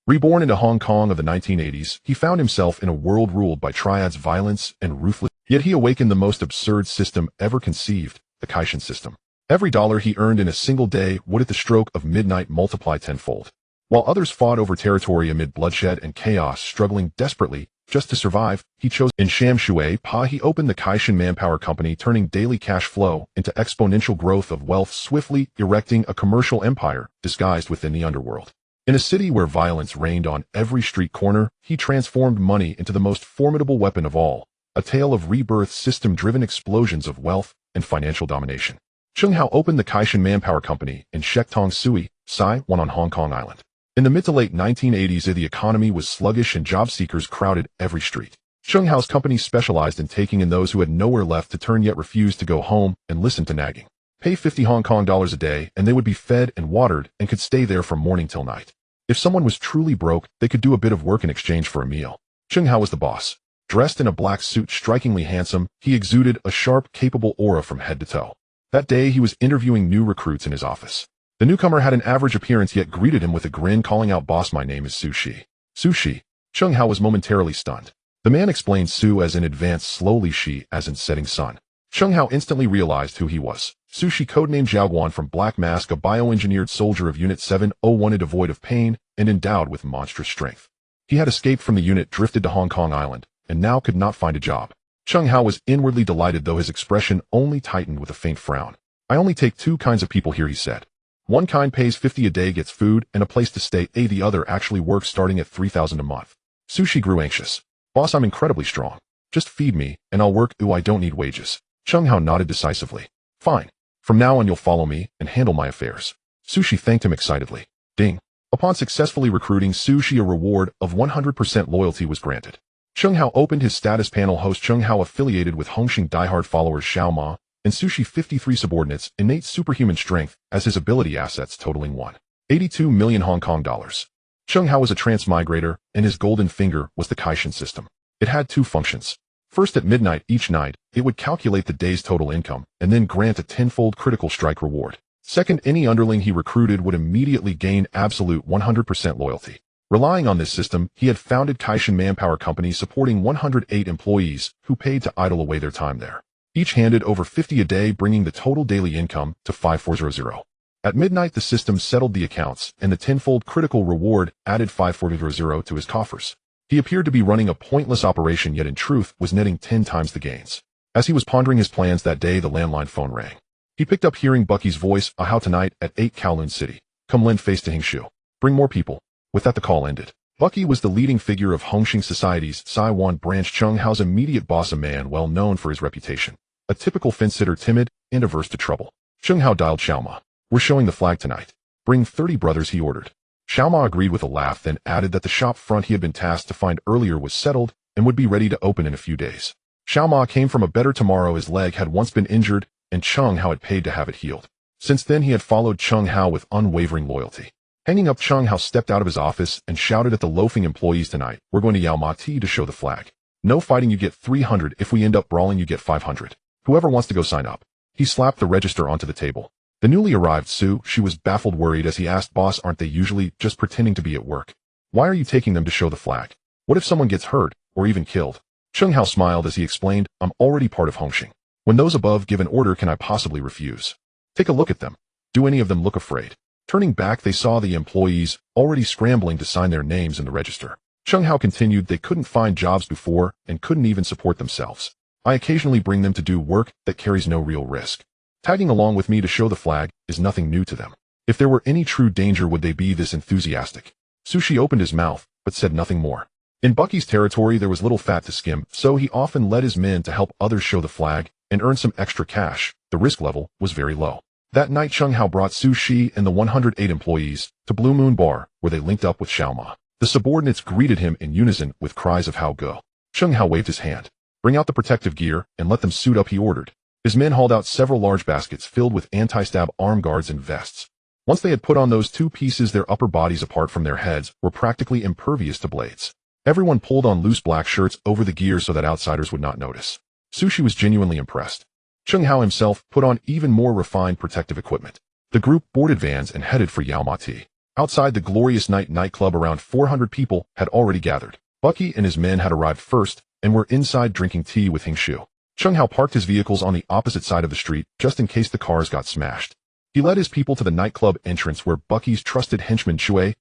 Reborn into Hong Kong of the 1980s, he found himself in a world ruled by Triads' violence and ruthless. Yet he awakened the most absurd system ever conceived, the Kowloon system. Every dollar he earned in a single day would at the stroke of midnight multiply tenfold. While others fought over territory amid bloodshed and chaos, struggling desperately just to survive, he chose in Sham Shui Pa. He opened the Kowloon Manpower Company, turning daily cash flow into exponential growth of wealth, swiftly erecting a commercial empire disguised within the underworld. In a city where violence reigned on every street corner, he transformed money into the most formidable weapon of all, a tale of rebirth, system-driven explosions of wealth and financial domination. Chung Hao opened the Kowloon Manpower Company in Shek Tong Sui, Sai, one on Hong Kong Island. In the mid to late 1980s, the economy was sluggish and job seekers crowded every street. Chung Hao's company specialized in taking in those who had nowhere left to turn yet refused to go home and listen to nagging. Pay 50 Hong Kong dollars a day and they would be fed and watered and could stay there from morning till night. If someone was truly broke, they could do a bit of work in exchange for a meal. Chung Hao was the boss. Dressed in a black suit, strikingly handsome, he exuded a sharp, capable aura from head to toe. That day, he was interviewing new recruits in his office. The newcomer had an average appearance yet greeted him with a grin, calling out, "Boss, my name is Su Shi." Su Shi. Chung Hao was momentarily stunned. The man explained Su as in advance, slowly Shi as in setting sun. Chung Hao instantly realized who he was. Su Shi, codenamed Zhaoguan from Black Mask, a bioengineered soldier of Unit 701, devoid of pain and endowed with monstrous strength. He had escaped from the unit, drifted to Hong Kong Island, and now could not find a job. Chung Hao was inwardly delighted, though his expression only tightened with a faint frown. "I only take two kinds of people here," he said. "One kind pays 50 a day, gets food and a place to stay. The other actually works starting at 3,000 a month." Su Shi grew anxious. "Boss, I'm incredibly strong. Just feed me, and I'll work. I don't need wages." Chung Hao nodded decisively. "Fine. From now on you'll follow me and handle my affairs." Su Shi thanked him excitedly. Ding. Upon successfully recruiting Su Shi, a reward of 100% loyalty was granted. Chung Hao opened his status panel. Host Chung Hao affiliated with Hongxing diehard followers Xiao Ma and Su Shi, 53 subordinates, innate superhuman strength as his ability assets totaling 182 million Hong Kong dollars. Chung Hao was a transmigrator, and his golden finger was the Kowloon system. It had two functions. First, at midnight each night, it would calculate the day's total income and then grant a tenfold critical strike reward. Second, any underling he recruited would immediately gain absolute 100% loyalty. Relying on this system, he had founded Kowloon Manpower Company, supporting 108 employees who paid to idle away their time there. Each handed over 50 a day, bringing the total daily income to 5400. At midnight, the system settled the accounts, and the tenfold critical reward added 5400 to his coffers. He appeared to be running a pointless operation, yet in truth was netting 10 times the gains. As he was pondering his plans that day, the landline phone rang. He picked up, hearing Bucky's voice. "How tonight at 8 Kowloon City. Come lend face to Hingshu. Bring more people." With that, the call ended. Bucky was the leading figure of Hongxing Society's Saiwan branch, Chung Hao's immediate boss, a man well known for his reputation. A typical fence-sitter, timid and averse to trouble. Chung Hao dialed Xiao Ma. "We're showing the flag tonight. Bring 30 brothers," he ordered. Xiao Ma agreed with a laugh, then added that the shop front he had been tasked to find earlier was settled and would be ready to open in a few days. Xiao Ma came from a better tomorrow. His leg had once been injured, and Chung Hao had paid to have it healed. Since then, he had followed Chung Hao with unwavering loyalty. Hanging up, Chung Hao stepped out of his office and shouted at the loafing employees, "Tonight, we're going to Yao Ma Ti to show the flag. No fighting, you get 300. If we end up brawling, you get 500. Whoever wants to go, sign up." He slapped the register onto the table. The newly arrived Su, she was baffled, worried as he asked, "Boss, aren't they usually just pretending to be at work? Why are you taking them to show the flag? What if someone gets hurt or even killed?" Chung Hao smiled as he explained, "I'm already part of Hongxing. When those above give an order, can I possibly refuse? Take a look at them. Do any of them look afraid?" Turning back, they saw the employees already scrambling to sign their names in the register. Chung Hao continued, "They couldn't find jobs before and couldn't even support themselves. I occasionally bring them to do work that carries no real risk. Tagging along with me to show the flag is nothing new to them. If there were any true danger, would they be this enthusiastic?" Su Shi opened his mouth, but said nothing more. In Bucky's territory, there was little fat to skim, so he often led his men to help others show the flag and earn some extra cash. The risk level was very low. That night, Chung Hao brought Su Shi and the 108 employees to Blue Moon Bar, where they linked up with Xiao Ma. The subordinates greeted him in unison with cries of "How go." Chung Hao waved his hand. "Bring out the protective gear and let them suit up," he ordered. His men hauled out several large baskets filled with anti-stab arm guards and vests. Once they had put on those two pieces, their upper bodies, apart from their heads, were practically impervious to blades. Everyone pulled on loose black shirts over the gear so that outsiders would not notice. Su Shi was genuinely impressed. Chung Hao himself put on even more refined protective equipment. The group boarded vans and headed for Yao Ma Ti. Outside the Glorious Night nightclub, around 400 people had already gathered. Bucky and his men had arrived first and were inside drinking tea with Hingshu. Chung Hao parked his vehicles on the opposite side of the street just in case the cars got smashed. He led his people to the nightclub entrance where Bucky's trusted henchman Shui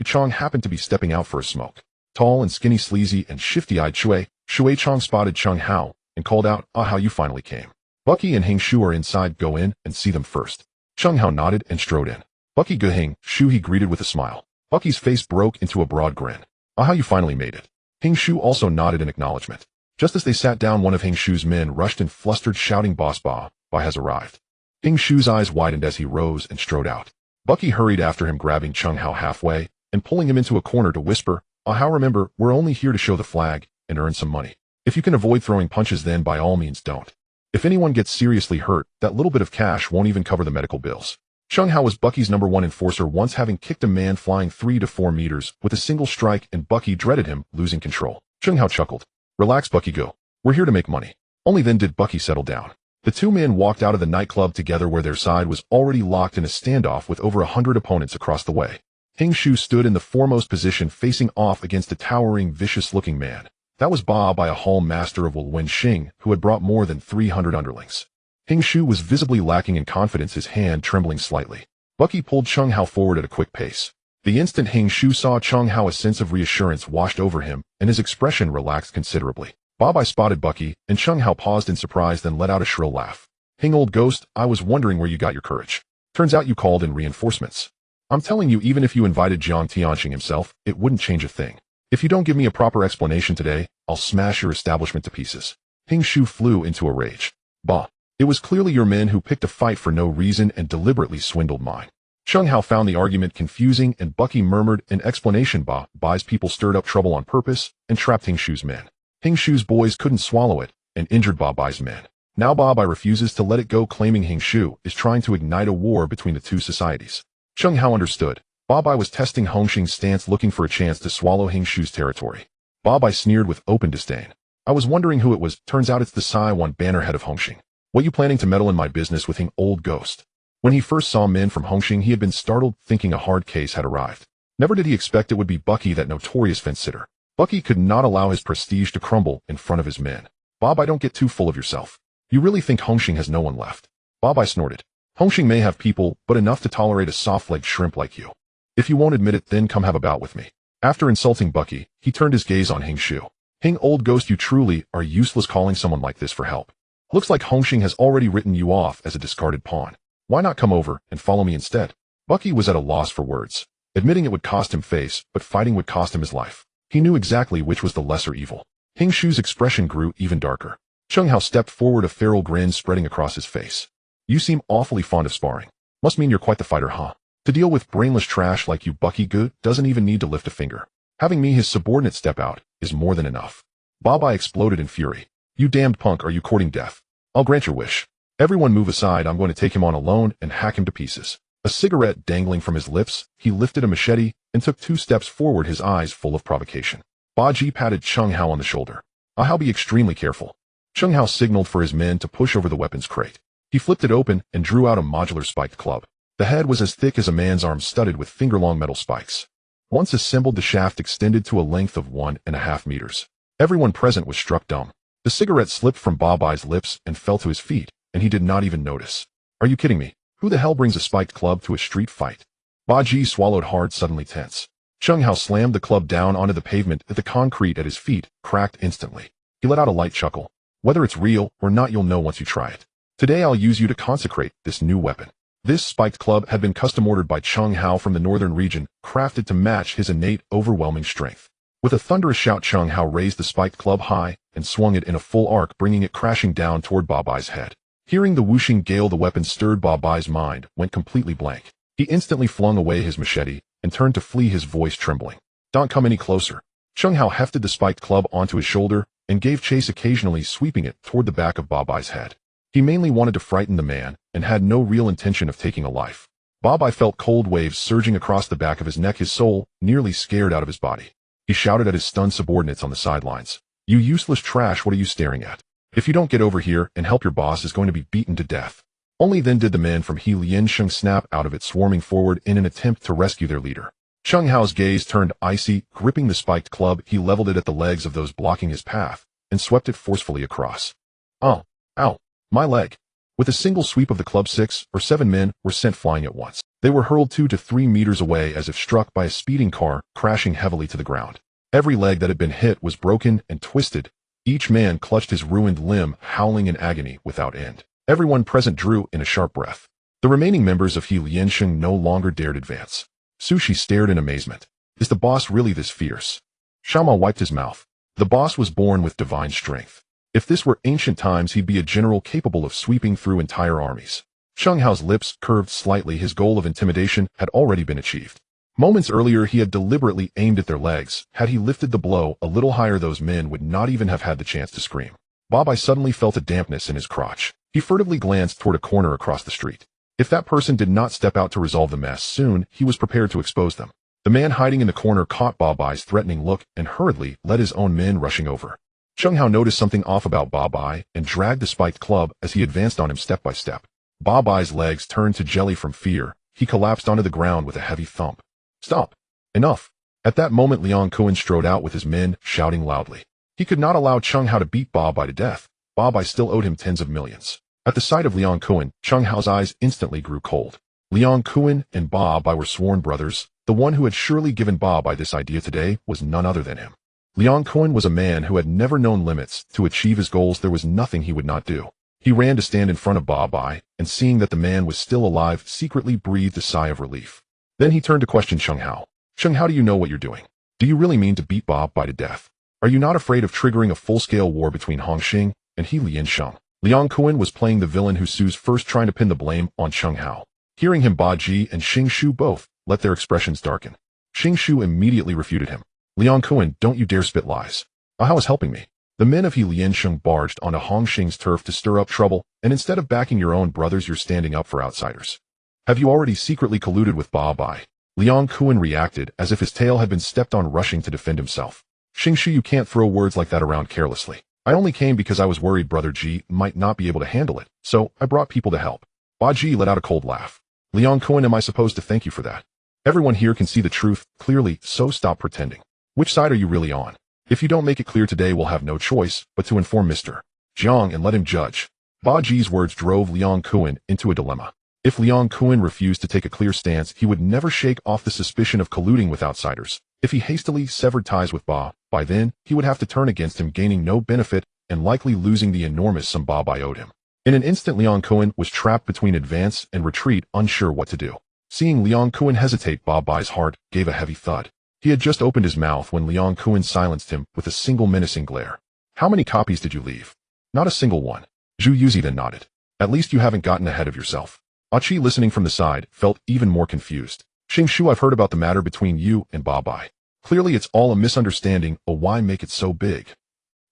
Chong happened to be stepping out for a smoke. Tall and skinny, sleazy and shifty-eyed Shui Chong spotted Chung Hao and called out, "Ah, how you finally came. Bucky and Hingshu are inside, go in and see them first." Chung Hao nodded and strode in. "Bucky go Hingshu," he greeted with a smile. Bucky's face broke into a broad grin. "Ah, how you finally made it." Hingshu also nodded in acknowledgement. Just as they sat down, one of Hingshu's men rushed in flustered, shouting, "Boss Ba has arrived." Hingshu's eyes widened as he rose and strode out. Bucky hurried after him, grabbing Chung Hao halfway and pulling him into a corner to whisper, "Ah, Hao, remember, we're only here to show the flag and earn some money. If you can avoid throwing punches, then by all means don't. If anyone gets seriously hurt, that little bit of cash won't even cover the medical bills." Chung Hao was Bucky's #1 enforcer, once having kicked a man flying 3 to 4 meters with a single strike, and Bucky dreaded him losing control. Chung Hao chuckled. "Relax, Bucky, go. We're here to make money." Only then did Bucky settle down. The two men walked out of the nightclub together, where their side was already locked in a standoff with over 100 opponents across the way. Hingshu stood in the foremost position, facing off against a towering, vicious-looking man. That was Ba Bai, a hall master of Wenxing, who had brought more than 300 underlings. Hingshu was visibly lacking in confidence, his hand trembling slightly. Bucky pulled Chung Hao forward at a quick pace. The instant Hingshu saw Chung Hao, a sense of reassurance washed over him, and his expression relaxed considerably. Ba Bai spotted Bucky, and Chung Hao paused in surprise, then let out a shrill laugh. "Hing, old ghost, I was wondering where you got your courage. Turns out you called in reinforcements. I'm telling you, even if you invited Jiang Tianxing himself, it wouldn't change a thing. If you don't give me a proper explanation today, I'll smash your establishment to pieces." Hingshu flew into a rage. "Ba, it was clearly your men who picked a fight for no reason and deliberately swindled mine." Chung Hao found the argument confusing, and Bucky murmured an explanation. Ba Bai's people stirred up trouble on purpose and trapped Hingshu's men. Hingshu's boys couldn't swallow it and injured Ba Bai's men. Now Ba Bai refuses to let it go, claiming Hingshu is trying to ignite a war between the two societies. Chung Hao understood. Ba Bai was testing Hongxing's stance, looking for a chance to swallow Hingshu's territory. Ba Bai sneered with open disdain. "I was wondering who it was. Turns out it's the Sai-1 bannerhead of Hongxing. What you planning to meddle in my business with, Hing, old ghost?" When he first saw men from Hongxing, he had been startled, thinking a hard case had arrived. Never did he expect it would be Bucky, that notorious fence-sitter. Bucky could not allow his prestige to crumble in front of his men. "Ba Bai, don't get too full of yourself. You really think Hongxing has no one left?" Ba Bai snorted. "Hongxing may have people, but enough to tolerate a soft-legged shrimp like you. If you won't admit it, then come have a bout with me." After insulting Bucky, he turned his gaze on Hingshu. "Hing, old ghost, you truly are useless calling someone like this for help. Looks like Hongxing has already written you off as a discarded pawn. Why not come over and follow me instead?" Bucky was at a loss for words. Admitting it would cost him face, but fighting would cost him his life. He knew exactly which was the lesser evil. Hingshu's expression grew even darker. Chung Hao stepped forward, a feral grin spreading across his face. "You seem awfully fond of sparring. Must mean you're quite the fighter, huh? To deal with brainless trash like you, Bucky Good doesn't even need to lift a finger. Having me, his subordinate, step out is more than enough." Ba Bai exploded in fury. "You damned punk, are you courting death? I'll grant your wish. Everyone move aside, I'm going to take him on alone and hack him to pieces." A cigarette dangling from his lips, he lifted a machete and took 2 steps forward, his eyes full of provocation. Ba Ji patted Chung Hao on the shoulder. "I'll be extremely careful." Chung Hao signaled for his men to push over the weapons crate. He flipped it open and drew out a modular spiked club. The head was as thick as a man's arm, studded with finger-long metal spikes. Once assembled, the shaft extended to a length of 1.5 meters. Everyone present was struck dumb. The cigarette slipped from Ba Bai's lips and fell to his feet, and he did not even notice. "Are you kidding me? Who the hell brings a spiked club to a street fight?" Ba Ji swallowed hard, suddenly tense. Chung Hao slammed the club down onto the pavement. The concrete at his feet cracked instantly. He let out a light chuckle. "Whether it's real or not, you'll know once you try it. Today I'll use you to consecrate this new weapon." This spiked club had been custom-ordered by Chung Hao from the northern region, crafted to match his innate, overwhelming strength. With a thunderous shout, Chung Hao raised the spiked club high and swung it in a full arc, bringing it crashing down toward Ba Bai's head. Hearing the whooshing gale, the weapon stirred Ba Bai's mind, went completely blank. He instantly flung away his machete and turned to flee, his voice trembling. "Don't come any closer." Chung Hao hefted the spiked club onto his shoulder and gave chase, occasionally sweeping it toward the back of Ba Bai's head. He mainly wanted to frighten the man and had no real intention of taking a life. Ba Bai felt cold waves surging across the back of his neck, his soul nearly scared out of his body. He shouted at his stunned subordinates on the sidelines. "You useless trash, what are you staring at? If you don't get over here and help, your boss is going to be beaten to death." Only then did the men from He Liansheng snap out of it, swarming forward in an attempt to rescue their leader. Cheng Hao's gaze turned icy. Gripping the spiked club, he leveled it at the legs of those blocking his path, and swept it forcefully across. Oh, ow, my leg. With a single sweep of the club, 6 or 7 men were sent flying at once. They were hurled 2 to 3 meters away as if struck by a speeding car, crashing heavily to the ground. Every leg that had been hit was broken and twisted. Each man clutched his ruined limb, howling in agony without end. Everyone present drew in a sharp breath. The remaining members of He Liansheng no longer dared advance. Sushi stared in amazement. Is the boss really this fierce? Xiaoma wiped his mouth. The boss was born with divine strength. If this were ancient times, he'd be a general capable of sweeping through entire armies. Cheng Hao's lips curved slightly. His goal of intimidation had already been achieved. Moments earlier, he had deliberately aimed at their legs. Had he lifted the blow a little higher, those men would not even have had the chance to scream. Babai suddenly felt a dampness in his crotch. He furtively glanced toward a corner across the street. If that person did not step out to resolve the mess soon, he was prepared to expose them. The man hiding in the corner caught Babai's threatening look and hurriedly led his own men rushing over. Cheng Hao noticed something off about Babai and dragged the spiked club as he advanced on him step by step. Babai's legs turned to jelly from fear. He collapsed onto the ground with a heavy thump. Stop! Enough! At that moment, Liang Kuan strode out with his men, shouting loudly. He could not allow Cheng Hao to beat Babai to death. Babai still owed him tens of millions. At the sight of Liang Kuan, Cheng Hao's eyes instantly grew cold. Liang Kuan and Babai were sworn brothers. The one who had surely given Babai this idea today was none other than him. Liang Kuan was a man who had never known limits. To achieve his goals, there was nothing he would not do. He ran to stand in front of Babai, and seeing that the man was still alive, secretly breathed a sigh of relief. Then he turned to question Cheng Hao. Cheng Hao, do you know what you're doing? Do you really mean to beat Babai to death? Are you not afraid of triggering a full-scale war between Hongxing and He Liansheng? Liang Kuan was playing the villain who sues first, trying to pin the blame on Cheng Hao. Hearing him, Ba Ji and Xing Shu both let their expressions darken. Xing Shu immediately refuted him. Liang Kuan, don't you dare spit lies. Hao is helping me. The men of He Liansheng barged onto Hongxing's turf to stir up trouble, and instead of backing your own brothers, you're standing up for outsiders. Have you already secretly colluded with Babai? Liang Kuan reacted as if his tail had been stepped on, rushing to defend himself. Xing Shu, you can't throw words like that around carelessly. I only came because I was worried Brother Ji might not be able to handle it, so I brought people to help. Ba Ji let out a cold laugh. Liang Kuan, am I supposed to thank you for that? Everyone here can see the truth clearly, so stop pretending. Which side are you really on? If you don't make it clear today, we'll have no choice but to inform Mr. Jiang and let him judge. Ba Ji's words drove Liang Kuan into a dilemma. If Liang Kuan refused to take a clear stance, he would never shake off the suspicion of colluding with outsiders. If he hastily severed ties with Ba, by then, he would have to turn against him, gaining no benefit and likely losing the enormous sum Babai owed him. In an instant, Liang Kuan was trapped between advance and retreat, unsure what to do. Seeing Liang Kuan hesitate, Babai's heart gave a heavy thud. He had just opened his mouth when Liang Kuan silenced him with a single menacing glare. How many copies did you leave? Not a single one. Zhu Yuzi then nodded. At least you haven't gotten ahead of yourself. Achi, listening from the side, felt even more confused. Xing Shu, I've heard about the matter between you and Babai. Clearly it's all a misunderstanding, or why make it so big?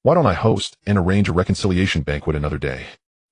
Why don't I host and arrange a reconciliation banquet another day?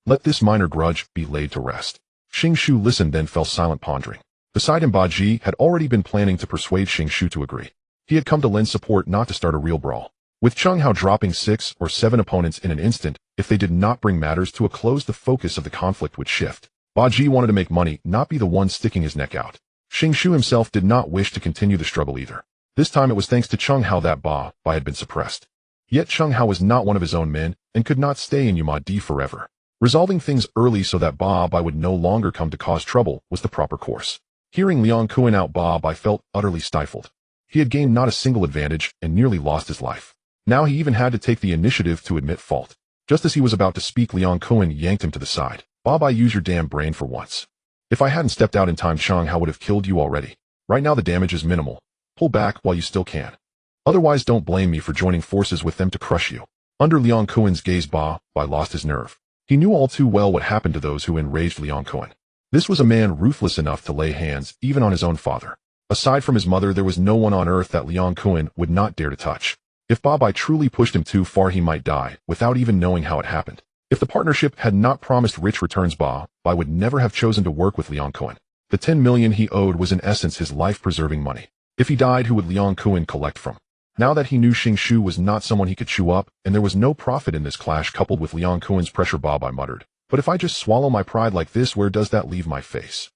Let this minor grudge be laid to rest. Xing Shu listened, then fell silent, pondering. Beside him, Ba Ji had already been planning to persuade Xing Shu to agree. He had come to lend support, not to start a real brawl. With Cheng Hao dropping 6 or 7 opponents in an instant, if they did not bring matters to a close, the focus of the conflict would shift. Ba Ji wanted to make money, not be the one sticking his neck out. Xing Shu himself did not wish to continue the struggle either. This time it was thanks to Cheng Hao that Ba had been suppressed. Yet Cheng Hao was not one of his own men and could not stay in Yumadi forever. Resolving things early so that Ba would no longer come to cause trouble was the proper course. Hearing Liang Kuan out, Ba felt utterly stifled. He had gained not a single advantage and nearly lost his life. Now he even had to take the initiative to admit fault. Just as he was about to speak, Liang Kuan yanked him to the side. Ba, use your damn brain for once. If I hadn't stepped out in time, Cheng Hao would have killed you already. Right now the damage is minimal. Pull back while you still can. Otherwise, don't blame me for joining forces with them to crush you. Under Liang Kuan's gaze, Ba lost his nerve. He knew all too well what happened to those who enraged Liang Kuan. This was a man ruthless enough to lay hands even on his own father. Aside from his mother, there was no one on earth that Liang Kuan would not dare to touch. If Ba truly pushed him too far, he might die, without even knowing how it happened. If the partnership had not promised rich returns, Ba would never have chosen to work with Liang Kuan. The 10 million he owed was in essence his life-preserving money. If he died, who would Liang Kuan collect from? Now that he knew Xing Shu was not someone he could chew up, and there was no profit in this clash coupled with Liang Kuan's pressure, Ba muttered. But if I just swallow my pride like this, where does that leave my face?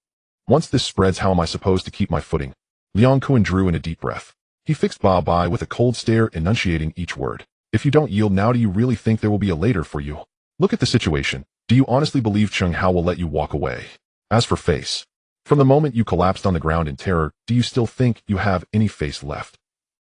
Once this spreads, how am I supposed to keep my footing? Liang Kuan drew in a deep breath. He fixed Ba Bai with a cold stare, enunciating each word. If you don't yield now, do you really think there will be a later for you? Look at the situation. Do you honestly believe Cheng Hao will let you walk away? As for face, from the moment you collapsed on the ground in terror, do you still think you have any face left?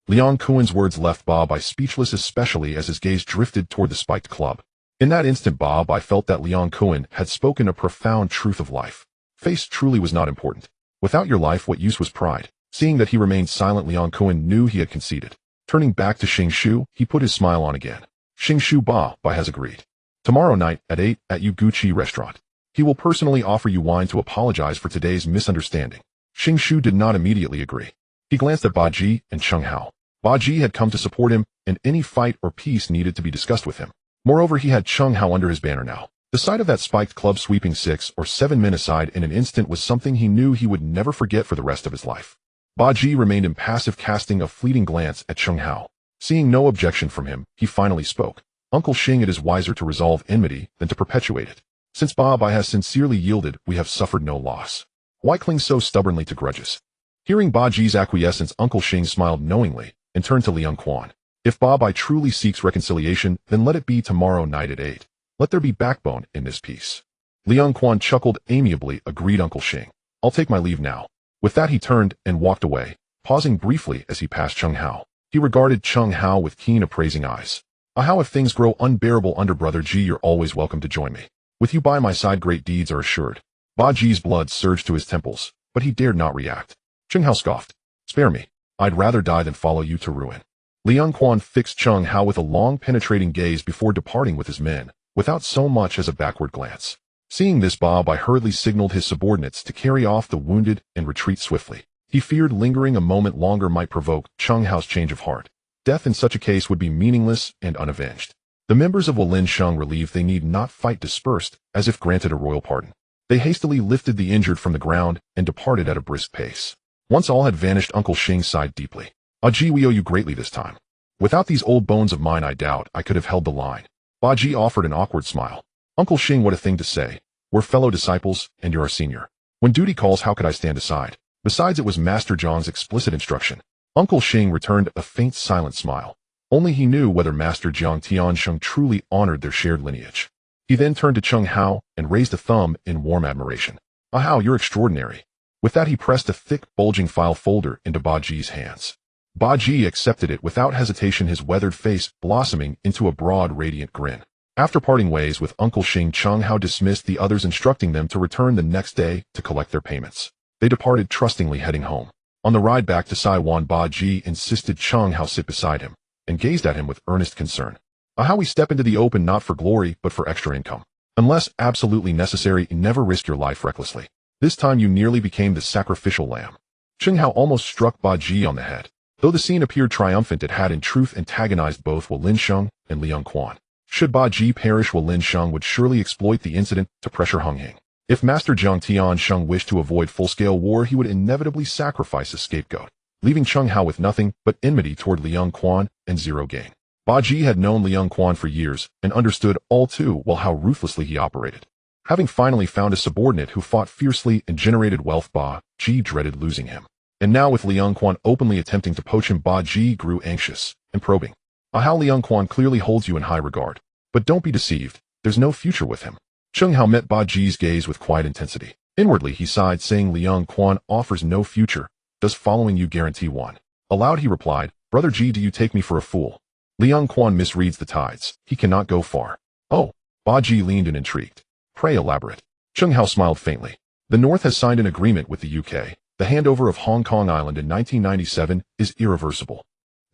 Liang Kuan's words left Ba Bai speechless, especially as his gaze drifted toward the spiked club. In that instant, Ba Bai felt that Liang Kuan had spoken a profound truth of life. Face truly was not important. Without your life, what use was pride? Seeing that he remained silent, Liang Kuan knew he had conceded. Turning back to Xing Shu, he put his smile on again. Xing Shu, Ba Bai has agreed. Tomorrow night at 8 at Yu Guqi restaurant. He will personally offer you wine to apologize for today's misunderstanding. Xing Shu did not immediately agree. He glanced at Ba Ji and Cheng Hao. Ba Ji had come to support him, and any fight or peace needed to be discussed with him. Moreover, he had Cheng Hao under his banner now. The sight of that spiked club sweeping 6 or 7 men aside in an instant was something he knew he would never forget for the rest of his life. Ba Ji remained impassive, casting a fleeting glance at Cheng Hao. Seeing no objection from him, he finally spoke. Uncle Xing, it is wiser to resolve enmity than to perpetuate it. Since Ba Bai has sincerely yielded, we have suffered no loss. Why cling so stubbornly to grudges? Hearing Ba Ji's acquiescence, Uncle Xing smiled knowingly and turned to Liang Kuan. If Ba Bai truly seeks reconciliation, then let it be tomorrow night at 8. Let there be backbone in this peace. Liang Kuan chuckled amiably, agreed Uncle Xing. I'll take my leave now. With that, he turned and walked away, pausing briefly as he passed Cheng Hao. He regarded Cheng Hao with keen, appraising eyes. How if things grow unbearable under Brother Ji, you're always welcome to join me. With you by my side, great deeds are assured. Ba Ji's blood surged to his temples, but he dared not react. Cheng Hao scoffed. Spare me. I'd rather die than follow you to ruin. Liang Kuan fixed Cheng Hao with a long, penetrating gaze before departing with his men, without so much as a backward glance. Seeing this, Ba Bai hurriedly signaled his subordinates to carry off the wounded and retreat swiftly. He feared lingering a moment longer might provoke Cheng Hao's change of heart. Death in such a case would be meaningless and unavenged. The members of Walin Sheng, relieved they need not fight, dispersed, as if granted a royal pardon. They hastily lifted the injured from the ground and departed at a brisk pace. Once all had vanished, Uncle Xing sighed deeply. Ji, we owe you greatly this time. Without these old bones of mine, I doubt I could have held the line. Ba Ji offered an awkward smile. Uncle Xing, what a thing to say. We're fellow disciples, and you're our senior. When duty calls, how could I stand aside? Besides, it was Master Zhang's explicit instruction. Uncle Xing returned a faint, silent smile. Only he knew whether Master Jiang Tiansheng truly honored their shared lineage. He then turned to Cheng Hao and raised a thumb in warm admiration. Hao, you're extraordinary. With that, he pressed a thick, bulging file folder into Ba Ji's hands. Ba Ji accepted it without hesitation, his weathered face blossoming into a broad, radiant grin. After parting ways with Uncle Xing, Cheng Hao dismissed the others, instructing them to return the next day to collect their payments. They departed trustingly, heading home. On the ride back to Saiwan, Ba Ji insisted Cheng Hao sit beside him and gazed at him with earnest concern. How we step into the open not for glory but for extra income. Unless absolutely necessary, never risk your life recklessly. This time you nearly became the sacrificial lamb. Cheng Hao almost struck Ba Ji on the head. Though the scene appeared triumphant, it had in truth antagonized both Walin Sheng and Liang Kuan. Should Ba Ji perish, Walin Sheng would surely exploit the incident to pressure Hung Hing. If Master Jiang Tiansheng wished to avoid full-scale war, he would inevitably sacrifice a scapegoat, leaving Cheng Hao with nothing but enmity toward Liang Kuan and zero gain. Ba Ji had known Liang Kuan for years and understood all too well how ruthlessly he operated. Having finally found a subordinate who fought fiercely and generated wealth, Ba Ji dreaded losing him. And now with Liang Kuan openly attempting to poach him, Ba Ji grew anxious and probing. How Liang Kuan clearly holds you in high regard. But don't be deceived, there's no future with him. Cheng Hao met Ba Ji's gaze with quiet intensity. Inwardly he sighed, saying Liang Kuan offers no future. Does following you guarantee one? Aloud he replied, Brother Ji, do you take me for a fool? Liang Kuan misreads the tides. He cannot go far. Oh. Ba Ji leaned in, intrigued. Pray elaborate. Cheng Hao smiled faintly. The North has signed an agreement with the UK. The handover of Hong Kong Island in 1997 is irreversible.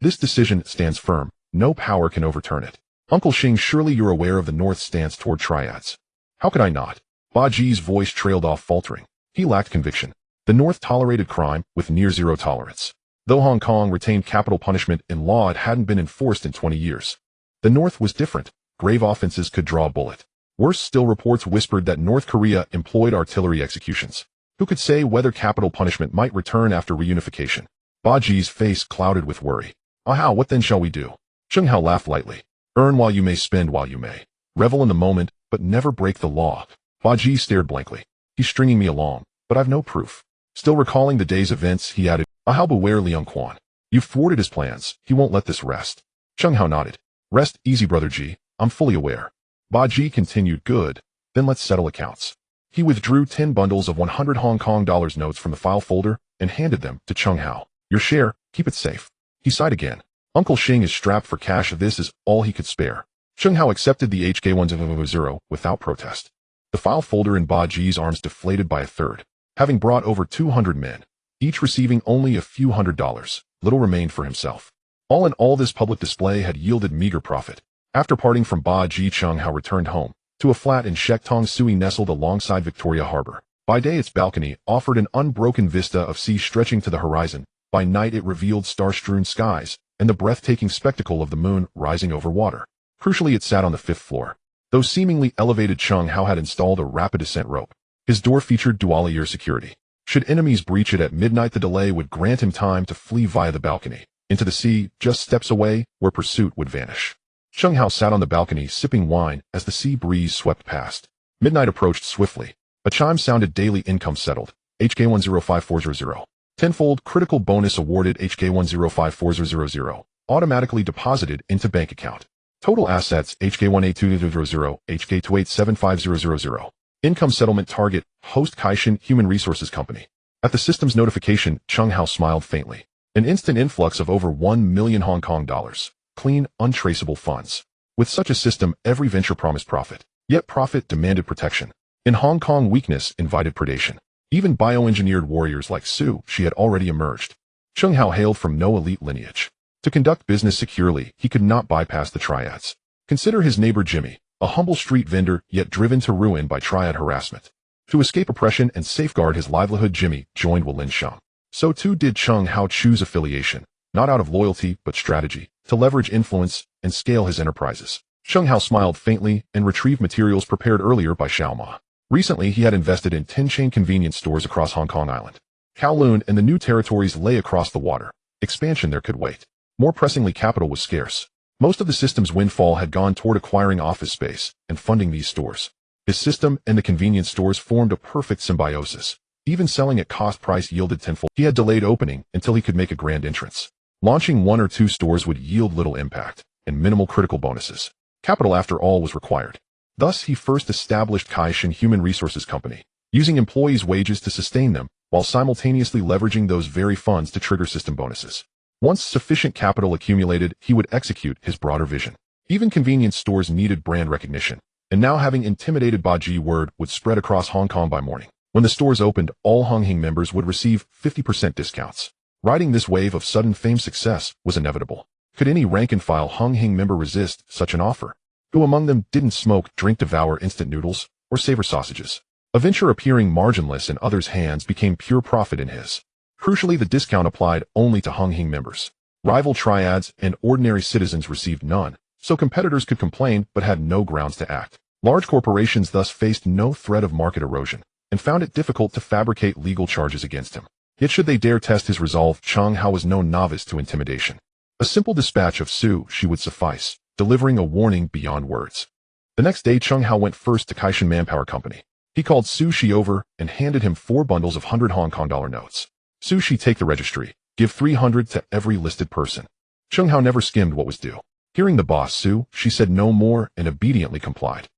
This decision stands firm. No power can overturn it. Uncle Xing, surely you're aware of the North's stance toward Triads. How could I not? Ba Ji's voice trailed off, faltering. He lacked conviction. The North tolerated crime with near zero tolerance. Though Hong Kong retained capital punishment in law, it hadn't been enforced in 20 years. The North was different. Grave offenses could draw a bullet. Worse still, reports whispered that North Korea employed artillery executions. Who could say whether capital punishment might return after reunification? Ba Ji's face clouded with worry. How, what then shall we do? Cheng Hao laughed lightly. Earn while you may, spend while you may. Revel in the moment, but never break the law. Baji stared blankly. He's stringing me along, but I've no proof. Still recalling the day's events, he added, I'll beware Liang Quan. You've thwarted his plans. He won't let this rest. Cheng Hao nodded. Rest easy, brother Ji. I'm fully aware. Baji continued, good. Then let's settle accounts. He withdrew 10 bundles of 100 Hong Kong dollars notes from the file folder and handed them to Cheng Hao. Your share, keep it safe. He sighed again. Uncle Xing is strapped for cash. This is all he could spare. Cheng Hao accepted the HK-1000 without protest. The file folder in Baji's arms deflated by a third. Having brought over 200 men, each receiving only a few $100s, little remained for himself. All in all, this public display had yielded meager profit. After parting from Baji, Cheng Hao returned home to a flat in Shek Tong Sui nestled alongside Victoria Harbor. By day, its balcony offered an unbroken vista of sea stretching to the horizon. By night, it revealed star-strewn skies and the breathtaking spectacle of the moon rising over water. Crucially, it sat on the 5th floor. Though seemingly elevated, Cheng Hao had installed a rapid descent rope. His door featured dual-layer security. Should enemies breach it at midnight, the delay would grant him time to flee via the balcony into the sea, just steps away, where pursuit would vanish. Cheng Hao sat on the balcony sipping wine as the sea breeze swept past. Midnight approached swiftly. A chime sounded. Daily income settled. HK-105400. Tenfold critical bonus awarded. HK-105400. Automatically deposited into bank account. Total assets. HK-18200. HK-2875000. Income settlement target. Host Kaishan Human Resources Company. At the system's notification, Cheng Hao smiled faintly. An instant influx of over 1 million Hong Kong dollars. Clean, untraceable funds. With such a system, every venture promised profit. Yet profit demanded protection. In Hong Kong, weakness invited predation. Even bioengineered warriors like Su, she had already emerged. Cheng Hao hailed from no elite lineage. To conduct business securely, he could not bypass the Triads. Consider his neighbor Jimmy, a humble street vendor yet driven to ruin by Triad harassment. To escape oppression and safeguard his livelihood, Jimmy joined Walin Sheng. So too did Cheng Hao choose affiliation, not out of loyalty but strategy, to leverage influence and scale his enterprises. Cheng Hao smiled faintly and retrieved materials prepared earlier by Xiao Ma. Recently, he had invested in 10 chain convenience stores across Hong Kong Island. Kowloon and the new territories lay across the water. Expansion there could wait. More pressingly, capital was scarce. Most of the system's windfall had gone toward acquiring office space and funding these stores. His system and the convenience stores formed a perfect symbiosis. Even selling at cost price yielded tenfold. He had delayed opening until he could make a grand entrance. Launching 1 or 2 stores would yield little impact and minimal critical bonuses. Capital, after all, was required. Thus, he first established Kaishan Human Resources Company, using employees' wages to sustain them, while simultaneously leveraging those very funds to trigger system bonuses. Once sufficient capital accumulated, he would execute his broader vision. Even convenience stores needed brand recognition, and now having intimidated Baji, word would spread across Hong Kong by morning. When the stores opened, all Hung Hing members would receive 50% discounts. Riding this wave of sudden fame success was inevitable. Could any rank-and-file Hung Hing member resist such an offer? Who among them didn't smoke, drink, devour instant noodles, or savor sausages? A venture appearing marginless in others' hands became pure profit in his. Crucially, the discount applied only to Hung Hing members. Rival Triads and ordinary citizens received none, so competitors could complain but had no grounds to act. Large corporations thus faced no threat of market erosion, and found it difficult to fabricate legal charges against him. Yet should they dare test his resolve, Cheng Hao was no novice to intimidation. A simple dispatch of Su Shi would suffice, delivering a warning beyond words. The next day, Cheng Hao went first to Kaishan Manpower Company. He called Su Shi over and handed him 4 bundles of 100 Hong Kong dollar notes. Su Shi, take the registry. Give 300 to every listed person. Cheng Hao never skimmed what was due. Hearing the boss, Su Shi said no more and obediently complied.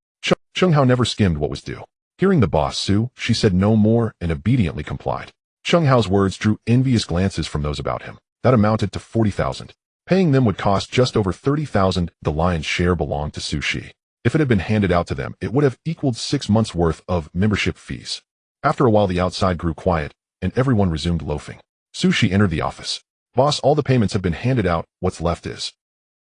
Cheng Hao never skimmed what was due. Hearing the boss, Su Shi said no more and obediently complied. Cheng Hao's words drew envious glances from those about him. That amounted to 40,000. Paying them would cost just over 30,000. The lion's share belonged to Su Shi. If it had been handed out to them, it would have equaled 6 months' worth of membership fees. After a while, the outside grew quiet, and everyone resumed loafing. Su Shi entered the office. Boss, all the payments have been handed out. What's left is.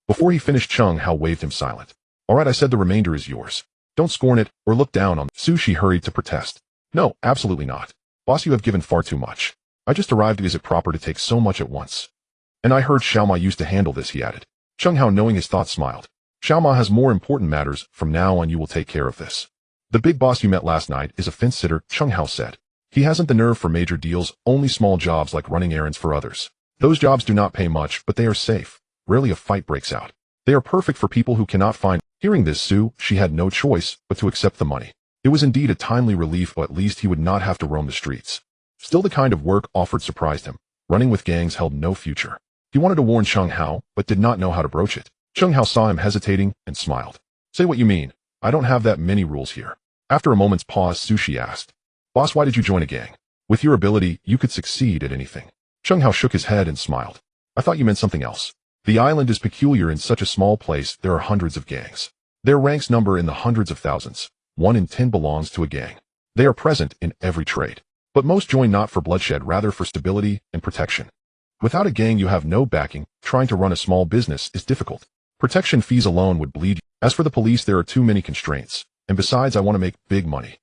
Before he finished, Cheng Hao waved him silent. All right, I said the remainder is yours. Don't scorn it or look down on. Su Shi hurried to protest. No, absolutely not. Boss, you have given far too much. I just arrived. Is it proper to take so much at once? And I heard Xiao Ma used to handle this, he added. Cheng Hao, knowing his thoughts, smiled. Xiao Ma has more important matters. From now on, you will take care of this. The big boss you met last night is a fence sitter, Cheng Hao said. He hasn't the nerve for major deals, only small jobs like running errands for others. Those jobs do not pay much, but they are safe. Rarely a fight breaks out. They are perfect for people who cannot find. Hearing this, she had no choice but to accept the money. It was indeed a timely relief, but at least he would not have to roam the streets. Still, the kind of work offered surprised him. Running with gangs held no future. He wanted to warn Chung Hao, but did not know how to broach it. Chung Hao saw him hesitating and smiled. Say what you mean. I don't have that many rules here. After a moment's pause, Sushi asked, Boss, why did you join a gang? With your ability, you could succeed at anything. Chung Hao shook his head and smiled. I thought you meant something else. The island is peculiar. In such a small place, there are hundreds of gangs. Their ranks number in the hundreds of thousands. 1 in 10 belongs to a gang. They are present in every trade. But most join not for bloodshed, rather for stability and protection. Without a gang, you have no backing. Trying to run a small business is difficult. Protection fees alone would bleed you. As for the police, there are too many constraints. And besides, I want to make big money.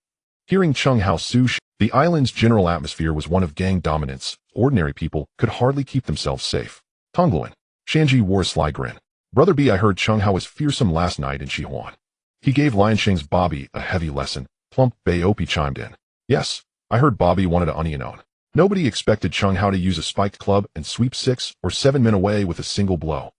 Hearing Chung Hao Sushi, the island's general atmosphere was one of gang dominance. Ordinary people could hardly keep themselves safe. Kowloon. Shanji wore a sly grin. Brother B, I heard Chung Hao was fearsome last night in Shihuan. He gave Lian Sheng's Bobby a heavy lesson. Plump Baopi chimed in. Yes, I heard Bobby wanted to onion own. Nobody expected Chung Hao to use a spiked club and sweep 6 or 7 men away with a single blow.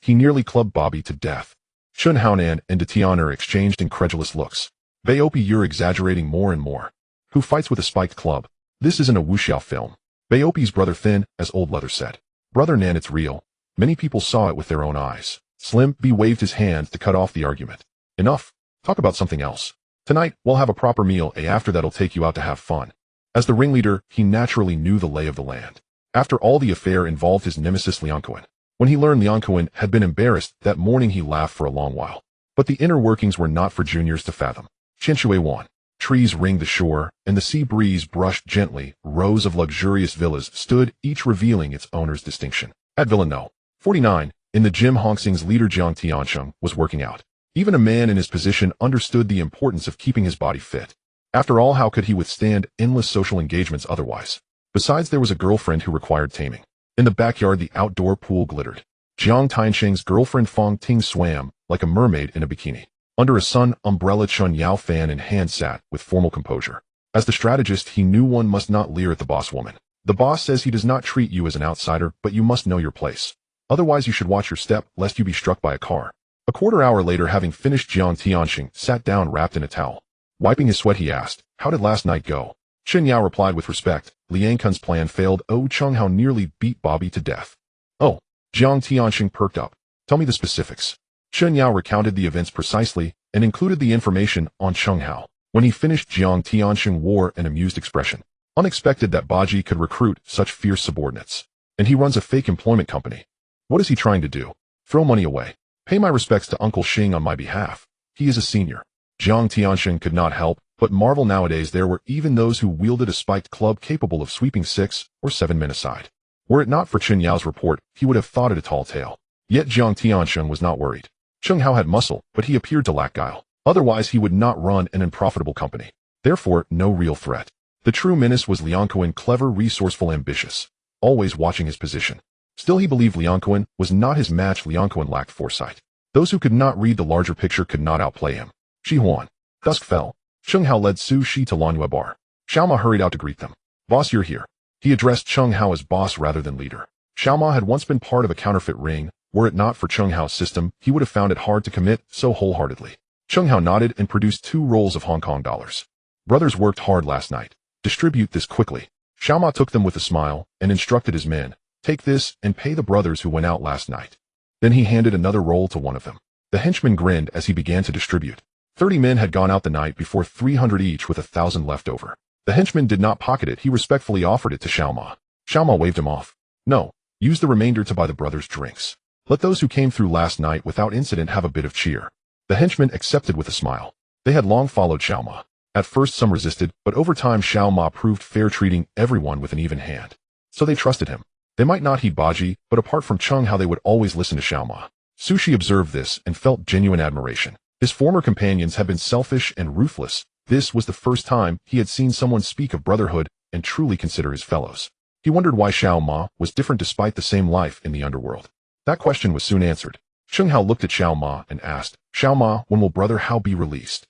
He nearly clubbed Bobby to death. Chun Haonan and De Tianer exchanged incredulous looks. Baopi, you're exaggerating more and more. Who fights with a spiked club? This isn't a wuxiao film. Baopi's brother Thin, as Old Leather said. Brother Nan, it's real. Many people saw it with their own eyes. Slim B waved his hand to cut off the argument. Enough. Talk about something else. Tonight, we'll have a proper meal. After that'll take you out to have fun. As the ringleader, he naturally knew the lay of the land. After all, the affair involved his nemesis Liang Kuan. When he learned Liang Kuan had been embarrassed that morning, he laughed for a long while. But the inner workings were not for juniors to fathom. Qianshui Wan. Trees ringed the shore, and the sea breeze brushed gently. Rows of luxurious villas stood, each revealing its owner's distinction. At Villa No. 49, in the gym, Hong Xing's leader Jiang Tiansheng was working out. Even a man in his position understood the importance of keeping his body fit. After all, how could he withstand endless social engagements otherwise? Besides, there was a girlfriend who required taming. In the backyard, the outdoor pool glittered. Jiang Tiansheng's girlfriend Fong Ting swam like a mermaid in a bikini. Under a sun umbrella, Chun Yao fan in hand sat with formal composure. As the strategist, he knew one must not leer at the boss woman. The boss says he does not treat you as an outsider, but you must know your place. Otherwise, you should watch your step, lest you be struck by a car. A quarter hour later, having finished, Jiang Tianxing sat down wrapped in a towel. Wiping his sweat, he asked, how did last night go? Chen Yao replied with respect, Liang Kun's plan failed. Oh, Chung Hao nearly beat Bobby to death. Oh, Jiang Tianxing perked up. Tell me the specifics. Chen Yao recounted the events precisely and included the information on Chung Hao. When he finished, Jiang Tianxing wore an amused expression. Unexpected that Baji could recruit such fierce subordinates. And he runs a fake employment company. What is he trying to do? Throw money away. Pay my respects to Uncle Xing on my behalf. He is a senior. Jiang Tianxing could not help but marvel. Nowadays there were even those who wielded a spiked club capable of sweeping 6 or 7 men aside. Were it not for Chen Yao's report, he would have thought it a tall tale. Yet Jiang Tianxing was not worried. Chung Hao had muscle, but he appeared to lack guile. Otherwise he would not run an unprofitable company. Therefore, no real threat. The true menace was Liang Kuan, clever, resourceful, ambitious, always watching his position. Still, he believed Liang Kuan was not his match. Liang Kuan lacked foresight. Those who could not read the larger picture could not outplay him. Shihuan. Dusk fell. Chung Hao led Su Shi to Lanhua Bar. Xiaoma hurried out to greet them. Boss, you're here. He addressed Chung Hao as boss rather than leader. Xiaoma had once been part of a counterfeit ring. Were it not for Chung Hao's system, he would have found it hard to commit so wholeheartedly. Chung Hao nodded and produced 2 rolls of Hong Kong dollars. Brothers worked hard last night. Distribute this quickly. Xiaoma took them with a smile and instructed his men. Take this and pay the brothers who went out last night. Then he handed another roll to one of them. The henchman grinned as he began to distribute. 30 men had gone out the night before, 300 each with 1,000 left over. The henchman did not pocket it. He respectfully offered it to Xiaoma. Xiaoma waved him off. No, use the remainder to buy the brothers drinks. Let those who came through last night without incident have a bit of cheer. The henchman accepted with a smile. They had long followed Xiaoma. At first some resisted, but over time Xiaoma proved fair, treating everyone with an even hand. So they trusted him. They might not heed Baji, but apart from Chung Hao they would always listen to Xiaoma. Sushi observed this and felt genuine admiration. His former companions had been selfish and ruthless. This was the first time he had seen someone speak of brotherhood and truly consider his fellows. He wondered why Xiaoma was different despite the same life in the underworld. That question was soon answered. Chung Hao looked at Xiaoma and asked, Xiaoma, when will brother Hao be released?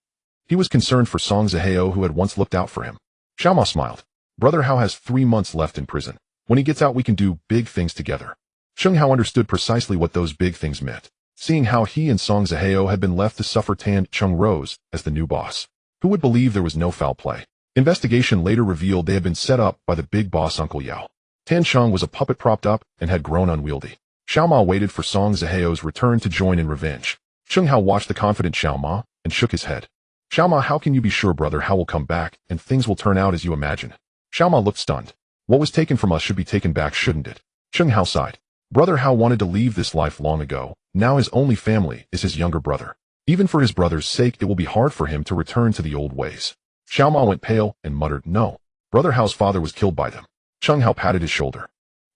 He was concerned for Song Zaheo, who had once looked out for him. Xiaoma smiled. Brother Hao has 3 months left in prison. When he gets out we can do big things together. Chung Hao understood precisely what those big things meant. Seeing how he and Song Zaheo had been left to suffer, Tan Chung rose as the new boss. Who would believe there was no foul play? Investigation later revealed they had been set up by the big boss Uncle Yao. Tan Chung was a puppet propped up and had grown unwieldy. Xiao Ma waited for Song Zaheo's return to join in revenge. Chung Hao watched the confident Xiao Ma and shook his head. Xiao Ma, how can you be sure Brother Hao will come back and things will turn out as you imagine? Xiao Ma looked stunned. What was taken from us should be taken back, shouldn't it? Chung Hao sighed. Brother Hao wanted to leave this life long ago. Now his only family is his younger brother. Even for his brother's sake, it will be hard for him to return to the old ways. Xiao Ma went pale and muttered, no. Brother Hao's father was killed by them. Chung Hao patted his shoulder.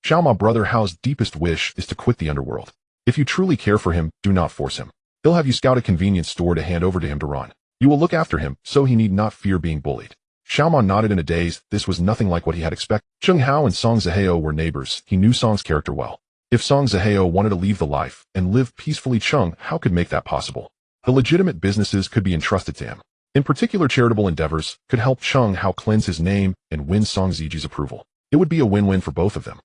Xiao Ma, Brother Hao's deepest wish is to quit the underworld. If you truly care for him, do not force him. He'll have you scout a convenience store to hand over to him to run. You will look after him, so he need not fear being bullied. Xiao Ma nodded in a daze. This was nothing like what he had expected. Chung Hao and Song Zaheo were neighbors. He knew Song's character well. If Song Zaheo wanted to leave the life and live peacefully, Chung Hao could make that possible. The legitimate businesses could be entrusted to him. In particular, charitable endeavors could help Chung Hao cleanse his name and win Song Ziji's approval. It would be a win-win for both of them.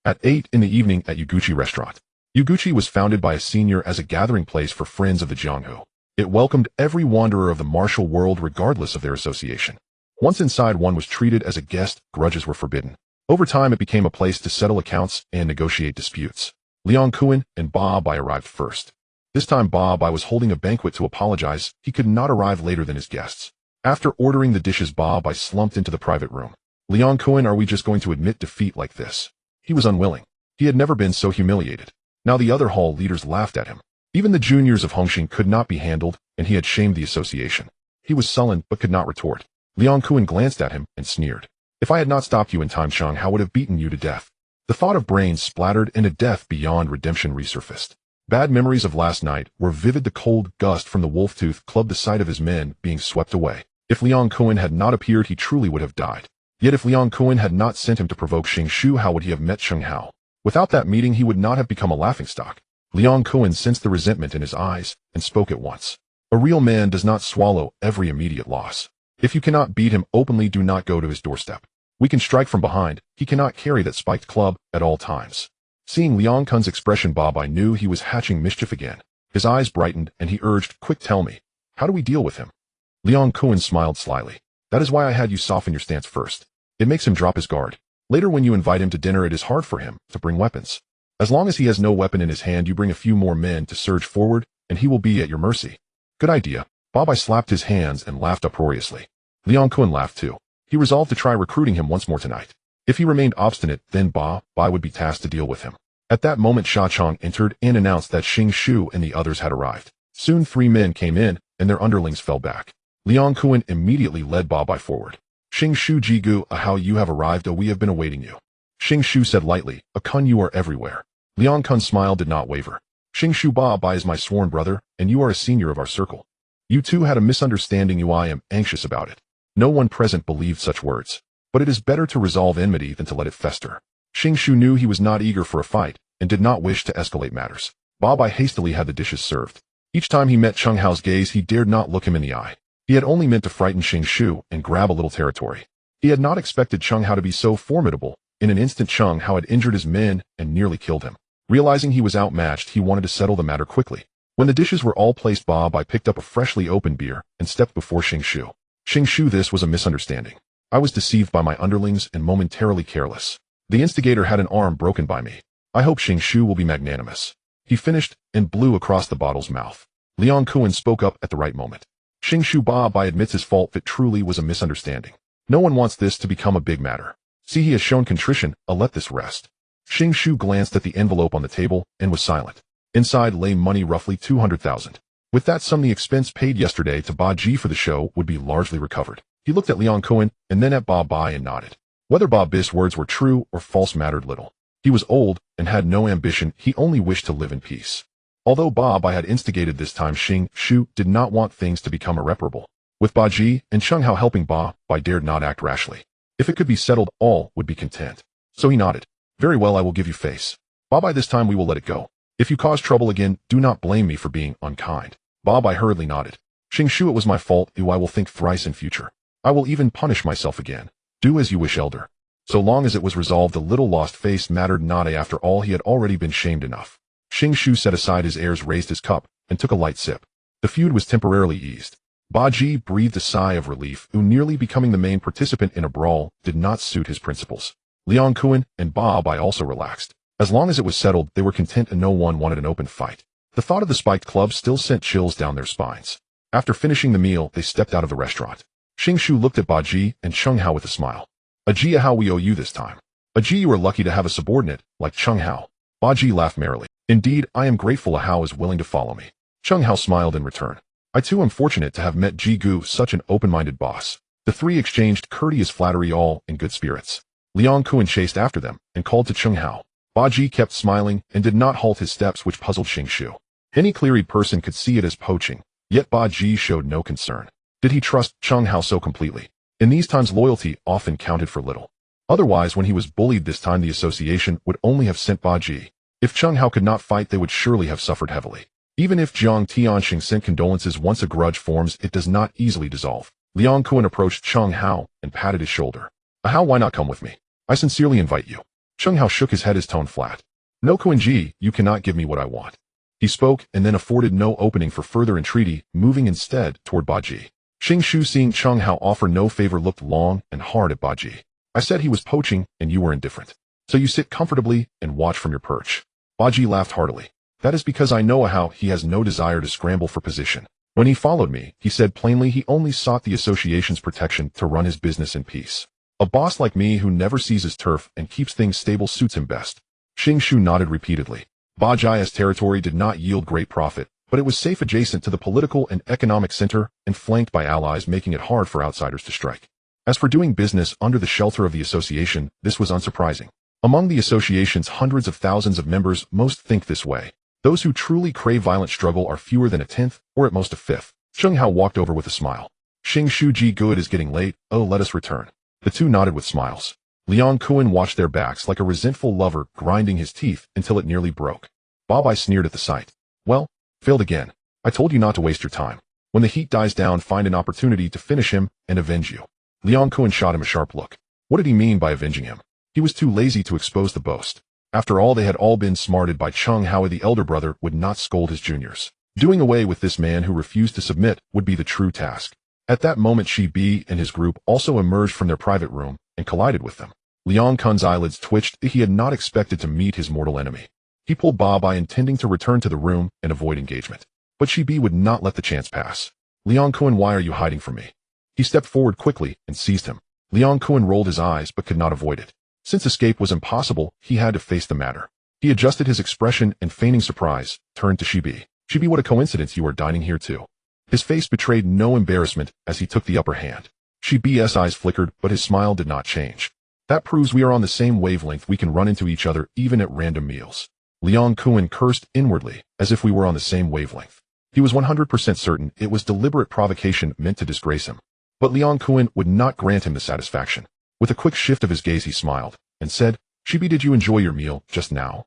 At 8 in the evening at Yuguchi Restaurant. Yuguchi was founded by a senior as a gathering place for friends of the Jianghu. It welcomed every wanderer of the martial world regardless of their association. Once inside, one was treated as a guest, grudges were forbidden. Over time, it became a place to settle accounts and negotiate disputes. Liang Kuan and Ba Bai arrived first. This time Ba Bai was holding a banquet to apologize. He could not arrive later than his guests. After ordering the dishes, Ba Bai slumped into the private room. Liang Kuan, are we just going to admit defeat like this? He was unwilling. He had never been so humiliated. Now the other hall leaders laughed at him. Even the juniors of Hongxing could not be handled, and he had shamed the association. He was sullen but could not retort. Liang Kuan glanced at him and sneered. If I had not stopped you in time, Chung Hao would have beaten you to death. The thought of brains splattered and a death beyond redemption resurfaced. Bad memories of last night were vivid. The cold gust from the wolf tooth clubbed the sight of his men being swept away. If Liang Kuan had not appeared, he truly would have died. Yet if Liang Kuan had not sent him to provoke Xing Shu, how would he have met Chung Hao? Without that meeting, he would not have become a laughingstock. Liang Kuan sensed the resentment in his eyes and spoke at once. A real man does not swallow every immediate loss. If you cannot beat him openly, do not go to his doorstep. We can strike from behind. He cannot carry that spiked club at all times. Seeing Liang Kuan's expression, Ba Bai knew he was hatching mischief again. His eyes brightened and he urged, quick, tell me, how do we deal with him? Liang Kuan smiled slyly. That is why I had you soften your stance first. It makes him drop his guard. Later when you invite him to dinner, it is hard for him to bring weapons. As long as he has no weapon in his hand, you bring a few more men to surge forward and he will be at your mercy. Good idea. Ba Bai slapped his hands and laughed uproariously. Liang Kuan laughed too. He resolved to try recruiting him once more tonight. If he remained obstinate, then Ba Bai would be tasked to deal with him. At that moment, Sha Chong entered and announced that Xing Shu and the others had arrived. Soon 3 men came in, and their underlings fell back. Liang Kuan immediately led Ba Bai forward. Xing Shu, Jigu, how you have arrived, we have been awaiting you. Xing Shu said lightly, Kun, you are everywhere. Liang Kun's smile did not waver. Xing Shu, Ba Bai is my sworn brother, and you are a senior of our circle. You two had a misunderstanding. I am anxious about it. No one present believed such words. But it is better to resolve enmity than to let it fester. Xing Shu knew he was not eager for a fight and did not wish to escalate matters. Ba Bai hastily had the dishes served. Each time he met Chung Hao's gaze, he dared not look him in the eye. He had only meant to frighten Xing Shu and grab a little territory. He had not expected Chung Hao to be so formidable. In an instant, Chung Hao had injured his men and nearly killed him. Realizing he was outmatched, he wanted to settle the matter quickly. When the dishes were all placed, Ba Bai picked up a freshly opened beer and stepped before Xing Shu. Xing Shu, this was a misunderstanding. I was deceived by my underlings and momentarily careless. The instigator had an arm broken by me. I hope Xing Shu will be magnanimous. He finished and blew across the bottle's mouth. Liang Kuan spoke up at the right moment. Xing Shu, Ba Bai admits his fault. It truly was a misunderstanding. No one wants this to become a big matter. See, he has shown contrition. I'll let this rest. Xing Shu glanced at the envelope on the table and was silent. Inside lay money, roughly 200,000. With that sum, the expense paid yesterday to Ba Ji for the show would be largely recovered. He looked at Liang Kuan and then at Ba Bai and nodded. Whether Ba Bai's words were true or false mattered little. He was old and had no ambition. He only wished to live in peace. Although Ba Bai had instigated this time, Xing Shu did not want things to become irreparable. With Ba Ji and Chung Hao helping, Ba Bai dared not act rashly. If it could be settled, all would be content. So he nodded. Very well, I will give you face. Ba Bai, this time we will let it go. If you cause trouble again, do not blame me for being unkind. Ba Bai hurriedly nodded. Xing Shu, it was my fault. I will think thrice in future. I will even punish myself again. Do as you wish, elder. So long as it was resolved, the little lost face mattered not. After all, he had already been shamed enough. Xing Shu set aside his airs, raised his cup, and took a light sip. The feud was temporarily eased. Ba Ji breathed a sigh of relief, who nearly becoming the main participant in a brawl did not suit his principles. Liang Kuan and Ba Bai also relaxed. As long as it was settled, they were content and no one wanted an open fight. The thought of the spiked club still sent chills down their spines. After finishing the meal, they stepped out of the restaurant. Xing Shu looked at Ba Ji and Cheng Hao with a smile. Ajia, how we owe you this time. Ajia, you are lucky to have a subordinate like Cheng Hao. Ba Ji laughed merrily. Indeed, I am grateful Hao is willing to follow me. Cheng Hao smiled in return. I too am fortunate to have met Ji Gu, such an open-minded boss. The three exchanged courteous flattery, all in good spirits. Liang Kuan chased after them and called to Cheng Hao. Ba Ji kept smiling and did not halt his steps, which puzzled Xing Shu. Any clear-eyed person could see it as poaching, yet Ba Ji showed no concern. Did he trust Cheng Hao so completely? In these times, loyalty often counted for little. Otherwise, when he was bullied this time, the association would only have sent Ba Ji. If Cheng Hao could not fight, they would surely have suffered heavily. Even if Jiang Tianxing sent condolences, once a grudge forms, it does not easily dissolve. Liang Kuan approached Cheng Hao and patted his shoulder. How, why not come with me? I sincerely invite you. Cheng Hao shook his head, his tone flat. No, Kuan Ji, you cannot give me what I want. He spoke and then afforded no opening for further entreaty, moving instead toward Ba Ji. Xing Shu, seeing Cheng Hao offer no favor, looked long and hard at Ba Ji. I said he was poaching and you were indifferent. So you sit comfortably and watch from your perch. Ba Ji laughed heartily. That is because I know how he has no desire to scramble for position. When he followed me, he said plainly he only sought the association's protection to run his business in peace. A boss like me who never sees his turf and keeps things stable suits him best. Xing Shu nodded repeatedly. Ba Jia's territory did not yield great profit, but it was safe, adjacent to the political and economic center and flanked by allies, making it hard for outsiders to strike. As for doing business under the shelter of the association, this was unsurprising. Among the association's hundreds of thousands of members, most think this way. Those who truly crave violent struggle are fewer than a tenth, or at most a fifth. Cheng Hao walked over with a smile. Xing Shu, Ji Gu, it is getting late. Oh, let us return. The two nodded with smiles. Liang Kuan watched their backs like a resentful lover, grinding his teeth until it nearly broke. Ba Bai sneered at the sight. Well, failed again. I told you not to waste your time. When the heat dies down, find an opportunity to finish him and avenge you. Liang Kuan shot him a sharp look. What did he mean by avenging him? He was too lazy to expose the boast. After all, they had all been smarted by Cheng Hao. The elder brother would not scold his juniors. Doing away with this man who refused to submit would be the true task. At that moment, Shi Bi and his group also emerged from their private room and collided with them. Liang Kun's eyelids twitched. He had not expected to meet his mortal enemy. He pulled Ba Bai, intending to return to the room and avoid engagement. But Shi Bi would not let the chance pass. Liang Kuan, why are you hiding from me? He stepped forward quickly and seized him. Liang Kuan rolled his eyes but could not avoid it. Since escape was impossible, he had to face the matter. He adjusted his expression and, feigning surprise, turned to Shi Bi. Shi Bi, what a coincidence, you are dining here too. His face betrayed no embarrassment as he took the upper hand. Shi Bi's eyes flickered, but his smile did not change. That proves we are on the same wavelength. We can run into each other even at random meals. Liang Kuan cursed inwardly, as if we were on the same wavelength. He was 100% certain it was deliberate provocation meant to disgrace him. But Liang Kuan would not grant him the satisfaction. With a quick shift of his gaze, he smiled and said, Shi Bi, did you enjoy your meal just now?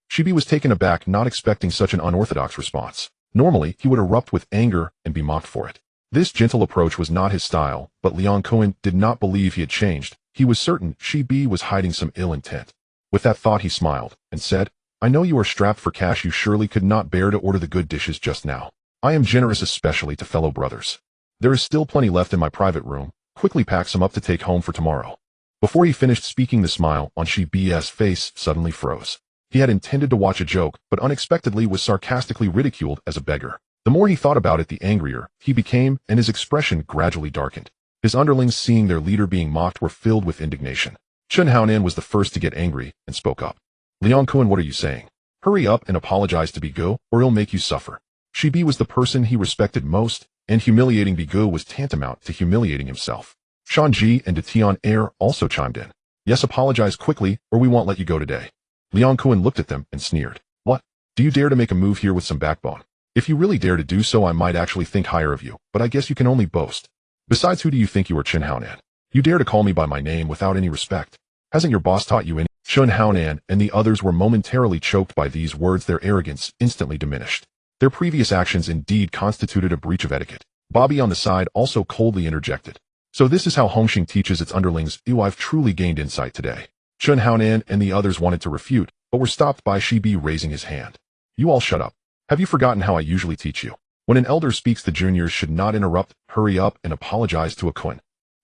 Shi Bi was taken aback, not expecting such an unorthodox response. Normally, he would erupt with anger and be mocked for it. This gentle approach was not his style, but Liang Kuan did not believe he had changed. He was certain Shi Bi was hiding some ill intent. With that thought, he smiled and said, I know you are strapped for cash. You surely could not bear to order the good dishes just now. I am generous, especially to fellow brothers. There is still plenty left in my private room. Quickly pack some up to take home for tomorrow. Before he finished speaking, the smile on Shi Bi's face suddenly froze. He had intended to watch a joke, but unexpectedly was sarcastically ridiculed as a beggar. The more he thought about it, the angrier he became, and his expression gradually darkened. His underlings, seeing their leader being mocked, were filled with indignation. Chen Haonan was the first to get angry and spoke up. Liang Kuan, what are you saying? Hurry up and apologize to Bigu, or he'll make you suffer. Shi Bi was the person he respected most, and humiliating Bigu was tantamount to humiliating himself. Shan Ji and De Tian Air also chimed in. Yes, apologize quickly, or we won't let you go today. Liang Kuan looked at them and sneered. What? Do you dare to make a move here with some backbone? If you really dare to do so, I might actually think higher of you, but I guess you can only boast. Besides, who do you think you are, Chen Haonan? You dare to call me by my name without any respect. Hasn't your boss taught you any? Chen Haonan and the others were momentarily choked by these words. Their arrogance instantly diminished. Their previous actions indeed constituted a breach of etiquette. Bobby on the side also coldly interjected. So this is how Hongxing teaches its underlings. Ew, I've truly gained insight today. Chen Haonan and the others wanted to refute, but were stopped by Shi Bi raising his hand. You all shut up. Have you forgotten how I usually teach you? When an elder speaks, the juniors should not interrupt, hurry up, and apologize to a Kun.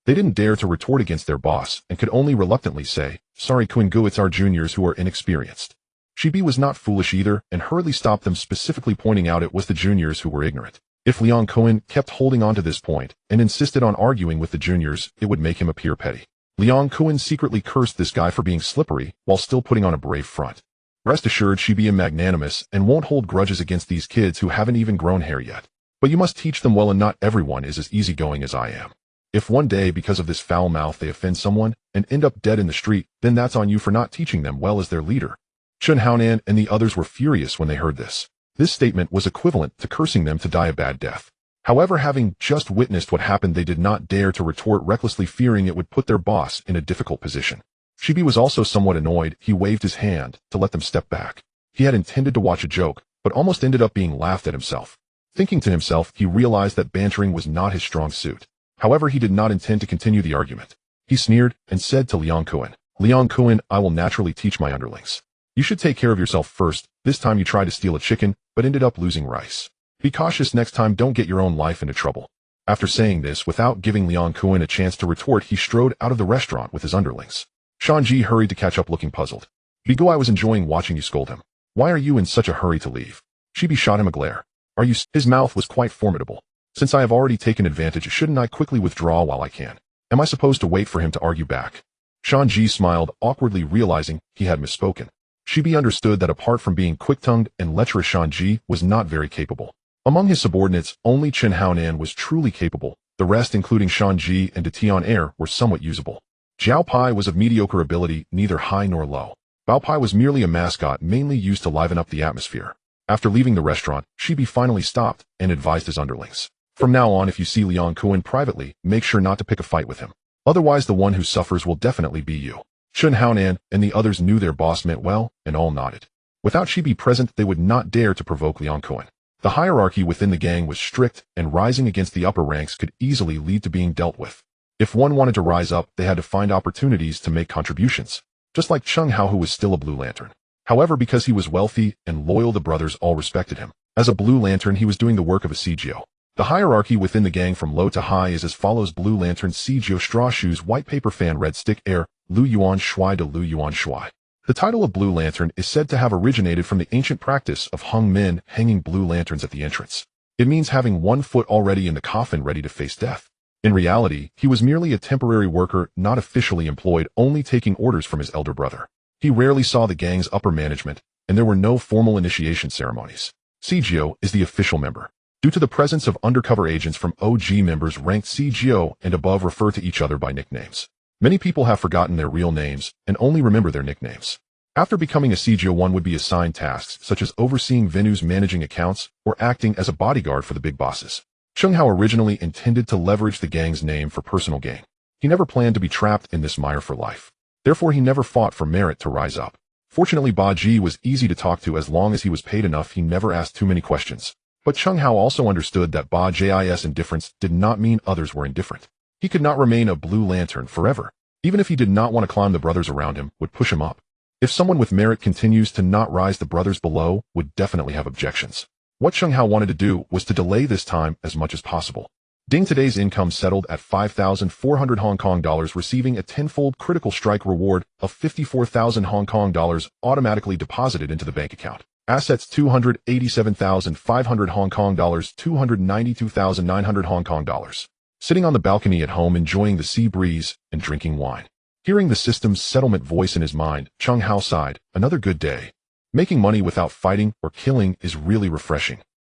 They didn't dare to retort against their boss and could only reluctantly say, "Sorry Kun-gu, it's our juniors who are inexperienced." Shibi was not foolish either and hurriedly stopped them, specifically pointing out it was the juniors who were ignorant. If Liang Kun kept holding on to this point and insisted on arguing with the juniors, it would make him appear petty. Liang Kun secretly cursed this guy for being slippery while still putting on a brave front. Rest assured, Shibi is magnanimous and won't hold grudges against these kids who haven't even grown hair yet. But you must teach them well, and not everyone is as easygoing as I am. If one day, because of this foul mouth, they offend someone and end up dead in the street, then that's on you for not teaching them well as their leader. Chen Haonan and the others were furious when they heard this. This statement was equivalent to cursing them to die a bad death. However, having just witnessed what happened, they did not dare to retort recklessly, fearing it would put their boss in a difficult position. Shibi was also somewhat annoyed. He waved his hand to let them step back. He had intended to watch a joke, but almost ended up being laughed at himself. Thinking to himself, he realized that bantering was not his strong suit. However, he did not intend to continue the argument. He sneered and said to Liang Kun, "Liang Kun, I will naturally teach my underlings. You should take care of yourself first. This time you tried to steal a chicken, but ended up losing rice. Be cautious next time, don't get your own life into trouble." After saying this, without giving Liang Kun a chance to retort, he strode out of the restaurant with his underlings. Shanji hurried to catch up, looking puzzled. "Bigo, I was enjoying watching you scold him. Why are you in such a hurry to leave?" Shibi shot him a glare. "Are you?" His mouth was quite formidable. "Since I have already taken advantage, shouldn't I quickly withdraw while I can? Am I supposed to wait for him to argue back?" Shanji smiled, awkwardly realizing he had misspoken. Shibi understood that apart from being quick-tongued and lecherous, Shanji was not very capable. Among his subordinates, only Chen Haonan was truly capable. The rest, including Shanji and De Tian-er, were somewhat usable. Jiao Pai was of mediocre ability, neither high nor low. Bao Pai was merely a mascot, mainly used to liven up the atmosphere. After leaving the restaurant, Shibi finally stopped and advised his underlings. "From now on, if you see Liang Kun privately, make sure not to pick a fight with him. Otherwise, the one who suffers will definitely be you." Chen Haonan and the others knew their boss meant well, and all nodded. Without Shibi present, they would not dare to provoke Liang Kun. The hierarchy within the gang was strict, and rising against the upper ranks could easily lead to being dealt with. If one wanted to rise up, they had to find opportunities to make contributions. Just like Cheng Hao, who was still a Blue Lantern. However, because he was wealthy and loyal, the brothers all respected him. As a Blue Lantern, he was doing the work of a CGO. The hierarchy within the gang from low to high is as follows: Blue Lantern, CGO, Straw Shoes, White Paper Fan, Red Stick, Air, Lu Yuan Shui to Lu Yuan Shui. The title of Blue Lantern is said to have originated from the ancient practice of hung men hanging blue lanterns at the entrance. It means having one foot already in the coffin, ready to face death. In reality, he was merely a temporary worker, not officially employed, only taking orders from his elder brother. He rarely saw the gang's upper management, and there were no formal initiation ceremonies. CGO is the official member. Due to the presence of undercover agents from OG, members ranked CGO and above refer to each other by nicknames. Many people have forgotten their real names and only remember their nicknames. After becoming a CGO, one would be assigned tasks such as overseeing venues, managing accounts, or acting as a bodyguard for the big bosses. Cheng Hao originally intended to leverage the gang's name for personal gain. He never planned to be trapped in this mire for life. Therefore, he never fought for merit to rise up. Fortunately, Ba Ji was easy to talk to as long as he was paid enough. He never asked too many questions. But Cheng Hao also understood that Ba Ji's indifference did not mean others were indifferent. He could not remain a Blue Lantern forever. Even if he did not want to climb, the brothers around him would push him up. If someone with merit continues to not rise, the brothers below would definitely have objections. What Cheng Hao wanted to do was to delay this time as much as possible. Ding, today's income settled at 5,400 Hong Kong dollars, receiving a tenfold critical strike reward of 54,000 Hong Kong dollars automatically deposited into the bank account. Assets 287,500 Hong Kong dollars, 292,900 Hong Kong dollars. Sitting on the balcony at home, enjoying the sea breeze and drinking wine. Hearing the system's settlement voice in his mind, Cheng Hao sighed. Another good day. Making money without fighting or killing is really refreshing.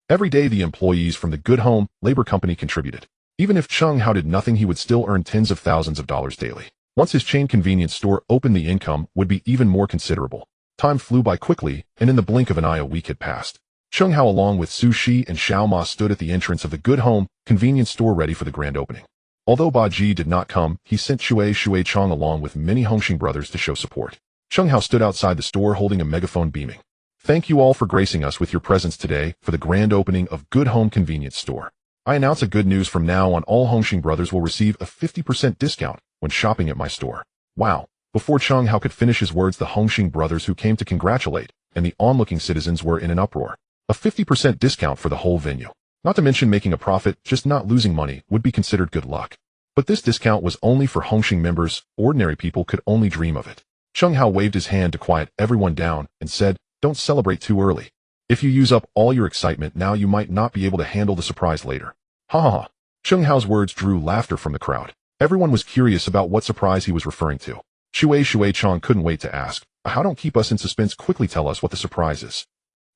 Every day the employees from the Good Home Labor Company contributed. Even if Cheng Hao did nothing, he would still earn tens of thousands of dollars daily. Once his chain convenience store opened, the income would be even more considerable. Time flew by quickly, and in the blink of an eye a week had passed. Cheng Hao, along with Su Shi and Xiao Ma, stood at the entrance of the Good Home convenience store ready for the grand opening. Although Ba Ji did not come, he sent Shui Chong along with many Hongxing brothers to show support. Cheng Hao stood outside the store holding a megaphone, beaming. "Thank you all for gracing us with your presence today for the grand opening of Good Home Convenience Store. I announce a good news: from now on, all Hongxing brothers will receive a 50% discount when shopping at my store." Wow! Before Cheng Hao could finish his words, the Hongxing brothers who came to congratulate and the onlooking citizens were in an uproar. A 50% discount for the whole venue. Not to mention making a profit, just not losing money, would be considered good luck. But this discount was only for Hongxing members. Ordinary people could only dream of it. Cheng Hao waved his hand to quiet everyone down and said, "Don't celebrate too early. If you use up all your excitement now, you might not be able to handle the surprise later." Ha ha ha. Cheng Hao's words drew laughter from the crowd. Everyone was curious about what surprise he was referring to. Shui Chong couldn't wait to ask, "How, don't keep us in suspense, quickly tell us what the surprise is."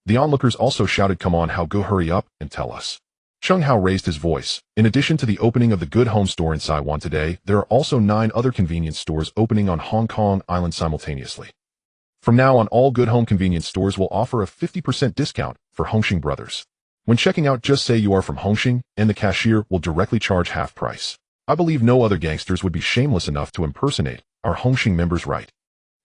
The onlookers also shouted, "Come on, Hao, go hurry up and tell us." Cheng Hao raised his voice. In addition to the opening of the Good Home store in Saiwan today, there are also 9 other convenience stores opening on Hong Kong Island simultaneously. From now on, all Good Home convenience stores will offer a 50% discount for Hongxing brothers. When checking out, just say you are from Hongxing, and the cashier will directly charge half price. I believe no other gangsters would be shameless enough to impersonate our Hongxing members, right?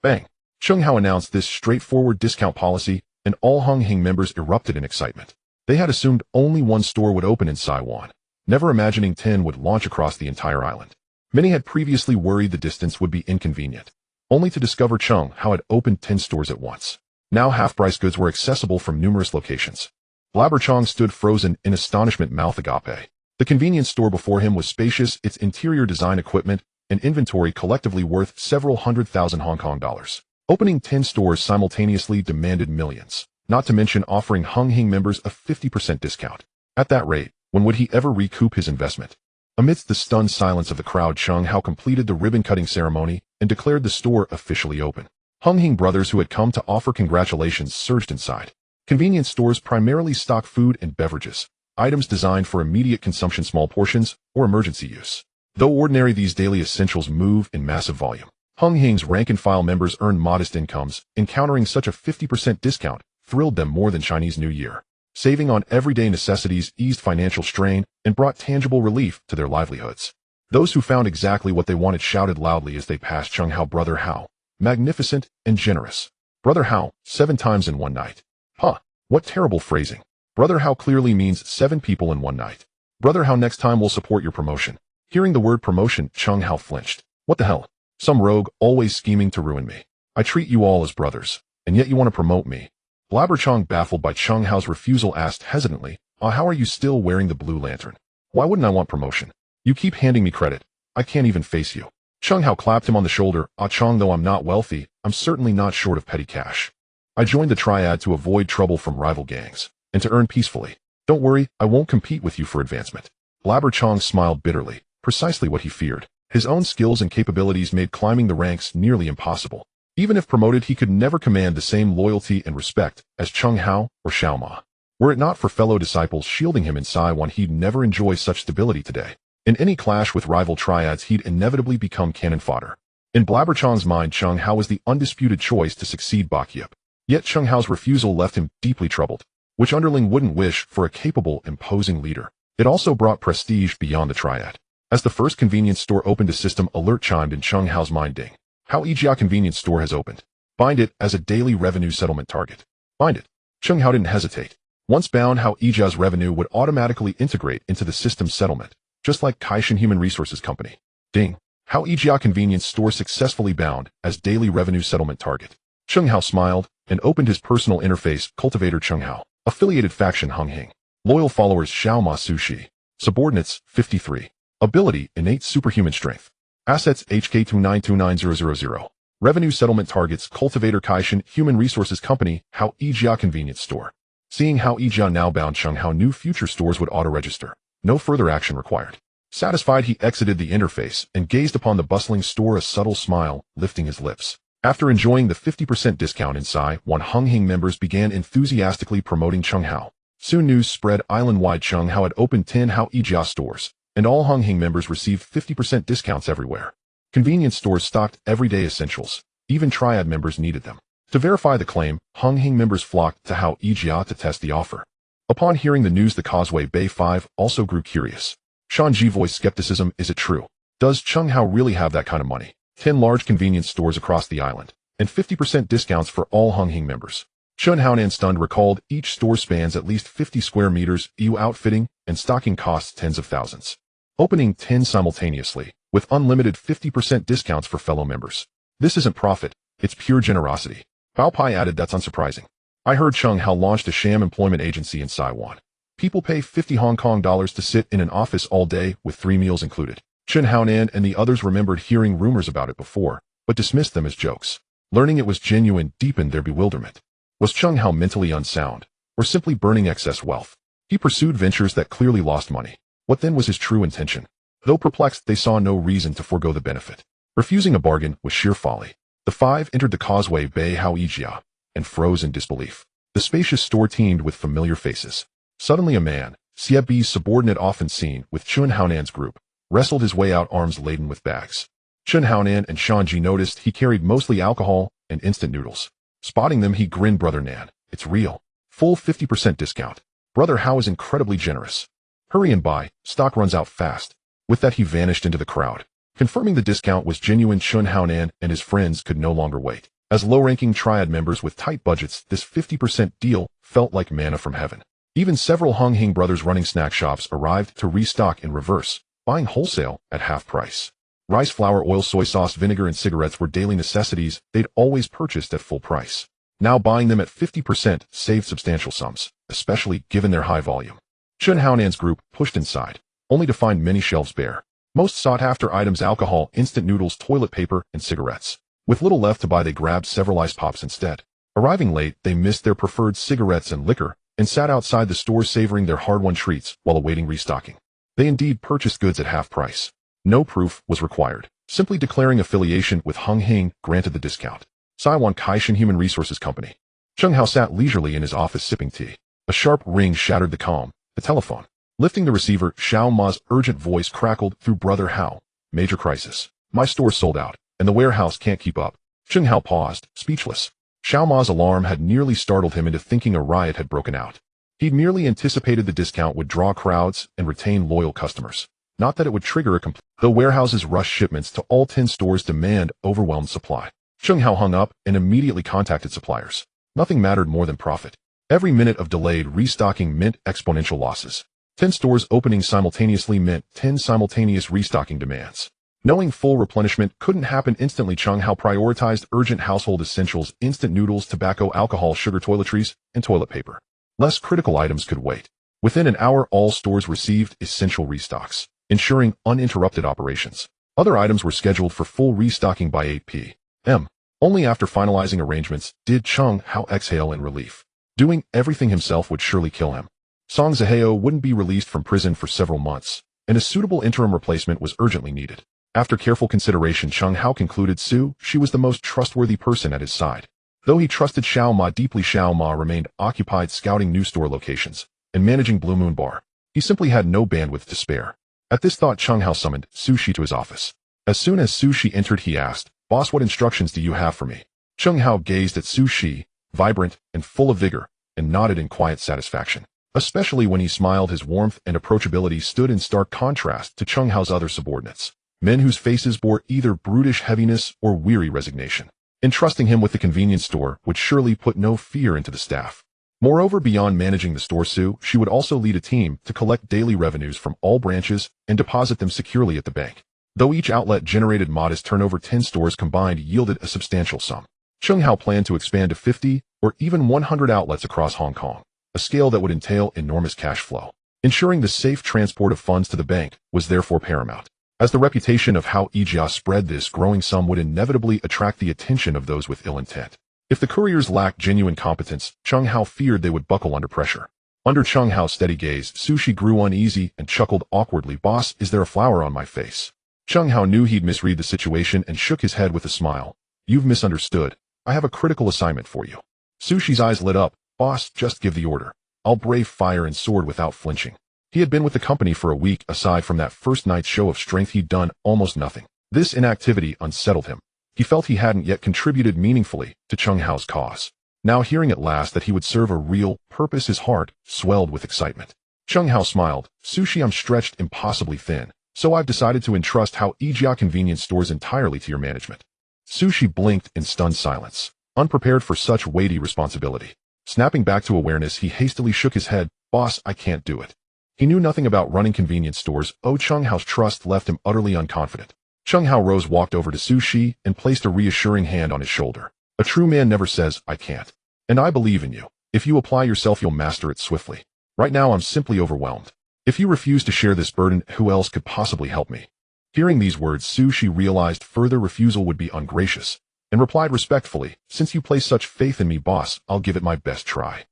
Bang! Cheng Hao announced this straightforward discount policy, and all Hongxing members erupted in excitement. They had assumed only one store would open in Saiwan, never imagining 10 would launch across the entire island. Many had previously worried the distance would be inconvenient, only to discover Cheng Hao had opened 10 stores at once. Now half-price goods were accessible from numerous locations. Blabber Chong stood frozen in astonishment, mouth agape. The convenience store before him was spacious, its interior design, equipment, and inventory collectively worth several $100,000 Hong Kong dollars. Opening 10 stores simultaneously demanded millions, not to mention offering Hongxing members a 50% discount. At that rate, when would he ever recoup his investment? Amidst the stunned silence of the crowd, Cheng Hao completed the ribbon-cutting ceremony and declared the store officially open. Hongxing brothers who had come to offer congratulations surged inside. Convenience stores primarily stock food and beverages, items designed for immediate consumption, small portions, or emergency use. Though ordinary, these daily essentials move in massive volume. Hongxing's rank-and-file members earned modest incomes. Encountering such a 50% discount thrilled them more than Chinese New Year. Saving on everyday necessities eased financial strain and brought tangible relief to their livelihoods. Those who found exactly what they wanted shouted loudly as they passed Cheng Hao. "Brother Hao, magnificent and generous. Brother Hao, 7 times in one night." Huh, what terrible phrasing. Brother Hao clearly means 7 people in one night. Brother Hao, next time we'll support your promotion. Hearing the word promotion, Cheng Hao flinched. What the hell? Some rogue, always scheming to ruin me. I treat you all as brothers, and yet you want to promote me. Blabber Chong, baffled by Cheng Hao's refusal, asked hesitantly, "How are you still wearing the blue lantern? Why wouldn't I want promotion? You keep handing me credit. I can't even face you." Cheng Hao clapped him on the shoulder. Chong, though I'm not wealthy, I'm certainly not short of petty cash. I joined the Triad to avoid trouble from rival gangs, and to earn peacefully. Don't worry, I won't compete with you for advancement." Blabber Chong smiled bitterly, precisely what he feared. His own skills and capabilities made climbing the ranks nearly impossible. Even if promoted, he could never command the same loyalty and respect as Cheng Hao or Xiao Ma. Were it not for fellow disciples shielding him in Saiwan, he'd never enjoy such stability today. In any clash with rival Triads, he'd inevitably become cannon fodder. In Blabber Chong's mind, Cheng Hao was the undisputed choice to succeed Bakyip. Yet Cheng Hao's refusal left him deeply troubled, which underling wouldn't wish for a capable, imposing leader. It also brought prestige beyond the Triad. As the first convenience store opened, a system alert chimed in Cheng Hao's mind. Ding. Hao Ijia convenience store has opened. Bind it as a daily revenue settlement target. Bind it. Cheng Hao didn't hesitate. Once bound, Hao Ijia's revenue would automatically integrate into the system's settlement, just like Kaishan Human Resources Company. Ding. Hao Ijia convenience store successfully bound as daily revenue settlement target. Cheng Hao smiled and opened his personal interface. Cultivator Cheng Hao. Affiliated faction Hongxing. Loyal followers Xiao Ma Sushi. Subordinates 53. Ability innate superhuman strength. Assets HK2929000. Revenue settlement targets Cultivator Kaishan Human Resources Company Hao Ijia convenience store. Seeing Hao Ijia now bound, Cheng Hao knew future stores would auto-register. No further action required. Satisfied, he exited the interface and gazed upon the bustling store, a subtle smile lifting his lips. After enjoying the 50% discount in Saiwan, Hongxing members began enthusiastically promoting Cheng Hao. Soon news spread island-wide. Cheng Hao had opened 10 Hao Ijia stores, and all Hongxing members received 50% discounts everywhere. Convenience stores stocked everyday essentials. Even Triad members needed them. To verify the claim, Hongxing members flocked to Hao Ijia to test the offer. Upon hearing the news, the Causeway Bay 5 also grew curious. Shanji voiced skepticism. Is it true? Does Cheng Hao really have that kind of money? 10 large convenience stores across the island, and 50% discounts for all Hongxing members. Chun Haonan, stunned, recalled each store spans at least 50 square meters, EU outfitting and stocking costs tens of thousands. Opening 10 simultaneously, with unlimited 50% discounts for fellow members. This isn't profit, it's pure generosity. Bao Pai added, that's unsurprising. I heard Chung Hao launched a sham employment agency in Taiwan. People pay 50 Hong Kong dollars to sit in an office all day with 3 meals included. Chen Haonan and the others remembered hearing rumors about it before, but dismissed them as jokes. Learning it was genuine deepened their bewilderment. Was Chung Hao mentally unsound, or simply burning excess wealth? He pursued ventures that clearly lost money. What then was his true intention? Though perplexed, they saw no reason to forego the benefit. Refusing a bargain was sheer folly. The 5 entered the Causeway Bay Haoijia and froze in disbelief. The spacious store teemed with familiar faces. Suddenly a man, Xie subordinate often seen with Chun Haonan's group, wrestled his way out arms laden with bags. Chun Haonan and Shanji noticed he carried mostly alcohol and instant noodles. Spotting them, he grinned. Brother Nan, it's real. Full 50% discount. Brother Hao is incredibly generous. Hurry and buy, stock runs out fast. With that he vanished into the crowd. Confirming the discount was genuine, Chun Haonan and his friends could no longer wait. As low-ranking Triad members with tight budgets, this 50% deal felt like manna from heaven. Even several Hung Hing brothers running snack shops arrived to restock in reverse, buying wholesale at half price. Rice flour, oil, soy sauce, vinegar, and cigarettes were daily necessities they'd always purchased at full price. Now buying them at 50% saved substantial sums, especially given their high volume. Chun Haonan's group pushed inside, only to find many shelves bare. Most sought-after items: alcohol, instant noodles, toilet paper, and cigarettes. With little left to buy, they grabbed several ice pops instead. Arriving late, they missed their preferred cigarettes and liquor, and sat outside the store savoring their hard-won treats while awaiting restocking. They indeed purchased goods at half price. No proof was required. Simply declaring affiliation with Hung Hing granted the discount. Saiwan Kaishan Human Resources Company. Chung Hao sat leisurely in his office sipping tea. A sharp ring shattered the calm. The telephone. Lifting the receiver, Xiao Ma's urgent voice crackled through. Brother Hao. Major crisis. My store sold out, and the warehouse can't keep up. Chung Hao paused, speechless. Xiao Ma's alarm had nearly startled him into thinking a riot had broken out. He'd merely anticipated the discount would draw crowds and retain loyal customers. Not that it would trigger a complete. Though warehouses rushed shipments to all 10 stores, demand overwhelmed supply. Chung Hao hung up and immediately contacted suppliers. Nothing mattered more than profit. Every minute of delayed restocking meant exponential losses. 10 stores opening simultaneously meant 10 simultaneous restocking demands. Knowing full replenishment couldn't happen instantly, Chung Hao prioritized urgent household essentials: instant noodles, tobacco, alcohol, sugar, toiletries, and toilet paper. Less critical items could wait. Within an hour, all stores received essential restocks, ensuring uninterrupted operations. Other items were scheduled for full restocking by 8 p.m. Only after finalizing arrangements did Chung Hao exhale in relief. Doing everything himself would surely kill him. Song Zaheo wouldn't be released from prison for several months, and a suitable interim replacement was urgently needed. After careful consideration, Chung Hao concluded she was the most trustworthy person at his side. Though he trusted Xiao Ma deeply, Xiao Ma remained occupied scouting new store locations and managing Blue Moon Bar. He simply had no bandwidth to spare. At this thought, Chung Hao summoned Su Shi to his office. As soon as Su Shi entered, he asked, "Boss, what instructions do you have for me?" Chung Hao gazed at Su Shi, vibrant and full of vigor, and nodded in quiet satisfaction. Especially when he smiled, his warmth and approachability stood in stark contrast to Chung Hao's other subordinates, men whose faces bore either brutish heaviness or weary resignation. Entrusting him with the convenience store would surely put no fear into the staff. Moreover, beyond managing the store, Su Shi would also lead a team to collect daily revenues from all branches and deposit them securely at the bank. Though each outlet generated modest turnover, 10 stores combined yielded a substantial sum. Chung Hao planned to expand to 50 or even 100 outlets across Hong Kong, a scale that would entail enormous cash flow. Ensuring the safe transport of funds to the bank was therefore paramount. As the reputation of Hao Ijia spread, this growing sum would inevitably attract the attention of those with ill intent. If the couriers lacked genuine competence, Chung Hao feared they would buckle under pressure. Under Chung Hao's steady gaze, Su Shi grew uneasy and chuckled awkwardly. "Boss, is there a flower on my face?" Chung Hao knew he'd misread the situation and shook his head with a smile. "You've misunderstood. I have a critical assignment for you." Su Shi's eyes lit up. "Boss, just give the order. I'll brave fire and sword without flinching." He had been with the company for a week. Aside from that first night's show of strength, he'd done almost nothing. This inactivity unsettled him. He felt he hadn't yet contributed meaningfully to Chung Hao's cause. Now, hearing at last that he would serve a real purpose, his heart swelled with excitement. Chung Hao smiled. "Su Shi, I'm stretched impossibly thin, so I've decided to entrust Hao Ijia convenience stores entirely to your management." Su Shi blinked in stunned silence, unprepared for such weighty responsibility. Snapping back to awareness, he hastily shook his head. "Boss, I can't do it." He knew nothing about running convenience stores. Chung Hao's trust left him utterly unconfident. Chung Hao rose, walked over to Su Shi, and placed a reassuring hand on his shoulder. "A true man never says, 'I can't.'" And I believe in you. If you apply yourself, you'll master it swiftly. Right now, I'm simply overwhelmed. If you refuse to share this burden, who else could possibly help me? Hearing these words, Sushi realized further refusal would be ungracious, and replied respectfully, since you place such faith in me, boss, I'll give it my best try.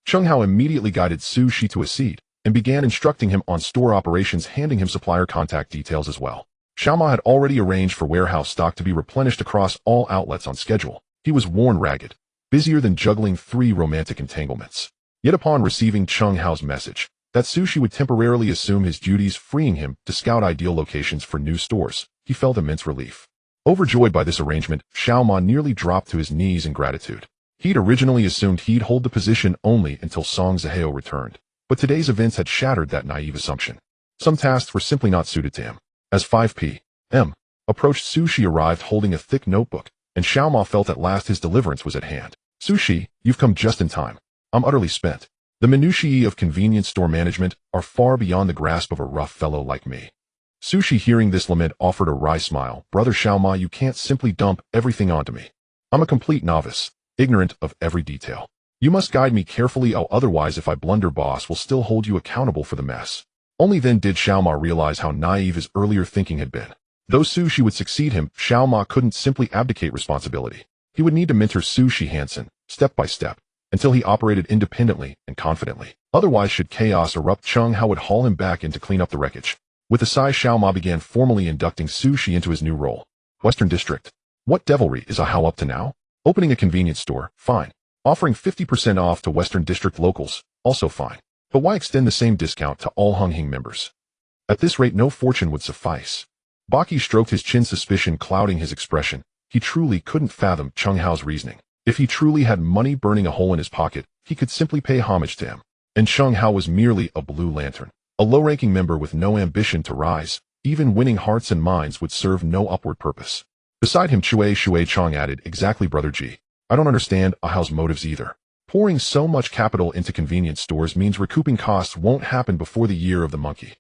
Chung Hao immediately guided Sushi to a seat, and began instructing him on store operations, handing him supplier contact details as well. Xiaoma had already arranged for warehouse stock to be replenished across all outlets on schedule. He was worn ragged, busier than juggling 3 romantic entanglements. Yet upon receiving Chung Hao's message that Sushi would temporarily assume his duties, freeing him to scout ideal locations for new stores, he felt immense relief. Overjoyed by this arrangement, Xiaoma nearly dropped to his knees in gratitude. He'd originally assumed he'd hold the position only until Song Zihao returned, but today's events had shattered that naive assumption. Some tasks were simply not suited to him. As 5 p.m. approached, Sushi arrived holding a thick notebook, and Xiaoma felt at last his deliverance was at hand. Sushi, you've come just in time. I'm utterly spent. The minutiae of convenience store management are far beyond the grasp of a rough fellow like me. Sushi, hearing this lament, offered a wry smile. Brother Xiaoma, you can't simply dump everything onto me. I'm a complete novice, ignorant of every detail. You must guide me carefully, otherwise if I blunder, boss will still hold you accountable for the mess. Only then did Xiaoma realize how naive his earlier thinking had been. Though Sushi would succeed him, Xiaoma couldn't simply abdicate responsibility. He would need to mentor Sushi Hansen, step by step, until he operated independently and confidently. Otherwise, should chaos erupt, Chung Hao would haul him back in to clean up the wreckage. With a sigh, Xiaoma began formally inducting Sushi into his new role. Western District. What devilry is Hao up to now? Opening a convenience store, fine. Offering 50% off to Western District locals, also fine. But why extend the same discount to all Hunghing members? At this rate, no fortune would suffice. Baki stroked his chin, suspicion clouding his expression. He truly couldn't fathom Chung Hao's reasoning. If he truly had money burning a hole in his pocket, he could simply pay homage to him. And Chung Hao was merely a blue lantern, a low-ranking member with no ambition to rise. Even winning hearts and minds would serve no upward purpose. Beside him, Shui Chong added, exactly, Brother Ji. I don't understand Hao's motives either. Pouring so much capital into convenience stores means recouping costs won't happen before the year of the monkey.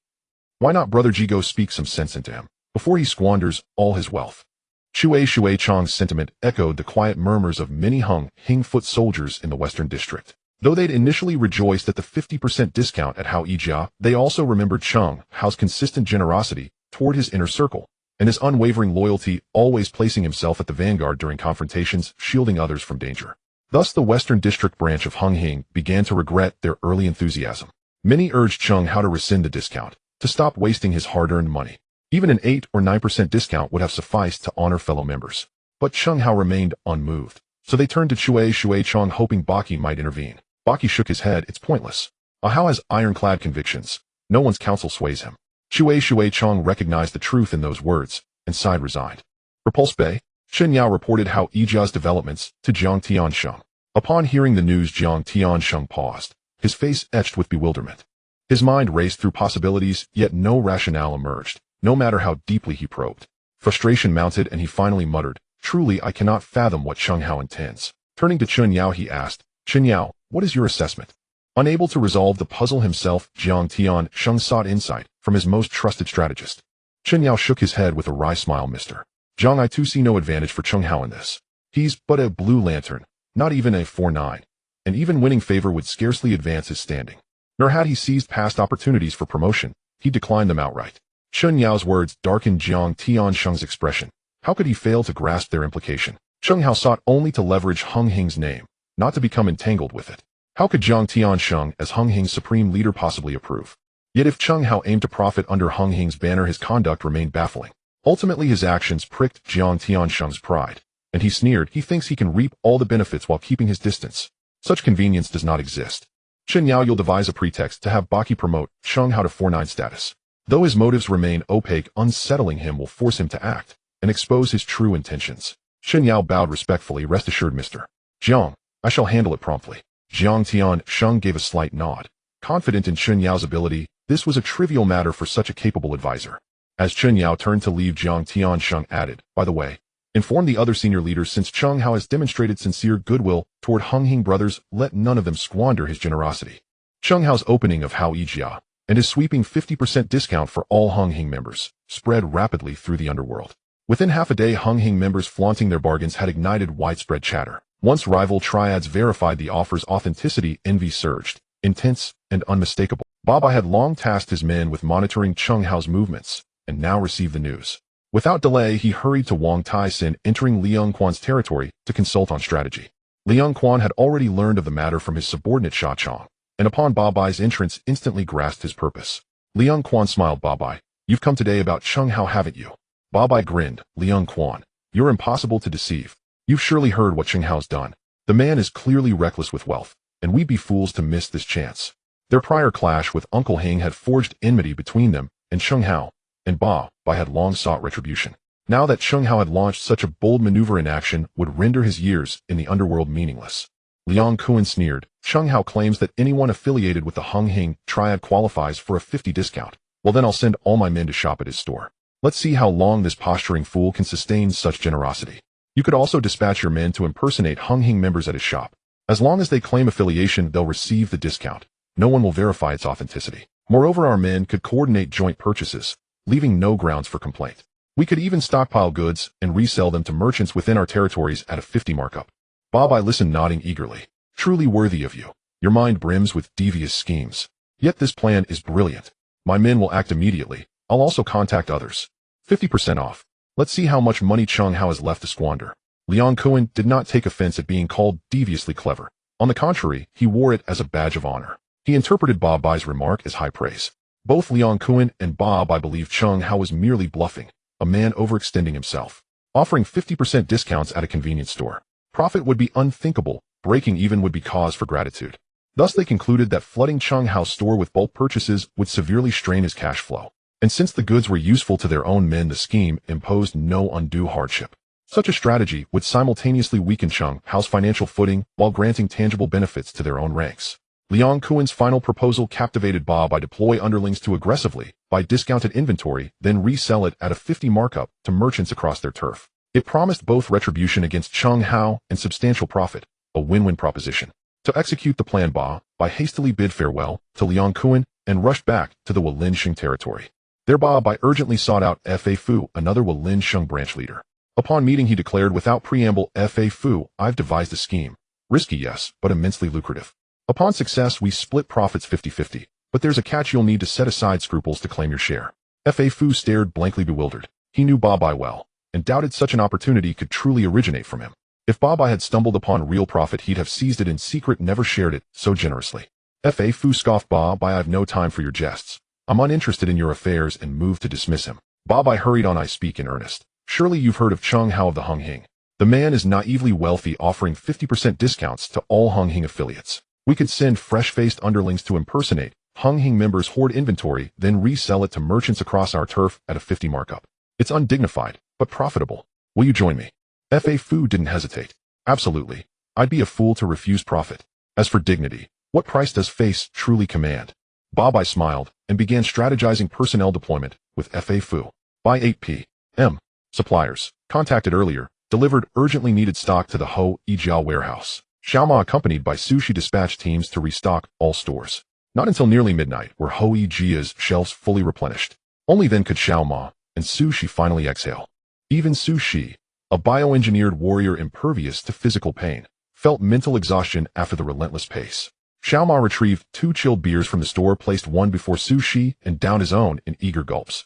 Why not Brother Ji go speak some sense into him, before he squanders all his wealth? Shui Chong's sentiment echoed the quiet murmurs of many Hing foot soldiers in the Western District. Though they'd initially rejoiced at the 50% discount at Hao Yijia, they also remembered Chung Hao's consistent generosity toward his inner circle, and his unwavering loyalty, always placing himself at the vanguard during confrontations, shielding others from danger. Thus the Western District branch of Hunghing began to regret their early enthusiasm. Many urged Chung Hao to rescind the discount, to stop wasting his hard-earned money. Even an 8 or 9% discount would have sufficed to honor fellow members. But Chung Hao remained unmoved, so they turned to Shui Chong, hoping Baki might intervene. Baki shook his head. It's pointless. Hao has ironclad convictions. No one's counsel sways him. Shui Chong recognized the truth in those words, and sighed resigned. Repulse Bay, Chen Yao reported Hao Yijia's developments to Jiang Tiansheng. Upon hearing the news, Jiang Tiansheng paused, his face etched with bewilderment. His mind raced through possibilities, yet no rationale emerged, no matter how deeply he probed. Frustration mounted, and he finally muttered, truly I cannot fathom what Chung Hao intends. Turning to Chen Yao, he asked, Chen Yao, what is your assessment? Unable to resolve the puzzle himself, Jiang Tiansheng sought insight from his most trusted strategist. Chen Yao shook his head with a wry smile. Mr. Jiang, I too see no advantage for Chung Hao in this. He's but a blue lantern, not even a 4-9, and even winning favor would scarcely advance his standing. Nor had he seized past opportunities for promotion, he declined them outright. Chen Yao's words darkened Jiang Tiansheng's expression. How could he fail to grasp their implication? Chung Hao sought only to leverage Hunghing's name, not to become entangled with it. How could Jiang Tiansheng, as Hunghing's supreme leader, possibly approve? Yet if Chung Hao aimed to profit under Hunghing's banner, his conduct remained baffling. Ultimately, his actions pricked Jiang Tiansheng's pride, and he sneered. He thinks he can reap all the benefits while keeping his distance. Such convenience does not exist. Chen Yao, you'll devise a pretext to have Baki promote Chung Hao to 4-9 status. Though his motives remain opaque, unsettling him will force him to act and expose his true intentions. Chen Yao bowed respectfully. Rest assured, Mr. Jiang, I shall handle it promptly. Jiang Tiansheng gave a slight nod. Confident in Chen Yao's ability, this was a trivial matter for such a capable advisor. As Chen Yao turned to leave, Jiang Tiansheng added, by the way, inform the other senior leaders, since Chung Hao has demonstrated sincere goodwill toward Hunghing brothers, let none of them squander his generosity. Chung Hao's opening of Hao Yijia and his sweeping 50% discount for all Hunghing members spread rapidly through the underworld. Within half a day, Hunghing members flaunting their bargains had ignited widespread chatter. Once rival Triads verified the offer's authenticity, envy surged, intense and unmistakable. Baba had long tasked his men with monitoring Chung Hao's movements, and now received the news. Without delay, he hurried to Wang Tai-sin, entering Liang Quan's territory to consult on strategy. Liang Quan had already learned of the matter from his subordinate Sha Chong, and upon Babai's entrance instantly grasped his purpose. Liang Quan smiled. Babai, you've come today about Chung Hao, haven't you? Babai grinned. Liang Quan, you're impossible to deceive. You've surely heard what Chung Hao's done. The man is clearly reckless with wealth, and we'd be fools to miss this chance. Their prior clash with Uncle Hing had forged enmity between them, and Chung Hao and Bai had long sought retribution. Now that Chung Hao had launched such a bold maneuver in action would render his years in the underworld meaningless. Liang Kuan sneered. Chung Hao claims that anyone affiliated with the Hung Hing Triad qualifies for a 50 discount. Well, then I'll send all my men to shop at his store. Let's see how long this posturing fool can sustain such generosity. You could also dispatch your men to impersonate Hung Hing members at his shop. As long as they claim affiliation, they'll receive the discount. No one will verify its authenticity. Moreover, our men could coordinate joint purchases, leaving no grounds for complaint. We could even stockpile goods and resell them to merchants within our territories at a 50 markup. Babai listened, nodding eagerly. Truly worthy of you. Your mind brims with devious schemes. Yet this plan is brilliant. My men will act immediately. I'll also contact others. 50% off. Let's see how much money Chung Hao has left to squander. Liang Kuan did not take offense at being called deviously clever. On the contrary, he wore it as a badge of honor. He interpreted Babai's remark as high praise. Both Liang Kuan and Babai believed Chung Hao was merely bluffing, a man overextending himself. Offering 50% discounts at a convenience store. Profit would be unthinkable, breaking even would be cause for gratitude. Thus they concluded that flooding Chung Hao's store with bulk purchases would severely strain his cash flow. And since the goods were useful to their own men, the scheme imposed no undue hardship. Such a strategy would simultaneously weaken Chung Hao's financial footing while granting tangible benefits to their own ranks. Liang Kuan's final proposal captivated Ba by deploy underlings to aggressively buy discounted inventory, then resell it at a 50 markup to merchants across their turf. It promised both retribution against Chung Hao and substantial profit, a win-win proposition. To execute the plan, Ba hastily bid farewell to Liang Kuan and rushed back to the Walinsheng territory. There Ba urgently sought out Fa Fu, another Walinsheng branch leader. Upon meeting, he declared without preamble, Fa Fu, I've devised a scheme. Risky, yes, but immensely lucrative. Upon success, we split profits 50-50, but there's a catch: you'll need to set aside scruples to claim your share. Fa Fu stared blankly, bewildered. He knew Babai well, and doubted such an opportunity could truly originate from him. If Babai had stumbled upon real profit, he'd have seized it in secret, never shared it so generously. Fa Fu scoffed. Babai, I've no time for your jests. I'm uninterested in your affairs, and moved to dismiss him. Babai hurried on. I speak in earnest. Surely you've heard of Chung Hao of the Hung Hing. The man is naively wealthy, offering 50% discounts to all Hung Hing affiliates. We could send fresh-faced underlings to impersonate Hung Hing members, hoard inventory, then resell it to merchants across our turf at a 50 markup. It's undignified, but profitable. Will you join me? Fa Fu didn't hesitate. Absolutely. I'd be a fool to refuse profit. As for dignity, what price does face truly command? Babai smiled and began strategizing personnel deployment with Fa Fu. By 8 p.m. Suppliers, contacted earlier, delivered urgently needed stock to the Ho Yijiao warehouse. Xiaoma, accompanied by Sushi, dispatched teams to restock all stores. Not until nearly midnight were Ho Yijia's shelves fully replenished. Only then could Xiaoma and Sushi finally exhale. Even Sushi, a bioengineered warrior impervious to physical pain, felt mental exhaustion after the relentless pace. Xiaoma retrieved 2 chilled beers from the store, placed one before Sushi, and downed his own in eager gulps.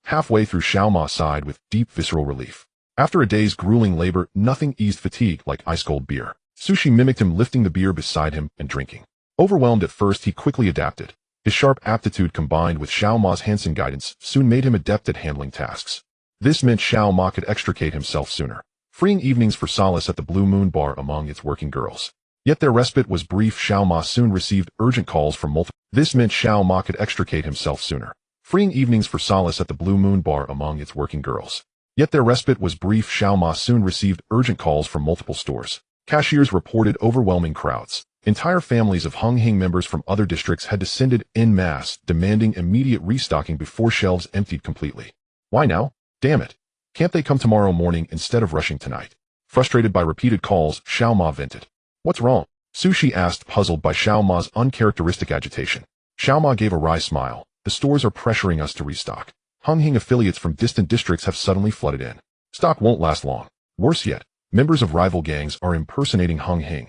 Halfway through, Xiaoma sighed with deep visceral relief. After a day's grueling labor, nothing eased fatigue like ice-cold beer. Sushi mimicked him, lifting the beer beside him and drinking. Overwhelmed at first, he quickly adapted. His sharp aptitude combined with Xiaoma's handsome guidance soon made him adept at handling tasks. This meant Xiaoma could extricate himself sooner, freeing evenings for solace at the Blue Moon Bar among its working girls. Yet their respite was brief. Xiaoma soon received urgent calls from multiple. This meant Xiaoma could extricate himself sooner, freeing evenings for solace at the Blue Moon Bar among its working girls. Yet their respite was brief. Xiaoma soon received urgent calls from multiple stores. Cashiers reported overwhelming crowds. Entire families of Hung Hing members from other districts had descended en masse, demanding immediate restocking before shelves emptied completely. Why now? Damn it. Can't they come tomorrow morning instead of rushing tonight? Frustrated by repeated calls, Xiaoma vented. What's wrong? Sushi asked, puzzled by Xiaoma's uncharacteristic agitation. Xiaoma gave a wry smile. The stores are pressuring us to restock. Hung Hing affiliates from distant districts have suddenly flooded in. Stock won't last long. Worse yet, Members of rival gangs are impersonating Hung Hing.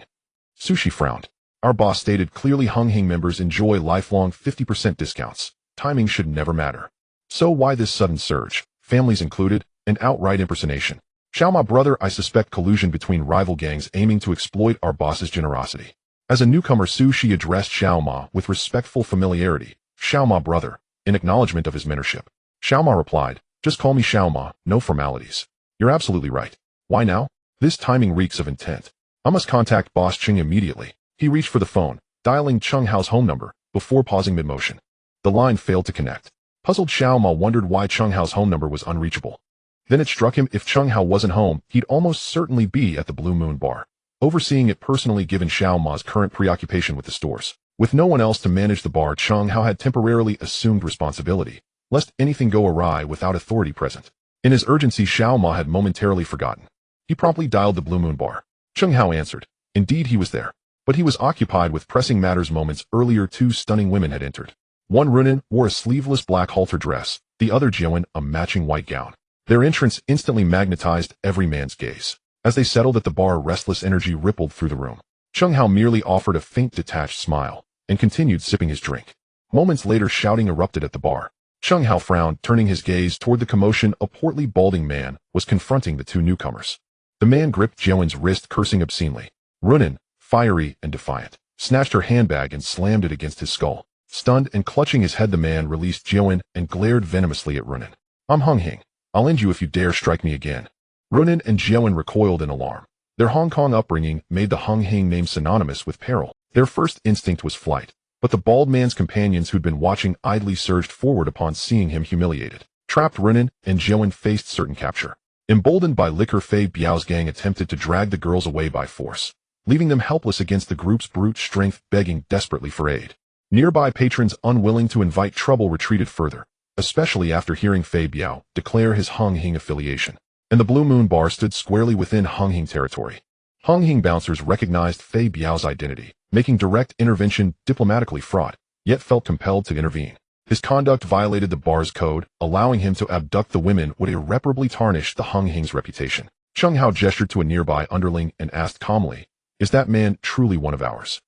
Sushi frowned. Our boss stated clearly Hung Hing members enjoy lifelong 50% discounts. Timing should never matter. So why this sudden surge, families included, and outright impersonation? Xiaoma brother, I suspect collusion between rival gangs aiming to exploit our boss's generosity. As a newcomer, Sushi addressed Xiaoma with respectful familiarity. Xiaoma brother, in acknowledgement of his mentorship. Xiaoma replied, just call me Xiaoma, no formalities. You're absolutely right. Why now? This timing reeks of intent. I must contact Boss Ching immediately. He reached for the phone, dialing Chung Hao's home number, before pausing mid-motion. The line failed to connect. Puzzled, Xiaoma wondered why Chung Hao's home number was unreachable. Then it struck him if Chung Hao wasn't home, he'd almost certainly be at the Blue Moon bar, overseeing it personally given Xiaoma's current preoccupation with the stores. With no one else to manage the bar, Chung Hao had temporarily assumed responsibility, lest anything go awry without authority present. In his urgency, Xiaoma had momentarily forgotten. He promptly dialed the Blue Moon bar. Chung Hao answered. Indeed, he was there. But he was occupied with pressing matters. Moments earlier, two stunning women had entered. One, Runin, wore a sleeveless black halter dress, the other, Jiawen, a matching white gown. Their entrance instantly magnetized every man's gaze. As they settled at the bar, restless energy rippled through the room. Chung Hao merely offered a faint detached smile, and continued sipping his drink. Moments later, shouting erupted at the bar. Chung Hao frowned, turning his gaze toward the commotion. A portly, balding man was confronting the two newcomers. The man gripped Jiawen's wrist, cursing obscenely. Runin, fiery and defiant, snatched her handbag and slammed it against his skull. Stunned and clutching his head, the man released Jiawen and glared venomously at Runin. I'm Hung Hing. I'll end you if you dare strike me again. Runin and Jiawen recoiled in alarm. Their Hong Kong upbringing made the Hung Hing name synonymous with peril. Their first instinct was flight, but the bald man's companions who'd been watching idly surged forward upon seeing him humiliated. Trapped, Runin and Jiawen faced certain capture. Emboldened by liquor, Fei Biao's gang attempted to drag the girls away by force, leaving them helpless against the group's brute strength, begging desperately for aid. Nearby patrons, unwilling to invite trouble, retreated further, especially after hearing Fei Biao declare his Hung Hing affiliation. And the Blue Moon bar stood squarely within Hung Hing territory. Hung Hing bouncers recognized Fei Biao's identity, making direct intervention diplomatically fraught, yet felt compelled to intervene. His conduct violated the bar's code, allowing him to abduct the women would irreparably tarnish the Hung Hing's reputation. Chung Hao gestured to a nearby underling and asked calmly, is that man truly one of ours?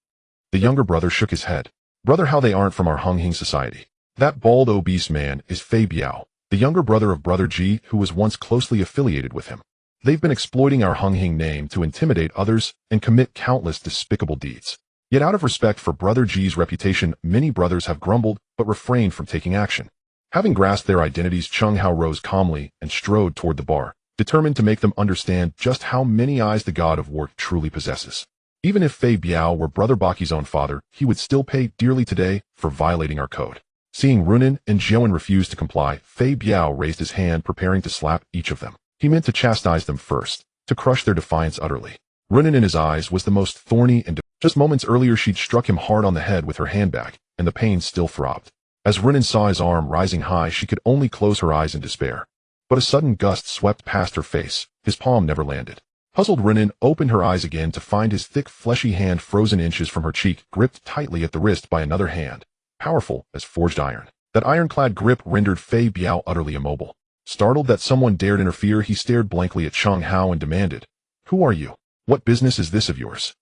The younger brother shook his head. Brother, how they aren't from our Hung Hing society. That bald, obese man is Fei Biao, the younger brother of Brother Ji, who was once closely affiliated with him. They've been exploiting our Hung Hing name to intimidate others and commit countless despicable deeds. Yet out of respect for Brother Ji's reputation, many brothers have grumbled but refrained from taking action. Having grasped their identities, Chung Hao rose calmly and strode toward the bar, determined to make them understand just how many eyes the god of war truly possesses. Even if Fei Biao were Brother Baki's own father, he would still pay dearly today for violating our code. Seeing Runin and Jiawen refuse to comply, Fei Biao raised his hand, preparing to slap each of them. He meant to chastise them first, to crush their defiance utterly. Runin in his eyes was the most thorny, and just moments earlier she'd struck him hard on the head with her handbag, and the pain still throbbed. As Runin saw his arm rising high, she could only close her eyes in despair. But a sudden gust swept past her face. His palm never landed. Puzzled, Runin opened her eyes again to find his thick, fleshy hand frozen inches from her cheek, gripped tightly at the wrist by another hand, powerful as forged iron. That ironclad grip rendered Fei Biao utterly immobile. Startled that someone dared interfere, he stared blankly at Chung Hao and demanded, "Who are you? What business is this of yours?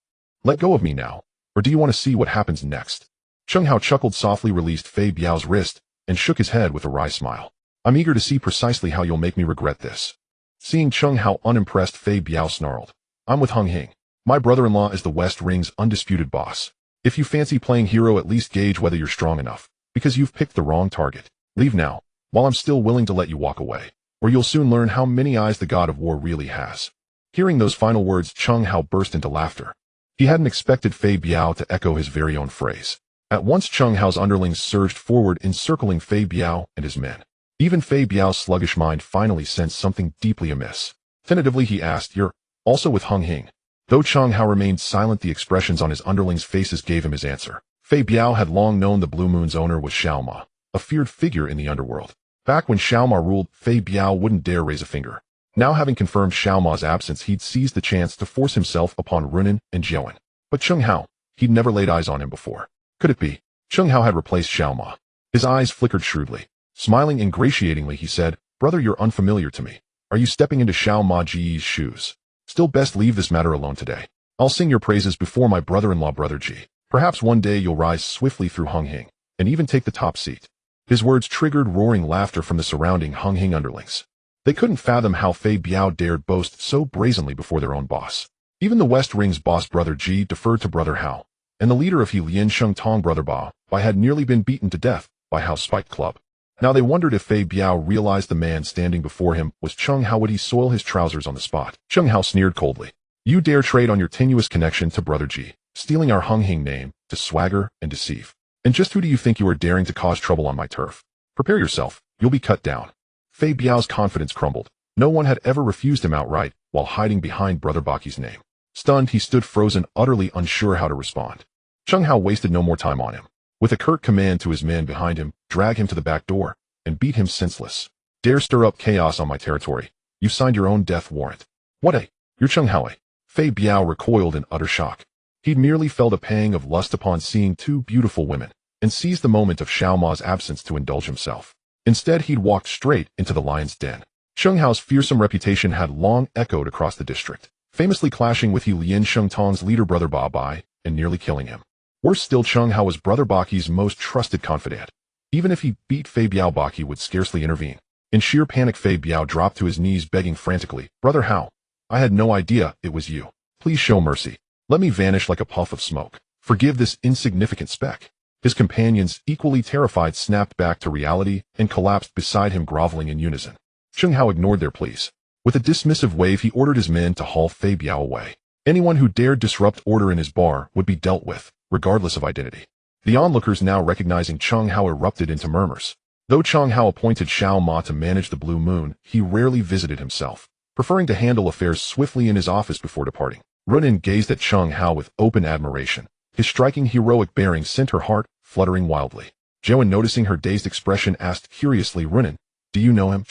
Let go of me now, or do you want to see what happens next?" Chung Hao chuckled softly, released Fei Biao's wrist, and shook his head with a wry smile. "I'm eager to see precisely how you'll make me regret this." Seeing Chung Hao unimpressed, Fei Biao snarled, "I'm with Hung Hing. My brother-in-law is the West Ring's undisputed boss. If you fancy playing hero, at least gauge whether you're strong enough, because you've picked the wrong target. Leave now, while I'm still willing to let you walk away, or you'll soon learn how many eyes the god of war really has." Hearing those final words, Chung Hao burst into laughter. He hadn't expected Fei Biao to echo his very own phrase. At once, Chung Hao's underlings surged forward, encircling Fei Biao and his men. Even Fei Biao's sluggish mind finally sensed something deeply amiss. Tentatively, he asked, "You're also with Hung Hing?" Though Chung Hao remained silent, the expressions on his underlings' faces gave him his answer. Fei Biao had long known the Blue Moon's owner was Xiaoma, a feared figure in the underworld. Back when Xiaoma ruled, Fei Biao wouldn't dare raise a finger. Now, having confirmed Xiaoma's absence, he'd seized the chance to force himself upon Runin and Jiawen. But Chung Hao, he'd never laid eyes on him before. Could it be? Chung Hao had replaced Xiaoma. His eyes flickered shrewdly. Smiling ingratiatingly, he said, "Brother, you're unfamiliar to me. Are you stepping into Xiaoma Ji's shoes?" Still best leave this matter alone today. I'll sing your praises before my brother-in-law Brother G. Perhaps one day you'll rise swiftly through Hung Hing, and even take the top seat. His words triggered roaring laughter from the surrounding Hung Hing underlings. They couldn't fathom how Fei Biao dared boast so brazenly before their own boss. Even the West Ring's boss Brother G deferred to Brother Hao, and the leader of He Lian Sheng Tong Brother Ba had nearly been beaten to death by Hao's Spike Club. Now they wondered if Fei Biao realized the man standing before him was Cheng Hao. Would he soil his trousers on the spot? Cheng Hao sneered coldly. You dare trade on your tenuous connection to Brother G, stealing our Hung Hing name to swagger and deceive. And just who do you think you are daring to cause trouble on my turf? Prepare yourself, you'll be cut down. Fei Biao's confidence crumbled. No one had ever refused him outright while hiding behind Brother Baki's name. Stunned, he stood frozen, utterly unsure how to respond. Cheng Hao wasted no more time on him. With a curt command to his men behind him, drag him to the back door and beat him senseless. Dare stir up chaos on my territory. You signed your own death warrant. What you're Cheng Hao. Fei Biao recoiled in utter shock. He'd merely felt a pang of lust upon seeing two beautiful women, and seized the moment of Xiao Ma's absence to indulge himself. Instead, he'd walked straight into the lion's den. Cheng Hao's fearsome reputation had long echoed across the district, famously clashing with He Lian Sheng Tong's leader Brother Ba Bai and nearly killing him. Worse still, Cheng Hao was Brother Baki's most trusted confidant. Even if he beat Fei Biao, Baki would scarcely intervene. In sheer panic, Fei Biao dropped to his knees, begging frantically, Brother Hao, I had no idea it was you. Please show mercy. Let me vanish like a puff of smoke. Forgive this insignificant speck. His companions, equally terrified, snapped back to reality and collapsed beside him, groveling in unison. Cheng Hao ignored their pleas. With a dismissive wave, he ordered his men to haul Fei Biao away. Anyone who dared disrupt order in his bar would be dealt with, regardless of identity. The onlookers, now recognizing Cheng Hao, erupted into murmurs. Though Cheng Hao appointed Xiao Ma to manage the Blue Moon, he rarely visited himself, preferring to handle affairs swiftly in his office before departing. Runin gazed at Cheng Hao with open admiration. His striking, heroic bearing sent her heart fluttering wildly. Joan, noticing her dazed expression, asked curiously, Runin, do you know him?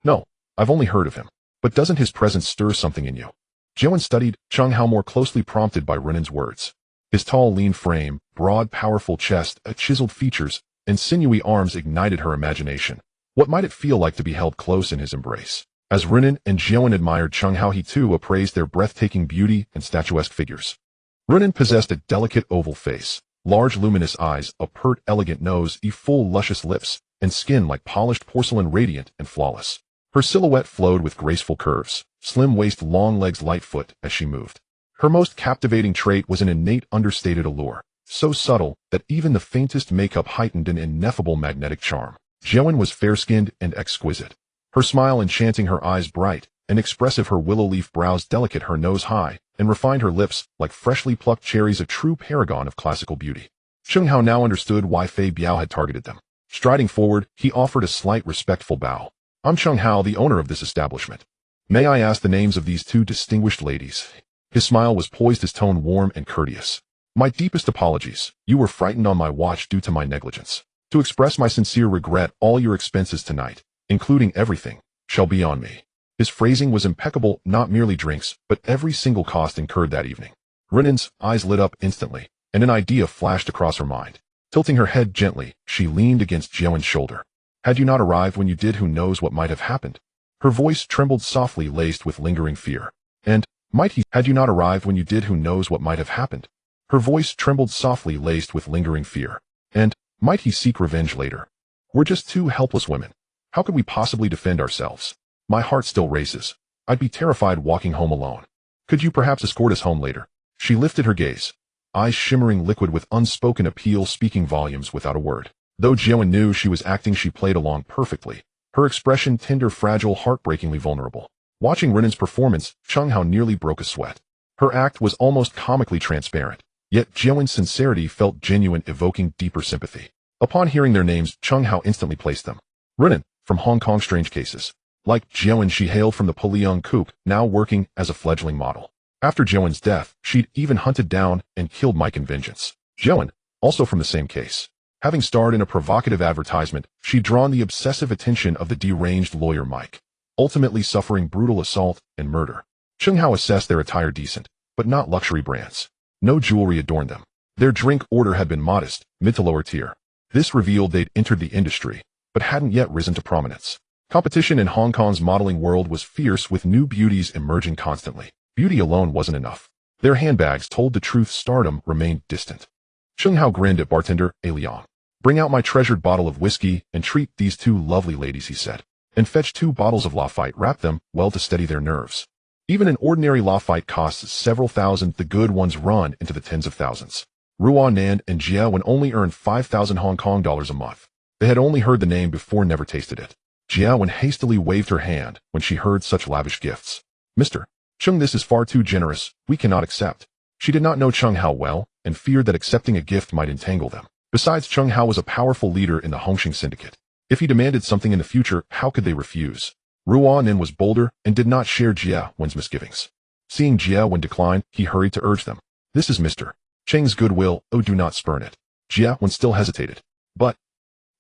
No, I've only heard of him. But doesn't his presence stir something in you? Joan studied Cheng Hao more closely, prompted by Runin's words. His tall, lean frame, broad, powerful chest, chiseled features, and sinewy arms ignited her imagination. What might it feel like to be held close in his embrace? As Runin and Joan admired Cheng Hao, he too appraised their breathtaking beauty and statuesque figures. Runin possessed a delicate oval face, large luminous eyes, a pert, elegant nose, full, luscious lips, and skin like polished porcelain, radiant and flawless. Her silhouette flowed with graceful curves, slim waist, long legs, light foot as she moved. Her most captivating trait was an innate, understated allure, so subtle that even the faintest makeup heightened an ineffable magnetic charm. Joan was fair-skinned and exquisite. Her smile enchanting, her eyes bright and expressive, her willow leaf brows delicate, her nose high and refined, her lips like freshly plucked cherries, a true paragon of classical beauty. Cheng Hao now understood why Fei Biao had targeted them. Striding forward, he offered a slight, respectful bow. I'm Cheng Hao, the owner of this establishment. May I ask the names of these two distinguished ladies? His smile was poised, his tone warm and courteous. My deepest apologies. You were frightened on my watch due to my negligence. To express my sincere regret, all your expenses tonight, including everything, shall be on me. His phrasing was impeccable, not merely drinks, but every single cost incurred that evening. Runin's eyes lit up instantly, and an idea flashed across her mind. Tilting her head gently, she leaned against Joan's shoulder. Had you not arrived when you did, who knows what might have happened? Her voice trembled softly, laced with lingering fear. And, had you not arrived when you did, who knows what might have happened? Her voice trembled softly, laced with lingering fear. And, might he seek revenge later? We're just two helpless women. How could we possibly defend ourselves? My heart still races. I'd be terrified walking home alone. Could you perhaps escort us home later? She lifted her gaze, eyes shimmering liquid with unspoken appeal, speaking volumes without a word. Though Joan knew she was acting, she played along perfectly, her expression tender, fragile, heartbreakingly vulnerable. Watching Runin's performance, Cheng Hao nearly broke a sweat. Her act was almost comically transparent, yet Joan's sincerity felt genuine, evoking deeper sympathy. Upon hearing their names, Cheng Hao instantly placed them. Runin, from Hong Kong, strange cases. Like Joan, she hailed from the Puliang Kook, now working as a fledgling model. After Joan's death, she'd even hunted down and killed Mike in vengeance. Joan, also from the same case. Having starred in a provocative advertisement, she'd drawn the obsessive attention of the deranged lawyer Mike, ultimately suffering brutal assault and murder. Cheng Hao assessed their attire decent, but not luxury brands. No jewelry adorned them. Their drink order had been modest, mid to lower tier. This revealed they'd entered the industry, but hadn't yet risen to prominence. Competition in Hong Kong's modeling world was fierce, with new beauties emerging constantly. Beauty alone wasn't enough. Their handbags told the truth. Stardom remained distant. Chung Hao grinned at bartender A Liang. Bring out my treasured bottle of whiskey and treat these two lovely ladies, he said. And fetch 2 bottles of Lafite. Wrap them well to steady their nerves. Even an ordinary Lafite costs several thousand. The good ones run into the tens of thousands. Ruanan and Jia Wen only earned 5,000 Hong Kong dollars a month. They had only heard the name before, never tasted it. Jia Wen hastily waved her hand when she heard such lavish gifts. Mr. Chung, this is far too generous. We cannot accept. She did not know Chung Hao well and feared that accepting a gift might entangle them. Besides, Chung Hao was a powerful leader in the Hongxing syndicate. If he demanded something in the future, how could they refuse? Ruanan was bolder and did not share Jia Wen's misgivings. Seeing Jia Wen decline, he hurried to urge them. This is Mr. Cheng's goodwill, oh, do not spurn it. Jia Wen still hesitated. But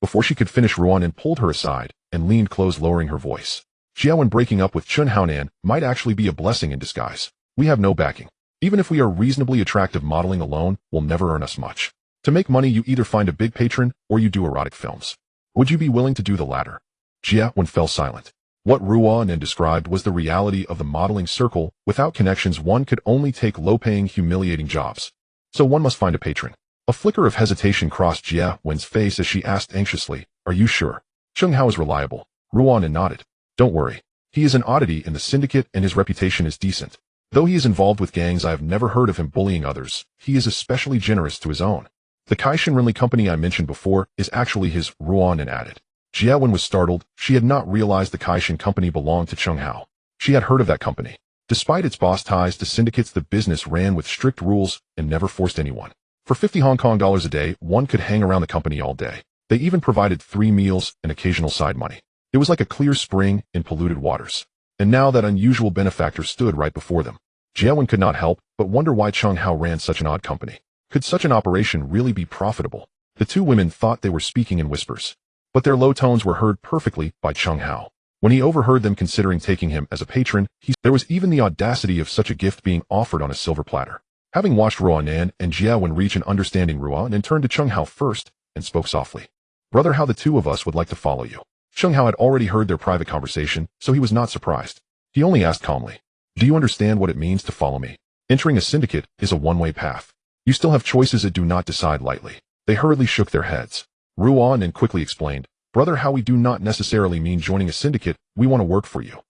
before she could finish, Ruanan pulled her aside and leaned close, lowering her voice. Jia Wen breaking up with Chun Haonan might actually be a blessing in disguise. We have no backing. Even if we are reasonably attractive, modeling alone will never earn us much. To make money, you either find a big patron or you do erotic films. Would you be willing to do the latter? Jia Wen fell silent. What Ruanan described was the reality of the modeling circle. Without connections, one could only take low-paying, humiliating jobs. So one must find a patron. A flicker of hesitation crossed Jia Wen's face as she asked anxiously, are you sure? Chung Hao is reliable. Ruanan nodded. Don't worry. He is an oddity in the syndicate and his reputation is decent. Though he is involved with gangs, I have never heard of him bullying others. He is especially generous to his own. The Kaishan Renli company I mentioned before is actually his, Ruanan added. Jia Wen was startled. She had not realized the Kaishan company belonged to Chung Hao. She had heard of that company. Despite its boss ties to syndicates, the business ran with strict rules and never forced anyone. For 50 Hong Kong dollars a day, one could hang around the company all day. They even provided 3 meals and occasional side money. It was like a clear spring in polluted waters. And now that unusual benefactor stood right before them. Jia Wen could not help but wonder why Chung Hao ran such an odd company. Could such an operation really be profitable? The two women thought they were speaking in whispers, but their low tones were heard perfectly by Chung Hao. When he overheard them considering taking him as a patron, there was even the audacity of such a gift being offered on a silver platter. Having watched Ruanan and Jia Wen reach an understanding, Ruanan turned to Chung Hao first and spoke softly. Brother, how the two of us would like to follow you. Chung Hao had already heard their private conversation, so he was not surprised. He only asked calmly, do you understand what it means to follow me? Entering a syndicate is a one-way path. You still have choices, and do not decide lightly. They hurriedly shook their heads. Ruanan quickly explained, Brother, how we do not necessarily mean joining a syndicate. We want to work for you.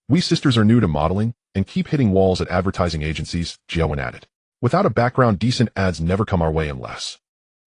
We sisters are new to modeling and keep hitting walls at advertising agencies, Jia Wen added. Without a background, decent ads never come our way unless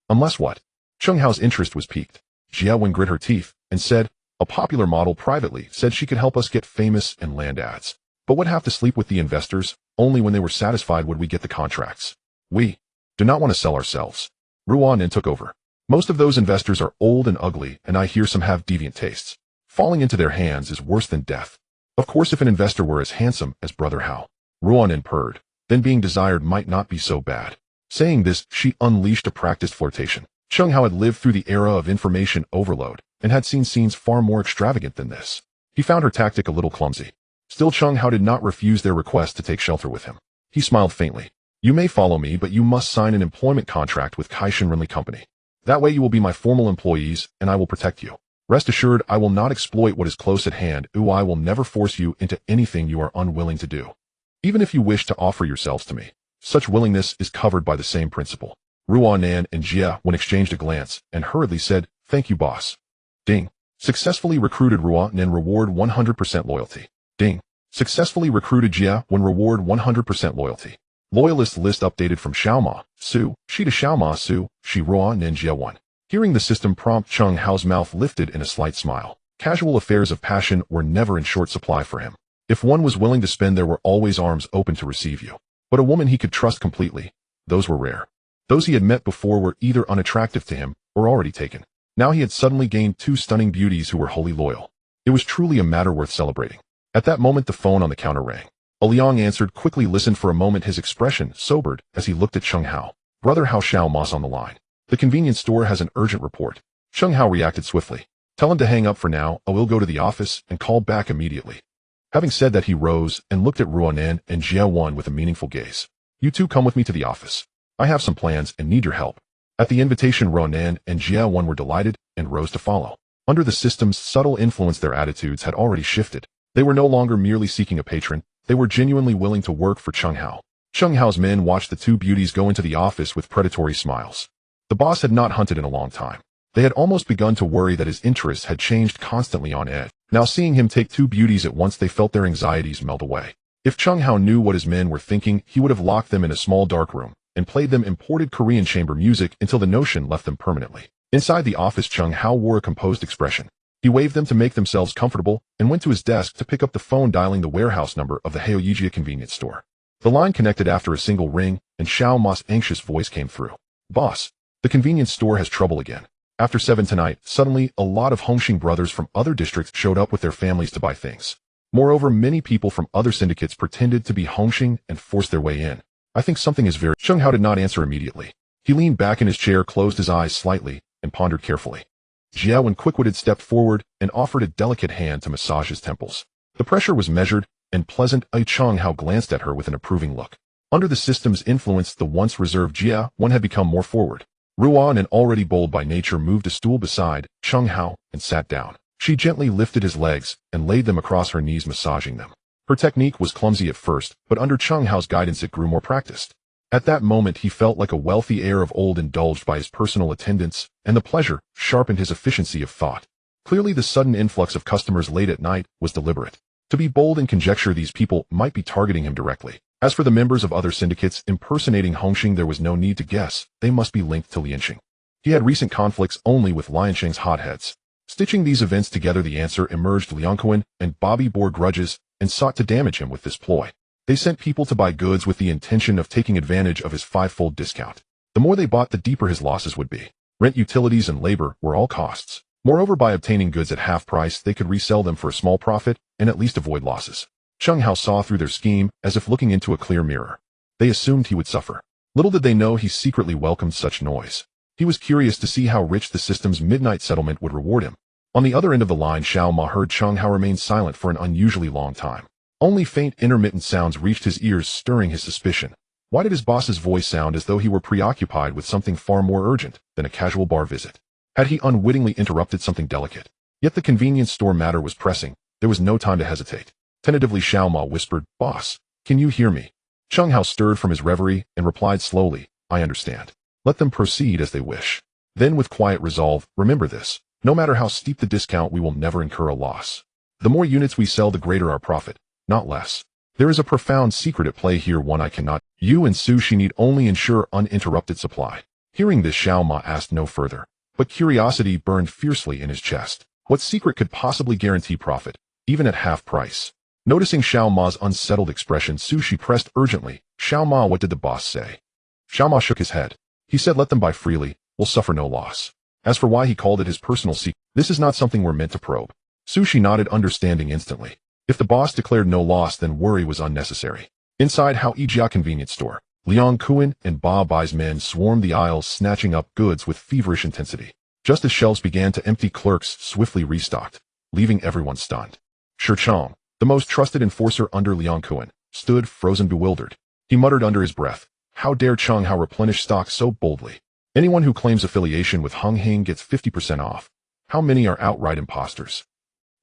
what? Chung Hao's interest was piqued. Jia Wen grit her teeth and said, a popular model privately said she could help us get famous and land ads. But would have to sleep with the investors. Only when they were satisfied would we get the contracts. We do not want to sell ourselves. Ruanan took over. Most of those investors are old and ugly, and I hear some have deviant tastes. Falling into their hands is worse than death. Of course, if an investor were as handsome as Brother Hao, Ruanan purred, then being desired might not be so bad. Saying this, she unleashed a practiced flirtation. Chung Hao had lived through the era of information overload and had seen scenes far more extravagant than this. He found her tactic a little clumsy. Still, Chung Hao did not refuse their request to take shelter with him. He smiled faintly. You may follow me, but you must sign an employment contract with Kaishan Renli Company. That way you will be my formal employees, and I will protect you. Rest assured, I will not exploit what is close at hand. I will never force you into anything you are unwilling to do. Even if you wish to offer yourselves to me, such willingness is covered by the same principle. Ruanan and Jia Wen exchanged a glance and hurriedly said, Thank you, boss. Ding. Successfully recruited. Ruanan reward 100% loyalty. Ding. Successfully recruited. Jia Wen reward 100% loyalty. Loyalist list updated from Xiaoma Su, Shi to Xiaoma Su, Shi Ruanan Jia Wen. Hearing the system prompt, Chung Hao's mouth lifted in a slight smile. Casual affairs of passion were never in short supply for him. If one was willing to spend, there were always arms open to receive you. But a woman he could trust completely, those were rare. Those he had met before were either unattractive to him or already taken. Now he had suddenly gained 2 stunning beauties who were wholly loyal. It was truly a matter worth celebrating. At that moment, the phone on the counter rang. A Liang answered, quickly listened for a moment, his expression sobered as he looked at Chung Hao. Brother Hao, Xiao Mas on the line. The convenience store has an urgent report. Chung Hao reacted swiftly. Tell him to hang up for now. I will go to the office and call back immediately. Having said that, he rose and looked at Ruanan and Jia Wen with a meaningful gaze. You two come with me to the office. I have some plans and need your help. At the invitation, Ruanan and Jia Wen were delighted and rose to follow. Under the system's subtle influence, their attitudes had already shifted. They were no longer merely seeking a patron. They were genuinely willing to work for Chung Hao. Chung Hao's men watched the two beauties go into the office with predatory smiles. The boss had not hunted in a long time. They had almost begun to worry that his interests had changed, constantly on edge. Now seeing him take two beauties at once, they felt their anxieties melt away. If Chung Hao knew what his men were thinking, he would have locked them in a small dark room and played them imported Korean chamber music until the notion left them permanently. Inside the office, Chung Hao wore a composed expression. He waved them to make themselves comfortable and went to his desk to pick up the phone, dialing the warehouse number of the Haoyijia convenience store. The line connected after a single ring, and Xiao Ma's anxious voice came through. "Boss, the convenience store has trouble again. After 7 tonight, suddenly, a lot of Hongxing brothers from other districts showed up with their families to buy things. Moreover, many people from other syndicates pretended to be Hongxing and forced their way in. I think something is very..." Chung Hao did not answer immediately. He leaned back in his chair, closed his eyes slightly, and pondered carefully. Jia, when quick-witted, stepped forward and offered a delicate hand to massage his temples. The pressure was measured and pleasant. Chung Hao glanced at her with an approving look. Under the system's influence, the once reserved Jia one had become more forward. Ruan, and already bold by nature, moved a stool beside Chung Hao and sat down. She gently lifted his legs and laid them across her knees, massaging them. Her technique was clumsy at first, but under Chung Hao's guidance it grew more practiced. At that moment he felt like a wealthy heir of old, indulged by his personal attendants, and the pleasure sharpened his efficiency of thought. Clearly the sudden influx of customers late at night was deliberate. To be bold and conjecture these people might be targeting him directly. As for the members of other syndicates impersonating Hongxing, there was no need to guess. They must be linked to Lianqing. He had recent conflicts only with Lianqing's hotheads. Stitching these events together, the answer emerged. Liangquan and Bobby bore grudges and sought to damage him with this ploy. They sent people to buy goods with the intention of taking advantage of his 5-fold discount. The more they bought, the deeper his losses would be. Rent, utilities, and labor were all costs. Moreover, by obtaining goods at half price, they could resell them for a small profit and at least avoid losses. Chung Hao saw through their scheme as if looking into a clear mirror. They assumed he would suffer. Little did they know he secretly welcomed such noise. He was curious to see how rich the system's midnight settlement would reward him. On the other end of the line, Xiao Ma heard Chung Hao remain silent for an unusually long time. Only faint intermittent sounds reached his ears, stirring his suspicion. Why did his boss's voice sound as though he were preoccupied with something far more urgent than a casual bar visit? Had he unwittingly interrupted something delicate? Yet the convenience store matter was pressing. There was no time to hesitate. Tentatively, Xiao Ma whispered, "Boss, can you hear me?" Chung Hao stirred from his reverie and replied slowly, "I understand. Let them proceed as they wish." Then with quiet resolve, "Remember this. No matter how steep the discount, we will never incur a loss. The more units we sell, the greater our profit, not less. There is a profound secret at play here, one I cannot. You and Su Shi need only ensure uninterrupted supply." Hearing this, Xiao Ma asked no further, but curiosity burned fiercely in his chest. What secret could possibly guarantee profit, even at half price? Noticing Xiao Ma's unsettled expression, Su Shi pressed urgently, "Xiao Ma, what did the boss say?" Xiao Ma shook his head. "He said let them buy freely, we'll suffer no loss. As for why he called it his personal secret, this is not something we're meant to probe." Su Shi nodded, understanding instantly. If the boss declared no loss, then worry was unnecessary. Inside Haoyijia convenience store, Liang Kuan and Ba Bai's men swarmed the aisles, snatching up goods with feverish intensity. Just as shelves began to empty, clerks swiftly restocked, leaving everyone stunned. Shirchong, the most trusted enforcer under Liang Kuan, stood frozen, bewildered. He muttered under his breath, "How dare Chung Hao replenish stock so boldly? Anyone who claims affiliation with Hongxing gets 50% off. How many are outright imposters?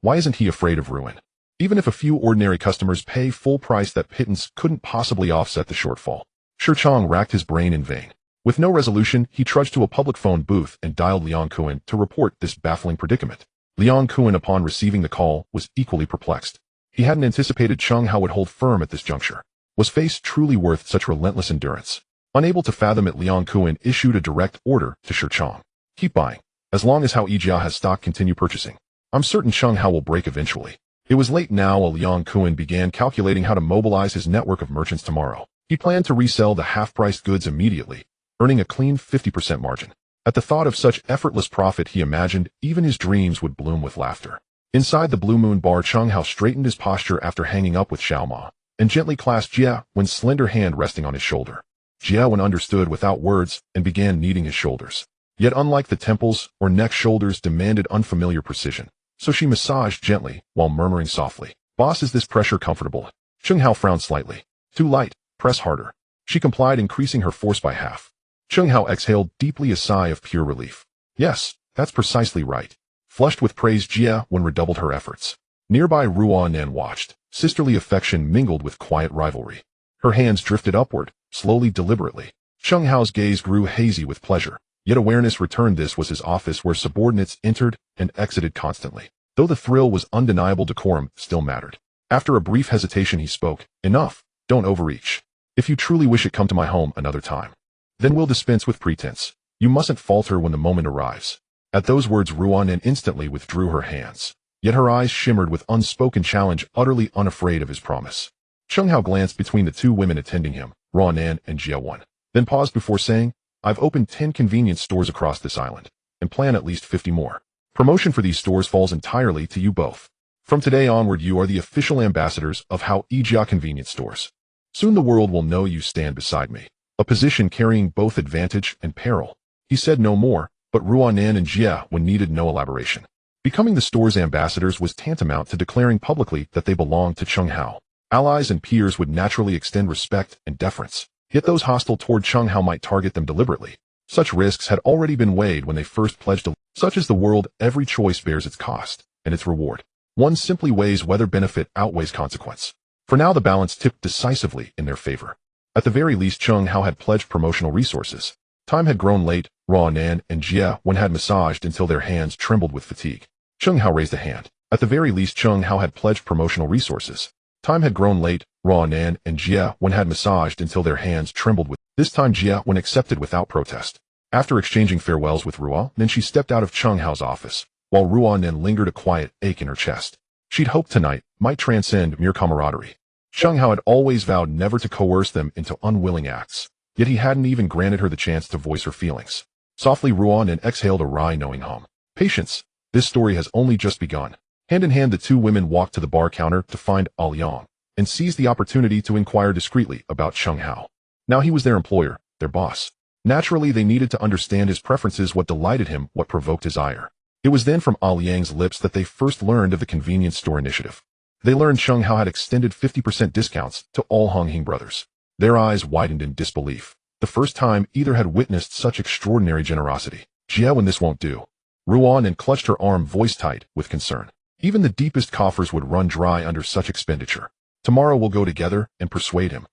Why isn't he afraid of ruin? Even if a few ordinary customers pay full price, that pittance couldn't possibly offset the shortfall." Shirchong racked his brain in vain. With no resolution, he trudged to a public phone booth and dialed Liang Kuan to report this baffling predicament. Liang Kuan, upon receiving the call, was equally perplexed. He hadn't anticipated Chung Hao would hold firm at this juncture. Was face truly worth such relentless endurance? Unable to fathom it, Liang Kuan issued a direct order to Shirchong. "Keep buying. As long as Haoyijia has stock, continue purchasing. I'm certain Chung Hao will break eventually." It was late now while Liang Kuan began calculating how to mobilize his network of merchants tomorrow. He planned to resell the half-priced goods immediately, earning a clean 50% margin. At the thought of such effortless profit, he imagined even his dreams would bloom with laughter. Inside the Blue Moon bar, Chung Hao straightened his posture after hanging up with Xiao Ma, and gently clasped Jia Wen's slender hand resting on his shoulder. Jia Wen understood without words and began kneading his shoulders. Yet unlike the temples or neck, shoulders demanded unfamiliar precision, so she massaged gently while murmuring softly, "Boss, is this pressure comfortable?" Chung Hao frowned slightly. "Too light, press harder." She complied, increasing her force by half. Chung Hao exhaled deeply, a sigh of pure relief. "Yes, that's precisely right." Flushed with praise, Jia Wen redoubled her efforts. Nearby, Ruan Nan watched, Sisterly affection mingled with quiet rivalry. Her hands drifted upward, slowly, deliberately. Cheng Hao's gaze grew hazy with pleasure, yet awareness returned. This was his office where subordinates entered and exited constantly. Though the thrill was undeniable, decorum still mattered. After a brief hesitation he spoke, "Enough, don't overreach. If you truly wish it, come to my home another time. Then we'll dispense with pretense. You mustn't falter when the moment arrives." At those words Ruanan instantly withdrew her hands, yet her eyes shimmered with unspoken challenge, utterly unafraid of his promise. Cheng Hao glanced between the two women attending him, Ruanan and Jia, then paused before saying, "I've opened 10 convenience stores across this island, and plan at least 50 more. Promotion for these stores falls entirely to you both. From today onward you are the official ambassadors of Hao Ijia convenience stores. Soon the world will know you stand beside me, a position carrying both advantage and peril." He said no more, but Ruanan and Jia needed no elaboration. Becoming the store's ambassadors was tantamount to declaring publicly that they belonged to Cheng Hao. Allies and peers would naturally extend respect and deference, yet those hostile toward Cheng Hao might target them deliberately. Such risks had already been weighed when they first pledged allegiance. Such is the world, every choice bears its cost and its reward. One simply weighs whether benefit outweighs consequence. For now the balance tipped decisively in their favor. At the very least Cheng Hao had pledged promotional resources. Time had grown late. Ruanan and Jia had massaged until their hands trembled with fatigue. Cheng Hao raised a hand. At the very least Cheng Hao had pledged promotional resources. Time had grown late. Ruanan and Jia had massaged until their hands trembled with. This time Jia accepted without protest. After exchanging farewells with Ruanan, she stepped out of Cheng Hao's office, while Ruanan lingered, a quiet ache in her chest. She'd hoped tonight might transcend mere camaraderie. Cheng Hao had always vowed never to coerce them into unwilling acts, yet he hadn't even granted her the chance to voice her feelings. Softly Ruanan exhaled a wry, knowing hum. Patience. This story has only just begun. Hand in hand the two women walked to the bar counter to find Liang, and seized the opportunity to inquire discreetly about Cheng Hao. Now he was their employer, their boss. Naturally they needed to understand his preferences, what delighted him, what provoked his ire. It was then from Liang's lips that they first learned of the convenience store initiative. They learned Cheng Hao had extended 50% discounts to all Honghing brothers. Their eyes widened in disbelief. The first time either had witnessed such extraordinary generosity. Jia, this won't do. Ruanan clutched her arm, voice tight with concern. Even the deepest coffers would run dry under such expenditure. Tomorrow we'll go together and persuade him.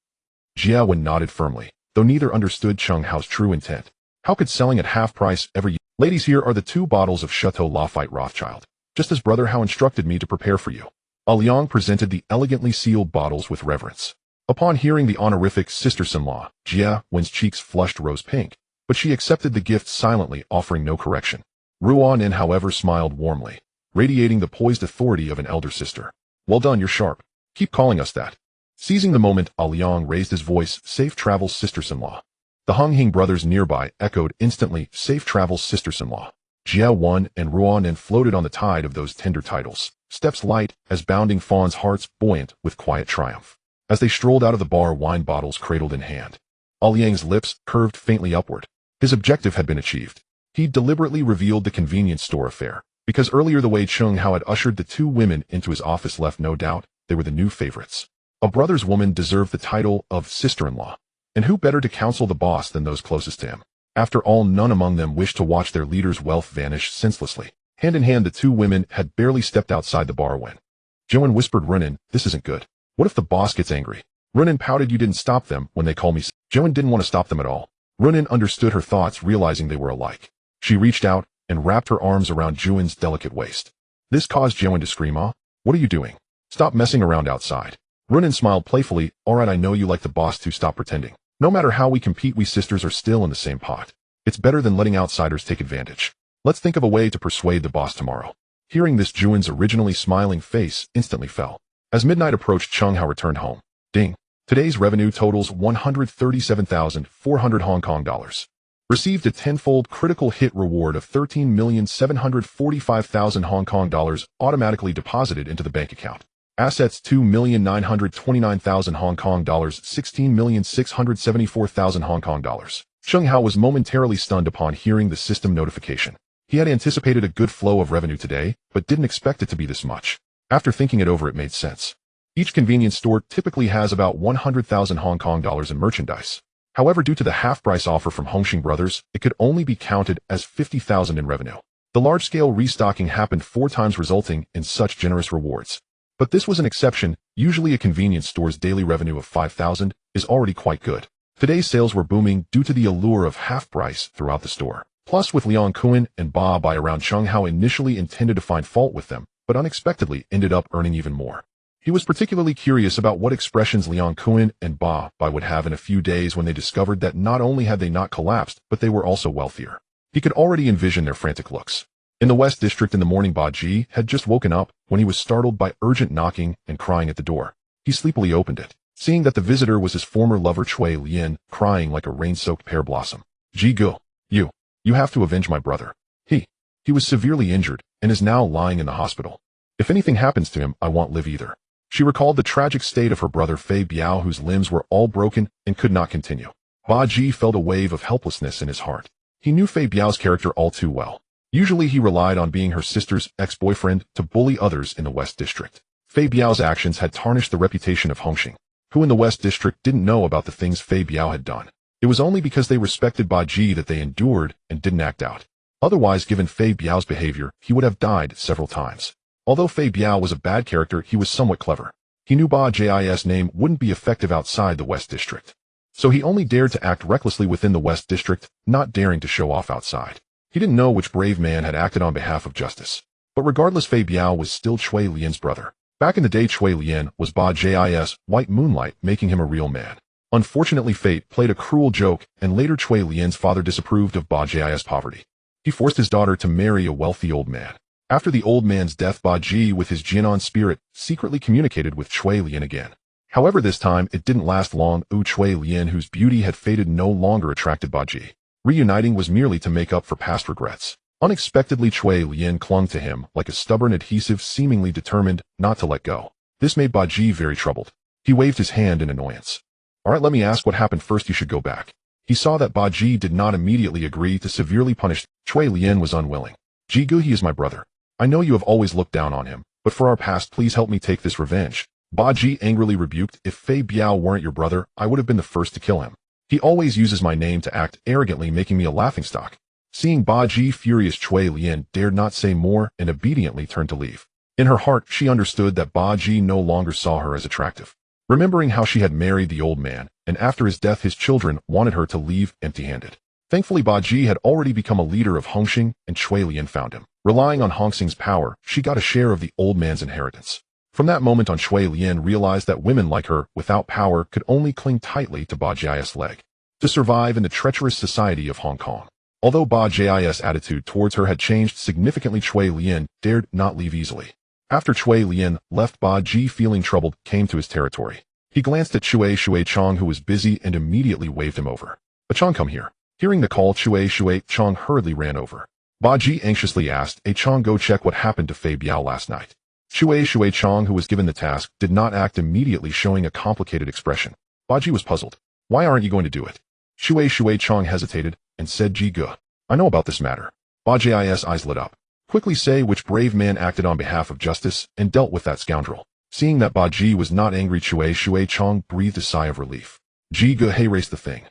Jia nodded firmly, though neither understood Cheng Hao's true intent. How could selling at half price ever? Ladies, here are the 2 bottles of Chateau Lafite Rothschild, just as Brother Hao instructed me to prepare for you. Liang presented the elegantly sealed bottles with reverence. Upon hearing the honorific sister-in-law, Jia's cheeks flushed rose pink, but she accepted the gift silently, offering no correction. Ruanan, however, smiled warmly, radiating the poised authority of an elder sister. "Well done, you're sharp. Keep calling us that." Seizing the moment, Liang raised his voice, "Safe travels, sisters-in-law." The Honghing brothers nearby echoed instantly, "Safe travels, sisters-in-law." Jia and Ruanan floated on the tide of those tender titles, steps light as bounding fawns, hearts buoyant with quiet triumph. As they strolled out of the bar, wine bottles cradled in hand, Liang's lips curved faintly upward. His objective had been achieved. He deliberately revealed the convenience store affair, because earlier the way Cheng Hao had ushered the 2 women into his office left no doubt they were the new favorites. A brother's woman deserved the title of sister-in-law, and who better to counsel the boss than those closest to him? After all, none among them wished to watch their leader's wealth vanish senselessly. Hand in hand the 2 women had barely stepped outside the bar when Joan whispered, "Runan, this isn't good. What if the boss gets angry?" Runan pouted, "You didn't stop them when they called me." Joan didn't want to stop them at all. Runan understood her thoughts, realizing they were alike. She reached out and wrapped her arms around Juan's delicate waist. This caused Joan to scream, "Ah, what are you doing? Stop messing around outside." Runan smiled playfully, "All right, I know you like the boss to stop pretending. No matter how we compete, we sisters are still in the same pot. It's better than letting outsiders take advantage. Let's think of a way to persuade the boss tomorrow." Hearing this, Juan's originally smiling face instantly fell. As midnight approached, Cheng Hao returned home. Ding. Today's revenue totals 137,400 Hong Kong dollars. Received a tenfold critical hit reward of 13,745,000 Hong Kong dollars automatically deposited into the bank account. Assets 2,929,000 Hong Kong dollars, 16,674,000 Hong Kong dollars. Cheng Hao was momentarily stunned upon hearing the system notification. He had anticipated a good flow of revenue today, but didn't expect it to be this much. After thinking it over, it made sense. Each convenience store typically has about 100,000 Hong Kong dollars in merchandise. However, due to the half-price offer from Honghing brothers, it could only be counted as 50,000 in revenue. The large-scale restocking happened 4 times, resulting in such generous rewards. But this was an exception. Usually a convenience store's daily revenue of 5,000 is already quite good. Today's sales were booming due to the allure of half price throughout the store. Plus, with Liang Kun and Ba Bai around, Chung Hao initially intended to find fault with them, but unexpectedly ended up earning even more. He was particularly curious about what expressions Liang Kun and Ba Bai would have in a few days when they discovered that not only had they not collapsed, but they were also wealthier. He could already envision their frantic looks. In the West District in the morning, Ba Ji had just woken up when he was startled by urgent knocking and crying at the door. He sleepily opened it, seeing that the visitor was his former lover Cui Lian, crying like a rain-soaked pear blossom. Ji Gu, you have to avenge my brother. He was severely injured and is now lying in the hospital. If anything happens to him, I won't live either. She recalled the tragic state of her brother Fei Biao, whose limbs were all broken and could not continue. Ba Ji felt a wave of helplessness in his heart. He knew Fei Biao's character all too well. Usually he relied on being her sister's ex-boyfriend to bully others in the West District. Fei Biao's actions had tarnished the reputation of Hongxing, who in the West District didn't know about the things Fei Biao had done. It was only because they respected Ba Ji that they endured and didn't act out. Otherwise, given Fei Biao's behavior, he would have died several times. Although Fei Biao was a bad character, he was somewhat clever. He knew Ba Ji's name wouldn't be effective outside the West District. So he only dared to act recklessly within the West District, not daring to show off outside. He didn't know which brave man had acted on behalf of justice. But regardless, Fei Biao was still Cui Lian's brother. Back in the day, Cui Lian was Ba Ji's white moonlight, making him a real man. Unfortunately, fate played a cruel joke, and later Cui Lian's father disapproved of Ba Ji's poverty. He forced his daughter to marry a wealthy old man. After the old man's death, Ba Ji, with his Jianan spirit, secretly communicated with Cui Lian again. However, this time, it didn't last long. Cui Lian, whose beauty had faded, no longer attracted Ba Ji. Reuniting was merely to make up for past regrets. Unexpectedly, Cui Lian clung to him like a stubborn adhesive, seemingly determined not to let go. This made Ba Ji very troubled. He waved his hand in annoyance. Alright, let me ask what happened first. You should go back. He saw that Ba Ji did not immediately agree to severely punish. Cui Lian was unwilling. Ji Gu, he is my brother. I know you have always looked down on him, but for our past, please help me take this revenge. Ba Ji angrily rebuked. If Fei Biao weren't your brother, I would have been the first to kill him. He always uses my name to act arrogantly, making me a laughingstock. Seeing Ba Ji furious, Cui Lian dared not say more and obediently turned to leave. In her heart, she understood that Ba Ji no longer saw her as attractive. Remembering how she had married the old man, and after his death his children wanted her to leave empty-handed. Thankfully, Ba Ji had already become a leader of Hongxing, and Cui Lian found him. Relying on Hongxing's power, she got a share of the old man's inheritance. From that moment on, Cui Lian realized that women like her, without power, could only cling tightly to Ba Ji's leg to survive in the treacherous society of Hong Kong. Although Ba Ji's attitude towards her had changed significantly, Cui Lian dared not leave easily. After Cui Lian left, Ba Ji, feeling troubled, came to his territory. He glanced at Shui Chong, who was busy, and immediately waved him over. Chong, come here. Hearing the call, Shui Chong hurriedly ran over. Ba Ji anxiously asked, Chong, go check what happened to Fei Biao last night. Shui Chong, who was given the task, did not act immediately, showing a complicated expression. Ba Ji was puzzled. Why aren't you going to do it? Shui Chong hesitated and said, Ji Gu, I know about this matter. Ba Ji's eyes lit up. Quickly say which brave man acted on behalf of justice and dealt with that scoundrel. Seeing that Ba Ji was not angry, Shui Chong breathed a sigh of relief. Ji Gu, hey, race the thing.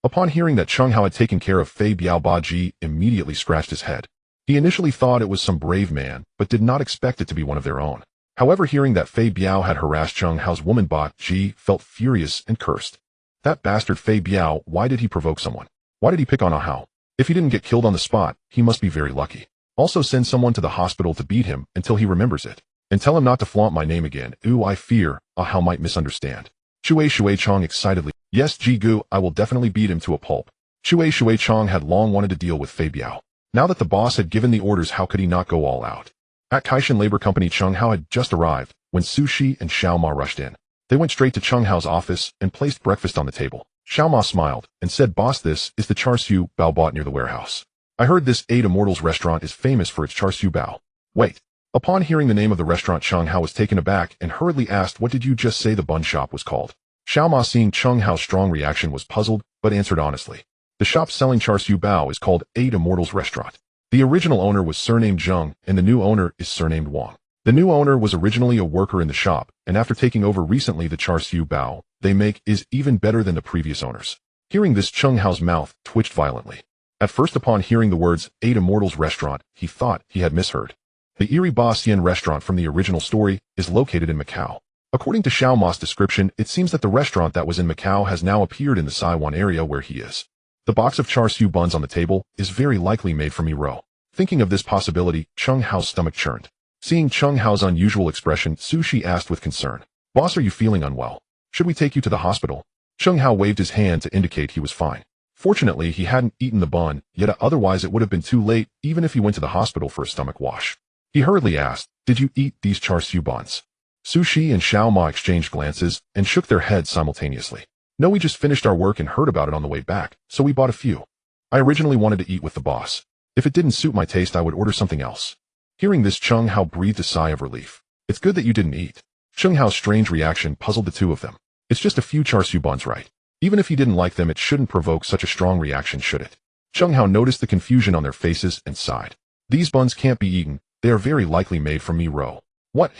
Upon hearing that Chung Hao had taken care of Fei Biao, Ba Ji immediately scratched his head. He initially thought it was some brave man, but did not expect it to be one of their own. However, hearing that Fei Biao had harassed Chung Hao's woman, Ba Ji felt furious and cursed. That bastard Fei Biao, why did he provoke someone? Why did he pick on A Hao? If he didn't get killed on the spot, he must be very lucky. Also send someone to the hospital to beat him until he remembers it. And tell him not to flaunt my name again. I fear A Hao might misunderstand. Shui Chong excitedly. Yes, Ji Gu, I will definitely beat him to a pulp. Shui Chong had long wanted to deal with Fei Biao. Now that the boss had given the orders, how could he not go all out? At Kaishan Labor Company, Chung Hao had just arrived when Su Shi and Xiao Ma rushed in. They went straight to Chung Hao's office and placed breakfast on the table. Xiao Ma smiled and said, Boss, this is the char siu bao bought near the warehouse. I heard this 8 Immortals restaurant is famous for its char siu bao. Wait. Upon hearing the name of the restaurant, Chung Hao was taken aback and hurriedly asked, what did you just say the bun shop was called? Xiao Ma, seeing Chung Hao's strong reaction, was puzzled, but answered honestly. The shop selling char siu bao is called 8 Immortals Restaurant. The original owner was surnamed Zheng, and the new owner is surnamed Wang. The new owner was originally a worker in the shop, and after taking over recently, the char siu bao they make is even better than the previous owners. Hearing this, Chung Hao's mouth twitched violently. At first, upon hearing the words 8 Immortals Restaurant, he thought he had misheard. The eerie Bastien restaurant from the original story is located in Macau. According to Xiao Ma's description, it seems that the restaurant that was in Macau has now appeared in the Saiwan area where he is. The box of char siu buns on the table is very likely made from Miro. Thinking of this possibility, Chung Hao's stomach churned. Seeing Chung Hao's unusual expression, Sushi asked with concern, "Boss, are you feeling unwell? Should we take you to the hospital?" Chung Hao waved his hand to indicate he was fine. Fortunately, he hadn't eaten the bun, yet otherwise it would have been too late even if he went to the hospital for a stomach wash. He hurriedly asked, "Did you eat these char siu buns?" Sushi and Xiao Ma exchanged glances and shook their heads simultaneously. "No, we just finished our work and heard about it on the way back, so we bought a few. I originally wanted to eat with the boss. If it didn't suit my taste, I would order something else." Hearing this, Chung Hao breathed a sigh of relief. "It's good that you didn't eat." Chung Hao's strange reaction puzzled the two of them. It's just a few char siu buns, right? Even if he didn't like them, it shouldn't provoke such a strong reaction, should it? Chung Hao noticed the confusion on their faces and sighed. "These buns can't be eaten. They are very likely made from Miro." What?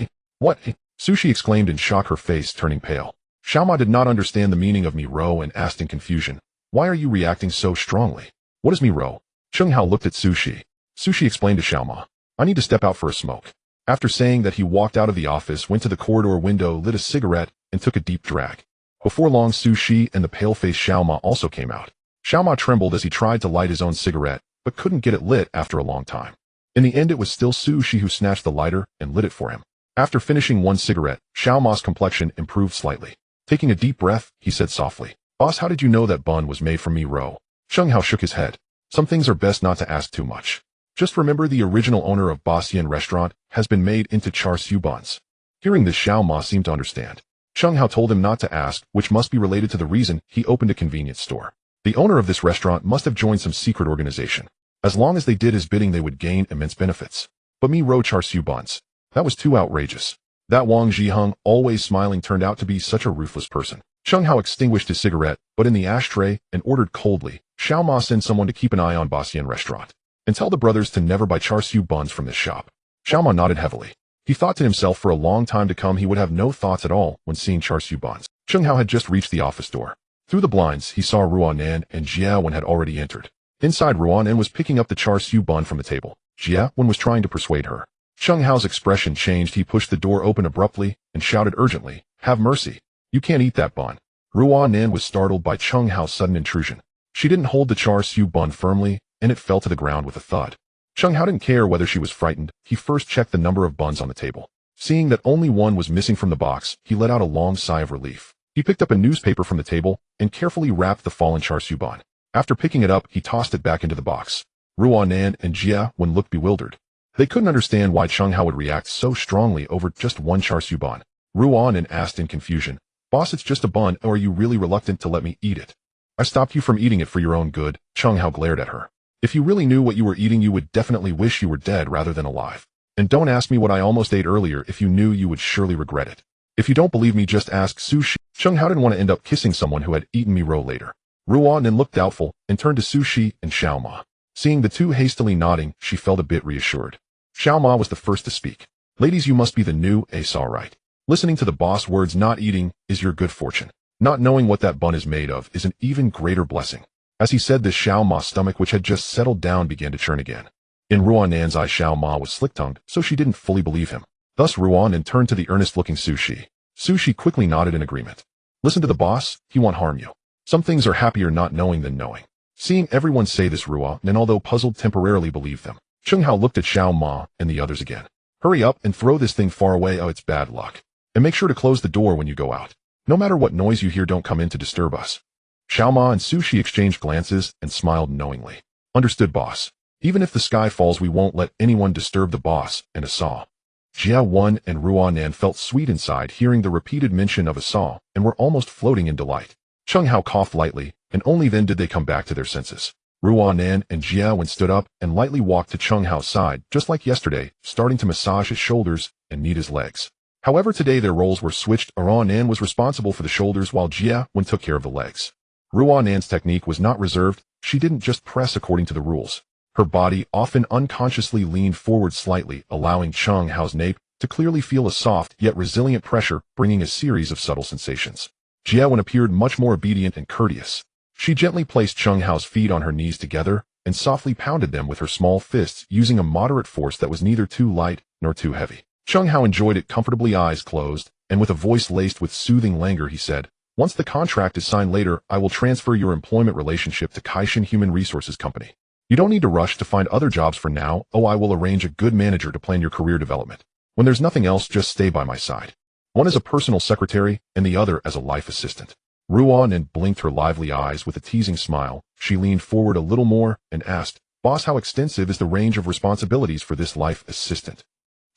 Sushi exclaimed in shock, her face turning pale. Xiao Ma did not understand the meaning of Miro and asked in confusion, "Why are you reacting so strongly? What is Miro?" Chung Hao looked at Sushi. Sushi explained to Xiao Ma, "I need to step out for a smoke." After saying that, he walked out of the office, went to the corridor window, lit a cigarette, and took a deep drag. Before long, Sushi and the pale-faced Xiao Ma also came out. Xiao Ma trembled as he tried to light his own cigarette, but couldn't get it lit after a long time. In the end, it was still Sushi who snatched the lighter and lit it for him. After finishing one cigarette, Xiao Ma's complexion improved slightly. Taking a deep breath, he said softly, "Boss, how did you know that bun was made from Miro?" Chung Hao shook his head. "Some things are best not to ask too much. Just remember, the original owner of Bastien restaurant has been made into char siu buns." Hearing this, Xiao Ma seemed to understand. Chung Hao told him not to ask, which must be related to the reason he opened a convenience store. The owner of this restaurant must have joined some secret organization. As long as they did his bidding, they would gain immense benefits. But Miro char siu buns? That was too outrageous. That Wang Zhiheng, always smiling, turned out to be such a ruthless person. Chung Hao extinguished his cigarette, but in the ashtray, and ordered coldly, "Xiao Ma, send someone to keep an eye on Bastien restaurant. And tell the brothers to never buy char siu buns from this shop." Xiao Ma nodded heavily. He thought to himself, for a long time to come he would have no thoughts at all when seeing char siu buns. Chung Hao had just reached the office door. Through the blinds, he saw Ruanan and Jia Wen had already entered. Inside, Ruanan was picking up the char siu bun from the table. Jia Wen was trying to persuade her. Chung Hao's expression changed. He pushed the door open abruptly and shouted urgently, "Have mercy. You can't eat that bun." Ruanan was startled by Chung Hao's sudden intrusion. She didn't hold the char siu bun firmly, and it fell to the ground with a thud. Chung Hao didn't care whether she was frightened. He first checked the number of buns on the table. Seeing that only one was missing from the box, he let out a long sigh of relief. He picked up a newspaper from the table and carefully wrapped the fallen char siu bun. After picking it up, he tossed it back into the box. Ruanan and Jia Wen looked bewildered. They couldn't understand why Chung Hao would react so strongly over just one char siu bun. Ruanan asked in confusion, "Boss, it's just a bun, or are you really reluctant to let me eat it?" "I stopped you from eating it for your own good." Chung Hao glared at her. "If you really knew what you were eating, you would definitely wish you were dead rather than alive. And don't ask me what I almost ate earlier. If you knew, you would surely regret it. If you don't believe me, just ask Sushi." Chung Hao didn't want to end up kissing someone who had eaten Miro later. Ruanan looked doubtful and turned to Sushi and Xiao Ma. Seeing the two hastily nodding, she felt a bit reassured. Xiao Ma was the first to speak. "Ladies, you must be the new ace, all right. Listening to the boss' words, not eating is your good fortune. Not knowing what that bun is made of is an even greater blessing." As he said this, Xiao Ma's stomach, which had just settled down, began to churn again. In Ruanan's eyes, Xiao Ma was slick-tongued, so she didn't fully believe him. Thus Ruanan turned to the earnest-looking Sushi. Sushi quickly nodded in agreement. "Listen to the boss, he won't harm you. Some things are happier not knowing than knowing." Seeing everyone say this, Ruanan, although puzzled, temporarily believed them. Chung Hao looked at Xiao Ma and the others again. "Hurry up and throw this thing far away. Oh, it's bad luck. And make sure to close the door when you go out. No matter what noise you hear, don't come in to disturb us." Xiao Ma and Sushi exchanged glances and smiled knowingly. "Understood, boss. Even if the sky falls, we won't let anyone disturb the boss." And a saw. Jia Wen and Ruanan felt sweet inside hearing the repeated mention of a saw and were almost floating in delight. Chung Hao coughed lightly, and only then did they come back to their senses. Ruanan and Jia Wen stood up and lightly walked to Chung Hao's side, just like yesterday, starting to massage his shoulders and knead his legs. However, today their roles were switched. Ruanan was responsible for the shoulders while Jia Wen took care of the legs. Ruanan's technique was not reserved. She didn't just press according to the rules. Her body often unconsciously leaned forward slightly, allowing Chung Hao's nape to clearly feel a soft yet resilient pressure, bringing a series of subtle sensations. Jia Wen appeared much more obedient and courteous. She gently placed Chung Hao's feet on her knees together and softly pounded them with her small fists, using a moderate force that was neither too light nor too heavy. Chung Hao enjoyed it comfortably, eyes closed, and with a voice laced with soothing languor he said, "Once the contract is signed later, I will transfer your employment relationship to Kaishan Human Resources Company. You don't need to rush to find other jobs for now. I will arrange a good manager to plan your career development. When there's nothing else, just stay by my side." One as a personal secretary and the other as a life assistant. Ruan blinked her lively eyes with a teasing smile. She leaned forward a little more and asked, "Boss, how extensive is the range of responsibilities for this life assistant?"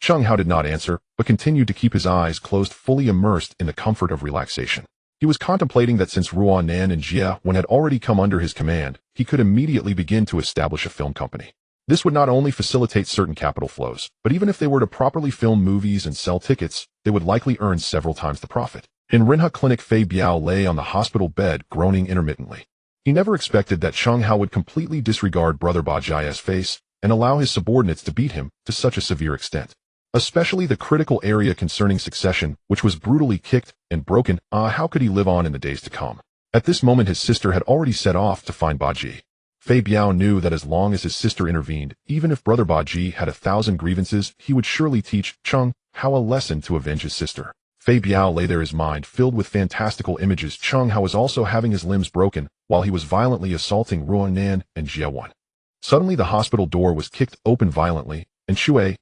Chung Hao did not answer, but continued to keep his eyes closed, fully immersed in the comfort of relaxation. He was contemplating that since Ruan and Jia had already come under his command, he could immediately begin to establish a film company. This would not only facilitate certain capital flows, but even if they were to properly film movies and sell tickets, they would likely earn several times the profit. In Rinha Clinic, Fei Biao lay on the hospital bed, groaning intermittently. He never expected that Chung Hao would completely disregard Brother Ba Jia's face and allow his subordinates to beat him to such a severe extent. Especially the critical area concerning succession, which was brutally kicked and broken. How could he live on in the days to come? At this moment his sister had already set off to find Ba Ji. Fei Biao knew that as long as his sister intervened, even if Brother Ba Ji had 1,000 grievances, he would surely teach Chung Hao a lesson to avenge his sister. Fei Biao lay there, his mind filled with fantastical images. Chung Hao was also having his limbs broken while he was violently assaulting Ruan and Jia Wan. Suddenly the hospital door was kicked open violently, and Shui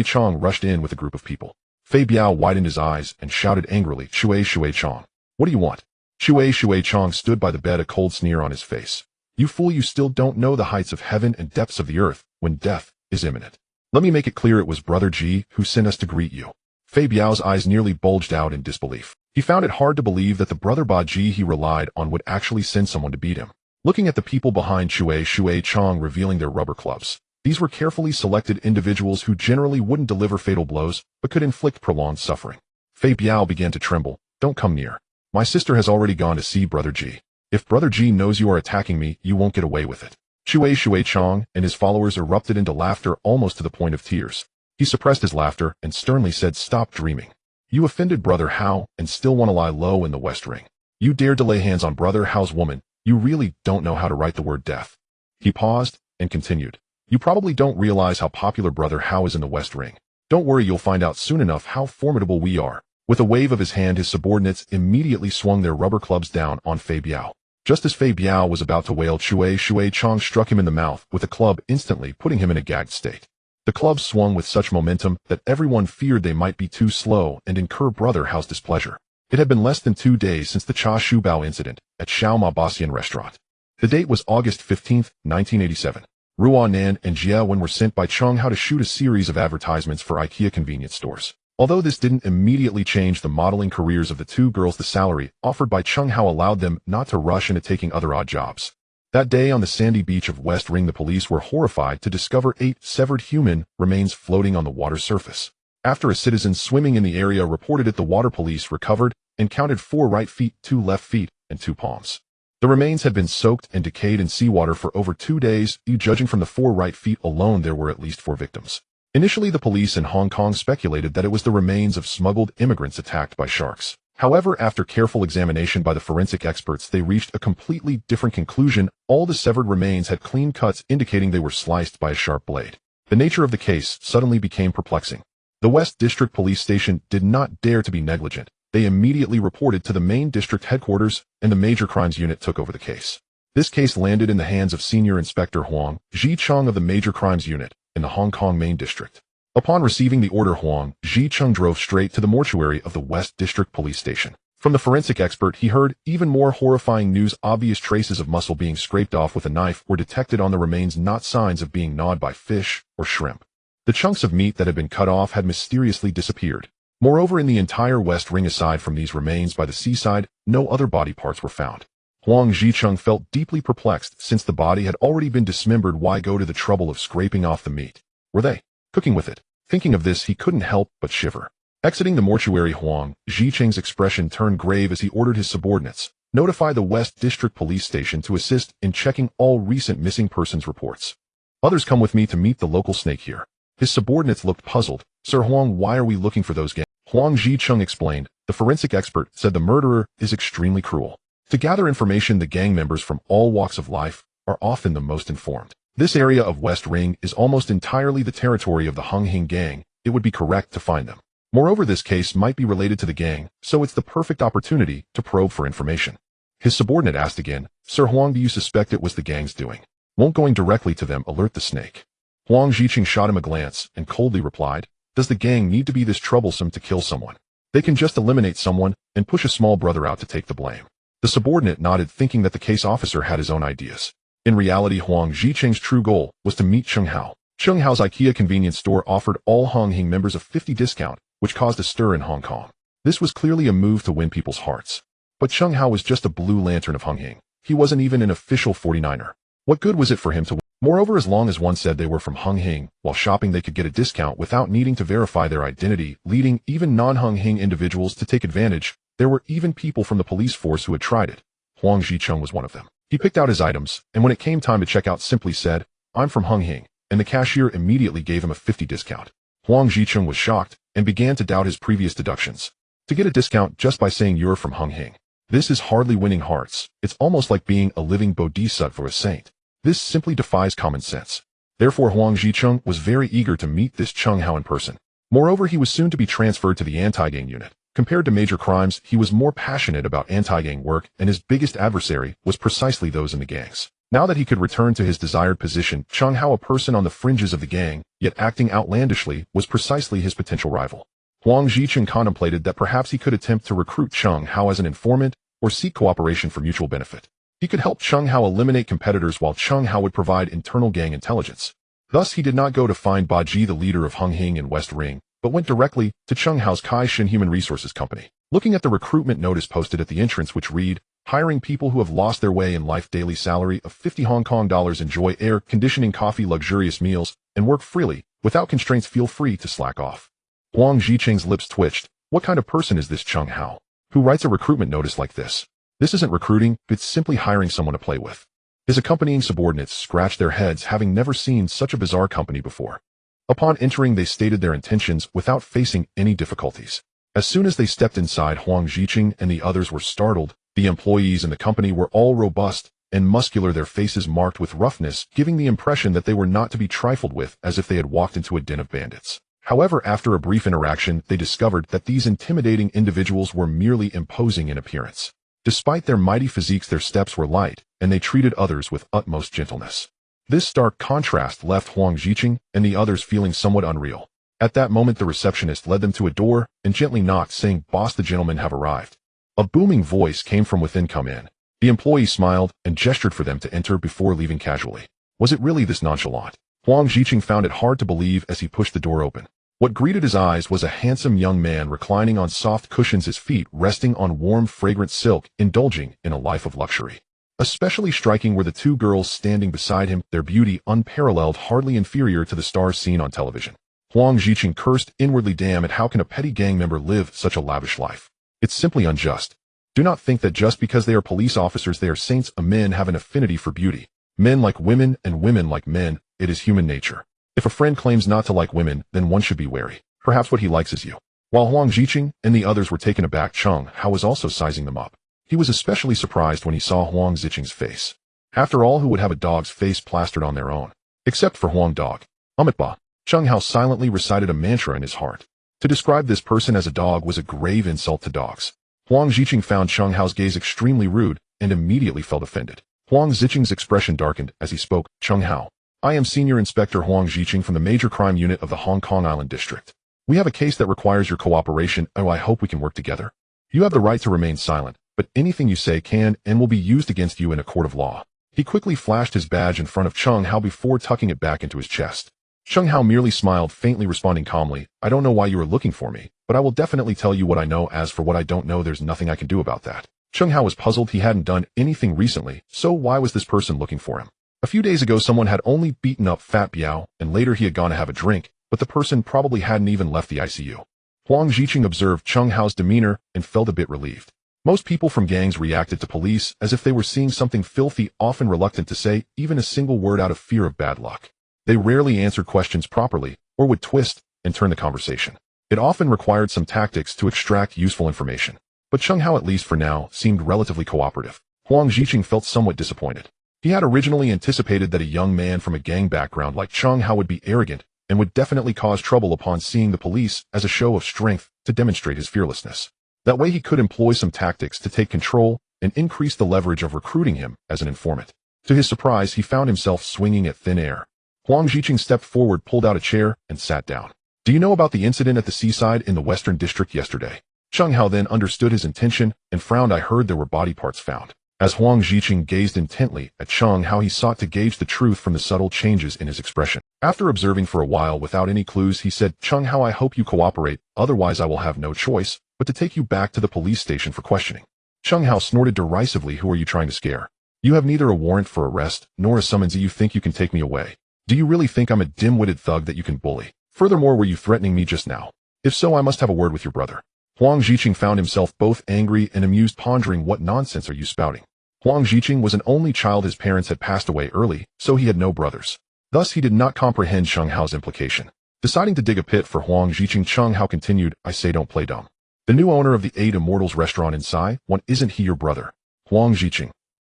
Chong rushed in with a group of people. Fei Biao widened his eyes and shouted angrily, Shui Chong, what do you want?" Shui Chong stood by the bed, a cold sneer on his face. "You fool, you still don't know the heights of heaven and depths of the earth when death is imminent. Let me make it clear, it was Brother Ji who sent us to greet you." Fei Biao's eyes nearly bulged out in disbelief. He found it hard to believe that the Brother Ba Ji he relied on would actually send someone to beat him. Looking at the people behind Shui Chong revealing their rubber clubs. These were carefully selected individuals who generally wouldn't deliver fatal blows, but could inflict prolonged suffering. Fei Biao began to tremble. "Don't come near. My sister has already gone to see Brother Ji. If Brother Ji knows you are attacking me, you won't get away with it." Shui Chong and his followers erupted into laughter, almost to the point of tears. He suppressed his laughter and sternly said, "Stop dreaming. You offended Brother Hao and still want to lie low in the West Ring. You dared to lay hands on Brother Hao's woman. You really don't know how to write the word death." He paused and continued, "You probably don't realize how popular Brother Hao is in the West Ring. Don't worry, you'll find out soon enough how formidable we are." With a wave of his hand, his subordinates immediately swung their rubber clubs down on Fei Biao. Just as Fei Biao was about to wail, Shui Chong struck him in the mouth with a club, instantly putting him in a gagged state. The clubs swung with such momentum that everyone feared they might be too slow and incur Brother Hao's displeasure. It had been less than 2 days since the Cha Shu Bao incident at Xiaoma Basian restaurant. The date was August 15, 1987. Ruan and Jia Wen were sent by Chung Hao to shoot a series of advertisements for IKEA convenience stores. Although this didn't immediately change the modeling careers of the two girls, the salary offered by Chung Hao allowed them not to rush into taking other odd jobs. That day on the sandy beach of West Ring, the police were horrified to discover 8 severed human remains floating on the water surface. After a citizen swimming in the area reported it, the water police recovered and counted 4 right feet, 2 left feet, and 2 palms. The remains had been soaked and decayed in seawater for over 2 days. Judging from the 4 right feet alone, there were at least 4 victims. Initially, the police in Hong Kong speculated that it was the remains of smuggled immigrants attacked by sharks. However, after careful examination by the forensic experts, they reached a completely different conclusion. All the severed remains had clean cuts, indicating they were sliced by a sharp blade. The nature of the case suddenly became perplexing. The West District Police Station did not dare to be negligent. They immediately reported to the main district headquarters, and the Major Crimes Unit took over the case. This case landed in the hands of Senior Inspector Huang Ji-chung of the Major Crimes Unit in the Hong Kong Main District. Upon receiving the order, Huang Ji-chung drove straight to the mortuary of the West District Police Station. From the forensic expert, he heard even more horrifying news. Obvious traces of muscle being scraped off with a knife were detected on the remains, not signs of being gnawed by fish or shrimp. The chunks of meat that had been cut off had mysteriously disappeared. Moreover, in the entire West Ring aside from these remains by the seaside, no other body parts were found. Huang Ji-chung felt deeply perplexed. Since the body had already been dismembered, why go to the trouble of scraping off the meat? Were they cooking with it? Thinking of this, he couldn't help but shiver. Exiting the mortuary, Huang Ji-chung's expression turned grave as he ordered his subordinates, notify the West District Police Station to assist in checking all recent missing persons reports. Others come with me to meet the local snake here. His subordinates looked puzzled. Sir Huang, why are we looking for those gang? Huang Ji-chung explained. The forensic expert said the murderer is extremely cruel. To gather information, the gang members from all walks of life are often the most informed. This area of West Ring is almost entirely the territory of the Hung Hing gang. It it would be correct to find them. Moreover, this case might be related to the gang, so it's the perfect opportunity to probe for information. His subordinate asked again, Sir Huang, do you suspect it was the gang's doing? Won't going directly to them alert the snake? Huang Ziqing shot him a glance and coldly replied, does the gang need to be this troublesome to kill someone? They can just eliminate someone and push a small brother out to take the blame. The subordinate nodded, thinking that the case officer had his own ideas. In reality, Huang Ziqing's true goal was to meet Cheng Hao. Cheng Hao's IKEA convenience store offered all Hong Hing members a 50% discount, which caused a stir in Hong Kong. This was clearly a move to win people's hearts. But Cheng Hao was just a blue lantern of Hong Hing. He wasn't even an official 49er. What good was it for him to win? Moreover, as long as one said they were from Hong Hing, while shopping they could get a discount without needing to verify their identity, leading even non-Hong Hing individuals to take advantage. There were even people from the police force who had tried it. Huang Ziqing was one of them. He picked out his items, and when it came time to check out simply said, I'm from Hong Hing, and the cashier immediately gave him a 50% discount. Huang Ziqing was shocked and began to doubt his previous deductions. To get a discount just by saying you're from Hong Hing. This is hardly winning hearts. It's almost like being a living bodhisattva or a saint. This simply defies common sense. Therefore, Huang Ziqing was very eager to meet this Cheng Hao in person. Moreover, he was soon to be transferred to the anti-gang unit. Compared to major crimes, he was more passionate about anti-gang work, and his biggest adversary was precisely those in the gangs. Now that he could return to his desired position, Cheng Hao, a person on the fringes of the gang, yet acting outlandishly, was precisely his potential rival. Huang Ziqing contemplated that perhaps he could attempt to recruit Cheng Hao as an informant or seek cooperation for mutual benefit. He could help Cheng Hao eliminate competitors while Cheng Hao would provide internal gang intelligence. Thus, he did not go to find Baji, the leader of Hong Hing and West Ring, but went directly to Cheng Hao's Kai Shin Human Resources Company. Looking at the recruitment notice posted at the entrance, which read, hiring people who have lost their way in life, daily salary of 50 Hong Kong dollars, enjoy air conditioning, coffee, luxurious meals, and work freely, without constraints, feel free to slack off. Huang Ziqing's lips twitched. What kind of person is this Cheng Hao? Who writes a recruitment notice like this? This isn't recruiting, it's simply hiring someone to play with. His accompanying subordinates scratched their heads, having never seen such a bizarre company before. Upon entering, they stated their intentions without facing any difficulties. As soon as they stepped inside, Huang Ziqing and the others were startled. The employees in the company were all robust and muscular, their faces marked with roughness, giving the impression that they were not to be trifled with, as if they had walked into a den of bandits. However, after a brief interaction, they discovered that these intimidating individuals were merely imposing in appearance. Despite their mighty physiques, their steps were light, and they treated others with utmost gentleness. This stark contrast left Huang Ziqing and the others feeling somewhat unreal. At that moment, the receptionist led them to a door and gently knocked, saying, Boss, the gentlemen have arrived. A booming voice came from within. Come in. The employee smiled and gestured for them to enter before leaving casually. Was it really this nonchalant? Huang Ziqing found it hard to believe as he pushed the door open. What greeted his eyes was a handsome young man reclining on soft cushions, his feet resting on warm, fragrant silk, indulging in a life of luxury. Especially striking were the two girls standing beside him, their beauty unparalleled, hardly inferior to the stars seen on television. Huang Ziqing cursed inwardly, damn it, how can a petty gang member live such a lavish life? It's simply unjust. Do not think that just because they are police officers they are saints. Men have an affinity for beauty. Men like women and women like men. It is human nature. If a friend claims not to like women, then one should be wary. Perhaps what he likes is you. While Huang Ziqing and the others were taken aback, Cheng Hao was also sizing them up. He was especially surprised when he saw Huang Ziqing's face. After all, who would have a dog's face plastered on their own? Except for Huang Dog. Ba. Cheng Hao silently recited a mantra in his heart. To describe this person as a dog was a grave insult to dogs. Huang Ziqing found Cheng Hao's gaze extremely rude and immediately felt offended. Huang Ziqing's expression darkened as he spoke. Cheng Hao. I am Senior Inspector Huang Ziqing from the Major Crime Unit of the Hong Kong Island District. We have a case that requires your cooperation. I hope we can work together. You have the right to remain silent, but anything you say can and will be used against you in a court of law. He quickly flashed his badge in front of Cheng Hao before tucking it back into his chest. Cheng Hao merely smiled faintly, responding calmly, I don't know why you are looking for me, but I will definitely tell you what I know. As for what I don't know, there's nothing I can do about that. Cheng Hao was puzzled. He hadn't done anything recently, so why was this person looking for him? A few days ago, someone had only beaten up Fat Biao, and later he had gone to have a drink, but the person probably hadn't even left the ICU. Huang Ziqing observed Cheng Hao's demeanor and felt a bit relieved. Most people from gangs reacted to police as if they were seeing something filthy, often reluctant to say even a single word out of fear of bad luck. They rarely answered questions properly, or would twist and turn the conversation. It often required some tactics to extract useful information. But Cheng Hao, at least for now, seemed relatively cooperative. Huang Ziqing felt somewhat disappointed. He had originally anticipated that a young man from a gang background like Cheng Hao would be arrogant and would definitely cause trouble upon seeing the police as a show of strength to demonstrate his fearlessness. That way he could employ some tactics to take control and increase the leverage of recruiting him as an informant. To his surprise, he found himself swinging at thin air. Huang Ziqing stepped forward, pulled out a chair, and sat down. Do you know about the incident at the seaside in the Western District yesterday? Cheng Hao then understood his intention and frowned. I heard there were body parts found. As Huang Ziqing gazed intently at Cheng Hao, he sought to gauge the truth from the subtle changes in his expression. After observing for a while without any clues, he said, Cheng Hao, I hope you cooperate, otherwise I will have no choice but to take you back to the police station for questioning. Cheng Hao snorted derisively. Who are you trying to scare? You have neither a warrant for arrest nor a summons. You think you can take me away? Do you really think I'm a dim-witted thug that you can bully? Furthermore, were you threatening me just now? If so, I must have a word with your brother. Huang Ziqing found himself both angry and amused, pondering, what nonsense are you spouting? Huang Ziqing was an only child. His parents had passed away early, so he had no brothers. Thus, he did not comprehend Cheng Hao's implication. Deciding to dig a pit for Huang Ziqing, Cheng Hao continued, I say don't play dumb. The new owner of the 8 Immortals restaurant in Sai, isn't he your brother? Huang Ziqing.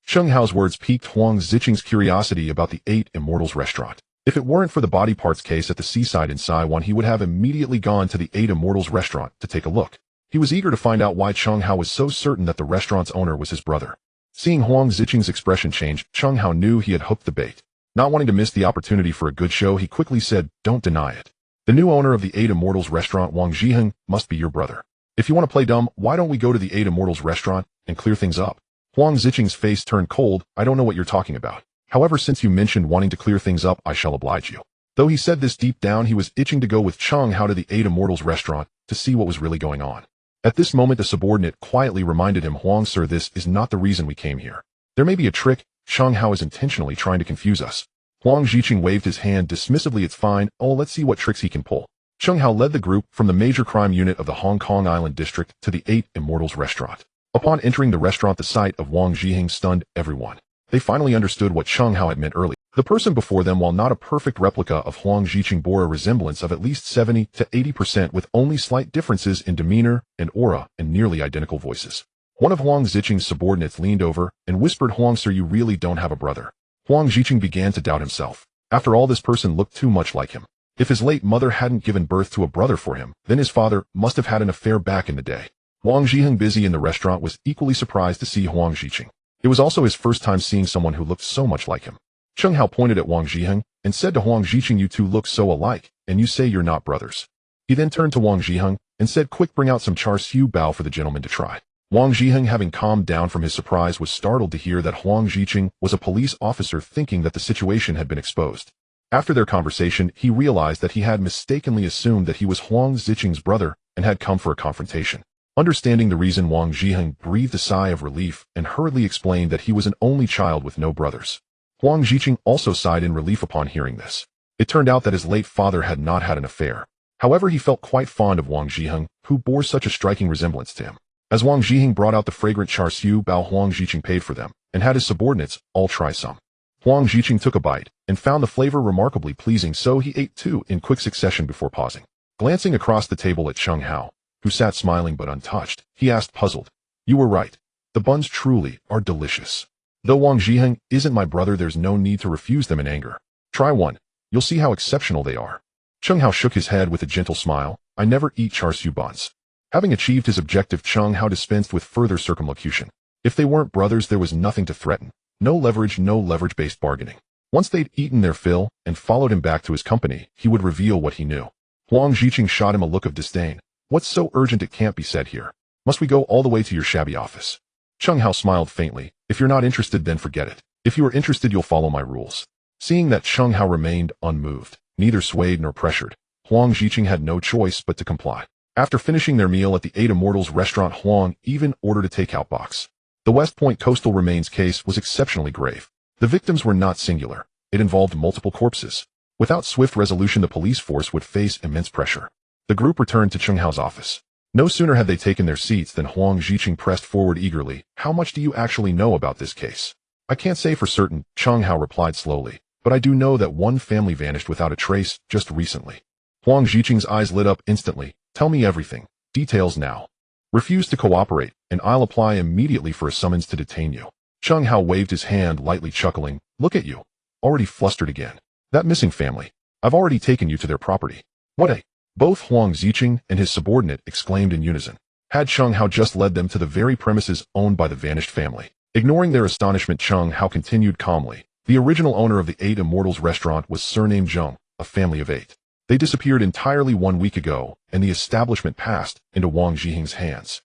Cheng Hao's words piqued Huang Ziqing's curiosity about the 8 Immortals restaurant. If it weren't for the body parts case at the seaside in Sai, he would have immediately gone to the 8 Immortals restaurant to take a look. He was eager to find out why Cheng Hao was so certain that the restaurant's owner was his brother. Seeing Huang Ziqing's expression change, Cheng Hao knew he had hooked the bait. Not wanting to miss the opportunity for a good show, he quickly said, don't deny it. The new owner of the 8 Immortals restaurant, Wang Zhiheng, must be your brother. If you want to play dumb, why don't we go to the 8 Immortals restaurant and clear things up? Huang Ziqing's face turned cold. I don't know what you're talking about. However, since you mentioned wanting to clear things up, I shall oblige you. Though he said this deep down, he was itching to go with Cheng Hao to the 8 Immortals restaurant to see what was really going on. At this moment, a subordinate quietly reminded him, Huang, sir, this is not the reason we came here. There may be a trick. Cheng Hao is intentionally trying to confuse us. Huang Ziqing waved his hand dismissively. It's fine. Oh, let's see what tricks he can pull. Cheng Hao led the group from the major crime unit of the Hong Kong Island district to the 8 Immortals restaurant. Upon entering the restaurant, the sight of Wang Zhiheng stunned everyone. They finally understood what Cheng Hao had meant earlier. The person before them, while not a perfect replica of Huang Ziqing, bore a resemblance of at least 70 to 80% with only slight differences in demeanor and aura and nearly identical voices. One of Huang Ziqing's subordinates leaned over and whispered, Huang, sir, you really don't have a brother. Huang Ziqing began to doubt himself. After all, this person looked too much like him. If his late mother hadn't given birth to a brother for him, then his father must have had an affair back in the day. Wang Zhiheng, busy in the restaurant, was equally surprised to see Huang Ziqing. It was also his first time seeing someone who looked so much like him. Cheng Hao pointed at Wang Zhiheng and said to Huang Ziqing, you two look so alike, and you say you're not brothers. He then turned to Wang Zhiheng and said, quick, bring out some char siu bao for the gentleman to try. Wang Zhiheng, having calmed down from his surprise, was startled to hear that Huang Ziqing was a police officer, thinking that the situation had been exposed. After their conversation, he realized that he had mistakenly assumed that he was Huang Ziqing's brother and had come for a confrontation. Understanding the reason, Wang Zhiheng breathed a sigh of relief and hurriedly explained that he was an only child with no brothers. Huang Ziqing also sighed in relief upon hearing this. It turned out that his late father had not had an affair. However, he felt quite fond of Wang Zhiheng, who bore such a striking resemblance to him. As Wang Zhiheng brought out the fragrant char siu bao, Huang Ziqing paid for them and had his subordinates all try some. Huang Ziqing took a bite and found the flavor remarkably pleasing, so he ate two in quick succession before pausing. Glancing across the table at Cheng Hao, who sat smiling but untouched, he asked, puzzled, you were right. The buns truly are delicious. Though Wang Zhiheng isn't my brother, there's no need to refuse them in anger. Try one. You'll see how exceptional they are. Cheng Hao shook his head with a gentle smile. I never eat char siu buns. Having achieved his objective, Cheng Hao dispensed with further circumlocution. If they weren't brothers, there was nothing to threaten. No leverage-based bargaining. Once they'd eaten their fill and followed him back to his company, he would reveal what he knew. Huang Ziqing shot him a look of disdain. What's so urgent it can't be said here? Must we go all the way to your shabby office? Cheng Hao smiled faintly. If you're not interested, then forget it. If you are interested, you'll follow my rules. Seeing that Cheng Hao remained unmoved, neither swayed nor pressured, Huang Ziqing had no choice but to comply. After finishing their meal at the 8 Immortals restaurant, Huang even ordered a takeout box. The West Point coastal remains case was exceptionally grave. The victims were not singular. It involved multiple corpses. Without swift resolution, the police force would face immense pressure. The group returned to Cheng Hao's office. No sooner had they taken their seats than Huang Ziqing pressed forward eagerly. How much do you actually know about this case? I can't say for certain, Cheng Hao replied slowly, but I do know that one family vanished without a trace just recently. Huang Ziqing's eyes lit up instantly. Tell me everything. Details now. Refuse to cooperate, and I'll apply immediately for a summons to detain you. Cheng Hao waved his hand, lightly chuckling. Look at you. Already flustered again. That missing family. I've already taken you to their property. What a... Both Huang Ziqing and his subordinate exclaimed in unison. Had Cheng Hao just led them to the very premises owned by the vanished family? Ignoring their astonishment, Cheng Hao continued calmly. The original owner of the 8 Immortals restaurant was surnamed Zheng, a family of 8. They disappeared entirely 1 week ago, and the establishment passed into Wang Zhiheng's hands.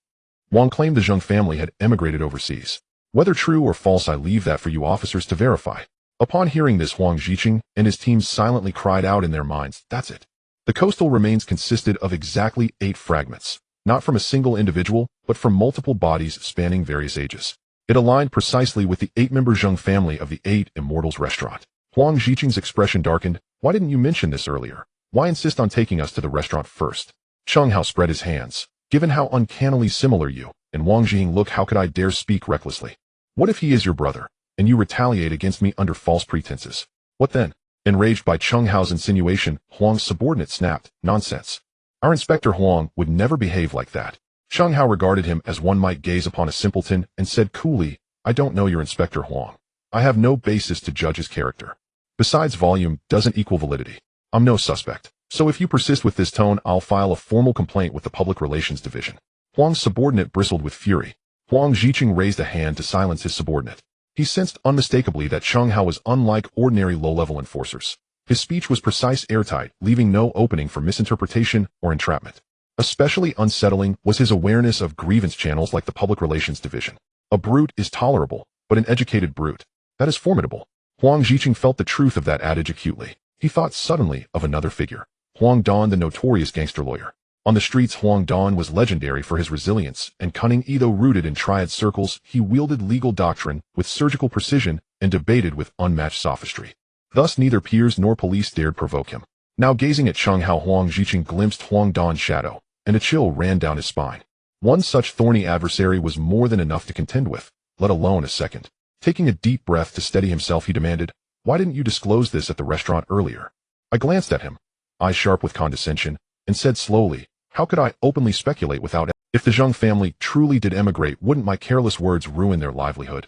Wang claimed the Zheng family had emigrated overseas. Whether true or false, I leave that for you officers to verify. Upon hearing this, Huang Ziqing and his team silently cried out in their minds, that's it. The coastal remains consisted of exactly 8 fragments, not from a single individual, but from multiple bodies spanning various ages. It aligned precisely with the 8-member Zheng family of the 8 Immortals restaurant. Huang Ziqing's expression darkened. Why didn't you mention this earlier? Why insist on taking us to the restaurant first? Cheng Hao spread his hands. Given how uncannily similar you and Wang Zhiheng look, how could I dare speak recklessly? What if he is your brother, and you retaliate against me under false pretenses? What then? Enraged by Cheng Hao's insinuation, Huang's subordinate snapped, nonsense. Our Inspector Huang would never behave like that. Cheng Hao regarded him as one might gaze upon a simpleton and said coolly, I don't know your Inspector Huang. I have no basis to judge his character. Besides, volume doesn't equal validity. I'm no suspect. So if you persist with this tone, I'll file a formal complaint with the Public Relations Division. Huang's subordinate bristled with fury. Huang Ziqing raised a hand to silence his subordinate. He sensed unmistakably that Cheng Hao was unlike ordinary low-level enforcers. His speech was precise, airtight, leaving no opening for misinterpretation or entrapment. Especially unsettling was his awareness of grievance channels like the Public Relations Division. A brute is tolerable, but an educated brute, that is formidable. Huang Ziqing felt the truth of that adage acutely. He thought suddenly of another figure. Huang Dan, the notorious gangster lawyer. On the streets, Huang Dan was legendary for his resilience and cunning. Though rooted in Triad circles, he wielded legal doctrine with surgical precision and debated with unmatched sophistry. Thus neither peers nor police dared provoke him. Now gazing at Cheng Hao, Huang Ziqing glimpsed Huang Dan's shadow, and a chill ran down his spine. One such thorny adversary was more than enough to contend with, let alone a second. Taking a deep breath to steady himself, he demanded, why didn't you disclose this at the restaurant earlier? I glanced at him, eyes sharp with condescension, and said slowly, how could I openly speculate without... If the Zheng family truly did emigrate, wouldn't my careless words ruin their livelihood?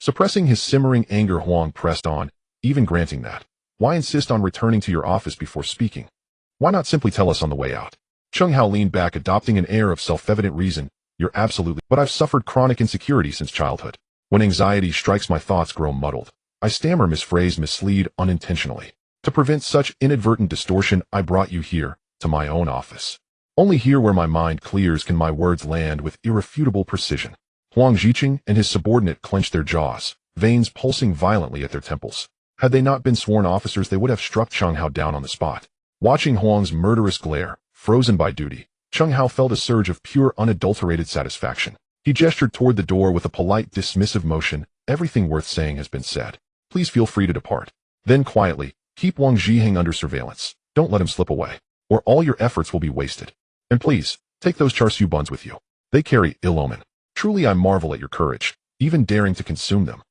Suppressing his simmering anger, Huang pressed on, even granting that. Why insist on returning to your office before speaking? Why not simply tell us on the way out? Cheng Hao leaned back, adopting an air of self-evident reason. You're absolutely... But I've suffered chronic insecurity since childhood. When anxiety strikes, my thoughts grow muddled. I stammer, misphrase, mislead unintentionally. To prevent such inadvertent distortion, I brought you here, to my own office. Only here where my mind clears can my words land with irrefutable precision. Huang Ziqing and his subordinate clenched their jaws, veins pulsing violently at their temples. Had they not been sworn officers, they would have struck Cheng Hao down on the spot. Watching Huang's murderous glare, frozen by duty, Cheng Hao felt a surge of pure, unadulterated satisfaction. He gestured toward the door with a polite, dismissive motion. Everything worth saying has been said. Please feel free to depart. Then quietly, keep Wang Zhiheng under surveillance. Don't let him slip away, or all your efforts will be wasted. And please, take those char siu buns with you. They carry ill omen. Truly I marvel at your courage, even daring to consume them.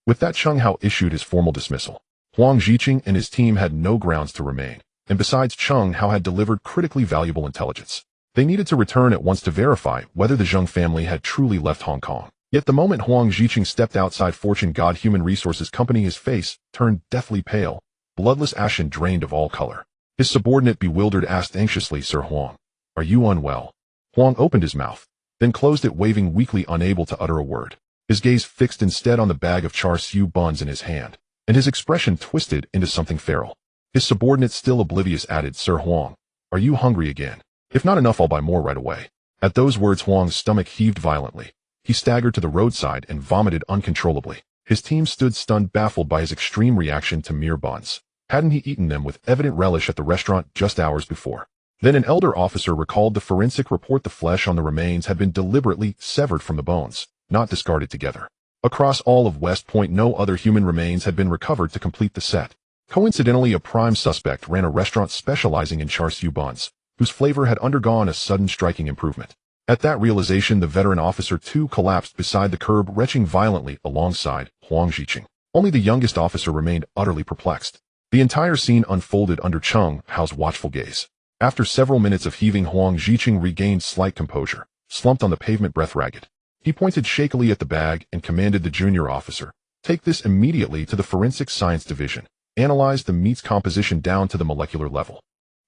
With that, Cheng Hao issued his formal dismissal. Huang Ziqing and his team had no grounds to remain, and besides, Cheng Hao had delivered critically valuable intelligence. They needed to return at once to verify whether the Zheng family had truly left Hong Kong. Yet the moment Huang Ziqing stepped outside Fortune God Human Resources Company, his face turned deathly pale, bloodless ashen, drained of all color. His subordinate, bewildered, asked anxiously, Sir Huang, are you unwell? Huang opened his mouth, then closed it, waving weakly, unable to utter a word. His gaze fixed instead on the bag of char siu buns in his hand, and his expression twisted into something feral. His subordinate, still oblivious, added, Sir Huang, are you hungry again? If not enough, I'll buy more right away. At those words, Huang's stomach heaved violently. He staggered to the roadside and vomited uncontrollably. His team stood stunned, baffled by his extreme reaction to mere buns. Hadn't he eaten them with evident relish at the restaurant just hours before? Then an elder officer recalled the forensic report. The flesh on the remains had been deliberately severed from the bones, not discarded together. Across all of West Point, no other human remains had been recovered to complete the set. Coincidentally, a prime suspect ran a restaurant specializing in char siu buns, whose flavor had undergone a sudden striking improvement. At that realization, the veteran officer too collapsed beside the curb, retching violently alongside Huang Ziqing. Only the youngest officer remained utterly perplexed. The entire scene unfolded under Cheng Hao's watchful gaze. After several minutes of heaving, Huang Ziqing regained slight composure, slumped on the pavement, breath ragged. He pointed shakily at the bag and commanded the junior officer, take this immediately to the Forensic Science Division. analyzed the meat's composition down to the molecular level.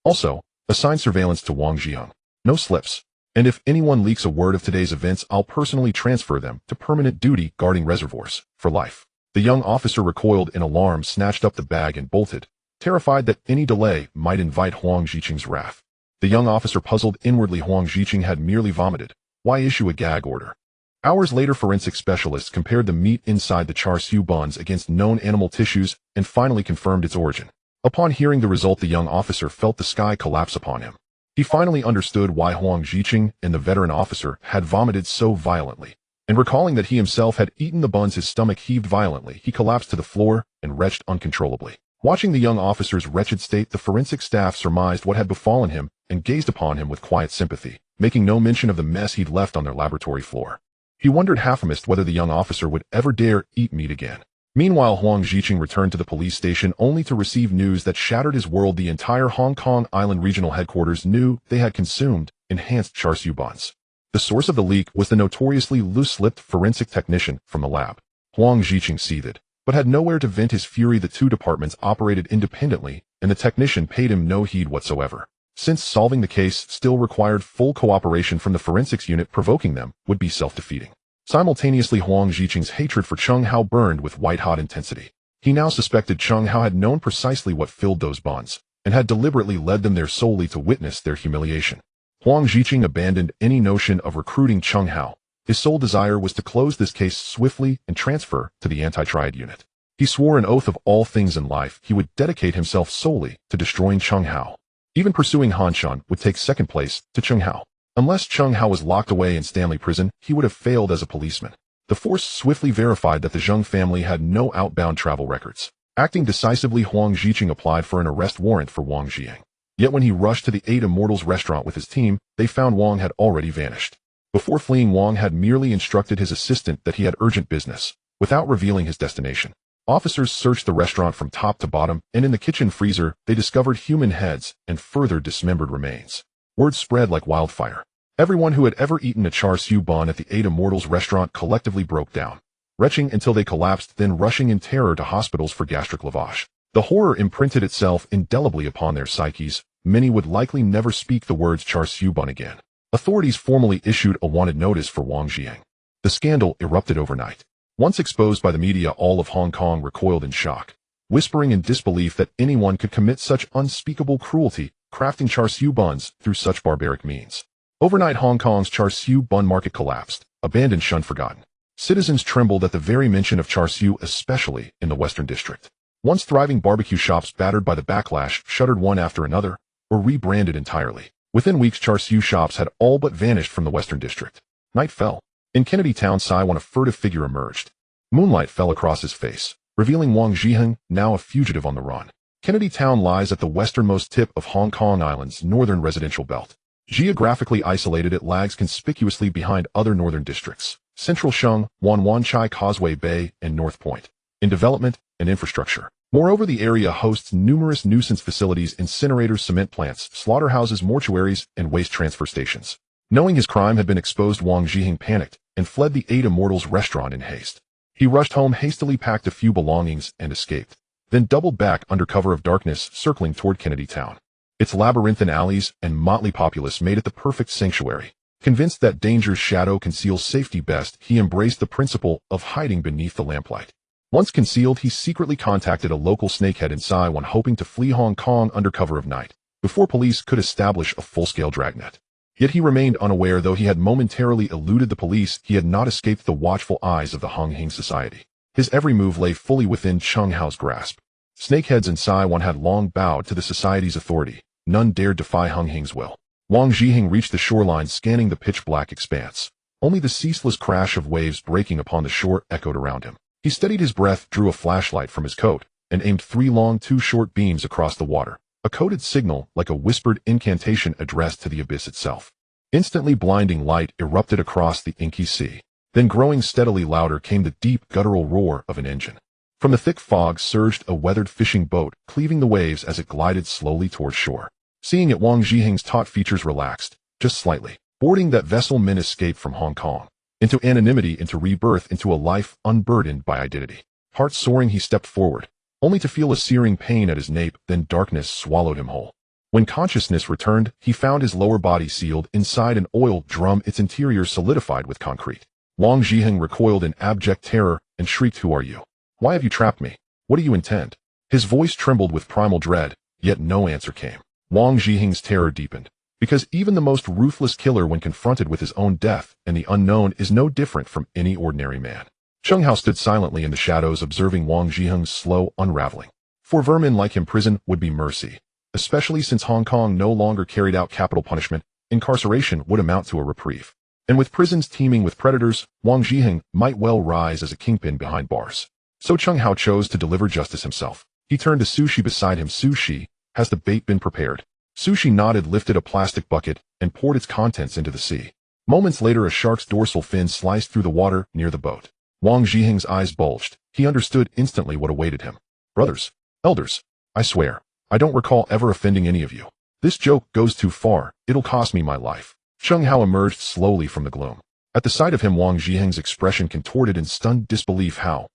Also, assign surveillance to Wang Zhiyang. No slips. And if anyone leaks a word of today's events, I'll personally transfer them to permanent duty guarding reservoirs for life. The young officer recoiled in alarm, snatched up the bag and bolted, terrified that any delay might invite Huang Zhiqing's wrath. The young officer puzzled inwardly. Huang Zhiqing had merely vomited. Why issue a gag order? Hours later, forensic specialists compared the meat inside the char siu buns against known animal tissues and finally confirmed its origin. Upon hearing the result, the young officer felt the sky collapse upon him. He finally understood why Huang Zhiqing and the veteran officer had vomited so violently. And recalling that he himself had eaten the buns, his stomach heaved violently. He collapsed to the floor and retched uncontrollably. Watching the young officer's wretched state, the forensic staff surmised what had befallen him and gazed upon him with quiet sympathy, making no mention of the mess he'd left on their laboratory floor. He wondered half-amazed whether the young officer would ever dare eat meat again. Meanwhile, Huang Zhiqing returned to the police station only to receive news that shattered his world. The entire Hong Kong Island regional headquarters knew they had consumed enhanced char siu buns. The source of the leak was the notoriously loose-lipped forensic technician from the lab. Huang Zhiqing seethed, but had nowhere to vent his fury. The two departments operated independently, and the technician paid him no heed whatsoever, since solving the case still required full cooperation from the forensics unit. Provoking them would be self-defeating. Simultaneously, Huang Zhiqing's hatred for Cheng Hao burned with white-hot intensity. He now suspected Cheng Hao had known precisely what filled those buns, and had deliberately led them there solely to witness their humiliation. Huang Zhiqing abandoned any notion of recruiting Cheng Hao. His sole desire was to close this case swiftly and transfer to the anti-triad unit. He swore an oath of all things in life he would dedicate himself solely to destroying Cheng Hao. Even pursuing Han Shan would take second place to Cheng Hao. Unless Cheng Hao was locked away in Stanley Prison, he would have failed as a policeman. The force swiftly verified that the Zheng family had no outbound travel records. Acting decisively, Huang Zhiqing applied for an arrest warrant for Wang Zhiyang. Yet when he rushed to the Eight Immortals restaurant with his team, they found Wang had already vanished. Before fleeing, Wang had merely instructed his assistant that he had urgent business, without revealing his destination. Officers searched the restaurant from top to bottom, and in the kitchen freezer, they discovered human heads and further dismembered remains. Word spread like wildfire. Everyone who had ever eaten a char siu bun at the Eight Immortals restaurant collectively broke down, retching until they collapsed, then rushing in terror to hospitals for gastric lavage. The horror imprinted itself indelibly upon their psyches. Many would likely never speak the words char siu bun again. Authorities formally issued a wanted notice for Wang Zhiyang. The scandal erupted overnight. Once exposed by the media, all of Hong Kong recoiled in shock, whispering in disbelief that anyone could commit such unspeakable cruelty, crafting char siu buns through such barbaric means. Overnight, Hong Kong's char siu bun market collapsed, abandoned, shunned, forgotten. Citizens trembled at the very mention of char siu, especially in the Western District. Once thriving barbecue shops, battered by the backlash, shuttered one after another, or rebranded entirely. Within weeks, char siu shops had all but vanished from the Western District. Night fell. In Kennedy Town, Saiwan, a furtive figure emerged. Moonlight fell across his face, revealing Wang Zhiyang, now a fugitive on the run. Kennedy Town lies at the westernmost tip of Hong Kong Island's northern residential belt. Geographically isolated, it lags conspicuously behind other northern districts, Central Shung, Wan Chai Causeway Bay, and North Point, in development and infrastructure. Moreover, the area hosts numerous nuisance facilities, incinerators, cement plants, slaughterhouses, mortuaries, and waste transfer stations. Knowing his crime had been exposed, Wang Zhiyang panicked and fled the Eight Immortals restaurant in haste. He rushed home, hastily packed a few belongings, and escaped, then doubled back under cover of darkness, circling toward Kennedy Town. Its labyrinthine alleys and motley populace made it the perfect sanctuary. Convinced that danger's shadow conceals safety best, he embraced the principle of hiding beneath the lamplight. Once concealed, he secretly contacted a local snakehead in Saiwan, hoping to flee Hong Kong under cover of night, before police could establish a full-scale dragnet. Yet he remained unaware. Though he had momentarily eluded the police, he had not escaped the watchful eyes of the Hong Hing Society. His every move lay fully within Cheng Hao's grasp. Snakeheads in Saiwan had long bowed to the Society's authority. None dared defy Hong Hing's will. Wang Zhiyang reached the shoreline, scanning the pitch-black expanse. Only the ceaseless crash of waves breaking upon the shore echoed around him. He steadied his breath, drew a flashlight from his coat, and aimed 3 long, 2 short beams across the water, a coded signal like a whispered incantation addressed to the abyss itself. Instantly, blinding light erupted across the inky sea. Then, growing steadily louder, came the deep, guttural roar of an engine. From the thick fog surged a weathered fishing boat, cleaving the waves as it glided slowly toward shore. Seeing it, Wang Zhiyang's taut features relaxed, just slightly. Boarding that vessel meant escape from Hong Kong, into anonymity, into rebirth, into a life unburdened by identity. Heart soaring, he stepped forward, only to feel a searing pain at his nape, then darkness swallowed him whole. When consciousness returned, he found his lower body sealed inside an oil drum, its interior solidified with concrete. Wang Zhiheng recoiled in abject terror and shrieked, "Who are you? Why have you trapped me? What do you intend?" His voice trembled with primal dread, yet no answer came. Wang Zhiheng's terror deepened, because even the most ruthless killer, when confronted with his own death and the unknown, is no different from any ordinary man. Cheng Hao stood silently in the shadows, observing Wang Zhiheng's slow unraveling. For vermin like him, prison would be mercy. Especially since Hong Kong no longer carried out capital punishment, incarceration would amount to a reprieve. And with prisons teeming with predators, Wang Zhiheng might well rise as a kingpin behind bars. So Cheng Hao chose to deliver justice himself. He turned to Sushi beside him. "Sushi, has the bait been prepared?" Sushi nodded, lifted a plastic bucket, and poured its contents into the sea. Moments later, a shark's dorsal fin sliced through the water near the boat. Wang Zhiheng's eyes bulged. He understood instantly what awaited him. "Brothers, elders, I swear, I don't recall ever offending any of you. This joke goes too far. It'll cost me my life." Cheng Hao emerged slowly from the gloom. At the sight of him, Wang Zhiheng's expression contorted in stunned disbelief. How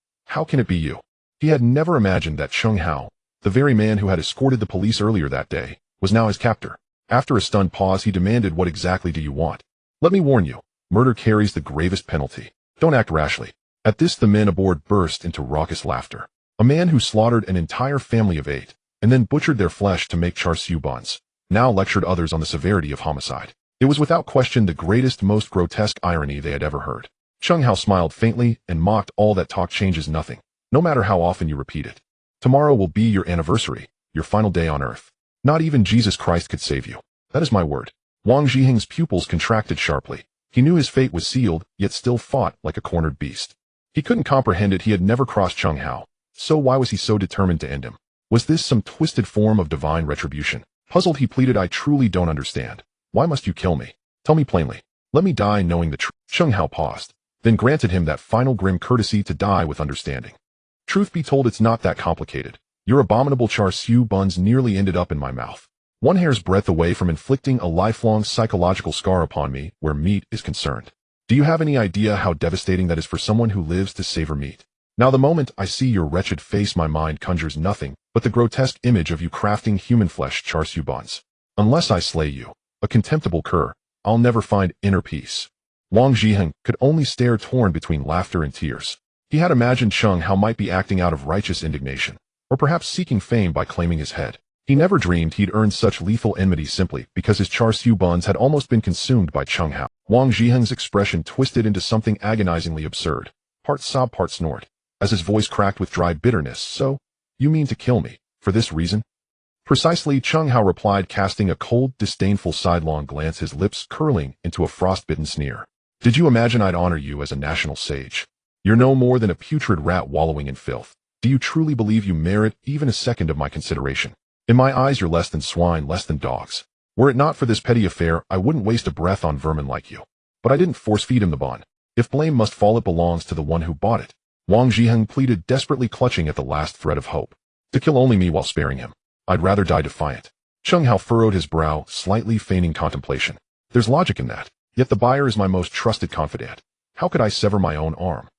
can it be you?" He had never imagined that Cheng Hao, the very man who had escorted the police earlier that day, was now his captor. After a stunned pause, he demanded, "What exactly do you want?" "Let me warn you, murder carries the gravest penalty. Don't act rashly." At this, the men aboard burst into raucous laughter. A man who slaughtered an entire family of 8, and then butchered their flesh to make char siu buns, now lectured others on the severity of homicide. It was without question the greatest, most grotesque irony they had ever heard. Cheng Hao smiled faintly and mocked, "All that talk changes nothing, no matter how often you repeat it. Tomorrow will be your anniversary, your final day on earth. Not even Jesus Christ could save you. That is my word." Wang Zhiheng's pupils contracted sharply. He knew his fate was sealed, yet still fought like a cornered beast. He couldn't comprehend it. He had never crossed Cheng Hao, so why was he so determined to end him? Was this some twisted form of divine retribution? Puzzled, he pleaded, "I truly don't understand. Why must you kill me? Tell me plainly. Let me die knowing the truth." Cheng Hao paused, then granted him that final grim courtesy to die with understanding. "Truth be told, it's not that complicated. Your abominable char siu buns nearly ended up in my mouth. One hair's breadth away from inflicting a lifelong psychological scar upon me where meat is concerned. Do you have any idea how devastating that is for someone who lives to savor meat? Now the moment I see your wretched face, my mind conjures nothing but the grotesque image of you crafting human flesh char siu buns. Unless I slay you, a contemptible cur, I'll never find inner peace." Wang Zhiheng could only stare, torn between laughter and tears. He had imagined Cheng Hao might be acting out of righteous indignation, or perhaps seeking fame by claiming his head. He never dreamed he'd earned such lethal enmity simply because his char siu buns had almost been consumed by Cheng Hao. Wang Zhiheng's expression twisted into something agonizingly absurd, part sob, part snort, as his voice cracked with dry bitterness. "So, you mean to kill me, for this reason?" "Precisely," Cheng Hao replied, casting a cold, disdainful sidelong glance, his lips curling into a frostbitten sneer. "Did you imagine I'd honor you as a national sage? You're no more than a putrid rat wallowing in filth. Do you truly believe you merit even a second of my consideration? In my eyes, you're less than swine, less than dogs. Were it not for this petty affair, I wouldn't waste a breath on vermin like you. But I didn't force-feed him the bun. If blame must fall, it belongs to the one who bought it." Wang Zhiheng pleaded, desperately clutching at the last thread of hope. "To kill only me while sparing him. I'd rather die defiant." Cheng Hao furrowed his brow, slightly feigning contemplation. "There's logic in that. Yet the buyer is my most trusted confidant. How could I sever my own arm?"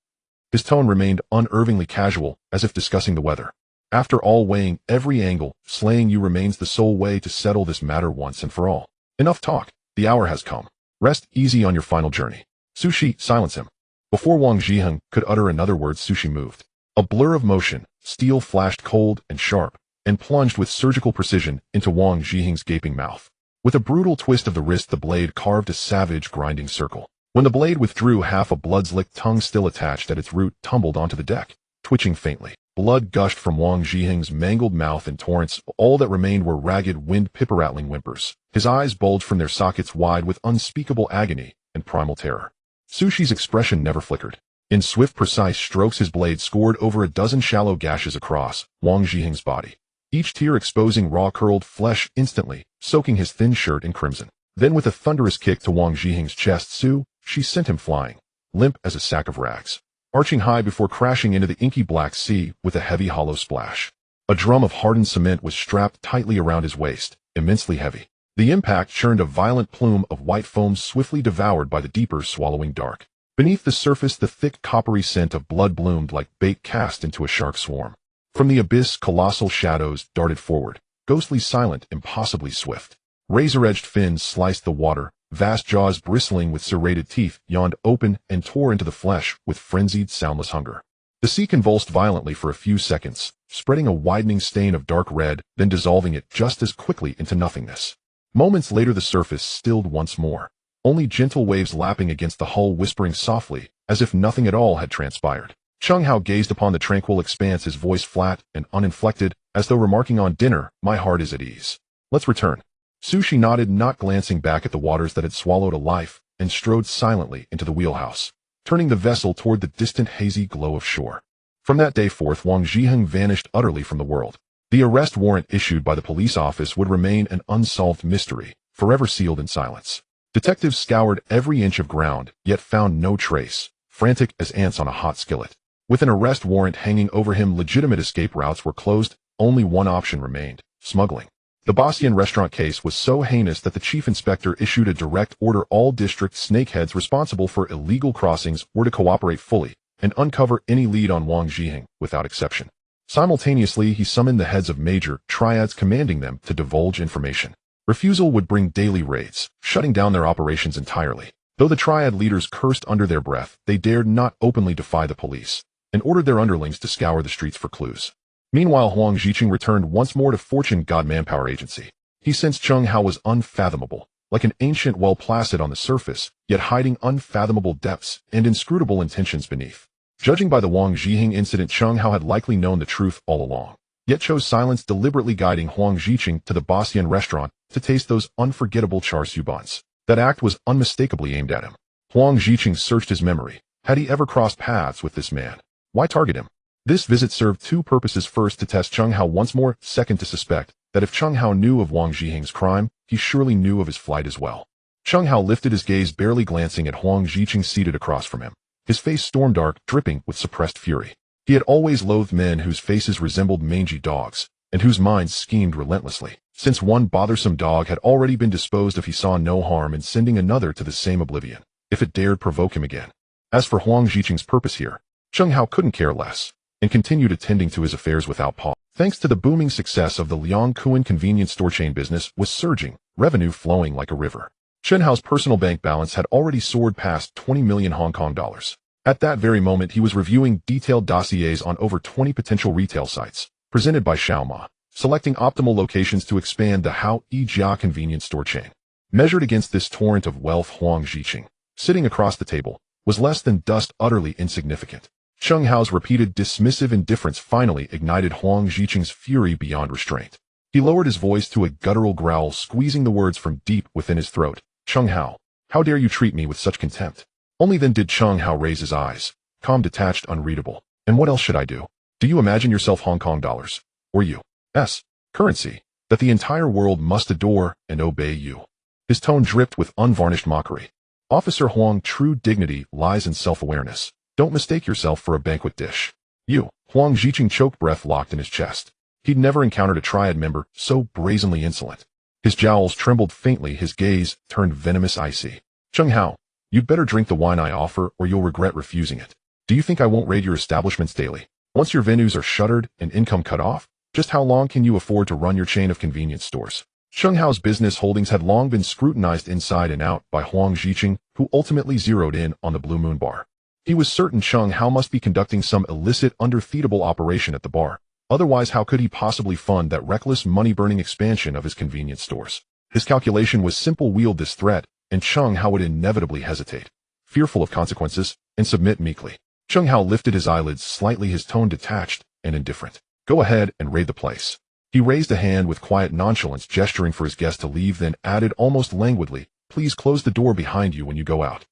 His tone remained unervingly casual, as if discussing the weather. "After all, weighing every angle, slaying you remains the sole way to settle this matter once and for all. Enough talk. The hour has come. Rest easy on your final journey." "Sushi, silence him." Before Wang Zhiheng could utter another word, Sushi moved. A blur of motion, steel flashed cold and sharp, and plunged with surgical precision into Wang Zhiheng's gaping mouth. With a brutal twist of the wrist, the blade carved a savage, grinding circle. When the blade withdrew, half a blood-slicked tongue still attached at its root tumbled onto the deck, twitching faintly. Blood gushed from Wang Zhiheng's mangled mouth in torrents. All that remained were ragged, wind-pipper-rattling whimpers. His eyes bulged from their sockets wide with unspeakable agony and primal terror. Sushi's expression never flickered. In swift, precise strokes, his blade scored over a dozen shallow gashes across Wang Zhiheng's body, each tear exposing raw, curled flesh instantly, soaking his thin shirt in crimson. Then, with a thunderous kick to Wang Zhiheng's chest, she sent him flying, limp as a sack of rags, arching high before crashing into the inky black sea with a heavy, hollow splash. A drum of hardened cement was strapped tightly around his waist, immensely heavy. The impact churned a violent plume of white foam, swiftly devoured by the deeper, swallowing dark. Beneath the surface, the thick, coppery scent of blood bloomed like bait cast into a shark swarm. From the abyss, colossal shadows darted forward, ghostly silent, impossibly swift. Razor-edged fins sliced the water, vast jaws bristling with serrated teeth yawned open and tore into the flesh with frenzied, soundless hunger. The sea convulsed violently for a few seconds, spreading a widening stain of dark red, then dissolving it just as quickly into nothingness. Moments later the surface stilled once more, only gentle waves lapping against the hull whispering softly, as if nothing at all had transpired. Chung Hao gazed upon the tranquil expanse, his voice flat and uninflected, as though remarking on dinner, "My heart is at ease. Let's return." Sushi nodded, not glancing back at the waters that had swallowed a life, and strode silently into the wheelhouse, turning the vessel toward the distant hazy glow of shore. From that day forth, Wang Zhiheng vanished utterly from the world. The arrest warrant issued by the police office would remain an unsolved mystery, forever sealed in silence. Detectives scoured every inch of ground, yet found no trace, frantic as ants on a hot skillet. With an arrest warrant hanging over him, legitimate escape routes were closed. Only one option remained: smuggling. The Bastian restaurant case was so heinous that the chief inspector issued a direct order: all district snakeheads responsible for illegal crossings were to cooperate fully and uncover any lead on Wang Zhiheng, without exception. Simultaneously, he summoned the heads of major triads, commanding them to divulge information. Refusal would bring daily raids, shutting down their operations entirely. Though the triad leaders cursed under their breath, they dared not openly defy the police, and ordered their underlings to scour the streets for clues. Meanwhile, Huang Zhiqing returned once more to Fortune God Manpower Agency. He sensed Chung Hao was unfathomable, like an ancient well placid on the surface, yet hiding unfathomable depths and inscrutable intentions beneath. Judging by the Wang Zhiheng incident, Chung Hao had likely known the truth all along, yet chose silence, deliberately guiding Huang Zhiqing to the Bastian restaurant to taste those unforgettable char siu buns. That act was unmistakably aimed at him. Huang Zhiqing searched his memory. Had he ever crossed paths with this man? Why target him? This visit served two purposes: first, to test Chung Hao once more; second, to suspect that if Chung Hao knew of Wang Zhiheng's crime, he surely knew of his flight as well. Chung Hao lifted his gaze, barely glancing at Huang Zhiqing seated across from him, his face storm-dark, dripping with suppressed fury. He had always loathed men whose faces resembled mangy dogs, and whose minds schemed relentlessly. Since one bothersome dog had already been disposed of, he saw no harm in sending another to the same oblivion, if it dared provoke him again. As for Huang Zhiqing's purpose here, Chung Hao couldn't care less, and continued attending to his affairs without pause. Thanks to the booming success of the Liangkuan convenience store chain, business was surging, revenue flowing like a river. Chen Hao's personal bank balance had already soared past 20 million Hong Kong dollars. At that very moment, he was reviewing detailed dossiers on over 20 potential retail sites, presented by Xiaoma, selecting optimal locations to expand the Hao Yijia convenience store chain. Measured against this torrent of wealth, Huang Zhiqing, sitting across the table, was less than dust, utterly insignificant. Chung Hao's repeated dismissive indifference finally ignited Huang Zhiqing's fury beyond restraint. He lowered his voice to a guttural growl, squeezing the words from deep within his throat. "Chung Hao, how dare you treat me with such contempt?" Only then did Chung Hao raise his eyes, calm, detached, unreadable. "And what else should I do? Do you imagine yourself Hong Kong dollars, or U.S. currency, that the entire world must adore and obey you?" His tone dripped with unvarnished mockery. "Officer Huang, true dignity lies in self-awareness. Don't mistake yourself for a banquet dish." Huang Zhiqing choked, breath locked in his chest. He'd never encountered a triad member so brazenly insolent. His jowls trembled faintly, his gaze turned venomous, icy. "Chung Hao, you'd better drink the wine I offer, or you'll regret refusing it. Do you think I won't raid your establishments daily? Once your venues are shuttered and income cut off, just how long can you afford to run your chain of convenience stores?" Chung Hao's business holdings had long been scrutinized inside and out by Huang Zhiqing, who ultimately zeroed in on the Blue Moon Bar. He was certain Chung Hao must be conducting some illicit, undefeatable operation at the bar. Otherwise, how could he possibly fund that reckless, money-burning expansion of his convenience stores? His calculation was simple: wield this threat, and Chung Hao would inevitably hesitate, fearful of consequences, and submit meekly. Chung Hao lifted his eyelids slightly, his tone detached and indifferent. "Go ahead and raid the place." He raised a hand with quiet nonchalance, gesturing for his guest to leave, then added almost languidly, "Please close the door behind you when you go out."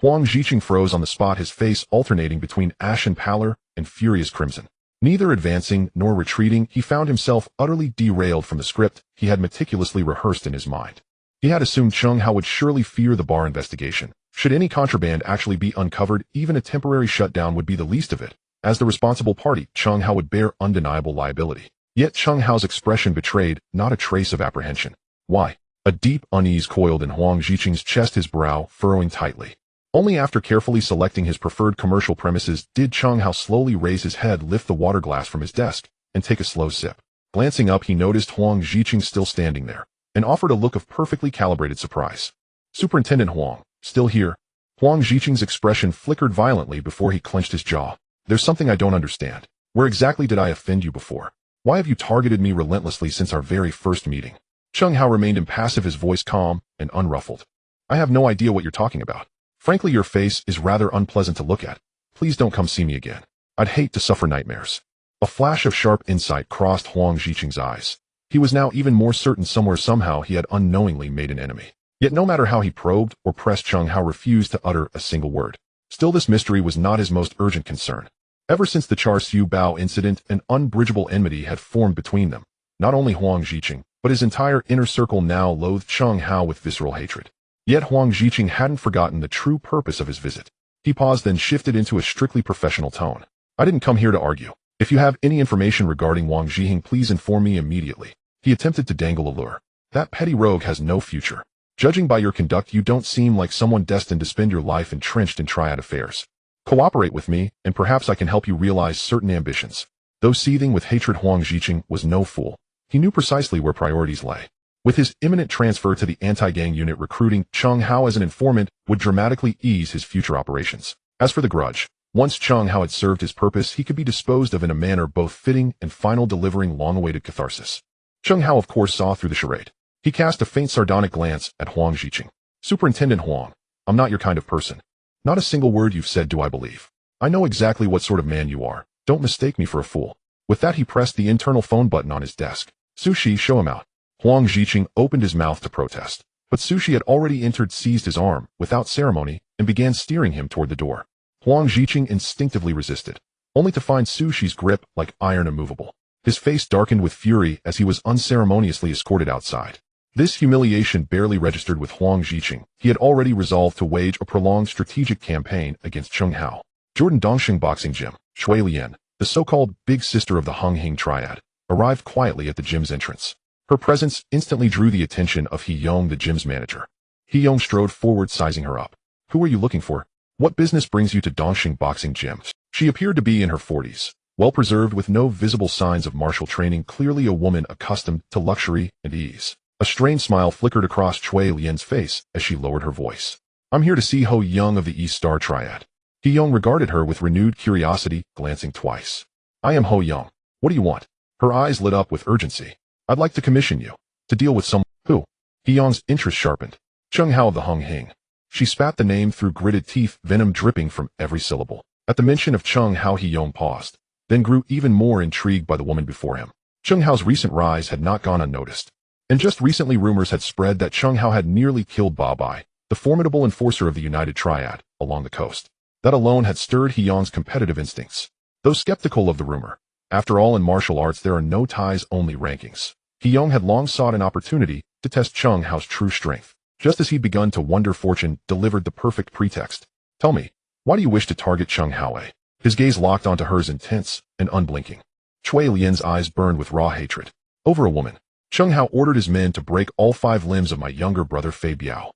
Huang Zhiqing froze on the spot, his face alternating between ashen pallor and furious crimson. Neither advancing nor retreating, he found himself utterly derailed from the script he had meticulously rehearsed in his mind. He had assumed Chung Hao would surely fear the bar investigation. Should any contraband actually be uncovered, even a temporary shutdown would be the least of it. As the responsible party, Chung Hao would bear undeniable liability. Yet Chung Hao's expression betrayed not a trace of apprehension. Why? A deep unease coiled in Huang Zhiqing's chest, his brow furrowing tightly. Only after carefully selecting his preferred commercial premises did Chung Hao slowly raise his head, lift the water glass from his desk, and take a slow sip. Glancing up, he noticed Huang Ziqing still standing there, and offered a look of perfectly calibrated surprise. Superintendent Huang, still here? Huang Ziqing's expression flickered violently before he clenched his jaw. There's something I don't understand. Where exactly did I offend you before? Why have you targeted me relentlessly since our very first meeting? Cheng Hao remained impassive, his voice calm and unruffled. I have no idea what you're talking about. Frankly, your face is rather unpleasant to look at. Please don't come see me again. I'd hate to suffer nightmares. A flash of sharp insight crossed Huang Ziqing's eyes. He was now even more certain somehow he had unknowingly made an enemy. Yet no matter how he probed or pressed, Cheng Hao refused to utter a single word. Still, this mystery was not his most urgent concern. Ever since the Char Siu Bao incident, an unbridgeable enmity had formed between them. Not only Huang Ziqing, but his entire inner circle now loathed Cheng Hao with visceral hatred. Yet Huang Ziqing hadn't forgotten the true purpose of his visit. He paused, then shifted into a strictly professional tone. I didn't come here to argue. If you have any information regarding Huang Ziqing, please inform me immediately. He attempted to dangle a lure. That petty rogue has no future. Judging by your conduct, you don't seem like someone destined to spend your life entrenched in Triad affairs. Cooperate with me, and perhaps I can help you realize certain ambitions. Though seething with hatred, Huang Ziqing was no fool. He knew precisely where priorities lay. With his imminent transfer to the anti-gang unit, recruiting Cheng Hao as an informant would dramatically ease his future operations. As for the grudge, once Cheng Hao had served his purpose, he could be disposed of in a manner both fitting and final, delivering long-awaited catharsis. Cheng Hao, of course, saw through the charade. He cast a faint sardonic glance at Huang Ziqing. Superintendent Huang, I'm not your kind of person. Not a single word you've said do I believe. I know exactly what sort of man you are. Don't mistake me for a fool. With that, he pressed the internal phone button on his desk. Sushi, show him out. Huang Ziqing opened his mouth to protest, but Sushi had already entered, seized his arm without ceremony, and began steering him toward the door. Huang Ziqing instinctively resisted, only to find Sushi's grip like iron immovable. His face darkened with fury as he was unceremoniously escorted outside. This humiliation barely registered with Huang Ziqing. He had already resolved to wage a prolonged strategic campaign against Cheng Hao. Jordan Dongxing Boxing Gym, Shui Lian, the so-called big sister of the Hung Hing Triad, arrived quietly at the gym's entrance. Her presence instantly drew the attention of He Yong, the gym's manager. He Yong strode forward, sizing her up. Who are you looking for? What business brings you to Dongxing Boxing Gym? She appeared to be in her 40s, well-preserved with no visible signs of martial training, clearly a woman accustomed to luxury and ease. A strained smile flickered across Shui Lian's face as she lowered her voice. I'm here to see Ho Young of the East Star Triad. He Young regarded her with renewed curiosity, glancing twice. I am Ho Young. What do you want? Her eyes lit up with urgency. I'd like to commission you to deal with someone. Who? He Young's interest sharpened. Cheng Hao of the Hung Hing. She spat the name through gritted teeth, venom dripping from every syllable. At the mention of Cheng Hao, He Young paused, then grew even more intrigued by the woman before him. Cheng Hao's recent rise had not gone unnoticed. And just recently rumors had spread that Cheng Hao had nearly killed Ba Bai, the formidable enforcer of the United Triad, along the coast. That alone had stirred He Yong's competitive instincts. Though skeptical of the rumor, after all, in martial arts there are no ties, only rankings. He Yong had long sought an opportunity to test Cheng Hao's true strength. Just as he'd begun to wonder, fortune delivered the perfect pretext. Tell me, why do you wish to target Cheng Hao? His gaze locked onto hers, intense and unblinking. Shui Lian's eyes burned with raw hatred. Over a woman. Cheng Hao ordered his men to break all 5 limbs of my younger brother Fei Biao.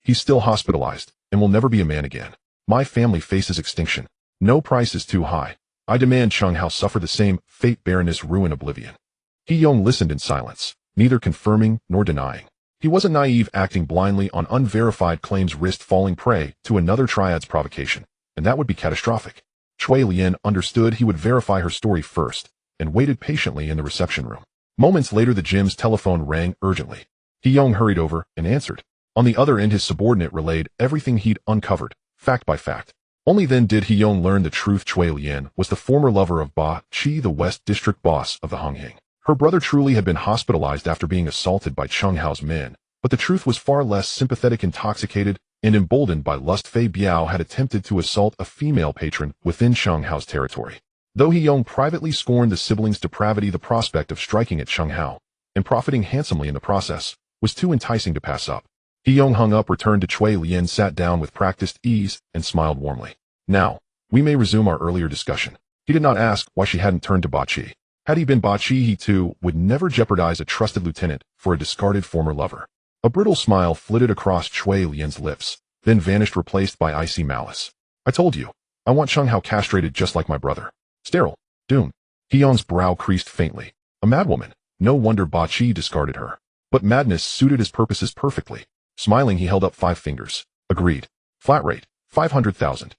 He's still hospitalized and will never be a man again. My family faces extinction. No price is too high. I demand Cheng Hao suffer the same fate, barrenness, ruin, oblivion. He Yong listened in silence, neither confirming nor denying. He wasn't naive, acting blindly on unverified claims, risked falling prey to another Triad's provocation, and that would be catastrophic. Shui Lian understood he would verify her story first, and waited patiently in the reception room. Moments later, the gym's telephone rang urgently. He Yong hurried over and answered. On the other end, his subordinate relayed everything he'd uncovered, fact by fact. Only then did He Yong learn the truth. Shui Lian was the former lover of Ba Qi, the West District boss of the Hung Hing. Her brother truly had been hospitalized after being assaulted by Cheng Hao's men, but the truth was far less sympathetic. Intoxicated and emboldened by lust, Fei Biao had attempted to assault a female patron within Cheng Hao's territory. Though He Yong privately scorned the siblings' depravity, the prospect of striking at Cheng Hao, and profiting handsomely in the process, was too enticing to pass up. He Yong hung up, returned to Shui Lian, sat down with practiced ease, and smiled warmly. Now, we may resume our earlier discussion. He did not ask why she hadn't turned to Ba Qi. Had he been Ba Qi, he too would never jeopardize a trusted lieutenant for a discarded former lover. A brittle smile flitted across Shui Lian's lips, then vanished, replaced by icy malice. I told you, I want Cheng Hao castrated just like my brother. Sterile, doomed. Hyung's brow creased faintly. A madwoman. No wonder Ba Chi discarded her. But madness suited his purposes perfectly. Smiling, he held up 5 fingers. Agreed. Flat rate, 500,000.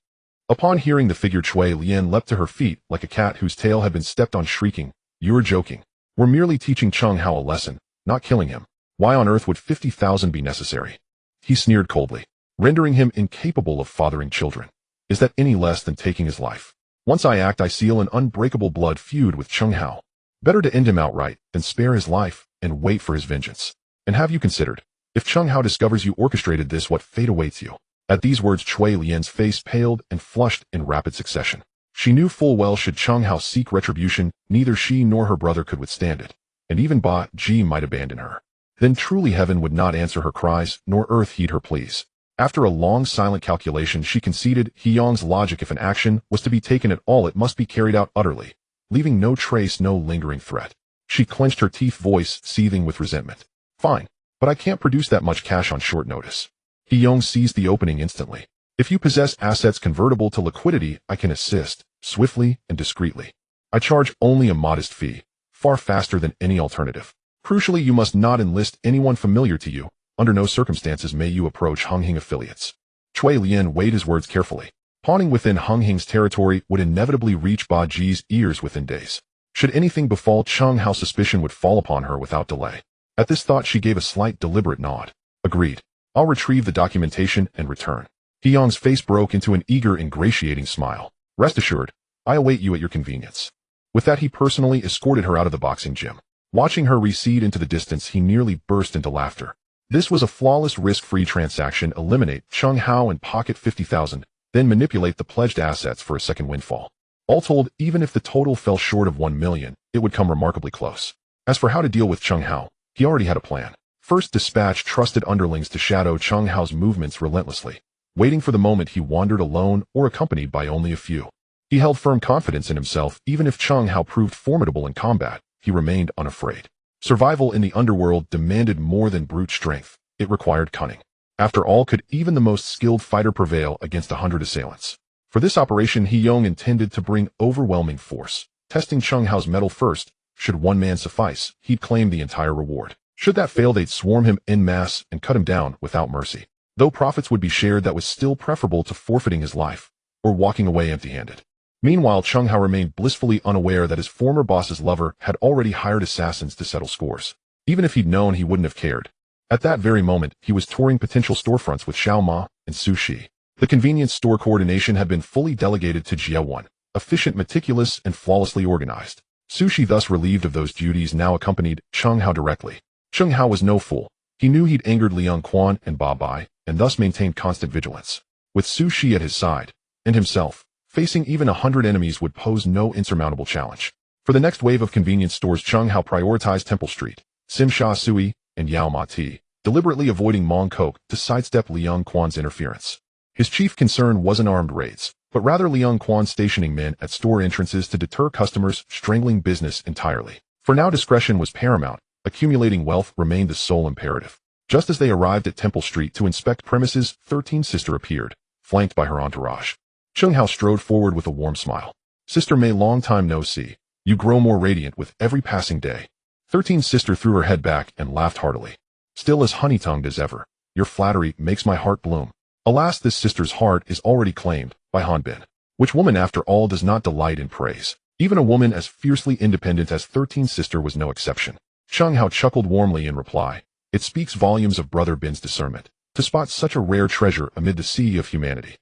Upon hearing the figure, Chui Lian leapt to her feet like a cat whose tail had been stepped on, shrieking, "You're joking. We're merely teaching Chung Hao a lesson, not killing him. Why on earth would 50,000 be necessary?" He sneered coldly, rendering him incapable of fathering children. Is that any less than taking his life? Once I act, I seal an unbreakable blood feud with Chung Hao. Better to end him outright than spare his life and wait for his vengeance. And have you considered, if Chung Hao discovers you orchestrated this, what fate awaits you? At these words, Chui Lian's face paled and flushed in rapid succession. She knew full well should Chung Hao seek retribution, neither she nor her brother could withstand it, and even Ba Ji might abandon her. Then truly heaven would not answer her cries, nor earth heed her pleas. After a long silent calculation, she conceded Hyung's logic: if an action was to be taken at all, it must be carried out utterly, leaving no trace, no lingering threat. She clenched her teeth, voice seething with resentment. Fine, but I can't produce that much cash on short notice. Hyung seized the opening instantly. If you possess assets convertible to liquidity, I can assist, swiftly and discreetly. I charge only a modest fee, far faster than any alternative. Crucially, you must not enlist anyone familiar to you. Under no circumstances may you approach Hung Hing affiliates. Chui Lian weighed his words carefully. Pawning within Hung Hing's territory would inevitably reach Ba Ji's ears within days. Should anything befall Chung Hao, suspicion would fall upon her without delay. At this thought, she gave a slight, deliberate nod. Agreed. I'll retrieve the documentation and return. Hyung's face broke into an eager, ingratiating smile. Rest assured, I await you at your convenience. With that, he personally escorted her out of the boxing gym. Watching her recede into the distance, he nearly burst into laughter. This was a flawless, risk-free transaction. Eliminate Chung Hao and pocket 50,000, then manipulate the pledged assets for a second windfall. All told, even if the total fell short of 1 million, it would come remarkably close. As for how to deal with Chung Hao, he already had a plan. First, dispatch trusted underlings to shadow Chung Hao's movements relentlessly, waiting for the moment he wandered alone or accompanied by only a few. He held firm confidence in himself. Even if Chung Hao proved formidable in combat, he remained unafraid. Survival in the underworld demanded more than brute strength. It required cunning. After all, could even the most skilled fighter prevail against 100 assailants? For this operation, Hyung intended to bring overwhelming force, testing Chung Hao's mettle first. Should one man suffice, he'd claim the entire reward. Should that fail, they'd swarm him en masse and cut him down without mercy. Though profits would be shared, that was still preferable to forfeiting his life or walking away empty-handed. Meanwhile, Chung Hao remained blissfully unaware that his former boss's lover had already hired assassins to settle scores. Even if he'd known, he wouldn't have cared. At that very moment, he was touring potential storefronts with Xiao Ma and Su Shi. The convenience store coordination had been fully delegated to Jia Wan, efficient, meticulous, and flawlessly organized. Su Shi, thus relieved of those duties, now accompanied Chung Hao directly. Chung Hao was no fool. He knew he'd angered Liang Quan and Ba Bai, and thus maintained constant vigilance. With Su Shi at his side, and himself, facing even 100 enemies would pose no insurmountable challenge. For the next wave of convenience stores, Chung Hao prioritized Temple Street, Sim Sha Sui, and Yao Ma Ti, deliberately avoiding Mong Kok to sidestep Liang Quan's interference. His chief concern wasn't armed raids, but rather Liang Quan stationing men at store entrances to deter customers, strangling business entirely. For now, discretion was paramount. Accumulating wealth remained the sole imperative. Just as they arrived at Temple Street to inspect premises, 13 Sister appeared, flanked by her entourage. Chung Hao strode forward with a warm smile. Sister May, long time no see. You grow more radiant with every passing day. 13 Sister threw her head back and laughed heartily. Still as honey-tongued as ever. Your flattery makes my heart bloom. Alas, this sister's heart is already claimed by Han Bin. Which woman, after all, does not delight in praise? Even a woman as fiercely independent as 13 Sister was no exception. Chung Hao chuckled warmly in reply. It speaks volumes of Brother Bin's discernment, to spot such a rare treasure amid the sea of humanity.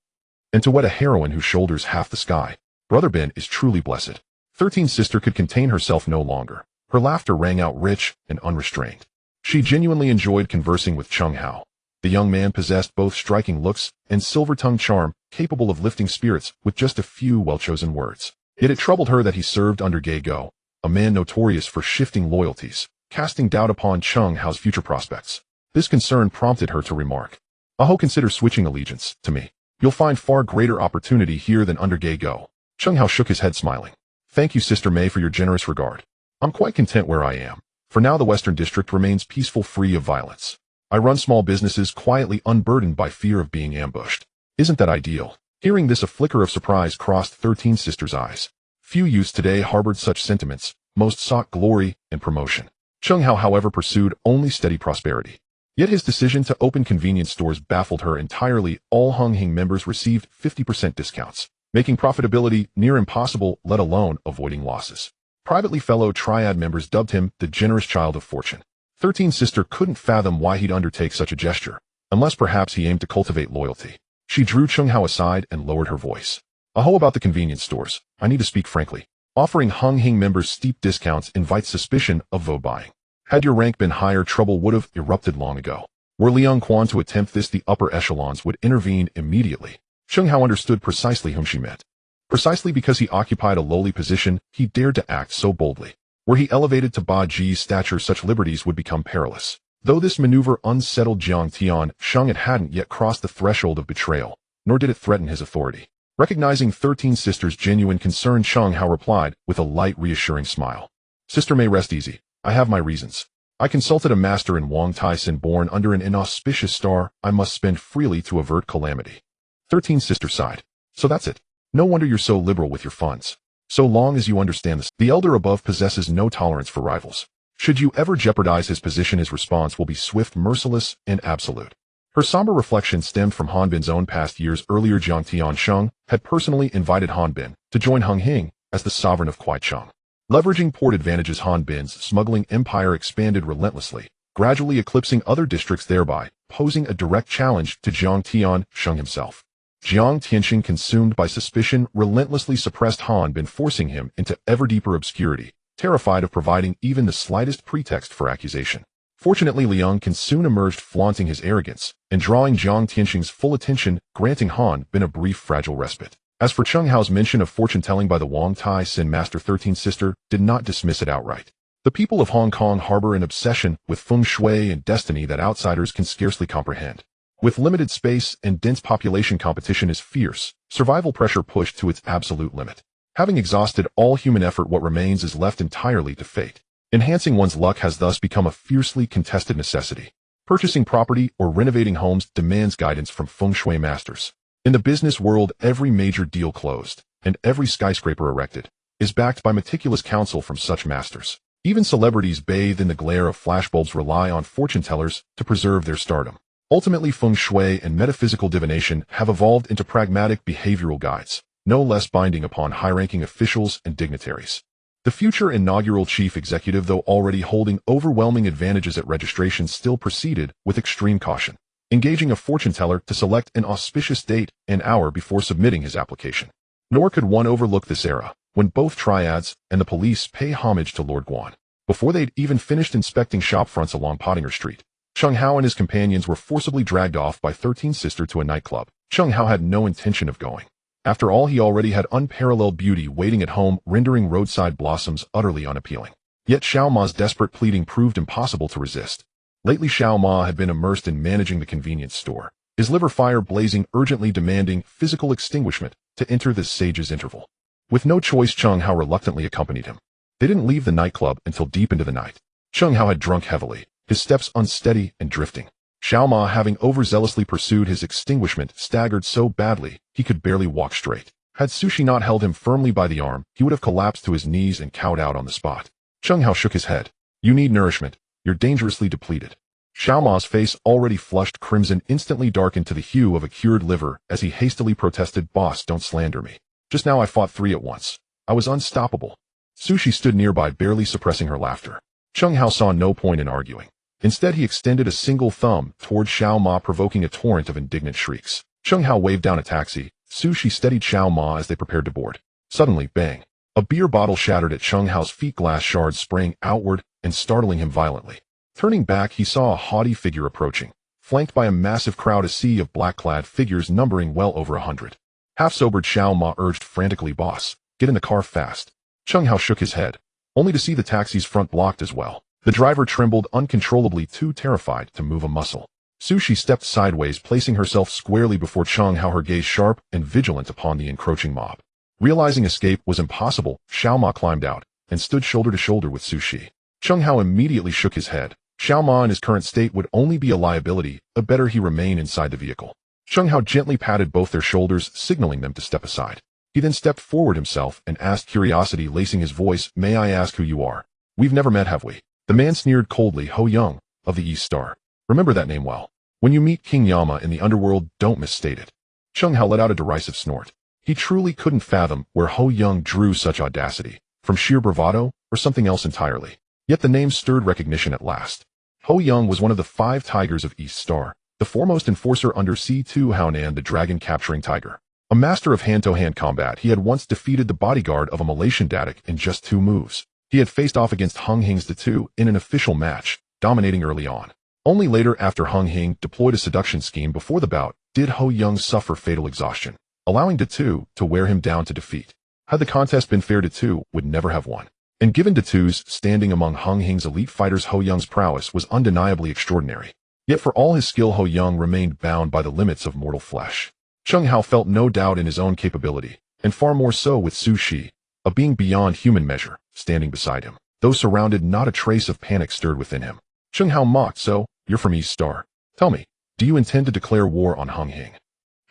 And to wed a heroine who shoulders half the sky. Brother Bin is truly blessed. 13 Sister could contain herself no longer. Her laughter rang out rich and unrestrained. She genuinely enjoyed conversing with Chung Hao. The young man possessed both striking looks and silver-tongued charm, capable of lifting spirits with just a few well-chosen words. Yet it troubled her that he served under Ge Go, a man notorious for shifting loyalties, casting doubt upon Chung Hao's future prospects. This concern prompted her to remark, "Aho, consider switching allegiance to me. You'll find far greater opportunity here than under Ge Go." Chung Hao shook his head, smiling. "Thank you, Sister May, for your generous regard. I'm quite content where I am. For now, the Western District remains peaceful, free of violence. I run small businesses quietly, unburdened by fear of being ambushed. Isn't that ideal?" Hearing this, a flicker of surprise crossed 13 Sister's eyes. Few youths today harbored such sentiments. Most sought glory and promotion. Chung Hao, however, pursued only steady prosperity. Yet his decision to open convenience stores baffled her entirely. All Hung Hing members received 50% discounts, making profitability near impossible, let alone avoiding losses. Privately, fellow Triad members dubbed him the generous child of fortune. 13 Sister couldn't fathom why he'd undertake such a gesture, unless perhaps he aimed to cultivate loyalty. She drew Chung Hao aside and lowered her voice. "Aho, about the convenience stores, I need to speak frankly. Offering Hung Hing members steep discounts invites suspicion of vote buying. Had your rank been higher, trouble would have erupted long ago. Were Liang Quan to attempt this, the upper echelons would intervene immediately." Chung Hao understood precisely whom she meant. Precisely because he occupied a lowly position, he dared to act so boldly. Were he elevated to Ba Ji's stature, such liberties would become perilous. Though this maneuver unsettled Jiang Tian, Sheng it hadn't yet crossed the threshold of betrayal, nor did it threaten his authority. Recognizing 13 Sisters' genuine concern, Chung Hao replied with a light, reassuring smile. "Sister may rest easy. I have my reasons. I consulted a master in Wang Tai-sin. Born under an inauspicious star, I must spend freely to avert calamity." 13 Sister sighed. "So that's it. No wonder you're so liberal with your funds. So long as you understand this, the elder above possesses no tolerance for rivals. Should you ever jeopardize his position, his response will be swift, merciless, and absolute." Her somber reflection stemmed from Han Bin's own past years. Earlier, Jiang Tian Sheng had personally invited Han Bin to join Hung Hing as the sovereign of Kwaicheng. Leveraging port advantages, Han Bin's smuggling empire expanded relentlessly, gradually eclipsing other districts, thereby posing a direct challenge to Jiang Tian Sheng himself. Jiang Tianxing, consumed by suspicion, relentlessly suppressed Han Bin, forcing him into ever deeper obscurity, terrified of providing even the slightest pretext for accusation. Fortunately, Liang Can soon emerged, flaunting his arrogance and drawing Jiang Tianxing's full attention, granting Han Bin a brief, fragile respite. As for Chung Hao's mention of fortune-telling by the Wang Tai-sin master, 13 Sister did not dismiss it outright. The people of Hong Kong harbor an obsession with feng shui and destiny that outsiders can scarcely comprehend. With limited space and dense population, competition is fierce, survival pressure pushed to its absolute limit. Having exhausted all human effort, what remains is left entirely to fate. Enhancing one's luck has thus become a fiercely contested necessity. Purchasing property or renovating homes demands guidance from feng shui masters. In the business world, every major deal closed, and every skyscraper erected, is backed by meticulous counsel from such masters. Even celebrities bathed in the glare of flashbulbs rely on fortune-tellers to preserve their stardom. Ultimately, feng shui and metaphysical divination have evolved into pragmatic behavioral guides, no less binding upon high-ranking officials and dignitaries. The future inaugural chief executive, though already holding overwhelming advantages at registration, still proceeded with extreme caution, engaging a fortune-teller to select an auspicious date and hour before submitting his application. Nor could one overlook this era, when both Triads and the police pay homage to Lord Guan. Before they'd even finished inspecting shopfronts along Pottinger Street, Chung Hao and his companions were forcibly dragged off by 13 Sister to a nightclub. Chung Hao had no intention of going. After all, he already had unparalleled beauty waiting at home, rendering roadside blossoms utterly unappealing. Yet Xiao Ma's desperate pleading proved impossible to resist. Lately, Xiao Ma had been immersed in managing the convenience store, his liver fire blazing, urgently demanding physical extinguishment to enter the sage's interval. With no choice, Chung Hao reluctantly accompanied him. They didn't leave the nightclub until deep into the night. Chung Hao had drunk heavily, his steps unsteady and drifting. Xiao Ma, having overzealously pursued his extinguishment, staggered so badly he could barely walk straight. Had Sushi not held him firmly by the arm, he would have collapsed to his knees and cowed out on the spot. Chung Hao shook his head. "You need nourishment. You're dangerously depleted." Xiao Ma's face, already flushed crimson, instantly darkened to the hue of a cured liver as he hastily protested, "Boss, don't slander me. Just now I fought 3 at once. I was unstoppable." Sushi stood nearby, barely suppressing her laughter. Chung Hao saw no point in arguing. Instead, he extended a single thumb toward Xiao Ma, provoking a torrent of indignant shrieks. Chung Hao waved down a taxi. Sushi steadied Xiao Ma as they prepared to board. Suddenly, bang! A beer bottle shattered at Chung Hao's feet, glass shards sprang outward and startling him violently. Turning back, he saw a haughty figure approaching, flanked by a massive crowd, a sea of black-clad figures numbering well over 100. Half-sobered Xiao Ma urged frantically, "Boss, get in the car fast." Chung Hao shook his head, only to see the taxi's front blocked as well. The driver trembled uncontrollably, too terrified to move a muscle. Sushi stepped sideways, placing herself squarely before Chung Hao, her gaze sharp and vigilant upon the encroaching mob. Realizing escape was impossible, Xiao Ma climbed out and stood shoulder to shoulder with Sushi. Chung Hao immediately shook his head. Xiao Ma in his current state would only be a liability, better he remain inside the vehicle. Chung Hao gently patted both their shoulders, signaling them to step aside. He then stepped forward himself and asked, curiosity lacing his voice, "May I ask who you are? We've never met, have we?" The man sneered coldly, "Ho Young, of the East Star. Remember that name well. When you meet King Yama in the Underworld, don't misstate it." Chung Hao let out a derisive snort. He truly couldn't fathom where Ho Young drew such audacity, from sheer bravado or something else entirely. Yet the name stirred recognition at last. Ho Young was one of the 5 tigers of East Star, the foremost enforcer under C2 Haonan, the dragon-capturing tiger. A master of hand-to-hand combat, he had once defeated the bodyguard of a Malaysian datuk in just 2 moves. He had faced off against Hung Hing's Datu in an official match, dominating early on. Only later, after Hung Hing deployed a seduction scheme before the bout, did Ho Young suffer fatal exhaustion, allowing Datu to wear him down to defeat. Had the contest been fair, Datu would never have won. And given Datu's standing among Hung Hing's elite fighters, Ho Young's prowess was undeniably extraordinary. Yet for all his skill, Ho Young remained bound by the limits of mortal flesh. Chung Hao felt no doubt in his own capability, and far more so with Su Shi, a being beyond human measure, standing beside him. Though surrounded, not a trace of panic stirred within him. Chung Hao mocked, "So, you're from East Star. Tell me, do you intend to declare war on Hung Hing?"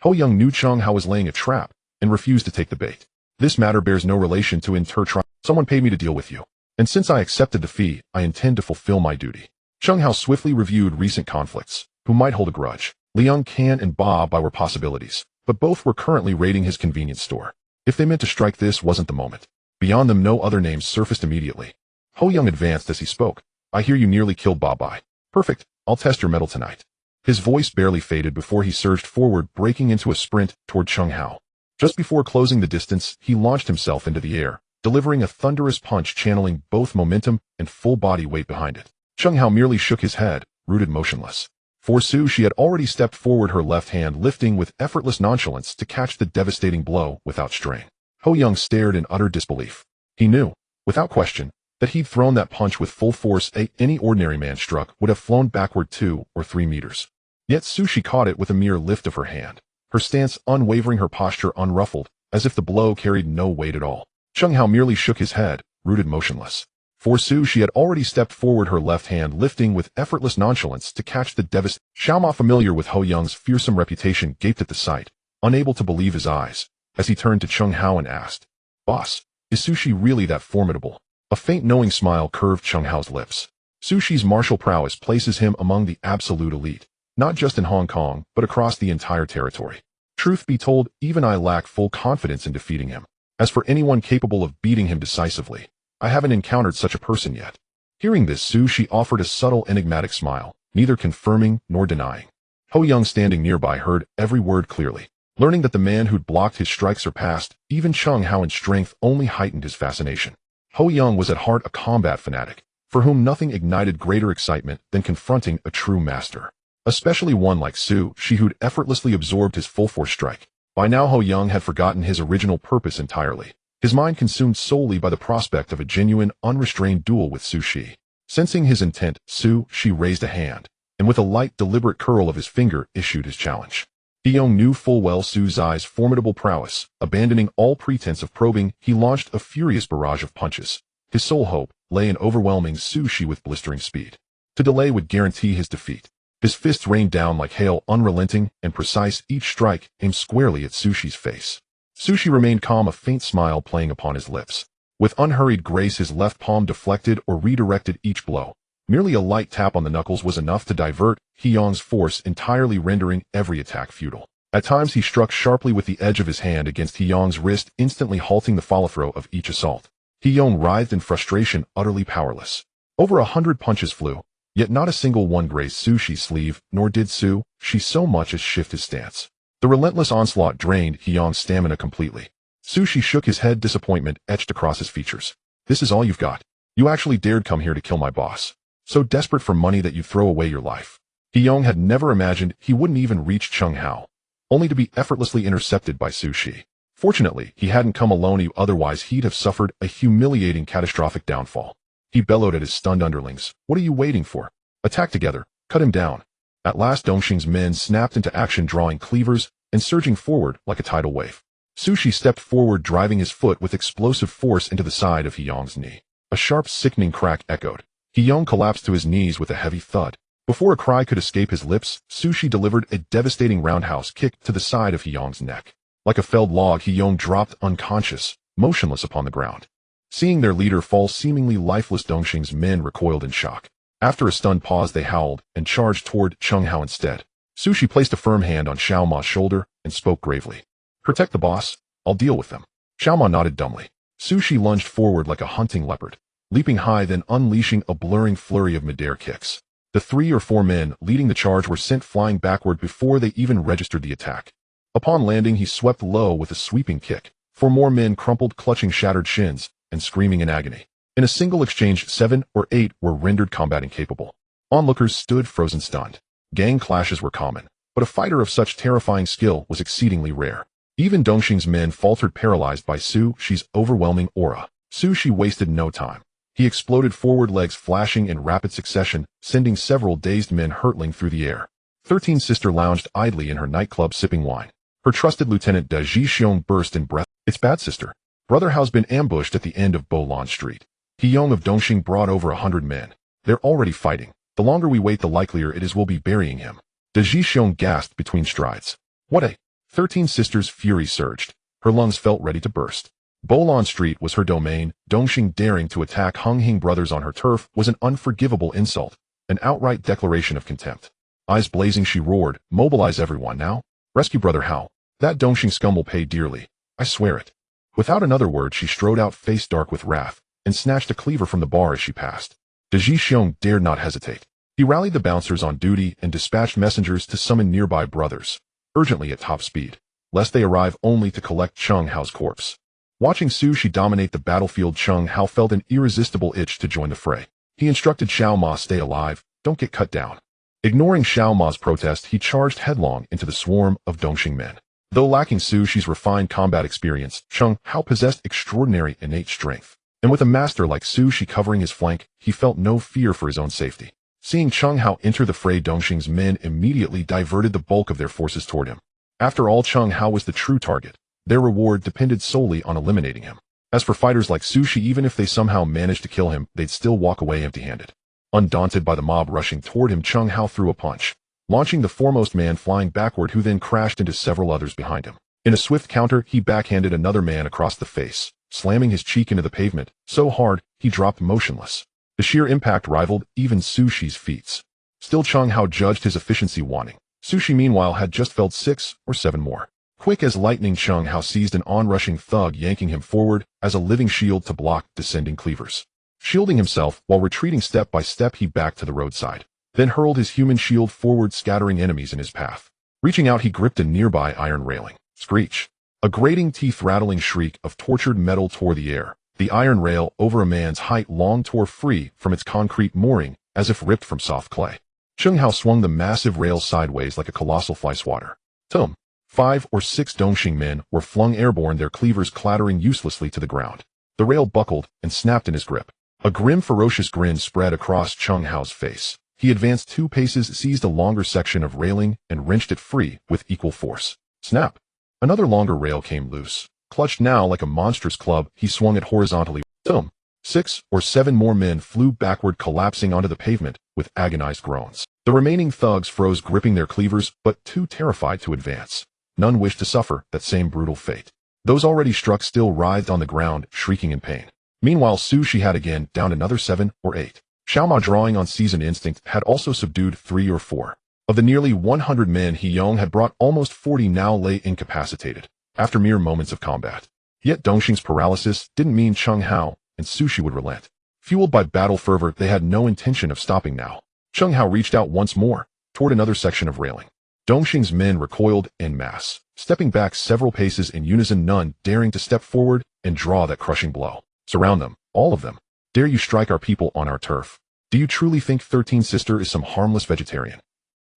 Ho Young knew Chung Hao was laying a trap, and refused to take the bait. "This matter bears no relation to Triads. Someone paid me to deal with you. And since I accepted the fee, I intend to fulfill my duty." Chung Hao swiftly reviewed recent conflicts. Who might hold a grudge? Liang Kan and Ba Bai were possibilities, but both were currently raiding his convenience store. If they meant to strike, this wasn't the moment. Beyond them, no other names surfaced immediately. Ho Young advanced as he spoke. "I hear you nearly killed Ba Bai. Perfect, I'll test your mettle tonight." His voice barely faded before he surged forward, breaking into a sprint toward Chung Hao. Just before closing the distance, he launched himself into the air, delivering a thunderous punch, channeling both momentum and full body weight behind it. Chung Hao merely shook his head, rooted motionless. For Su, she had already stepped forward, her left hand lifting with effortless nonchalance to catch the devastating blow without strain. Ho Young stared in utter disbelief. He knew, without question, that he'd thrown that punch with full force. Any ordinary man struck would have flown backward 2 or 3 meters. Yet Su Shi caught it with a mere lift of her hand, her stance unwavering, her posture unruffled, as if the blow carried no weight at all. Chung Hao merely shook his head, rooted motionless. For Su, she had already stepped forward, her left hand lifting with effortless nonchalance to catch the devastating. Xiaoma, familiar with Ho Young's fearsome reputation, gaped at the sight, unable to believe his eyes, as he turned to Chung Hao and asked, "Boss, is Su Shi really that formidable?" A faint knowing smile curved Chung Hao's lips. Su Shi's martial prowess places him among the absolute elite, not just in Hong Kong, but across the entire territory. Truth be told, even I lack full confidence in defeating him. As for anyone capable of beating him decisively, I haven't encountered such a person yet. Hearing this, Su Shi offered a subtle, enigmatic smile, neither confirming nor denying. Ho Young, standing nearby, heard every word clearly. Learning that the man who'd blocked his strike surpassed even Chung Hao in strength only heightened his fascination. Ho Young was at heart a combat fanatic, for whom nothing ignited greater excitement than confronting a true master. Especially one like Su Shi, who'd effortlessly absorbed his full-force strike. By now Ho Young had forgotten his original purpose entirely, his mind consumed solely by the prospect of a genuine, unrestrained duel with Su Shi. Sensing his intent, Su Shi raised a hand, and with a light, deliberate curl of his finger issued his challenge. He Young knew full well Su's eyes' formidable prowess. Abandoning all pretense of probing, he launched a furious barrage of punches. His sole hope lay in overwhelming Su Shi with blistering speed. To delay would guarantee his defeat. His fists rained down like hail, unrelenting and precise, each strike aimed squarely at Su Shi's face. Su Shi remained calm, a faint smile playing upon his lips. With unhurried grace, his left palm deflected or redirected each blow. Merely a light tap on the knuckles was enough to divert He Yong's force, entirely rendering every attack futile. At times he struck sharply with the edge of his hand against He Yong's wrist, instantly halting the follow-through of each assault. He Yong writhed in frustration, utterly powerless. Over 100 punches flew, yet not a single one grazed Su Shi's sleeve, nor did Su Shi so much as shift his stance. The relentless onslaught drained He Yong's stamina completely. Su Shi shook his head, disappointment etched across his features. "This is all you've got? You actually dared come here to kill my boss? So desperate for money that you throw away your life?" He Yong had never imagined he wouldn't even reach Chung Hao, only to be effortlessly intercepted by Su Shi. Fortunately, he hadn't come alone, otherwise he'd have suffered a humiliating, catastrophic downfall. He bellowed at his stunned underlings, "What are you waiting for? Attack together, cut him down." At last Dongxing's men snapped into action, drawing cleavers and surging forward like a tidal wave. Su Shi stepped forward, driving his foot with explosive force into the side of He Yong's knee. A sharp, sickening crack echoed. He Yong collapsed to his knees with a heavy thud. Before a cry could escape his lips, Su Shi delivered a devastating roundhouse kick to the side of He Yong's neck. Like a felled log, He-Yong dropped unconscious, motionless upon the ground. Seeing their leader fall seemingly lifeless, Dongxing's men recoiled in shock. After a stunned pause, they howled and charged toward Cheng Hao instead. Su Shi placed a firm hand on Xiao Ma's shoulder and spoke gravely. "Protect the boss. I'll deal with them." Xiao Ma nodded dumbly. Su Shi lunged forward like a hunting leopard, leaping high, then unleashing a blurring flurry of midair kicks. The 3 or 4 men leading the charge were sent flying backward before they even registered the attack. Upon landing, he swept low with a sweeping kick. 4 more men crumpled, clutching shattered shins and screaming in agony. In a single exchange, 7 or 8 were rendered combat incapable. Onlookers stood frozen stunned. Gang clashes were common, but a fighter of such terrifying skill was exceedingly rare. Even Dongxing's men faltered, paralyzed by Su Shi's overwhelming aura. Su Shi wasted no time. He exploded forward, legs flashing in rapid succession, sending several dazed men hurtling through the air. 13 Sister lounged idly in her nightclub sipping wine. Her trusted lieutenant Da Zhixiong burst in breath. "It's bad, sister. Brother Hao's been ambushed at the end of Bolan Street. He-Yong of Dongxing brought over 100 men. They're already fighting. The longer we wait, the likelier it is we'll be burying him." Da Zhixiong gasped between strides. "What a—" 13 Sisters' fury surged. Her lungs felt ready to burst. Bolan Street was her domain. Dongxing daring to attack Hung Hing brothers on her turf was an unforgivable insult, an outright declaration of contempt. Eyes blazing, she roared, "Mobilize everyone now. Rescue Brother Hao. That Dongxing scum will pay dearly. I swear it." Without another word, she strode out, face dark with wrath, and snatched a cleaver from the bar as she passed. Da Zhixiong dared not hesitate. He rallied the bouncers on duty and dispatched messengers to summon nearby brothers, urgently at top speed, lest they arrive only to collect Cheng Hao's corpse. Watching Su Shi dominate the battlefield, Cheng Hao felt an irresistible itch to join the fray. He instructed Xiao Ma, "Stay alive, don't get cut down." Ignoring Xiao Ma's protest, he charged headlong into the swarm of Dongxing men. Though lacking Su Shi's refined combat experience, Cheng Hao possessed extraordinary innate strength. And with a master like Su Shi covering his flank, he felt no fear for his own safety. Seeing Cheng Hao enter the fray, Dongxing's men immediately diverted the bulk of their forces toward him. After all, Cheng Hao was the true target. Their reward depended solely on eliminating him. As for fighters like Su Shi, even if they somehow managed to kill him, they'd still walk away empty-handed. Undaunted by the mob rushing toward him, Cheng Hao threw a punch, launching the foremost man flying backward, who then crashed into several others behind him. In a swift counter, he backhanded another man across the face, slamming his cheek into the pavement so hard he dropped motionless. The sheer impact rivaled even Su Shi's feats. Still, Cheng Hao judged his efficiency wanting. Su Shi, meanwhile, had just felled 6 or 7 more. Quick as lightning, Cheng Hao seized an onrushing thug, yanking him forward as a living shield to block descending cleavers. Shielding himself while retreating step by step, he backed to the roadside, then hurled his human shield forward, scattering enemies in his path. Reaching out, he gripped a nearby iron railing. Screech! A grating, teeth-rattling shriek of tortured metal tore the air. The iron rail, over a man's height long, tore free from its concrete mooring as if ripped from soft clay. Cheng Hao swung the massive rail sideways like a colossal fly swatter. Tum! 5 or 6 Dongxing men were flung airborne, their cleavers clattering uselessly to the ground. The rail buckled and snapped in his grip. A grim, ferocious grin spread across Cheng Hao's face. He advanced 2 paces, seized a longer section of railing, and wrenched it free with equal force. Snap! Another longer rail came loose. Clutched now like a monstrous club, he swung it horizontally. Tum! 6 or 7 more men flew backward, collapsing onto the pavement with agonized groans. The remaining thugs froze, gripping their cleavers, but too terrified to advance. None wished to suffer that same brutal fate. Those already struck still writhed on the ground, shrieking in pain. Meanwhile, Su Shi had again downed another 7 or 8. Xiao Ma, drawing on seasoned instinct, had also subdued 3 or 4. Of the nearly 100 men He-Yong had brought, almost 40 now lay incapacitated, after mere moments of combat. Yet Dongxing's paralysis didn't mean Cheng Hao and Su Shi would relent. Fueled by battle fervor, they had no intention of stopping now. Cheng Hao reached out once more, toward another section of railing. Dongxing's men recoiled en masse, stepping back several paces in unison, none daring to step forward and draw that crushing blow. Surround them, all of them. Dare you strike our people on our turf? Do you truly think 13 Sister is some harmless vegetarian?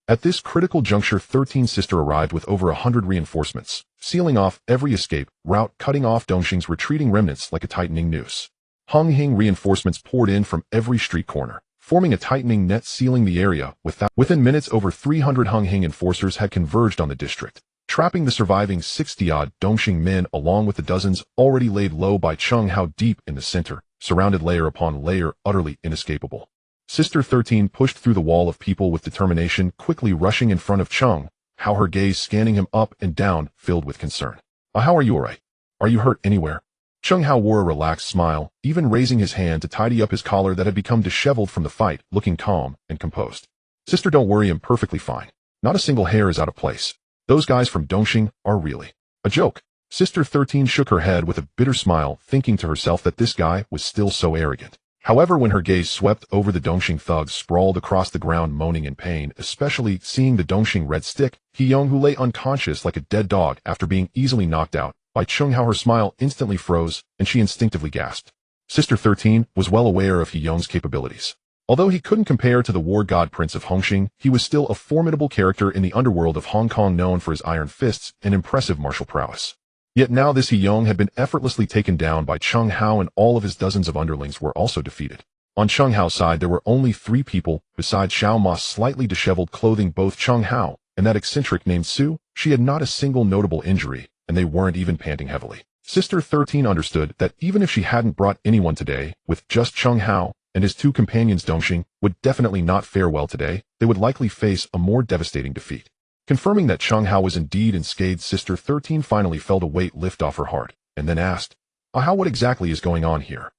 At this critical juncture, 13 Sister arrived with over 100 reinforcements, sealing off every escape route, cutting off Dongxing's retreating remnants like a tightening noose. Hung Hing reinforcements poured in from every street corner, forming a tightening net sealing the area. Within minutes, over 300 Hung Hing enforcers had converged on the district, trapping the surviving 60-odd Dongxing men along with the dozens already laid low by Cheng Hao deep in the center, surrounded layer upon layer, utterly inescapable. Sister 13 pushed through the wall of people with determination, quickly rushing in front of Cheng Hao, her gaze scanning him up and down, filled with concern. How are you alright? Are you hurt anywhere? Chung Hao wore a relaxed smile, even raising his hand to tidy up his collar that had become disheveled from the fight, looking calm and composed. Sister, don't worry, I'm perfectly fine. Not a single hair is out of place. Those guys from Dongxing are really a joke. Sister 13 shook her head with a bitter smile, thinking to herself that this guy was still so arrogant. However, when her gaze swept over the Dongxing thugs sprawled across the ground moaning in pain, especially seeing the Dongxing red stick, He-Yong, who lay unconscious like a dead dog after being easily knocked out by Chung Hao, her smile instantly froze, and she instinctively gasped. Sister 13 was well aware of He-Yong's capabilities. Although he couldn't compare to the war god Prince of Hongxing, he was still a formidable character in the underworld of Hong Kong, known for his iron fists and impressive martial prowess. Yet now this He-Yong had been effortlessly taken down by Chung Hao, and all of his dozens of underlings were also defeated. On Chung Hao's side there were only 3 people, besides Xiao Ma's slightly disheveled clothing. Both Chung Hao and that eccentric named Su, she had not a single notable injury, and they weren't even panting heavily. Sister 13 understood that even if she hadn't brought anyone today, with just Chung Hao and his 2 companions, Dongxing would definitely not fare well today. They would likely face a more devastating defeat. Confirming that Chung Hao was indeed unscathed, Sister 13 finally felt a weight lift off her heart, and then asked, How, what exactly is going on here?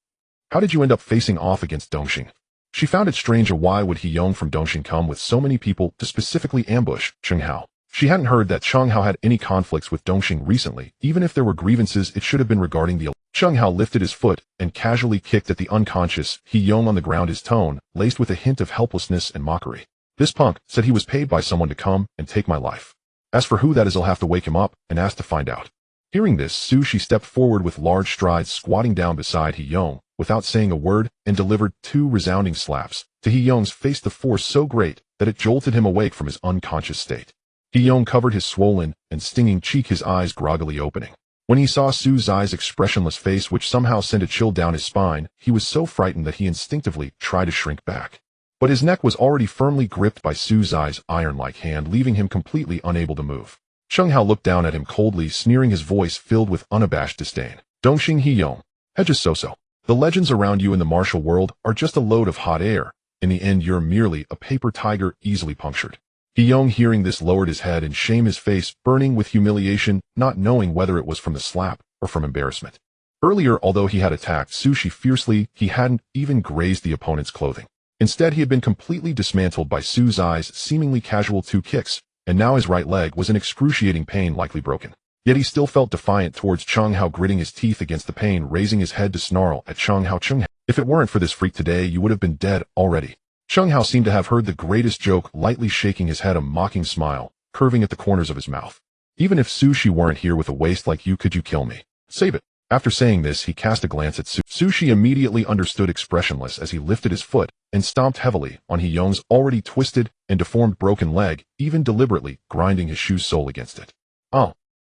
How did you end up facing off against Dongxing? She found it strange, why would He-Yong from Dongxing come with so many people to specifically ambush Chung Hao? She hadn't heard that Chung Hao had any conflicts with Dongxing recently. Even if there were grievances, it should have been regarding the... Chung Hao lifted his foot and casually kicked at the unconscious He-Yong on the ground, his tone laced with a hint of helplessness and mockery. This punk said he was paid by someone to come and take my life. As for who that is, I'll have to wake him up and ask to find out. Hearing this, she stepped forward with large strides, squatting down beside He-Yong without saying a word, and delivered 2 resounding slaps to He-Yong's face, the force so great that it jolted him awake from his unconscious state. He-Yong covered his swollen and stinging cheek, his eyes groggily opening. When he saw Su's eyes expressionless face, which somehow sent a chill down his spine, he was so frightened that he instinctively tried to shrink back. But his neck was already firmly gripped by Su's iron-like hand, leaving him completely unable to move. Chung Hao looked down at him coldly, sneering, his voice filled with unabashed disdain. Dongxing He-Yong, head just so-so. The legends around you in the martial world are just a load of hot air. In the end, you're merely a paper tiger, easily punctured. He-Yong, hearing this, lowered his head in shame, his face burning with humiliation, not knowing whether it was from the slap or from embarrassment. Earlier, although he had attacked Sushi fiercely, he hadn't even grazed the opponent's clothing. Instead, he had been completely dismantled by Su's seemingly casual 2 kicks, and now his right leg was in excruciating pain, likely broken. Yet he still felt defiant towards Chung Hao, gritting his teeth against the pain, raising his head to snarl at Chung Hao. If it weren't for this freak today, you would have been dead already. Chung Hao seemed to have heard the greatest joke, lightly shaking his head, a mocking smile curving at the corners of his mouth. Even if Sushi weren't here with a waist like you, could you kill me? Save it. After saying this, he cast a glance at Sushi, immediately understood, expressionless as he lifted his foot and stomped heavily on He-Yong's already twisted and deformed broken leg, even deliberately grinding his shoe sole against it.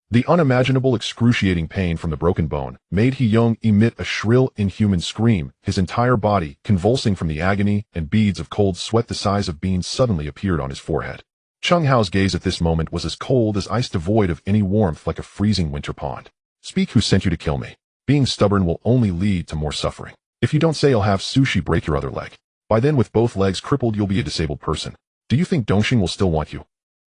The unimaginable excruciating pain from the broken bone made He-Yong emit a shrill, inhuman scream, his entire body convulsing from the agony, and beads of cold sweat the size of beans suddenly appeared on his forehead. Chung Hao's gaze at this moment was as cold as ice, devoid of any warmth, like a freezing winter pond. Speak, who sent you to kill me? Being stubborn will only lead to more suffering. If you don't say, I'll have Sushi break your other leg. By then, with both legs crippled, you'll be a disabled person. Do you think Dongxing will still want you?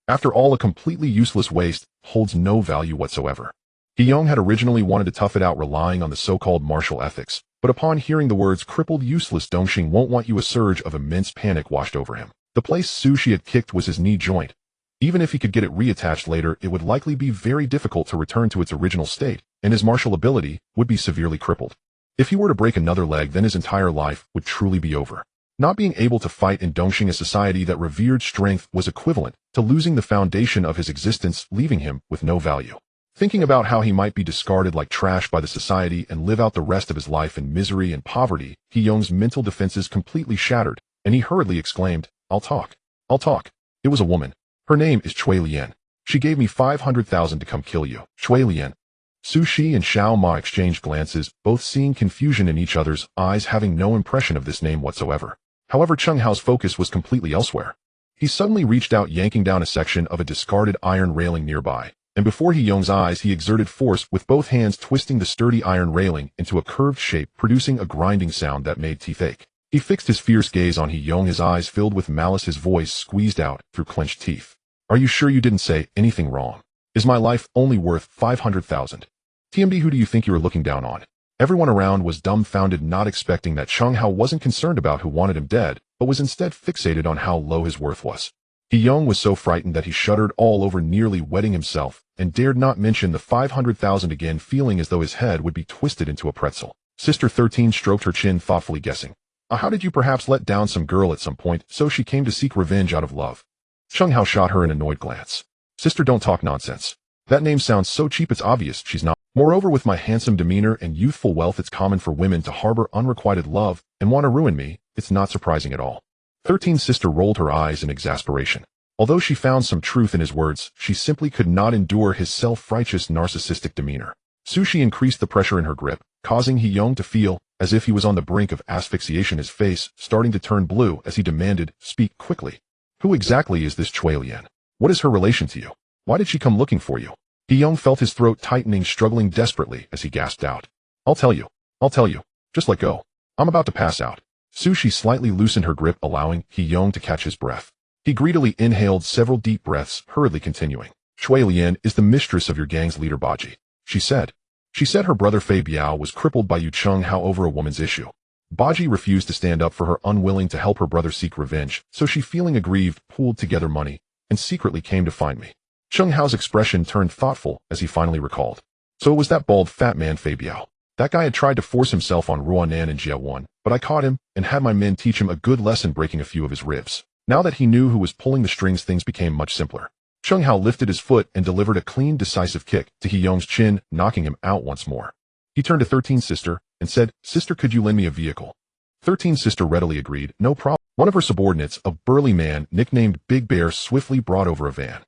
After all, a completely useless waste holds no value whatsoever. He-Yong had originally wanted to tough it out, relying on the so-called martial ethics, but upon hearing the words crippled, useless, Dongxing won't want you, a surge of immense panic washed over him. The place Sushi had kicked was his knee joint. Even if he could get it reattached later, it would likely be very difficult to return to its original state, and his martial ability would be severely crippled. If he were to break another leg, then his entire life would truly be over. Not being able to fight in Dongxing, a society that revered strength, was equivalent to losing the foundation of his existence, leaving him with no value. Thinking about how he might be discarded like trash by the society and live out the rest of his life in misery and poverty, He-Yong's mental defenses completely shattered, and he hurriedly exclaimed, I'll talk. I'll talk. It was a woman. Her name is Chui Lian. She gave me 500,000 to come kill you. Chui Lian. Sushi and Xiao Ma exchanged glances, both seeing confusion in each other's eyes, having no impression of this name whatsoever. However, Chung Hao's focus was completely elsewhere. He suddenly reached out, yanking down a section of a discarded iron railing nearby, and before He-Yong's eyes he exerted force with both hands, twisting the sturdy iron railing into a curved shape, producing a grinding sound that made teeth ache. He fixed his fierce gaze on He-Yong, his eyes filled with malice, his voice squeezed out through clenched teeth. Are you sure you didn't say anything wrong? Is my life only worth 500,000? TMD, who do you think you are looking down on? Everyone around was dumbfounded, not expecting that Chung Hao wasn't concerned about who wanted him dead, but was instead fixated on how low his worth was. He Yong was so frightened that he shuddered all over, nearly wetting himself, and dared not mention the 500,000 again, feeling as though his head would be twisted into a pretzel. Sister 13 stroked her chin thoughtfully, guessing. How did you perhaps let down some girl at some point, so she came to seek revenge out of love? Chung Hao shot her an annoyed glance. Sister, don't talk nonsense. That name sounds so cheap, it's obvious she's not. Moreover, with my handsome demeanor and youthful wealth, it's common for women to harbor unrequited love and want to ruin me. It's not surprising at all. 13's sister rolled her eyes in exasperation. Although she found some truth in his words, she simply could not endure his self-righteous, narcissistic demeanor. Sushi increased the pressure in her grip, causing He Yong to feel as if he was on the brink of asphyxiation, his face starting to turn blue as he demanded, "Speak quickly. Who exactly is this Chui Lian? What is her relation to you? Why did she come looking for you?" He Yong felt his throat tightening, struggling desperately as he gasped out. I'll tell you. Just let go. I'm about to pass out." Sushi slightly loosened her grip, allowing He Yong to catch his breath. He greedily inhaled several deep breaths, hurriedly continuing. "Chui Lian is the mistress of your gang's leader, Baji," she said. She said her brother Fei Biao was crippled by Yu Chung Hao over a woman's issue. Baji refused to stand up for her, unwilling to help her brother seek revenge, so she, feeling aggrieved, pooled together money and secretly came to find me. Chung Hao's expression turned thoughtful as he finally recalled. So it was that bald fat man Fei Biao. That guy had tried to force himself on Ruanan and Jiawan, but I caught him and had my men teach him a good lesson, breaking a few of his ribs. Now that he knew who was pulling the strings, things became much simpler. Chung Hao lifted his foot and delivered a clean, decisive kick to He Yong's chin, knocking him out once more. He turned to 13's sister and said, "Sister, could you lend me a vehicle?" 13's sister readily agreed, "No problem." One of her subordinates, a burly man nicknamed Big Bear, swiftly brought over a van.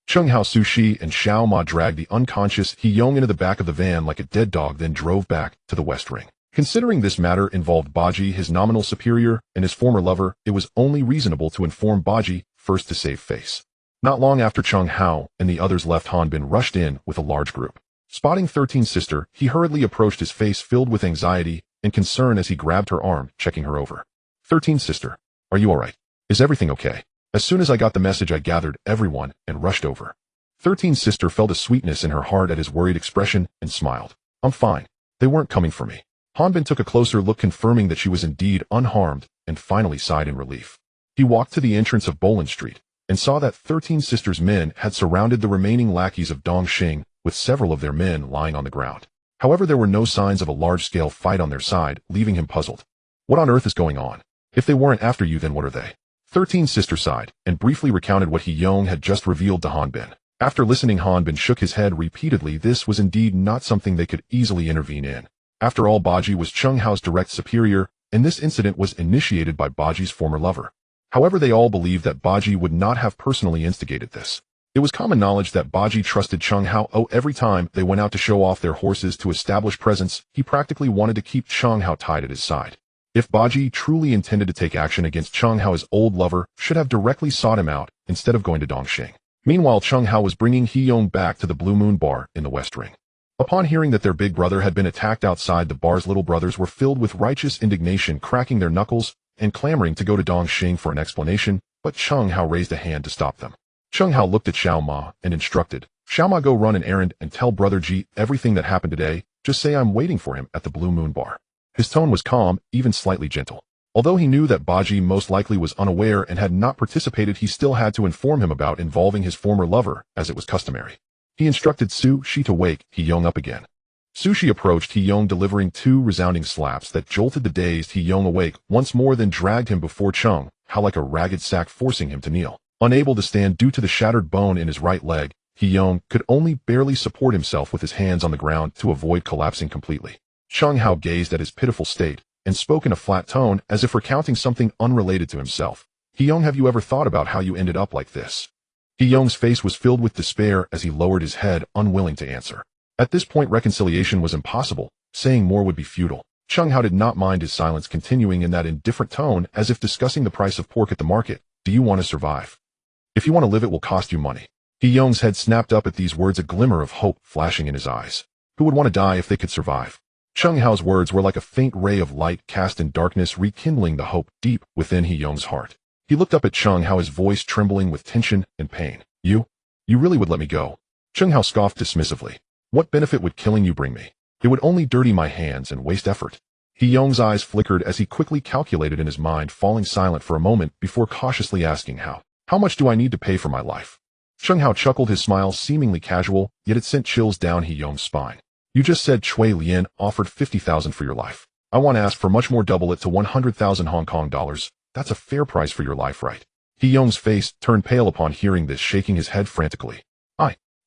Chung Hao, Sushi, and Xiao Ma dragged the unconscious He Yong into the back of the van like a dead dog, then drove back to the West Ring. Considering this matter involved Baji, his nominal superior, and his former lover, it was only reasonable to inform Baji first to save face. Not long after Chung Hao and the others left, Hanbin rushed in with a large group. Spotting 13's sister, he hurriedly approached, his face filled with anxiety and concern as he grabbed her arm, checking her over. 13's sister, are you alright? Is everything okay? As soon as I got the message, I gathered everyone and rushed over. 13's sister felt a sweetness in her heart at his worried expression and smiled. I'm fine. They weren't coming for me. Hanbin took a closer look, confirming that she was indeed unharmed, and finally sighed in relief. He walked to the entrance of Boland Street and saw that 13's sister's men had surrounded the remaining lackeys of Dongxing, with several of their men lying on the ground. However, there were no signs of a large-scale fight on their side, leaving him puzzled. What on earth is going on? If they weren't after you, then what are they? 13's sister sighed and briefly recounted what He Yong had just revealed to Hanbin. After listening, Hanbin shook his head repeatedly. This was indeed not something they could easily intervene in. After all, Baji was Chung Hao's direct superior, and this incident was initiated by Baji's former lover. However, they all believed that Baji would not have personally instigated this. It was common knowledge that Baji trusted Chung Hao. Every time they went out to show off their horses to establish presence, he practically wanted to keep Chung Hao tied at his side. If Baji truly intended to take action against Chung Hao, his old lover should have directly sought him out instead of going to Dongxing. Meanwhile, Chung Hao was bringing He Yong back to the Blue Moon Bar in the West Ring. Upon hearing that their big brother had been attacked outside the bar's little brothers were filled with righteous indignation, cracking their knuckles and clamoring to go to Dongxing for an explanation, but Chung Hao raised a hand to stop them. Chung Hao looked at Xiao Ma and instructed, "Xiao Ma, go run an errand and tell Brother Ji everything that happened today. Just say I'm waiting for him at the Blue Moon Bar." His tone was calm, even slightly gentle. Although he knew that Baji most likely was unaware and had not participated, he still had to inform him about involving his former lover, as it was customary. He instructed Sushi to wake He Yong up again. Sushi approached He Yong, delivering 2 resounding slaps that jolted the dazed He Yong awake once more, then dragged him before Chung Hao like a ragged sack, forcing him to kneel. Unable to stand due to the shattered bone in his right leg, He Yong could only barely support himself with his hands on the ground to avoid collapsing completely. Chung Hao gazed at his pitiful state and spoke in a flat tone, as if recounting something unrelated to himself. "He Yong, have you ever thought about how you ended up like this?" He Yong's face was filled with despair as he lowered his head, unwilling to answer. At this point, reconciliation was impossible. Saying more would be futile. Chung Hao did not mind his silence, continuing in that indifferent tone as if discussing the price of pork at the market. "Do you want to survive? If you want to live, it will cost you money." He Yong's head snapped up at these words, a glimmer of hope flashing in his eyes. Who would want to die if they could survive? Chung Hao's words were like a faint ray of light cast in darkness, rekindling the hope deep within He Yong's heart. He looked up at Chung Hao, his voice trembling with tension and pain. You really would let me go?" Cheng Hao scoffed dismissively. What benefit would killing you bring me? It would only dirty my hands and waste effort. He Yong's eyes flickered as he quickly calculated in his mind, falling silent for a moment before cautiously asking how much do I need to pay for my life? Cheng Hao chuckled, his smile seemingly casual, yet it sent chills down He Yong's spine. You just said Chui Lian offered 50,000 for your life. I want to ask for much more, double it to 100,000 Hong Kong dollars. That's a fair price for your life, right? He Yong's face turned pale upon hearing this, shaking his head frantically.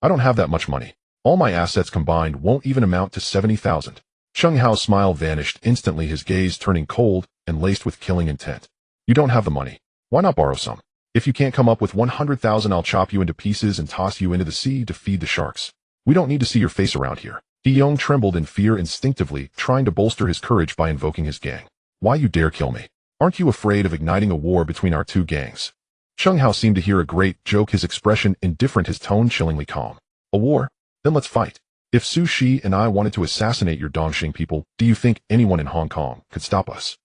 I don't have that much money. All my assets combined won't even amount to 70,000. Cheng Hao's smile vanished instantly, his gaze turning cold and laced with killing intent. You don't have the money. Why not borrow some? If you can't come up with 100,000, I'll chop you into pieces and toss you into the sea to feed the sharks. We don't need to see your face around here. He Yong trembled in fear instinctively, trying to bolster his courage by invoking his gang. Why you dare kill me? Aren't you afraid of igniting a war between our two gangs? Cheng Hao seemed to hear a great joke, his expression indifferent, his tone chillingly calm. A war? Then let's fight. If Su Shi and I wanted to assassinate your Dongxing people, do you think anyone in Hong Kong could stop us?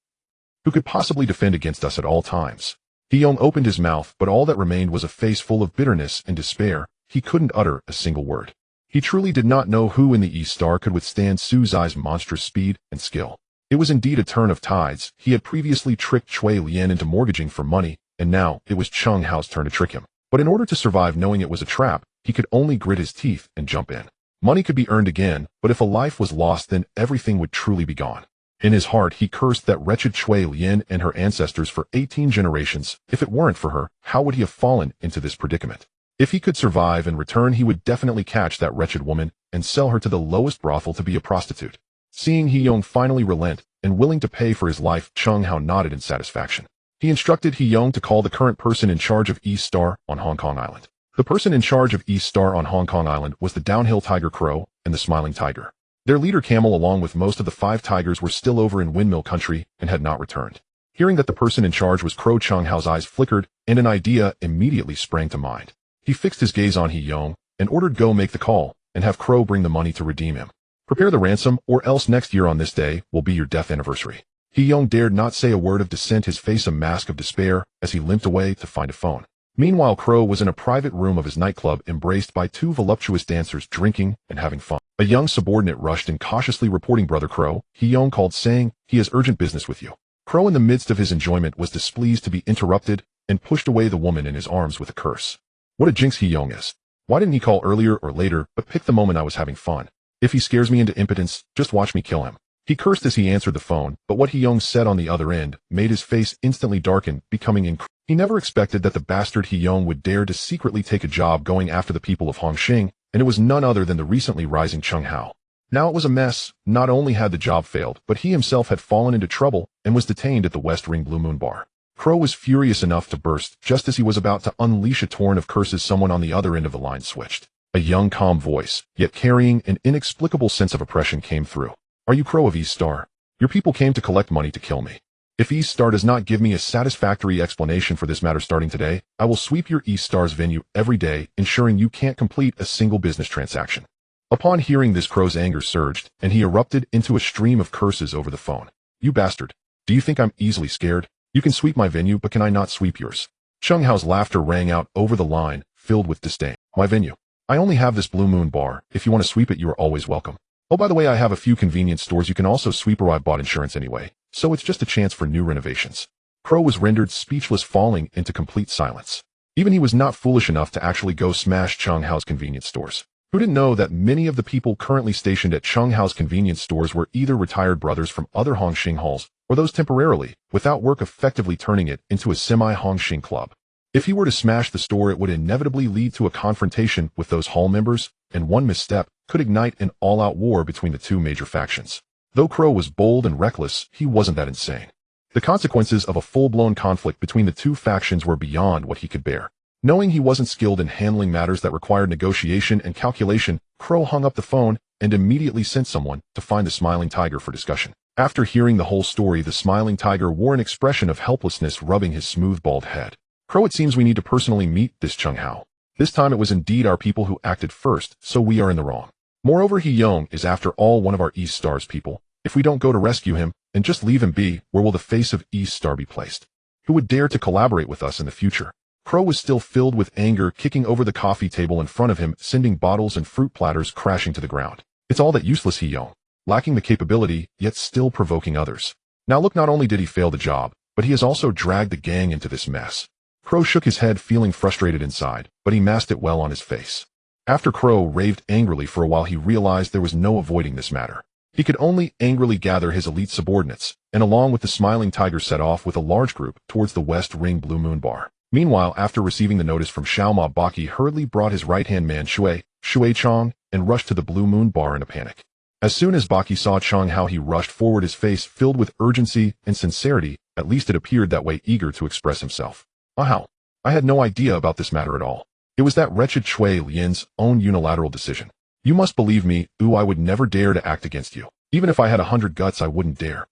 Who could possibly defend against us at all times? He Yong opened his mouth, but all that remained was a face full of bitterness and despair. He couldn't utter a single word. He truly did not know who in the East Star could withstand Su Zai's monstrous speed and skill. It was indeed a turn of tides. He had previously tricked Chui Lian into mortgaging for money, and now it was Cheng Hao's turn to trick him. But in order to survive knowing it was a trap, he could only grit his teeth and jump in. Money could be earned again, but if a life was lost, then everything would truly be gone. In his heart, he cursed that wretched Chui Lian and her ancestors for 18 generations. If it weren't for her, how would he have fallen into this predicament? If he could survive and return, he would definitely catch that wretched woman and sell her to the lowest brothel to be a prostitute. Seeing He Yong finally relent and willing to pay for his life, Cheng Hao nodded in satisfaction. He instructed He Yong to call the current person in charge of East Star on Hong Kong Island. The person in charge of East Star on Hong Kong Island was the Downhill Tiger Crow and the Smiling Tiger. Their leader Camel, along with most of the 5 tigers, were still over in Windmill Country and had not returned. Hearing that the person in charge was Crow, Cheng Hao's eyes flickered and an idea immediately sprang to mind. He fixed his gaze on He Yong and ordered Go make the call and have Crow bring the money to redeem him. Prepare the ransom, or else next year on this day will be your death anniversary. He Yong dared not say a word of dissent, his face a mask of despair as he limped away to find a phone. Meanwhile, Crow was in a private room of his nightclub, embraced by 2 voluptuous dancers, drinking and having fun. A young subordinate rushed in, cautiously reporting, Brother Crow. He Yong called, saying he has urgent business with you. Crow, in the midst of his enjoyment, was displeased to be interrupted and pushed away the woman in his arms with a curse. What a jinx He Yong is. Why didn't he call earlier or later, but pick the moment I was having fun? If he scares me into impotence, just watch me kill him. He cursed as he answered the phone, but what He Yong said on the other end made his face instantly darken, becoming incredulous. He never expected that the bastard He Yong would dare to secretly take a job going after the people of Hongxing, and it was none other than the recently rising Cheng Hao. Now it was a mess. Not only had the job failed, but he himself had fallen into trouble and was detained at the West Ring Blue Moon Bar. Crow was furious enough to burst just as he was about to unleash a torrent of curses. Someone on the other end of the line switched. A young, calm voice, yet carrying an inexplicable sense of oppression, came through. Are you Crow of East Star? Your people came to collect money to kill me. If East Star does not give me a satisfactory explanation for this matter starting today, I will sweep your East Star's venue every day, ensuring you can't complete a single business transaction. Upon hearing this, Crow's anger surged, and he erupted into a stream of curses over the phone. You bastard. Do you think I'm easily scared? You can sweep my venue, but can I not sweep yours? Cheng Hao's laughter rang out over the line, filled with disdain. My venue. I only have this Blue Moon Bar. If you want to sweep it, you are always welcome. Oh, by the way, I have a few convenience stores you can also sweep, or I bought insurance anyway, so it's just a chance for new renovations. Crow was rendered speechless, falling into complete silence. Even he was not foolish enough to actually go smash Cheng Hao's convenience stores. Who didn't know that many of the people currently stationed at Cheng Hao's convenience stores were either retired brothers from other Hongxing halls, or those temporarily, without work, effectively turning it into a semi-Hongxing club. If he were to smash the store, it would inevitably lead to a confrontation with those hall members, and one misstep could ignite an all-out war between the two major factions. Though Crow was bold and reckless, he wasn't that insane. The consequences of a full-blown conflict between the two factions were beyond what he could bear. Knowing he wasn't skilled in handling matters that required negotiation and calculation, Crow hung up the phone and immediately sent someone to find the Smiling Tiger for discussion. After hearing the whole story, the Smiling Tiger wore an expression of helplessness, rubbing his smooth bald head. Crow, it seems we need to personally meet this Cheng Hao. This time it was indeed our people who acted first, so we are in the wrong. Moreover, He Yong is after all one of our East Star's people. If we don't go to rescue him and just leave him be, where will the face of East Star be placed? Who would dare to collaborate with us in the future? Crow was still filled with anger, kicking over the coffee table in front of him, sending bottles and fruit platters crashing to the ground. It's all that useless, he yelled, lacking the capability, yet still provoking others. Now look, not only did he fail the job, but he has also dragged the gang into this mess. Crow shook his head, feeling frustrated inside, but he masked it well on his face. After Crow raved angrily for a while, he realized there was no avoiding this matter. He could only angrily gather his elite subordinates, and along with the Smiling Tiger set off with a large group towards the West Ring Blue Moon Bar. Meanwhile, after receiving the notice from Xiaoma, Baki hurriedly brought his right-hand man Shui Chong, and rushed to the Blue Moon Bar in a panic. As soon as Baki saw Chong Hao, he rushed forward, his face filled with urgency and sincerity, at least it appeared that way, eager to express himself. How? I had no idea about this matter at all. It was that wretched Chui Lian's own unilateral decision. You must believe me, I would never dare to act against you. Even if I had 100 guts, I wouldn't dare.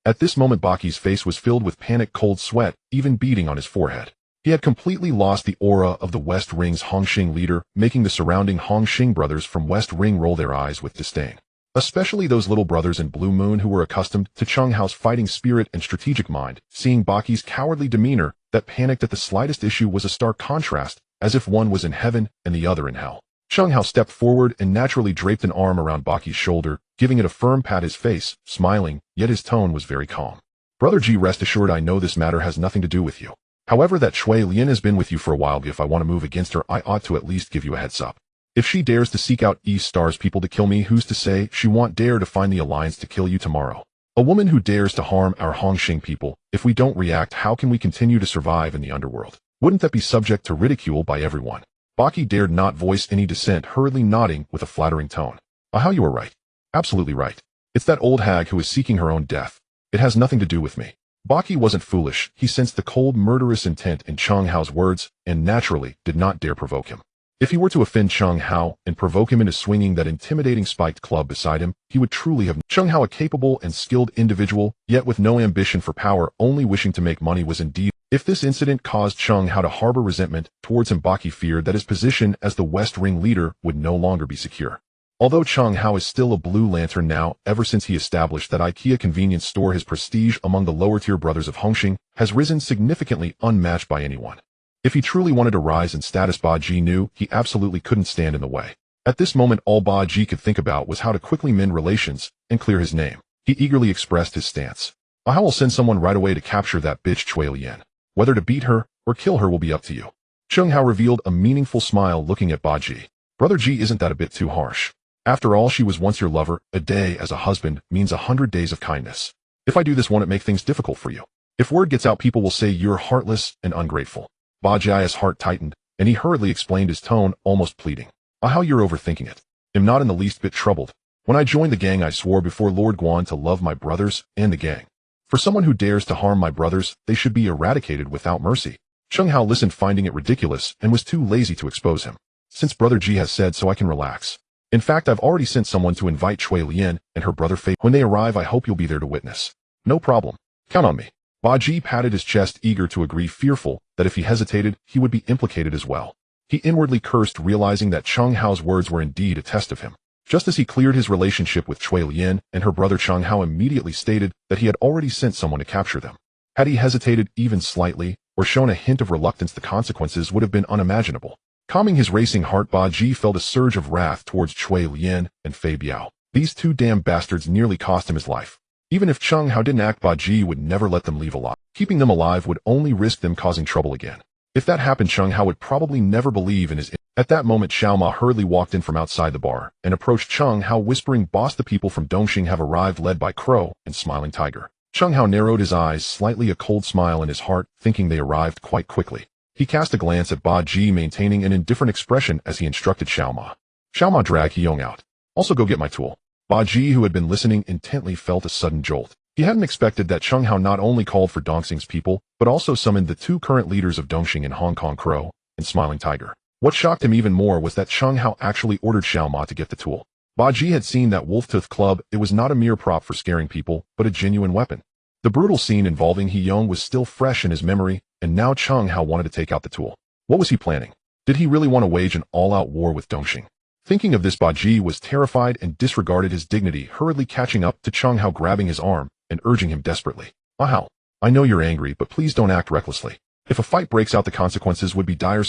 At this moment, Baki's face was filled with panic, cold sweat, even beading on his forehead. He had completely lost the aura of the West Ring's Hongxing leader, making the surrounding Hongxing brothers from West Ring roll their eyes with disdain. Especially those little brothers in Blue Moon who were accustomed to Chong Hao's fighting spirit and strategic mind. Seeing Baki's cowardly demeanor that panicked at the slightest issue was a stark contrast, as if one was in heaven and the other in hell. Chong Hao stepped forward and naturally draped an arm around Baki's shoulder, giving it a firm pat, his face, smiling, yet his tone was very calm. Brother Ji, rest assured, I know this matter has nothing to do with you. However, that Chui Lian has been with you for a while. If I want to move against her, I ought to at least give you a heads up. If she dares to seek out East Star's people to kill me, who's to say she won't dare to find the alliance to kill you tomorrow? A woman who dares to harm our Hongxing people, if we don't react, how can we continue to survive in the underworld? Wouldn't that be subject to ridicule by everyone? Baki dared not voice any dissent, hurriedly nodding with a flattering tone. How you are right. Absolutely right. It's that old hag who is seeking her own death. It has nothing to do with me. Baki wasn't foolish. He sensed the cold, murderous intent in Chong Hao's words, and naturally did not dare provoke him. If he were to offend Chong Hao and provoke him into swinging that intimidating spiked club beside him, he would truly have Chong Hao, a capable and skilled individual, yet with no ambition for power, only wishing to make money, was indeed. If this incident caused Chong Hao to harbor resentment towards him, Baki feared that his position as the West Ring leader would no longer be secure. Although Chong Hao is still a Blue Lantern now, ever since he established that IKEA convenience store, his prestige among the lower-tier brothers of Hongxing has risen significantly, unmatched by anyone. If he truly wanted to rise in status, Ba Ji knew he absolutely couldn't stand in the way. At this moment, all Ba Ji could think about was how to quickly mend relations and clear his name. He eagerly expressed his stance. I will send someone right away to capture that bitch Chui Lian. Whether to beat her or kill her will be up to you. Chong Hao revealed a meaningful smile, looking at Ba Ji. Brother Ji, isn't that a bit too harsh? After all, she was once your lover. A day as a husband means 100 days of kindness. If I do this, won't it make things difficult for you? If word gets out, people will say you're heartless and ungrateful. Ba Ji's heart tightened, and he hurriedly explained, his tone almost pleading. How you're overthinking it. I'm not in the least bit troubled. When I joined the gang, I swore before Lord Guan to love my brothers and the gang. For someone who dares to harm my brothers, they should be eradicated without mercy. Chong Hao listened, finding it ridiculous, and was too lazy to expose him. Since Brother Ji has said so, I can relax. In fact, I've already sent someone to invite Chui Lian and her brother Fei. When they arrive, I hope you'll be there to witness. No problem. Count on me. Ba Ji patted his chest, eager to agree, fearful that if he hesitated, he would be implicated as well. He inwardly cursed, realizing that Chong Hao's words were indeed a test of him. Just as he cleared his relationship with Chui Lian and her brother, Chong Hao immediately stated that he had already sent someone to capture them. Had he hesitated even slightly, or shown a hint of reluctance, the consequences would have been unimaginable. Calming his racing heart, Ba Ji felt a surge of wrath towards Chui Lian and Fei Biao. These two damn bastards nearly cost him his life. Even if Chong Hao didn't act, Ba Ji would never let them leave alive. Keeping them alive would only risk them causing trouble again. If that happened, Chong Hao would probably never believe in his. At that moment, Xiaoma hurriedly walked in from outside the bar and approached Chong Hao, whispering, "Boss, the people from Dongxing have arrived, led by Crow and Smiling Tiger." Chong Hao narrowed his eyes, slightly a cold smile in his heart, thinking they arrived quite quickly. He cast a glance at Ba Ji, maintaining an indifferent expression as he instructed Xiaoma. Xiaoma dragged Hiyong out. Also go get my tool. Ba Ji, who had been listening intently, felt a sudden jolt. He hadn't expected that Chong Hao not only called for Dongxing's people, but also summoned the two current leaders of Dongxing in Hong Kong, Crow and Smiling Tiger. What shocked him even more was that Chong Hao actually ordered Xiaoma to get the tool. Ba Ji had seen that Wolf-Tooth Club. It was not a mere prop for scaring people, but a genuine weapon. The brutal scene involving Hiyong was still fresh in his memory, and now Chong Hao wanted to take out the tool. What was he planning? Did he really want to wage an all-out war with Dongxing? Thinking of this, Ba Ji was terrified and disregarded his dignity, hurriedly catching up to Chong Hao, grabbing his arm and urging him desperately. "Hao, I know you're angry, but please don't act recklessly. If a fight breaks out, the consequences would be dire.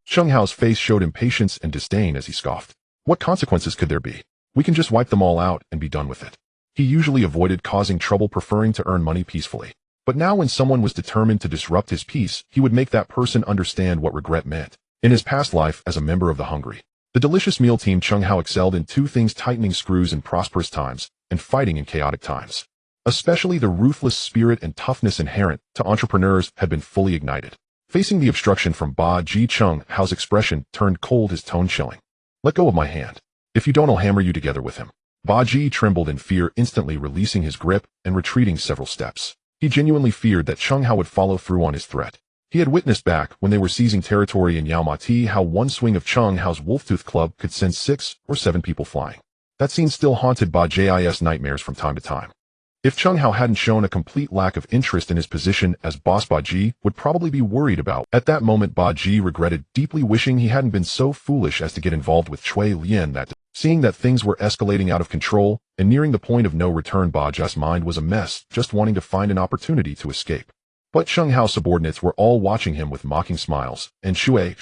Chung Hao's face showed impatience and disdain as he scoffed. What consequences could there be? We can just wipe them all out and be done with it. He usually avoided causing trouble, preferring to earn money peacefully. But now when someone was determined to disrupt his peace, he would make that person understand what regret meant. In his past life as a member of the Hungry, the Delicious Meal Team, Chung Hao excelled in two things: tightening screws in prosperous times and fighting in chaotic times. Especially the ruthless spirit and toughness inherent to entrepreneurs had been fully ignited. Facing the obstruction from Ba Ji, Chung Hao's expression turned cold, his tone chilling. Let go of my hand. If you don't, I'll hammer you together with him. Ba Ji trembled in fear, instantly releasing his grip and retreating several steps. He genuinely feared that Chung Hao would follow through on his threat. He had witnessed back when they were seizing territory in Yaomati how one swing of Chung Hao's wolf-tooth club could send 6 or 7 people flying. That scene still haunted Ba Ji's nightmares from time to time. If Chung Hao hadn't shown a complete lack of interest in his position as boss, Ba Ji would probably be worried about. At that moment, Ba Ji regretted deeply, wishing he hadn't been so foolish as to get involved with Cui Lian that day. Seeing that things were escalating out of control and nearing the point of no return, Ba Ji's mind was a mess, just wanting to find an opportunity to escape. But Chung Hao's subordinates were all watching him with mocking smiles, and Shui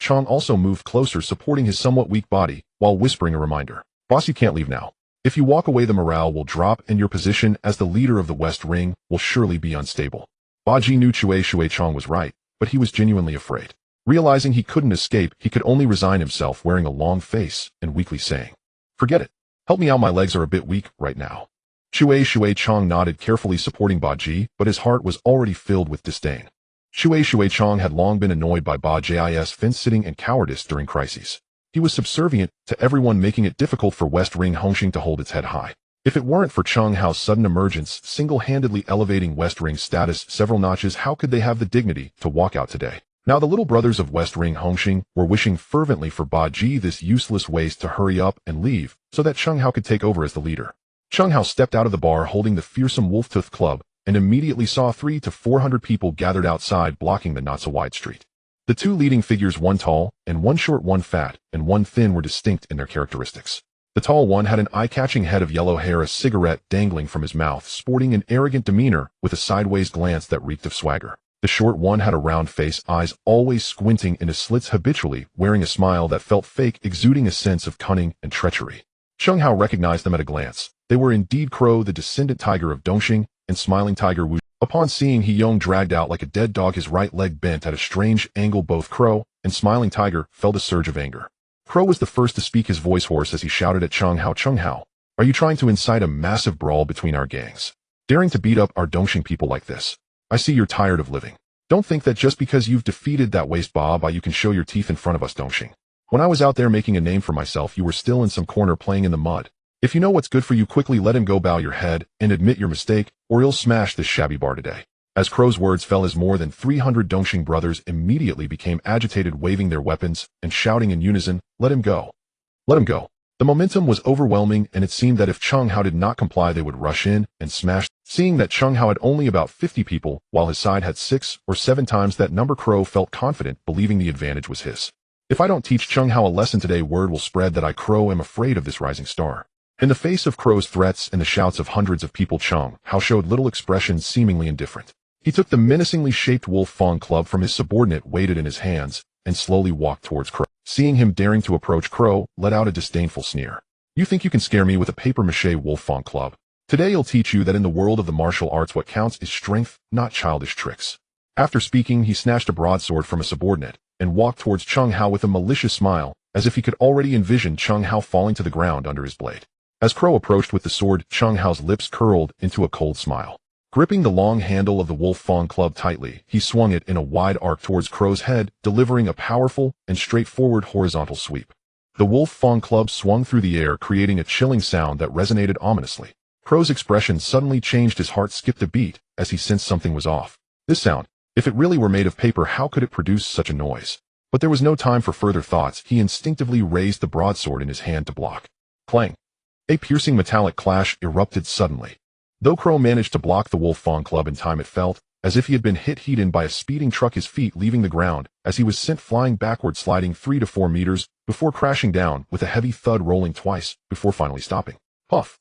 Chang also moved closer, supporting his somewhat weak body, while whispering a reminder. Boss, you can't leave now. If you walk away, the morale will drop, and your position as the leader of the West Ring will surely be unstable. Ba Ji knew Shui Chang was right, but he was genuinely afraid. Realizing he couldn't escape, he could only resign himself, wearing a long face and weakly saying, "Forget it. Help me out, my legs are a bit weak right now." Shui Chang nodded, carefully supporting Ba Ji, but his heart was already filled with disdain. Shui Chang had long been annoyed by Ba Ji's fence-sitting and cowardice during crises. He was subservient to everyone, making it difficult for West Ring Hongxing to hold its head high. If it weren't for Chung Hao's sudden emergence, single-handedly elevating West Ring's status several notches, how could they have the dignity to walk out today? Now the little brothers of West Ring Hongxing were wishing fervently for Ba Ji, this useless waste, to hurry up and leave so that Chung Hao could take over as the leader. Chung Hao stepped out of the bar holding the fearsome wolf-tooth club and immediately saw 300 to 400 people gathered outside, blocking the not-so-wide street. The two leading figures, one tall and one short, one fat and one thin, were distinct in their characteristics. The tall one had an eye-catching head of yellow hair, a cigarette dangling from his mouth, sporting an arrogant demeanor with a sideways glance that reeked of swagger. The short one had a round face, eyes always squinting into slits, habitually wearing a smile that felt fake, exuding a sense of cunning and treachery. Chung Hao recognized them at a glance. They were indeed Crow, the descendant tiger of Dongxing, and Smiling Tiger Wu. Upon seeing He Yong dragged out like a dead dog, his right leg bent at a strange angle, both Crow and Smiling Tiger felt a surge of anger. Crow was the first to speak, his voice hoarse as he shouted at Chung Hao, "Chung Hao, are you trying to incite a massive brawl between our gangs? Daring to beat up our Dongxing people like this? I see you're tired of living. Don't think that just because you've defeated that waste Ba you can show your teeth in front of us, Dongxing. When I was out there making a name for myself, you were still in some corner playing in the mud. If you know what's good for you, quickly let him go, bow your head and admit your mistake, or he'll smash this shabby bar today." As Crow's words fell, his more than 300 Dongxing brothers immediately became agitated, waving their weapons and shouting in unison, "Let him go! Let him go!" The momentum was overwhelming, and it seemed that if Chung Hao did not comply, they would rush in and smash. Seeing that Chung Hao had only about 50 people, while his side had 6 or 7 times that number, Crow felt confident, believing the advantage was his. "If I don't teach Chung Hao a lesson today, word will spread that I, Crow, am afraid of this rising star." In the face of Crow's threats and the shouts of hundreds of people, Chung Hao showed little expression, seemingly indifferent. He took the menacingly shaped wolf fawn club from his subordinate, weighed it in his hands, and slowly walked towards Crow. Seeing him daring to approach, Crow let out a disdainful sneer. "You think you can scare me with a papier-mâché wolf fawn club? Today I'll teach you that in the world of the martial arts what counts is strength, not childish tricks." After speaking, he snatched a broadsword from a subordinate and walked towards Chung Hao with a malicious smile, as if he could already envision Chung Hao falling to the ground under his blade. As Crow approached with the sword, Chung Hao's lips curled into a cold smile. Gripping the long handle of the wolf fawn club tightly, he swung it in a wide arc towards Crow's head, delivering a powerful and straightforward horizontal sweep. The wolf fawn club swung through the air, creating a chilling sound that resonated ominously. Crow's expression suddenly changed, his heart skipped a beat as he sensed something was off. This sound, if it really were made of paper, how could it produce such a noise? But there was no time for further thoughts. He instinctively raised the broadsword in his hand to block. Clang! A piercing metallic clash erupted suddenly. Though Crow managed to block the wolf fawn club in time, it felt as if he had been hit head-on by a speeding truck, his feet leaving the ground as he was sent flying backward, sliding 3 to 4 meters before crashing down with a heavy thud, rolling twice before finally stopping. Puff!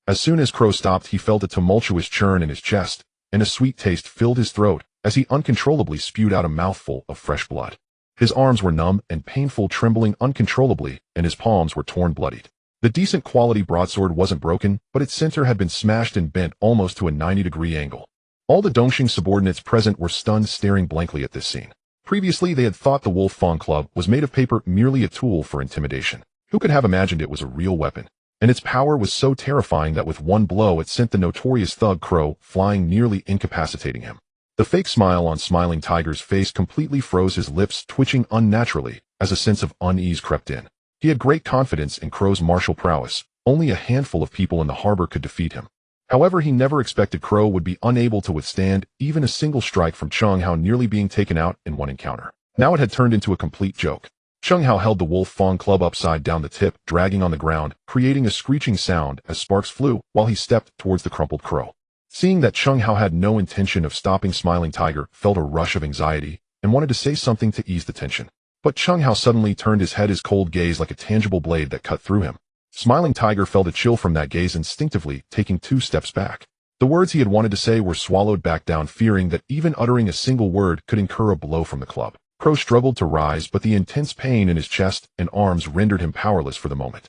As soon as Crow stopped, he felt a tumultuous churn in his chest, and a sweet taste filled his throat as he uncontrollably spewed out a mouthful of fresh blood. His arms were numb and painful, trembling uncontrollably, and his palms were torn bloodied. The decent quality broadsword wasn't broken, but its center had been smashed and bent almost to a 90-degree angle. All the Dongxing subordinates present were stunned, staring blankly at this scene. Previously, they had thought the Wolf Fang Club was made of paper, merely a tool for intimidation. Who could have imagined it was a real weapon? And its power was so terrifying that with one blow it sent the notorious thug Crow flying, nearly incapacitating him. The fake smile on Smiling Tiger's face completely froze, his lips twitching unnaturally as a sense of unease crept in. He had great confidence in Crow's martial prowess. Only a handful of people in the harbor could defeat him. However, he never expected Crow would be unable to withstand even a single strike from Cheng Hao, nearly being taken out in one encounter. Now it had turned into a complete joke. Cheng Hao held the Wolf Fang Club upside down, the tip dragging on the ground, creating a screeching sound as sparks flew while he stepped towards the crumpled Crow. Seeing that Cheng Hao had no intention of stopping, Smiling Tiger felt a rush of anxiety and wanted to say something to ease the tension. But Cheng Hao suddenly turned his head, his cold gaze like a tangible blade that cut through him. Smiling Tiger felt a chill from that gaze, instinctively taking 2 steps back. The words he had wanted to say were swallowed back down, fearing that even uttering a single word could incur a blow from the club. Crow struggled to rise, but the intense pain in his chest and arms rendered him powerless for the moment.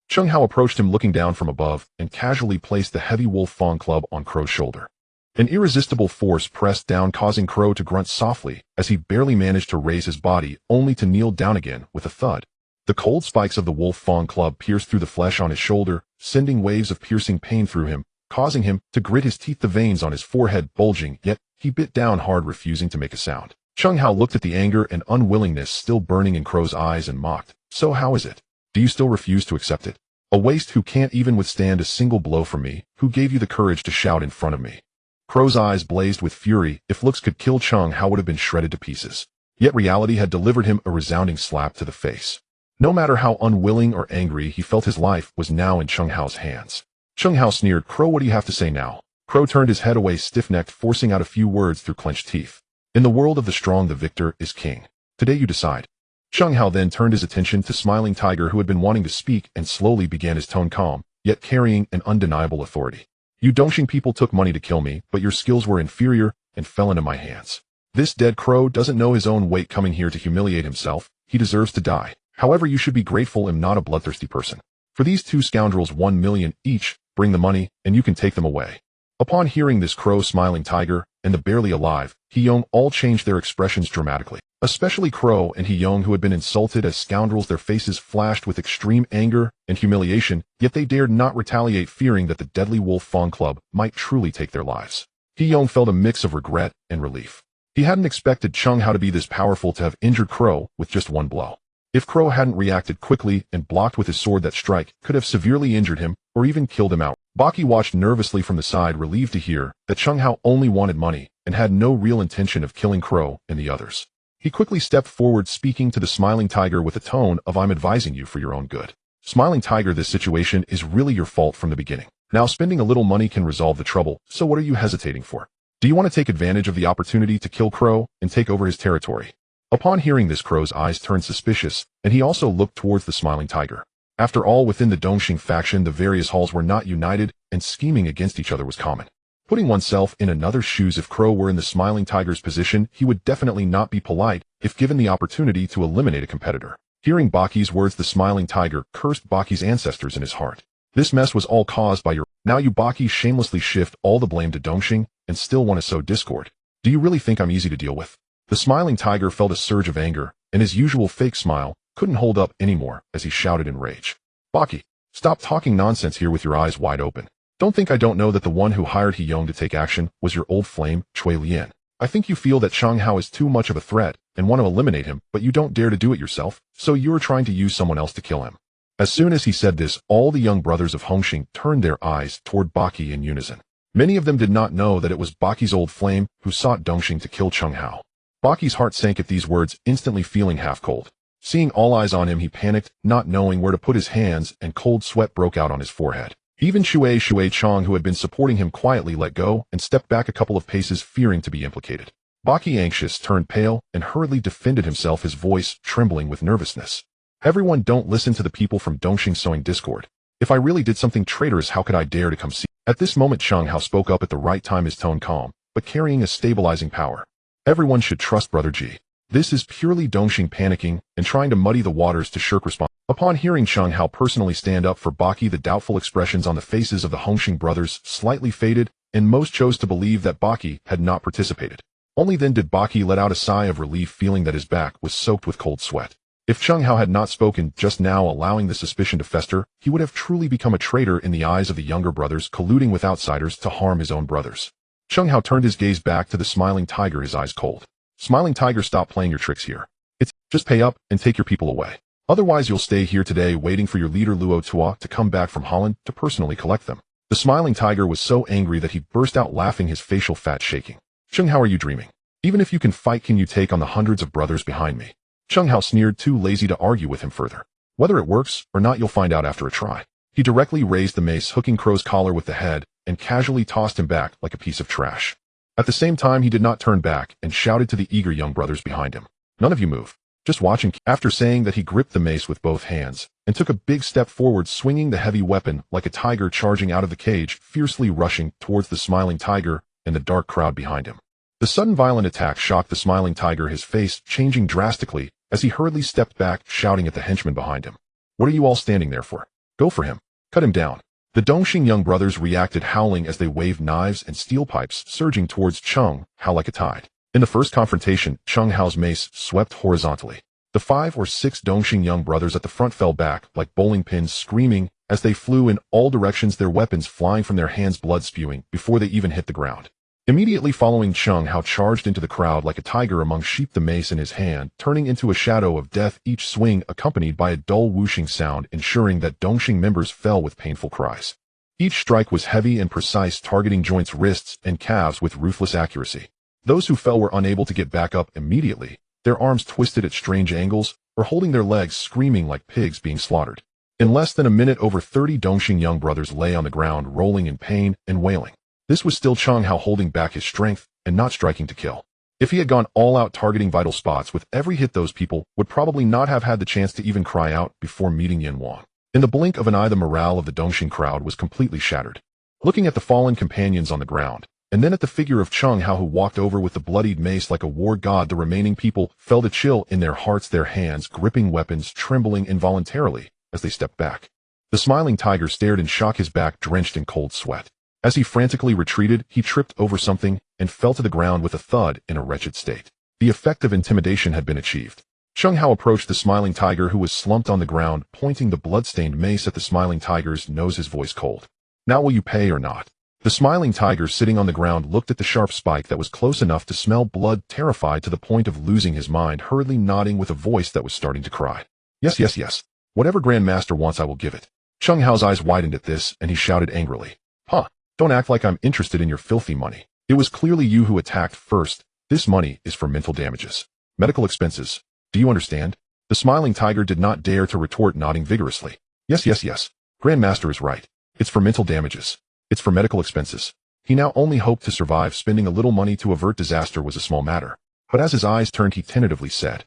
Cheng Hao approached him, looking down from above, and casually placed the heavy Wolf Fang Club on Crow's shoulder. An irresistible force pressed down, causing Crow to grunt softly as he barely managed to raise his body, only to kneel down again with a thud. The cold spikes of the Wolf Fang Club pierced through the flesh on his shoulder, sending waves of piercing pain through him, causing him to grit his teeth, the veins on his forehead bulging, yet he bit down hard, refusing to make a sound. Cheng Hao looked at the anger and unwillingness still burning in Crow's eyes and mocked. So how is it? Do you still refuse to accept it? A waste who can't even withstand a single blow from me, who gave you the courage to shout in front of me? Crow's eyes blazed with fury. If looks could kill, Cheng Hao would have been shredded to pieces. Yet reality had delivered him a resounding slap to the face. No matter how unwilling or angry he felt, his life was now in Cheng Hao's hands. Cheng Hao sneered. Crow, what do you have to say now? Crow turned his head away, stiff-necked, forcing out a few words through clenched teeth. In the world of the strong, the victor is king. Today you decide. Cheng Hao then turned his attention to Smiling Tiger, who had been wanting to speak, and slowly began, his tone calm, yet carrying an undeniable authority. You Dongxing people took money to kill me, but your skills were inferior and fell into my hands. This dead Crow doesn't know his own weight, coming here to humiliate himself. He deserves to die. However, you should be grateful I'm not a bloodthirsty person. For these 2 scoundrels 1 million each, bring the money, and you can take them away. Upon hearing this, Crow, Smiling Tiger, and the barely alive He-Yong all changed their expressions dramatically. Especially Crow and He-Yong, who had been insulted as scoundrels. Their faces flashed with extreme anger and humiliation, yet they dared not retaliate, fearing that the deadly Wolf Fang Club might truly take their lives. He-Yong felt a mix of regret and relief. He hadn't expected Cheng Hao to be this powerful, to have injured Crow with just 1 blow. If Crow hadn't reacted quickly and blocked with his sword, that strike could have severely injured him or even killed him out. Baki watched nervously from the side, relieved to hear that Cheng Hao only wanted money and had no real intention of killing Crow and the others. He quickly stepped forward, speaking to the Smiling Tiger with a tone of, I'm advising you for your own good. Smiling Tiger, this situation is really your fault from the beginning. Now spending a little money can resolve the trouble, so what are you hesitating for? Do you want to take advantage of the opportunity to kill Crow and take over his territory? Upon hearing this, Crow's eyes turned suspicious, and he also looked towards the Smiling Tiger. After all, within the Dongxing faction, the various halls were not united, and scheming against each other was common. Putting oneself in another's shoes, if Crow were in the Smiling Tiger's position, he would definitely not be polite if given the opportunity to eliminate a competitor. Hearing Baki's words, the Smiling Tiger cursed Baki's ancestors in his heart. This mess was all caused by your— Now you Baki shamelessly shift all the blame to Dongxing and still want to sow discord. Do you really think I'm easy to deal with? The Smiling Tiger felt a surge of anger, and his usual fake smile couldn't hold up anymore as he shouted in rage. Baki, stop talking nonsense here with your eyes wide open. Don't think I don't know that the one who hired He-Yong to take action was your old flame, Cui Lian. I think you feel that Cheng Hao is too much of a threat and want to eliminate him, but you don't dare to do it yourself, so you're trying to use someone else to kill him. As soon as he said this, all the young brothers of Hongxing turned their eyes toward Baki in unison. Many of them did not know that it was Baki's old flame who sought Dongxing to kill Cheng Hao. Baki's heart sank at these words, instantly feeling half cold. Seeing all eyes on him, he panicked, not knowing where to put his hands, and cold sweat broke out on his forehead. Even Shui Chong, who had been supporting him, quietly let go and stepped back a couple of paces, fearing to be implicated. Baki, anxious, turned pale and hurriedly defended himself, his voice trembling with nervousness. Everyone, don't listen to the people from Dongxing sowing discord. If I really did something traitorous, how could I dare to come see? At this moment, Cheng Hao spoke up at the right time, his tone calm, but carrying a stabilizing power. Everyone should trust Brother G. This is purely Dongxing panicking and trying to muddy the waters to shirk response. Upon hearing Cheng Hao personally stand up for Baki, the doubtful expressions on the faces of the Hongxing brothers slightly faded, and most chose to believe that Baki had not participated. Only then did Baki let out a sigh of relief, feeling that his back was soaked with cold sweat. If Cheng Hao had not spoken just now, allowing the suspicion to fester, he would have truly become a traitor in the eyes of the younger brothers, colluding with outsiders to harm his own brothers. Cheng Hao turned his gaze back to the smiling tiger, his eyes cold. Smiling tiger, stop playing your tricks here. It's just pay up and take your people away. Otherwise you'll stay here today waiting for your leader Luo Tua to come back from Holland to personally collect them. The smiling tiger was so angry that he burst out laughing, his facial fat shaking. Cheng Hao, are you dreaming? Even if you can fight, can you take on the hundreds of brothers behind me? Cheng Hao sneered, too lazy to argue with him further. Whether it works or not, you'll find out after a try. He directly raised the mace, hooking Crow's collar with the head, and casually tossed him back like a piece of trash. At the same time, he did not turn back and shouted to the eager young brothers behind him. None of you move. Just watch. After saying that, he gripped the mace with both hands and took a big step forward, swinging the heavy weapon like a tiger charging out of the cage, fiercely rushing towards the smiling tiger and the dark crowd behind him. The sudden violent attack shocked the smiling tiger, his face changing drastically as he hurriedly stepped back, shouting at the henchmen behind him. What are you all standing there for? Go for him. Cut him down. The Dongxing young brothers reacted, howling as they waved knives and steel pipes, surging towards Cheng Hao like a tide. In the first confrontation, Cheng Hao's mace swept horizontally. The 5 or 6 Dongxing young brothers at the front fell back like bowling pins, screaming as they flew in all directions, their weapons flying from their hands, blood spewing before they even hit the ground. Immediately following, Cheng Hao charged into the crowd like a tiger among sheep, the mace in his hand turning into a shadow of death, each swing accompanied by a dull whooshing sound, ensuring that Dongxing members fell with painful cries. Each strike was heavy and precise, targeting joints, wrists, and calves with ruthless accuracy. Those who fell were unable to get back up immediately, their arms twisted at strange angles, or holding their legs, screaming like pigs being slaughtered. In less than a minute, over 30 Dongxing young brothers lay on the ground, rolling in pain and wailing. This was still Cheng Hao holding back his strength and not striking to kill. If he had gone all out, targeting vital spots with every hit, those people would probably not have had the chance to even cry out before meeting Yin Wang. In the blink of an eye, the morale of the Dongxing crowd was completely shattered. Looking at the fallen companions on the ground, and then at the figure of Cheng Hao who walked over with the bloodied mace like a war god, the remaining people felt a chill in their hearts, their hands gripping weapons, trembling involuntarily as they stepped back. The smiling tiger stared in shock, his back drenched in cold sweat. As he frantically retreated, he tripped over something and fell to the ground with a thud in a wretched state. The effect of intimidation had been achieved. Cheng Hao approached the smiling tiger, who was slumped on the ground, pointing the blood-stained mace at the smiling tiger's nose, his voice cold. Now will you pay or not? The smiling tiger, sitting on the ground, looked at the sharp spike that was close enough to smell blood, terrified to the point of losing his mind, hurriedly nodding with a voice that was starting to cry. Yes, yes, yes. Whatever Grand Master wants, I will give it. Cheng Hao's eyes widened at this, and he shouted angrily. Huh. Don't act like I'm interested in your filthy money. It was clearly you who attacked first. This money is for mental damages. Medical expenses. Do you understand? The smiling tiger did not dare to retort, nodding vigorously. Yes, yes, yes. Grand Master is right. It's for mental damages. It's for medical expenses. He now only hoped to survive. Spending a little money to avert disaster was a small matter. But as his eyes turned, he tentatively said,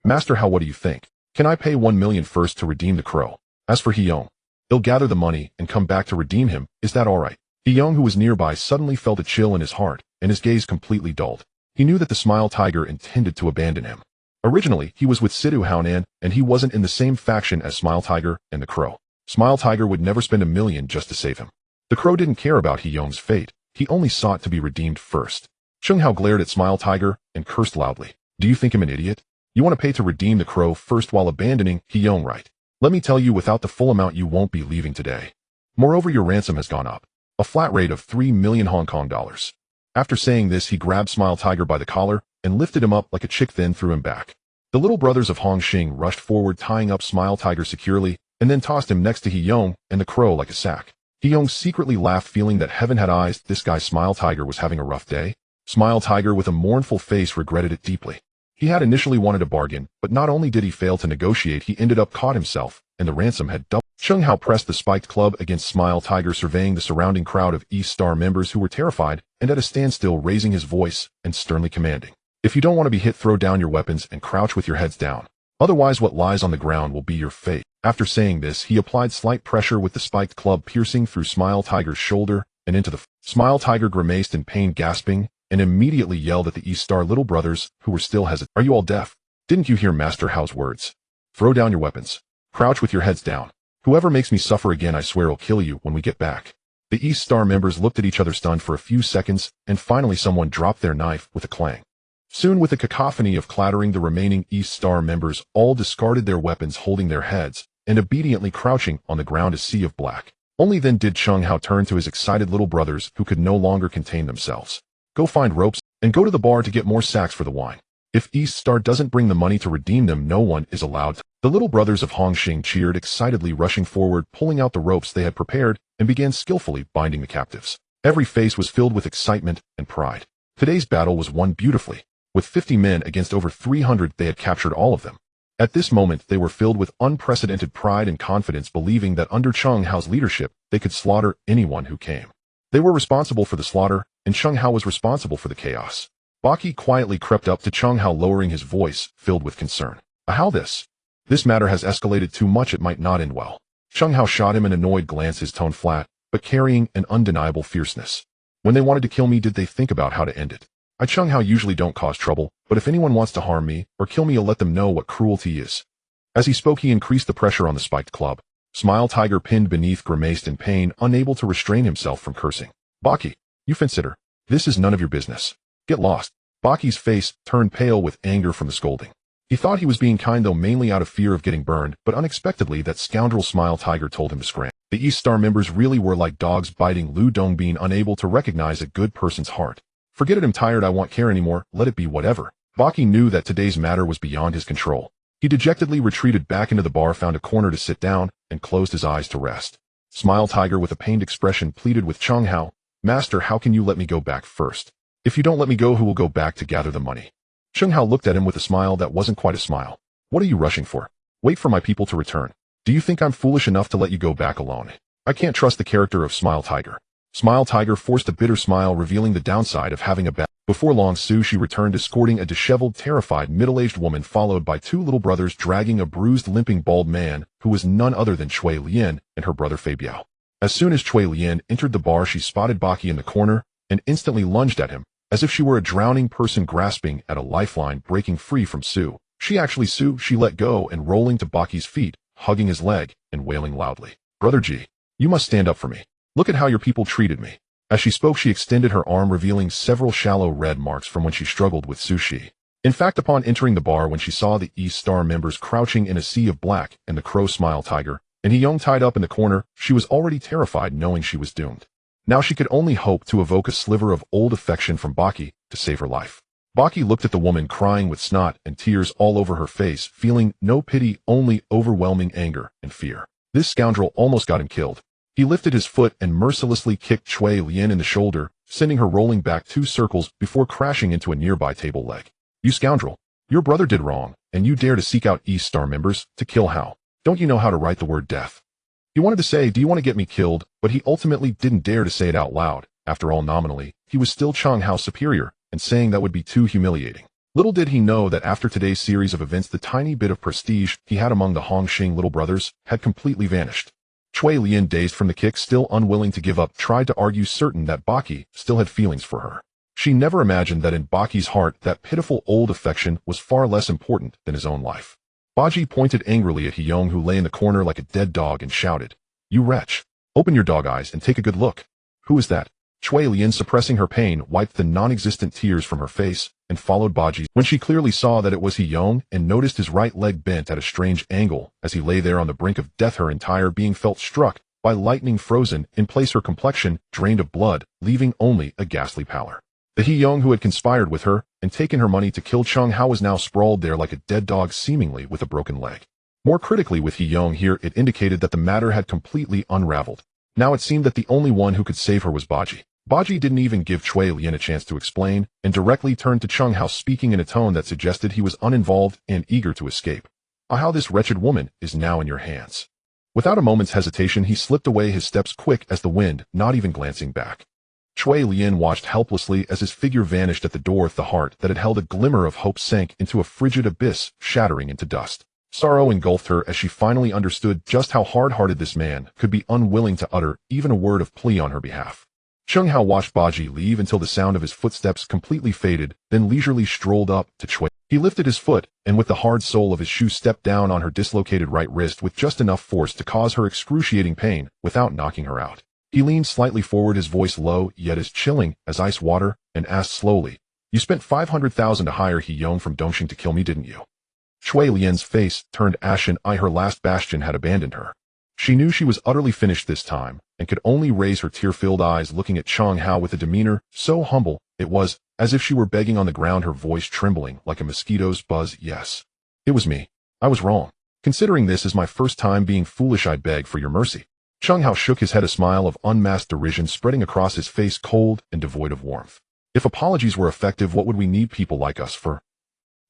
Master Hao, what do you think? Can I pay 1 million first to redeem the crow? As for Hiyong, he'll gather the money and come back to redeem him. Is that all right? Hiyong, who was nearby, suddenly felt a chill in his heart, and his gaze completely dulled. He knew that the Smile Tiger intended to abandon him. Originally, he was with Sidu Haonan, and he wasn't in the same faction as Smile Tiger and the Crow. Smile Tiger would never spend 1 million just to save him. The Crow didn't care about Hiyong's fate. He only sought to be redeemed first. Cheng Hao glared at Smile Tiger and cursed loudly. Do you think I'm an idiot? You want to pay to redeem the Crow first while abandoning Hiyong, right? Let me tell you, without the full amount, you won't be leaving today. Moreover, your ransom has gone up. A flat rate of 3 million Hong Kong dollars. After saying this, he grabbed Smile Tiger by the collar and lifted him up like a chick, then threw him back. The little brothers of Hong Xing rushed forward, tying up Smile Tiger securely, and then tossed him next to Hiyong and the Crow like a sack. Hiyong secretly laughed, feeling that heaven had eyes. This guy Smile Tiger was having a rough day. Smile Tiger, with a mournful face, regretted it deeply. He had initially wanted a bargain, but not only did he fail to negotiate, he ended up caught himself, and the ransom had doubled. Cheng Hao pressed the spiked club against Smile Tiger, surveying the surrounding crowd of East Star members who were terrified and at a standstill, raising his voice and sternly commanding. If you don't want to be hit, throw down your weapons and crouch with your heads down. Otherwise, what lies on the ground will be your fate. After saying this, he applied slight pressure with the spiked club, piercing through Smile Tiger's shoulder and into the Smile Tiger grimaced in pain, gasping and immediately yelled at the East Star little brothers, who were still hesitant. Are you all deaf? Didn't you hear Master Hao's words? Throw down your weapons. Crouch with your heads down. Whoever makes me suffer again, I swear will kill you when we get back. The East Star members looked at each other stunned for a few seconds, and finally someone dropped their knife with a clang. Soon, with a cacophony of clattering, the remaining East Star members all discarded their weapons, holding their heads, and obediently crouching on the ground a sea of black. Only then did Chung Hao turn to his excited little brothers, who could no longer contain themselves. Go find ropes, and go to the bar to get more sacks for the wine. If East Star doesn't bring the money to redeem them, no one is allowed. The little brothers of Hongxing cheered excitedly, rushing forward, pulling out the ropes they had prepared, and began skillfully binding the captives. Every face was filled with excitement and pride. Today's battle was won beautifully. With 50 men against over 300, they had captured all of them. At this moment, they were filled with unprecedented pride and confidence, believing that under Chung Hao's leadership, they could slaughter anyone who came. They were responsible for the slaughter, and Chung Hao was responsible for the chaos. Baki quietly crept up to Chung Hao, lowering his voice, filled with concern. How this? This matter has escalated too much, it might not end well. Chung Hao shot him an annoyed glance, his tone flat, but carrying an undeniable fierceness. When they wanted to kill me, did they think about how to end it? I, Chung Hao, usually don't cause trouble, but if anyone wants to harm me or kill me, I'll let them know what cruelty is. As he spoke, he increased the pressure on the spiked club. Smile Tiger, pinned beneath, grimaced in pain, unable to restrain himself from cursing. Baki, you fence-sitter. This is none of your business. Get lost. Baki's face turned pale with anger from the scolding. He thought he was being kind, though mainly out of fear of getting burned, but unexpectedly that scoundrel Smile Tiger told him to scram. The East Star members really were like dogs biting Lu Dongbin, unable to recognize a good person's heart. Forget it, I'm tired, I won't care anymore, let it be whatever. Baki knew that today's matter was beyond his control. He dejectedly retreated back into the bar, found a corner to sit down, and closed his eyes to rest. Smile Tiger, with a pained expression, pleaded with Chung Hao, Master, how can you let me go back first? If you don't let me go, who will go back to gather the money? Chung Hao looked at him with a smile that wasn't quite a smile. What are you rushing for? Wait for my people to return. Do you think I'm foolish enough to let you go back alone? I can't trust the character of Smile Tiger. Smile Tiger forced a bitter smile, revealing the downside of having a bad. Before long, She returned, escorting a disheveled, terrified, middle-aged woman, followed by two little brothers dragging a bruised, limping, bald man, who was none other than Cui Lian and her brother Fabiao. As soon as Cui Lian entered the bar, she spotted Baki in the corner and instantly lunged at him, as if she were a drowning person grasping at a lifeline, breaking free from Su. She let go and rolling to Baki's feet, hugging his leg and wailing loudly. Brother G, you must stand up for me. Look at how your people treated me. As she spoke, she extended her arm, revealing several shallow red marks from when she struggled with Sushi. In fact, upon entering the bar, when she saw the East Star members crouching in a sea of black and the crow Smile Tiger, and He-Young tied up in the corner, she was already terrified, knowing she was doomed. Now she could only hope to evoke a sliver of old affection from Baki to save her life. Baki looked at the woman, crying with snot and tears all over her face, feeling no pity, only overwhelming anger and fear. This scoundrel almost got him killed. He lifted his foot and mercilessly kicked Cui Lian in the shoulder, sending her rolling back 2 circles before crashing into a nearby table leg. You scoundrel! Your brother did wrong, and you dare to seek out East Star members to kill Hao. Don't you know how to write the word death? He wanted to say, do you want to get me killed, but he ultimately didn't dare to say it out loud. After all, nominally, he was still Chung Hao's superior, and saying that would be too humiliating. Little did he know that after today's series of events, the tiny bit of prestige he had among the Hongxing little brothers had completely vanished. Cui Lian, dazed from the kick, still unwilling to give up, tried to argue, certain that Baki still had feelings for her. She never imagined that in Baki's heart that pitiful old affection was far less important than his own life. Baji pointed angrily at He-Young, who lay in the corner like a dead dog, and shouted, You wretch! Open your dog eyes and take a good look. Who is that? Cui Lian, suppressing her pain, wiped the non-existent tears from her face and followed Baji when she clearly saw that it was He-Young and noticed his right leg bent at a strange angle as he lay there on the brink of death, her entire being felt struck by lightning, frozen in place, her complexion drained of blood, leaving only a ghastly pallor. The He-Young who had conspired with her and taken her money to kill Chung Hao was now sprawled there like a dead dog, seemingly with a broken leg. More critically, with He-Young here, it indicated that the matter had completely unraveled. Now it seemed that the only one who could save her was Baji. Baji didn't even give Cui Lian a chance to explain, and directly turned to Chung Hao, speaking in a tone that suggested he was uninvolved and eager to escape. How this wretched woman is now in your hands. Without a moment's hesitation, he slipped away, his steps quick as the wind, not even glancing back. Cui Lian watched helplessly as his figure vanished at the door. The heart that had held a glimmer of hope sank into a frigid abyss, shattering into dust. Sorrow engulfed her as she finally understood just how hard-hearted this man could be, unwilling to utter even a word of plea on her behalf. Chung Hao watched Baji leave until the sound of his footsteps completely faded, then leisurely strolled up to Chui. He lifted his foot, and with the hard sole of his shoe stepped down on her dislocated right wrist with just enough force to cause her excruciating pain without knocking her out. He leaned slightly forward, his voice low, yet as chilling as ice water, and asked slowly, "You spent 500,000 to hire He Yong from Dongxing to kill me, didn't you?" Chui Lian's face turned ashen. Her last bastion had abandoned her. She knew she was utterly finished this time, and could only raise her tear-filled eyes looking at Chung Hao with a demeanor so humble, it was as if she were begging on the ground, her voice trembling like a mosquito's buzz. "Yes. It was me. I was wrong. Considering this is my first time being foolish, I beg for your mercy." Chung Hao shook his head, a smile of unmasked derision spreading across his face, cold and devoid of warmth. "If apologies were effective, what would we need people like us for?"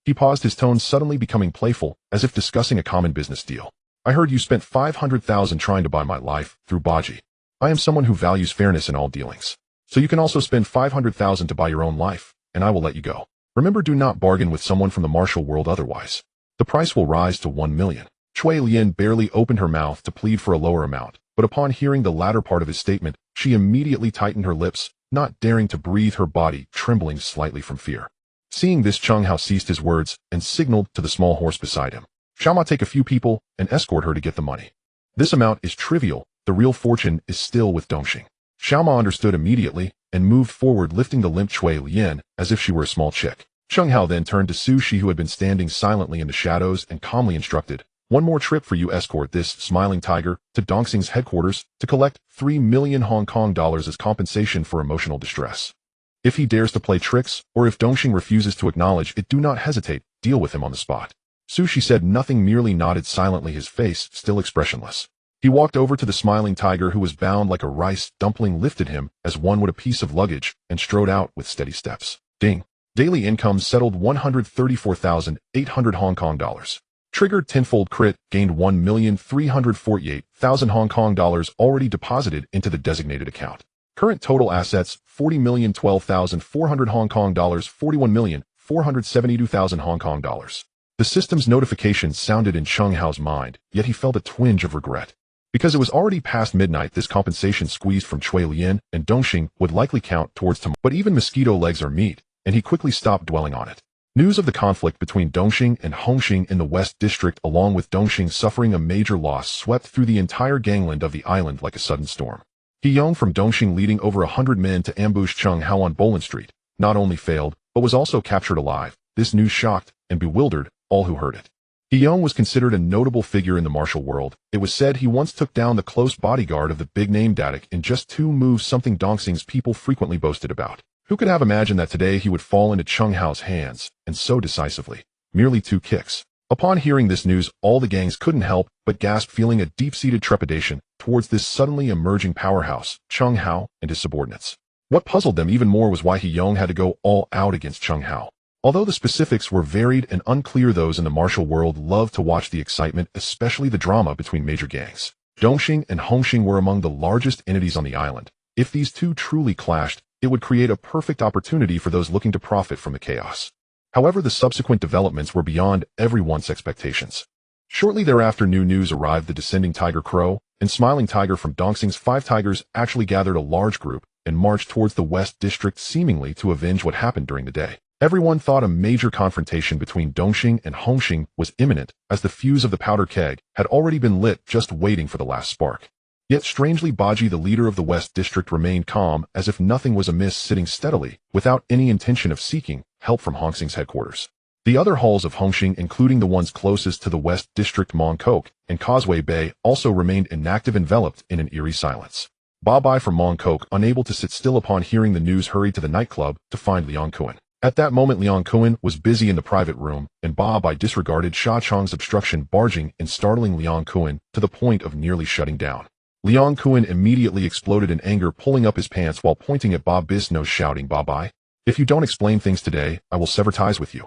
He paused, his tone suddenly becoming playful, as if discussing a common business deal. "I heard you spent 500,000 trying to buy my life through Baji. I am someone who values fairness in all dealings. So you can also spend 500,000 to buy your own life, and I will let you go. Remember, do not bargain with someone from the martial world, otherwise the price will rise to 1 million. Chui Lian barely opened her mouth to plead for a lower amount, but upon hearing the latter part of his statement, she immediately tightened her lips, not daring to breathe, her body trembling slightly from fear. Seeing this, Chung Hao ceased his words and signaled to the small horse beside him. "Shall I take a few people and escort her to get the money? This amount is trivial. The real fortune is still with Dongxing." Xiaoma understood immediately and moved forward, lifting the limp Chui Lian as if she were a small chick. Chung Hao then turned to Su Shi, who had been standing silently in the shadows, and calmly instructed, "One more trip for you. Escort this smiling tiger to Dongxing's headquarters to collect 3 million Hong Kong dollars as compensation for emotional distress. If he dares to play tricks, or if Dongxing refuses to acknowledge it, do not hesitate, deal with him on the spot." Su Shi said nothing, merely nodded silently, his face still expressionless. He walked over to the smiling tiger, who was bound like a rice dumpling, lifted him as one would a piece of luggage, and strode out with steady steps. Ding. Daily income settled 134,800 Hong Kong dollars. Triggered tenfold crit, gained 1,348,000 Hong Kong dollars already deposited into the designated account. Current total assets 40,012,400 Hong Kong dollars, 41,472,000 Hong Kong dollars. The system's notification sounded in Chung Hao's mind, yet he felt a twinge of regret. Because it was already past midnight, this compensation squeezed from Chui Lian and Dongxing would likely count towards tomorrow. But even mosquito legs are meat, and he quickly stopped dwelling on it. News of the conflict between Dongxing and Hongxing in the West District, along with Dongxing suffering a major loss, swept through the entire gangland of the island like a sudden storm. He Yong from Dongxing, leading over 100 men to ambush Chung Hao on Boland Street, not only failed, but was also captured alive. This news shocked and bewildered all who heard it. He Yong was considered a notable figure in the martial world. It was said he once took down the close bodyguard of the big-name Datic in just 2 moves, something Dongxing's people frequently boasted about. Who could have imagined that today he would fall into Chung Hao's hands, and so decisively? Merely 2 kicks. Upon hearing this news, all the gangs couldn't help but gasp, feeling a deep-seated trepidation towards this suddenly emerging powerhouse, Chung Hao and his subordinates. What puzzled them even more was why He Yong had to go all out against Chung Hao. Although the specifics were varied and unclear, those in the martial world loved to watch the excitement, especially the drama between major gangs. Dongxing and Hongxing were among the largest entities on the island. If these two truly clashed, it would create a perfect opportunity for those looking to profit from the chaos. However, the subsequent developments were beyond everyone's expectations. Shortly thereafter, new news arrived. The descending Tiger Crow and Smiling Tiger from Dongxing's 5 tigers actually gathered a large group and marched towards the West District, seemingly to avenge what happened during the day. Everyone thought a major confrontation between Dongxing and Hongxing was imminent, as the fuse of the powder keg had already been lit, just waiting for the last spark. Yet strangely, Baji, the leader of the West District, remained calm, as if nothing was amiss, sitting steadily, without any intention of seeking help from Hongxing's headquarters. The other halls of Hongxing, including the ones closest to the West District, Mong Kok and Causeway Bay, also remained inactive, enveloped in an eerie silence. Ba Bai from Mong Kok, unable to sit still upon hearing the news, hurried to the nightclub to find Liang Kuan. At that moment, Liang Kuan was busy in the private room, and Ba Bai disregarded Sha Chong's obstruction, barging and startling Liang Kuan to the point of nearly shutting down. Liang Kuan immediately exploded in anger, pulling up his pants while pointing at Ba Bai's nose, shouting, "Ba Bai, if you don't explain things today, I will sever ties with you."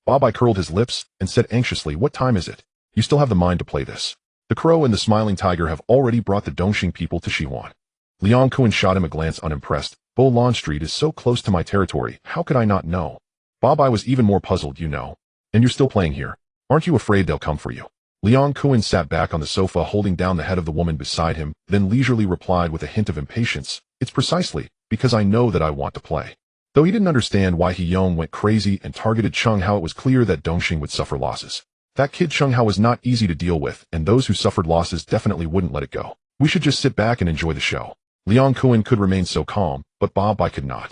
Ba Bai curled his lips and said anxiously, "What time is it? You still have the mind to play this? The Crow and the Smiling Tiger have already brought the Dongxing people to Xiwan." Liang Kuan shot him a glance, unimpressed. "Boland Street is so close to my territory, how could I not know?" Ba Bai was even more puzzled. "You know, and you're still playing here. Aren't you afraid they'll come for you?" Liang Kuan sat back on the sofa, holding down the head of the woman beside him, then leisurely replied with a hint of impatience, "It's precisely because I know that I want to play. Though he didn't understand why He-Yong went crazy and targeted Chung Hao, it was clear that Dongxing would suffer losses. That kid Chung Hao was not easy to deal with, and those who suffered losses definitely wouldn't let it go. We should just sit back and enjoy the show. Liang Kuan could remain so calm, but Ba Bai could not.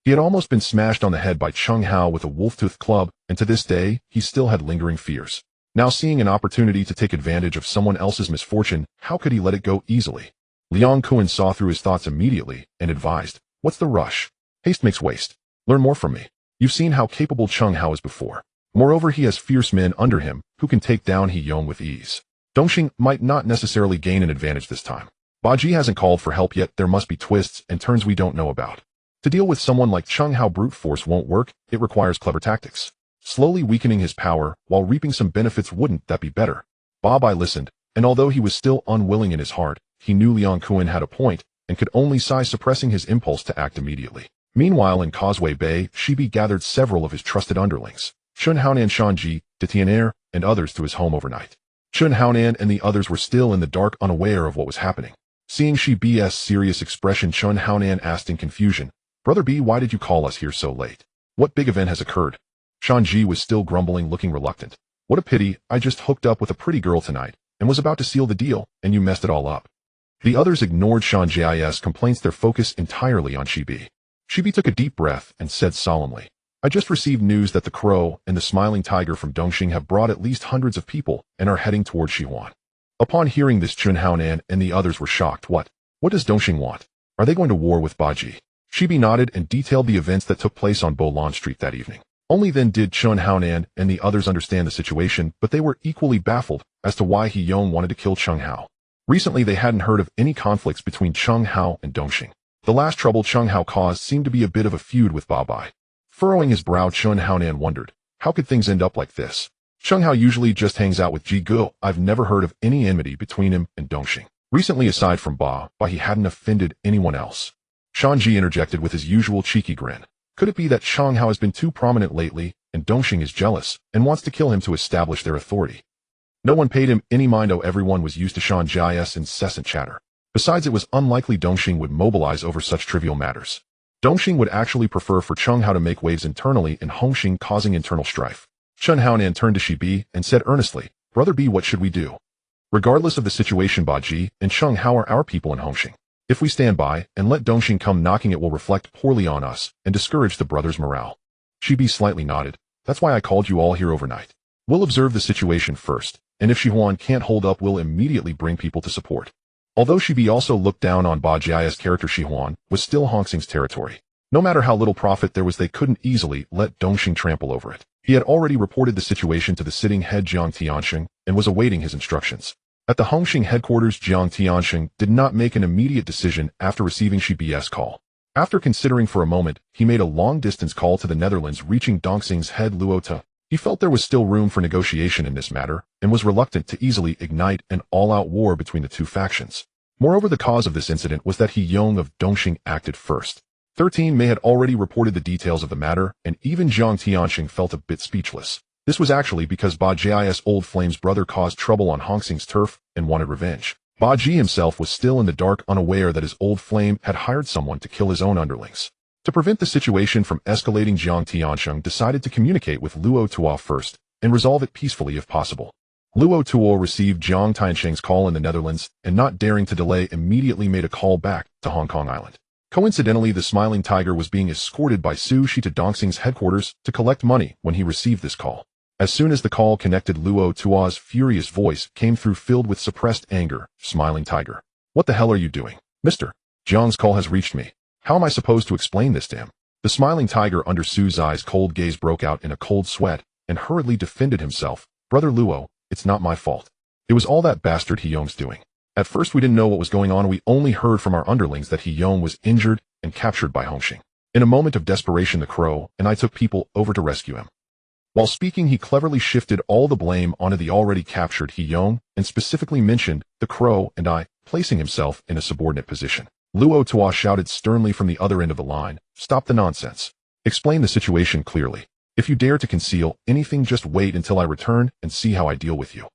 He had almost been smashed on the head by Chung Hao with a wolf-tooth club, and to this day, he still had lingering fears. Now seeing an opportunity to take advantage of someone else's misfortune, how could he let it go easily? Liang Kuan saw through his thoughts immediately and advised, "What's the rush? Haste makes waste. Learn more from me. You've seen how capable Chung Hao is before. Moreover, he has fierce men under him who can take down He-Yong with ease. Dongxing might not necessarily gain an advantage this time. Baji hasn't called for help yet. There must be twists and turns we don't know about. To deal with someone like Chung Hao, brute force won't work. It requires clever tactics. Slowly weakening his power while reaping some benefits, wouldn't that be better?" Ba Bai listened, and although he was still unwilling in his heart, he knew Liang Kuan had a point and could only sigh, suppressing his impulse to act immediately. Meanwhile, in Causeway Bay, Shibi gathered several of his trusted underlings, Chun Haonan, Shanji, de Tian'er, and others, to his home overnight. Chun Haonan and the others were still in the dark, unaware of what was happening. Seeing Shibi's serious expression, Chun Haonan asked in confusion, "Brother B, why did you call us here so late? What big event has occurred?" Shanji was still grumbling, looking reluctant. "What a pity, I just hooked up with a pretty girl tonight, and was about to seal the deal, and you messed it all up." The others ignored Shanji's complaints, their focus entirely on Shibi. Shibi took a deep breath and said solemnly, "I just received news that the Crow and the Smiling Tiger from Dongxing have brought at least hundreds of people and are heading toward Shihuan." Upon hearing this, Chun Haonan and the others were shocked. What does Dongxing want? Are they going to war with Baji?" Shibi nodded and detailed the events that took place on Bolan Street that evening. Only then did Chun Haonan and the others understand the situation, but they were equally baffled as to why He-Yong wanted to kill Chung Hao. Recently they hadn't heard of any conflicts between Chung Hao and Dongxing. The last trouble Chung Hao caused seemed to be a bit of a feud with Ba Bai. Furrowing his brow, Chun Haonan wondered, how could things end up like this? Chung Hao usually just hangs out with Ji Gu. I've never heard of any enmity between him and Dongxing. Recently, aside from Ba Bai, he hadn't offended anyone else. Shanji interjected with his usual cheeky grin. Could it be that Chung Hao has been too prominent lately, and Dongxing is jealous and wants to kill him to establish their authority? No one paid him any mind. Everyone was used to Shanji's incessant chatter. Besides, it was unlikely Dongxing would mobilize over such trivial matters. Dongxing would actually prefer for Chung Hao to make waves internally in Hongxing, causing internal strife. Chun Haonan turned to Shibi and said earnestly, "Brother B, what should we do? Regardless of the situation, Baji and Chung Hao are our people in Hongxing. If we stand by and let Dongxing come knocking, it will reflect poorly on us and discourage the brothers' morale." Shibi slightly nodded. "That's why I called you all here overnight. We'll observe the situation first, and if Shihuan can't hold up, we'll immediately bring people to support." Although Shibi also looked down on Baji's character, Shihuan was still Hongxing's territory. No matter how little profit there was, they couldn't easily let Dongxing trample over it. He had already reported the situation to the sitting head Jiang Tianxing and was awaiting his instructions. At the Hongxing headquarters, Jiang Tianxing did not make an immediate decision after receiving Shibi's call. After considering for a moment, he made a long-distance call to the Netherlands, reaching Dongxing's head Luo Tu. He felt there was still room for negotiation in this matter, and was reluctant to easily ignite an all-out war between the two factions. Moreover, the cause of this incident was that He-Yong of Dongxing acted first. 13 May had already reported the details of the matter, and even Jiang Tianxing felt a bit speechless. This was actually because Baji's old flame's brother caused trouble on Hongxing's turf and wanted revenge. Baji himself was still in the dark, unaware that his old flame had hired someone to kill his own underlings. To prevent the situation from escalating, Jiang Tianxing decided to communicate with Luo Tuo first and resolve it peacefully if possible. Luo Tuo received Jiang Tianxing's call in the Netherlands and, not daring to delay, immediately made a call back to Hong Kong Island. Coincidentally, the Smiling Tiger was being escorted by Su Shi to Dongxing's headquarters to collect money when he received this call. As soon as the call connected, Luo Tuo's furious voice came through, filled with suppressed anger. "Smiling Tiger, what the hell are you doing? Mister, Jiang's call has reached me. How am I supposed to explain this to him?" The Smiling Tiger, under Su's eyes, cold gaze, broke out in a cold sweat and hurriedly defended himself. "Brother Luo, it's not my fault. It was all that bastard He-Yong's doing. At first we didn't know what was going on. We only heard from our underlings that He-Yong was injured and captured by Hongxing. In a moment of desperation, the Crow and I took people over to rescue him." While speaking, he cleverly shifted all the blame onto the already captured He-Yong and specifically mentioned the Crow and I, placing himself in a subordinate position. Luo Tuo shouted sternly from the other end of the line, "Stop the nonsense. Explain the situation clearly. If you dare to conceal anything, just wait until I return and see how I deal with you."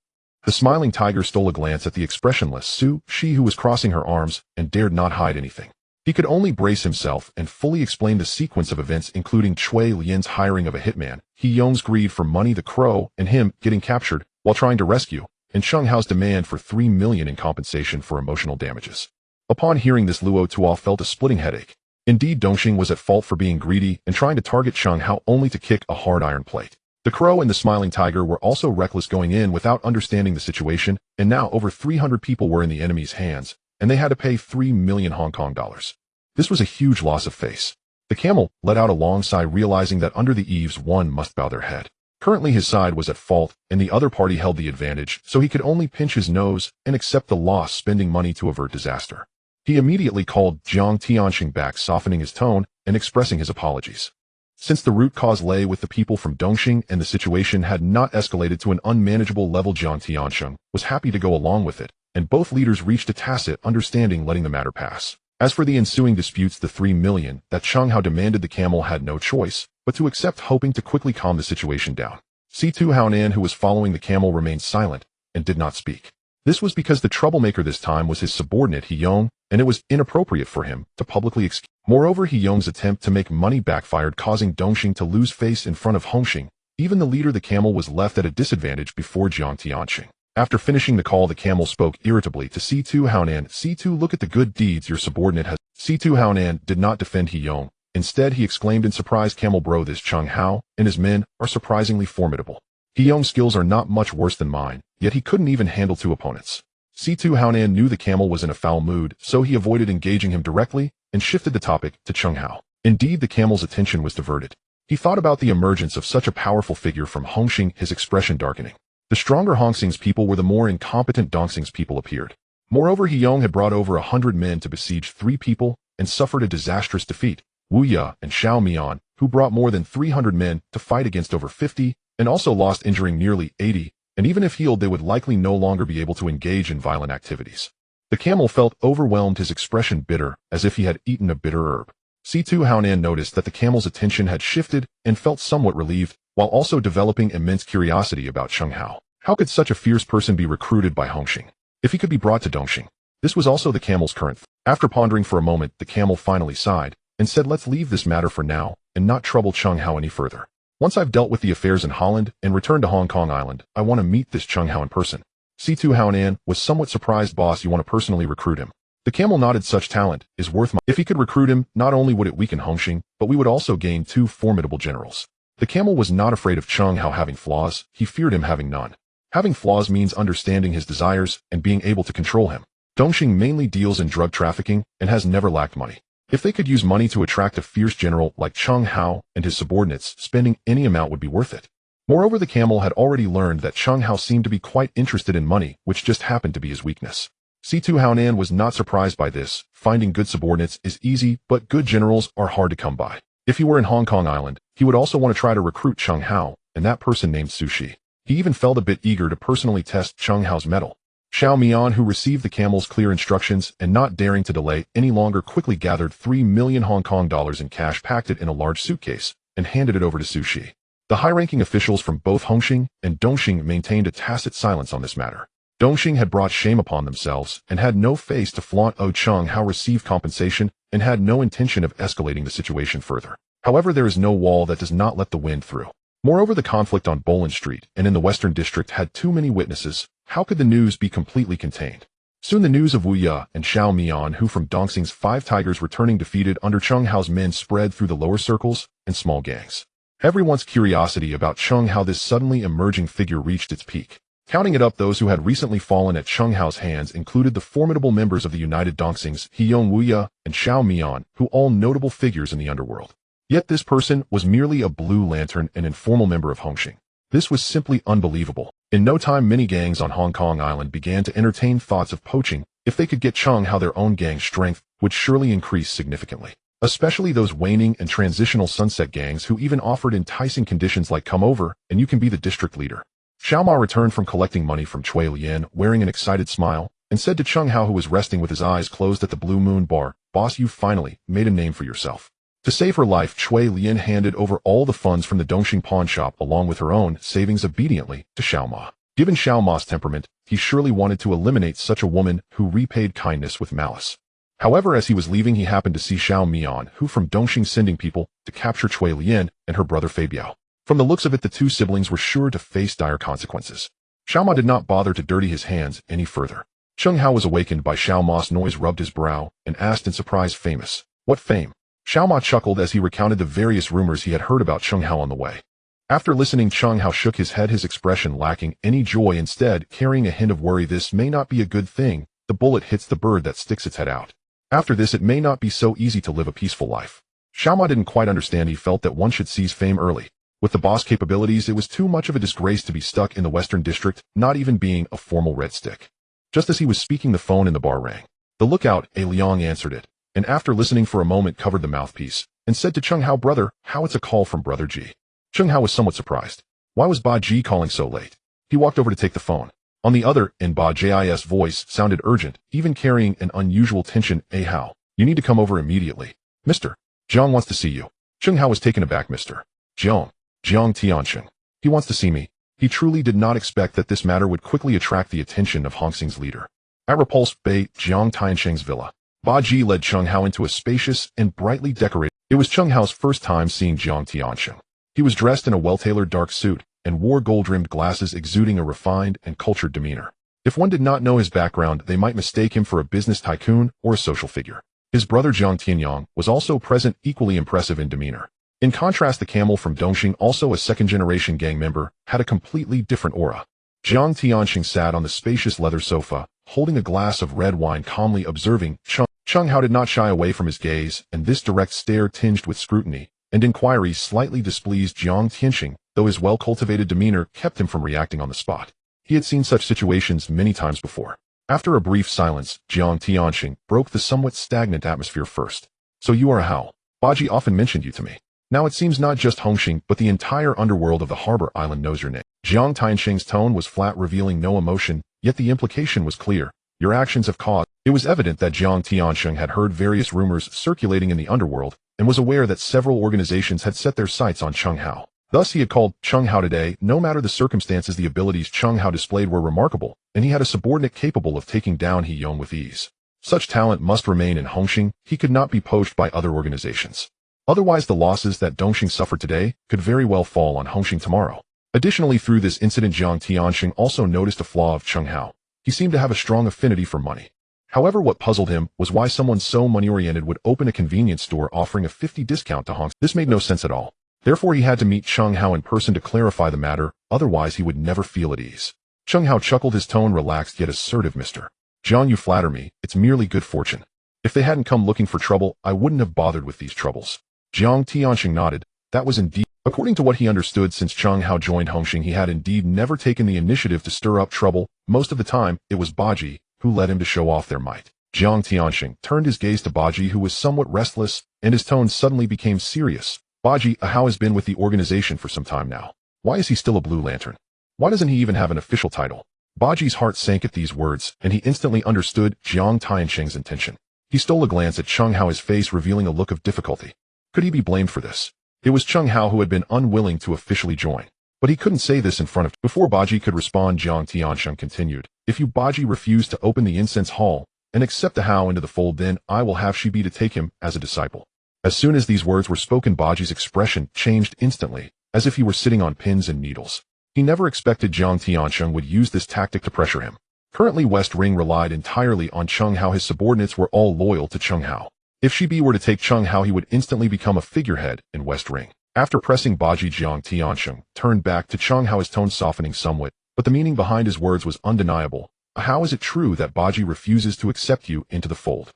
The Smiling Tiger stole a glance at the expressionless Su Shi, who was crossing her arms and dared not hide anything. He could only brace himself and fully explain the sequence of events, including Chui Lian's hiring of a hitman, He Yong's greed for money, the crow, and him getting captured while trying to rescue, and Cheng Hao's demand for 3 million in compensation for emotional damages. Upon hearing this, Luo Tuo felt a splitting headache. Indeed, Dongxing was at fault for being greedy and trying to target Cheng Hao only to kick a hard iron plate. The crow and the smiling tiger were also reckless, going in without understanding the situation, and now over 300 people were in the enemy's hands, and they had to pay 3 million Hong Kong dollars. This was a huge loss of face. The camel let out a long sigh, realizing that under the eaves one must bow their head. Currently his side was at fault, and the other party held the advantage, so he could only pinch his nose and accept the loss, spending money to avert disaster. He immediately called Jiang Tianxing back, softening his tone and expressing his apologies. Since the root cause lay with the people from Dongxing and the situation had not escalated to an unmanageable level, Jiang Tianxing was happy to go along with it, and both leaders reached a tacit understanding, letting the matter pass. As for the ensuing disputes, the 3 million that Cheng Hao demanded, the camel had no choice but to accept, hoping to quickly calm the situation down. C2 Haonan, who was following the camel, remained silent and did not speak. This was because the troublemaker this time was his subordinate He Yong, and it was inappropriate for him to publicly excuse. Moreover, He Yong's attempt to make money backfired, causing Dongxing to lose face in front of Hongxing. Even the leader, the camel, was left at a disadvantage before Jiang Tianxing. After finishing the call, the camel spoke irritably to C2 Haonan. C2, look at the good deeds your subordinate has. C2 Haonan did not defend He Yong. Instead, he exclaimed in surprise, camel bro, this Cheng Hao and his men are surprisingly formidable. He Yong's skills are not much worse than mine, yet he couldn't even handle 2 opponents. C2 Haonan knew the camel was in a foul mood, so he avoided engaging him directly and shifted the topic to Cheng Hao. Indeed, the camel's attention was diverted. He thought about the emergence of such a powerful figure from Hongxing, his expression darkening. The stronger Hongxing's people were, the more incompetent Dongxing's people appeared. Moreover, He Yong had brought over 100 men to besiege 3 people and suffered a disastrous defeat. Wu Ya and Xiao Mian, who brought more than 300 men to fight against over 50, and also lost, injuring nearly 80, and even if healed, they would likely no longer be able to engage in violent activities. The camel felt overwhelmed, his expression bitter, as if he had eaten a bitter herb. C2 Haonan noticed that the camel's attention had shifted and felt somewhat relieved, while also developing immense curiosity about Cheng Hao. How could such a fierce person be recruited by Hongxing? If he could be brought to Dongxing. This was also the camel's current thought. After pondering for a moment, the camel finally sighed and said, let's leave this matter for now and not trouble Cheng Hao any further. Once I've dealt with the affairs in Holland and returned to Hong Kong Island, I want to meet this Cheng Hao in person. C2 Haonan was somewhat surprised. Boss, you want to personally recruit him? The camel nodded. Such talent is worth my... If he could recruit him, not only would it weaken Hongxing, but we would also gain 2 formidable generals. The camel was not afraid of Cheng Hao having flaws, he feared him having none. Having flaws means understanding his desires and being able to control him. Dongxing mainly deals in drug trafficking and has never lacked money. If they could use money to attract a fierce general like Cheng Hao and his subordinates, spending any amount would be worth it. Moreover, the camel had already learned that Cheng Hao seemed to be quite interested in money, which just happened to be his weakness. C2 Haonan was not surprised by this. Finding good subordinates is easy, but good generals are hard to come by. If he were in Hong Kong Island, he would also want to try to recruit Cheng Hao, and that person named Sushi. He even felt a bit eager to personally test Cheng Hao's mettle. Xiao Mian, who received the camel's clear instructions and not daring to delay any longer, quickly gathered 3 million Hong Kong dollars in cash, packed it in a large suitcase, and handed it over to Sushi. The high-ranking officials from both Hongxing and Dongxing maintained a tacit silence on this matter. Dongxing had brought shame upon themselves and had no face to flaunt. Cheng Hao received compensation and had no intention of escalating the situation further. However, there is no wall that does not let the wind through. Moreover, the conflict on Boland Street and in the Western District had too many witnesses. How could the news be completely contained? Soon the news of Wu Ya and Xiao Mian, who from Dongxing's 5 tigers returning defeated under Cheng Hao's men, spread through the lower circles and small gangs. Everyone's curiosity about Cheng Hao, this suddenly emerging figure, reached its peak. Counting it up, those who had recently fallen at Cheng Hao's hands included the formidable members of the United Dongxings, He Yong, Wu Ya, and Xiao Mian, who all notable figures in the underworld. Yet this person was merely a blue lantern, an informal member of Hongxing. This was simply unbelievable. In no time, many gangs on Hong Kong Island began to entertain thoughts of poaching. If they could get Cheng Hao, their own gang's strength would surely increase significantly. Especially those waning and transitional sunset gangs who even offered enticing conditions like come over and you can be the district leader. Xiao Ma returned from collecting money from Chui Lian wearing an excited smile and said to Cheng Hao, who was resting with his eyes closed at the Blue Moon Bar, "Boss, you finally made a name for yourself." To save her life, Chui Lian handed over all the funds from the Dongxing pawn shop along with her own savings obediently to Xiao Ma. Given Xiao Ma's temperament, he surely wanted to eliminate such a woman who repaid kindness with malice. However, as he was leaving, he happened to see Xiao Mian, who from Dongxing sending people to capture Cui Lian and her brother Fei Biao. From the looks of it, the two siblings were sure to face dire consequences. Xiao Ma did not bother to dirty his hands any further. Cheng Hao was awakened by Xiao Ma's noise, rubbed his brow, and asked in surprise, famous? What fame? Xiao Ma chuckled as he recounted the various rumors he had heard about Cheng Hao on the way. After listening, Cheng Hao shook his head, his expression lacking any joy, instead carrying a hint of worry. This may not be a good thing. The bullet hits the bird that sticks its head out. After this, it may not be so easy to live a peaceful life. Xiao Ma didn't quite understand. He felt that one should seize fame early. With the boss capabilities, it was too much of a disgrace to be stuck in the Western District, not even being a formal red stick. Just as he was speaking, the phone in the bar rang. The lookout, A Liang, answered it, and after listening for a moment, covered the mouthpiece, and said to Cheng Hao, brother, how it's a call from Brother Ji. Cheng Hao was somewhat surprised. Why was Ba Ji calling so late? He walked over to take the phone. On the other end, Ba Ji's voice sounded urgent, even carrying an unusual tension. Hao, you need to come over immediately. Mr. Jiang wants to see you. Cheng Hao was taken aback. Mr. Jiang Tianxing. He wants to see me. He truly did not expect that this matter would quickly attract the attention of Hongxing's leader. At Repulse Bay, Jiang Tianxing's villa, Ba Ji led Cheng Hao into a spacious and brightly decorated. It was Cheng Hao's first time seeing Jiang Tianxing. He was dressed in a well-tailored dark suit and wore gold-rimmed glasses, exuding a refined and cultured demeanor. If one did not know his background, they might mistake him for a business tycoon or a social figure. His brother Jiang Tianyang was also present, equally impressive in demeanor. In contrast, the camel from Dongxing, also a second-generation gang member, had a completely different aura. Jiang Tianxing sat on the spacious leather sofa, holding a glass of red wine, calmly observing Cheng Hao. Did not shy away from his gaze, and this direct stare, tinged with scrutiny and inquiry, slightly displeased Jiang Tianxing, though his well-cultivated demeanor kept him from reacting on the spot. He had seen such situations many times before. After a brief silence, Jiang Tianxing broke the somewhat stagnant atmosphere first. So you are a Hao. Ba Ji often mentioned you to me. Now it seems not just Hongxing, but the entire underworld of the harbor island knows your name. Jiang Tianxing's tone was flat, revealing no emotion, yet the implication was clear. Your actions have caused. It was evident that Jiang Tianxing had heard various rumors circulating in the underworld, and was aware that several organizations had set their sights on Cheng Hao. Thus he had called Cheng Hao today. No matter the circumstances, the abilities Cheng Hao displayed were remarkable, and he had a subordinate capable of taking down He Yong with ease. Such talent must remain in Hongxing. He could not be poached by other organizations. Otherwise, the losses that Dongxing suffered today could very well fall on Hongxing tomorrow. Additionally, through this incident, Jiang Tianxing also noticed a flaw of Cheng Hao. He seemed to have a strong affinity for money. However, what puzzled him was why someone so money-oriented would open a convenience store offering a 50% discount to Hongxing. This made no sense at all. Therefore, he had to meet Cheng Hao in person to clarify the matter, otherwise he would never feel at ease. Cheng Hao chuckled, his tone relaxed yet assertive. Mr. Jiang, you flatter me. It's merely good fortune. If they hadn't come looking for trouble, I wouldn't have bothered with these troubles. Jiang Tianxing nodded. That was indeed. According to what he understood, since Cheng Hao joined Hongxing, he had indeed never taken the initiative to stir up trouble. Most of the time, it was Ba Ji who led him to show off their might. Jiang Tianxing turned his gaze to Ba Ji, who was somewhat restless, and his tone suddenly became serious. Ba Ji, Hao has been with the organization for some time now. Why is he still a Blue Lantern? Why doesn't he even have an official title? Ba Ji's heart sank at these words, and he instantly understood Jiang Tianxing's intention. He stole a glance at Cheng Hao, his face revealing a look of difficulty. Could he be blamed for this? It was Cheng Hao who had been unwilling to officially join. But he couldn't say this in front of. Before Ba Ji could respond, Jiang Tianxing continued. If you Ba Ji refuse to open the incense hall and accept the Hao into the fold, then I will have Shibi to take him as a disciple. As soon as these words were spoken, Ba Ji's expression changed instantly, as if he were sitting on pins and needles. He never expected Jiang Tianxing would use this tactic to pressure him. Currently, West Ring relied entirely on Cheng Hao. His subordinates were all loyal to Cheng Hao. If Shibi were to take Cheng Hao, he would instantly become a figurehead in West Ring. After pressing Ba Ji, Jiang Tianxing turned back to Cheng Hao, his tone softening somewhat, but the meaning behind his words was undeniable. How is it true that Ba Ji refuses to accept you into the fold?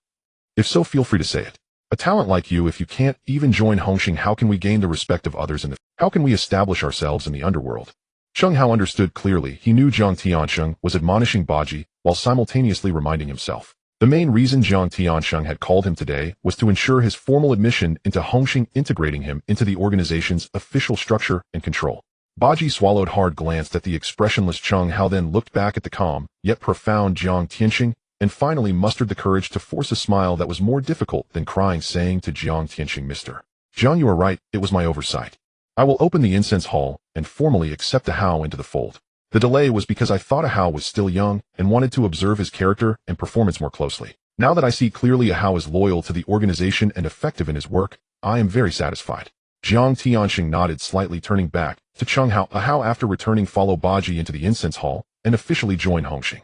If so, feel free to say it. A talent like you, if you can't even join Hongxing, how can we gain the respect of others how can we establish ourselves in the underworld? Cheng Hao understood clearly. He knew Jiang Tianxing was admonishing Ba Ji while simultaneously reminding himself. The main reason Jiang Tianxing had called him today was to ensure his formal admission into Hongxing, integrating him into the organization's official structure and control. Ba Ji swallowed hard, glanced at the expressionless Cheng Hao, then looked back at the calm, yet profound Jiang Tianxing, and finally mustered the courage to force a smile that was more difficult than crying, saying to Jiang Tianxing, Mr. Jiang, you are right, it was my oversight. I will open the incense hall and formally accept the Hao into the fold. The delay was because I thought a Hao was still young and wanted to observe his character and performance more closely. Now that I see clearly Ahau is loyal to the organization and effective in his work, I am very satisfied. Jiang Tianxing nodded slightly, turning back to Cheng Hao. Ahau, after returning, follow Baji into the incense hall and officially join Hongxing.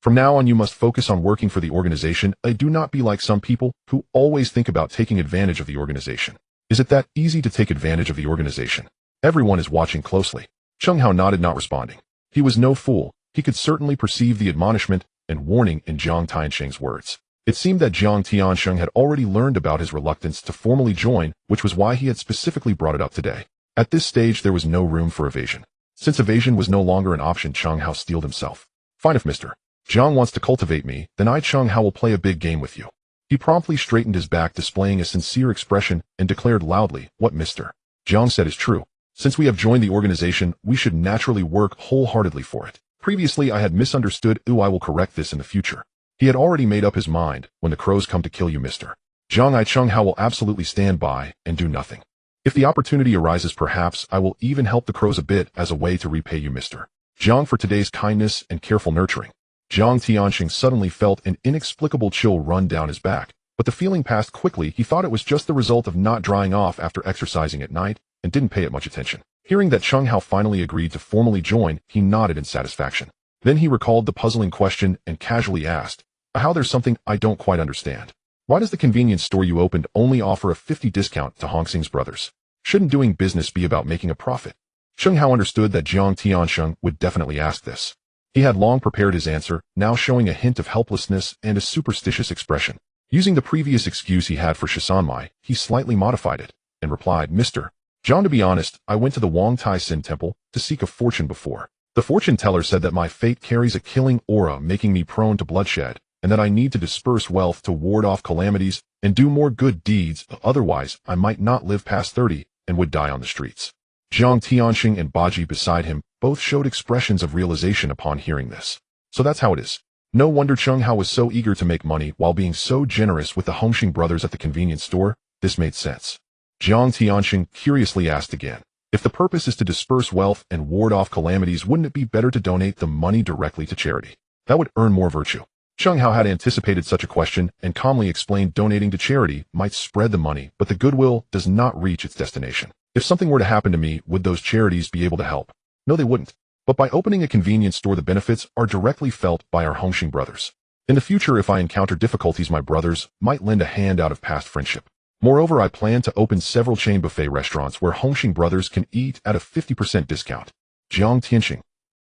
From now on, you must focus on working for the organization. Do not be like some people who always think about taking advantage of the organization. Is it that easy to take advantage of the organization? Everyone is watching closely. Cheng Hao nodded, not responding. He was no fool. He could certainly perceive the admonishment and warning in Jiang Tianxing's words. It seemed that Jiang Tianxing had already learned about his reluctance to formally join, which was why he had specifically brought it up today. At this stage, there was no room for evasion. Since evasion was no longer an option, Cheng Hao steeled himself. Fine, if Mr. Jiang wants to cultivate me, then I, Cheng Hao, will play a big game with you. He promptly straightened his back, displaying a sincere expression, and declared loudly, what Mr. Jiang said is true. Since we have joined the organization, we should naturally work wholeheartedly for it. Previously, I had misunderstood. I will correct this in the future. He had already made up his mind. When the crows come to kill you, Mr. Jiang, I, Cheng Hao, will absolutely stand by and do nothing. If the opportunity arises, perhaps I will even help the crows a bit as a way to repay you, Mr. Jiang, for today's kindness and careful nurturing. Jiang Tianxing suddenly felt an inexplicable chill run down his back, but the feeling passed quickly. He thought it was just the result of not drying off after exercising at night and didn't pay it much attention. Hearing that Cheng Hao finally agreed to formally join, he nodded in satisfaction. Then he recalled the puzzling question and casually asked, how, there's something I don't quite understand. Why does the convenience store you opened only offer a 50% discount to Hongxing's brothers? Shouldn't doing business be about making a profit? Cheng Hao understood that Jiang Tianxing would definitely ask this. He had long prepared his answer, now showing a hint of helplessness and a superstitious expression. Using the previous excuse he had for Shisanmai, he slightly modified it and replied, Mr. Jiang, to be honest, I went to the Wang Tai Sin temple to seek a fortune before. The fortune teller said that my fate carries a killing aura, making me prone to bloodshed, and that I need to disperse wealth to ward off calamities and do more good deeds, otherwise I might not live past 30 and would die on the streets. Jiang Tianxing and Baji beside him both showed expressions of realization upon hearing this. So that's how it is. No wonder Cheng Hao was so eager to make money while being so generous with the Hongxing brothers at the convenience store. This made sense. Jiang Tianxing curiously asked again, if the purpose is to disperse wealth and ward off calamities, wouldn't it be better to donate the money directly to charity? That would earn more virtue. Cheng Hao had anticipated such a question and calmly explained donating to charity might spread the money, but the goodwill does not reach its destination. If something were to happen to me, would those charities be able to help? No, they wouldn't. But by opening a convenience store, the benefits are directly felt by our Hongxing brothers. In the future, if I encounter difficulties, my brothers might lend a hand out of past friendship. Moreover, I plan to open several chain buffet restaurants where Hongxing brothers can eat at a 50% discount. Jiang Tianxing,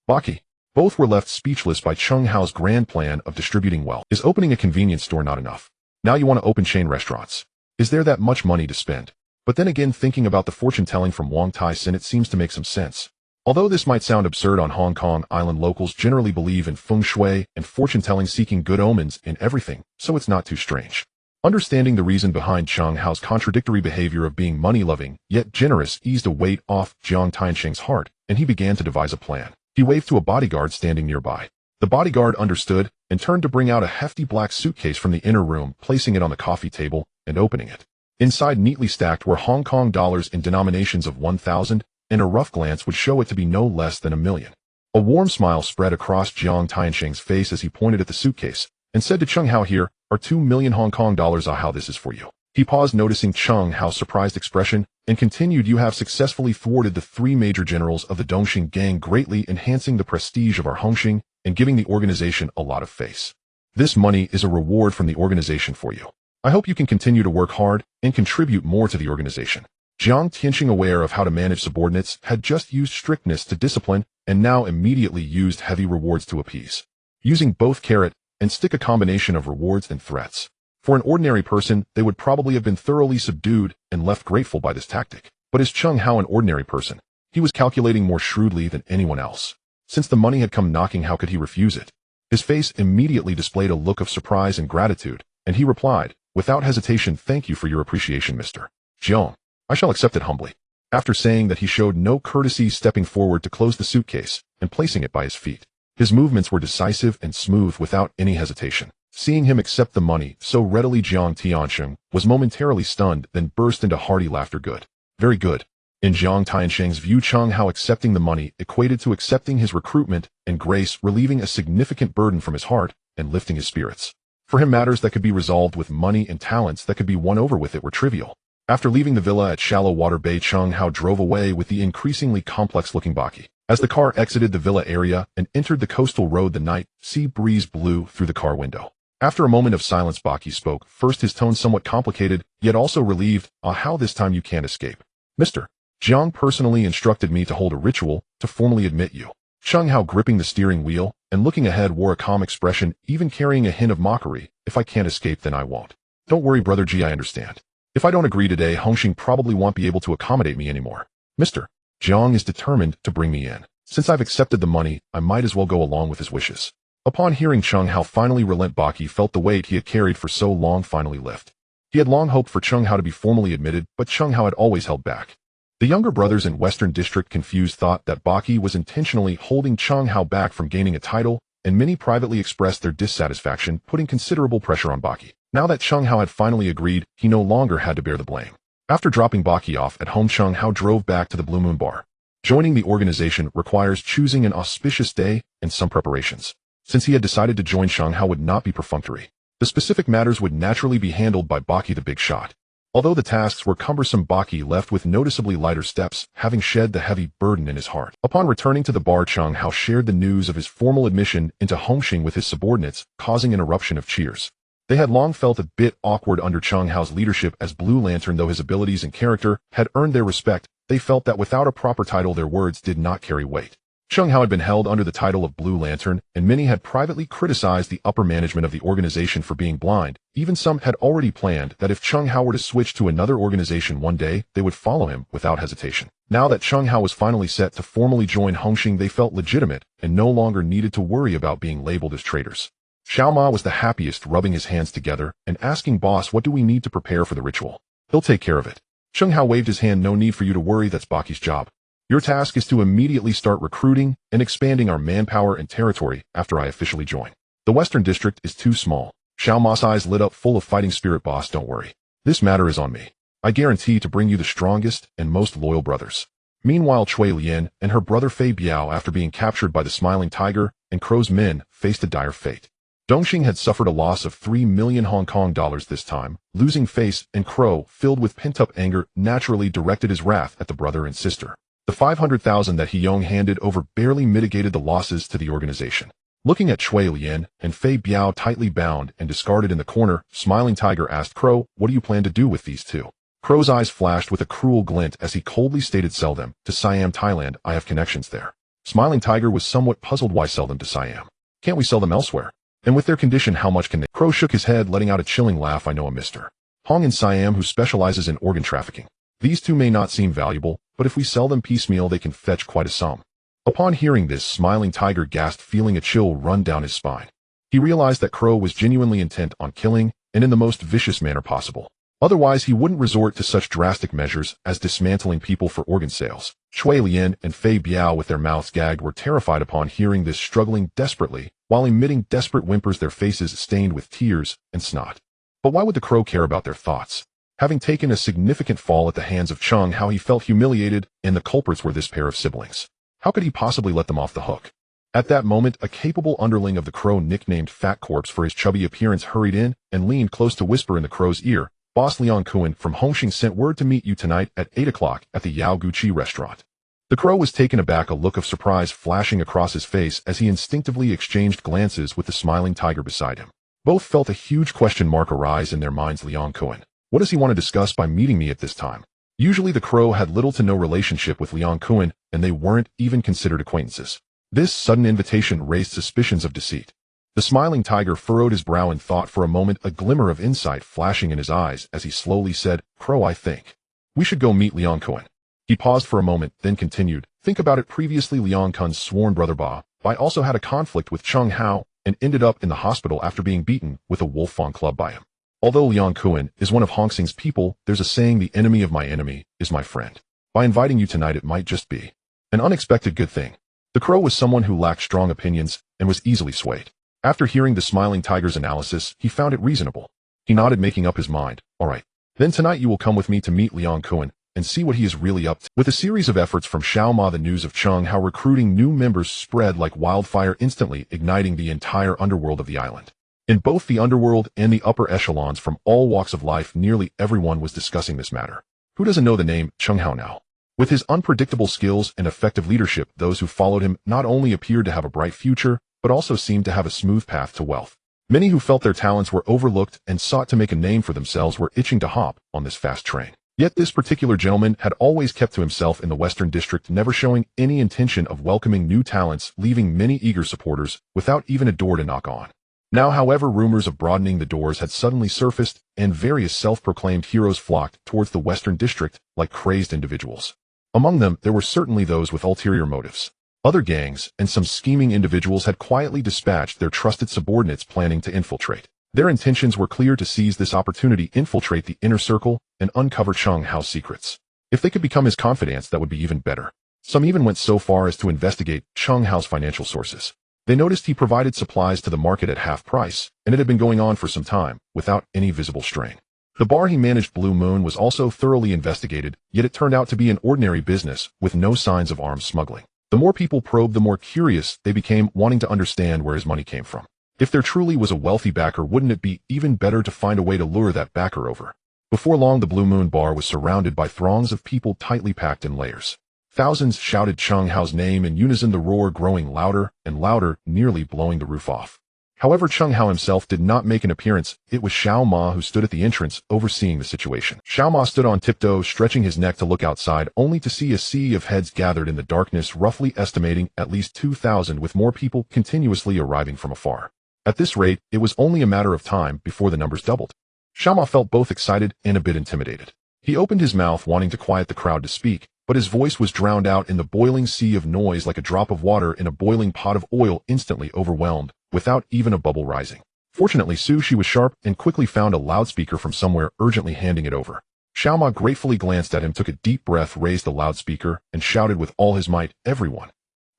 Baki, both were left speechless by Cheng Hao's grand plan of distributing wealth. Is opening a convenience store not enough? Now you want to open chain restaurants. Is there that much money to spend? But then again, thinking about the fortune-telling from Wang Tai Sin, it seems to make some sense. Although this might sound absurd, on Hong Kong Island locals generally believe in feng shui and fortune-telling, seeking good omens in everything, so it's not too strange. Understanding the reason behind Cheng Hao's contradictory behavior of being money-loving yet generous eased a weight off Jiang Tianxing's heart, and he began to devise a plan. He waved to a bodyguard standing nearby. The bodyguard understood and turned to bring out a hefty black suitcase from the inner room, placing it on the coffee table and opening it. Inside, neatly stacked, were Hong Kong dollars in denominations of 1,000, and a rough glance would show it to be no less than 1,000,000. A warm smile spread across Jiang Tianxing's face as he pointed at the suitcase and said to Cheng Hao, here are 2,000,000 Hong Kong dollars. How this is for you. He paused, noticing Cheng Hao's surprised expression, and continued, you have successfully thwarted the 3 major generals of the Dongxing gang, greatly enhancing the prestige of our Hongxing and giving the organization a lot of face. This money is a reward from the organization for you. I hope you can continue to work hard and contribute more to the organization. Jiang Tianxing, aware of how to manage subordinates, had just used strictness to discipline and now immediately used heavy rewards to appease. Using both carrot and stick, a combination of rewards and threats. For an ordinary person, they would probably have been thoroughly subdued and left grateful by this tactic. But as Cheng Hao, an ordinary person, he was calculating more shrewdly than anyone else. Since the money had come knocking, how could he refuse it? His face immediately displayed a look of surprise and gratitude, and he replied, without hesitation, thank you for your appreciation, Mr. Jiang. I shall accept it humbly. After saying that, he showed no courtesy, stepping forward to close the suitcase and placing it by his feet. His movements were decisive and smooth, without any hesitation. Seeing him accept the money so readily, Jiang Tianxing was momentarily stunned, then burst into hearty laughter. Good. Very good. In Jiang Tianxing's view, Cheng Hao accepting the money equated to accepting his recruitment and grace, relieving a significant burden from his heart and lifting his spirits. For him, matters that could be resolved with money and talents that could be won over with it were trivial. After leaving the villa at Shallow Water Bay, Chung Hao drove away with the increasingly complex-looking Baki. As the car exited the villa area and entered the coastal road, the night sea breeze blew through the car window. After a moment of silence, Baki spoke, first his tone somewhat complicated, yet also relieved. How this time you can't escape. Mr. Jiang personally instructed me to hold a ritual to formally admit you. Chung Hao, gripping the steering wheel and looking ahead, wore a calm expression, even carrying a hint of mockery. If I can't escape, then I won't. Don't worry, Brother Ji, I understand. If I don't agree today, Hongxing probably won't be able to accommodate me anymore. Mr. Jiang is determined to bring me in. Since I've accepted the money, I might as well go along with his wishes. Upon hearing Chung Hao finally relent, Baki felt the weight he had carried for so long finally lift. He had long hoped for Chung Hao to be formally admitted, but Chung Hao had always held back. The younger brothers in Western District, confused, thought that Baki was intentionally holding Chung Hao back from gaining a title, and many privately expressed their dissatisfaction, putting considerable pressure on Baki. Now that Chung Hao had finally agreed, he no longer had to bear the blame. After dropping Baki off at home, Chung Hao drove back to the Blue Moon Bar. Joining the organization requires choosing an auspicious day and some preparations. Since he had decided to join, Chung Hao would not be perfunctory. The specific matters would naturally be handled by Baki the Big Shot. Although the tasks were cumbersome, Baki left with noticeably lighter steps, having shed the heavy burden in his heart. Upon returning to the bar, Chung Hao shared the news of his formal admission into Hongxing with his subordinates, causing an eruption of cheers. They had long felt a bit awkward under Chung Hao's leadership as Blue Lantern. Though his abilities and character had earned their respect, they felt that without a proper title their words did not carry weight. Chung Hao had been held under the title of Blue Lantern, and many had privately criticized the upper management of the organization for being blind. Even some had already planned that if Chung Hao were to switch to another organization one day, they would follow him without hesitation. Now that Chung Hao was finally set to formally join Hongxing, they felt legitimate and no longer needed to worry about being labeled as traitors. Xiao Ma was the happiest, rubbing his hands together and asking, "Boss, what do we need to prepare for the ritual?" "He'll take care of it." Chung Hao waved his hand. "No need for you to worry, that's Baki's job. Your task is to immediately start recruiting and expanding our manpower and territory after I officially join. The Western District is too small." Xiao Ma's eyes lit up, full of fighting spirit. "Boss, don't worry. This matter is on me. I guarantee to bring you the strongest and most loyal brothers." Meanwhile, Cui Lian and her brother Fei Biao, after being captured by the Smiling Tiger and Crow's men, faced a dire fate. Dongxing had suffered a loss of 3 million Hong Kong dollars this time. Losing face and Crow, filled with pent-up anger, naturally directed his wrath at the brother and sister. The 500,000 that He Yong handed over barely mitigated the losses to the organization. Looking at Cui Lian and Fei Biao tightly bound and discarded in the corner, Smiling Tiger asked Crow, "What do you plan to do with these two?" Crow's eyes flashed with a cruel glint as he coldly stated, "Sell them to Siam, Thailand. I have connections there." Smiling Tiger was somewhat puzzled. "Why sell them to Siam? Can't we sell them elsewhere? And with their condition, how much can they?" Crow shook his head, letting out a chilling laugh. "I know a Mr. Hong in Siam who specializes in organ trafficking. These two may not seem valuable, but if we sell them piecemeal, they can fetch quite a sum." Upon hearing this, Smiling Tiger gasped, feeling a chill run down his spine. He realized that Crow was genuinely intent on killing, and in the most vicious manner possible. Otherwise, he wouldn't resort to such drastic measures as dismantling people for organ sales. Cui Lian and Fei Biao, with their mouths gagged, were terrified upon hearing this, struggling desperately, while emitting desperate whimpers, their faces stained with tears and snot. But why would the Crow care about their thoughts? Having taken a significant fall at the hands of Chung Hao, he felt humiliated, and the culprits were this pair of siblings. How could he possibly let them off the hook? At that moment, a capable underling of the Crow, nicknamed Fat Corpse for his chubby appearance, hurried in and leaned close to whisper in the Crow's ear, "Boss Liang Kuan from Hongxing sent word to meet you tonight at 8 o'clock at the Yao Guqi restaurant." The Crow was taken aback, a look of surprise flashing across his face as he instinctively exchanged glances with the Smiling Tiger beside him. Both felt a huge question mark arise in their minds. Liang Kuan. What does he want to discuss by meeting me at this time? Usually the Crow had little to no relationship with Liang Kuan, and they weren't even considered acquaintances. This sudden invitation raised suspicions of deceit. The Smiling Tiger furrowed his brow in thought for a moment, a glimmer of insight flashing in his eyes as he slowly said, "Crow, I think we should go meet Liang Kuan." He paused for a moment, then continued, "Think about it. Previously, Liang Kuan's sworn brother Bai also had a conflict with Chung Hao and ended up in the hospital after being beaten with a wolf fawn club by him. Although Liang Kuan is one of Hongxing's people, there's a saying, the enemy of my enemy is my friend. By inviting you tonight, it might just be an unexpected good thing." The Crow was someone who lacked strong opinions and was easily swayed. After hearing the Smiling Tiger's analysis, he found it reasonable. He nodded, making up his mind. "All right. Then tonight you will come with me to meet Liang Kuan and see what he is really up to." With a series of efforts from Xiao Ma, the news of Chung Hao recruiting new members spread like wildfire, instantly igniting the entire underworld of the island. In both the underworld and the upper echelons from all walks of life, nearly everyone was discussing this matter. Who doesn't know the name Cheng Hao now? With his unpredictable skills and effective leadership, those who followed him not only appeared to have a bright future, but also seemed to have a smooth path to wealth. Many who felt their talents were overlooked and sought to make a name for themselves were itching to hop on this fast train. Yet this particular gentleman had always kept to himself in the Western District, never showing any intention of welcoming new talents, leaving many eager supporters without even a door to knock on. Now, however, rumors of broadening the doors had suddenly surfaced, and various self-proclaimed heroes flocked towards the Western District like crazed individuals. Among them, there were certainly those with ulterior motives. Other gangs and some scheming individuals had quietly dispatched their trusted subordinates planning to infiltrate. Their intentions were clear: to seize this opportunity, infiltrate the inner circle, and uncover Cheng Hao's secrets. If they could become his confidants, that would be even better. Some even went so far as to investigate Cheng Hao's financial sources. They noticed he provided supplies to the market at half price, and it had been going on for some time, without any visible strain. The bar he managed, Blue Moon, was also thoroughly investigated, yet it turned out to be an ordinary business with no signs of arms smuggling. The more people probed, the more curious they became, wanting to understand where his money came from. If there truly was a wealthy backer, wouldn't it be even better to find a way to lure that backer over? Before long, the Blue Moon bar was surrounded by throngs of people tightly packed in layers. Thousands shouted Cheng Hao's name in unison, the roar growing louder and louder, nearly blowing the roof off. However, Cheng Hao himself did not make an appearance. It was Xiao Ma who stood at the entrance, overseeing the situation. Xiao Ma stood on tiptoe, stretching his neck to look outside, only to see a sea of heads gathered in the darkness, roughly estimating at least 2,000, with more people continuously arriving from afar. At this rate, it was only a matter of time before the numbers doubled. Xiao Ma felt both excited and a bit intimidated. He opened his mouth, wanting to quiet the crowd to speak, but his voice was drowned out in the boiling sea of noise, like a drop of water in a boiling pot of oil, instantly overwhelmed, without even a bubble rising. Fortunately, she was sharp and quickly found a loudspeaker from somewhere, urgently handing it over. Xiao Ma gratefully glanced at him, took a deep breath, raised the loudspeaker, and shouted with all his might, "Everyone,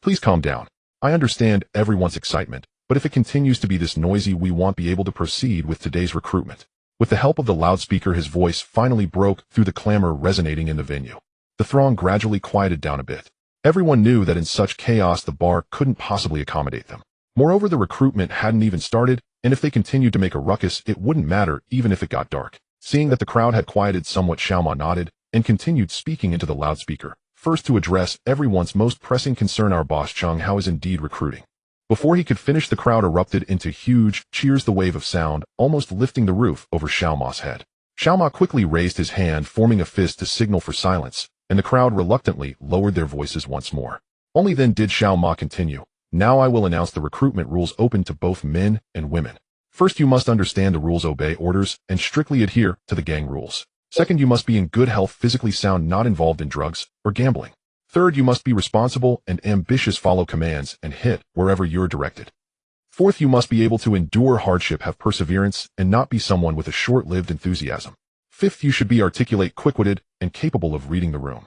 please calm down. I understand everyone's excitement, but if it continues to be this noisy, we won't be able to proceed with today's recruitment." With the help of the loudspeaker, his voice finally broke through the clamor resonating in the venue. The throng gradually quieted down a bit. Everyone knew that in such chaos the bar couldn't possibly accommodate them. Moreover, the recruitment hadn't even started, and if they continued to make a ruckus, it wouldn't matter even if it got dark. Seeing that the crowd had quieted somewhat, Xiao Ma nodded and continued speaking into the loudspeaker, first to address everyone's most pressing concern: "Our boss Cheng Hao is indeed recruiting." Before he could finish, the crowd erupted into huge cheers, the wave of sound almost lifting the roof over Xiao Ma's head. Xiao Ma quickly raised his hand, forming a fist to signal for silence, and the crowd reluctantly lowered their voices once more. Only then did Xiao Ma continue. "Now I will announce the recruitment rules, open to both men and women. First, you must understand the rules, obey orders, and strictly adhere to the gang rules. Second, you must be in good health, physically sound, not involved in drugs or gambling. Third, you must be responsible and ambitious, follow commands, and hit wherever you're directed. Fourth, you must be able to endure hardship, have perseverance, and not be someone with a short-lived enthusiasm. Fifth, you should be articulate, quick-witted, and capable of reading the room.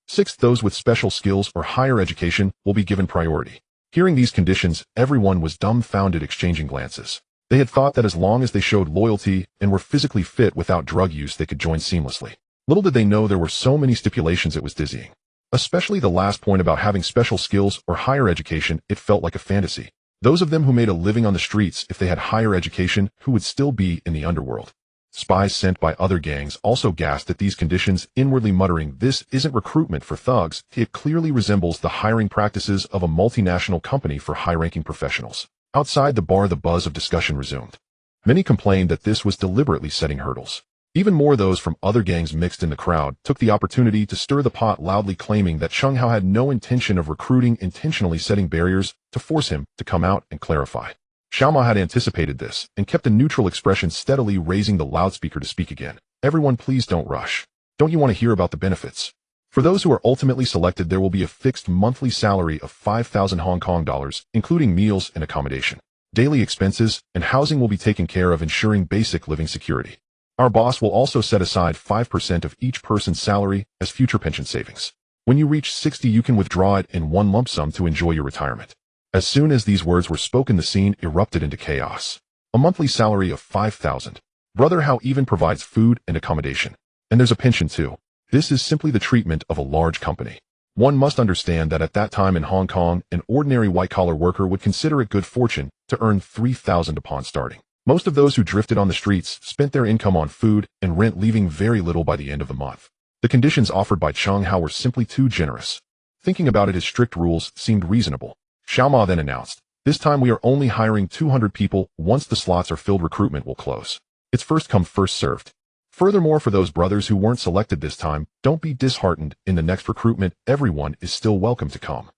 Sixth, those with special skills or higher education will be given priority." Hearing these conditions, everyone was dumbfounded, exchanging glances. They had thought that as long as they showed loyalty and were physically fit without drug use, they could join seamlessly. Little did they know there were so many stipulations, it was dizzying. Especially the last point about having special skills or higher education, it felt like a fantasy. Those of them who made a living on the streets, if they had higher education, who would still be in the underworld? Spies sent by other gangs also gasped at these conditions, inwardly muttering, "This isn't recruitment for thugs. It clearly resembles the hiring practices of a multinational company for high-ranking professionals." Outside the bar, the buzz of discussion resumed. Many complained that this was deliberately setting hurdles. Even more, those from other gangs mixed in the crowd took the opportunity to stir the pot, loudly claiming that Cheng Hao had no intention of recruiting, intentionally setting barriers to force him to come out and clarify. Xiao Ma had anticipated this and kept a neutral expression, steadily raising the loudspeaker to speak again. "Everyone, please don't rush. Don't you want to hear about the benefits? For those who are ultimately selected, there will be a fixed monthly salary of 5,000 Hong Kong dollars, including meals and accommodation. Daily expenses and housing will be taken care of, ensuring basic living security. Our boss will also set aside 5% of each person's salary as future pension savings. When you reach 60, you can withdraw it in one lump sum to enjoy your retirement." As soon as these words were spoken, the scene erupted into chaos. A monthly salary of 5,000. Brother Hao even provides food and accommodation. And there's a pension too. This is simply the treatment of a large company. One must understand that at that time in Hong Kong, an ordinary white-collar worker would consider it good fortune to earn 3,000 upon starting. Most of those who drifted on the streets spent their income on food and rent, leaving very little by the end of the month. The conditions offered by Cheng Hao were simply too generous. Thinking about it, his strict rules seemed reasonable. Xiao Ma then announced, "This time we are only hiring 200 people. Once the slots are filled, recruitment will close. It's first come, first served. Furthermore, for those brothers who weren't selected this time, don't be disheartened. In the next recruitment, everyone is still welcome to come."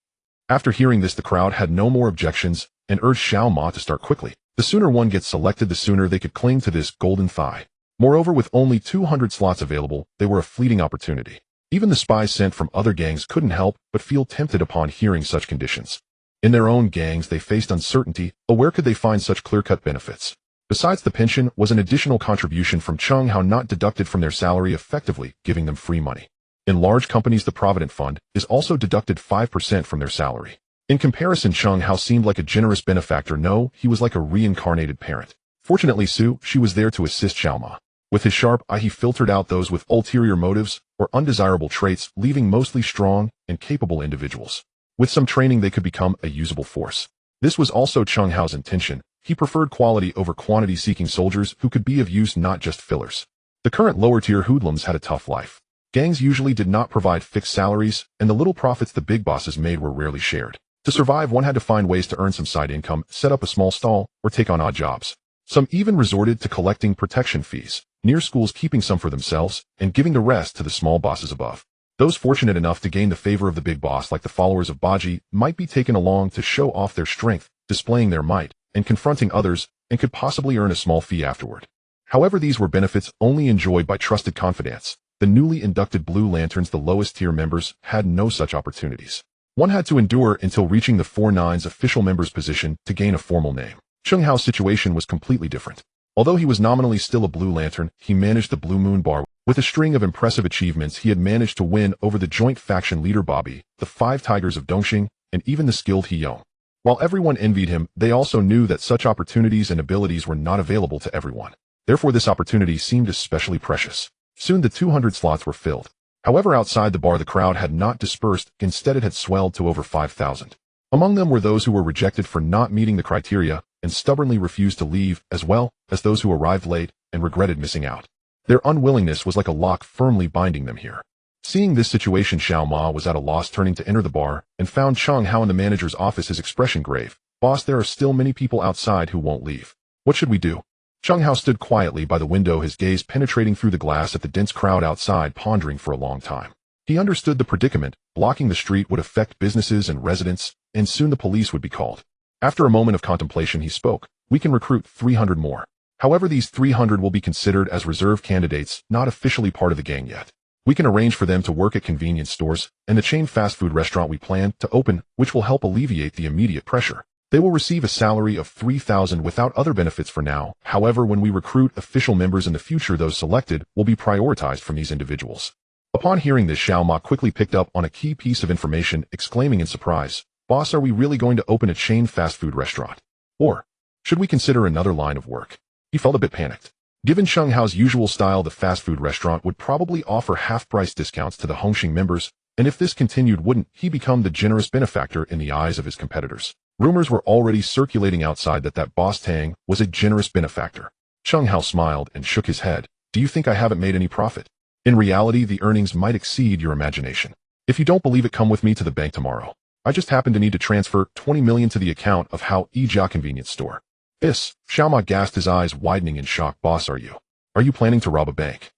After hearing this, the crowd had no more objections and urged Xiao Ma to start quickly. The sooner one gets selected, the sooner they could cling to this golden thigh. Moreover, with only 200 slots available, they were a fleeting opportunity. Even the spies sent from other gangs couldn't help but feel tempted upon hearing such conditions. In their own gangs, they faced uncertainty. Where could they find such clear-cut benefits? Besides, the pension was an additional contribution from Cheng Hao, not deducted from their salary, effectively giving them free money. In large companies, the Provident Fund is also deducted 5% from their salary. In comparison, Cheng Hao seemed like a generous benefactor. No, he was like a reincarnated parent. Fortunately, she was there to assist Xiao Ma. With his sharp eye, he filtered out those with ulterior motives or undesirable traits, leaving mostly strong and capable individuals. With some training, they could become a usable force. This was also Cheng Hao's intention. He preferred quality over quantity, seeking soldiers who could be of use, not just fillers. The current lower-tier hoodlums had a tough life. Gangs usually did not provide fixed salaries, and the little profits the big bosses made were rarely shared. To survive, one had to find ways to earn some side income, set up a small stall, or take on odd jobs. Some even resorted to collecting protection fees near schools, keeping some for themselves and giving the rest to the small bosses above. Those fortunate enough to gain the favor of the big boss, like the followers of Baji, might be taken along to show off their strength, displaying their might, and confronting others, and could possibly earn a small fee afterward. However, these were benefits only enjoyed by trusted confidants. The newly inducted Blue Lanterns, the lowest tier members, had no such opportunities. One had to endure until reaching the 4/9's official member's position to gain a formal name. Cheng Hao's situation was completely different. Although he was nominally still a Blue Lantern, he managed the Blue Moon Bar. With a string of impressive achievements, he had managed to win over the joint faction leader Bobby, the 5 Tigers of Dongxing, and even the skilled Hiyong. While everyone envied him, they also knew that such opportunities and abilities were not available to everyone. Therefore, this opportunity seemed especially precious. Soon the 200 slots were filled. However, outside the bar, the crowd had not dispersed. Instead, it had swelled to over 5,000. Among them were those who were rejected for not meeting the criteria and stubbornly refused to leave, as well as those who arrived late and regretted missing out. Their unwillingness was like a lock firmly binding them here. Seeing this situation, Xiao Ma was at a loss, turning to enter the bar, and found Cheng Hao in the manager's office, his expression grave. "Boss, there are still many people outside who won't leave. What should we do?" Cheng Hao stood quietly by the window, his gaze penetrating through the glass at the dense crowd outside, pondering for a long time. He understood the predicament. Blocking the street would affect businesses and residents, and soon the police would be called. After a moment of contemplation, he spoke. "We can recruit 300 more. However, these 300 will be considered as reserve candidates, not officially part of the gang yet. We can arrange for them to work at convenience stores and the chain fast food restaurant we plan to open, which will help alleviate the immediate pressure. They will receive a salary of 3,000 without other benefits for now. However, when we recruit official members in the future, those selected will be prioritized from these individuals." Upon hearing this, Xiao Ma quickly picked up on a key piece of information, exclaiming in surprise, "Boss, are we really going to open a chain fast food restaurant? Or should we consider another line of work?" He felt a bit panicked. Given Cheng Hao's usual style, the fast food restaurant would probably offer half-price discounts to the Hongxing members, and if this continued, wouldn't he become the generous benefactor in the eyes of his competitors? Rumors were already circulating outside that Boss Tang was a generous benefactor. Cheng Hao smiled and shook his head. "Do you think I haven't made any profit? In reality, the earnings might exceed your imagination. If you don't believe it, come with me to the bank tomorrow. I just happen to need to transfer 20 million to the account of Hao Yijia convenience store." "This?" Xiao Ma gasped, his eyes widening in shock. "Boss, are you planning to rob a bank?"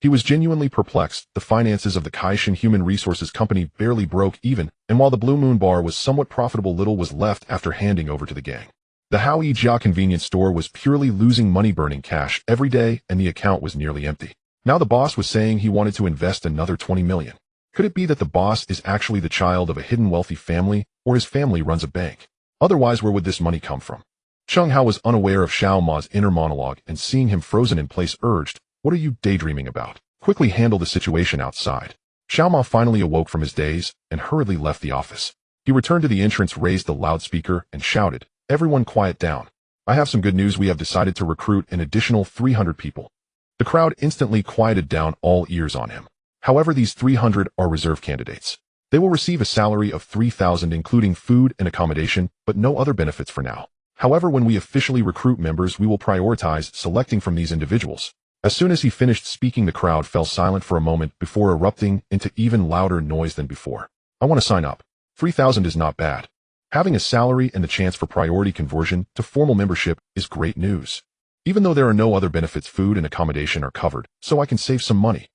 He was genuinely perplexed. The finances of the Kaishan Human Resources Company barely broke even, and while the Blue Moon Bar was somewhat profitable, little was left after handing over to the gang. The Hao Yijia convenience store was purely losing money, burning cash every day, and the account was nearly empty. Now the boss was saying he wanted to invest another 20 million. Could it be that the boss is actually the child of a hidden wealthy family, or his family runs a bank? Otherwise, where would this money come from? Cheng Hao was unaware of Xiao Ma's inner monologue, and seeing him frozen in place, urged, "What are you daydreaming about? Quickly handle the situation outside." Xiao Ma finally awoke from his daze and hurriedly left the office. He returned to the entrance, raised the loudspeaker, and shouted, "Everyone quiet down. I have some good news. We have decided to recruit an additional 300 people." The crowd instantly quieted down, all ears on him. However, these 300 are reserve candidates. They will receive a salary of 3,000 including food and accommodation, but no other benefits for now. However, when we officially recruit members, we will prioritize selecting from these individuals. As soon as he finished speaking, the crowd fell silent for a moment before erupting into even louder noise than before. I want to sign up. 3,000 is not bad. Having a salary and the chance for priority conversion to formal membership is great news. Even though there are no other benefits, food and accommodation are covered, so I can save some money.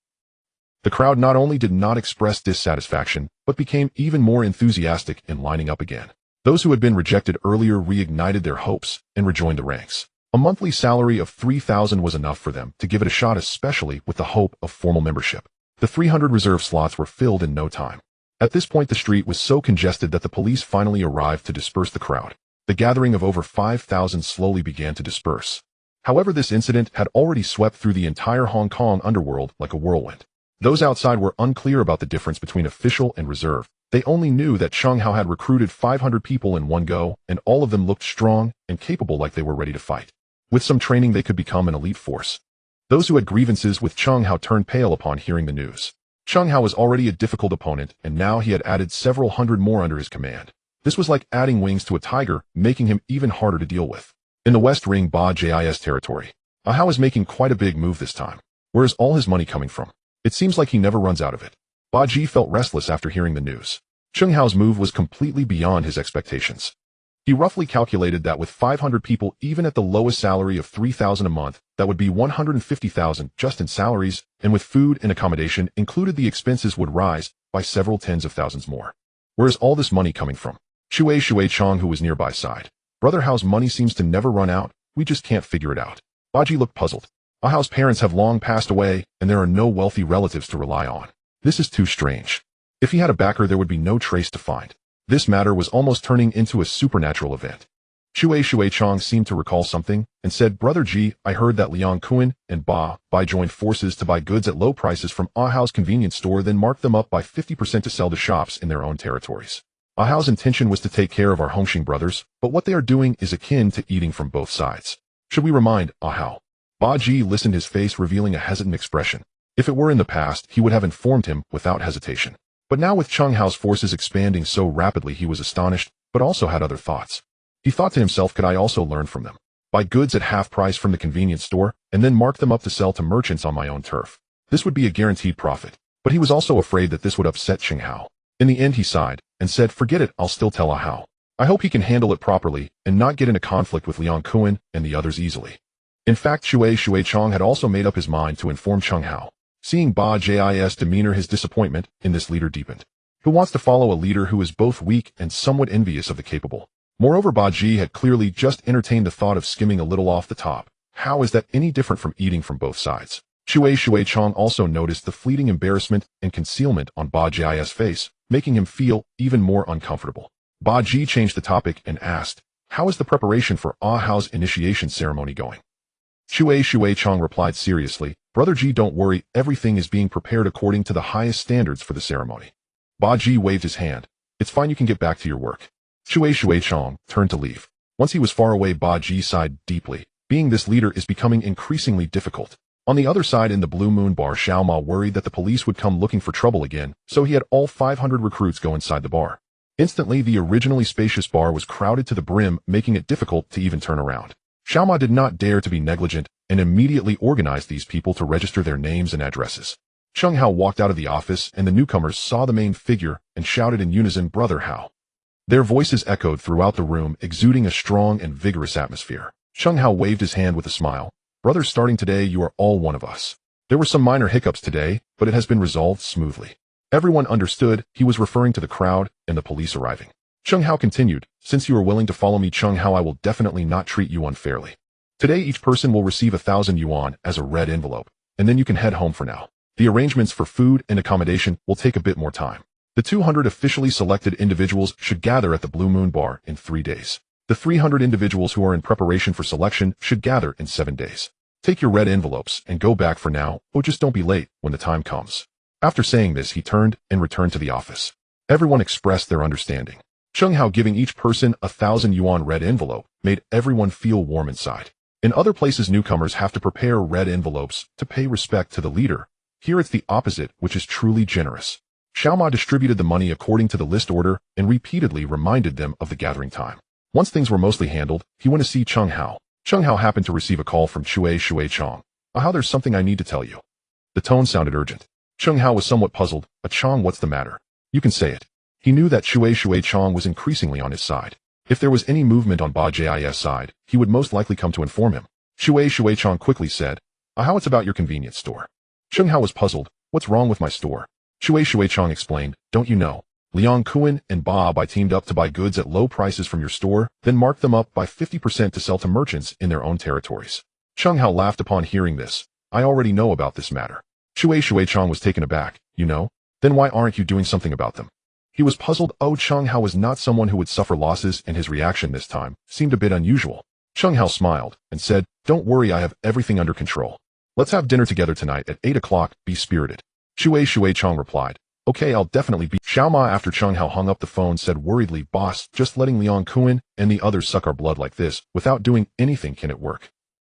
The crowd not only did not express dissatisfaction, but became even more enthusiastic in lining up again. Those who had been rejected earlier reignited their hopes and rejoined the ranks. A monthly salary of 3,000 was enough for them to give it a shot, especially with the hope of formal membership. The 300 reserve slots were filled in no time. At this point, the street was so congested that the police finally arrived to disperse the crowd. The gathering of over 5,000 slowly began to disperse. However, this incident had already swept through the entire Hong Kong underworld like a whirlwind. Those outside were unclear about the difference between official and reserve. They only knew that Cheng Hao had recruited 500 people in one go, and all of them looked strong and capable, like they were ready to fight. With some training, they could become an elite force. Those who had grievances with Cheng Hao turned pale upon hearing the news. Cheng Hao was already a difficult opponent, and now he had added several hundred more under his command. This was like adding wings to a tiger, making him even harder to deal with. In the West Ring Ba Jis territory, Hao is making quite a big move this time. Where is all his money coming from? It seems like he never runs out of it. Ba Ji felt restless after hearing the news. Cheng Hao's move was completely beyond his expectations. He roughly calculated that with 500 people, even at the lowest salary of 3,000 a month, that would be 150,000 just in salaries, and with food and accommodation included, the expenses would rise by several tens of thousands more. Where is all this money coming from? Shui Chong, who was nearby, sighed. Brother Hao's money seems to never run out. We just can't figure it out. Baji looked puzzled. Hao's parents have long passed away, and there are no wealthy relatives to rely on. This is too strange. If he had a backer, there would be no trace to find. This matter was almost turning into a supernatural event. Shui Chong seemed to recall something and said, Brother Ji, I heard that Liang Kuan and Ba joined forces to buy goods at low prices from Hao's convenience store, then mark them up by 50% to sell to shops in their own territories. Hao's intention was to take care of our Hongxing brothers, but what they are doing is akin to eating from both sides. Should we remind Hao? Ba Ji listened, his face revealing a hesitant expression. If it were in the past, he would have informed him without hesitation. But now, with Cheng Hao's forces expanding so rapidly, he was astonished, but also had other thoughts. He thought to himself, could I also learn from them? Buy goods at half price from the convenience store, and then mark them up to sell to merchants on my own turf. This would be a guaranteed profit. But he was also afraid that this would upset Cheng Hao. In the end, he sighed and said, forget it, I'll still tell Hao. I hope he can handle it properly and not get in a conflict with Liang Kuan and the others easily. In fact, Shui Chong had also made up his mind to inform Cheng Hao. Seeing Ba Jis' demeanor, his disappointment in this leader deepened. Who wants to follow a leader who is both weak and somewhat envious of the capable? Moreover, Ba Ji had clearly just entertained the thought of skimming a little off the top. How is that any different from eating from both sides? Shui Chong also noticed the fleeting embarrassment and concealment on Ba Jis' face, making him feel even more uncomfortable. Ba Ji changed the topic and asked, how is the preparation for Hao's initiation ceremony going? Shui Chong replied seriously, Brother Ji, don't worry, everything is being prepared according to the highest standards for the ceremony. Ba Ji waved his hand. It's fine, you can get back to your work. Shui Chong turned to leave. Once he was far away, Ba Ji sighed deeply. Being this leader is becoming increasingly difficult. On the other side, in the Blue Moon bar, Xiao Ma worried that the police would come looking for trouble again, so he had all 500 recruits go inside the bar. Instantly, the originally spacious bar was crowded to the brim, making it difficult to even turn around. Xiao Ma did not dare to be negligent and immediately organized these people to register their names and addresses. Cheng Hao walked out of the office, and the newcomers saw the main figure and shouted in unison, Brother Hao. Their voices echoed throughout the room, exuding a strong and vigorous atmosphere. Cheng Hao waved his hand with a smile. Brothers, starting today, you are all one of us. There were some minor hiccups today, but it has been resolved smoothly. Everyone understood he was referring to the crowd and the police arriving. Cheng Hao continued, since you are willing to follow me, Cheng Hao, I will definitely not treat you unfairly. Today, each person will receive 1,000 yuan as a red envelope, and then you can head home for now. The arrangements for food and accommodation will take a bit more time. The 200 officially selected individuals should gather at the Blue Moon Bar in 3 days. The 300 individuals who are in preparation for selection should gather in 7 days. Take your red envelopes and go back for now, or just don't be late when the time comes. After saying this, he turned and returned to the office. Everyone expressed their understanding. Cheng Hao giving each person 1,000 yuan red envelope made everyone feel warm inside. In other places, newcomers have to prepare red envelopes to pay respect to the leader. Here it's the opposite, which is truly generous. Xiao Ma distributed the money according to the list order and repeatedly reminded them of the gathering time. Once things were mostly handled, he went to see Chung Hao. Chung Hao happened to receive a call from Shui Chong. How there's something I need to tell you. The tone sounded urgent. Chung Hao was somewhat puzzled. Chong, what's the matter? You can say it. He knew that Shui Chong was increasingly on his side. If there was any movement on Ba Jis' side, he would most likely come to inform him. Shui Chong quickly said, how it's about your convenience store. Chung Hao was puzzled. What's wrong with my store? Shui Chong explained, don't you know? Liang Kuan and Ba Bai teamed up to buy goods at low prices from your store, then marked them up by 50% to sell to merchants in their own territories. Chung Hao laughed upon hearing this. I already know about this matter. Shui Chong was taken aback. You know? Then why aren't you doing something about them? He was puzzled. Chung Hao was not someone who would suffer losses, and his reaction this time seemed a bit unusual. Chung Hao smiled and said, don't worry, I have everything under control. Let's have dinner together tonight at 8 o'clock, be spirited. Shui Chong replied, okay, I'll definitely be. Xiao Ma after Chung Hao hung up the phone said worriedly, boss, just letting Liang Kuan and the others suck our blood like this, without doing anything, can it work?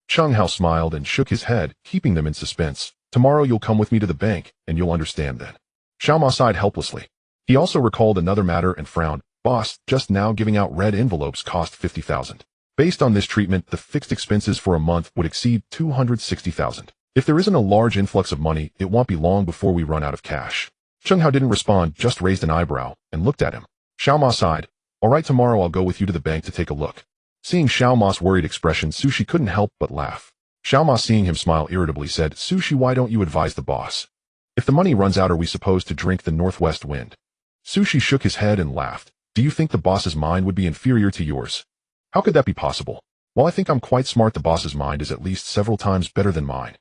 Chung Hao smiled and shook his head, keeping them in suspense. Tomorrow you'll come with me to the bank, and you'll understand then. Xiao Ma sighed helplessly. He also recalled another matter and frowned. Boss, just now giving out red envelopes cost 50,000. Based on this treatment, the fixed expenses for a month would exceed 260,000. If there isn't a large influx of money, it won't be long before we run out of cash. Chung Hao didn't respond, just raised an eyebrow and looked at him. Xiao Ma sighed. All right, tomorrow I'll go with you to the bank to take a look. Seeing Xiao Ma's worried expression, Sushi couldn't help but laugh. Xiao Ma, seeing him smile irritably, said, Sushi, why don't you advise the boss? If the money runs out, are we supposed to drink the northwest wind? Sushi shook his head and laughed. Do you think the boss's mind would be inferior to yours? How could that be possible? While I think I'm quite smart, the boss's mind is at least several times better than mine.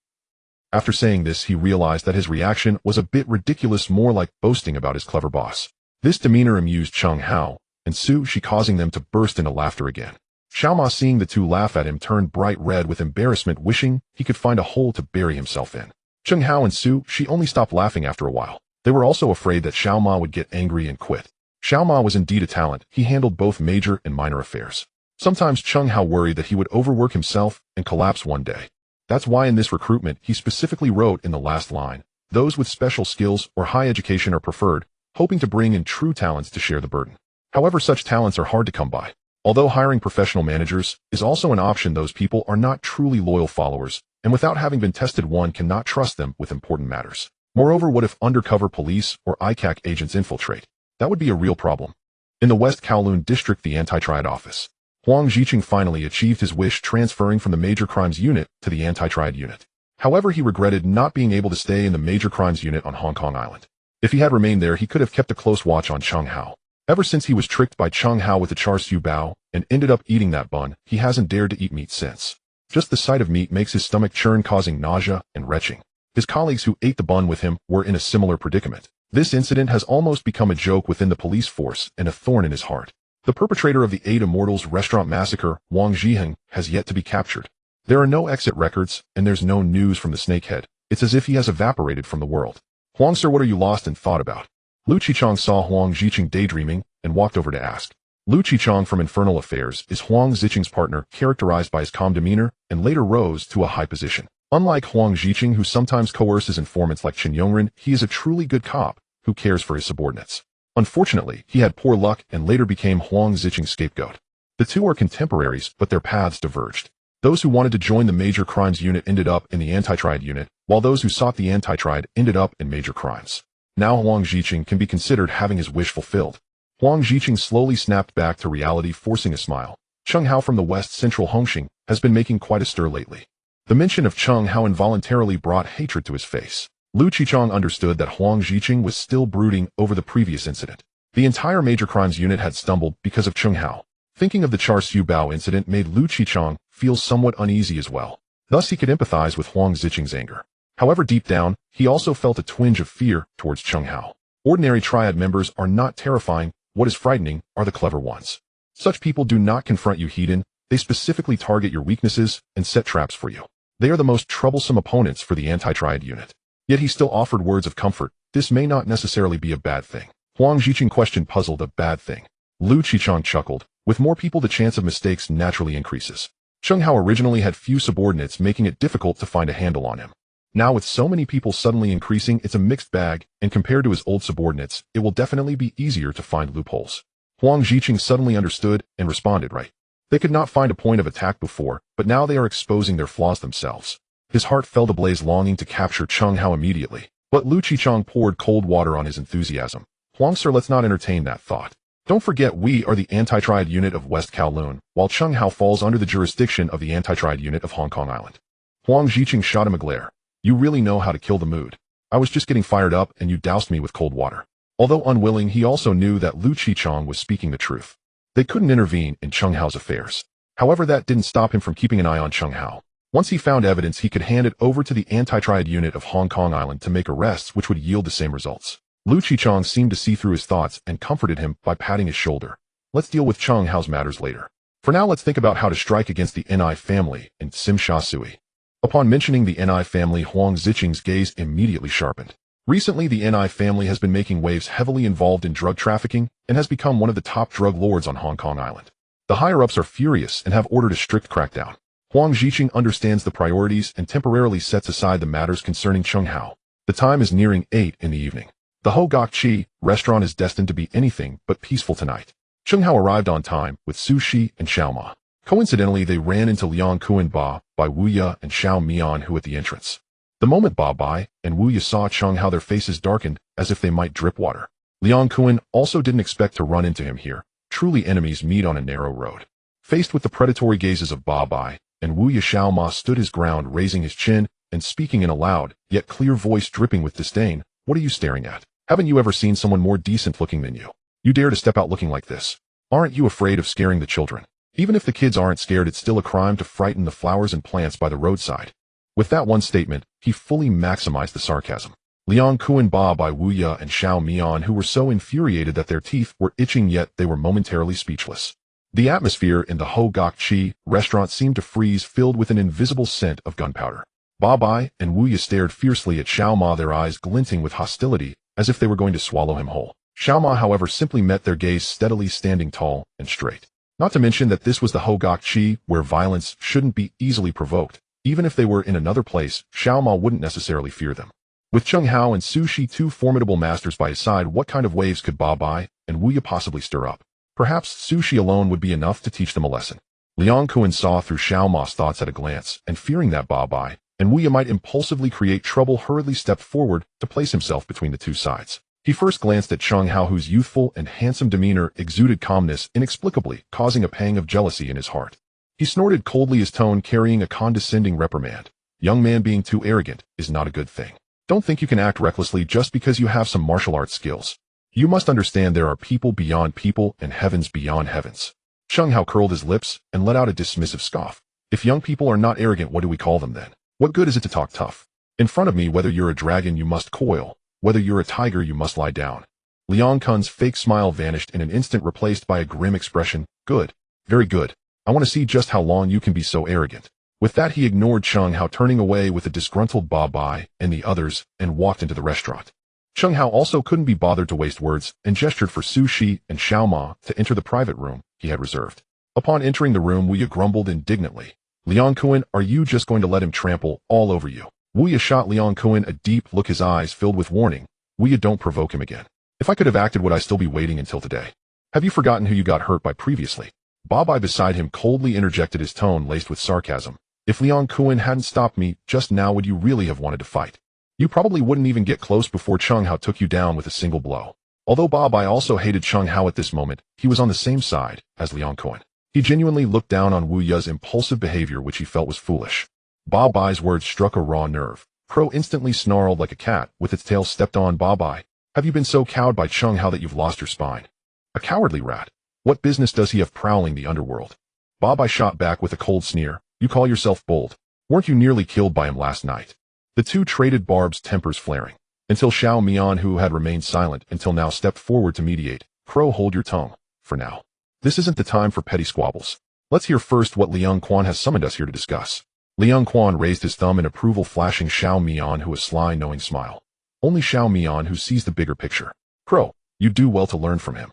After saying this, he realized that his reaction was a bit ridiculous, more like boasting about his clever boss. This demeanor amused Chung Hao and Sushi, causing them to burst into laughter again. Xiao Ma, seeing the two laugh at him, turned bright red with embarrassment, wishing he could find a hole to bury himself in. Chung Hao and Sushi only stopped laughing after a while. They were also afraid that Xiao Ma would get angry and quit. Xiao Ma was indeed a talent. He handled both major and minor affairs. Sometimes Chung Hao worried that he would overwork himself and collapse one day. That's why in this recruitment he specifically wrote in the last line, those with special skills or high education are preferred, hoping to bring in true talents to share the burden. However, such talents are hard to come by. Although hiring professional managers is also an option, those people are not truly loyal followers, and without having been tested, one cannot trust them with important matters. Moreover, what if undercover police or ICAC agents infiltrate? That would be a real problem. In the West Kowloon district, the anti-triad office. Huang Ziqing finally achieved his wish, transferring from the Major Crimes Unit to the Anti-Triad Unit. However, he regretted not being able to stay in the Major Crimes Unit on Hong Kong Island. If he had remained there, he could have kept a close watch on Chung Hao. Ever since he was tricked by Chung Hao with the char siu bao and ended up eating that bun, he hasn't dared to eat meat since. Just the sight of meat makes his stomach churn, causing nausea and retching. His colleagues who ate the bun with him were in a similar predicament. This incident has almost become a joke within the police force and a thorn in his heart. The perpetrator of the 8 Immortals restaurant massacre, Wang Zhiheng, has yet to be captured. There are no exit records, and there's no news from the snakehead. It's as if he has evaporated from the world. Huang, sir, what are you lost in thought about? Lu Qichong saw Huang Ziqing daydreaming and walked over to ask. Lu Qichong from Infernal Affairs is Huang Ziqing's partner, characterized by his calm demeanor, and later rose to a high position. Unlike Huang Ziqing, who sometimes coerces informants like Qin Yongren, he is a truly good cop who cares for his subordinates. Unfortunately, he had poor luck and later became Huang Ziqing's scapegoat. The two are contemporaries, but their paths diverged. Those who wanted to join the Major Crimes Unit ended up in the Anti-Triad Unit, while those who sought the Anti-Triad ended up in Major Crimes. Now Huang Ziqing can be considered having his wish fulfilled. Huang Ziqing slowly snapped back to reality, forcing a smile. Chung Hao from the West Central Hongqing has been making quite a stir lately. The mention of Chung Hao involuntarily brought hatred to his face. Lu Qichong understood that Huang Ziqing was still brooding over the previous incident. The entire Major Crimes Unit had stumbled because of Chung Hao. Thinking of the char siu bao incident made Lu Qichong feel somewhat uneasy as well. Thus he could empathize with Huang Ziqing's anger. However, deep down, he also felt a twinge of fear towards Chung Hao. Ordinary Triad members are not terrifying. What is frightening are the clever ones. Such people do not confront you head-on. They specifically target your weaknesses and set traps for you. They are the most troublesome opponents for the Anti-Triad Unit. Yet he still offered words of comfort. This may not necessarily be a bad thing. Huang Ziqing questioned, puzzled. A bad thing. Lu Qichong chuckled. With more people, the chance of mistakes naturally increases. Chung Hao originally had few subordinates, making it difficult to find a handle on him. Now with so many people suddenly increasing, it's a mixed bag, and compared to his old subordinates, it will definitely be easier to find loopholes. Huang Zhiqing suddenly understood and responded right. They could not find a point of attack before, but now they are exposing their flaws themselves. His heart felt ablaze, longing to capture Cheng Hao immediately. But Lu Qichong poured cold water on his enthusiasm. Huang sir, let's not entertain that thought. Don't forget we are the anti-triad unit of West Kowloon, while Cheng Hao falls under the jurisdiction of the anti-triad unit of Hong Kong Island. Huang Zhiqing shot him a glare. You really know how to kill the mood. I was just getting fired up and you doused me with cold water. Although unwilling, he also knew that Lu Qichong was speaking the truth. They couldn't intervene in Cheng Hao's affairs. However, that didn't stop him from keeping an eye on Cheng Hao. Once he found evidence, he could hand it over to the anti-triad unit of Hong Kong Island to make arrests which would yield the same results. Lu Qichong seemed to see through his thoughts and comforted him by patting his shoulder. Let's deal with Cheng Hao's matters later. For now, let's think about how to strike against the Ni family in Sim Sha Sui. Upon mentioning the Ni family, Huang Zhiqing's gaze immediately sharpened. Recently, the Ni family has been making waves, heavily involved in drug trafficking, and has become one of the top drug lords on Hong Kong Island. The higher-ups are furious and have ordered a strict crackdown. Huang Zhiqing understands the priorities and temporarily sets aside the matters concerning Cheng Hao. The time is nearing 8 in the evening. The Ho Gok Chi restaurant is destined to be anything but peaceful tonight. Cheng Hao arrived on time with Su Shi and Xiao Ma. Coincidentally, they ran into Liang Kuan Ba, Bai Wuya, and Xiao Mian, who at the entrance. The moment Ba Bai and Wuya saw Cheng Hao, their faces darkened as if they might drip water. Liang Kuan also didn't expect to run into him here. Truly, enemies meet on a narrow road. Faced with the predatory gazes of Ba Bai and Wuya, Xiao Ma stood his ground, raising his chin and speaking in a loud, yet clear voice dripping with disdain. What are you staring at? Haven't you ever seen someone more decent looking than you? You dare to step out looking like this? Aren't you afraid of scaring the children? Even if the kids aren't scared, it's still a crime to frighten the flowers and plants by the roadside. With that one statement, he fully maximized the sarcasm. Liang Kuan Ba, Bai Wuya, and Xiao Mian, who were so infuriated that their teeth were itching, yet they were momentarily speechless. The atmosphere in the Ho Gok Chi restaurant seemed to freeze, filled with an invisible scent of gunpowder. Ba Bai and Wuya stared fiercely at Xiao Ma, their eyes glinting with hostility, as if they were going to swallow him whole. Xiao Ma, however, simply met their gaze steadily, standing tall and straight. Not to mention that this was the Ho Gok Chi, where violence shouldn't be easily provoked. Even if they were in another place, Xiao Ma wouldn't necessarily fear them. With Cheng Hao and Su Shi, two formidable masters by his side, what kind of waves could Ba Bai and Wuya possibly stir up? Perhaps Su Shi alone would be enough to teach them a lesson. Liang Kuan saw through Xiao Ma's thoughts at a glance, and fearing that Ba Bai and Wuya might impulsively create trouble, hurriedly stepped forward to place himself between the two sides. He first glanced at Cheng Hao, whose youthful and handsome demeanor exuded calmness, inexplicably causing a pang of jealousy in his heart. He snorted coldly, his tone carrying a condescending reprimand. Young man, being too arrogant is not a good thing. Don't think you can act recklessly just because you have some martial arts skills. You must understand there are people beyond people and heavens beyond heavens. Cheng Hao curled his lips and let out a dismissive scoff. If young people are not arrogant, what do we call them then? What good is it to talk tough? In front of me, whether you're a dragon, you must coil. Whether you're a tiger, you must lie down. Liang Kun's fake smile vanished in an instant, replaced by a grim expression. Good. Very good. I want to see just how long you can be so arrogant. With that, he ignored Cheng Hao, turning away with a disgruntled Ba Bai and the others, and walked into the restaurant. Cheng Hao also couldn't be bothered to waste words, and gestured for Su Shi and Xiao Ma to enter the private room he had reserved. Upon entering the room, Wuya grumbled indignantly. Liang Kuan, are you just going to let him trample all over you? Wuya shot Liang Kuan a deep look, his eyes filled with warning. Wuya, don't provoke him again. If I could have acted, would I still be waiting until today? Have you forgotten who you got hurt by previously? Ba Bai beside him coldly interjected, his tone laced with sarcasm. If Liang Kuan hadn't stopped me just now, would you really have wanted to fight? You probably wouldn't even get close before Cheng Hao took you down with a single blow. Although Ba Bai also hated Cheng Hao at this moment, he was on the same side as Liang Kuan. He genuinely looked down on Wu Ya's impulsive behavior, which he felt was foolish. Ba Bai's words struck a raw nerve. Crow instantly snarled like a cat, with its tail stepped on. Ba Bai, have you been so cowed by Cheng Hao that you've lost your spine? A cowardly rat. What business does he have prowling the underworld? Ba Bai shot back with a cold sneer. You call yourself bold? Weren't you nearly killed by him last night? The two traded barbs, tempers flaring, until Xiao Mian, who had remained silent until now, stepped forward to mediate. Crow, hold your tongue, for now. This isn't the time for petty squabbles. Let's hear first what Liang Kuan has summoned us here to discuss. Liang Kuan raised his thumb in approval, flashing Xiao Mian, who a sly, knowing smile. Only Xiao Mian, who sees the bigger picture. Crow, you do well to learn from him.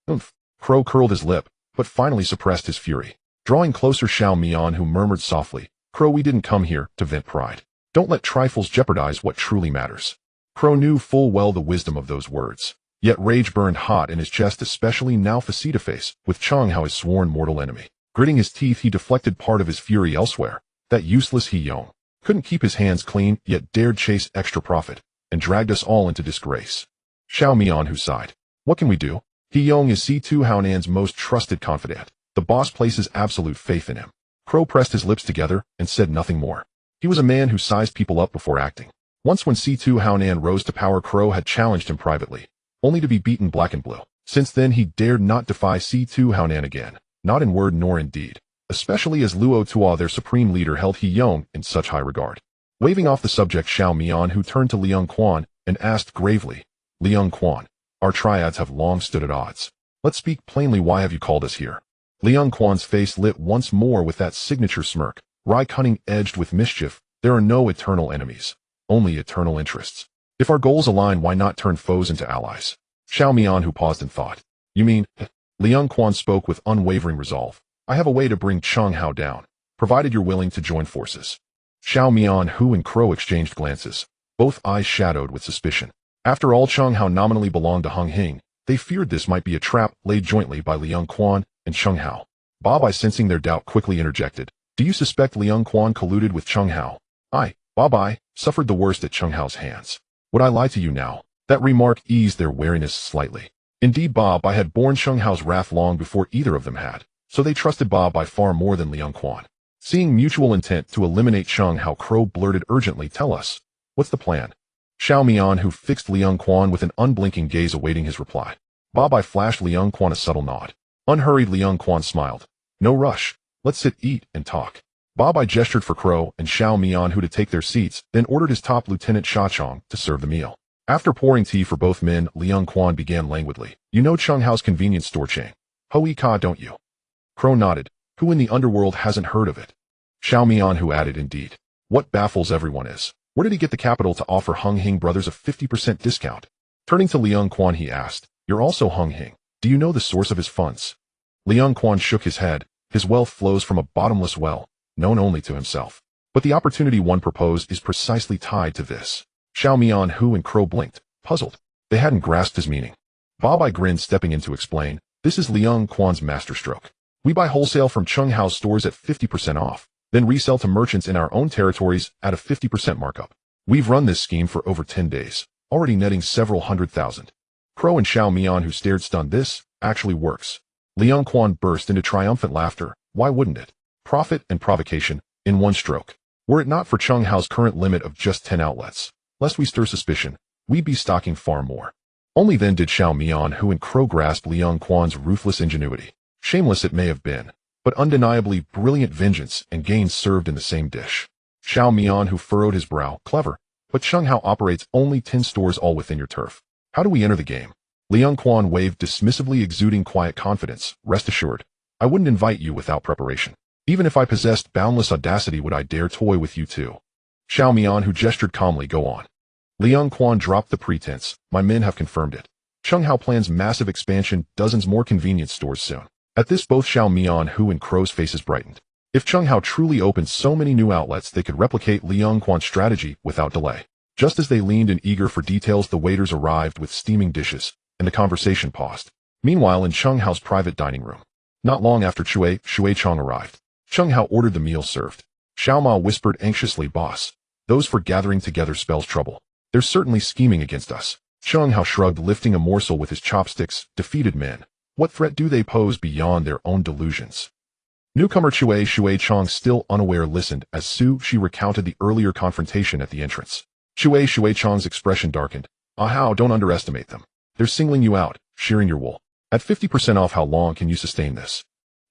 Oomph. Crow curled his lip, but finally suppressed his fury. Drawing closer, Xiao Mian, who murmured softly, Crow, we didn't come here to vent pride. Don't let trifles jeopardize what truly matters. Crow knew full well the wisdom of those words. Yet rage burned hot in his chest, especially now face-to-face with Chung Hao, his sworn mortal enemy. Gritting his teeth, he deflected part of his fury elsewhere. That useless He Yong couldn't keep his hands clean, yet dared chase extra profit, and dragged us all into disgrace. Xiao Mian, who sighed. What can we do? He Yong is C2 Haonan's most trusted confidant. The boss places absolute faith in him. Crow pressed his lips together and said nothing more. He was a man who sized people up before acting. Once when C2 Haonan rose to power, Crow had challenged him privately, only to be beaten black and blue. Since then he dared not defy C2 Haonan again, not in word nor in deed, especially as Luo Tua, their supreme leader, held He Yong in such high regard. Waving off the subject, Xiao Mian, who turned to Liang Quan and asked gravely, Liang Quan, our triads have long stood at odds. Let's speak plainly, why have you called us here? Liang Quan's face lit once more with that signature smirk, wry cunning edged with mischief. There are no eternal enemies, only eternal interests. If our goals align, why not turn foes into allies? Xiao Mian, who paused in thought. You mean? Liang Quan spoke with unwavering resolve. I have a way to bring Chung Hao down, provided you're willing to join forces. Xiao Mian, who and Crow exchanged glances, both eyes shadowed with suspicion. After all, Chung Hao nominally belonged to Hung Hing. They feared this might be a trap laid jointly by Liang Quan and Chung Hao. Ba, sensing their doubt, quickly interjected. Do you suspect Liang Quan colluded with Chung Hao? Ba, suffered the worst at Chung Hao's hands. Would I lie to you now? That remark eased their wariness slightly. Indeed, Ba had borne Chung Hao's wrath long before either of them had, so they trusted Ba far more than Liang Quan. Seeing mutual intent to eliminate Chung Hao, Crow blurted urgently, Tell us, what's the plan? Xiao Mian, who fixed Liang Quan with an unblinking gaze awaiting his reply. Ba flashed Liang Quan a subtle nod. Unhurried, Liang Quan smiled. No rush. Let's sit, eat, and talk. Ba gestured for Crow and Xiao Mian, who to take their seats, then ordered his top lieutenant Sha Chong to serve the meal. After pouring tea for both men, Liang Quan began languidly. You know Chung Hao's convenience store chain, Hui Ka, don't you? Crow nodded. Who in the underworld hasn't heard of it? Xiao Mian, who added, Indeed. What baffles everyone is, where did he get the capital to offer Hung Hing brothers a 50% discount? Turning to Liang Quan, he asked, You're also Hung Hing. Do you know the source of his funds? Liang Quan shook his head. His wealth flows from a bottomless well, known only to himself. But the opportunity one proposed is precisely tied to this. Xiao Mian, who and Crow blinked, puzzled. They hadn't grasped his meaning. Ba grinned, stepping in to explain. This is Liang Quan's masterstroke. We buy wholesale from Chung Hao's stores at 50% off, then resell to merchants in our own territories at a 50% markup. We've run this scheme for over 10 days, already netting several $100,000. Crow and Xiao Mian, who stared stunned. This actually works. Liang Quan burst into triumphant laughter. Why wouldn't it? Profit and provocation in one stroke. Were it not for Chung Hao's current limit of just 10 outlets, lest we stir suspicion, we'd be stocking far more. Only then did Xiao Mian, who and Crow grasp Liang Quan's ruthless ingenuity. Shameless it may have been, but undeniably brilliant vengeance and gains served in the same dish. Xiao Mian, who furrowed his brow. Clever, but Chung Hao operates only 10 stores all within your turf. How do we enter the game? Liang Quan waved dismissively, exuding quiet confidence. Rest assured, I wouldn't invite you without preparation. Even if I possessed boundless audacity, would I dare toy with you too? Xiao Mian, who gestured calmly. Go on. Liang Quan dropped the pretense. My men have confirmed it. Chung Hao plans massive expansion, dozens more convenience stores soon. At this, both Xiao Mian, who and Crow's faces brightened. If Chung Hao truly opened so many new outlets, they could replicate Liang Quan's strategy without delay. Just as they leaned in eager for details, the waiters arrived with steaming dishes, and the conversation paused. Meanwhile, in Chung Hao's private dining room, not long after Shui Chong arrived, Chung Hao ordered the meal served. Xiao Ma whispered anxiously, Boss, those for gathering together spells trouble. They're certainly scheming against us. Chung Hao shrugged, lifting a morsel with his chopsticks. Defeated men. What threat do they pose beyond their own delusions? Newcomer Shui Chong, still unaware, listened as She recounted the earlier confrontation at the entrance. Shui Chong's expression darkened. How don't underestimate them. They're singling you out, shearing your wool. At 50% off, how long can you sustain this?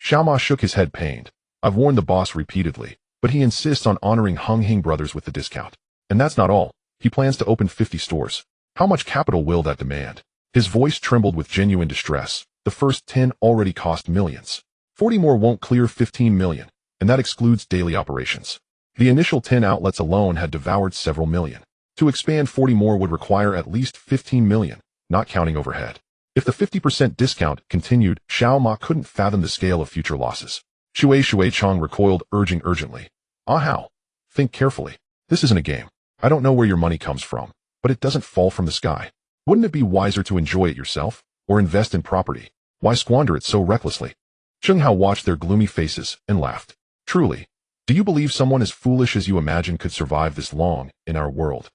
Xiao Ma shook his head, pained. I've warned the boss repeatedly, but he insists on honoring Hung Hing brothers with the discount. And that's not all. He plans to open 50 stores. How much capital will that demand? His voice trembled with genuine distress. The first 10 already cost millions. 40 more won't clear 15 million, and that excludes daily operations. The initial 10 outlets alone had devoured several million. To expand 40 more would require at least 15 million, not counting overhead. If the 50% discount continued, Xiao Ma couldn't fathom the scale of future losses. Shui Chong recoiled, urging urgently. How? Think carefully. This isn't a game. I don't know where your money comes from, but it doesn't fall from the sky. Wouldn't it be wiser to enjoy it yourself, or invest in property? Why squander it so recklessly? Cheng Hao watched their gloomy faces and laughed. Truly, do you believe someone as foolish as you imagine could survive this long in our world?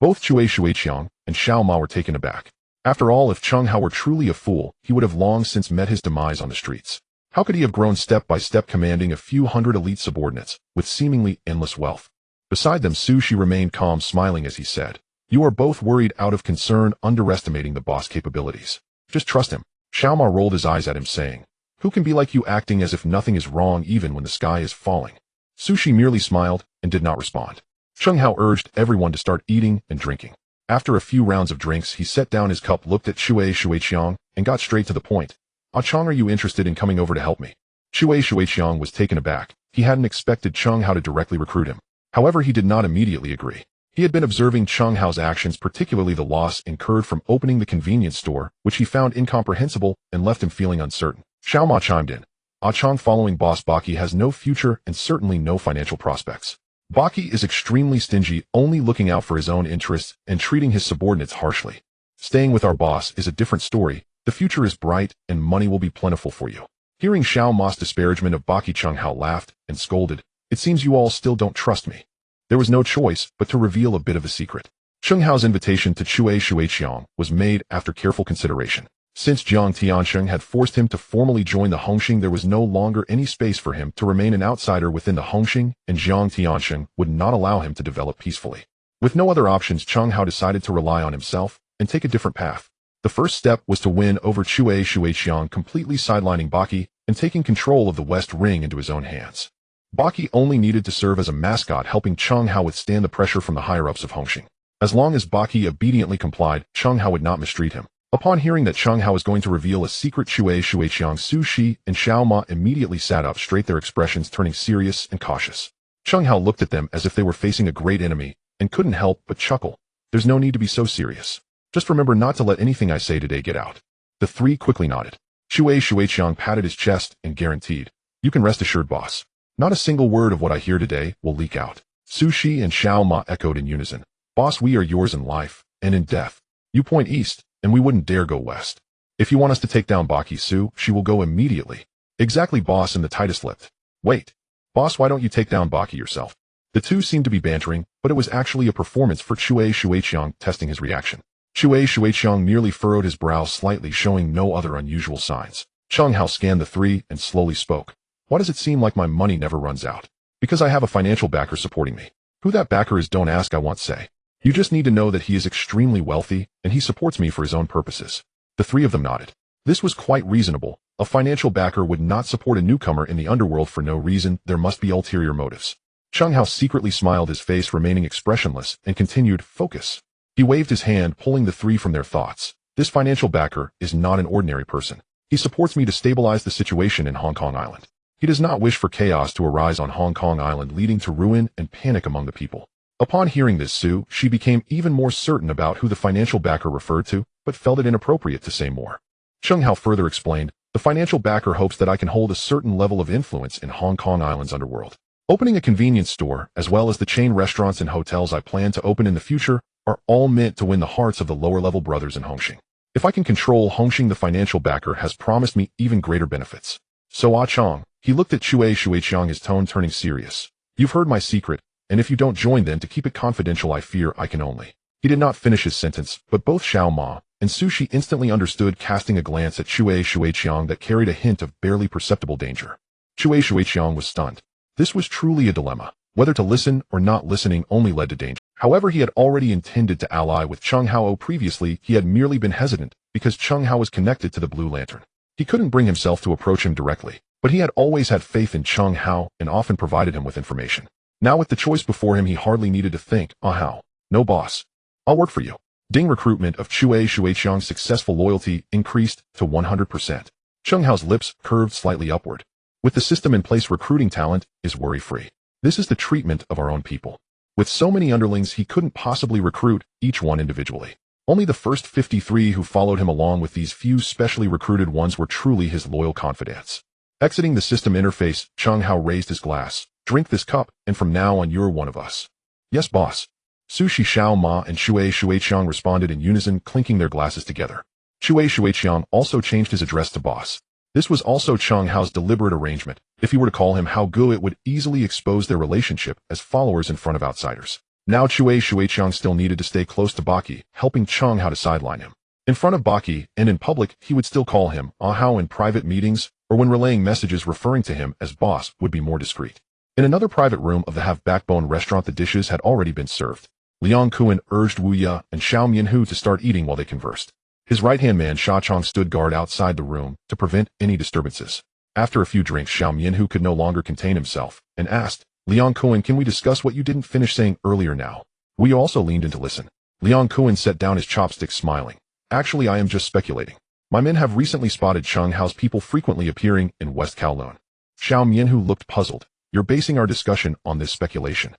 Both Cui Shuiqiang and Xiao Ma were taken aback. After all, if Cheng Hao were truly a fool, he would have long since met his demise on the streets. How could he have grown step by step commanding a few hundred elite subordinates, with seemingly endless wealth? Beside them, Su Shi remained calm, smiling as he said, "You are both worried out of concern, underestimating the boss' capabilities. Just trust him." Xiao Ma rolled his eyes at him, saying, "Who can be like you, acting as if nothing is wrong even when the sky is falling?" Su Shi merely smiled and did not respond. Cheng Hao urged everyone to start eating and drinking. After a few rounds of drinks, he set down his cup, looked at Cui Shuiqiang, and got straight to the point. "Ah Cheng, are you interested in coming over to help me?" Cui Shuiqiang was taken aback. He hadn't expected Cheng Hao to directly recruit him. However, he did not immediately agree. He had been observing Cheng Hao's actions, particularly the loss incurred from opening the convenience store, which he found incomprehensible and left him feeling uncertain. Xiao Ma chimed in. "Ah Cheng, following boss Baki has no future and certainly no financial prospects. Baki is extremely stingy, only looking out for his own interests and treating his subordinates harshly. Staying with our boss is a different story. The future is bright and money will be plentiful for you." Hearing Xiao Ma's disparagement of Baki, Cheng Hao laughed and scolded, "It seems you all still don't trust me." There was no choice but to reveal a bit of a secret. Cheng Hao's invitation to Cui Shuiqiang was made after careful consideration. Since Jiang Tiansheng had forced him to formally join the Hongxing, there was no longer any space for him to remain an outsider within the Hongxing, and Jiang Tiansheng would not allow him to develop peacefully. With no other options, Cheng Hao decided to rely on himself and take a different path. The first step was to win over Cui Shuiqiang, completely sidelining Baki and taking control of the West Ring into his own hands. Baki only needed to serve as a mascot, helping Cheng Hao withstand the pressure from the higher-ups of Hongxing. As long as Baki obediently complied, Cheng Hao would not mistreat him. Upon hearing that Cheng Hao was going to reveal a secret, Cui Shuiqiang, Su Shi, and Xiao Ma immediately sat up straight, their expressions turning serious and cautious. Cheng Hao looked at them as if they were facing a great enemy and couldn't help but chuckle. "There's no need to be so serious. Just remember not to let anything I say today get out." The three quickly nodded. Cui Shuiqiang patted his chest and guaranteed, "You can rest assured, boss. Not a single word of what I hear today will leak out." Su Shi and Xiao Ma echoed in unison. "Boss, we are yours in life and in death. You point east, and we wouldn't dare go west. If you want us to take down Baki, Su, she will go immediately." "Exactly, boss," and the tightest lipped. "Wait. Boss, why don't you take down Baki yourself?" The two seemed to be bantering, but it was actually a performance for Cui Shuiqiang, testing his reaction. Cui Shuiqiang merely furrowed his brow slightly, showing no other unusual signs. Cheng Hao scanned the three and slowly spoke. "Why does it seem like my money never runs out?" "Because I have a financial backer supporting me." "Who that backer is, don't ask, I won't say. You just need to know that he is extremely wealthy, and he supports me for his own purposes." The three of them nodded. This was quite reasonable. A financial backer would not support a newcomer in the underworld for no reason. There must be ulterior motives. Cheng Hao secretly smiled, his face remaining expressionless, and continued, "Focus." He waved his hand, pulling the three from their thoughts. "This financial backer is not an ordinary person. He supports me to stabilize the situation in Hong Kong Island. He does not wish for chaos to arise on Hong Kong Island, leading to ruin and panic among the people." Upon hearing this, she became even more certain about who the financial backer referred to, but felt it inappropriate to say more. Cheng Hao further explained, "The financial backer hopes that I can hold a certain level of influence in Hong Kong Island's underworld. Opening a convenience store, as well as the chain restaurants and hotels I plan to open in the future, are all meant to win the hearts of the lower-level brothers in Hongxing. If I can control Hongxing, the financial backer has promised me even greater benefits. So Ah Cheng," he looked at Cui Shuiqiang, his tone turning serious, "you've heard my secret, and if you don't join, then to keep it confidential, I fear I can only." He did not finish his sentence, but both Xiao Ma and Su Shi instantly understood, casting a glance at Cui Shuiqiang that carried a hint of barely perceptible danger. Cui Shuiqiang was stunned. This was truly a dilemma. Whether to listen or not listening only led to danger. However, he had already intended to ally with Cheng Hao. Previously, he had merely been hesitant because Cheng Hao was connected to the Blue Lantern. He couldn't bring himself to approach him directly, but he had always had faith in Cheng Hao and often provided him with information. Now with the choice before him, he hardly needed to think. "Ah Hao. No, boss. I'll work for you." Ding. Recruitment of Cui Shuiqiang's successful loyalty increased to 100%. Cheng Hao's lips curved slightly upward. "With the system in place, recruiting talent is worry-free. This is the treatment of our own people. With so many underlings, he couldn't possibly recruit each one individually. Only the first 53 who followed him, along with these few specially recruited ones, were truly his loyal confidants." Exiting the system interface, Cheng Hao raised his glass. "Drink this cup, and from now on you're one of us." "Yes, boss." Sushi Xiao Ma and Shui Shuiqiang responded in unison, clinking their glasses together. Shui Shuiqiang also changed his address to boss. This was also Cheng Hao's deliberate arrangement. If he were to call him Hao Gu, it would easily expose their relationship as followers in front of outsiders. Now Shui Shuiqiang still needed to stay close to Baki, helping Cheng Hao to sideline him. In front of Baki, and in public, he would still call him Hao in private meetings, or when relaying messages referring to him as boss would be more discreet. In another private room of the Have-Backbone restaurant, the dishes had already been served. Liang Kuan urged Wu Ya and Xiao Mianhu to start eating while they conversed. His right-hand man Sha Chong stood guard outside the room to prevent any disturbances. After a few drinks, Xiao Mianhu could no longer contain himself and asked, Liang Kuan, can we discuss what you didn't finish saying earlier now? Wu Ya also leaned in to listen. Liang Kuan set down his chopsticks, smiling. Actually, I am just speculating. My men have recently spotted Cheng Hao's people frequently appearing in West Kowloon. Xiao Mianhu looked puzzled. You're basing our discussion on this speculation.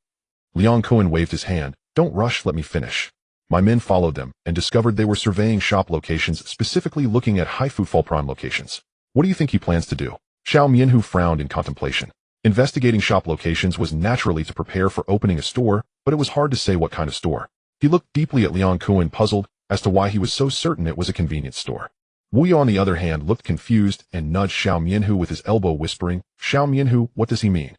Liang Kuan waved his hand. Don't rush, let me finish. My men followed them and discovered they were surveying shop locations, specifically looking at Haifu Fulpron locations. What do you think he plans to do? Xiao Mianhu frowned in contemplation. Investigating shop locations was naturally to prepare for opening a store, but it was hard to say what kind of store. He looked deeply at Liang Kuan, puzzled as to why he was so certain it was a convenience store. Wu Ya, on the other hand, looked confused and nudged Xiao Mianhu with his elbow, whispering, Xiao Mianhu, what does he mean?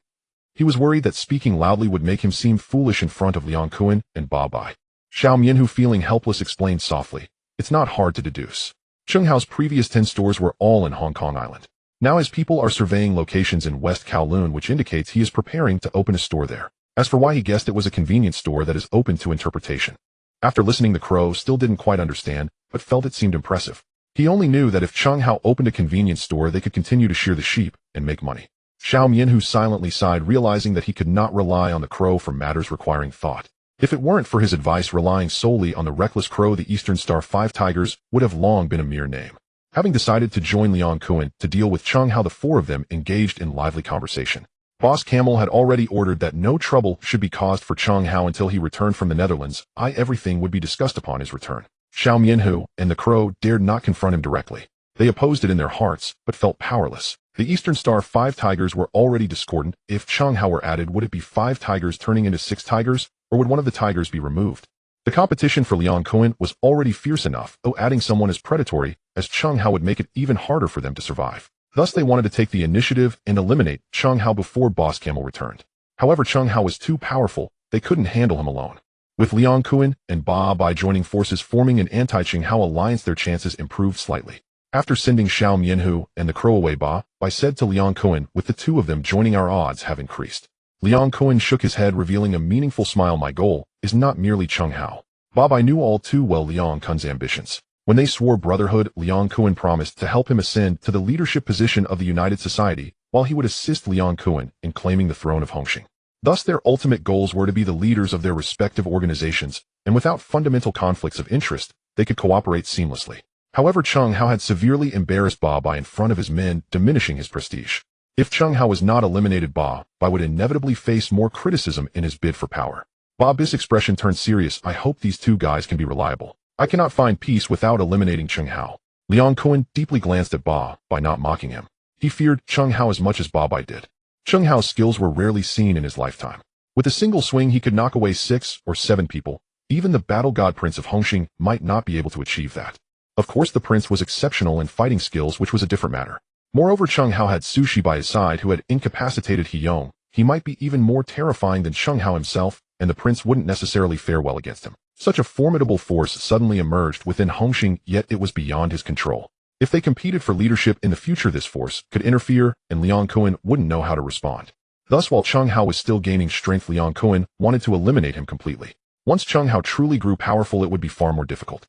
He was worried that speaking loudly would make him seem foolish in front of Liang Kuan and Ba Bai. Xiao Mianhu, feeling helpless, explained softly, it's not hard to deduce. Cheng Hao's previous 10 stores were all in Hong Kong Island. Now his people are surveying locations in West Kowloon, which indicates he is preparing to open a store there. As for why he guessed it was a convenience store, that is open to interpretation. After listening, the Crow still didn't quite understand, but felt it seemed impressive. He only knew that if Cheng Hao opened a convenience store, they could continue to shear the sheep and make money. Xiao Mianhu silently sighed, realizing that he could not rely on the Crow for matters requiring thought. If it weren't for his advice, relying solely on the reckless Crow, the Eastern Star 5 Tigers would have long been a mere name. Having decided to join Liang Kuan to deal with Cheng Hao, the four of them engaged in lively conversation. Boss Camel had already ordered that no trouble should be caused for Cheng Hao until he returned from the Netherlands. Everything would be discussed upon his return. Xiao Mianhu and the Crow dared not confront him directly. They opposed it in their hearts, but felt powerless. The Eastern Star 5 Tigers were already discordant. If Cheng Hao were added, would it be 5 tigers turning into 6 tigers, or would one of the tigers be removed? The competition for Liang Kuan was already fierce enough, though adding someone as predatory as Cheng Hao would make it even harder for them to survive. Thus they wanted to take the initiative and eliminate Cheng Hao before Boss Camel returned. However, Cheng Hao was too powerful. They couldn't handle him alone. With Liang Kuan and Ba Bai joining forces, forming an anti-Cheng Hao alliance, their chances improved slightly. After sending Xiao Mianhu and the Crow away, Ba Bai said to Liang Kuan, with the two of them joining, our odds have increased. Liang Kuan shook his head, revealing a meaningful smile. My goal is not merely Cheng Hao. Ba Bai knew all too well Liang Kuan's ambitions. When they swore brotherhood, Liang Kuan promised to help him ascend to the leadership position of the United Society, while he would assist Liang Kuan in claiming the throne of Hongxing. Thus their ultimate goals were to be the leaders of their respective organizations, and without fundamental conflicts of interest, they could cooperate seamlessly. However, Cheng Hao had severely embarrassed Ba Bai in front of his men, diminishing his prestige. If Cheng Hao was not eliminated, Ba Bai would inevitably face more criticism in his bid for power. Ba Bai's expression turned serious. I hope these two guys can be reliable. I cannot find peace without eliminating Cheng Hao. Liang Kuan deeply glanced at Ba Bai, not mocking him. He feared Cheng Hao as much as Ba Bai did. Cheng Hao's skills were rarely seen in his lifetime. With a single swing, he could knock away 6 or 7 people. Even the battle god Prince of Hongxing might not be able to achieve that. Of course, the prince was exceptional in fighting skills, which was a different matter. Moreover, Cheng Hao had Sushi by his side, who had incapacitated Hiyong. He might be even more terrifying than Cheng Hao himself, and the prince wouldn't necessarily fare well against him. Such a formidable force suddenly emerged within Hongxing, yet it was beyond his control. If they competed for leadership in the future, this force could interfere, and Liang Kuan wouldn't know how to respond. Thus, while Cheng Hao was still gaining strength, Liang Kuan wanted to eliminate him completely. Once Cheng Hao truly grew powerful, it would be far more difficult.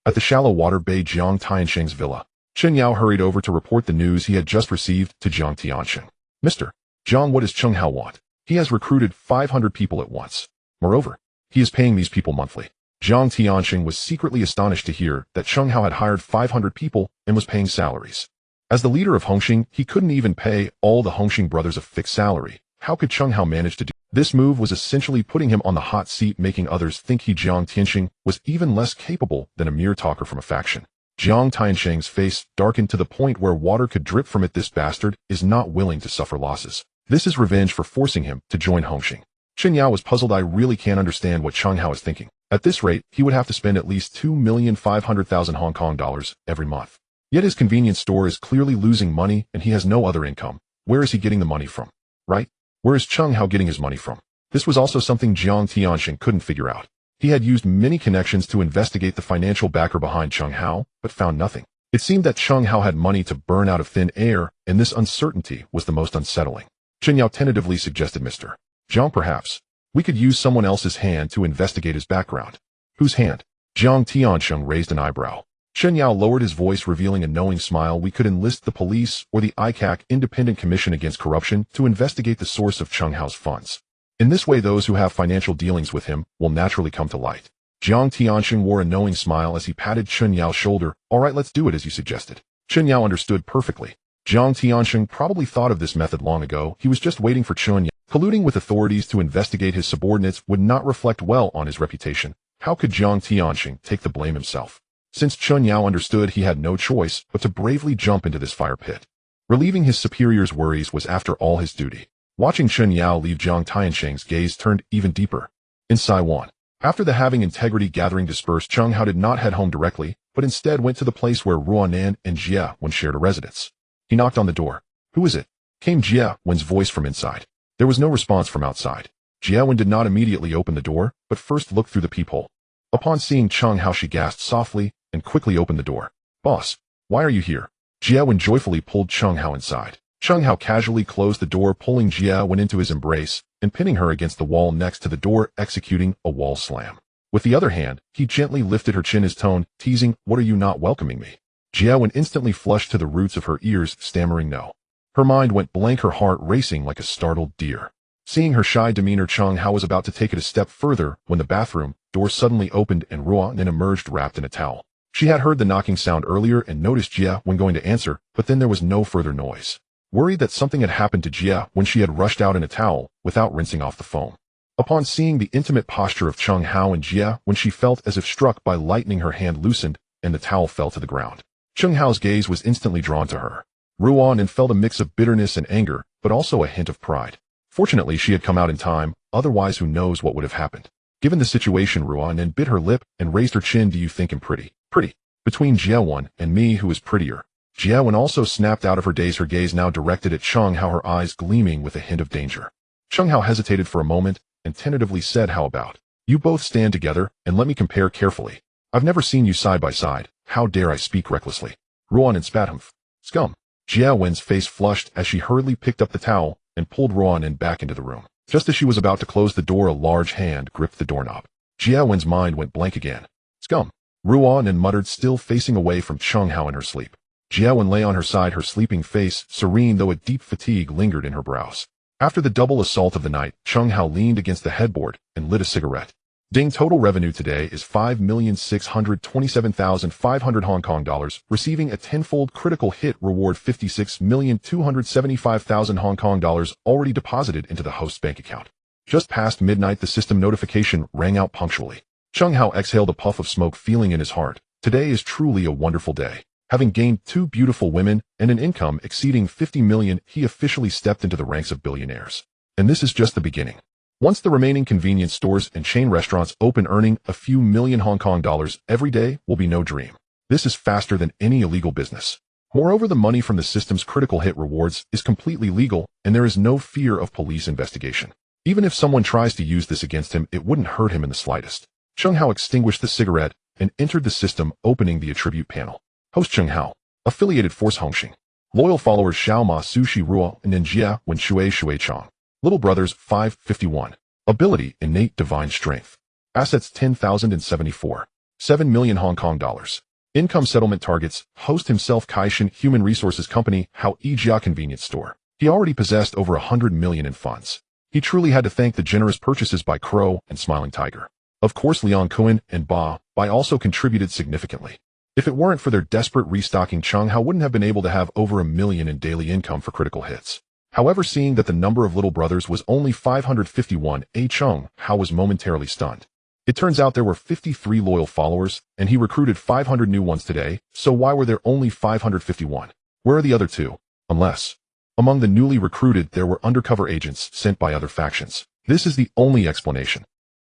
At the shallow water bay Jiang Tiansheng's villa, Chen Yao hurried over to report the news he had just received to Jiang Tiansheng. Mr. Jiang, what does Cheng Hao want? He has recruited 500 people at once. Moreover, he is paying these people monthly. Jiang Tiansheng was secretly astonished to hear that Cheng Hao had hired 500 people and was paying salaries. As the leader of Hongxing, he couldn't even pay all the Hongxing brothers a fixed salary. How could Cheng Hao manage to do this? Move was essentially putting him on the hot seat, making others think Jiang Tiansheng was even less capable than a mere talker from a faction. Jiang Tiansheng's face darkened to the point where water could drip from it. This bastard is not willing to suffer losses. This is revenge for forcing him to join Hongxing. Chen Yao was puzzled. I really can't understand what Cheng Hao is thinking. At this rate, he would have to spend at least 2,500,000 Hong Kong dollars every month. Yet his convenience store is clearly losing money and he has no other income. Where is he getting the money from? Right? Where is Cheng Hao getting his money from? This was also something Jiang Tianxing couldn't figure out. He had used many connections to investigate the financial backer behind Cheng Hao, but found nothing. It seemed that Cheng Hao had money to burn out of thin air, and this uncertainty was the most unsettling. Chen Yao tentatively suggested, Mr. Jiang, perhaps we could use someone else's hand to investigate his background. Whose hand? Jiang Tianxing raised an eyebrow. Chen Yao lowered his voice, revealing a knowing smile. We could enlist the police or the ICAC Independent Commission Against Corruption to investigate the source of Cheng Hao's funds. In this way, those who have financial dealings with him will naturally come to light. Jiang Tianxing wore a knowing smile as he patted Chen Yao's shoulder. All right, let's do it as you suggested. Chen Yao understood perfectly. Jiang Tianxing probably thought of this method long ago. He was just waiting for Chen Yao. Colluding with authorities to investigate his subordinates would not reflect well on his reputation. How could Jiang Tianxing take the blame himself? Since Chen Yao understood, he had no choice but to bravely jump into this fire pit. Relieving his superior's worries was after all his duty. Watching Chen Yao leave, Jiang Tianxing's gaze turned even deeper. In Saiwan. After the Having Integrity gathering dispersed, Cheng Hao did not head home directly, but instead went to the place where Ruanan and Jie Wen shared a residence. He knocked on the door. Who is it? Came Jie Wen's voice from inside. There was no response from outside. Jie Wen did not immediately open the door, but first looked through the peephole. Upon seeing Cheng Hao, she gasped softly and quickly opened the door. Boss, why are you here? Jie Wen joyfully pulled Cheng Hao inside. Cheng Hao casually closed the door, pulling Jie Wen into his embrace and pinning her against the wall next to the door, executing a wall slam. With the other hand, he gently lifted her chin, his tone teasing, "What are you not welcoming me?" Jie Wen instantly flushed to the roots of her ears, stammering no. Her mind went blank, her heart racing like a startled deer. Seeing her shy demeanor, Cheng Hao was about to take it a step further when the bathroom door suddenly opened and Ruanan emerged wrapped in a towel. She had heard the knocking sound earlier and noticed Jie Wen going to answer, but then there was no further noise. Worried that something had happened to Jie Wen, she had rushed out in a towel without rinsing off the foam. Upon seeing the intimate posture of Cheng Hao and Jie Wen, she felt as if struck by lightning. Her hand loosened and the towel fell to the ground. Cheng Hao's gaze was instantly drawn to her. Ruanan felt a mix of bitterness and anger, but also a hint of pride. Fortunately, she had come out in time, otherwise who knows what would have happened. Given the situation, Ruanan bit her lip and raised her chin. Do you think him pretty? Pretty. Between Jie Wen and me, who is prettier? Jie Wen also snapped out of her daze, her gaze now directed at Cheng Hao, her eyes gleaming with a hint of danger. Cheng Hao hesitated for a moment and tentatively said, how about you both stand together and let me compare carefully? I've never seen you side by side. How dare I speak recklessly? Ruanan spat, humph. Scum. Jie Wen's face flushed as she hurriedly picked up the towel and pulled Ruanan back into the room. Just as she was about to close the door, a large hand gripped the doorknob. Jie Wen's mind went blank again. Scum. Ruanan muttered, still facing away from Cheng Hao in her sleep. Jie Wen lay on her side, her sleeping face serene, though a deep fatigue lingered in her brows. After the double assault of the night, Cheng Hao leaned against the headboard and lit a cigarette. Ding, total revenue today is 5,627,500 Hong Kong dollars, receiving a tenfold critical hit reward, 56,275,000 Hong Kong dollars already deposited into the host's bank account. Just past midnight, the system notification rang out punctually. Cheng Hao exhaled a puff of smoke, feeling in his heart, today is truly a wonderful day. Having gained 2 beautiful women and an income exceeding 50 million, he officially stepped into the ranks of billionaires. And this is just the beginning. Once the remaining convenience stores and chain restaurants open, earning a few million Hong Kong dollars every day will be no dream. This is faster than any illegal business. Moreover, the money from the system's critical hit rewards is completely legal, and there is no fear of police investigation. Even if someone tries to use this against him, it wouldn't hurt him in the slightest. Cheng Hao extinguished the cigarette and entered the system, opening the attribute panel. Host Cheng Hao. Affiliated Force Hongxing. Loyal followers Xiao Ma Sushi Rua and Jie Wen Shui Shui Chong. Little brothers 551. Ability innate divine strength. Assets 10,074. 7 million Hong Kong dollars. Income settlement targets. Host himself Kaishan Human Resources Company Hao Yijia Convenience Store. He already possessed over 100 million in funds. He truly had to thank the generous purchases by Crow and Smiling Tiger. Of course, Liang Kuan and Ba Bai also contributed significantly. If it weren't for their desperate restocking, Cheng Hao wouldn't have been able to have over 1 million in daily income for critical hits. However, seeing that the number of little brothers was only 551, Cheng Hao was momentarily stunned. It turns out there were 53 loyal followers, and he recruited 500 new ones today, so why were there only 551? Where are the other 2? Unless among the newly recruited there were undercover agents sent by other factions. This is the only explanation.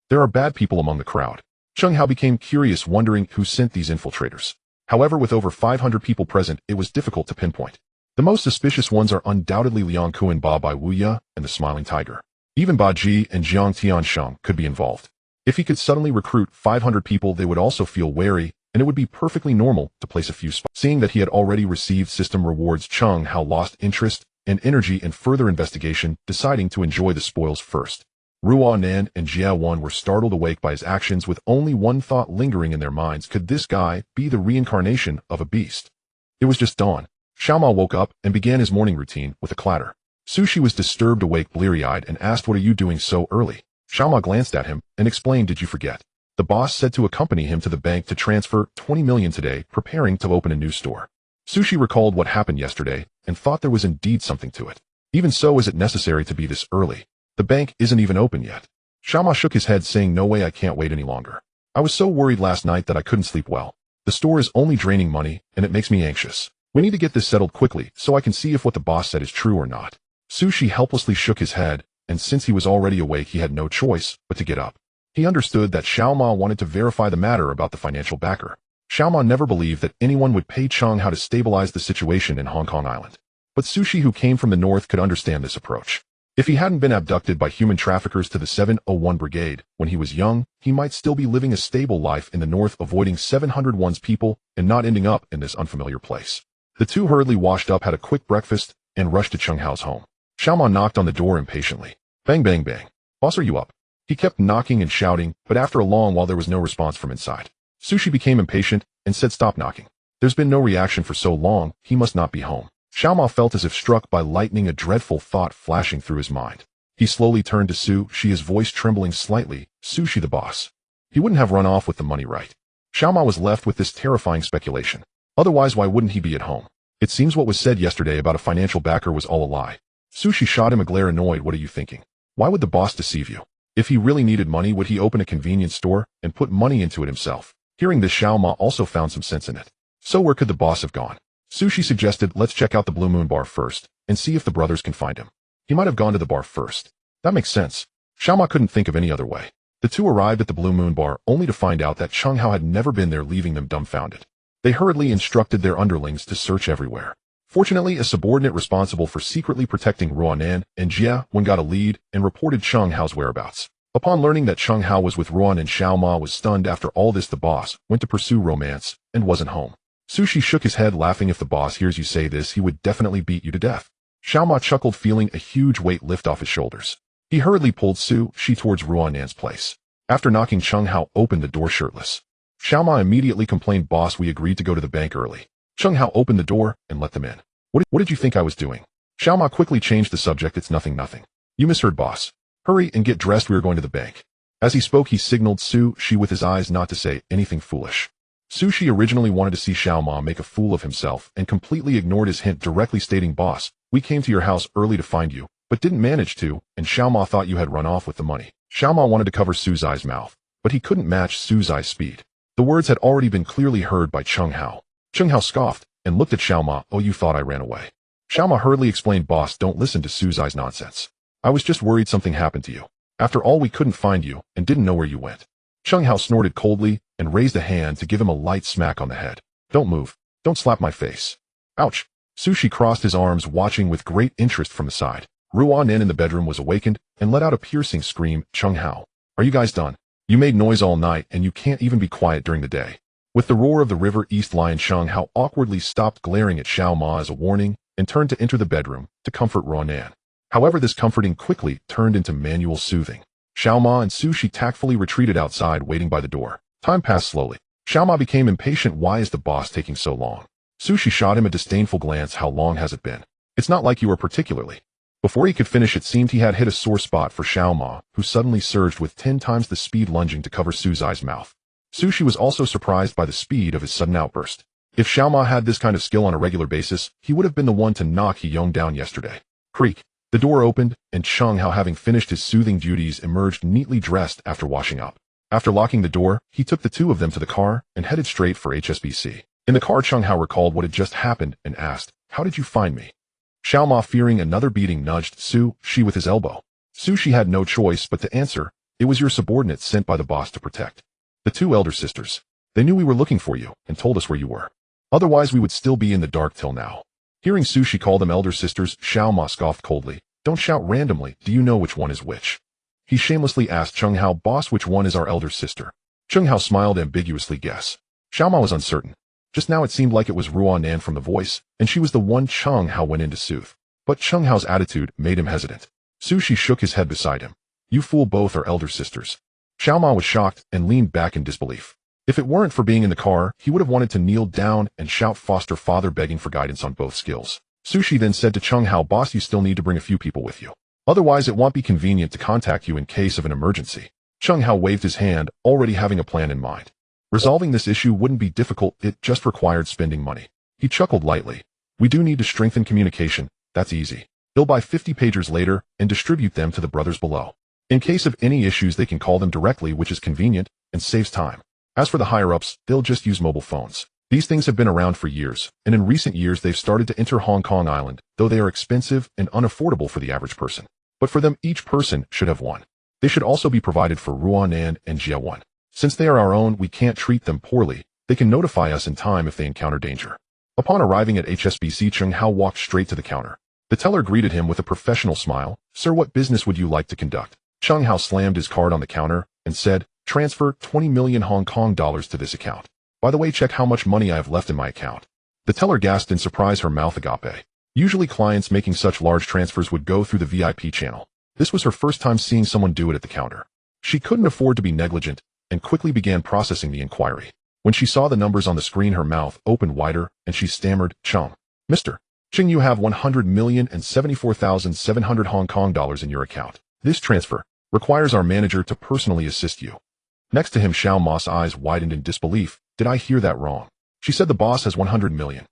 There are bad people among the crowd. Cheng Hao became curious, wondering who sent these infiltrators. However, with over 500 people present, it was difficult to pinpoint. The most suspicious ones are undoubtedly Liang Kuan Ba Bai Wuya and the Smiling Tiger. Even Ba Ji and Jiang Tiansheng could be involved. If he could suddenly recruit 500 people, they would also feel wary, and it would be perfectly normal to place a few spots. Seeing that he had already received system rewards, Cheng Hao lost interest and energy in further investigation, deciding to enjoy the spoils first. Ruanan and Jia Wan were startled awake by his actions, with only one thought lingering in their minds: could this guy be the reincarnation of a beast? It was just dawn. Xiaoma woke up and began his morning routine with a clatter. Sushi was disturbed, awake, bleary-eyed, and asked, "What are you doing so early?" Xiaoma glanced at him and explained, "Did you forget? The boss said to accompany him to the bank to transfer 20 million today, preparing to open a new store." Sushi recalled what happened yesterday and thought there was indeed something to it. Even so, is it necessary to be this early? The bank isn't even open yet. Xiaoma shook his head, saying, "No way, I can't wait any longer. I was so worried last night that I couldn't sleep well. The store is only draining money, and it makes me anxious. We need to get this settled quickly so I can see if what the boss said is true or not." Sushi helplessly shook his head, and since he was already awake, he had no choice but to get up. He understood that Xiaoma wanted to verify the matter about the financial backer. Xiaoma never believed that anyone would pay Cheng Hao to stabilize the situation in Hong Kong Island. But Sushi, who came from the north, could understand this approach. If he hadn't been abducted by human traffickers to the 701 Brigade when he was young, he might still be living a stable life in the north, avoiding 701's people and not ending up in this unfamiliar place. The two hurriedly washed up, had a quick breakfast, and rushed to Cheng Hao's home. Xiaoma knocked on the door impatiently. Bang, bang, bang. "Boss, are you up?" He kept knocking and shouting, but after a long while there was no response from inside. Sushi became impatient and said, "Stop knocking. There's been no reaction for so long, he must not be home." Xiaoma felt as if struck by lightning, a dreadful thought flashing through his mind. He slowly turned to Sushi, his voice trembling slightly. "Sushi, the boss. He wouldn't have run off with the money, right?" Xiaoma was left with this terrifying speculation. Otherwise, why wouldn't he be at home? It seems what was said yesterday about a financial backer was all a lie. Sushi shot him a glare, annoyed. "What are you thinking? Why would the boss deceive you? If he really needed money, would he open a convenience store and put money into it himself?" Hearing this, Xiaoma also found some sense in it. So where could the boss have gone? Sushi suggested, "Let's check out the Blue Moon Bar first and see if the brothers can find him. He might have gone to the bar first." That makes sense. Xiaoma couldn't think of any other way. The two arrived at the Blue Moon Bar only to find out that Cheng Hao had never been there, leaving them dumbfounded. They hurriedly instructed their underlings to search everywhere. Fortunately, a subordinate responsible for secretly protecting Ruanan and Jia Wen got a lead and reported Cheng Hao's whereabouts. Upon learning that Cheng Hao was with Ruanan, Xiaoma was stunned. After all this, the boss went to pursue romance and wasn't home. Sushi shook his head, laughing. "If the boss hears you say this, he would definitely beat you to death." Xiaoma chuckled, feeling a huge weight lift off his shoulders. He hurriedly pulled Sushi towards Ruanan's place. After knocking, Cheng Hao opened the door shirtless. Xiaoma immediately complained, "Boss, we agreed to go to the bank early." Cheng Hao opened the door and let them in. What did you think I was doing?" Xiaoma quickly changed the subject. "It's nothing. You misheard, boss. Hurry and get dressed, we are going to the bank." As he spoke, he signaled Sushi with his eyes not to say anything foolish. Sushi originally wanted to see Xiaoma make a fool of himself and completely ignored his hint, directly stating, "Boss, we came to your house early to find you, but didn't manage to, and Xiaoma thought you had run off with the money." Xiaoma wanted to cover Suzi's mouth, but he couldn't match Suzi's speed. The words had already been clearly heard by Cheng Hao. Cheng Hao scoffed and looked at Xiaoma. "Oh, you thought I ran away?" Xiaoma hurriedly explained, "Boss, don't listen to Suzi's nonsense. I was just worried something happened to you. After all, we couldn't find you and didn't know where you went." Cheng Hao snorted coldly and raised a hand to give him a light smack on the head. "Don't move. Don't slap my face." Ouch. Sushi crossed his arms, watching with great interest from the side. Ruanan in the bedroom was awakened and let out a piercing scream. "Cheng Hao, are you guys done? You made noise all night and you can't even be quiet during the day." With the roar of the river East Lion, Cheng Hao awkwardly stopped, glaring at Xiaoma as a warning, and turned to enter the bedroom to comfort Ruanan. However, this comforting quickly turned into manual soothing. Xiaoma and Sushi tactfully retreated outside, waiting by the door. Time passed slowly. Xiaoma became impatient. "Why is the boss taking so long?" Sushi shot him a disdainful glance. "How long has it been? It's not like you were particularly." Before he could finish, it seemed he had hit a sore spot for Xiaoma, who suddenly surged with 10 times the speed, lunging to cover Suzi's mouth. Sushi was also surprised by the speed of his sudden outburst. If Xiaoma had this kind of skill on a regular basis, he would have been the one to knock He-Yong down yesterday. Creak. The door opened, and Cheng Hao, having finished his soothing duties, emerged neatly dressed after washing up. After locking the door, he took the two of them to the car and headed straight for HSBC. In the car, Cheng Hao recalled what had just happened and asked, "How did you find me?" Xiaoma, fearing another beating, nudged Sushi with his elbow. Sushi had no choice but to answer, "It was your subordinate sent by the boss to protect. The two elder sisters. They knew we were looking for you and told us where you were. Otherwise we would still be in the dark till now." Hearing Sushi call them elder sisters, Xiao Ma scoffed coldly. "Don't shout randomly, do you know which one is which?" He shamelessly asked Cheng Hao, "Boss, which one is our elder sister?" Cheng Hao smiled ambiguously. "Guess." Xiao Ma was uncertain. Just now it seemed like it was Ruan Nan from the voice, and she was the one Cheng Hao went in to soothe. But Cheng Hao's attitude made him hesitant. Sushi shook his head beside him. "You fool, both are elder sisters." Xiao Ma was shocked and leaned back in disbelief. If it weren't for being in the car, he would have wanted to kneel down and shout foster father begging for guidance on both skills. Sushi then said to Cheng Hao, "Boss, you still need to bring a few people with you. Otherwise it won't be convenient to contact you in case of an emergency." Cheng Hao waved his hand, already having a plan in mind. Resolving this issue wouldn't be difficult, it just required spending money. He chuckled lightly. "We do need to strengthen communication, that's easy. He'll buy 50 pagers later and distribute them to the brothers below. In case of any issues they can call them directly, which is convenient and saves time. As for the higher-ups, they'll just use mobile phones. These things have been around for years, and in recent years they've started to enter Hong Kong Island, though they are expensive and unaffordable for the average person. But for them, each person should have one. They should also be provided for Ruanan and Jiawan. Since they are our own, we can't treat them poorly. They can notify us in time if they encounter danger." Upon arriving at HSBC, Cheng Hao walked straight to the counter. The teller greeted him with a professional smile. "Sir, what business would you like to conduct?" Cheng Hao slammed his card on the counter and said, "Transfer 20 million Hong Kong dollars to this account. By the way, check how much money I have left in my account." The teller gasped in surprise, her mouth agape. Usually clients making such large transfers would go through the VIP channel. This was her first time seeing someone do it at the counter. She couldn't afford to be negligent and quickly began processing the inquiry. When she saw the numbers on the screen, her mouth opened wider and she stammered, "Cheng. Mr. Cheng, you have 100,074,700 Hong Kong dollars in your account. This transfer requires our manager to personally assist you." Next to him, Xiao Ma's eyes widened in disbelief. "Did I hear that wrong? She said the boss has 100 million.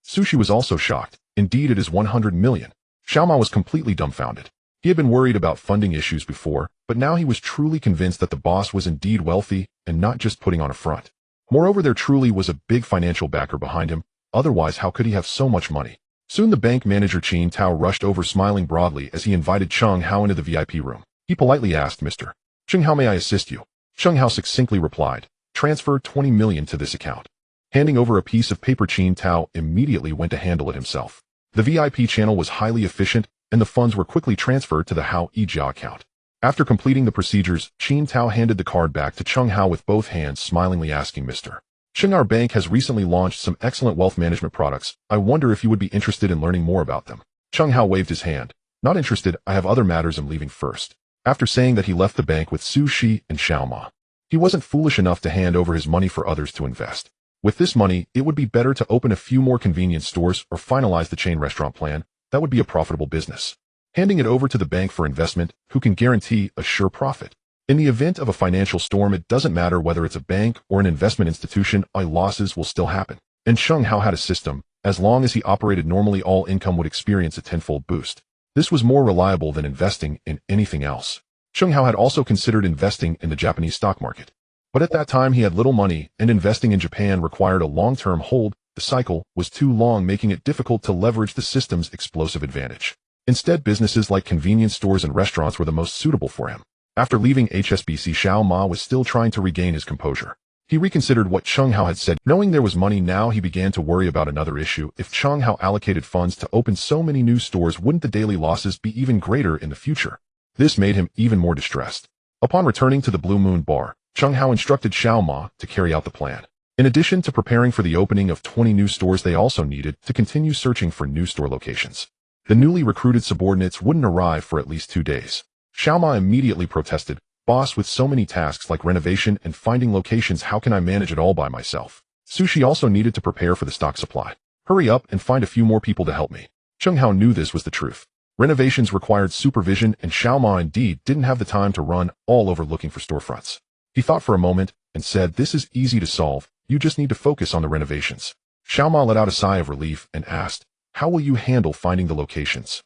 Sushi was also shocked. "Indeed, it is 100 million. Xiao Ma was completely dumbfounded. He had been worried about funding issues before, but now he was truly convinced that the boss was indeed wealthy and not just putting on a front. Moreover, there truly was a big financial backer behind him. Otherwise, how could he have so much money? Soon the bank manager Qin Tao rushed over, smiling broadly as he invited Cheng Hao into the VIP room. He politely asked, "Mr. Cheng, how may I assist you?" Cheng Hao succinctly replied, "Transfer 20 million to this account." Handing over a piece of paper, Qin Tao immediately went to handle it himself. The VIP channel was highly efficient, and the funds were quickly transferred to the Hao Yijia account. After completing the procedures, Qin Tao handed the card back to Cheng Hao with both hands, smilingly asking, "Mr. Cheng, our bank has recently launched some excellent wealth management products. I wonder if you would be interested in learning more about them." Cheng Hao waved his hand. "Not interested, I have other matters, I'm leaving first." After saying that, he left the bank with Sushi and Xiao Ma. He wasn't foolish enough to hand over his money for others to invest. With this money, it would be better to open a few more convenience stores or finalize the chain restaurant plan. That would be a profitable business. Handing it over to the bank for investment, who can guarantee a sure profit? In the event of a financial storm, it doesn't matter whether it's a bank or an investment institution, losses will still happen. And Cheng Hao had a system. As long as he operated normally, all income would experience a tenfold boost. This was more reliable than investing in anything else. Cheng Hao had also considered investing in the Japanese stock market. But at that time he had little money, and investing in Japan required a long-term hold. The cycle was too long, making it difficult to leverage the system's explosive advantage. Instead, businesses like convenience stores and restaurants were the most suitable for him. After leaving HSBC, Xiao Ma was still trying to regain his composure. He reconsidered what Cheng Hao had said. Knowing there was money now, he began to worry about another issue. If Cheng Hao allocated funds to open so many new stores, wouldn't the daily losses be even greater in the future? This made him even more distressed. Upon returning to the Blue Moon Bar, Cheng Hao instructed Xiao Ma to carry out the plan. In addition to preparing for the opening of 20 new stores, they also needed to continue searching for new store locations. The newly recruited subordinates wouldn't arrive for at least 2 days. Xiao Ma immediately protested, "Boss, with so many tasks like renovation and finding locations, how can I manage it all by myself?" Sushi also needed to prepare for the stock supply. "Hurry up and find a few more people to help me." Cheng Hao knew this was the truth. Renovations required supervision, and Xiao Ma indeed didn't have the time to run all over looking for storefronts. He thought for a moment and said, "This is easy to solve. You just need to focus on the renovations." Xiao Ma let out a sigh of relief and asked, "How will you handle finding the locations?"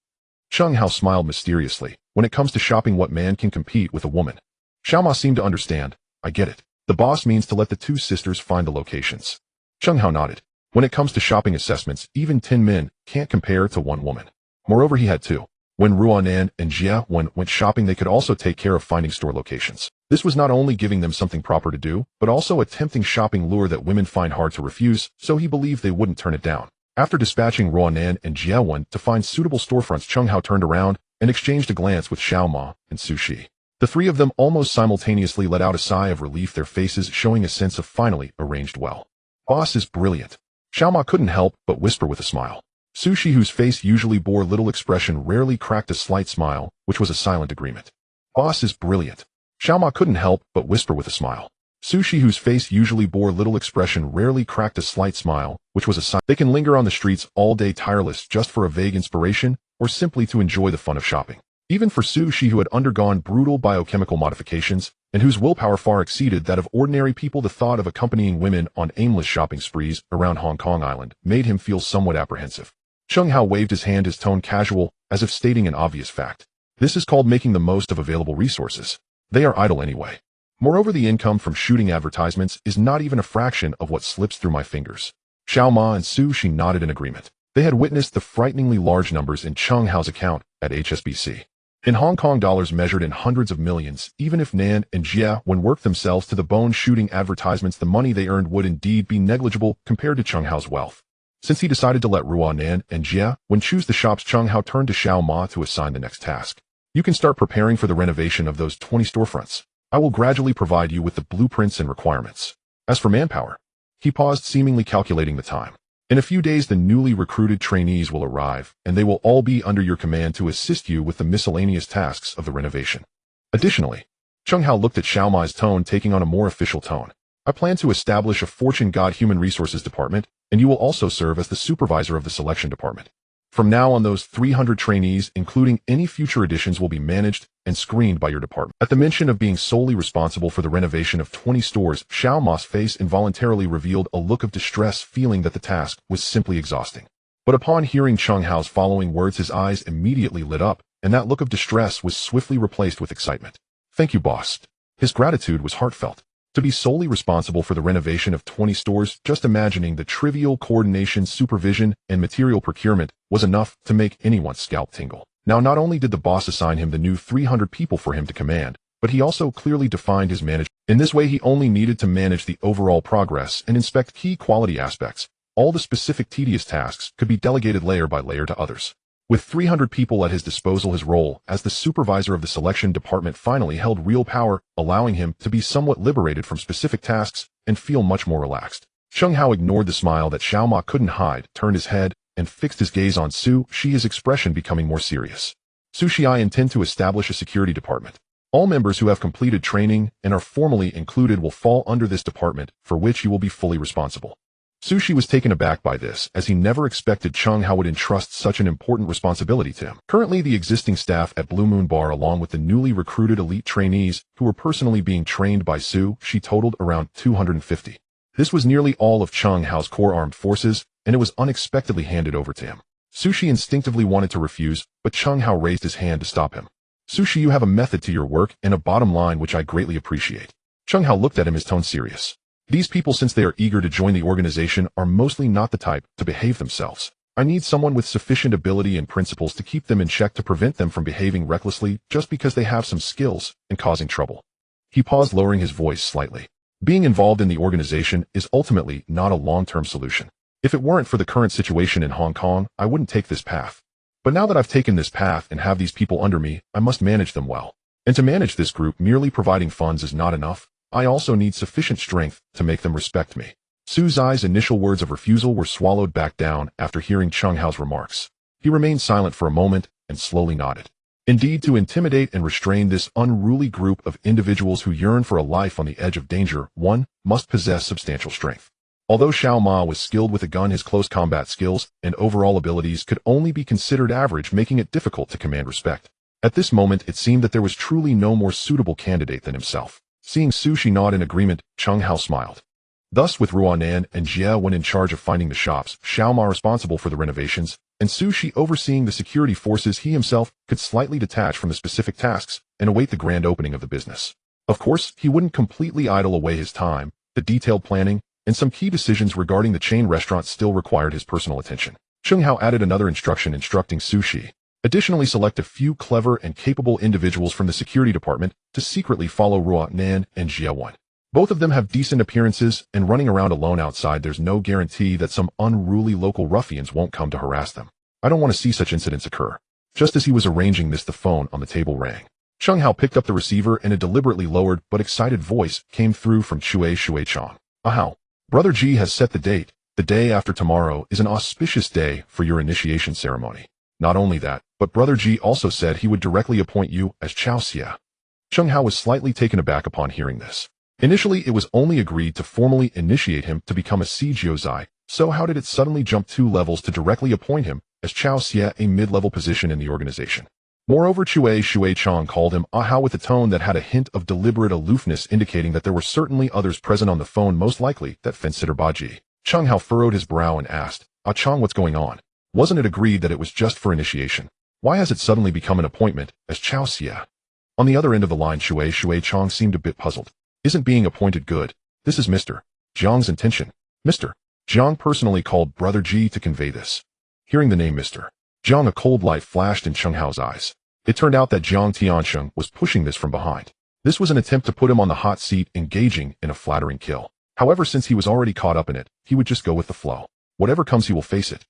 Cheng Hao smiled mysteriously. "When it comes to shopping, what man can compete with a woman?" Xiao Ma seemed to understand. "I get it. The boss means to let the two sisters find the locations." Cheng Hao nodded. "When it comes to shopping assessments, even 10 men can't compare to one woman." Moreover, he had 2. When Ruanan and Jia went shopping, they could also take care of finding store locations. This was not only giving them something proper to do, but also a tempting shopping lure that women find hard to refuse, so he believed they wouldn't turn it down. After dispatching Ruanan and Jia to find suitable storefronts, Cheng Hao turned around and exchanged a glance with Xiao Ma and Su Shi. The three of them almost simultaneously let out a sigh of relief, their faces showing a sense of finally arranged well. Boss is brilliant. Xiao Ma couldn't help but whisper with a smile. Su Shi, whose face usually bore little expression, rarely cracked a slight smile, which was a silent agreement. Boss is brilliant. Xiao Ma couldn't help but whisper with a smile. Su Shi, whose face usually bore little expression, rarely cracked a slight smile, which was a sign. They can linger on the streets all day tireless just for a vague inspiration, or simply to enjoy the fun of shopping. Even for Su Shi, who had undergone brutal biochemical modifications, and whose willpower far exceeded that of ordinary people, the thought of accompanying women on aimless shopping sprees around Hong Kong Island made him feel somewhat apprehensive. Cheng Hao waved his hand, his tone casual, as if stating an obvious fact. This is called making the most of available resources. They are idle anyway. Moreover, the income from shooting advertisements is not even a fraction of what slips through my fingers. Xiao Ma and Su Shi nodded in agreement. They had witnessed the frighteningly large numbers in Cheng Hao's account at HSBC. In Hong Kong dollars measured in hundreds of millions, even if Nan and Jia worked themselves to the bone shooting advertisements, the money they earned would indeed be negligible compared to Cheng Hao's wealth. Since he decided to let Ruanan and Jia choose the shops, Cheng Hao turned to Xiao Ma to assign the next task. You can start preparing for the renovation of those 20 storefronts. I will gradually provide you with the blueprints and requirements. As for manpower, he paused, seemingly calculating the time. In a few days, the newly recruited trainees will arrive, and they will all be under your command to assist you with the miscellaneous tasks of the renovation. Additionally, Cheng Hao looked at Xiao Ma's tone taking on a more official tone. I plan to establish a Fortune God Human Resources Department, and you will also serve as the supervisor of the selection department. From now on, those 300 trainees, including any future additions, will be managed and screened by your department. At the mention of being solely responsible for the renovation of 20 stores, Xiao Ma's face involuntarily revealed a look of distress, feeling that the task was simply exhausting. But upon hearing Cheng Hao's following words, his eyes immediately lit up, and that look of distress was swiftly replaced with excitement. Thank you, boss. His gratitude was heartfelt. To be solely responsible for the renovation of 20 stores, just imagining the trivial coordination, supervision, and material procurement was enough to make anyone's scalp tingle. Now, not only did the boss assign him the new 300 people for him to command, but he also clearly defined his management. In this way, he only needed to manage the overall progress and inspect key quality aspects. All the specific tedious tasks could be delegated layer by layer to others. With 300 people at his disposal, his role as the supervisor of the selection department finally held real power, allowing him to be somewhat liberated from specific tasks and feel much more relaxed. Cheng Hao ignored the smile that Xiao Ma couldn't hide, turned his head, and fixed his gaze on Su Shi, his expression becoming more serious. Su Shi, I intend to establish a security department. All members who have completed training and are formally included will fall under this department, for which you will be fully responsible. Su Shi was taken aback by this, as he never expected Cheng Hao would entrust such an important responsibility to him. Currently, the existing staff at Blue Moon Bar, along with the newly recruited elite trainees who were personally being trained by Su Shi, totaled around 250. This was nearly all of Cheng Hao's core armed forces, and it was unexpectedly handed over to him. Su Shi instinctively wanted to refuse, but Cheng Hao raised his hand to stop him. Su Shi, you have a method to your work and a bottom line which I greatly appreciate. Cheng Hao looked at him, his tone serious. These people, since they are eager to join the organization, are mostly not the type to behave themselves. I need someone with sufficient ability and principles to keep them in check, to prevent them from behaving recklessly just because they have some skills and causing trouble. He paused, lowering his voice slightly. Being involved in the organization is ultimately not a long-term solution. If it weren't for the current situation in Hong Kong, I wouldn't take this path. But now that I've taken this path and have these people under me, I must manage them well. And to manage this group, merely providing funds is not enough. I also need sufficient strength to make them respect me. Su Zai's initial words of refusal were swallowed back down after hearing Cheng Hao's remarks. He remained silent for a moment and slowly nodded. Indeed, to intimidate and restrain this unruly group of individuals who yearn for a life on the edge of danger, one must possess substantial strength. Although Xiao Ma was skilled with a gun, his close combat skills and overall abilities could only be considered average, making it difficult to command respect. At this moment, it seemed that there was truly no more suitable candidate than himself. Seeing Su Shi nod in agreement, Cheng Hao smiled. Thus, with Ruanan and Jia in charge of finding the shops, Xiao Ma responsible for the renovations, and Su Shi overseeing the security forces, he himself could slightly detach from the specific tasks and await the grand opening of the business. Of course, he wouldn't completely idle away his time. The detailed planning and some key decisions regarding the chain restaurant still required his personal attention. Cheng Hao added another instruction, instructing Su Shi. Additionally, select a few clever and capable individuals from the security department to secretly follow Ruo Nan and Jia Wan. Both of them have decent appearances, and running around alone outside, there's no guarantee that some unruly local ruffians won't come to harass them. I don't want to see such incidents occur. Just as he was arranging this, the phone on the table rang. Cheng Hao picked up the receiver, and a deliberately lowered but excited voice came through from Shui Chang. Ahao. Brother Ji has set the date. The day after tomorrow is an auspicious day for your initiation ceremony. Not only that, but Brother Ji also said he would directly appoint you as Chao Xia. Cheng Hao was slightly taken aback upon hearing this. Initially, it was only agreed to formally initiate him to become a Jiuzai, so how did it suddenly jump 2 levels to directly appoint him as Chao Xia, a mid-level position in the organization? Moreover, Shui Chang called him Ahao with a tone that had a hint of deliberate aloofness, indicating that there were certainly others present on the phone, most likely that Fensitter Baji. Cheng Hao furrowed his brow and asked, Chang, what's going on? Wasn't it agreed that it was just for initiation? Why has it suddenly become an appointment as Chao Xia? On the other end of the line, Shui Chang seemed a bit puzzled. Isn't being appointed good? This is Mr. Jiang's intention. Mr. Jiang personally called Brother Ji to convey this. Hearing the name Mr. Jiang, a cold light flashed in Cheng Hao's eyes. It turned out that Jiang Tiansheng was pushing this from behind. This was an attempt to put him on the hot seat, engaging in a flattering kill. However, since he was already caught up in it, he would just go with the flow. Whatever comes, he will face it.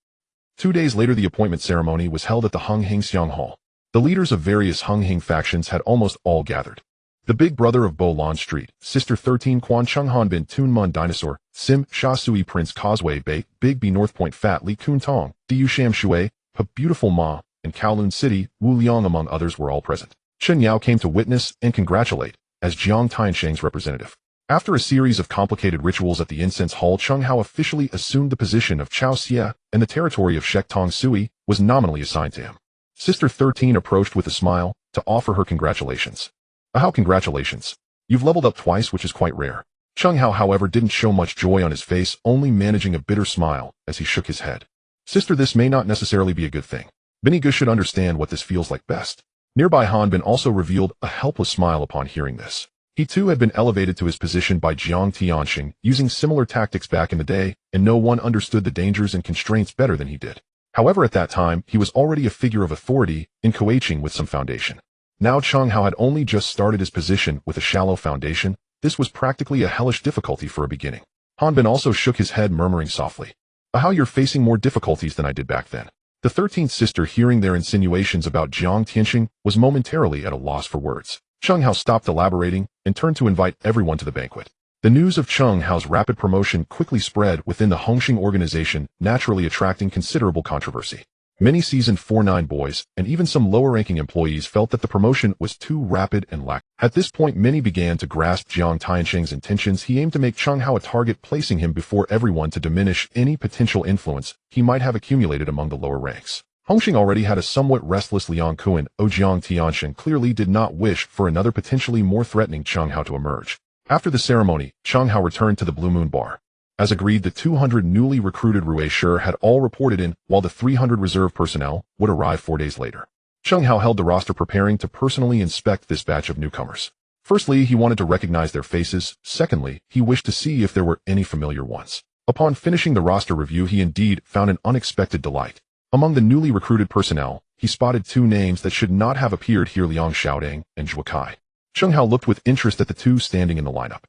2 days later, the appointment ceremony was held at the Hunghing Xiang Hall. The leaders of various Hunghing factions had almost all gathered. The big brother of Bo Lan Street, Sister 13 Quan Chenghan Bin Tunmun Dinosaur, Sim Sha Sui Prince Causeway Bay, Big B North Point Fat Li Kun Tong, Diu Sham Shui, Beautiful Ma, and Kowloon City, Wu Liang among others were all present. Chen Yao came to witness and congratulate, as Jiang Tiansheng's representative. After a series of complicated rituals at the incense hall, Cheng Hao officially assumed the position of Chao Xia, and the territory of Shek Tong Sui was nominally assigned to him. Sister 13 approached with a smile to offer her congratulations. Ahao, congratulations. You've leveled up twice, which is quite rare. Cheng Hao, however, didn't show much joy on his face, only managing a bitter smile as he shook his head. Sister, this may not necessarily be a good thing. Benny Gu should understand what this feels like best. Nearby Han Bin also revealed a helpless smile upon hearing this. He too had been elevated to his position by Jiang Tianxing, using similar tactics back in the day, and no one understood the dangers and constraints better than he did. However, at that time, he was already a figure of authority in Kueiqing with some foundation. Now Cheng Hao had only just started his position with a shallow foundation. This was practically a hellish difficulty for a beginning. Han Bin also shook his head, murmuring softly, Ahao, you're facing more difficulties than I did back then. The 13th sister, hearing their insinuations about Jiang Tianxing, was momentarily at a loss for words. Cheng Hao stopped elaborating and turned to invite everyone to the banquet. The news of Cheng Hao's rapid promotion quickly spread within the Hongxing organization, naturally attracting considerable controversy. Many seasoned 4-9 boys, and even some lower-ranking employees, felt that the promotion was too rapid and lacked. At this point, many began to grasp Jiang Tianxing's intentions. He aimed to make Cheng Hao a target, placing him before everyone to diminish any potential influence he might have accumulated among the lower ranks. Hongxing already had a somewhat restless Liang Kuan. Jiang Tianxing clearly did not wish for another potentially more threatening Cheng Hao to emerge. After the ceremony, Cheng Hao returned to the Blue Moon Bar. As agreed, the 200 newly recruited Ruishur had all reported in, while the 300 reserve personnel would arrive 4 days later. Cheng Hao held the roster, preparing to personally inspect this batch of newcomers. Firstly, he wanted to recognize their faces. Secondly, he wished to see if there were any familiar ones. Upon finishing the roster review, he indeed found an unexpected delight. Among the newly recruited personnel, he spotted 2 names that should not have appeared here: Liang Xiaodang and Zhuo Kai. Cheng Hao looked with interest at the 2 standing in the lineup.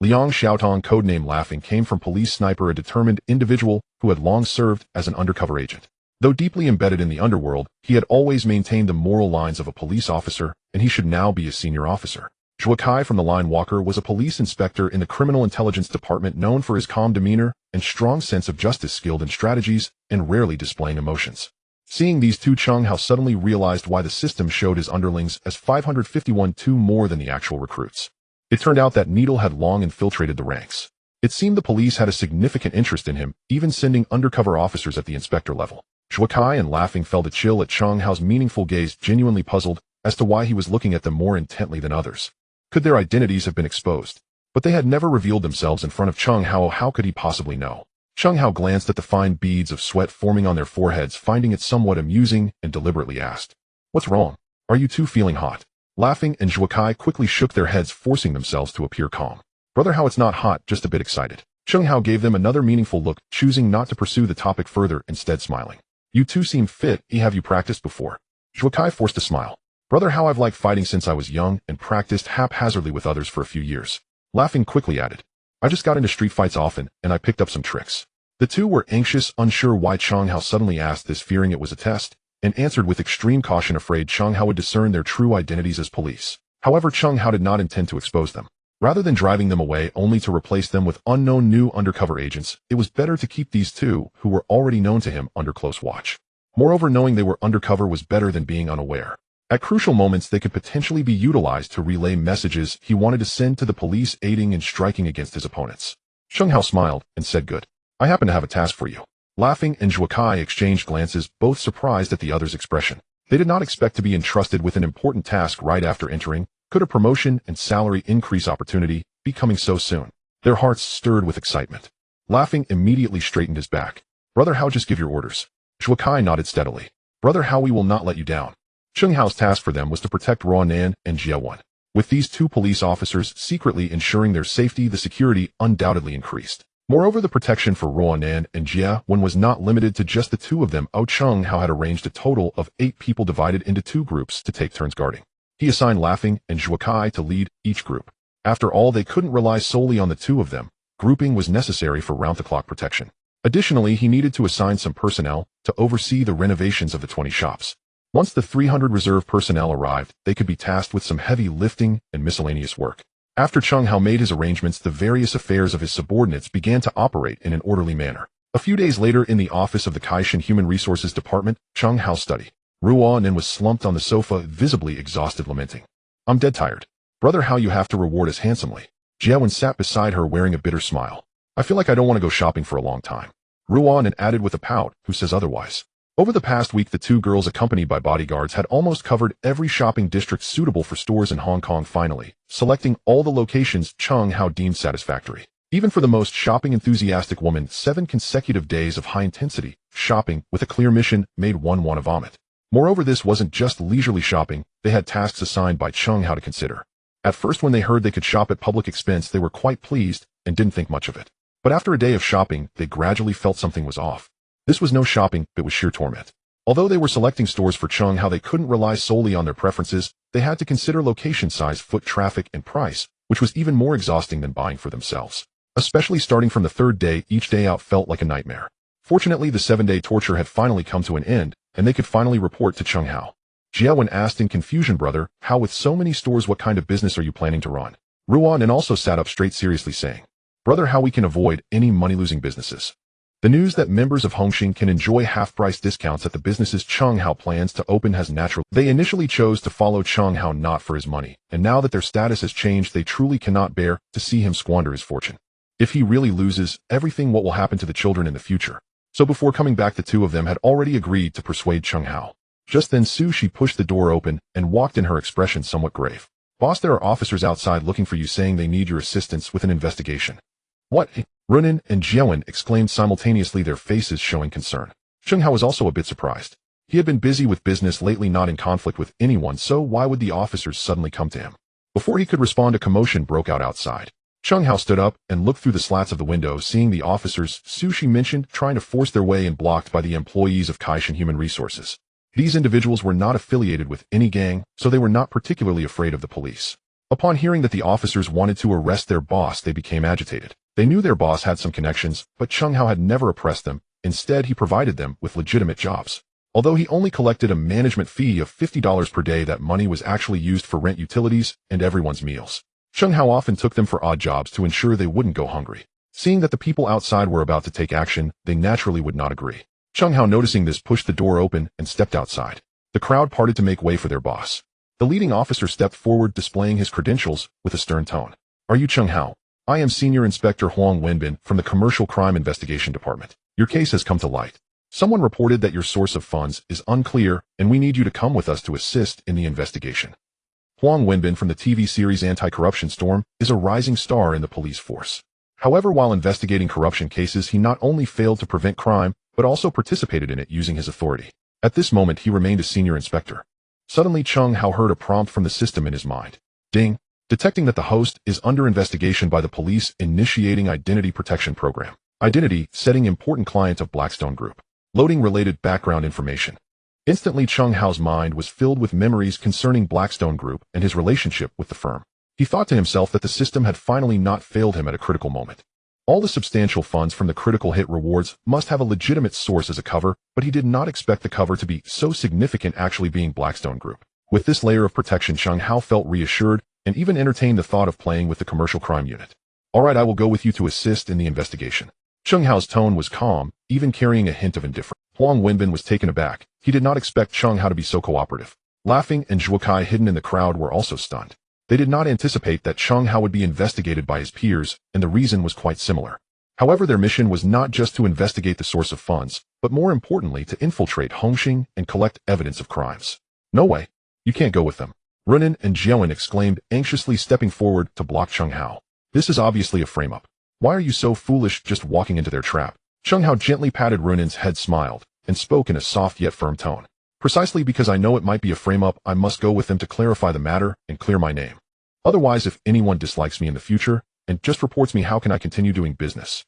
Liang Xiaotong, codename Laughing, came from Police Sniper, a determined individual who had long served as an undercover agent. Though deeply embedded in the underworld, he had always maintained the moral lines of a police officer, and he should now be a senior officer. Zhuo Kai from the Line Walker was a police inspector in the Criminal Intelligence Department, known for his calm demeanor and strong sense of justice, skilled in strategies, and rarely displaying emotions. Seeing these 2, Cheng Hao suddenly realized why the system showed his underlings as 551, 2 more than the actual recruits. It turned out that Needle had long infiltrated the ranks. It seemed the police had a significant interest in him, even sending undercover officers at the inspector level. Zhuo Kai and Laughing felt a chill at Cheng Hao's meaningful gaze, genuinely puzzled as to why he was looking at them more intently than others. Could their identities have been exposed? But they had never revealed themselves in front of Cheng Hao. How could he possibly know? Cheng Hao glanced at the fine beads of sweat forming on their foreheads, finding it somewhat amusing, and deliberately asked, "What's wrong? Are you 2 feeling hot?" Laughing and Zhuo Kai quickly shook their heads, forcing themselves to appear calm. "Brother Hao, it's not hot, just a bit excited." Cheng Hao gave them another meaningful look, choosing not to pursue the topic further, instead smiling. "You 2 seem fit. Have you practiced before?" Zhuokai forced a smile. Brother, how I've liked fighting since I was young and practiced haphazardly with others for a few years. Laughing quickly added, I just got into street fights often, and I picked up some tricks. The two were anxious, unsure why Cheng Hao suddenly asked this, fearing it was a test, and answered with extreme caution, afraid Cheng Hao would discern their true identities as police. However, Cheng Hao did not intend to expose them. Rather than driving them away only to replace them with unknown new undercover agents, it was better to keep these two, who were already known to him, under close watch. Moreover, knowing they were undercover was better than being unaware. At crucial moments, they could potentially be utilized to relay messages he wanted to send to the police, aiding and striking against his opponents. Cheng Hao smiled and said, good. I happen to have a task for you. Laughing and Zhuokai exchanged glances, both surprised at the other's expression. They did not expect to be entrusted with an important task right after entering. Could a promotion and salary increase opportunity be coming so soon? Their hearts stirred with excitement. Laughing immediately straightened his back. Brother Hao, just give your orders. Zhuokai nodded steadily. Brother Hao, we will not let you down. Cheng Hao's task for them was to protect Ruonan and Jiewen. With these two police officers secretly ensuring their safety, the security undoubtedly increased. Moreover, the protection for Ruonan and Jiewen was not limited to just the two of them. Cheng Hao had arranged a total of 8 people divided into 2 groups to take turns guarding. He assigned Laughing and Zhuokai to lead each group. After all, they couldn't rely solely on the two of them. Grouping was necessary for round-the-clock protection. Additionally, he needed to assign some personnel to oversee the renovations of the 20 shops. Once the 300 reserve personnel arrived, they could be tasked with some heavy lifting and miscellaneous work. After Cheng Hao made his arrangements, the various affairs of his subordinates began to operate in an orderly manner. A few days later, in the office of the Kaishan Human Resources Department, Cheng Hao studied. Ruonan was slumped on the sofa, visibly exhausted, lamenting. I'm dead tired. Brother Hao, you have to reward us handsomely. Jiewen sat beside her wearing a bitter smile. I feel like I don't want to go shopping for a long time. Ruonan added with a pout, who says otherwise. Over the past week, the two girls, accompanied by bodyguards, had almost covered every shopping district suitable for stores in Hong Kong, finally selecting all the locations Cheng Hao deemed satisfactory. Even for the most shopping-enthusiastic woman, 7 consecutive days of high-intensity shopping with a clear mission made one want to vomit. Moreover, this wasn't just leisurely shopping. They had tasks assigned by Cheng Hao to consider. At first, when they heard they could shop at public expense, they were quite pleased and didn't think much of it. But after a day of shopping, they gradually felt something was off. This was no shopping, it was sheer torment. Although they were selecting stores for Cheng Hao, they couldn't rely solely on their preferences. They had to consider location size, foot traffic, and price, which was even more exhausting than buying for themselves. Especially starting from the 3rd day, each day out felt like a nightmare. Fortunately, the 7-day torture had finally come to an end, and they could finally report to Cheng Hao. Jiewen asked in confusion, Brother Hao, with so many stores, what kind of business are you planning to run? Ruonan also sat up straight, seriously saying, Brother Hao, we can avoid any money-losing businesses. The news that members of Hongxing can enjoy half-price discounts at the businesses Cheng Hao plans to open has natural. They initially chose to follow Cheng Hao not for his money, and now that their status has changed, they truly cannot bear to see him squander his fortune. If he really loses everything, what will happen to the children in the future? So before coming back, the two of them had already agreed to persuade Cheng Hao. Just then She pushed the door open and walked in, her expression somewhat grave. Boss, there are officers outside looking for you, saying they need your assistance with an investigation. What? Ruonan and Jiewen exclaimed simultaneously, their faces showing concern. Cheng Hao was also a bit surprised. He had been busy with business lately, not in conflict with anyone, so why would the officers suddenly come to him? Before he could respond, a commotion broke out outside. Cheng Hao stood up and looked through the slats of the window, seeing the officers She mentioned trying to force their way in, blocked by the employees of Kaishan Human Resources. These individuals were not affiliated with any gang, so they were not particularly afraid of the police. Upon hearing that the officers wanted to arrest their boss, they became agitated. They knew their boss had some connections, but Cheng Hao had never oppressed them. Instead, he provided them with legitimate jobs. Although he only collected a management fee of $50 per day, that money was actually used for rent, utilities, and everyone's meals. Cheng Hao often took them for odd jobs to ensure they wouldn't go hungry. Seeing that the people outside were about to take action, they naturally would not agree. Cheng Hao, noticing this, pushed the door open and stepped outside. The crowd parted to make way for their boss. The leading officer stepped forward, displaying his credentials with a stern tone. Are you Cheng Hao? I am Senior Inspector Huang Wenbin from the Commercial Crime Investigation Department. Your case has come to light. Someone reported that your source of funds is unclear, and we need you to come with us to assist in the investigation. Huang Wenbin from the TV series Anti-Corruption Storm is a rising star in the police force. However, while investigating corruption cases, he not only failed to prevent crime, but also participated in it using his authority. At this moment, he remained a senior inspector. Suddenly, Cheng Hao heard a prompt from the system in his mind. Ding! Detecting that the host is under investigation by the police, initiating identity protection program. Identity, setting important client of Blackstone Group. Loading related background information. Instantly Chung Hao's mind was filled with memories concerning Blackstone Group and his relationship with the firm. He thought to himself that the system had finally not failed him at a critical moment. All the substantial funds from the critical hit rewards must have a legitimate source as a cover, but he did not expect the cover to be so significant actually being Blackstone Group. With this layer of protection, Chung Hao felt reassured and even entertained the thought of playing with the commercial crime unit. All right, I will go with you to assist in the investigation. Chung Hao's tone was calm, even carrying a hint of indifference. Huang Wenbin was taken aback. He did not expect Chung Hao to be so cooperative. Laughing and Zhuo Kai hidden in the crowd were also stunned. They did not anticipate that Chung Hao would be investigated by his peers, and the reason was quite similar. However, their mission was not just to investigate the source of funds, but more importantly to infiltrate Hongxing and collect evidence of crimes. No way. You can't go with them. Runin and Jiawen exclaimed, anxiously stepping forward to block Chung Hao. This is obviously a frame-up. Why are you so foolish just walking into their trap? Chung Hao gently patted Runin's head, smiled, and spoke in a soft yet firm tone. Precisely because I know it might be a frame-up, I must go with them to clarify the matter and clear my name. Otherwise, if anyone dislikes me in the future and just reports me, how can I continue doing business?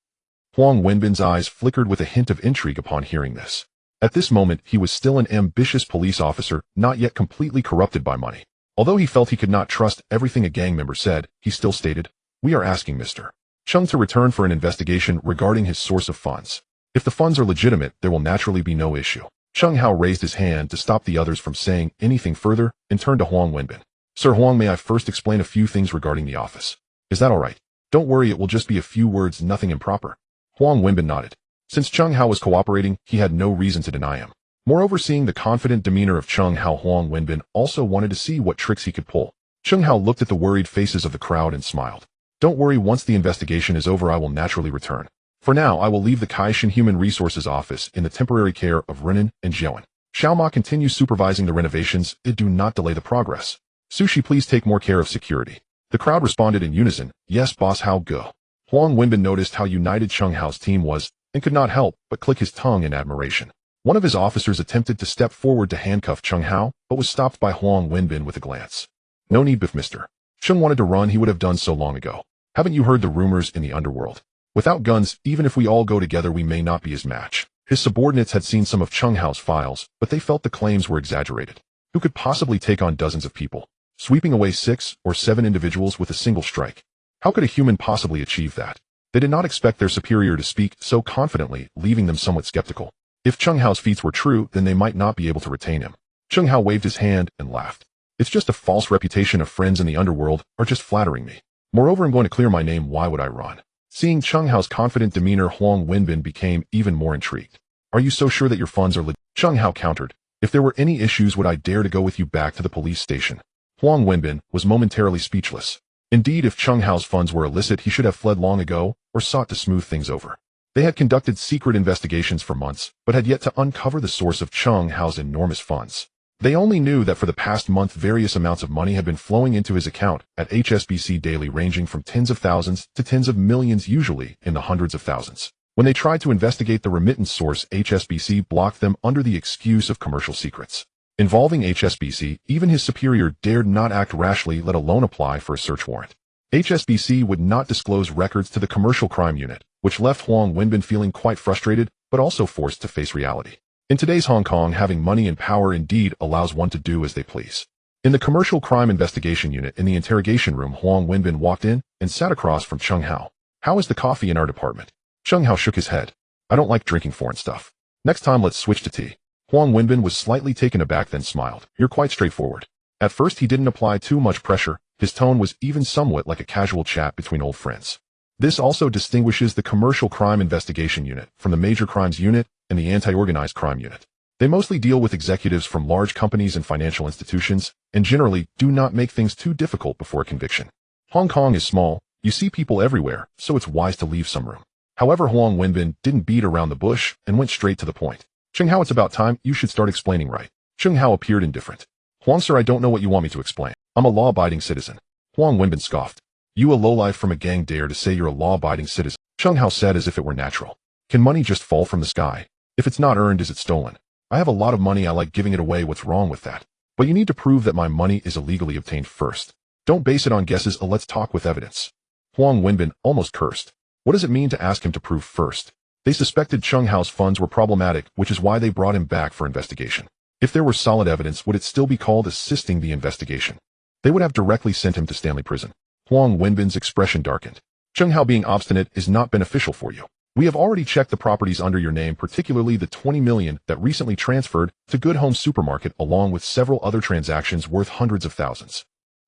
Huang Wenbin's eyes flickered with a hint of intrigue upon hearing this. At this moment, he was still an ambitious police officer, not yet completely corrupted by money. Although he felt he could not trust everything a gang member said, he still stated, "We are asking Mr. Chung to return for an investigation regarding his source of funds. If the funds are legitimate, there will naturally be no issue." Chung Hao raised his hand to stop the others from saying anything further and turned to Huang Wenbin. "Sir Huang, may I first explain a few things regarding the office? Is that all right? Don't worry, it will just be a few words, nothing improper." Huang Wenbin nodded. Since Chung Hao was cooperating, he had no reason to deny him. Moreover, seeing the confident demeanor of Chung Hao, Huang Wenbin also wanted to see what tricks he could pull. Chung Hao looked at the worried faces of the crowd and smiled. "Don't worry, once the investigation is over, I will naturally return. For now, I will leave the Kaishan Human Resources Office in the temporary care of Renan and Jiawen. Xiaoma continues supervising the renovations. Do not delay the progress. Sushi, please take more care of security." The crowd responded in unison, "Yes, boss, how go." Huang Wenbin noticed how united Chung Hao's team was and could not help but click his tongue in admiration. One of his officers attempted to step forward to handcuff Chung Hao, but was stopped by Huang Wenbin with a glance. "No need, if Mr. Chung wanted to run, he would have done so long ago. Haven't you heard the rumors in the Underworld? Without guns, even if we all go together, we may not be his match." His subordinates had seen some of Chung Hao's files, but they felt the claims were exaggerated. Who could possibly take on dozens of people, sweeping away 6 or 7 individuals with a single strike? How could a human possibly achieve that? They did not expect their superior to speak so confidently, leaving them somewhat skeptical. If Chung Hao's feats were true, then they might not be able to retain him. Chung Hao waved his hand and laughed. "It's just a false reputation of friends in the Underworld are just flattering me. Moreover, I'm going to clear my name. Why would I run?" Seeing Chung Hao's confident demeanor, Huang Wenbin became even more intrigued. "Are you so sure that your funds are legit?" Chung Hao countered. "If there were any issues, would I dare to go with you back to the police station?" Huang Wenbin was momentarily speechless. Indeed, if Chung Hao's funds were illicit, he should have fled long ago or sought to smooth things over. They had conducted secret investigations for months, but had yet to uncover the source of Chung Hao's enormous funds. They only knew that for the past month various amounts of money had been flowing into his account at HSBC daily, ranging from tens of thousands to tens of millions, usually in the hundreds of thousands. When they tried to investigate the remittance source, HSBC blocked them under the excuse of commercial secrets. Involving HSBC, even his superior dared not act rashly, let alone apply for a search warrant. HSBC would not disclose records to the commercial crime unit, which left Huang Wenbin feeling quite frustrated, but also forced to face reality. In today's Hong Kong, having money and power indeed allows one to do as they please. In the commercial crime investigation unit in the interrogation room, Huang Wenbin walked in and sat across from Chung Hao. "How is the coffee in our department?" Chung Hao shook his head. "I don't like drinking foreign stuff. Next time let's switch to tea." Huang Wenbin was slightly taken aback, then smiled. "You're quite straightforward." At first he didn't apply too much pressure. His tone was even somewhat like a casual chat between old friends. This also distinguishes the commercial crime investigation unit from the major crimes unit and the anti-organized crime unit. They mostly deal with executives from large companies and financial institutions, and generally do not make things too difficult before a conviction. Hong Kong is small, you see people everywhere, so it's wise to leave some room. However, Huang Wenbin didn't beat around the bush and went straight to the point. "Chung Hao, it's about time you should start explaining, right?" Chung Hao appeared indifferent. "Huang, sir, I don't know what you want me to explain. I'm a law-abiding citizen." Huang Wenbin scoffed. "You, a lowlife from a gang, dare to say you're a law-abiding citizen?" Chung Hao said as if it were natural. "Can money just fall from the sky? If it's not earned, is it stolen? I have a lot of money, I like giving it away, what's wrong with that? But you need to prove that my money is illegally obtained first. Don't base it on guesses, let's talk with evidence." Huang Wenbin almost cursed. What does it mean to ask him to prove first? They suspected Chung Hao's funds were problematic, which is why they brought him back for investigation. If there were solid evidence, would it still be called assisting the investigation? They would have directly sent him to Stanley Prison. Huang Wenbin's expression darkened. Cheng Hao, being obstinate is not beneficial for you. We have already checked the properties under your name, particularly the 20 million that recently transferred to Good Home Supermarket, along with several other transactions worth hundreds of thousands.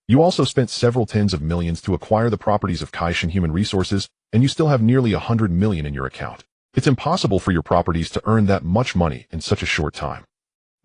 You also spent several tens of millions to acquire the properties of Kaishan Human Resources, and you still have nearly 100 million in your account. It's impossible for your properties to earn that much money in such a short time.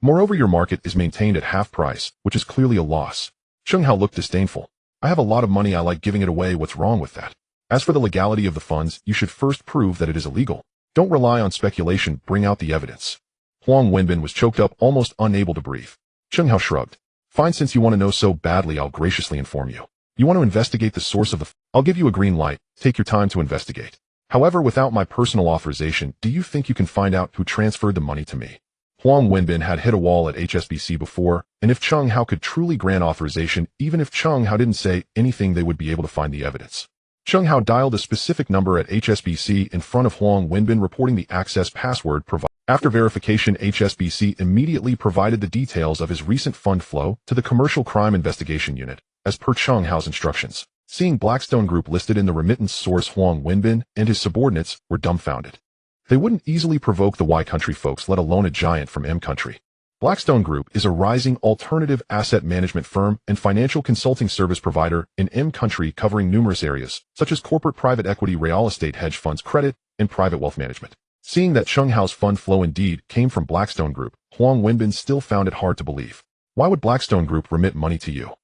Moreover, your market is maintained at half price, which is clearly a loss. Cheng Hao looked disdainful. I have a lot of money, I like giving it away, what's wrong with that? As for the legality of the funds, you should first prove that it is illegal. Don't rely on speculation, bring out the evidence. Huang Wenbin was choked up, almost unable to breathe. Cheng Hao shrugged. Fine, since you want to know so badly, I'll graciously inform you. You want to investigate the source of the I'll give you a green light, take your time to investigate. However, without my personal authorization, do you think you can find out who transferred the money to me? Huang Wenbin had hit a wall at HSBC before, and if Cheng Hao could truly grant authorization, even if Cheng Hao didn't say anything, they would be able to find the evidence. Cheng Hao dialed a specific number at HSBC in front of Huang Wenbin, reporting the access password provided. After verification, HSBC immediately provided the details of his recent fund flow to the Commercial Crime Investigation Unit, as per Cheng Hao's instructions. Seeing Blackstone Group listed in the remittance source, Huang Wenbin and his subordinates were dumbfounded. They wouldn't easily provoke the Y country folks, let alone a giant from M country. Blackstone Group is a rising alternative asset management firm and financial consulting service provider in M country, covering numerous areas, such as corporate private equity, real estate, hedge funds, credit, and private wealth management. Seeing that Cheng Hao's fund flow indeed came from Blackstone Group, Huang Wenbin still found it hard to believe. Why would Blackstone Group remit money to you?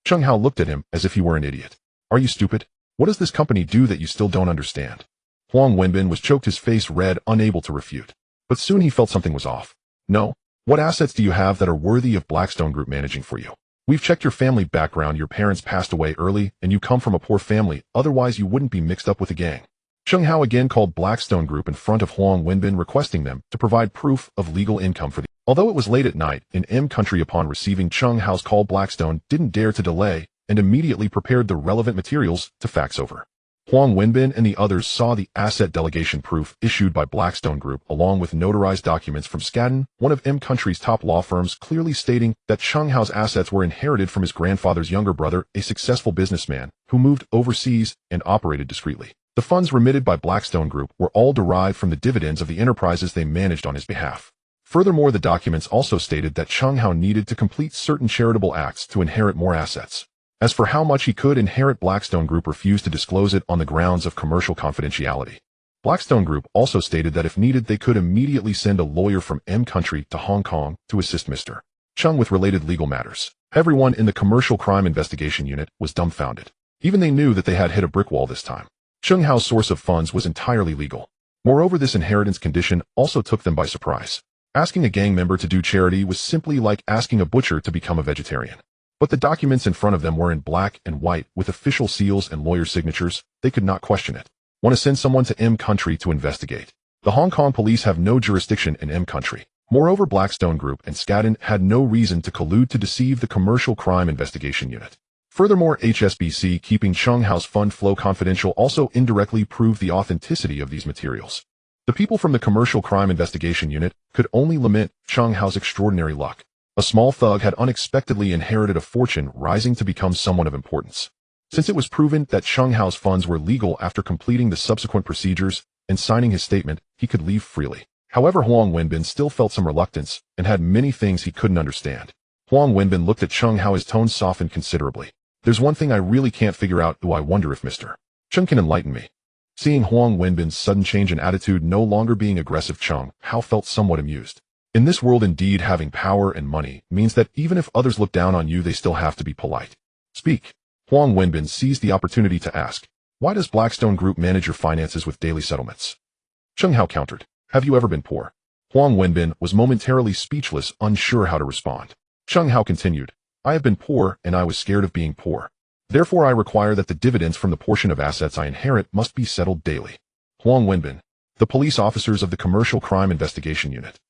Cheng Hao looked at him as if he were an idiot. Are you stupid? What does this company do that you still don't understand? Huang Wenbin was choked, his face red, unable to refute. But soon he felt something was off. No. What assets do you have that are worthy of Blackstone Group managing for you? We've checked your family background. Your parents passed away early, and you come from a poor family, otherwise you wouldn't be mixed up with a gang. Cheng Hao again called Blackstone Group in front of Huang Wenbin, requesting them to provide proof of legal income for the... Although it was late at night in M country, upon receiving Cheng Hao's call, Blackstone didn't dare to delay and immediately prepared the relevant materials to fax over. Huang Wenbin and the others saw the asset delegation proof issued by Blackstone Group, along with notarized documents from Skadden, one of M country's top law firms, clearly stating that Cheng Hao's assets were inherited from his grandfather's younger brother, a successful businessman who moved overseas and operated discreetly. The funds remitted by Blackstone Group were all derived from the dividends of the enterprises they managed on his behalf. Furthermore, the documents also stated that Cheng Hao needed to complete certain charitable acts to inherit more assets. As for how much he could inherit, Blackstone Group refused to disclose it on the grounds of commercial confidentiality. Blackstone Group also stated that if needed, they could immediately send a lawyer from M country to Hong Kong to assist Mr. Cheng with related legal matters. Everyone in the Commercial Crime Investigation Unit was dumbfounded. Even they knew that they had hit a brick wall this time. Cheng Hao's source of funds was entirely legal. Moreover, this inheritance condition also took them by surprise. Asking a gang member to do charity was simply like asking a butcher to become a vegetarian. But the documents in front of them were in black and white with official seals and lawyer signatures. They could not question it. Want to send someone to M country to investigate. The Hong Kong police have no jurisdiction in M country. Moreover, Blackstone Group and Skadden had no reason to collude to deceive the Commercial Crime Investigation Unit. Furthermore, HSBC keeping Cheng Hao's fund flow confidential also indirectly proved the authenticity of these materials. The people from the Commercial Crime Investigation Unit could only lament Cheng Hao's extraordinary luck. A small thug had unexpectedly inherited a fortune, rising to become someone of importance. Since it was proven that Cheng Hao's funds were legal after completing the subsequent procedures and signing his statement, he could leave freely. However, Huang Wenbin still felt some reluctance and had many things he couldn't understand. Huang Wenbin looked at Cheng Hao, his tone softened considerably. There's one thing I really can't figure out. I wonder if Mr. Cheng can enlighten me. Seeing Huang Wenbin's sudden change in attitude, no longer being aggressive, Cheng Hao felt somewhat amused. In this world, indeed, having power and money means that even if others look down on you, they still have to be polite. Speak. Huang Wenbin seized the opportunity to ask, why does Blackstone Group manage your finances with daily settlements? Cheng Hao countered, have you ever been poor? Huang Wenbin was momentarily speechless, unsure how to respond. Cheng Hao continued, I have been poor and I was scared of being poor. Therefore, I require that the dividends from the portion of assets I inherit must be settled daily. Huang Wenbin, the police officers of the Commercial Crime Investigation Unit.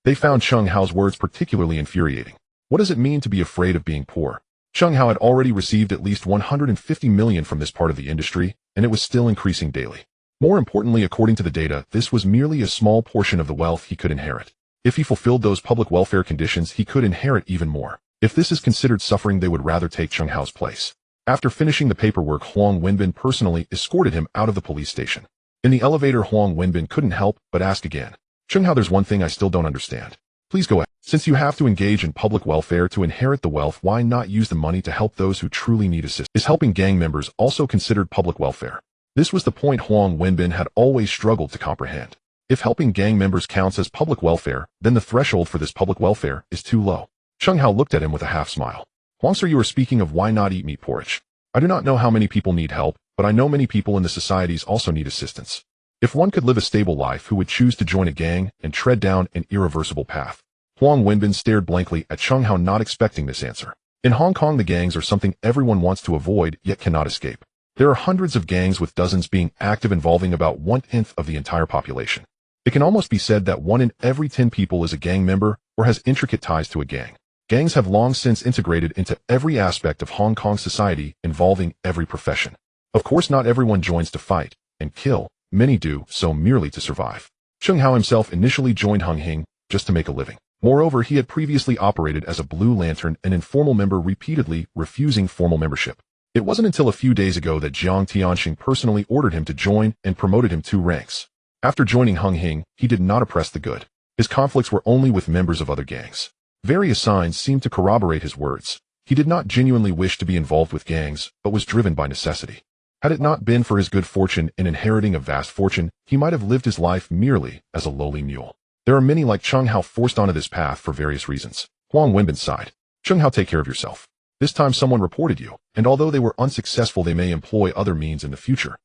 They found Cheng Hao's words particularly infuriating. What does it mean to be afraid of being poor? Cheng Hao had already received at least 150 million from this part of the industry, and it was still increasing daily. More importantly, according to the data, this was merely a small portion of the wealth he could inherit. If he fulfilled those public welfare conditions, he could inherit even more. If this is considered suffering, they would rather take Cheng Hao's place. After finishing the paperwork, Huang Wenbin personally escorted him out of the police station. In the elevator, Huang Wenbin couldn't help but ask again, Cheng Hao, there's one thing I still don't understand. Please go ahead. Since you have to engage in public welfare to inherit the wealth, why not use the money to help those who truly need assistance? Is helping gang members also considered public welfare? This was the point Huang Wenbin had always struggled to comprehend. If helping gang members counts as public welfare, then the threshold for this public welfare is too low. Cheng Hao looked at him with a half smile. Huang sir, you are speaking of why not eat meat porridge. I do not know how many people need help, but I know many people in the societies also need assistance. If one could live a stable life, who would choose to join a gang and tread down an irreversible path? Huang Wenbin stared blankly at Cheng Hao, not expecting this answer. In Hong Kong, the gangs are something everyone wants to avoid yet cannot escape. There are hundreds of gangs, with dozens being active, involving about 1/10 of the entire population. It can almost be said that 1 in every 10 people is a gang member or has intricate ties to a gang. Gangs have long since integrated into every aspect of Hong Kong society, involving every profession. Of course, not everyone joins to fight and kill. Many do so merely to survive. Cheng Hao himself initially joined Hung Hing just to make a living. Moreover, he had previously operated as a Blue Lantern, an informal member, repeatedly refusing formal membership. It wasn't until a few days ago that Jiang Tianxing personally ordered him to join and promoted him 2 ranks. After joining Hung Hing, he did not oppress the good. His conflicts were only with members of other gangs. Various signs seemed to corroborate his words. He did not genuinely wish to be involved with gangs, but was driven by necessity. Had it not been for his good fortune in inheriting a vast fortune, he might have lived his life merely as a lowly mule. There are many like Cheng Hao forced onto this path for various reasons. Huang Wenbin sighed. Cheng Hao, take care of yourself. This time someone reported you, and although they were unsuccessful, they may employ other means in the future.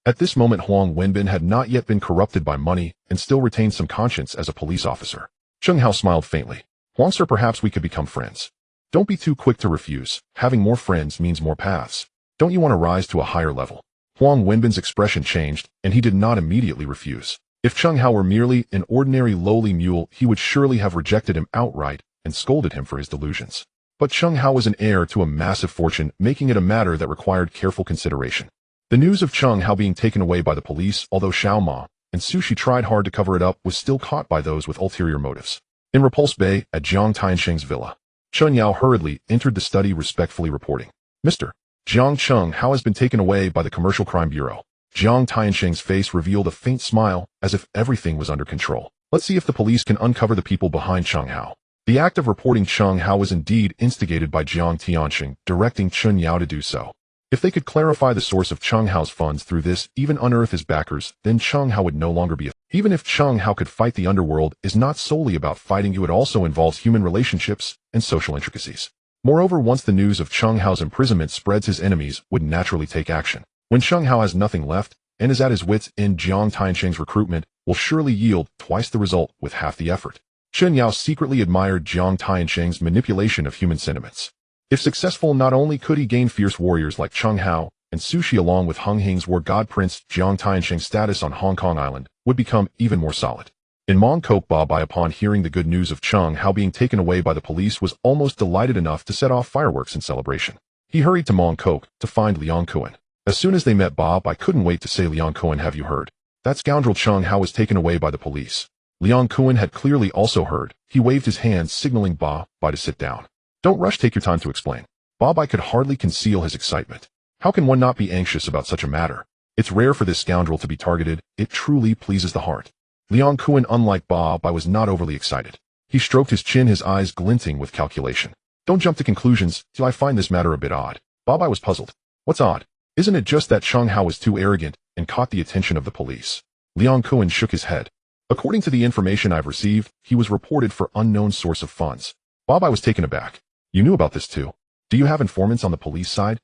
At this moment, Huang Wenbin had not yet been corrupted by money and still retained some conscience as a police officer. Cheng Hao smiled faintly. Huang sir, perhaps we could become friends. Don't be too quick to refuse. Having more friends means more paths. Don't you want to rise to a higher level? Huang Wenbin's expression changed, and he did not immediately refuse. If Cheng Hao were merely an ordinary lowly mule, he would surely have rejected him outright and scolded him for his delusions. But Cheng Hao was an heir to a massive fortune, making it a matter that required careful consideration. The news of Cheng Hao being taken away by the police, although Xiao Ma and Sushi tried hard to cover it up, was still caught by those with ulterior motives. In Repulse Bay, at Jiang Tianxing's villa, Chen Yao hurriedly entered the study, respectfully reporting, Mr. Jiang Cheng Hao has been taken away by the Commercial Crime Bureau. Jiang Tianxing's face revealed a faint smile, as if everything was under control. Let's see if the police can uncover the people behind Cheng Hao. The act of reporting Cheng Hao was indeed instigated by Jiang Tianxing, directing Chen Yao to do so. If they could clarify the source of Cheng Hao's funds through this, even unearth his backers, then Cheng Hao would no longer be a... Even if Cheng Hao could fight, the underworld is not solely about fighting you, it also involves human relationships and social intricacies. Moreover, once the news of Cheng Hao's imprisonment spreads, his enemies would naturally take action. When Cheng Hao has nothing left and is at his wits' end, Jiang Tianxing's recruitment will surely yield twice the result with half the effort. Chen Yao secretly admired Jiang Tianxing's manipulation of human sentiments. If successful, not only could he gain fierce warriors like Cheng Hao and Sushi along with Hung Hing's war god prince, Jiang Tianxing's status on Hong Kong Island would become even more solid. In Mong Kok, Ba Bai, upon hearing the good news of Cheng Hao being taken away by the police, was almost delighted enough to set off fireworks in celebration. He hurried to Mong Kok to find Liang Kuan. As soon as they met, Ba Bai couldn't wait to say, Liang Kuan, have you heard? That scoundrel Cheng Hao was taken away by the police. Liang Kuan had clearly also heard. He waved his hand, signaling Ba Bai to sit down. Don't rush, take your time to explain. Ba Bai could hardly conceal his excitement. How can one not be anxious about such a matter? It's rare for this scoundrel to be targeted. It truly pleases the heart. Liang Kuan, unlike Ba Bai, was not overly excited. He stroked his chin, his eyes glinting with calculation. Don't jump to conclusions, till I find this matter a bit odd. Ba Bai was puzzled. What's odd? Isn't it just that Cheng Hao was too arrogant and caught the attention of the police? Liang Kuan shook his head. According to the information I've received, he was reported for unknown source of funds. Ba Bai was taken aback. You knew about this too? Do you have informants on the police side?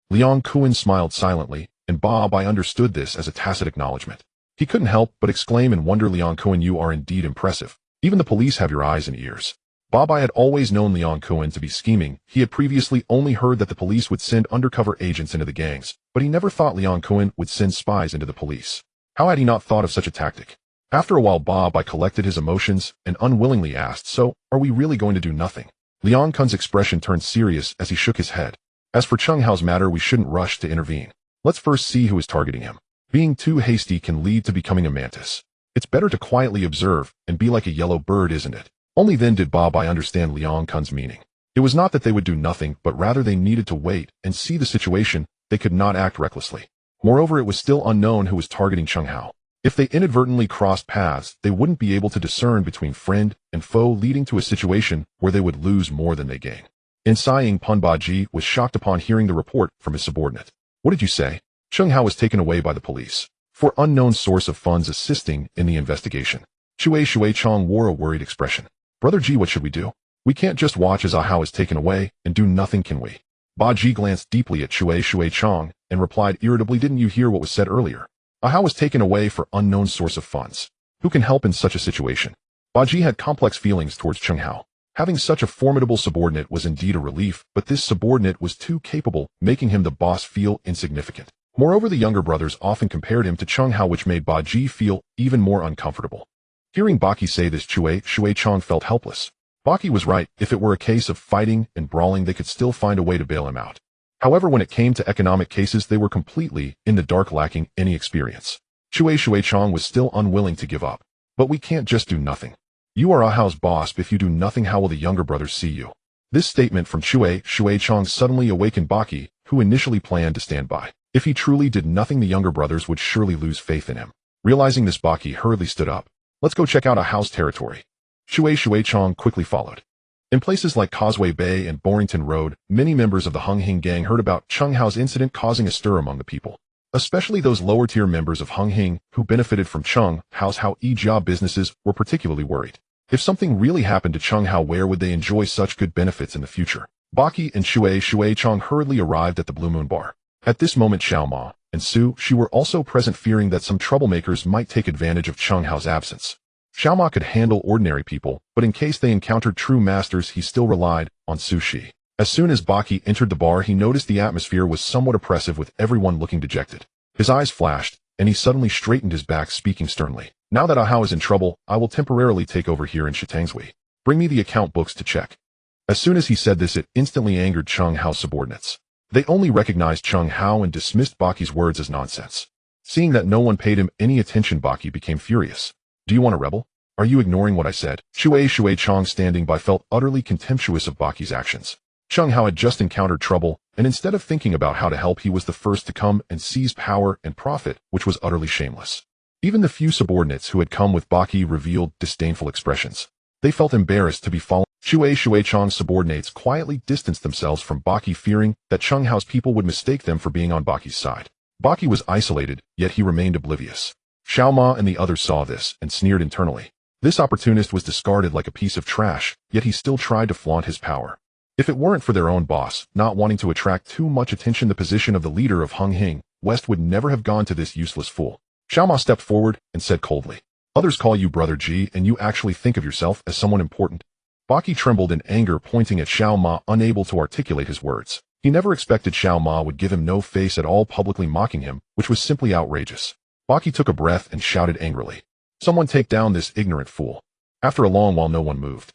Liang Kuan smiled silently, and Ba Bai understood this as a tacit acknowledgement. He couldn't help but exclaim in wonder, Liang Kuan, you are indeed impressive. Even the police have your eyes and ears. Ba Bai had always known Liang Kuan to be scheming. He had previously only heard that the police would send undercover agents into the gangs, but he never thought Liang Kuan would send spies into the police. How had he not thought of such a tactic? After a while, Ba Bai collected his emotions and unwillingly asked, so, are we really going to do nothing? Liang Kuan's expression turned serious as he shook his head. As for Cheng Hao's matter, we shouldn't rush to intervene. Let's first see who is targeting him. Being too hasty can lead to becoming a mantis. It's better to quietly observe and be like a yellow bird, isn't it? Only then did Ba Bai understand Liang Kun's meaning. It was not that they would do nothing, but rather they needed to wait and see the situation. They could not act recklessly. Moreover, it was still unknown who was targeting Cheng Hao. If they inadvertently crossed paths, they wouldn't be able to discern between friend and foe, leading to a situation where they would lose more than they gain. In sighing, Pun Baji was shocked upon hearing the report from his subordinate. What did you say? Cheng Hao was taken away by the police for unknown source of funds assisting in the investigation. Shui Chong wore a worried expression. Brother Ji, what should we do? We can't just watch as Ah Hao is taken away and do nothing, can we? Ba Ji glanced deeply at Shui Chong and replied irritably, didn't you hear what was said earlier? Ah Hao was taken away for unknown source of funds. Who can help in such a situation? Ba Ji had complex feelings towards Cheng Hao. Having such a formidable subordinate was indeed a relief, but this subordinate was too capable, making him the boss feel insignificant. Moreover, the younger brothers often compared him to Cheng Hao, which made Ba Ji feel even more uncomfortable. Hearing Baki say this, Shui Chong felt helpless. Baki was right. If it were a case of fighting and brawling, they could still find a way to bail him out. However, when it came to economic cases, they were completely in the dark, lacking any experience. Shui Chong was still unwilling to give up. But we can't just do nothing. You are Ah Hao's boss. If you do nothing, how will the younger brothers see you? This statement from Shui Chong suddenly awakened Baki, who initially planned to stand by. If he truly did nothing, the younger brothers would surely lose faith in him. Realizing this, Baki hurriedly stood up. Let's go check out Ah Hao's territory. Shui Chong quickly followed. In places like Causeway Bay and Borrington Road, many members of the Hung Hing gang heard about Cheng Hao's incident, causing a stir among the people. Especially those lower-tier members of Hung Hing who benefited from Cheng Hao's job businesses were particularly worried. If something really happened to Cheng Hao, where would they enjoy such good benefits in the future? Baki and Shui Chong hurriedly arrived at the Blue Moon Bar. At this moment, Xiao Ma and Su Shi were also present, fearing that some troublemakers might take advantage of Cheng Hao's absence. Xiao Ma could handle ordinary people, but in case they encountered true masters, he still relied on Su Shi. As soon as Baki entered the bar, he noticed the atmosphere was somewhat oppressive, with everyone looking dejected. His eyes flashed, and he suddenly straightened his back, speaking sternly. Now that Ah Hao is in trouble, I will temporarily take over here in Shitangsui. Bring me the account books to check. As soon as he said this, it instantly angered Cheng Hao's subordinates. They only recognized Cheng Hao and dismissed Baki's words as nonsense. Seeing that no one paid him any attention, Baki became furious. Do you want to rebel? Are you ignoring what I said? Shui Chong, standing by, felt utterly contemptuous of Baki's actions. Cheng Hao had just encountered trouble, and instead of thinking about how to help, he was the first to come and seize power and profit, which was utterly shameless. Even the few subordinates who had come with Baki revealed disdainful expressions. They felt embarrassed to be followed. Shui Chong's subordinates quietly distanced themselves from Baki, fearing that Cheng Hao's people would mistake them for being on Baki's side. Baki was isolated, yet he remained oblivious. Xiao Ma and the others saw this and sneered internally. This opportunist was discarded like a piece of trash, yet he still tried to flaunt his power. If it weren't for their own boss not wanting to attract too much attention, the position of the leader of Hung Hing West would never have gone to this useless fool. Xiao Ma stepped forward and said coldly, "Others call you Brother Ji, and you actually think of yourself as someone important?" Baki trembled in anger, pointing at Xiao Ma, unable to articulate his words. He never expected Xiao Ma would give him no face at all, publicly mocking him, which was simply outrageous. Baki took a breath and shouted angrily, "Someone take down this ignorant fool." After a long while, no one moved.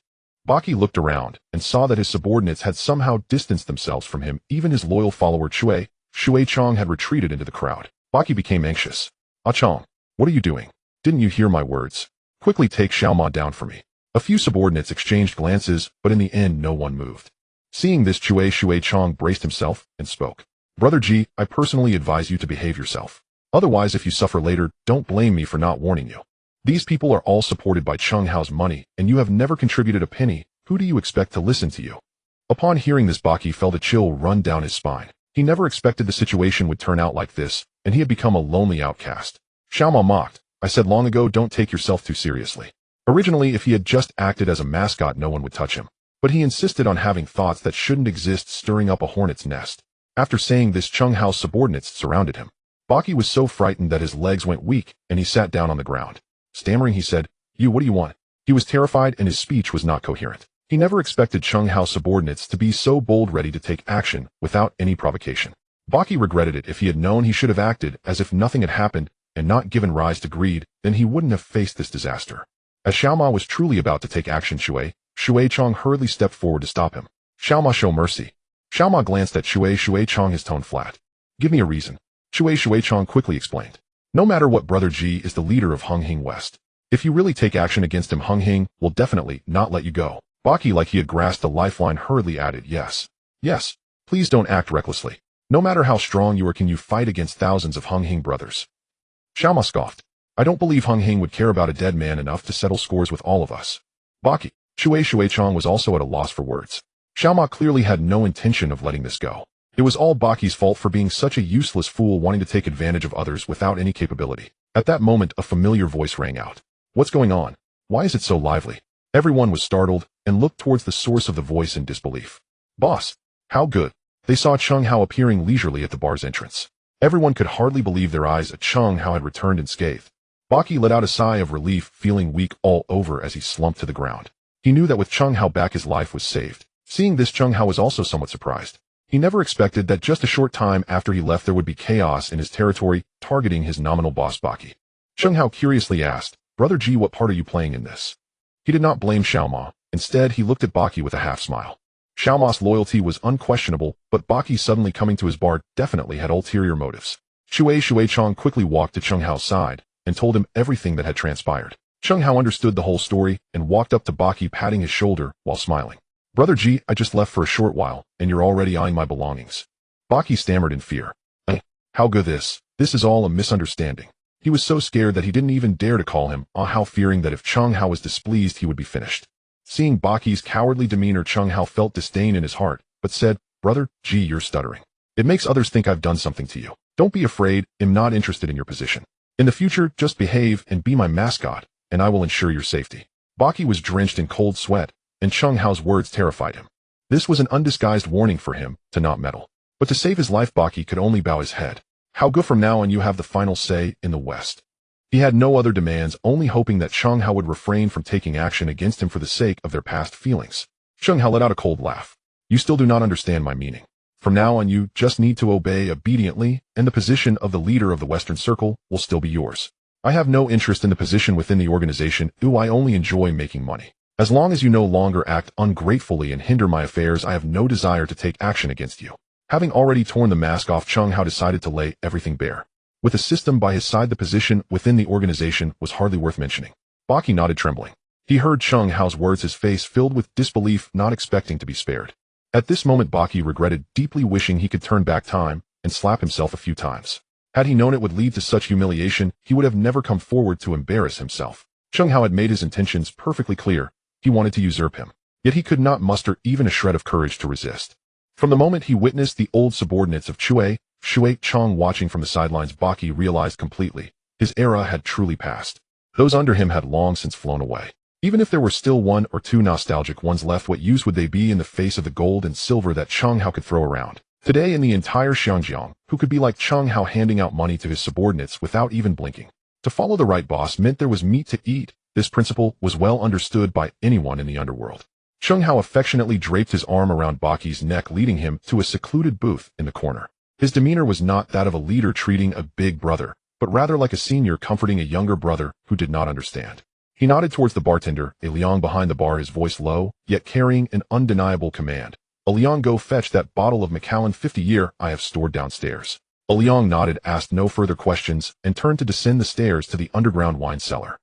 Baki looked around and saw that his subordinates had somehow distanced themselves from him. Even his loyal follower Shui Chong had retreated into the crowd. Baki became anxious. "Ah Chong, what are you doing? Didn't you hear my words? Quickly take Xiao Ma down for me." A few subordinates exchanged glances, but in the end no one moved. Seeing this, Shui Chong braced himself and spoke. "Brother Ji, I personally advise you to behave yourself. Otherwise, if you suffer later, don't blame me for not warning you. These people are all supported by Cheng Hao's money, and you have never contributed a penny. Who do you expect to listen to you?" Upon hearing this, Baki felt a chill run down his spine. He never expected the situation would turn out like this, and he had become a lonely outcast. Xiao Ma mocked, "I said long ago, don't take yourself too seriously." Originally, if he had just acted as a mascot, no one would touch him. But he insisted on having thoughts that shouldn't exist, stirring up a hornet's nest. After saying this, Cheng Hao's subordinates surrounded him. Baki was so frightened that his legs went weak, and he sat down on the ground. Stammering, he said, What do you want?" He was terrified, and his speech was not coherent. He never expected Cheng Hao's subordinates to be so bold, ready to take action without any provocation. Baki regretted it. If he had known, he should have acted as if nothing had happened and not given rise to greed, then he wouldn't have faced this disaster. As Xiao Ma was truly about to take action, Shui Chong hurriedly stepped forward to stop him. "Xiao Ma, show mercy." Xiao Ma glanced at Shui Chong, his tone flat. "Give me a reason." Shui Chong quickly explained. "No matter what, Brother Ji is the leader of Hung Hing West. If you really take action against him, Hung Hing will definitely not let you go. Baki, like he had grasped a lifeline, hurriedly added, yes. Yes. Please don't act recklessly. No matter how strong you are, can you fight against thousands of Hung Hing brothers? Xiaoma scoffed. I don't believe Hung Hing would care about a dead man enough to settle scores with all of us. Baki. Shuei-Chang was also at a loss for words. Xiaoma clearly had no intention of letting this go. It was all Baki's fault for being such a useless fool, wanting to take advantage of others without any capability. At that moment, a familiar voice rang out. What's going on? Why is it so lively? Everyone was startled and looked towards the source of the voice in disbelief. Boss, how good. They saw Cheng Hao appearing leisurely at the bar's entrance. Everyone could hardly believe their eyes. Cheng Hao had returned unscathed. Baki let out a sigh of relief, feeling weak all over as he slumped to the ground. He knew that with Cheng Hao back, his life was saved. Seeing this, Cheng Hao was also somewhat surprised. He never expected that just a short time after he left there would be chaos in his territory, targeting his nominal boss Baki. Cheng Hao curiously asked, Brother Ji, what part are you playing in this? He did not blame Xiaoma. Instead, he looked at Baki with a half-smile. Xiaoma's loyalty was unquestionable, but Baki suddenly coming to his bar definitely had ulterior motives. Shuei-Chang quickly walked to Cheng Hao's side and told him everything that had transpired. Cheng Hao understood the whole story and walked up to Baki, patting his shoulder while smiling. Brother Ji, I just left for a short while, and you're already eyeing my belongings. Baki stammered in fear. How good this is all a misunderstanding. He was so scared that he didn't even dare to call him Hao, fearing that if Cheng Hao was displeased, he would be finished. Seeing Baki's cowardly demeanor, Cheng Hao felt disdain in his heart, but said, Brother Ji, you're stuttering. It makes others think I've done something to you. Don't be afraid, I'm not interested in your position. In the future, just behave and be my mascot, and I will ensure your safety. Baki was drenched in cold sweat, and Cheng Hao's words terrified him. This was an undisguised warning for him to not meddle. But to save his life, Baki could only bow his head. How good, from now on you have the final say in the West. He had no other demands, only hoping that Cheng Hao would refrain from taking action against him for the sake of their past feelings. Cheng Hao let out a cold laugh. You still do not understand my meaning. From now on you just need to obey obediently, and the position of the leader of the Western Circle will still be yours. I have no interest in the position within the organization. I only enjoy making money. As long as you no longer act ungratefully and hinder my affairs, I have no desire to take action against you. Having already torn the mask off, Cheng Hao decided to lay everything bare. With a system by his side, the position within the organization was hardly worth mentioning. Baki nodded, trembling. He heard Cheng Hao's words, his face filled with disbelief, not expecting to be spared. At this moment, Baki regretted deeply, wishing he could turn back time and slap himself a few times. Had he known it would lead to such humiliation, he would have never come forward to embarrass himself. Cheng Hao had made his intentions perfectly clear. He wanted to usurp him. Yet he could not muster even a shred of courage to resist. From the moment he witnessed the old subordinates of Shuei-Chang watching from the sidelines, Baki realized completely. His era had truly passed. Those under him had long since flown away. Even if there were still one or two nostalgic ones left, what use would they be in the face of the gold and silver that Cheng Hao could throw around? Today in the entire Xiangjiang, who could be like Cheng Hao, handing out money to his subordinates without even blinking? To follow the right boss meant there was meat to eat. This principle was well understood by anyone in the underworld. Cheng Hao affectionately draped his arm around Baki's neck, leading him to a secluded booth in the corner. His demeanor was not that of a leader treating a big brother, but rather like a senior comforting a younger brother who did not understand. He nodded towards the bartender, a Liang behind the bar, his voice low, yet carrying an undeniable command. A Liang, go fetch that bottle of Macallan 50-year I have stored downstairs. A Liang nodded, asked no further questions, and turned to descend the stairs to the underground wine cellar.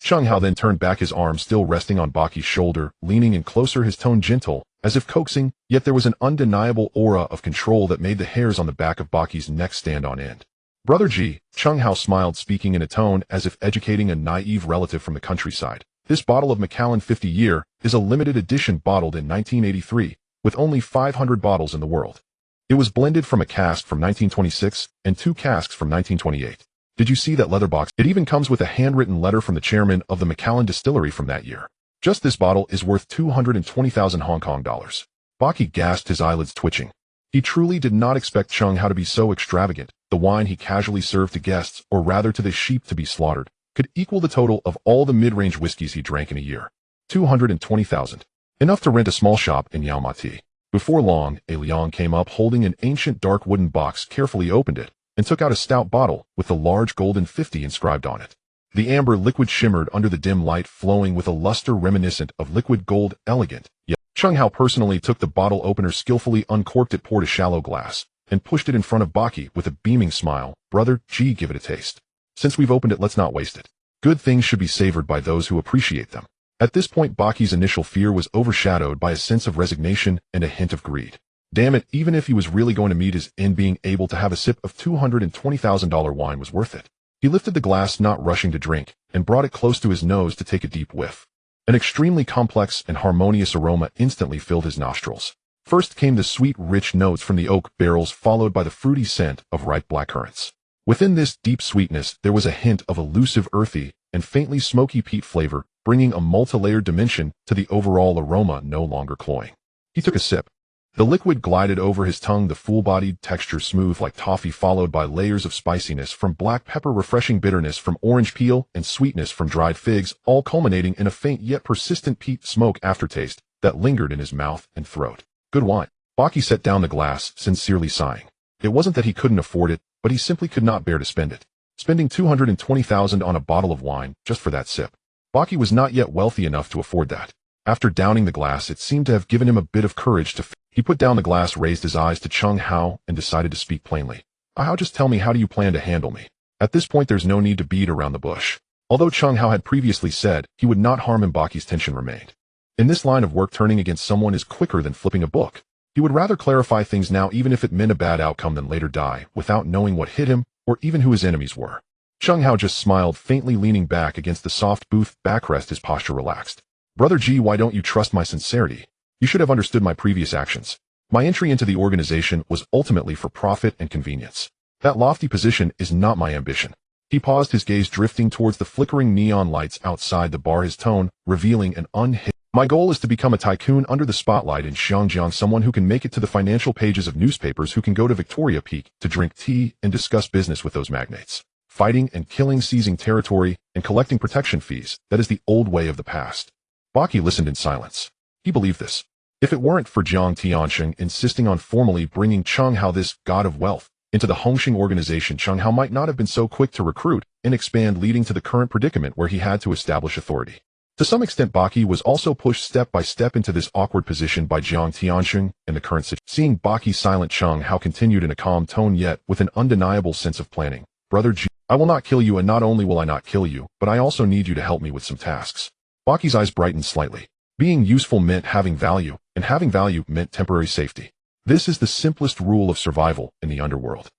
Cheng Hao then turned back, his arm still resting on Baki's shoulder, leaning in closer, his tone gentle, as if coaxing, yet there was an undeniable aura of control that made the hairs on the back of Baki's neck stand on end. Brother Ji, Cheng Hao smiled, speaking in a tone as if educating a naive relative from the countryside. This bottle of Macallan 50-year is a limited edition, bottled in 1983, with only 500 bottles in the world. It was blended from a cask from 1926 and 2 casks from 1928. Did you see that leather box? It even comes with a handwritten letter from the chairman of the Macallan distillery from that year. Just this bottle is worth 220,000 Hong Kong dollars. Baki gasped, his eyelids twitching. He truly did not expect Cheng Hao to be so extravagant. The wine he casually served to guests, or rather to the sheep to be slaughtered, could equal the total of all the mid-range whiskeys he drank in a year. 220,000. Enough to rent a small shop in Yaomati. Before long, a Liang came up holding an ancient dark wooden box, carefully opened it, and took out a stout bottle with the large golden 50 inscribed on it. The amber liquid shimmered under the dim light, flowing with a luster reminiscent of liquid gold, elegant. Yet Cheng Hao personally took the bottle opener, skillfully uncorked it, poured a shallow glass, and pushed it in front of Baki with a beaming smile. Brother Ji, give it a taste. Since we've opened it, let's not waste it. Good things should be savored by those who appreciate them. At this point, Baki's initial fear was overshadowed by a sense of resignation and a hint of greed. Damn it, even if he was really going to meet his end, being able to have a sip of $220,000 wine was worth it. He lifted the glass, not rushing to drink, and brought it close to his nose to take a deep whiff. An extremely complex and harmonious aroma instantly filled his nostrils. First came the sweet, rich notes from the oak barrels, followed by the fruity scent of ripe blackcurrants. Within this deep sweetness, there was a hint of elusive earthy and faintly smoky peat flavor, bringing a multi-layered dimension to the overall aroma, no longer cloying. He took a sip. The liquid glided over his tongue, the full-bodied texture smooth like toffee, followed by layers of spiciness from black pepper, refreshing bitterness from orange peel, and sweetness from dried figs, all culminating in a faint yet persistent peat smoke aftertaste that lingered in his mouth and throat. Good wine. Baki set down the glass, sincerely sighing. It wasn't that he couldn't afford it, but he simply could not bear to spend it. Spending $220,000 on a bottle of wine just for that sip. Baki was not yet wealthy enough to afford that. After downing the glass, it seemed to have given him a bit of courage to He put down the glass, raised his eyes to Chung Hao, and decided to speak plainly. Hao, just tell me, how do you plan to handle me? At this point, there's no need to beat around the bush. Although Chung Hao had previously said he would not harm him, Baki's tension remained. In this line of work, turning against someone is quicker than flipping a book. He would rather clarify things now, even if it meant a bad outcome, than later die without knowing what hit him or even who his enemies were. Chung Hao just smiled faintly, leaning back against the soft booth backrest, his posture relaxed. Brother G, why don't you trust my sincerity? You should have understood my previous actions. My entry into the organization was ultimately for profit and convenience. That lofty position is not my ambition. He paused, his gaze drifting towards the flickering neon lights outside the bar, his tone revealing an unhidden. My goal is to become a tycoon under the spotlight in Xiangjiang, someone who can make it to the financial pages of newspapers, who can go to Victoria Peak to drink tea and discuss business with those magnates. Fighting and killing, seizing territory, and collecting protection fees, that is the old way of the past. Baki listened in silence. He believed this. If it weren't for Jiang Tianxing insisting on formally bringing Chung Hao, this god of wealth, into the Hongxing organization, Chung Hao might not have been so quick to recruit and expand, leading to the current predicament where he had to establish authority. To some extent, Baki was also pushed step by step into this awkward position by Jiang Tianxing and the current situation. Seeing Baki's silent, Chung Hao continued in a calm tone, yet with an undeniable sense of planning. Brother G, I will not kill you, and not only will I not kill you, but I also need you to help me with some tasks. Baki's eyes brightened slightly. Being useful meant having value, and having value meant temporary safety. This is the simplest rule of survival in the underworld.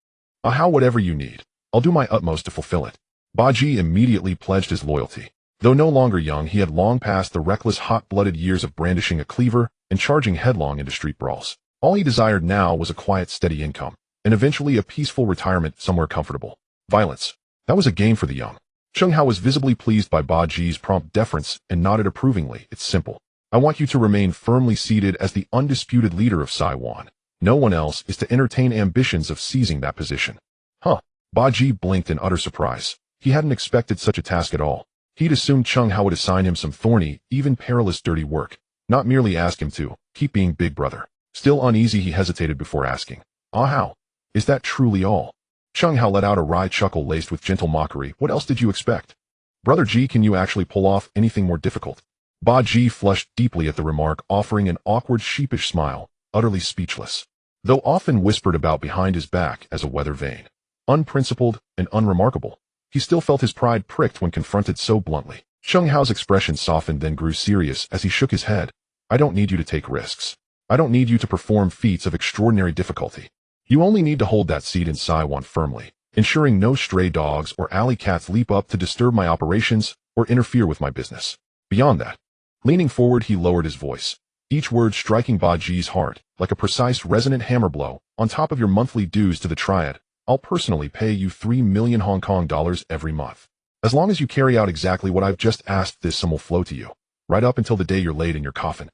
How, whatever you need, I'll do my utmost to fulfill it. Baji immediately pledged his loyalty. Though no longer young, he had long passed the reckless, hot-blooded years of brandishing a cleaver and charging headlong into street brawls. All he desired now was a quiet, steady income, and eventually a peaceful retirement somewhere comfortable. Violence. That was a game for the young. Chung Hao was visibly pleased by Baji's prompt deference and nodded approvingly. It's simple. I want you to remain firmly seated as the undisputed leader of Saiwan. No one else is to entertain ambitions of seizing that position. Huh. Baji blinked in utter surprise. He hadn't expected such a task at all. He'd assumed Chung Hao would assign him some thorny, even perilous, dirty work, not merely ask him to keep being big brother. Still uneasy, he hesitated before asking, How? Is that truly all? Chung Hao let out a wry chuckle laced with gentle mockery. What else did you expect? Brother G, can you actually pull off anything more difficult? Baji flushed deeply at the remark, offering an awkward, sheepish smile, utterly speechless. Though often whispered about behind his back as a weather vane, unprincipled and unremarkable, he still felt his pride pricked when confronted so bluntly. Chung Hao's expression softened, then grew serious as he shook his head. I don't need you to take risks. I don't need you to perform feats of extraordinary difficulty. You only need to hold that seat in Saiwan firmly, ensuring no stray dogs or alley cats leap up to disturb my operations or interfere with my business. Beyond that, leaning forward, he lowered his voice, each word striking Baji's heart like a precise, resonant hammer blow. On top of your monthly dues to the Triad, I'll personally pay you 3 million Hong Kong dollars every month. As long as you carry out exactly what I've just asked, this sum will flow to you, right up until the day you're laid in your coffin.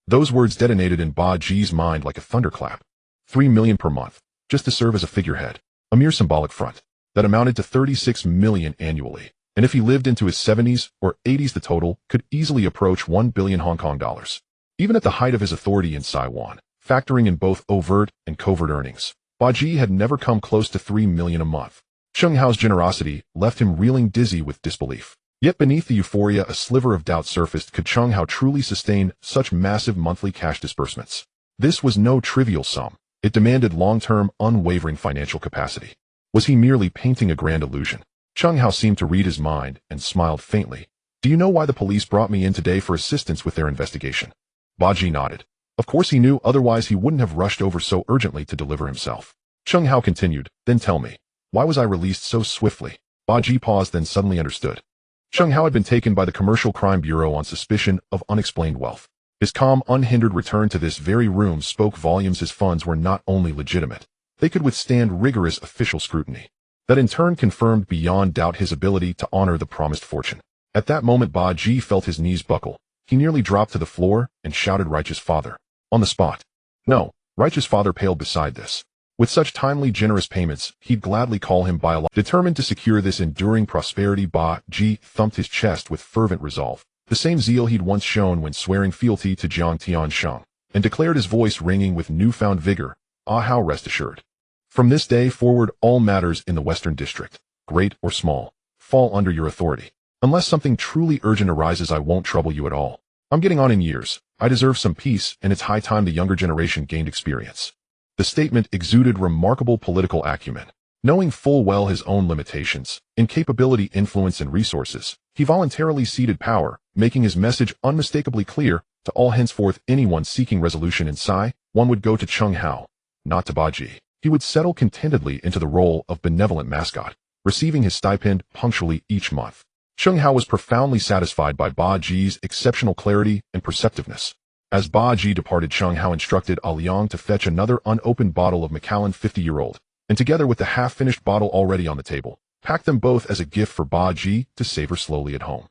Those words detonated in Baji's mind like a thunderclap. 3 million per month, just to serve as a figurehead, a mere symbolic front, that amounted to 36 million annually. And if he lived into his 70s or 80s, the total could easily approach 1 billion Hong Kong dollars. Even at the height of his authority in Saiwan, factoring in both overt and covert earnings, Baji had never come close to 3 million a month. Chung Hao's generosity left him reeling dizzy with disbelief. Yet beneath the euphoria, a sliver of doubt surfaced. Could Chung Hao truly sustain such massive monthly cash disbursements? This was no trivial sum. It demanded long-term, unwavering financial capacity. Was he merely painting a grand illusion? Chung Hao seemed to read his mind and smiled faintly. Do you know why the police brought me in today for assistance with their investigation? Baji nodded. Of course he knew, otherwise he wouldn't have rushed over so urgently to deliver himself. Chung Hao continued, then tell me, why was I released so swiftly? Baji paused, then suddenly understood. Chung Hao had been taken by the Commercial Crime Bureau on suspicion of unexplained wealth. His calm, unhindered return to this very room spoke volumes. His funds were not only legitimate, they could withstand rigorous official scrutiny. That in turn confirmed beyond doubt his ability to honor the promised fortune. At that moment Baji felt his knees buckle. He nearly dropped to the floor and shouted, Righteous Father. On the spot. No, Righteous Father paled beside this. With such timely, generous payments, he'd gladly call him by Allah. Determined to secure this enduring prosperity, Baji thumped his chest with fervent resolve, the same zeal he'd once shown when swearing fealty to Jiang Tiansheng, and declared, his voice ringing with newfound vigor, how rest assured. From this day forward, all matters in the Western District, great or small, fall under your authority. Unless something truly urgent arises, I won't trouble you at all. I'm getting on in years. I deserve some peace, and it's high time the younger generation gained experience. The statement exuded remarkable political acumen. Knowing full well his own limitations, incapability, influence, and resources, he voluntarily ceded power, making his message unmistakably clear to all. Henceforth, anyone seeking resolution in Sai, one would go to Chung Hao, not to Baji. He would settle contentedly into the role of benevolent mascot, receiving his stipend punctually each month. Chung Hao was profoundly satisfied by Baji's exceptional clarity and perceptiveness. As Baji departed, Chung Hao instructed Liang to fetch another unopened bottle of Macallan 50-year-old, and together with the half-finished bottle already on the table, packed them both as a gift for Baji to savor slowly at home.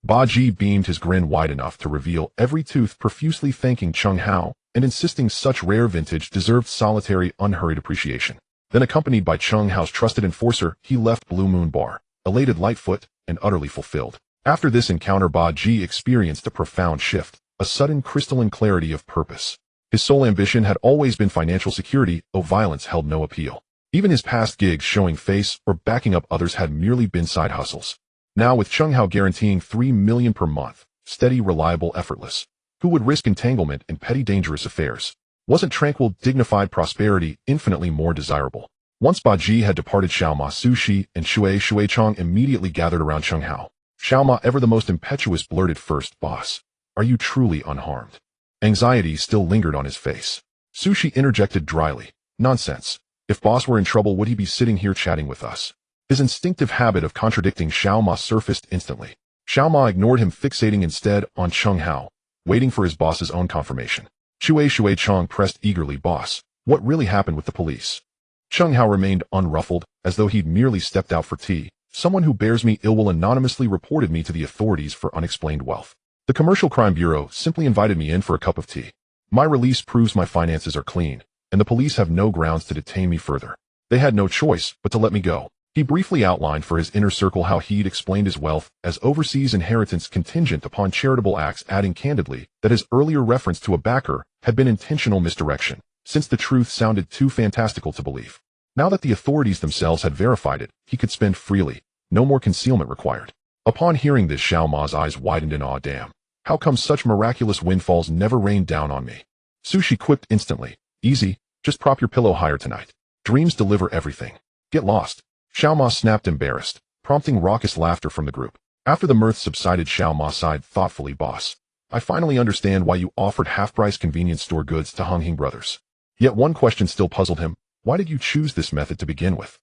Baji beamed, his grin wide enough to reveal every tooth, profusely thanking Chung Hao and insisting such rare vintage deserved solitary, unhurried appreciation. Then, accompanied by Chung Hao's trusted enforcer, he left Blue Moon Bar, elated, lightfoot, and utterly fulfilled. After this encounter, Baji experienced a profound shift, a sudden crystalline clarity of purpose. His sole ambition had always been financial security, though violence held no appeal. Even his past gigs showing face or backing up others had merely been side hustles. Now, with Chung Hao guaranteeing $3 million per month, steady, reliable, effortless, who would risk entanglement in petty, dangerous affairs? Wasn't tranquil, dignified prosperity infinitely more desirable? Once Baji had departed, Xiaoma, Sushi, and Shui Chong immediately gathered around Chung Hao. Xiaoma, ever the most impetuous, blurted first, Boss, are you truly unharmed? Anxiety still lingered on his face. Sushi interjected dryly, Nonsense. If Boss were in trouble, would he be sitting here chatting with us? His instinctive habit of contradicting Xiaoma surfaced instantly. Xiaoma ignored him, fixating instead on Chung Hao, waiting for his boss's own confirmation. Shui Chong pressed eagerly, Boss, what really happened with the police? Chung Hao remained unruffled, as though he'd merely stepped out for tea. Someone who bears me ill will anonymously reported me to the authorities for unexplained wealth. The Commercial Crime Bureau simply invited me in for a cup of tea. My release proves my finances are clean, and the police have no grounds to detain me further. They had no choice but to let me go. He briefly outlined for his inner circle how he'd explained his wealth as overseas inheritance contingent upon charitable acts, adding candidly that his earlier reference to a backer had been intentional misdirection, since the truth sounded too fantastical to believe. Now that the authorities themselves had verified it, he could spend freely, no more concealment required. Upon hearing this, Xiaoma's eyes widened in awe. Damn, how come such miraculous windfalls never rained down on me? Sushi quipped instantly, Easy, just prop your pillow higher tonight. Dreams deliver everything. Get lost. Xiaoma snapped, embarrassed, prompting raucous laughter from the group. After the mirth subsided, Xiaoma sighed thoughtfully, Boss, I finally understand why you offered half-price convenience store goods to Hung Hing Brothers. Yet one question still puzzled him. Why did you choose this method to begin with?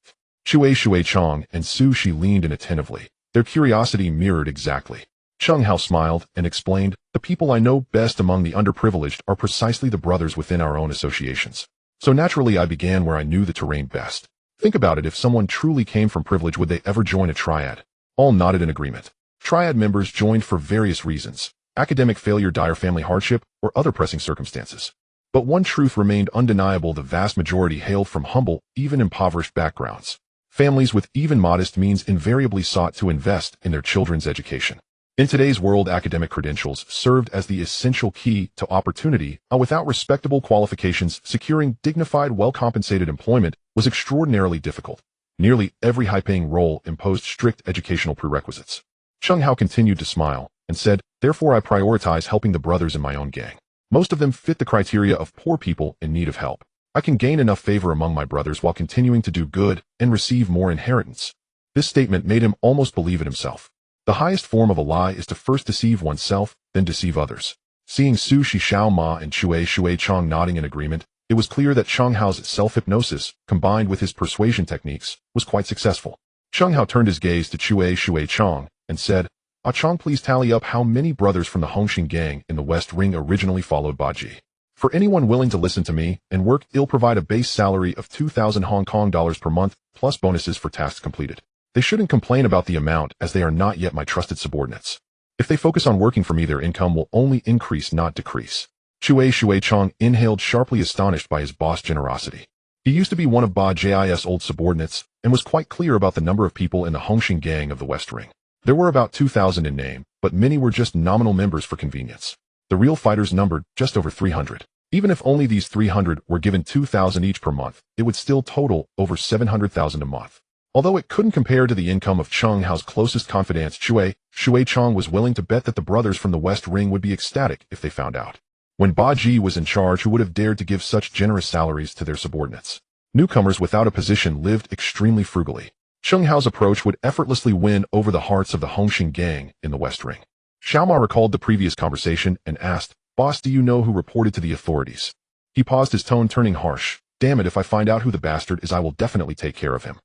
Shui Chong and Sushi leaned in attentively. Their curiosity mirrored exactly. Chung Hao smiled and explained, the people I know best among the underprivileged are precisely the brothers within our own associations. So naturally I began where I knew the terrain best. Think about it, if someone truly came from privilege, would they ever join a triad? All nodded in agreement. Triad members joined for various reasons: academic failure, dire family hardship, or other pressing circumstances. But one truth remained undeniable: the vast majority hailed from humble, even impoverished backgrounds. Families with even modest means invariably sought to invest in their children's education. In today's world, academic credentials served as the essential key to opportunity. Without respectable qualifications, securing dignified, well-compensated employment was extraordinarily difficult. Nearly every high-paying role imposed strict educational prerequisites. Chung Hao continued to smile and said, Therefore I prioritize helping the brothers in my own gang. Most of them fit the criteria of poor people in need of help. I can gain enough favor among my brothers while continuing to do good and receive more inheritance. This statement made him almost believe it himself. The highest form of a lie is to first deceive oneself, then deceive others. Seeing Su Xiao Ma and Shui Chong nodding in agreement, it was clear that Cheng Hao's self-hypnosis, combined with his persuasion techniques, was quite successful. Cheng Hao turned his gaze to Shui Chong and said, "Ah Chong, please tally up how many brothers from the Hongxing gang in the West Ring originally followed Baji. For anyone willing to listen to me and work, I'll provide a base salary of 2,000 Hong Kong dollars per month, plus bonuses for tasks completed. They shouldn't complain about the amount as they are not yet my trusted subordinates. If they focus on working for me, their income will only increase, not decrease." Shui Chong inhaled, sharply astonished by his boss' generosity. He used to be one of Ba Ji's old subordinates and was quite clear about the number of people in the Hongxing gang of the West Ring. There were about 2,000 in name, but many were just nominal members for convenience. The real fighters numbered just over 300. Even if only these 300 were given 2,000 each per month, it would still total over 700,000 a month. Although it couldn't compare to the income of Cheng Hao's closest confidant, Shui Chong was willing to bet that the brothers from the West Ring would be ecstatic if they found out. When Ba Ji was in charge, who would have dared to give such generous salaries to their subordinates? Newcomers without a position lived extremely frugally. Cheng Hao's approach would effortlessly win over the hearts of the Hongxing gang in the West Ring. Xiao Ma recalled the previous conversation and asked, "Boss, do you know who reported to the authorities?" He paused, his tone turning harsh. "Damn it, if I find out who the bastard is, I will definitely take care of him.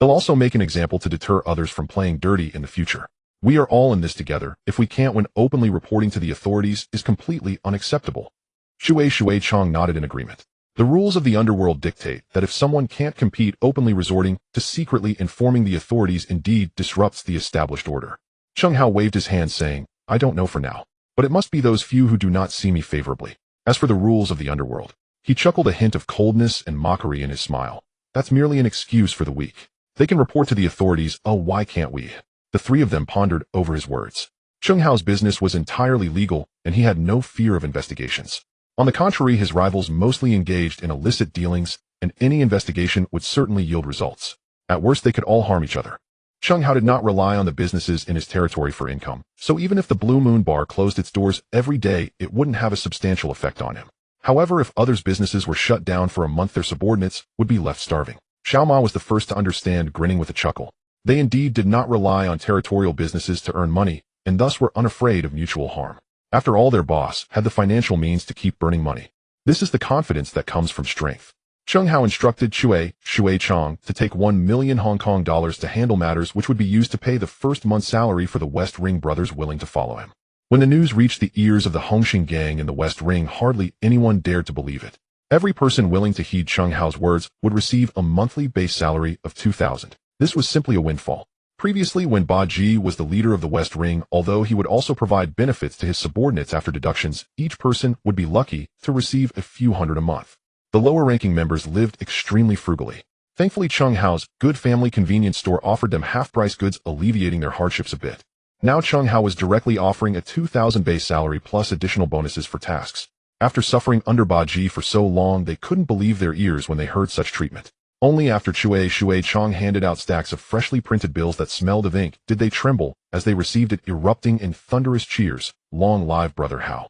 They'll also make an example to deter others from playing dirty in the future. We are all in this together. If we can't win, openly reporting to the authorities is completely unacceptable." Shui Chong nodded in agreement. The rules of the Underworld dictate that if someone can't compete, openly resorting to secretly informing the authorities indeed disrupts the established order. Cheng Hao waved his hand saying, "I don't know for now, but it must be those few who do not see me favorably. As for the rules of the Underworld," he chuckled, a hint of coldness and mockery in his smile, "that's merely an excuse for the weak. They can report to the authorities, oh why can't we?" The three of them pondered over his words. Cheng Hao's business was entirely legal, and he had no fear of investigations. On the contrary, his rivals mostly engaged in illicit dealings, and any investigation would certainly yield results. At worst, they could all harm each other. Cheng Hao did not rely on the businesses in his territory for income, so even if the Blue Moon Bar closed its doors every day, it wouldn't have a substantial effect on him. However, if others' businesses were shut down for a month, their subordinates would be left starving. Xiao Ma was the first to understand, grinning with a chuckle. They indeed did not rely on territorial businesses to earn money, and thus were unafraid of mutual harm. After all, their boss had the financial means to keep burning money. This is the confidence that comes from strength. Cheng Hao instructed Shui Chong to take 1 million Hong Kong dollars to handle matters which would be used to pay the first month's salary for the West Ring brothers willing to follow him. When the news reached the ears of the Hongxing gang in the West Ring, hardly anyone dared to believe it. Every person willing to heed Cheng Hao's words would receive a monthly base salary of 2,000. This was simply a windfall. Previously, when Ba Ji was the leader of the West Ring, although he would also provide benefits to his subordinates after deductions, each person would be lucky to receive a few hundred a month. The lower-ranking members lived extremely frugally. Thankfully, Cheng Hao's good family convenience store offered them half-price goods, alleviating their hardships a bit. Now Cheng Hao was directly offering a 2,000 base salary plus additional bonuses for tasks. After suffering under Ba Ji for so long, they couldn't believe their ears when they heard such treatment. Only after Shui Chong handed out stacks of freshly printed bills that smelled of ink did they tremble as they received it, erupting in thunderous cheers. Long live Brother Hao.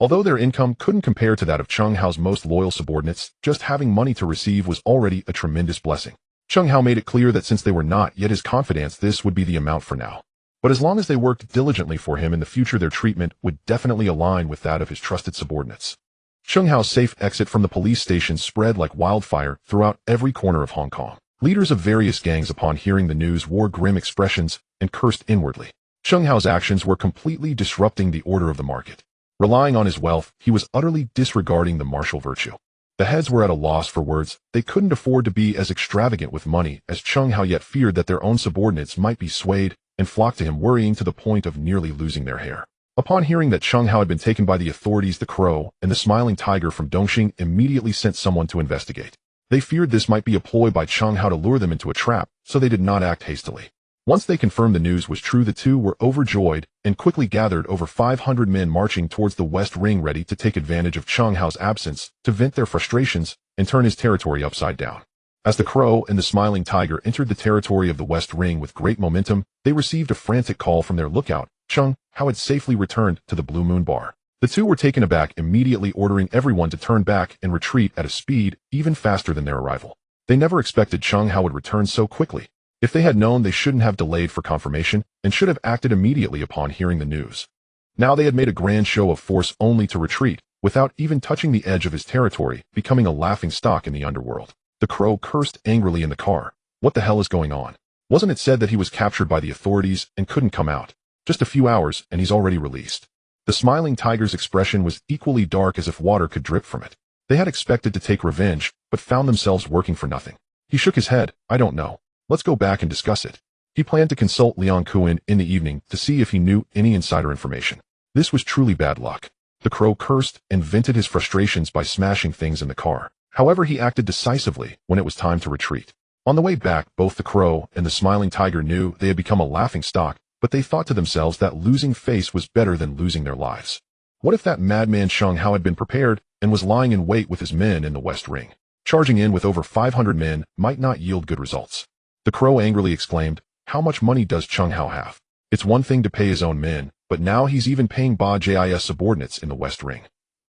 Although their income couldn't compare to that of Cheng Hao's most loyal subordinates, just having money to receive was already a tremendous blessing. Cheng Hao made it clear that since they were not yet his confidants, this would be the amount for now. But as long as they worked diligently for him in the future, their treatment would definitely align with that of his trusted subordinates. Cheng Hao's safe exit from the police station spread like wildfire throughout every corner of Hong Kong. Leaders of various gangs, upon hearing the news, wore grim expressions and cursed inwardly. Cheng Hao's actions were completely disrupting the order of the market. Relying on his wealth, he was utterly disregarding the martial virtue. The heads were at a loss for words. They couldn't afford to be as extravagant with money as Cheng Hao, yet feared that their own subordinates might be swayed and flock to him, worrying to the point of nearly losing their hair. Upon hearing that Cheng Hao had been taken by the authorities, the Crow and the Smiling Tiger from Dongxing immediately sent someone to investigate. They feared this might be a ploy by Cheng Hao to lure them into a trap, so they did not act hastily. Once they confirmed the news was true, the two were overjoyed and quickly gathered over 500 men marching towards the West Ring, ready to take advantage of Cheng Hao's absence to vent their frustrations and turn his territory upside down. As the Crow and the Smiling Tiger entered the territory of the West Ring with great momentum, they received a frantic call from their lookout. Cheng Hao had safely returned to the Blue Moon Bar. The two were taken aback, immediately ordering everyone to turn back and retreat at a speed even faster than their arrival. They never expected Cheng Hao would return so quickly. If they had known, they shouldn't have delayed for confirmation and should have acted immediately upon hearing the news. Now they had made a grand show of force only to retreat, without even touching the edge of his territory, becoming a laughingstock in the underworld. The crow cursed angrily in the car. What the hell is going on? Wasn't it said that he was captured by the authorities and couldn't come out? Just a few hours and he's already released. The smiling tiger's expression was equally dark as if water could drip from it. They had expected to take revenge, but found themselves working for nothing. He shook his head. I don't know. Let's go back and discuss it. He planned to consult Leon Kowloon in the evening to see if he knew any insider information. This was truly bad luck. The crow cursed and vented his frustrations by smashing things in the car. However, he acted decisively when it was time to retreat. On the way back, both the crow and the smiling tiger knew they had become a laughingstock, but they thought to themselves that losing face was better than losing their lives. What if that madman Cheng Hao had been prepared and was lying in wait with his men in the West Ring? Charging in with over 500 men might not yield good results. The crow angrily exclaimed, how much money does Cheng Hao have? It's one thing to pay his own men, but now he's even paying Ba Jis subordinates in the West Ring.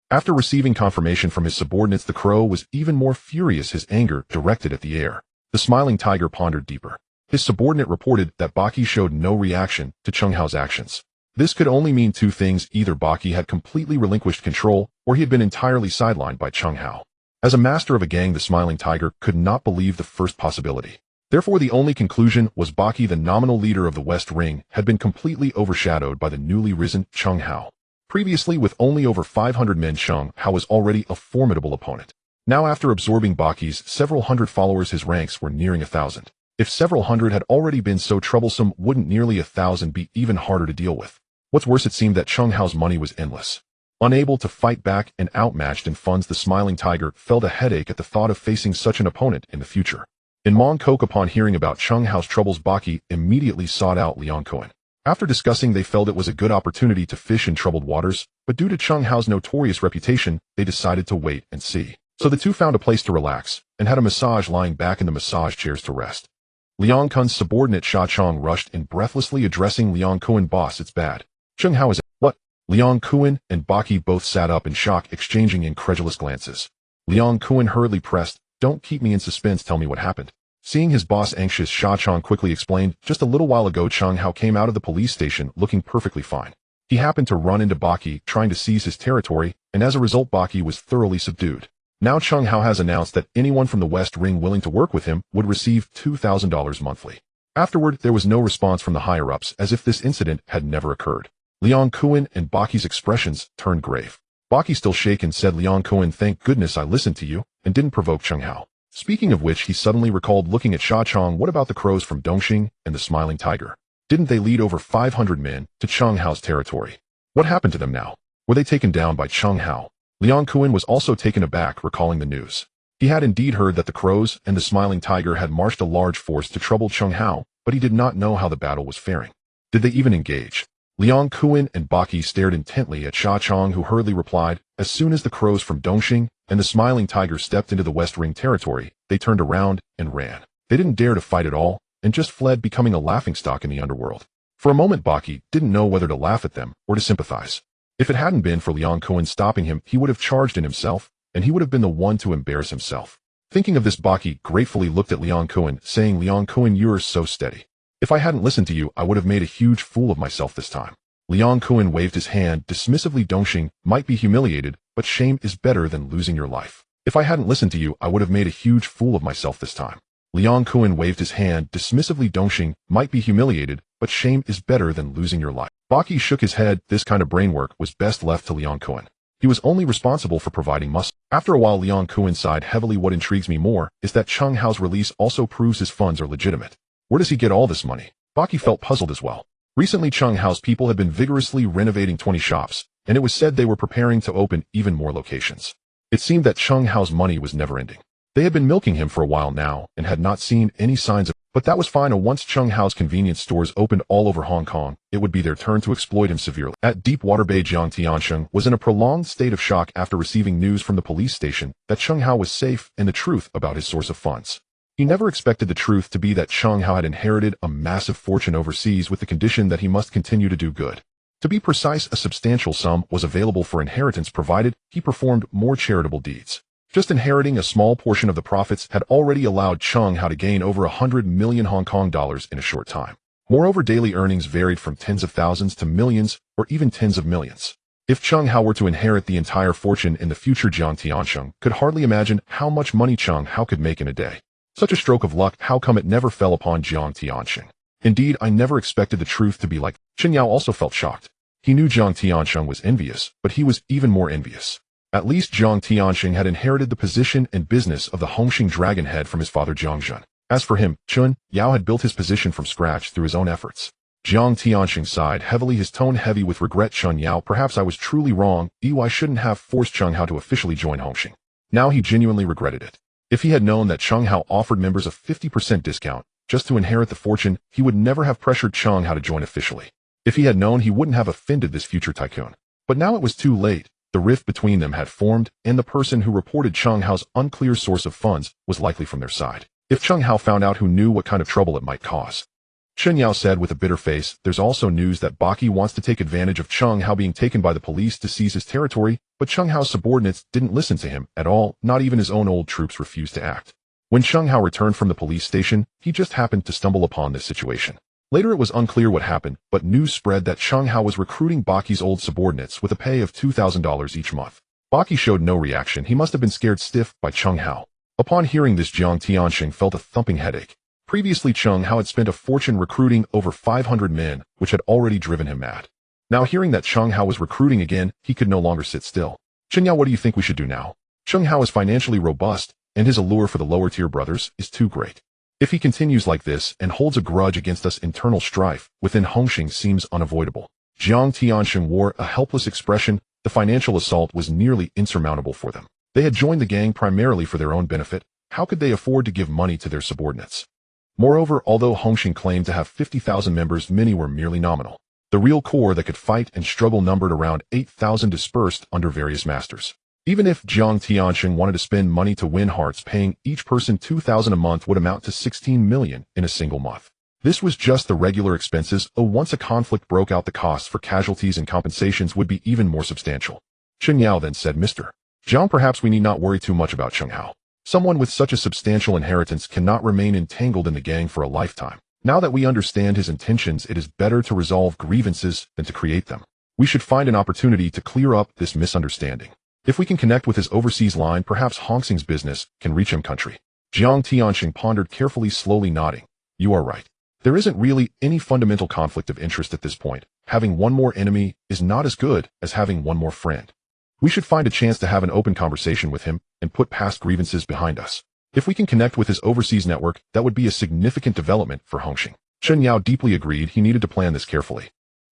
After receiving confirmation from his subordinates, the crow was even more furious, his anger directed at the air. The smiling tiger pondered deeper. His subordinate reported that Baki showed no reaction to Cheng Hao's actions. This could only mean two things: either Baki had completely relinquished control, or he had been entirely sidelined by Cheng Hao. As a master of a gang, the smiling tiger could not believe the first possibility. Therefore, the only conclusion was Baki, the nominal leader of the West Ring, had been completely overshadowed by the newly risen Cheng Hao. Previously, with only over 500 men, Cheng Hao was already a formidable opponent. Now, after absorbing Baki's several hundred followers, his ranks were nearing 1,000. If several hundred had already been so troublesome, wouldn't nearly 1,000 be even harder to deal with? What's worse, it seemed that Cheng Hao's money was endless. Unable to fight back and outmatched in funds, the smiling tiger felt a headache at the thought of facing such an opponent in the future. In Mongkok, upon hearing about Cheng Hao's troubles, Baki immediately sought out Leon Kowloon. After discussing, they felt it was a good opportunity to fish in troubled waters, but due to Cheng Hao's notorious reputation, they decided to wait and see. So the two found a place to relax, and had a massage, lying back in the massage chairs to rest. Leon Kowloon's subordinate Sha Chong rushed in, breathlessly addressing Leon Kowloon, boss, it's bad. Cheng Hao is... What? Leon Kowloon and Baki both sat up in shock, exchanging incredulous glances. Leon Kowloon hurriedly pressed, don't keep me in suspense, tell me what happened. Seeing his boss anxious, Sha Chong quickly explained, just a little while ago Cheng Hao came out of the police station looking perfectly fine. He happened to run into Baki trying to seize his territory, and as a result Baki was thoroughly subdued. Now Cheng Hao has announced that anyone from the West Ring willing to work with him would receive $2,000 monthly. Afterward, there was no response from the higher-ups, as if this incident had never occurred. Leon Kowloon and Baki's expressions turned grave. Baki, still shaken, said, Leon Kowloon, thank goodness I listened to you and didn't provoke Cheng Hao. Speaking of which, he suddenly recalled looking at Sha Chong, what about the crows from Dongxing and the smiling tiger? Didn't they lead over 500 men to Cheng Hao's territory? What happened to them now? Were they taken down by Cheng Hao? Leon Kowloon was also taken aback, recalling the news. He had indeed heard that the crows and the smiling tiger had marched a large force to trouble Cheng Hao, but he did not know how the battle was faring. Did they even engage? Leon Kowloon and Baki stared intently at Sha Chong, who hurriedly replied, as soon as the crows from Dongxing and the smiling tiger stepped into the West Ring territory, they turned around and ran. They didn't dare to fight at all, and just fled, becoming a laughingstock in the underworld. For a moment, Baki didn't know whether to laugh at them or to sympathize. If it hadn't been for Leon Kowloon stopping him, he would have charged in himself, and he would have been the one to embarrass himself. Thinking of this, Baki gratefully looked at Leon Kowloon, saying, Leon Kowloon, you are so steady. If I hadn't listened to you, I would have made a huge fool of myself this time. Leon Kowloon waved his hand dismissively. Dongxing might be humiliated, but shame is better than losing your life. If I hadn't listened to you, I would have made a huge fool of myself this time. Leon Kowloon waved his hand dismissively. Dongxing might be humiliated, but shame is better than losing your life. Baki shook his head. This kind of brain work was best left to Leon Kowloon. He was only responsible for providing muscle. After a while, Leon Kowloon sighed heavily. What intrigues me more is that Cheng Hao's release also proves his funds are legitimate. Where does he get all this money? Baki felt puzzled as well. Recently, Cheng Hao's people had been vigorously renovating 20 shops, and it was said they were preparing to open even more locations. It seemed that Cheng Hao's money was never ending. They had been milking him for a while now and had not seen any signs of it. But that was fine. Once Cheng Hao's convenience stores opened all over Hong Kong, it would be their turn to exploit him severely. At Deepwater Bay, Jiang Tiansheng was in a prolonged state of shock after receiving news from the police station that Cheng Hao was safe and the truth about his source of funds. He never expected the truth to be that Cheng Hao had inherited a massive fortune overseas with the condition that he must continue to do good. To be precise, a substantial sum was available for inheritance provided he performed more charitable deeds. Just inheriting a small portion of the profits had already allowed Chung Hao to gain over 100 million Hong Kong dollars in a short time. Moreover, daily earnings varied from tens of thousands to millions or even tens of millions. If Chung Hao were to inherit the entire fortune in the future, Jiang Tiansheng could hardly imagine how much money Chung Hao could make in a day. Such a stroke of luck, how come it never fell upon Jiang Tiansheng? Indeed, I never expected the truth to be like. Chen Yao also felt shocked. He knew Jiang Tiansheng was envious, but he was even more envious. At least Jiang Tiansheng had inherited the position and business of the Hongxing Dragon Head from his father Jiang Zhen. As for him, Chen Yao had built his position from scratch through his own efforts. Jiang Tiansheng sighed heavily, his tone heavy with regret. Chen Yao, perhaps I was truly wrong. I shouldn't have forced Chung Hao to officially join Hongxing. Now he genuinely regretted it. If he had known that Chung Hao offered members a 50% discount just to inherit the fortune, he would never have pressured Chung Hao to join officially. If he had known, he wouldn't have offended this future tycoon. But now it was too late. The rift between them had formed, and the person who reported Chung Hao's unclear source of funds was likely from their side. If Chung Hao found out, who knew what kind of trouble it might cause? Chen Yao said with a bitter face, there's also news that Baki wants to take advantage of Chung Hao being taken by the police to seize his territory, but Chung Hao's subordinates didn't listen to him at all, not even his own old troops refused to act. When Chung Hao returned from the police station, he just happened to stumble upon this situation. Later it was unclear what happened, but news spread that Chung Hao was recruiting Baki's old subordinates with a pay of $2,000 each month. Baki showed no reaction. He must have been scared stiff by Chung Hao. Upon hearing this, Jiang Tiansheng felt a thumping headache. Previously, Chung Hao had spent a fortune recruiting over 500 men, which had already driven him mad. Now hearing that Chung Hao was recruiting again, he could no longer sit still. Chen Yao, what do you think we should do now? Chung Hao is financially robust, and his allure for the lower-tier brothers is too great. If he continues like this and holds a grudge against us, internal strife within Hongxing seems unavoidable. Jiang Tiansheng wore a helpless expression. The financial assault was nearly insurmountable for them. They had joined the gang primarily for their own benefit. How could they afford to give money to their subordinates? Moreover, although Hongxing claimed to have 50,000 members, many were merely nominal. The real core that could fight and struggle numbered around 8,000 dispersed under various masters. Even if Jiang Tiansheng wanted to spend money to win hearts, paying each person 2,000 a month would amount to 16 million in a single month. This was just the regular expenses. Once a conflict broke out, the costs for casualties and compensations would be even more substantial. Chen Yao then said, Mr. Jiang, perhaps we need not worry too much about Chung Hao. Someone with such a substantial inheritance cannot remain entangled in the gang for a lifetime. Now that we understand his intentions, it is better to resolve grievances than to create them. We should find an opportunity to clear up this misunderstanding. If we can connect with his overseas line, perhaps Hongxing's business can reach him country. Jiang Tiansheng pondered carefully, slowly nodding. You are right. There isn't really any fundamental conflict of interest at this point. Having one more enemy is not as good as having one more friend. We should find a chance to have an open conversation with him and put past grievances behind us. If we can connect with his overseas network, that would be a significant development for Hongxing. Chen Yao deeply agreed. He needed to plan this carefully.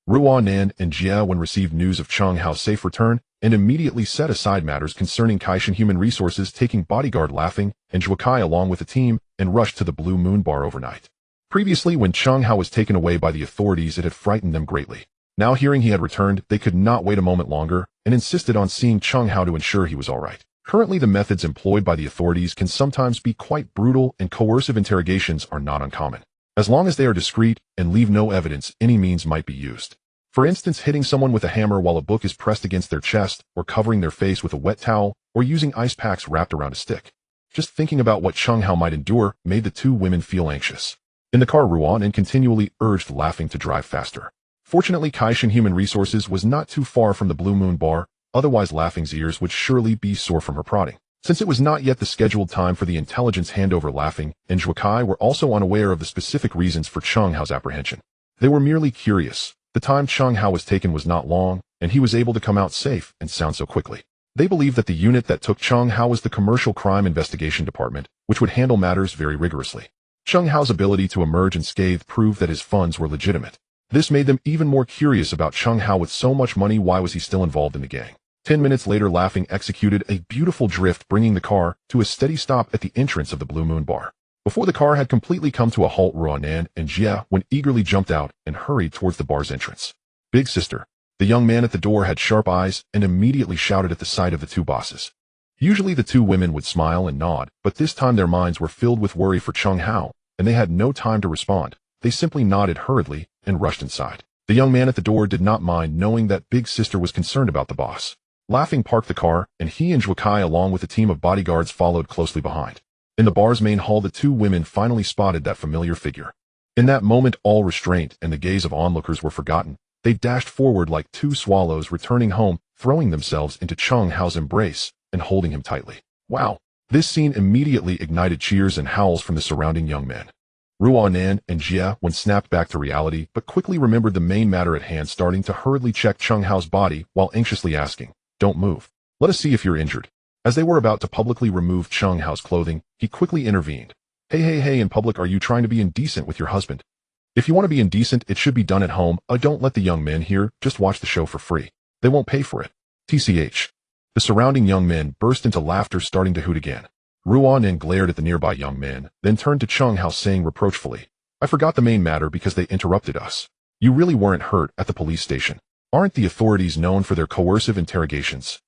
Ruo Nan and Jia Wen received news of Chung Hao's safe return and immediately set aside matters concerning Kaishan Human Resources, taking bodyguard Laughing and Zhuokai along with the team and rushed to the Blue Moon Bar overnight. Previously, when Chung Hao was taken away by the authorities, it had frightened them greatly. Now hearing he had returned, they could not wait a moment longer and insisted on seeing Chung Hao to ensure he was all right. Currently, the methods employed by the authorities can sometimes be quite brutal, and coercive interrogations are not uncommon. As long as they are discreet and leave no evidence, any means might be used. For instance, hitting someone with a hammer while a book is pressed against their chest, or covering their face with a wet towel, or using ice packs wrapped around a stick. Just thinking about what Chung Hao might endure made the two women feel anxious. In the car, Ruan and continually urged Laughing to drive faster. Fortunately, Kaishan Human Resources was not too far from the Blue Moon Bar, otherwise Laughing's ears would surely be sore from her prodding. Since it was not yet the scheduled time for the intelligence handover, Laughing and Zhuokai were also unaware of the specific reasons for Chung Hao's apprehension. They were merely curious. The time Chung Hao was taken was not long, and he was able to come out safe and sound so quickly. They believed that the unit that took Chung Hao was the Commercial Crime Investigation Department, which would handle matters very rigorously. Chung Hao's ability to emerge unscathed proved that his funds were legitimate. This made them even more curious about Chung Hao. With so much money, why was he still involved in the gang? 10 minutes later, Laughing executed a beautiful drift, bringing the car to a steady stop at the entrance of the Blue Moon Bar. Before the car had completely come to a halt, Ruanan and Jia Wen eagerly jumped out and hurried towards the bar's entrance. Big sister. The young man at the door had sharp eyes and immediately shouted at the sight of the two bosses. Usually the two women would smile and nod, but this time their minds were filled with worry for Chung Hao, and they had no time to respond. They simply nodded hurriedly and rushed inside. The young man at the door did not mind knowing that Big Sister was concerned about the boss. Laughing parked the car, and he and Zhukai along with a team of bodyguards followed closely behind. In the bar's main hall, the two women finally spotted that familiar figure. In that moment, all restraint and the gaze of onlookers were forgotten. They dashed forward like two swallows returning home, throwing themselves into Cheng Hao's embrace and holding him tightly. Wow! This scene immediately ignited cheers and howls from the surrounding young men. Ruanan and Jia went snapped back to reality, but quickly remembered the main matter at hand, starting to hurriedly check Cheng Hao's body while anxiously asking, "Don't move. Let us see if you're injured." As they were about to publicly remove Cheng Hao's clothing, he quickly intervened. Hey, in public, are you trying to be indecent with your husband? If you want to be indecent, it should be done at home. Don't let the young men here just watch the show for free. They won't pay for it. TCH. The surrounding young men burst into laughter, starting to hoot again. Ruanan glared at the nearby young men, then turned to Cheng Hao saying reproachfully, "I forgot the main matter because they interrupted us. You really weren't hurt at the police station. Aren't the authorities known for their coercive interrogations?"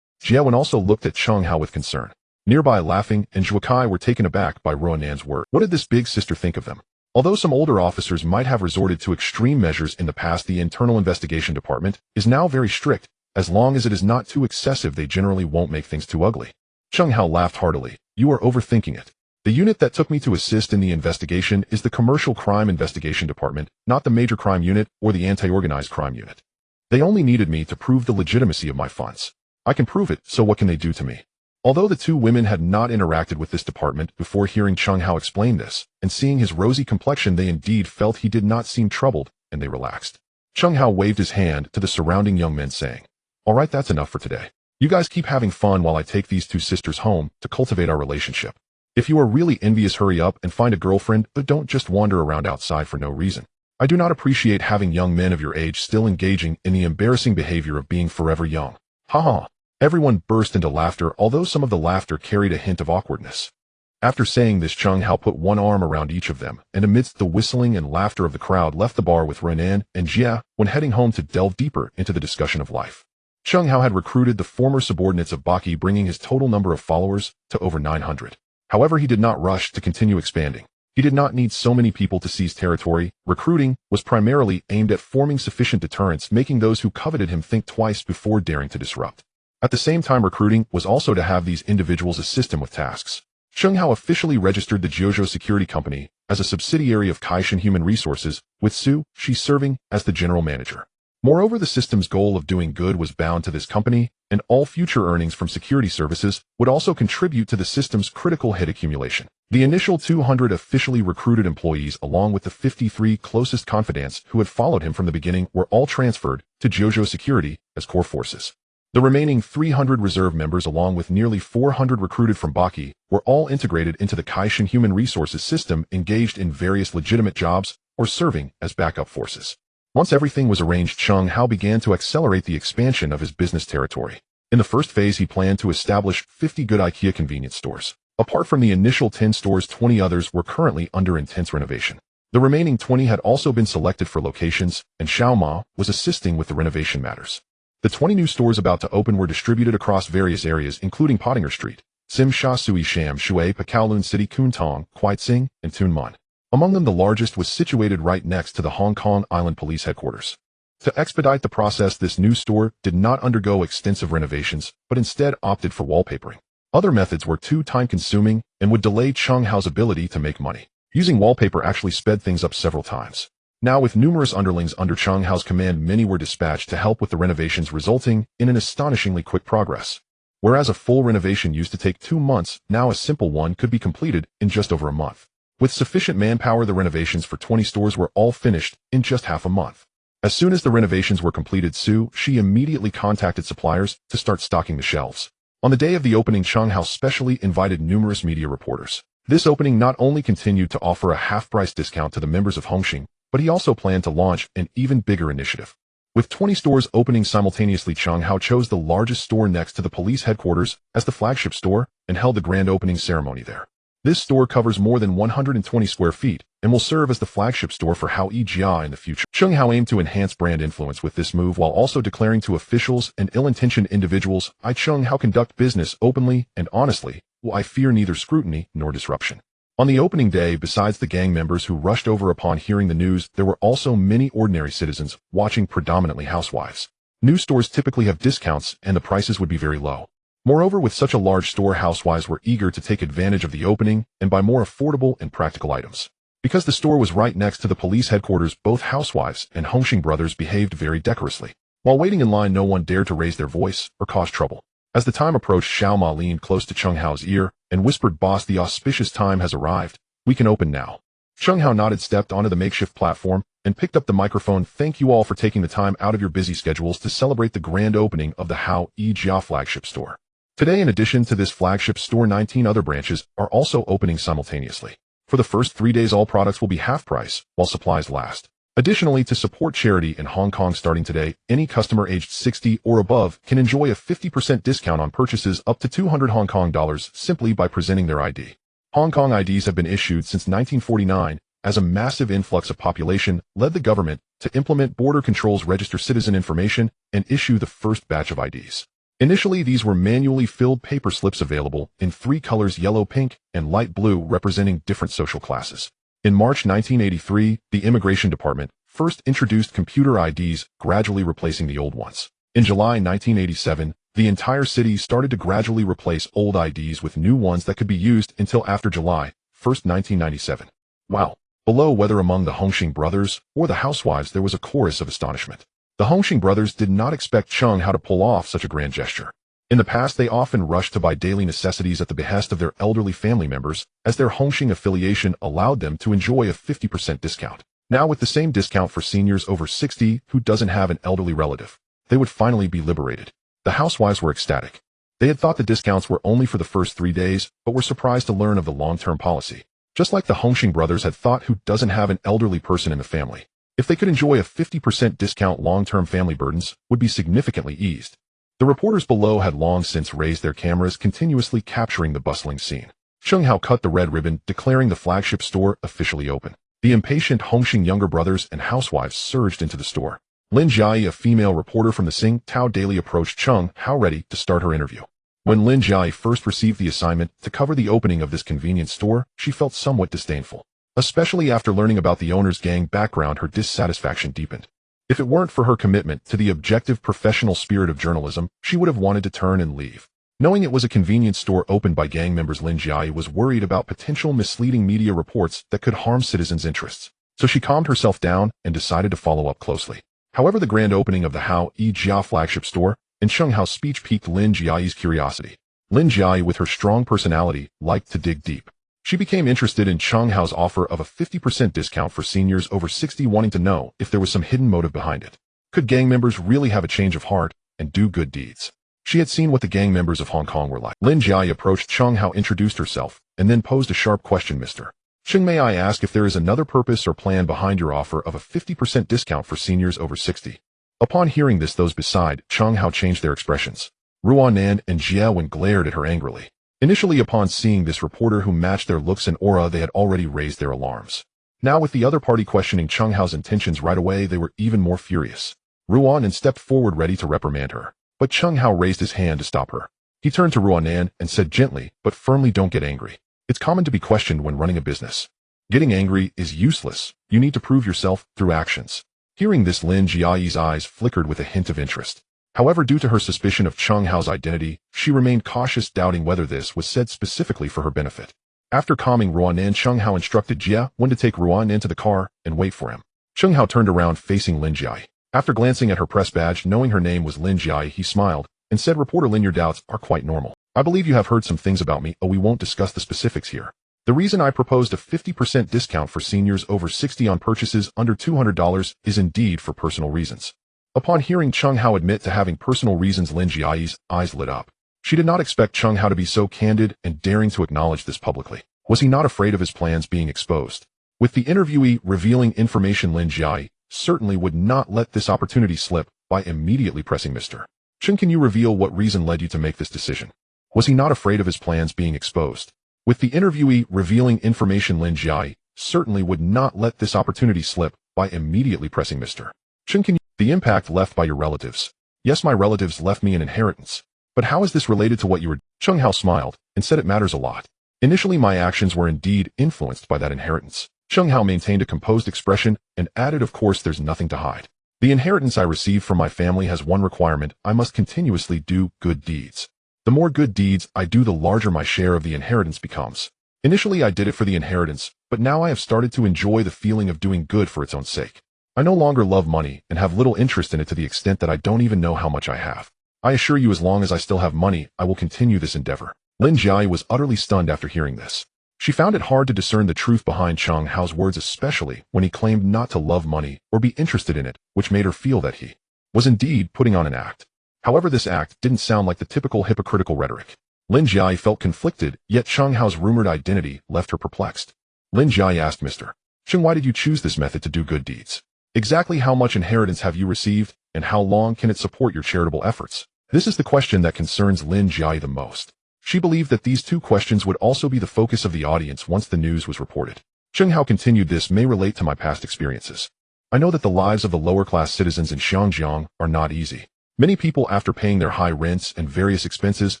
Jiawen also looked at Cheng Hao with concern. Nearby laughing and Zhukai were taken aback by Ruanan's word. What did this big sister think of them? Although some older officers might have resorted to extreme measures in the past, the Internal Investigation Department is now very strict. As long as it is not too excessive, they generally won't make things too ugly. Cheng Hao laughed heartily. "You are overthinking it. The unit that took me to assist in the investigation is the Commercial Crime Investigation Department, not the Major Crime Unit or the Anti-Organized Crime Unit. They only needed me to prove the legitimacy of my funds. I can prove it, so what can they do to me?" Although the two women had not interacted with this department before hearing Cheng Hao explain this, and seeing his rosy complexion, they indeed felt he did not seem troubled, and they relaxed. Cheng Hao waved his hand to the surrounding young men saying, "All right, that's enough for today. You guys keep having fun while I take these two sisters home to cultivate our relationship. If you are really envious, hurry up and find a girlfriend, but don't just wander around outside for no reason. I do not appreciate having young men of your age still engaging in the embarrassing behavior of being forever young." Ha ha! Everyone burst into laughter, although some of the laughter carried a hint of awkwardness. After saying this, Cheng Hao put one arm around each of them, and amidst the whistling and laughter of the crowd, left the bar with Renan and Jia when heading home to delve deeper into the discussion of life. Cheng Hao had recruited the former subordinates of Baki, bringing his total number of followers to over 900. However, he did not rush to continue expanding. He did not need so many people to seize territory. Recruiting was primarily aimed at forming sufficient deterrence, making those who coveted him think twice before daring to disrupt. At the same time, recruiting was also to have these individuals assist him with tasks. Cheng Hao officially registered the Jiuzhou Security Company as a subsidiary of Kaishan Human Resources, with Su Shi serving as the general manager. Moreover, the system's goal of doing good was bound to this company, and all future earnings from security services would also contribute to the system's critical hit accumulation. The initial 200 officially recruited employees, along with the 53 closest confidants who had followed him from the beginning, were all transferred to Jiuzhou Security as core forces. The remaining 300 reserve members, along with nearly 400 recruited from Baki, were all integrated into the Kaishan Human Resources system, engaged in various legitimate jobs or serving as backup forces. Once everything was arranged, Cheng Hao began to accelerate the expansion of his business territory. In the first phase, he planned to establish 50 good IKEA convenience stores. Apart from the initial 10 stores, 20 others were currently under intense renovation. The remaining 20 had also been selected for locations, and Xiao Ma was assisting with the renovation matters. The 20 new stores about to open were distributed across various areas, including Pottinger Street, Sim Sha Sui Sham Shui Pa Kowloon City, Kuntong, Kuaitsing, and Tunman. Among them, the largest was situated right next to the Hong Kong Island Police Headquarters. To expedite the process, this new store did not undergo extensive renovations, but instead opted for wallpapering. Other methods were too time-consuming and would delay Cheng Hao's ability to make money. Using wallpaper actually sped things up several times. Now, with numerous underlings under Cheng Hao's command, many were dispatched to help with the renovations, resulting in an astonishingly quick progress. Whereas a full renovation used to take 2 months, now a simple one could be completed in just over a month. With sufficient manpower, the renovations for 20 stores were all finished in just half a month. As soon as the renovations were completed, She immediately contacted suppliers to start stocking the shelves. On the day of the opening, Cheng Hao specially invited numerous media reporters. This opening not only continued to offer a half-price discount to the members of Hongxing, but he also planned to launch an even bigger initiative. With 20 stores opening simultaneously, Cheng Hao chose the largest store next to the police headquarters as the flagship store and held the grand opening ceremony there. This store covers more than 120 square feet and will serve as the flagship store for Hao Jia in the future. Cheng Hao aimed to enhance brand influence with this move while also declaring to officials and ill-intentioned individuals, "I Cheng Hao conduct business openly and honestly, I fear neither scrutiny nor disruption." On the opening day, besides the gang members who rushed over upon hearing the news, there were also many ordinary citizens watching, predominantly housewives. New stores typically have discounts and the prices would be very low. Moreover, with such a large store, housewives were eager to take advantage of the opening and buy more affordable and practical items. Because the store was right next to the police headquarters, both housewives and Hongxing brothers behaved very decorously. While waiting in line, no one dared to raise their voice or cause trouble. As the time approached, Xiao Ma leaned close to Cheng Hao's ear and whispered, "Boss, the auspicious time has arrived. We can open now." Cheng Hao nodded, stepped onto the makeshift platform, and picked up the microphone. "Thank you all for taking the time out of your busy schedules to celebrate the grand opening of the Hao Jia flagship store. Today, in addition to this flagship store, 19 other branches are also opening simultaneously. For the first 3 days, all products will be half price while supplies last. Additionally, to support charity in Hong Kong starting today, any customer aged 60 or above can enjoy a 50% discount on purchases up to 200 Hong Kong dollars simply by presenting their ID. Hong Kong IDs have been issued since 1949 as a massive influx of population led the government to implement border controls, register citizen information, and issue the first batch of IDs. Initially, these were manually filled paper slips available in 3 colors: yellow, pink, and light blue, representing different social classes. In March 1983, the Immigration Department first introduced computer IDs, gradually replacing the old ones. In July 1987, the entire city started to gradually replace old IDs with new ones that could be used until after July 1, 1997. Wow! Below, whether among the Hongxing brothers or the housewives, there was a chorus of astonishment. The Hongxing brothers did not expect Cheng Hao to pull off such a grand gesture. In the past, they often rushed to buy daily necessities at the behest of their elderly family members, as their Hongxing affiliation allowed them to enjoy a 50% discount. Now, with the same discount for seniors over 60 who doesn't have an elderly relative, they would finally be liberated. The housewives were ecstatic. They had thought the discounts were only for the first 3 days, but were surprised to learn of the long-term policy. Just like the Hongxing brothers had thought, who doesn't have an elderly person in the family? If they could enjoy a 50% discount, long-term family burdens would be significantly eased. The reporters below had long since raised their cameras, continuously capturing the bustling scene. Cheng Hao cut the red ribbon, declaring the flagship store officially open. The impatient Hongxing younger brothers and housewives surged into the store. Lin Jiai, a female reporter from the Sing Tao Daily, approached Cheng Hao ready to start her interview. When Lin Jiai first received the assignment to cover the opening of this convenience store, she felt somewhat disdainful. Especially after learning about the owner's gang background, her dissatisfaction deepened. If it weren't for her commitment to the objective professional spirit of journalism, she would have wanted to turn and leave. Knowing it was a convenience store opened by gang members, Lin Jiai was worried about potential misleading media reports that could harm citizens' interests. So she calmed herself down and decided to follow up closely. However, the grand opening of the Hao Jia flagship store and Cheng Hao's speech piqued Lin Jiai's curiosity. Lin Jiai, with her strong personality, liked to dig deep. She became interested in Cheng Hao's offer of a 50% discount for seniors over 60, wanting to know if there was some hidden motive behind it. Could gang members really have a change of heart and do good deeds? She had seen what the gang members of Hong Kong were like. Lin Jiai approached Cheng Hao, introduced herself, and then posed a sharp question. "Mr. Cheng, may I ask if there is another purpose or plan behind your offer of a 50% discount for seniors over 60? Upon hearing this, those beside Cheng Hao changed their expressions. Ruanan and Jia Wen glared at her angrily. Initially, upon seeing this reporter who matched their looks and aura, they had already raised their alarms. Now, with the other party questioning Cheng Hao's intentions right away, they were even more furious. Ruanan stepped forward ready to reprimand her, but Cheng Hao raised his hand to stop her. He turned to Ruanan and said gently but firmly, "Don't get angry. It's common to be questioned when running a business. Getting angry is useless. You need to prove yourself through actions." Hearing this, Lin Jiai's eyes flickered with a hint of interest. However, due to her suspicion of Cheng Hao's identity, she remained cautious, doubting whether this was said specifically for her benefit. After calming Ruanan, Cheng Hao instructed Jia Wen to take Ruanan to the car and wait for him. Cheng Hao turned around facing Lin Jiai. After glancing at her press badge, knowing her name was Lin Jiai, he smiled and said, "Reporter Lin, your doubts are quite normal. I believe you have heard some things about me, but we won't discuss the specifics here. The reason I proposed a 50% discount for seniors over 60 on purchases under $200 is indeed for personal reasons." Upon hearing Cheng Hao admit to having personal reasons, Lin Jiai's eyes lit up. She did not expect Cheng Hao to be so candid and daring to acknowledge this publicly. Was he not afraid of his plans being exposed? With the interviewee revealing information, Lin Jiai certainly would not let this opportunity slip by immediately pressing, "Mr. Cheng, can you reveal what reason led you to make this decision?" Was he not afraid of his plans being exposed? With the interviewee revealing information, Lin Jiai certainly would not let this opportunity slip by immediately pressing, "Mr. Cheng, can you..." "The impact left by your relatives." "Yes, my relatives left me an inheritance. But how is this related to what you were..." Cheng Hao smiled and said, "It matters a lot. Initially, my actions were indeed influenced by that inheritance." Cheng Hao maintained a composed expression and added, "Of course, there's nothing to hide. The inheritance I received from my family has one requirement: I must continuously do good deeds. The more good deeds I do, the larger my share of the inheritance becomes. Initially I did it for the inheritance, but now I have started to enjoy the feeling of doing good for its own sake. I no longer love money and have little interest in it, to the extent that I don't even know how much I have. I assure you, as long as I still have money, I will continue this endeavor. Lin Jiayi was utterly stunned after hearing this. She found it hard to discern the truth behind Cheng Hao's words, especially when he claimed not to love money or be interested in it, which made her feel that he was indeed putting on an act. However, this act didn't sound like the typical hypocritical rhetoric. Lin Jiayi felt conflicted, yet Cheng Hao's rumored identity left her perplexed. Lin Jiayi asked Mr. Cheng, why did you choose this method to do good deeds? Exactly how much inheritance have you received, and how long can it support your charitable efforts? This is the question that concerns Lin Jiayi the most. She believed that these two questions would also be the focus of the audience once the news was reported. Cheng Hao continued, this may relate to my past experiences. I know that the lives of the lower-class citizens in Xiangjiang are not easy. Many people, after paying their high rents and various expenses,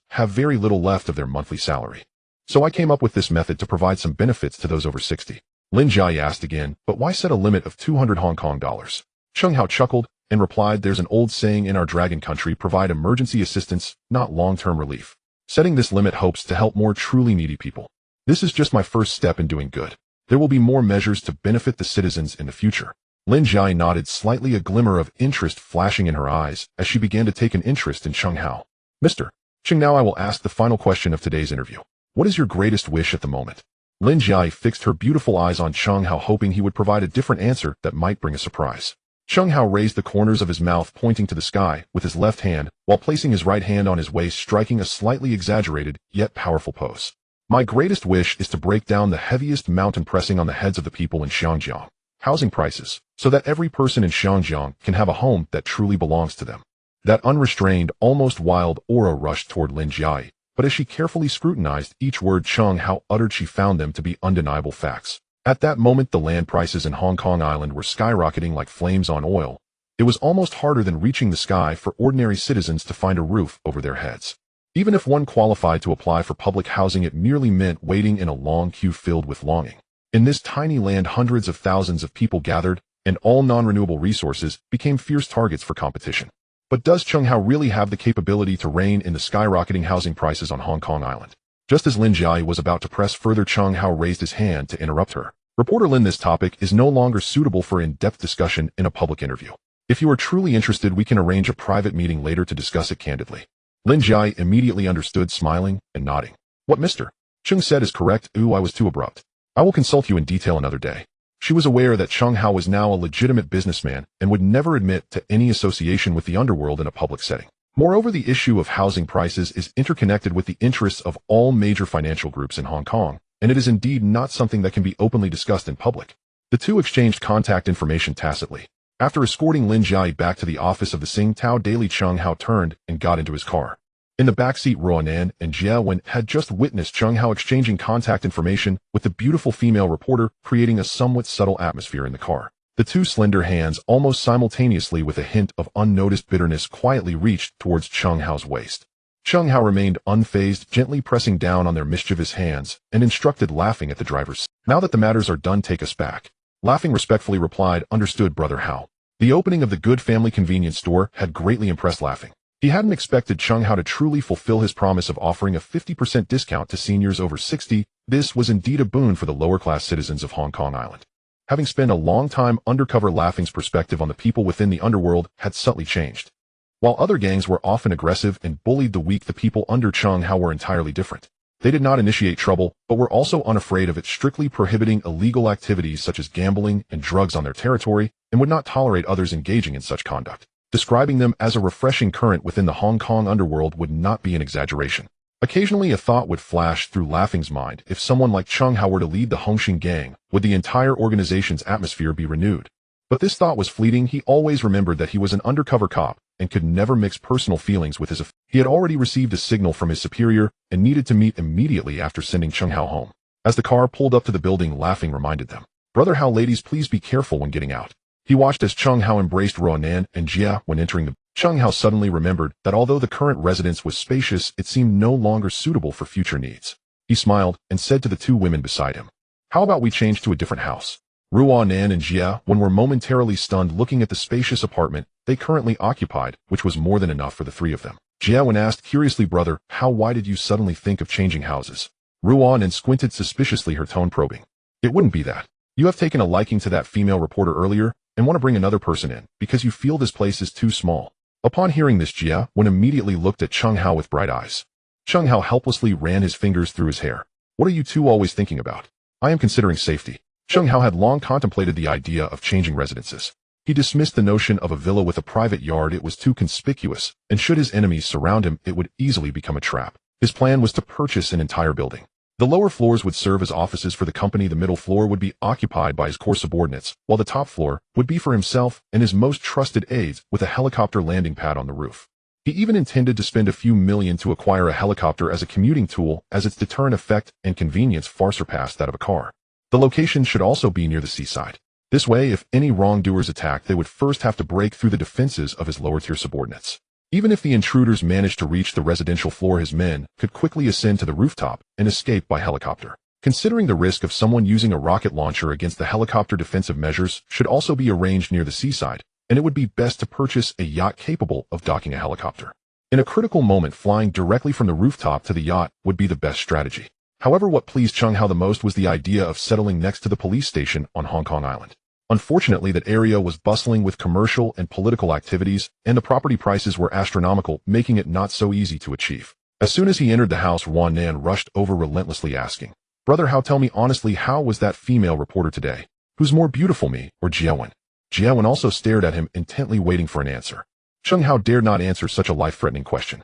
have very little left of their monthly salary. So I came up with this method to provide some benefits to those over 60. Lin Jiayi asked again, but why set a limit of 200 Hong Kong dollars? Cheng Hao chuckled and replied, there's an old saying in our dragon country, provide emergency assistance, not long-term relief. Setting this limit hopes to help more truly needy people. This is just my first step in doing good. There will be more measures to benefit the citizens in the future. Lin Jiayi nodded, slightly, a glimmer of interest flashing in her eyes as she began to take an interest in Cheng Hao. Mr. Cheng, now I will ask the final question of today's interview. What is your greatest wish at the moment? Lin Jiayi fixed her beautiful eyes on Cheng Hao, hoping he would provide a different answer that might bring a surprise. Cheng Hao raised the corners of his mouth, pointing to the sky with his left hand, while placing his right hand on his waist, striking a slightly exaggerated yet powerful pose. My greatest wish is to break down the heaviest mountain pressing on the heads of the people in Xiangjiang, housing prices, so that every person in Xiangjiang can have a home that truly belongs to them. That unrestrained, almost wild aura rushed toward Lin Jiayi, but as she carefully scrutinized each word Cheng Hao uttered, she found them to be undeniable facts. At that moment, the land prices in Hong Kong Island were skyrocketing like flames on oil. It was almost harder than reaching the sky for ordinary citizens to find a roof over their heads. Even if one qualified to apply for public housing, it merely meant waiting in a long queue filled with longing. In this tiny land, hundreds of thousands of people gathered, and all non-renewable resources became fierce targets for competition. But does Cheng Hao really have the capability to rein in the skyrocketing housing prices on Hong Kong Island? Just as Lin Jiayi was about to press further, Cheng Hao raised his hand to interrupt her. Reporter Lin, this topic is no longer suitable for in-depth discussion in a public interview. If you are truly interested, we can arrange a private meeting later to discuss it candidly. Lin Jiayi immediately understood, smiling and nodding. What Mr. Cheng said is correct. I was too abrupt. I will consult you in detail another day. She was aware that Cheng Hao was now a legitimate businessman and would never admit to any association with the underworld in a public setting. Moreover, the issue of housing prices is interconnected with the interests of all major financial groups in Hong Kong, and it is indeed not something that can be openly discussed in public. The two exchanged contact information tacitly. After escorting Lin Jiayi back to the office of the Sing Tao Daily, Cheng Hao turned and got into his car. In the backseat, Ronan and Jia Wen had just witnessed Cheng Hao exchanging contact information with the beautiful female reporter, creating a somewhat subtle atmosphere in the car. The two slender hands, almost simultaneously with a hint of unnoticed bitterness, quietly reached towards Cheng Hao's waist. Cheng Hao remained unfazed, gently pressing down on their mischievous hands, and instructed, laughing at the driver's seat. Now that the matters are done, take us back. Laughing respectfully replied, understood, Brother Hao. The opening of the Good Family convenience store had greatly impressed Laughing. He hadn't expected Cheng Hao to truly fulfill his promise of offering a 50% discount to seniors over 60. This was indeed a boon for the lower-class citizens of Hong Kong Island. Having spent a long time undercover, Laughing's perspective on the people within the underworld had subtly changed. While other gangs were often aggressive and bullied the weak, the people under Cheng Hao were entirely different. They did not initiate trouble, but were also unafraid of it, strictly prohibiting illegal activities such as gambling and drugs on their territory, and would not tolerate others engaging in such conduct. Describing them as a refreshing current within the Hong Kong underworld would not be an exaggeration. Occasionally a thought would flash through Laughing's mind: if someone like Cheng Hao were to lead the Hongxing gang, would the entire organization's atmosphere be renewed? But this thought was fleeting. He always remembered that he was an undercover cop and could never mix personal feelings with his affairs. He had already received a signal from his superior and needed to meet immediately after sending Cheng Hao home. As the car pulled up to the building, Laughing reminded them, Brother Hao, ladies, please be careful when getting out. He watched as Cheng Hao embraced Ronan and Jia when entering the. Cheng Hao suddenly remembered that although the current residence was spacious, it seemed no longer suitable for future needs. He smiled and said to the two women beside him, how about we change to a different house? Ruanan and Jia were momentarily stunned looking at the spacious apartment they currently occupied, which was more than enough for the three of them. Jia asked curiously, brother, why did you suddenly think of changing houses? Ruanan squinted suspiciously, her tone probing. It wouldn't be that. You have taken a liking to that female reporter earlier and want to bring another person in because you feel this place is too small. Upon hearing this, Jia immediately looked at Cheng Hao with bright eyes. Cheng Hao helplessly ran his fingers through his hair. What are you two always thinking about? I am considering safety. Cheng Hao had long contemplated the idea of changing residences. He dismissed the notion of a villa with a private yard. It was too conspicuous, and should his enemies surround him, it would easily become a trap. His plan was to purchase an entire building. The lower floors would serve as offices for the company, the middle floor would be occupied by his core subordinates, while the top floor would be for himself and his most trusted aides, with a helicopter landing pad on the roof. He even intended to spend a few million to acquire a helicopter as a commuting tool, as its deterrent effect and convenience far surpassed that of a car. The location should also be near the seaside. This way, if any wrongdoers attacked, they would first have to break through the defenses of his lower-tier subordinates. Even if the intruders managed to reach the residential floor, his men could quickly ascend to the rooftop and escape by helicopter. Considering the risk of someone using a rocket launcher against the helicopter, defensive measures should also be arranged near the seaside, and it would be best to purchase a yacht capable of docking a helicopter. In a critical moment, flying directly from the rooftop to the yacht would be the best strategy. However, what pleased Cheng Hao the most was the idea of settling next to the police station on Hong Kong Island. Unfortunately, that area was bustling with commercial and political activities, and the property prices were astronomical, making it not so easy to achieve. As soon as he entered the house, Ruanan rushed over relentlessly, asking, Brother Hao, tell me honestly, how was that female reporter today? Who's more beautiful, me or Jiawen? Jiawen also stared at him, intently waiting for an answer. Cheng Hao dared not answer such a life-threatening question.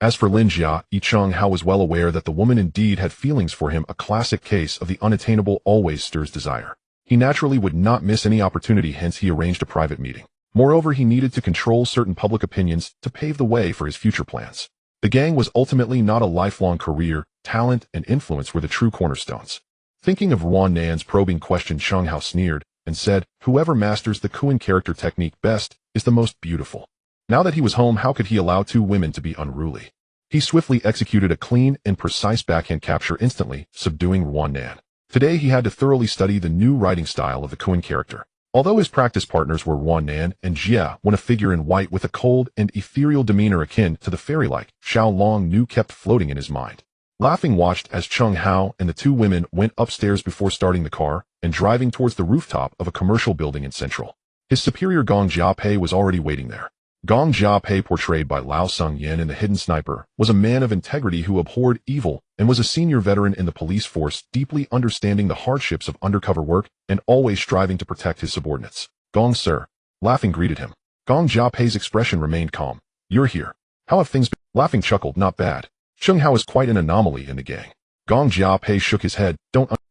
As for Lin Jia, Cheng Hao was well aware that the woman indeed had feelings for him, a classic case of the unattainable always stirs desire. He naturally would not miss any opportunity, hence he arranged a private meeting. Moreover, he needed to control certain public opinions to pave the way for his future plans. The gang was ultimately not a lifelong career. Talent and influence were the true cornerstones. Thinking of Ruanan's probing question, Cheng Hao sneered and said, whoever masters the Kowloon character technique best is the most beautiful. Now that he was home, how could he allow two women to be unruly? He swiftly executed a clean and precise backhand capture, instantly subduing Ruanan. Today he had to thoroughly study the new writing style of the Kowloon character. Although his practice partners were Ruanan and Jia, a figure in white with a cold and ethereal demeanor akin to the fairy-like Xiao Long knew kept floating in his mind. Laughing watched as Cheng Hao and the two women went upstairs before starting the car and driving towards the rooftop of a commercial building in Central. His superior Gong Jiapei was already waiting there. Gong Jiapei, portrayed by Lao Sung Yin in The Hidden Sniper, was a man of integrity who abhorred evil and was a senior veteran in the police force, deeply understanding the hardships of undercover work and always striving to protect his subordinates. Gong, sir. Laughing greeted him. Gong Jiapei's expression remained calm. You're here. How have things been? Laughing chuckled, not bad. Cheng Hao is quite an anomaly in the gang. Gong Jiapei shook his head.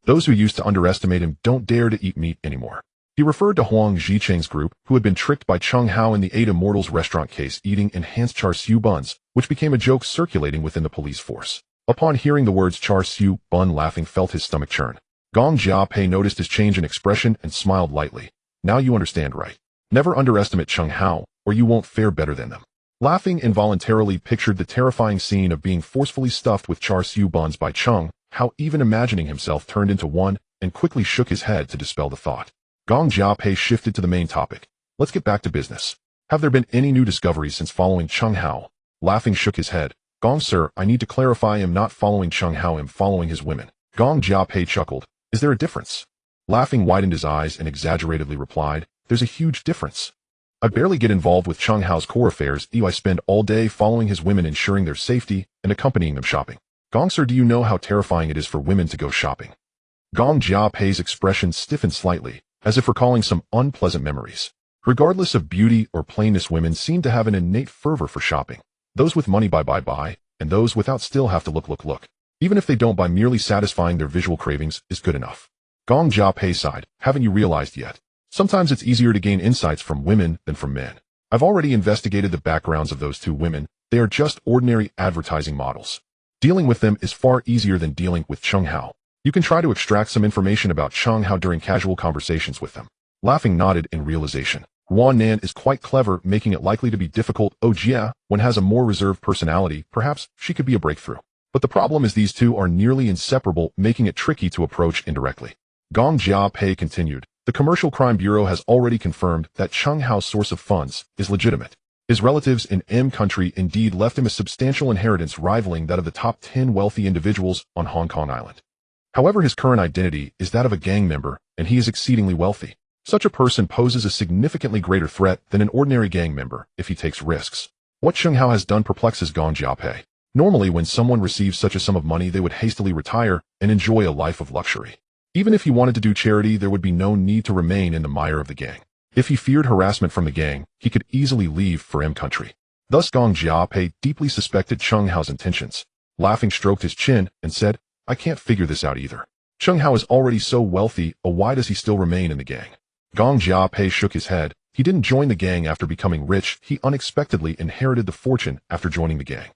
Those who used to underestimate him don't dare to eat meat anymore. He referred to Huang Zicheng's group, who had been tricked by Cheng Hao in the Eight Immortals restaurant case, eating enhanced char siu buns, which became a joke circulating within the police force. Upon hearing the words char siu bun, Laughing felt his stomach churn. Gong Jiapei noticed his change in expression and smiled lightly. Now you understand, right? Never underestimate Cheng Hao, or you won't fare better than them. Laughing involuntarily pictured the terrifying scene of being forcefully stuffed with char siu buns by Cheng Hao, even imagining himself turned into one, and quickly shook his head to dispel the thought. Gong Jiapei shifted to the main topic. Let's get back to business. Have there been any new discoveries since following Cheng Hao? Laughing shook his head. Gong, sir, I need to clarify, I am not following Cheng Hao, I am following his women. Gong Jiapei chuckled. Is there a difference? Laughing widened his eyes and exaggeratedly replied, there's a huge difference. I barely get involved with Cheng Hao's core affairs. I spend all day following his women, ensuring their safety and accompanying them shopping. Gong, sir, do you know how terrifying it is for women to go shopping? Gong Jiapei's expression stiffened slightly, as if recalling some unpleasant memories. Regardless of beauty or plainness, women seem to have an innate fervor for shopping. Those with money buy, and those without still have to look. Even if they don't buy, merely satisfying their visual cravings is good enough. Gong Jiapei sighed. Haven't you realized yet? Sometimes it's easier to gain insights from women than from men. I've already investigated the backgrounds of those two women. They are just ordinary advertising models. Dealing with them is far easier than dealing with Cheng Hao. You can try to extract some information about Cheng Hao during casual conversations with them. Laughing nodded in realization. Ruanan is quite clever, making it likely to be difficult. Oh Jia, one has a more reserved personality, perhaps she could be a breakthrough. But the problem is these two are nearly inseparable, making it tricky to approach indirectly. Gong Jiapei continued. The Commercial Crime Bureau has already confirmed that Chung Hao's source of funds is legitimate. His relatives in M country indeed left him a substantial inheritance rivaling that of the top 10 wealthy individuals on Hong Kong Island. However, his current identity is that of a gang member, and he is exceedingly wealthy. Such a person poses a significantly greater threat than an ordinary gang member if he takes risks. What Chung Hao has done perplexes Gong Jiapei. Normally, when someone receives such a sum of money, they would hastily retire and enjoy a life of luxury. Even if he wanted to do charity, there would be no need to remain in the mire of the gang. If he feared harassment from the gang, he could easily leave for M country. Thus Gong Jiapei deeply suspected Chung Hao's intentions. Laughing, stroked his chin and said, "I can't figure this out either. Chung Hao is already so wealthy, why does he still remain in the gang?" Gong Jiapei shook his head. He didn't join the gang after becoming rich. He unexpectedly inherited the fortune after joining the gang.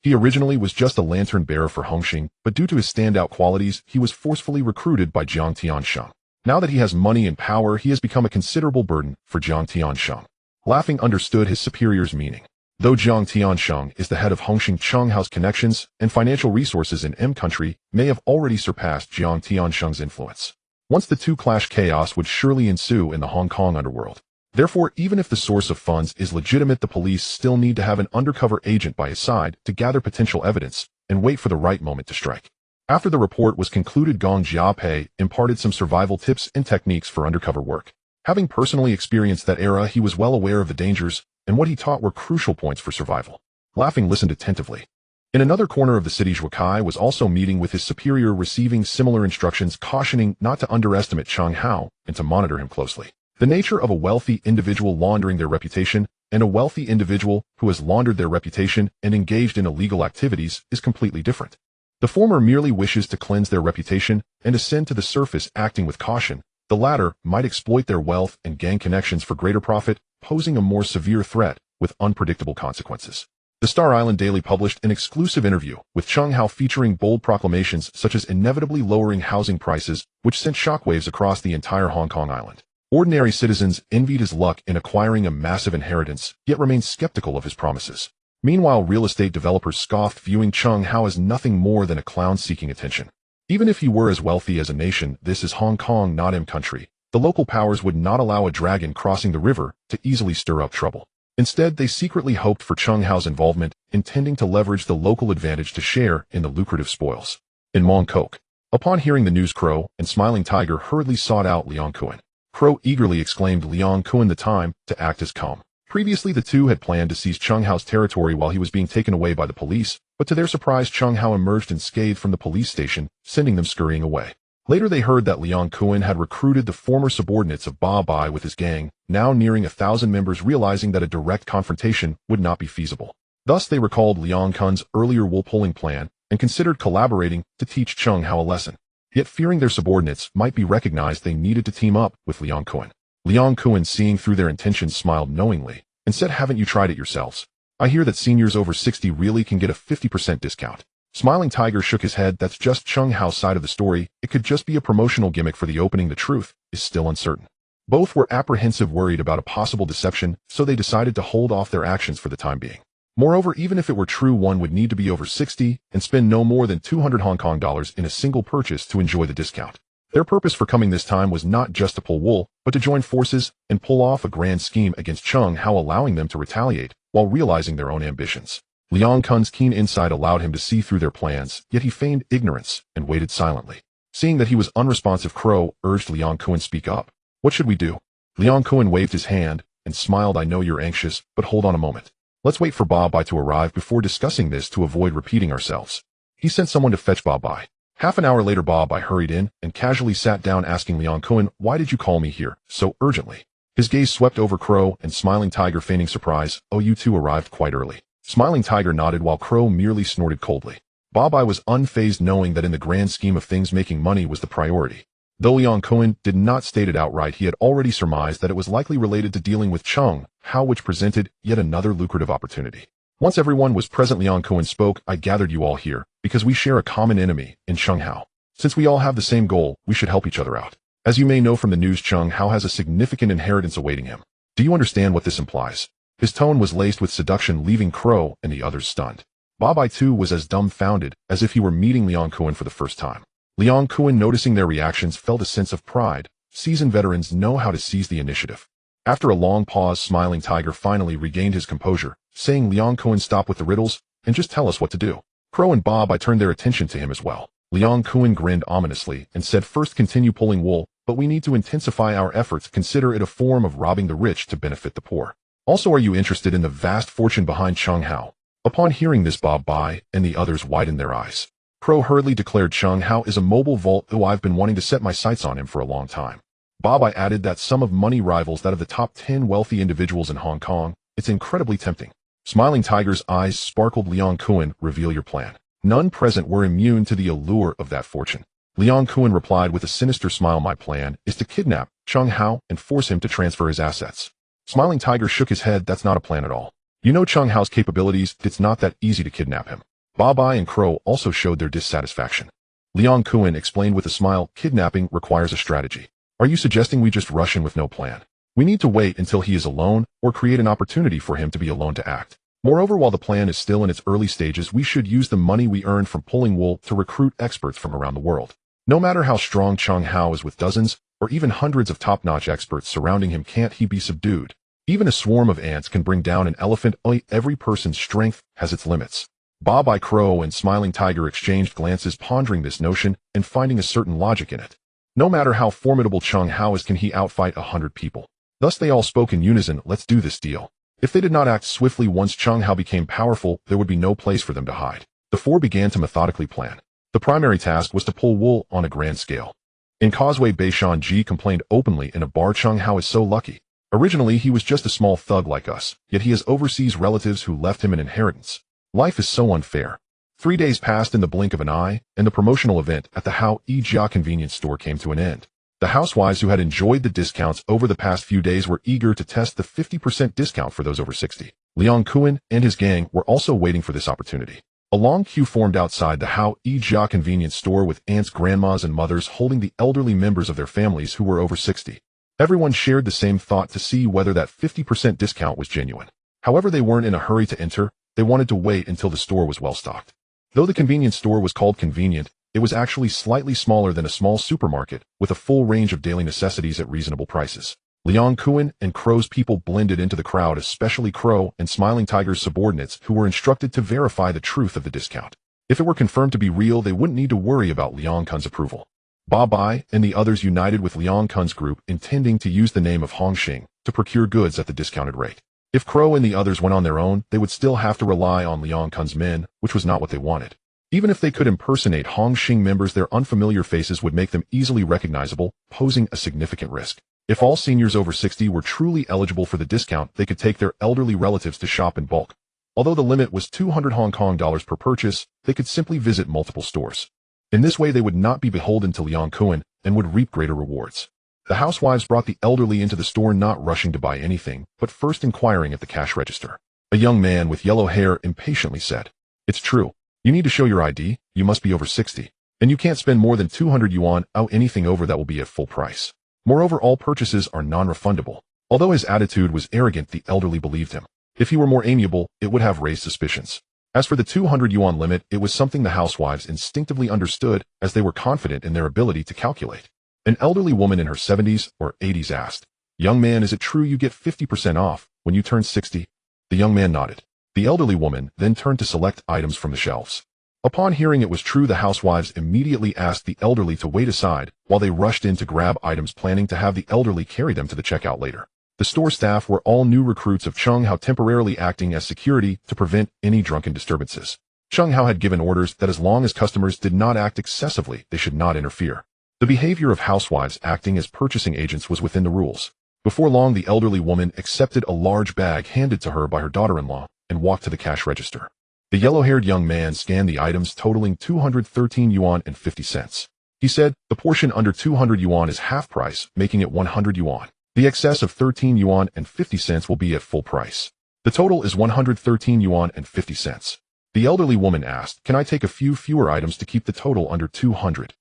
He originally was just a lantern bearer for Hongxing, but due to his standout qualities, he was forcefully recruited by Jiang Tiansheng. Now that he has money and power, he has become a considerable burden for Jiang Tiansheng. Laughing understood his superior's meaning. Though Jiang Tiansheng is the head of Hongxing, Chung Hao's connections and financial resources in M country may have already surpassed Jiang Tiansheng's influence. Once the two clash, chaos would surely ensue in the Hong Kong underworld. Therefore, even if the source of funds is legitimate, the police still need to have an undercover agent by his side to gather potential evidence and wait for the right moment to strike. After the report was concluded, Gong Jiapei imparted some survival tips and techniques for undercover work. Having personally experienced that era, he was well aware of the dangers, and what he taught were crucial points for survival. Laughing listened attentively. In another corner of the city, Zhuo Kai was also meeting with his superior, receiving similar instructions, cautioning not to underestimate Chung Hao and to monitor him closely. The nature of a wealthy individual laundering their reputation and a wealthy individual who has laundered their reputation and engaged in illegal activities is completely different. The former merely wishes to cleanse their reputation and ascend to the surface, acting with caution. The latter might exploit their wealth and gang connections for greater profit, posing a more severe threat with unpredictable consequences. The Star Island Daily published an exclusive interview with Chung Hao featuring bold proclamations such as inevitably lowering housing prices, which sent shockwaves across the entire Hong Kong island. Ordinary citizens envied his luck in acquiring a massive inheritance, yet remained skeptical of his promises. Meanwhile, real estate developers scoffed, viewing Chung Hao as nothing more than a clown seeking attention. Even if he were as wealthy as a nation, this is Hong Kong, not M country. The local powers would not allow a dragon crossing the river to easily stir up trouble. Instead, they secretly hoped for Chung Hao's involvement, intending to leverage the local advantage to share in the lucrative spoils. In Mong Kok, upon hearing the news, Crow and Smiling Tiger hurriedly sought out Leong Kuan. Crow eagerly exclaimed Leong Kuan the time to act as calm. Previously, the two had planned to seize Chung Hao's territory while he was being taken away by the police, but to their surprise, Chung Hao emerged unscathed from the police station, sending them scurrying away. Later, they heard that Leong Kuan had recruited the former subordinates of Ba Bai with his gang, now nearing 1,000 members, realizing that a direct confrontation would not be feasible. Thus, they recalled Leong Kuan's earlier wool-pulling plan and considered collaborating to teach Chung Hao a lesson. Yet, fearing their subordinates might be recognized, they needed to team up with Leong Kuan. Leong Kuan, seeing through their intentions, smiled knowingly and said, "Haven't you tried it yourselves? I hear that seniors over 60 really can get a 50% discount." Smiling Tiger shook his head. That's just Chung Hao's side of the story. It could just be a promotional gimmick for the opening. The truth is still uncertain. Both were apprehensive, worried about a possible deception, so they decided to hold off their actions for the time being. Moreover, even if it were true, one would need to be over 60 and spend no more than 200 Hong Kong dollars in a single purchase to enjoy the discount. Their purpose for coming this time was not just to pull wool, but to join forces and pull off a grand scheme against Chung Hao, allowing them to retaliate while realizing their own ambitions. Leong Kuan's keen insight allowed him to see through their plans, yet he feigned ignorance and waited silently. Seeing that he was unresponsive, Crow urged Leong Kuan, "Speak up. What should we do?" Leong Kuan waved his hand and smiled. "I know you're anxious, but hold on a moment. Let's wait for Ba Bai to arrive before discussing this to avoid repeating ourselves." He sent someone to fetch Ba Bai. Half an hour later, Ba Bai hurried in and casually sat down, asking Leong Kuan, "Why did you call me here so urgently?" His gaze swept over Crow and Smiling Tiger, feigning surprise. "Oh, you two arrived quite early." Smiling Tiger nodded while Crow merely snorted coldly. Ba Bai was unfazed, knowing that in the grand scheme of things, making money was the priority. Though Leong Kuan did not state it outright, he had already surmised that it was likely related to dealing with Chung Hao, which presented yet another lucrative opportunity. Once everyone was present, Leong Kuan spoke. "I gathered you all here because we share a common enemy in Chung Hao. Since we all have the same goal, we should help each other out. As you may know from the news, Chung Hao has a significant inheritance awaiting him. Do you understand what this implies?" His tone was laced with seduction, leaving Crow and the others stunned. Ba Bai too was as dumbfounded as if he were meeting Leong Kuan for the first time. Leong Kuan, noticing their reactions, felt a sense of pride, seasoned veterans know how to seize the initiative. After a long pause, Smiling Tiger finally regained his composure, saying, Leon Cohen, stop with the riddles, and just tell us what to do. Crow and Bob I turned their attention to him as well. Leon Cohen grinned ominously and said, first continue pulling wool, but we need to intensify our efforts, consider it a form of robbing the rich to benefit the poor. Also, are you interested in the vast fortune behind Chung Hao? Upon hearing this, Bob Bai and the others widened their eyes. Crow hurriedly declared, Chung Hao is a mobile vault who I've been wanting to set my sights on him for a long time. Bob I added that sum of money rivals that of the top 10 wealthy individuals in Hong Kong. It's incredibly tempting. Smiling Tiger's eyes sparkled. Leon Cohen, reveal your plan. None present were immune to the allure of that fortune. Leon Cohen replied with a sinister smile, my plan is to kidnap Chung Hao and force him to transfer his assets. Smiling Tiger shook his head. That's not a plan at all. You know Chung Hao's capabilities, it's not that easy to kidnap him. Bob I and Crow also showed their dissatisfaction. Leon Cohen explained with a smile, kidnapping requires a strategy. Are you suggesting we just rush in with no plan? We need to wait until he is alone or create an opportunity for him to be alone to act. Moreover, while the plan is still in its early stages, we should use the money we earned from pulling wool to recruit experts from around the world. No matter how strong Chung Hao is, with dozens or even hundreds of top-notch experts surrounding him, can't he be subdued? Even a swarm of ants can bring down an elephant. Every person's strength has its limits. Bob I, Crow and Smiling Tiger exchanged glances, pondering this notion and finding a certain logic in it. No matter how formidable Chung Hao is, can he outfight 100 people? Thus they all spoke in unison, let's do this deal. If they did not act swiftly once Chung Hao became powerful, there would be no place for them to hide. The four began to methodically plan. The primary task was to pull wool on a grand scale. In Causeway Bay, Sean Ji complained openly in a bar, Chung Hao is so lucky. Originally he was just a small thug like us, yet he has overseas relatives who left him an inheritance. Life is so unfair. 3 days passed in the blink of an eye, and the promotional event at the Hao Jia convenience store came to an end. The housewives who had enjoyed the discounts over the past few days were eager to test the 50% discount for those over 60. Leon Cohen and his gang were also waiting for this opportunity. A long queue formed outside the Hao Jia convenience store, with aunts, grandmas, and mothers holding the elderly members of their families who were over 60. Everyone shared the same thought, to see whether that 50% discount was genuine. However, they weren't in a hurry to enter. They wanted to wait until the store was well stocked. Though the convenience store was called convenient, it was actually slightly smaller than a small supermarket, with a full range of daily necessities at reasonable prices. Leon Cohen and Crow's people blended into the crowd, especially Crow and Smiling Tiger's subordinates, who were instructed to verify the truth of the discount. If it were confirmed to be real, they wouldn't need to worry about Leon Cohen's approval. Bob Bai and the others united with Leon Cohen's group, intending to use the name of Hongxing to procure goods at the discounted rate. If Crow and the others went on their own, they would still have to rely on Leon Cohen's men, which was not what they wanted. Even if they could impersonate Hongxing members, their unfamiliar faces would make them easily recognizable, posing a significant risk. If all seniors over 60 were truly eligible for the discount, they could take their elderly relatives to shop in bulk. Although the limit was 200 Hong Kong dollars per purchase, they could simply visit multiple stores. In this way, they would not be beholden to Leon Cohen and would reap greater rewards. The housewives brought the elderly into the store, not rushing to buy anything, but first inquiring at the cash register. A young man with yellow hair impatiently said, it's true. You need to show your ID, you must be over 60. And you can't spend more than 200 yuan. Anything over that will be at full price. Moreover, all purchases are non-refundable. Although his attitude was arrogant, the elderly believed him. If he were more amiable, it would have raised suspicions. As for the 200 yuan limit, it was something the housewives instinctively understood, as they were confident in their ability to calculate. An elderly woman in her 70s or 80s asked, young man, is it true you get 50% off when you turn 60? The young man nodded. The elderly woman then turned to select items from the shelves. Upon hearing it was true, the housewives immediately asked the elderly to wait aside while they rushed in to grab items, planning to have the elderly carry them to the checkout later. The store staff were all new recruits of Chung Hao, temporarily acting as security to prevent any drunken disturbances. Chung Hao had given orders that as long as customers did not act excessively, they should not interfere. The behavior of housewives acting as purchasing agents was within the rules. Before long, the elderly woman accepted a large bag handed to her by her daughter-in-law and walked to the cash register. The yellow-haired young man scanned the items, totaling 213 yuan and 50 cents. He said, the portion under 200 yuan is half price, making it 100 yuan. The excess of 13 yuan and 50 cents will be at full price. The total is 113 yuan and 50 cents. The elderly woman asked, can I take a few fewer items to keep the total under 200?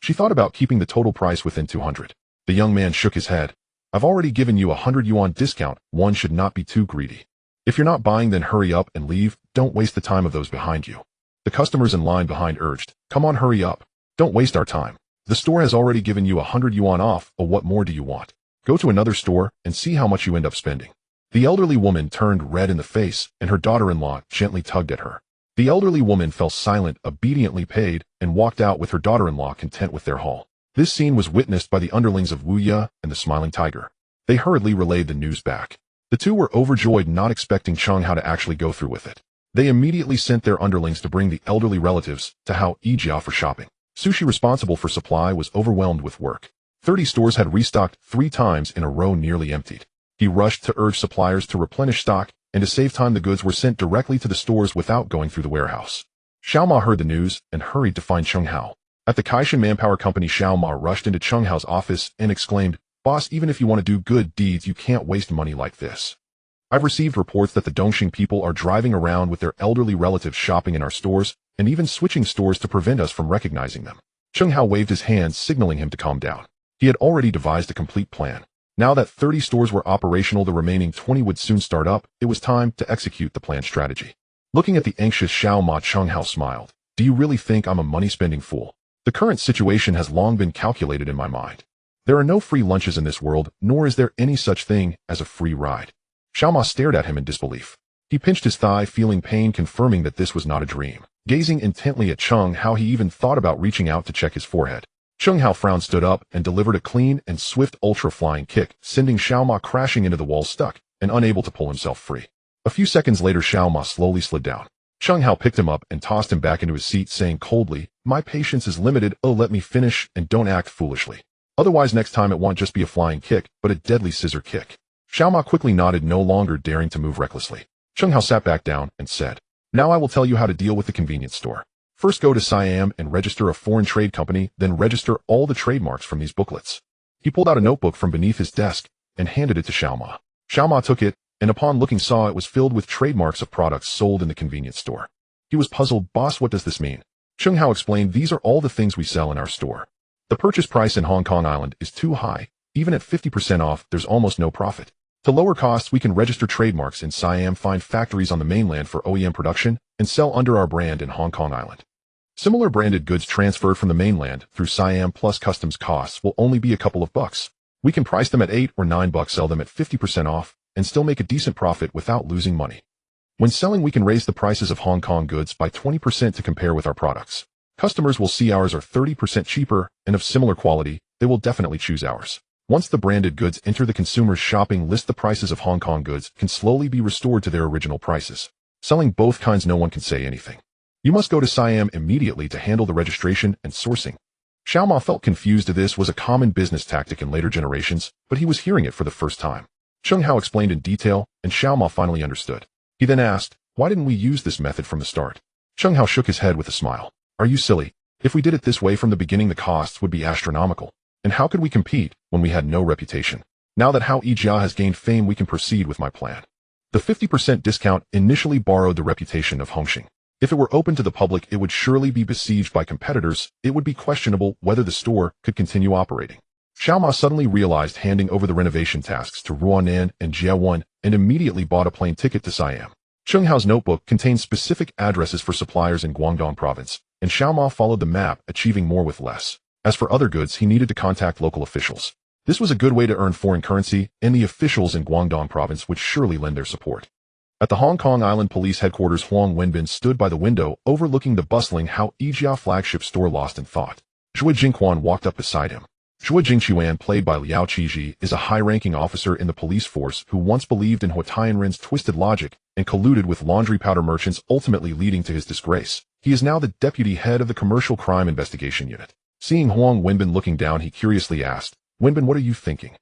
She thought about keeping the total price within 200. The young man shook his head. I've already given you a 100 yuan discount. One should not be too greedy. If you're not buying, then hurry up and leave. Don't waste the time of those behind you. The customers in line behind urged, come on, hurry up. Don't waste our time. The store has already given you 100 yuan off, or what more do you want? Go to another store and see how much you end up spending. The elderly woman turned red in the face, and her daughter-in-law gently tugged at her. The elderly woman fell silent, obediently paid, and walked out with her daughter-in-law content with their haul. This scene was witnessed by the underlings of Wu Ye and the Smiling Tiger. They hurriedly relayed the news back. The two were overjoyed, not expecting Cheng Hao to actually go through with it. They immediately sent their underlings to bring the elderly relatives to Hao Yijia for shopping. Sushi, responsible for supply, was overwhelmed with work. 30 stores had restocked 3 times in a row, nearly emptied. He rushed to urge suppliers to replenish stock, and to save time the goods were sent directly to the stores without going through the warehouse. Xiao Ma heard the news and hurried to find Cheng Hao. At the Kaishan Manpower Company, Xiao Ma rushed into Cheng Hao's office and exclaimed, "Boss, even if you want to do good deeds, you can't waste money like this. I've received reports that the Dongxing people are driving around with their elderly relatives shopping in our stores, and even switching stores to prevent us from recognizing them." Cheng Hao waved his hand, signaling him to calm down. He had already devised a complete plan. Now that 30 stores were operational, the remaining 20 would soon start up. It was time to execute the planned strategy. Looking at the anxious Xiao Ma, Cheng Hao smiled. "Do you really think I'm a money-spending fool? The current situation has long been calculated in my mind. There are no free lunches in this world, nor is there any such thing as a free ride." Xiao Ma stared at him in disbelief. He pinched his thigh, feeling pain, confirming that this was not a dream. Gazing intently at Cheng Hao, he even thought about reaching out to check his forehead. Cheng Hao frowned, stood up, and delivered a clean and swift ultra-flying kick, sending Xiao Ma crashing into the wall, stuck and unable to pull himself free. A few seconds later, Xiao Ma slowly slid down. Cheng Hao picked him up and tossed him back into his seat, saying coldly, "My patience is limited. Oh, let me finish, and don't act foolishly. Otherwise, next time it won't just be a flying kick, but a deadly scissor kick." Xiao Ma quickly nodded, no longer daring to move recklessly. Cheng Hao sat back down and said, "Now I will tell you how to deal with the convenience store. First, go to Siam and register a foreign trade company, then register all the trademarks from these booklets." He pulled out a notebook from beneath his desk and handed it to Xiao Ma. Xiao Ma took it, and upon looking saw it was filled with trademarks of products sold in the convenience store. He was puzzled. "Boss, what does this mean?" Cheng Hao explained, "These are all the things we sell in our store. The purchase price in Hong Kong Island is too high. Even at 50% off, there's almost no profit. To lower costs, we can register trademarks in Siam, find factories on the mainland for OEM production, and sell under our brand in Hong Kong Island. Similar branded goods transferred from the mainland through Siam plus customs costs will only be a couple of bucks. We can price them at $8 or $9, sell them at 50% off, and still make a decent profit without losing money. When selling, we can raise the prices of Hong Kong goods by 20% to compare with our products. Customers will see ours are 30% cheaper, and of similar quality, they will definitely choose ours. Once the branded goods enter the consumer's shopping list, the prices of Hong Kong goods can slowly be restored to their original prices. Selling both kinds, no one can say anything. You must go to Siam immediately to handle the registration and sourcing." Xiao Ma felt confused. This was a common business tactic in later generations, but he was hearing it for the first time. Cheng Hao explained in detail, and Xiao Ma finally understood. He then asked, "Why didn't we use this method from the start?" Cheng Hao shook his head with a smile. "Are you silly? If we did it this way from the beginning, the costs would be astronomical. And how could we compete when we had no reputation? Now that Hao Yijia has gained fame, we can proceed with my plan." The 50% discount initially borrowed the reputation of Hongxing. If it were open to the public, it would surely be besieged by competitors. It would be questionable whether the store could continue operating. Xiao Ma suddenly realized handing over the renovation tasks to Ruanan and Jiawan, and immediately bought a plane ticket to Siam. Cheng Hao's notebook contained specific addresses for suppliers in Guangdong province, and Xiao Ma followed the map, achieving more with less. As for other goods, he needed to contact local officials. This was a good way to earn foreign currency, and the officials in Guangdong province would surely lend their support. At the Hong Kong Island Police Headquarters, Huang Wenbin stood by the window overlooking the bustling Hao Yijia flagship store, lost in thought. Zhuo Jingquan walked up beside him. Zhuo Jingquan, played by Liao Qiji, is a high-ranking officer in the police force who once believed in Hu Tianren's twisted logic and colluded with laundry powder merchants, ultimately leading to his disgrace. He is now the deputy head of the Commercial Crime Investigation Unit. Seeing Huang Wenbin looking down, he curiously asked, "Wenbin, what are you thinking?"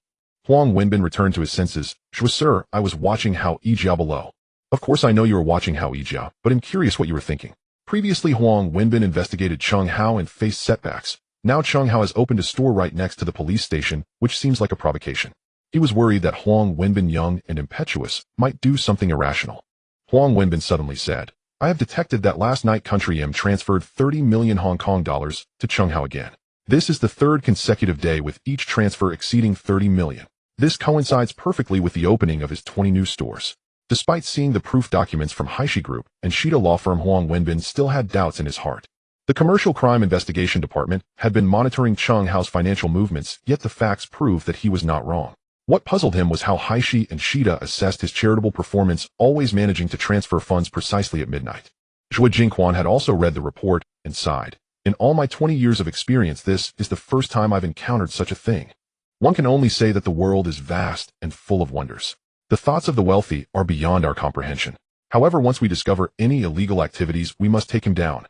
Huang Wenbin returned to his senses. "Zhuo, sir, I was watching Hao Yijia below." "Of course I know you were watching Hao Yijia, but I'm curious what you were thinking." Previously, Huang Wenbin investigated Cheng Hao and faced setbacks. Now Cheng Hao has opened a store right next to the police station, which seems like a provocation. He was worried that Huang Wenbin, young and impetuous, might do something irrational. Huang Wenbin suddenly said, "I have detected that last night Country M transferred 30 million Hong Kong dollars to Cheng Hao again. This is the third consecutive day with each transfer exceeding 30 million. This coincides perfectly with the opening of his 20 new stores." Despite seeing the proof documents from Haishi Group and Shida law firm, Huang Wenbin still had doubts in his heart. The Commercial Crime Investigation Department had been monitoring Chung Hao's financial movements, yet the facts proved that he was not wrong. What puzzled him was how Haishi and Shida assessed his charitable performance, always managing to transfer funds precisely at midnight. Zhou Jingquan had also read the report and sighed. In all my 20 years of experience, this is the first time I've encountered such a thing. One can only say that the world is vast and full of wonders. The thoughts of the wealthy are beyond our comprehension. However, once we discover any illegal activities, we must take him down.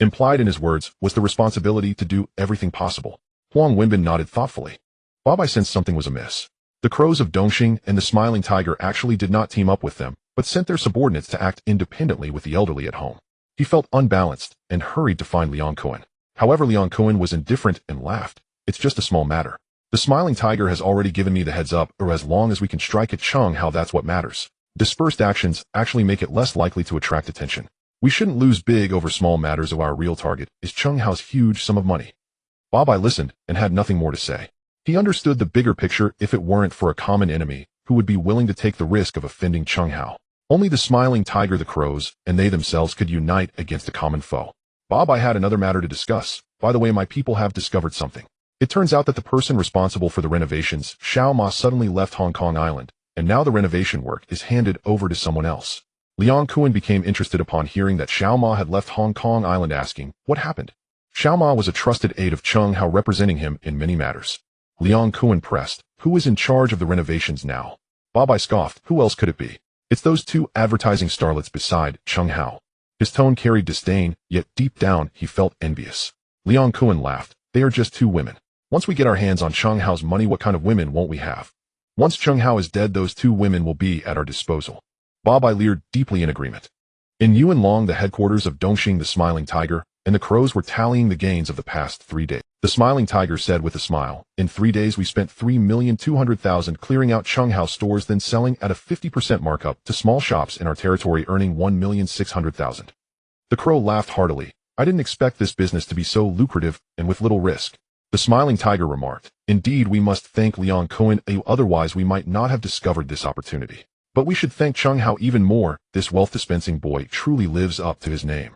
Implied in his words was the responsibility to do everything possible. Huang Wenbin nodded thoughtfully. Babai sensed something was amiss. The crows of Dongxing and the Smiling Tiger actually did not team up with them, but sent their subordinates to act independently with the elderly at home. He felt unbalanced and hurried to find Liang Kuan. However, Liang Kuan was indifferent and laughed. It's just a small matter. The Smiling Tiger has already given me the heads up, or as long as we can strike at Chung Hao, that's what matters. Dispersed actions actually make it less likely to attract attention. We shouldn't lose big over small matters, or our real target is Chung Hao's huge sum of money. Babai listened and had nothing more to say. He understood the bigger picture. If it weren't for a common enemy who would be willing to take the risk of offending Chung Hao, only the Smiling Tiger, the crows, and they themselves could unite against a common foe. Babai had another matter to discuss. By the way, my people have discovered something. It turns out that the person responsible for the renovations, Xiao Ma, suddenly left Hong Kong Island, and now the renovation work is handed over to someone else. Liang Kuan became interested upon hearing that Xiao Ma had left Hong Kong Island, asking, what happened? Xiao Ma was a trusted aide of Chung Hao, representing him in many matters. Liang Kuan pressed, who is in charge of the renovations now? Babai scoffed, who else could it be? It's those two advertising starlets beside Chung Hao. His tone carried disdain, yet deep down he felt envious. Liang Kuan laughed, they are just two women. Once we get our hands on Chung Hao's money, what kind of women won't we have? Once Chung Hao is dead, those two women will be at our disposal. Babai leered, deeply in agreement. In Yuanlong, the headquarters of Dongxing, the Smiling Tiger and the crows were tallying the gains of the past 3 days. The Smiling Tiger said with a smile, in 3 days we spent 3,200,000 clearing out Chung Hao stores, then selling at a 50% markup to small shops in our territory, earning 1,600,000. The crow laughed heartily. I didn't expect this business to be so lucrative and with little risk. The Smiling Tiger remarked, indeed, we must thank Liang Kuan, otherwise we might not have discovered this opportunity. But we should thank Chung Hao even more. This wealth-dispensing boy truly lives up to his name.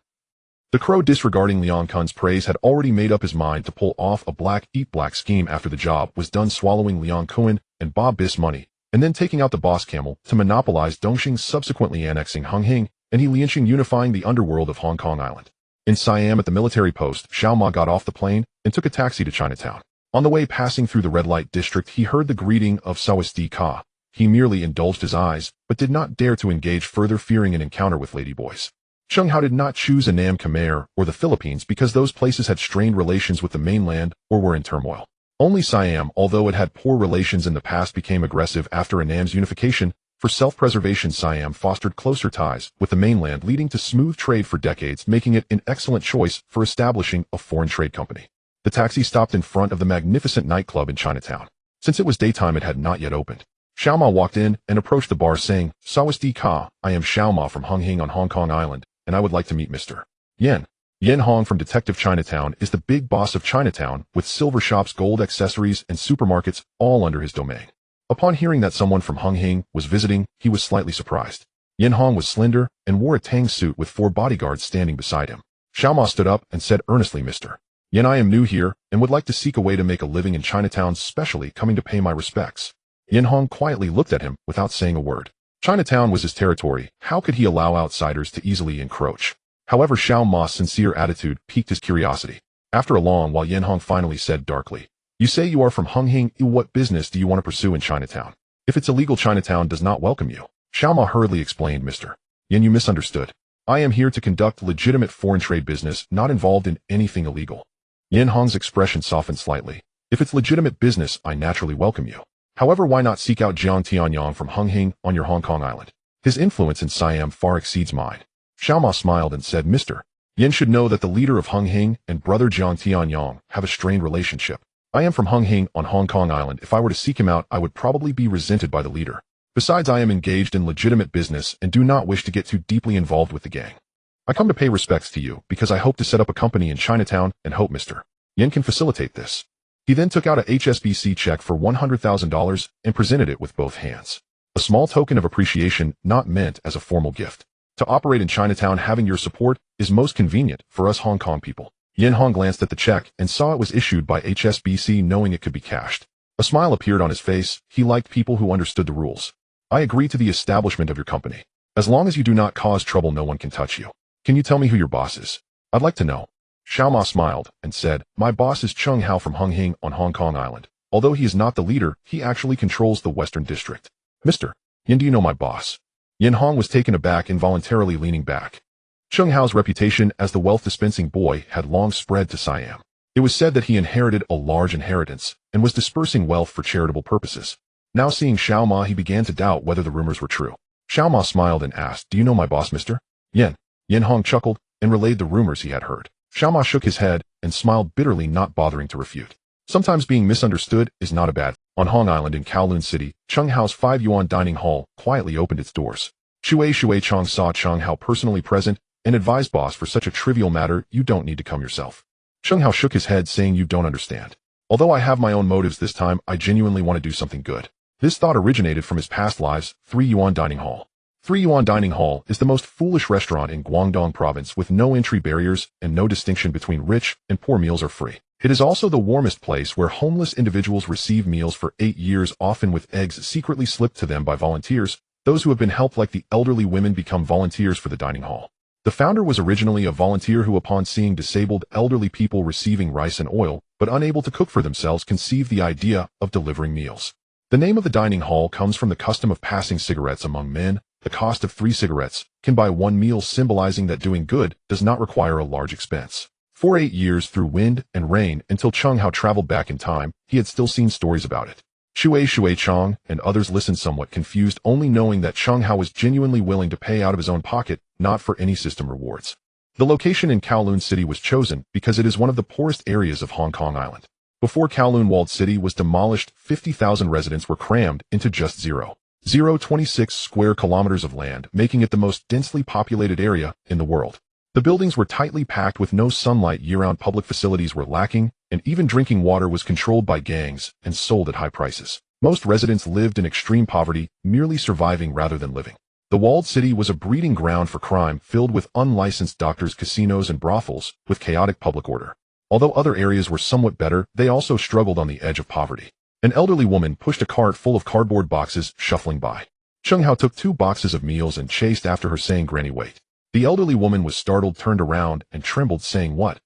The crow, disregarding Liang Kuan's praise, had already made up his mind to pull off a black-eat-black scheme after the job was done, swallowing Liang Kuan and Bob Biss' money, and then taking out the boss camel to monopolize Dongxing, subsequently annexing Hunghing and Lianqing, unifying the underworld of Hong Kong Island. In Siam, at the military post, Xiao Ma got off the plane and took a taxi to Chinatown. On the way, passing through the red light district, he heard the greeting of Sawasti Ka. He merely indulged his eyes, but did not dare to engage further, fearing an encounter with ladyboys. Chung Hao did not choose Annam, Khmer, or the Philippines because those places had strained relations with the mainland or were in turmoil. Only Siam, although it had poor relations in the past, became aggressive after Annam's unification. For self-preservation, Siam fostered closer ties with the mainland, leading to smooth trade for decades, making it an excellent choice for establishing a foreign trade company. The taxi stopped in front of the magnificent nightclub in Chinatown. Since it was daytime, it had not yet opened. Xiao Ma walked in and approached the bar, saying, Sawasti Ka, I am Xiao Ma from Hunghing on Hong Kong Island, and I would like to meet Mr. Yen. Yen Hong from Detective Chinatown is the big boss of Chinatown, with silver shops, gold accessories, and supermarkets all under his domain. Upon hearing that someone from Hunghing was visiting, he was slightly surprised. Yen Hong was slender and wore a tang suit with 4 bodyguards standing beside him. Xiao Ma stood up and said earnestly, Mr. Yen, I am new here and would like to seek a way to make a living in Chinatown, specially coming to pay my respects. Yen Hong quietly looked at him without saying a word. Chinatown was his territory. How could he allow outsiders to easily encroach? However, Xiao Ma's sincere attitude piqued his curiosity. After a long while, Yen Hong finally said darkly, You say you are from Hunghing. What business do you want to pursue in Chinatown? If it's illegal, Chinatown does not welcome you. Xiao Ma hurriedly explained, Mr. Yen, you misunderstood. I am here to conduct legitimate foreign trade business, not involved in anything illegal. Yen Hong's expression softened slightly. If it's legitimate business, I naturally welcome you. However, why not seek out Jiang Tianyang from Hunghing on your Hong Kong Island? His influence in Siam far exceeds mine. Xiao Ma smiled and said, Mr. Yen should know that the leader of Hunghing and brother Jiang Tianyang have a strained relationship. I am from Hunghing on Hong Kong Island. If I were to seek him out, I would probably be resented by the leader. Besides, I am engaged in legitimate business and do not wish to get too deeply involved with the gang. I come to pay respects to you because I hope to set up a company in Chinatown and hope Mr. Yen can facilitate this. He then took out a HSBC check for $100,000 and presented it with both hands. A small token of appreciation, not meant as a formal gift. To operate in Chinatown, having your support is most convenient for us Hong Kong people. Yin Hong glanced at the check and saw it was issued by HSBC, knowing it could be cashed. A smile appeared on his face. He liked people who understood the rules. I agree to the establishment of your company. As long as you do not cause trouble, no one can touch you. Can you tell me who your boss is? I'd like to know. Xiao Ma smiled and said, my boss is Chung Hao from Hung Hing on Hong Kong Island. Although he is not the leader, he actually controls the Western District. Mr. Yin, do you know my boss? Yin Hong was taken aback, involuntarily leaning back. Chung Hao's reputation as the wealth-dispensing boy had long spread to Siam. It was said that he inherited a large inheritance and was dispersing wealth for charitable purposes. Now seeing Xiao Ma, he began to doubt whether the rumors were true. Xiao Ma smiled and asked, do you know my boss, Mr. Yin? Yin Hong chuckled and relayed the rumors he had heard. Xiao Ma shook his head and smiled bitterly, not bothering to refute. Sometimes being misunderstood is not a bad thing. On Hong Island in Kowloon City, Chung Hao's 5 yuan dining hall quietly opened its doors. Shui Chong saw Chung Hao personally present and advised, boss, for such a trivial matter, you don't need to come yourself. Chung Hao shook his head, saying, you don't understand. Although I have my own motives this time, I genuinely want to do something good. This thought originated from his past lives. 3 yuan dining hall. 3 yuan dining hall is the most foolish restaurant in Guangdong province, with no entry barriers and no distinction between rich and poor. Meals are free. It is also the warmest place where homeless individuals receive meals for 8 years, often with eggs secretly slipped to them by volunteers. Those who have been helped, like the elderly women, become volunteers for the dining hall. The founder was originally a volunteer who, upon seeing disabled elderly people receiving rice and oil, but unable to cook for themselves, conceived the idea of delivering meals. The name of the dining hall comes from the custom of passing cigarettes among men. The cost of 3 cigarettes can buy 1 meal, symbolizing that doing good does not require a large expense. For 8 years, through wind and rain, until Chung Hao traveled back in time, he had still seen stories about it. Shui Chong and others listened somewhat confused, only knowing that Chung Hao was genuinely willing to pay out of his own pocket, not for any system rewards. The location in Kowloon City was chosen because it is one of the poorest areas of Hong Kong Island. Before Kowloon walled city was demolished, 50,000 residents were crammed into just 0.026 square kilometers of land, making it the most densely populated area in the world. The buildings were tightly packed with no sunlight year-round. Public facilities were lacking, and even drinking water was controlled by gangs and sold at high prices. Most residents lived in extreme poverty, merely surviving rather than living. The walled city was a breeding ground for crime, filled with unlicensed doctors, casinos, and brothels, with chaotic public order. Although other areas were somewhat better, they also struggled on the edge of poverty. An elderly woman pushed a cart full of cardboard boxes, shuffling by. Chung Hao took 2 boxes of meals and chased after her, saying, Granny, wait. The elderly woman was startled, turned around, and trembled, saying, What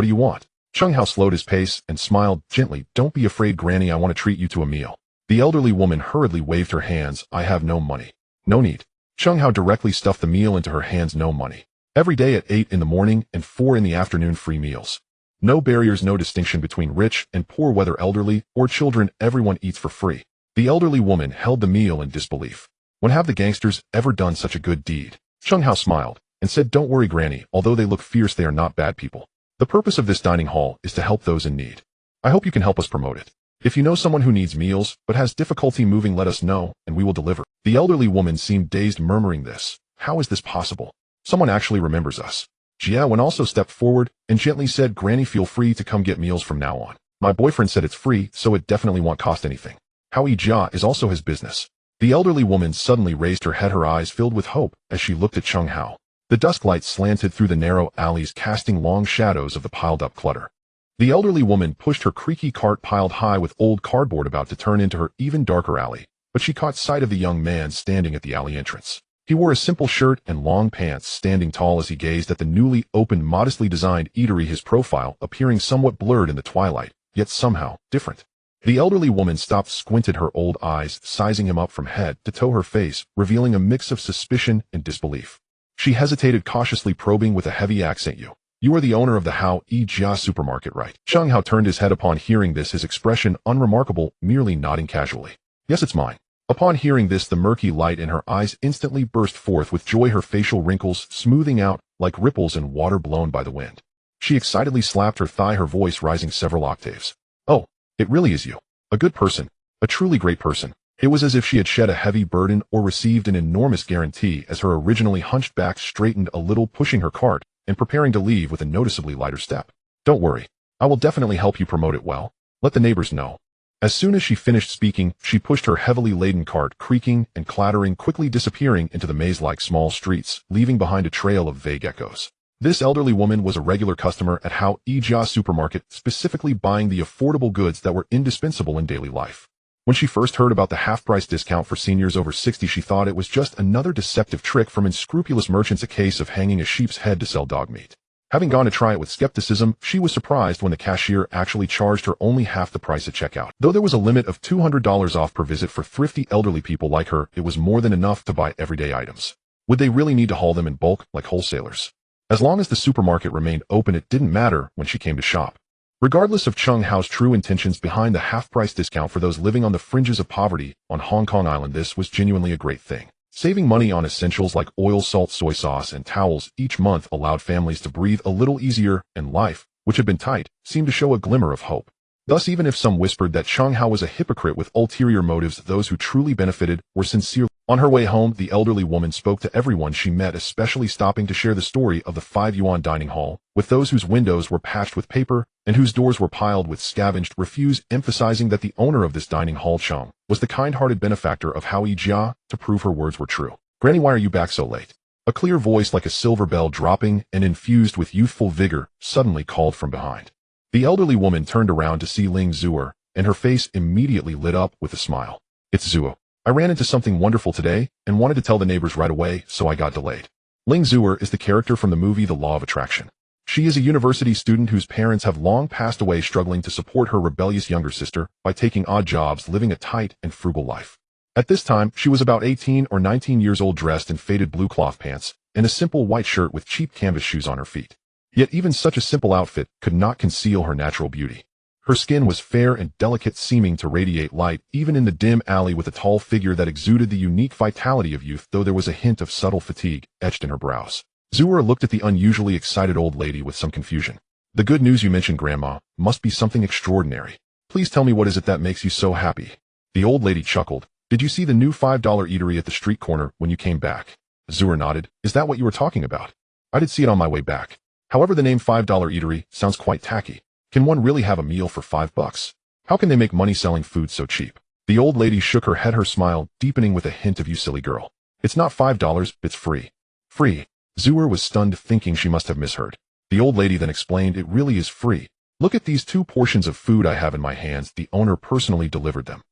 do you want? Chung Hao slowed his pace and smiled gently. Don't be afraid, Granny, I want to treat you to a meal. The elderly woman hurriedly waved her hands. I have no money. No need. Chung Hao directly stuffed the meal into her hands. No money. Every day at 8 in the morning and 4 in the afternoon, free meals. No barriers, no distinction between rich and poor, whether elderly or children, everyone eats for free. The elderly woman held the meal in disbelief. When have the gangsters ever done such a good deed? Chung Hao smiled and said, Don't worry, Granny, although they look fierce, they are not bad people. The purpose of this dining hall is to help those in need. I hope you can help us promote it. If you know someone who needs meals but has difficulty moving, let us know, and we will deliver. The elderly woman seemed dazed, murmuring this. How is this possible? Someone actually remembers us. Jia Wen also stepped forward and gently said, Granny, feel free to come get meals from now on. My boyfriend said it's free, so it definitely won't cost anything. Howie Jia is also his business. The elderly woman suddenly raised her head, her eyes filled with hope as she looked at Chung Hao. The dusk light slanted through the narrow alleys, casting long shadows of the piled-up clutter. The elderly woman pushed her creaky cart piled high with old cardboard, about to turn into her even darker alley, but she caught sight of the young man standing at the alley entrance. He wore a simple shirt and long pants, standing tall as he gazed at the newly opened, modestly designed eatery, his profile appearing somewhat blurred in the twilight, yet somehow different. The elderly woman stopped, squinted her old eyes, sizing him up from head to toe, her face revealing a mix of suspicion and disbelief. She hesitated, cautiously probing with a heavy accent, You are the owner of the Hao E Jia supermarket, right? Chung Hao turned his head upon hearing this, his expression unremarkable, merely nodding casually. Yes, it's mine. Upon hearing this, the murky light in her eyes instantly burst forth with joy, her facial wrinkles smoothing out like ripples in water blown by the wind. She excitedly slapped her thigh, her voice rising several octaves. Oh, it really is you. A good person. A truly great person. It was as if she had shed a heavy burden or received an enormous guarantee as her originally hunched back straightened a little, pushing her cart and preparing to leave with a noticeably lighter step. Don't worry. I will definitely help you promote it well. Let the neighbors know. As soon as she finished speaking, she pushed her heavily laden cart, creaking and clattering, quickly disappearing into the maze-like small streets, leaving behind a trail of vague echoes. This elderly woman was a regular customer at Awakens supermarket, specifically buying the affordable goods that were indispensable in daily life. When she first heard about the half-price discount for seniors over 60, she thought it was just another deceptive trick from unscrupulous merchants, a case of hanging a sheep's head to sell dog meat. Having gone to try it with skepticism, she was surprised when the cashier actually charged her only half the price at checkout. Though there was a limit of $200 off per visit for thrifty elderly people like her, it was more than enough to buy everyday items. Would they really need to haul them in bulk like wholesalers? As long as the supermarket remained open, it didn't matter when she came to shop. Regardless of Chung Hao's true intentions behind the half-price discount for those living on the fringes of poverty on Hong Kong Island, this was genuinely a great thing. Saving money on essentials like oil, salt, soy sauce, and towels each month allowed families to breathe a little easier, and life, which had been tight, seemed to show a glimmer of hope. Thus, even if some whispered that Chung Hao was a hypocrite with ulterior motives, those who truly benefited were sincere. On her way home, the elderly woman spoke to everyone she met, especially stopping to share the story of the 5 yuan dining hall, with those whose windows were patched with paper and whose doors were piled with scavenged refuse, emphasizing that the owner of this dining hall, Chung, was the kind-hearted benefactor of Howie Jia. To prove her words were true. "Granny, why are you back so late?" A clear voice like a silver bell dropping and infused with youthful vigor suddenly called from behind. The elderly woman turned around to see Ling Zuer, and her face immediately lit up with a smile. "It's Zuo. I ran into something wonderful today and wanted to tell the neighbors right away, so I got delayed." Ling Zuer is the character from the movie The Law of Attraction. She is a university student whose parents have long passed away, struggling to support her rebellious younger sister by taking odd jobs, living a tight and frugal life. At this time, she was about 18 or 19 years old, dressed in faded blue cloth pants and a simple white shirt with cheap canvas shoes on her feet. Yet even such a simple outfit could not conceal her natural beauty. Her skin was fair and delicate, seeming to radiate light even in the dim alley, with a tall figure that exuded the unique vitality of youth, though there was a hint of subtle fatigue etched in her brows. Zuer looked at the unusually excited old lady with some confusion. "The good news you mentioned, Grandma, must be something extraordinary. Please tell me, what is it that makes you so happy?" The old lady chuckled. "Did you see the new $5 eatery at the street corner when you came back?" Zuer nodded. "Is that what you were talking about?" "I did see it on my way back. However, the name $5 eatery sounds quite tacky. Can one really have a meal for $5? How can they make money selling food so cheap?" The old lady shook her head, her smile deepening with a hint of, "You silly girl. It's not $5, it's free." "Free?" Zuer was stunned, thinking she must have misheard. The old lady then explained, "It really is free. Look at these 2 portions of food I have in my hands. The owner personally delivered them.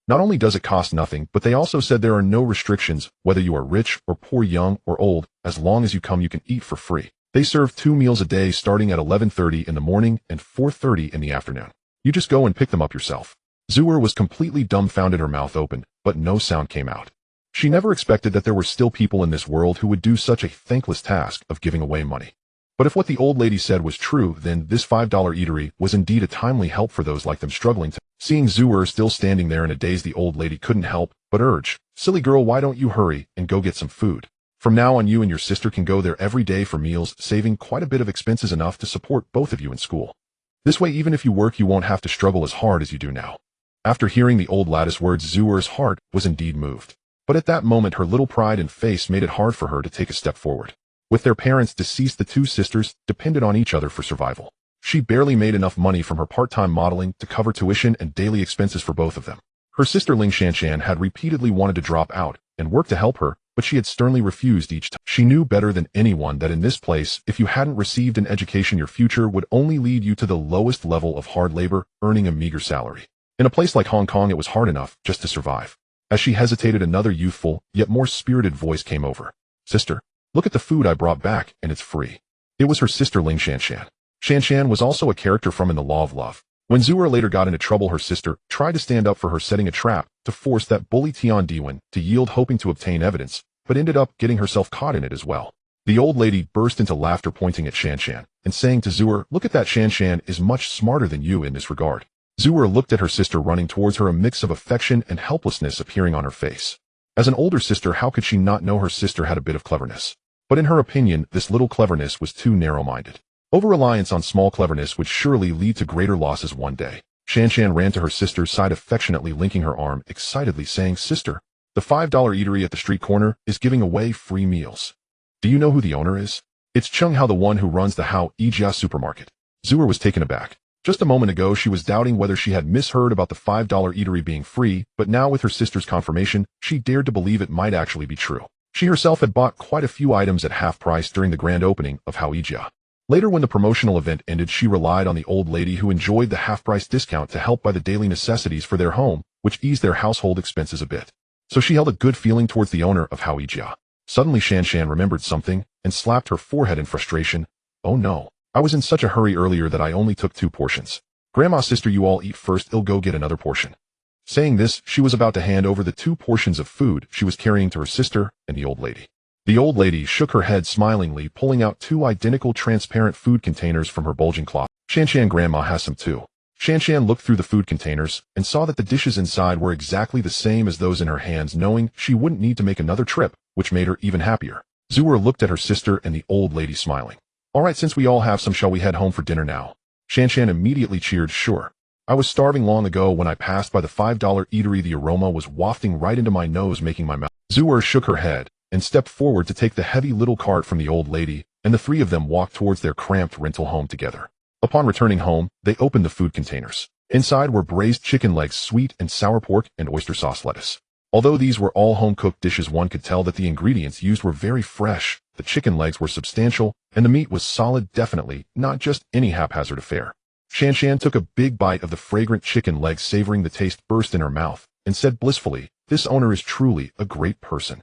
Not only does it cost nothing, but they also said there are no restrictions, whether you are rich or poor, young or old. As long as you come, you can eat for free. They serve 2 meals a day, starting at 11:30 in the morning and 4:30 in the afternoon. You just go and pick them up yourself." Zuer was completely dumbfounded, her mouth open, but no sound came out. She never expected that there were still people in this world who would do such a thankless task of giving away money. But if what the old lady said was true, then this $5 eatery was indeed a timely help for those like them struggling to. Seeing Zuer still standing there in a daze, the old lady couldn't help but urge, "Silly girl, why don't you hurry and go get some food? From now on, you and your sister can go there every day for meals, saving quite a bit of expenses, enough to support both of you in school. This way, even if you work, you won't have to struggle as hard as you do now." After hearing the old lady's words, Zuer's heart was indeed moved. But at that moment, her little pride and face made it hard for her to take a step forward. With their parents deceased, the 2 sisters depended on each other for survival. She barely made enough money from her part-time modeling to cover tuition and daily expenses for both of them. Her sister Ling Shanshan had repeatedly wanted to drop out and work to help her, but she had sternly refused each time. She knew better than anyone that in this place, if you hadn't received an education, your future would only lead you to the lowest level of hard labor, earning a meager salary. In a place like Hong Kong, it was hard enough just to survive. As she hesitated, another youthful, yet more spirited voice came over. "Sister, look at the food I brought back, and it's free." It was her sister Ling Shanshan. Shanshan was also a character from In the Law of Love. When Zuer later got into trouble, her sister tried to stand up for her, setting a trap to force that bully Tian Diwen to yield, hoping to obtain evidence, but ended up getting herself caught in it as well. The old lady burst into laughter, pointing at Shanshan and saying to Zuer, "Look at that, Shanshan is much smarter than you in this regard." Zuer looked at her sister running towards her, a mix of affection and helplessness appearing on her face. As an older sister, how could she not know her sister had a bit of cleverness? But in her opinion, this little cleverness was too narrow-minded. Over-reliance on small cleverness would surely lead to greater losses one day. Shanshan ran to her sister's side, affectionately linking her arm, excitedly saying, "Sister, the $5 eatery at the street corner is giving away free meals. Do you know who the owner is? It's Chung Hao, the one who runs the Hao Ijia supermarket." Zuer was taken aback. Just a moment ago she was doubting whether she had misheard about the $5 eatery being free, but now with her sister's confirmation, she dared to believe it might actually be true. She herself had bought quite a few items at half price during the grand opening of Hawija. Later when the promotional event ended, she relied on the old lady who enjoyed the half-price discount to help buy the daily necessities for their home, which eased their household expenses a bit. So she held a good feeling towards the owner of Hawija. Suddenly Shanshan remembered something and slapped her forehead in frustration. Oh no. I was in such a hurry earlier that I only took 2 portions. Grandma, sister, you all eat first, I'll go get another portion. Saying this, she was about to hand over the 2 portions of food she was carrying to her sister and the old lady. The old lady shook her head smilingly, pulling out 2 identical transparent food containers from her bulging cloth. Shanshan, grandma has some too. Shanshan looked through the food containers and saw that the dishes inside were exactly the same as those in her hands, knowing she wouldn't need to make another trip, which made her even happier. Zuer looked at her sister and the old lady smiling. All right, since we all have some, shall we head home for dinner now? Shanshan immediately cheered, sure. I was starving long ago when I passed by the $5 eatery. The aroma was wafting right into my nose, making my mouth. Zuer shook her head and stepped forward to take the heavy little cart from the old lady, and the 3 of them walked towards their cramped rental home together. Upon returning home, they opened the food containers. Inside were braised chicken legs, sweet and sour pork, and oyster sauce lettuce. Although these were all home-cooked dishes, one could tell that the ingredients used were very fresh. The chicken legs were substantial, and the meat was solid, definitely not just any haphazard affair. Shanshan took a big bite of the fragrant chicken legs, savoring the taste burst in her mouth, and said blissfully, this owner is truly a great person.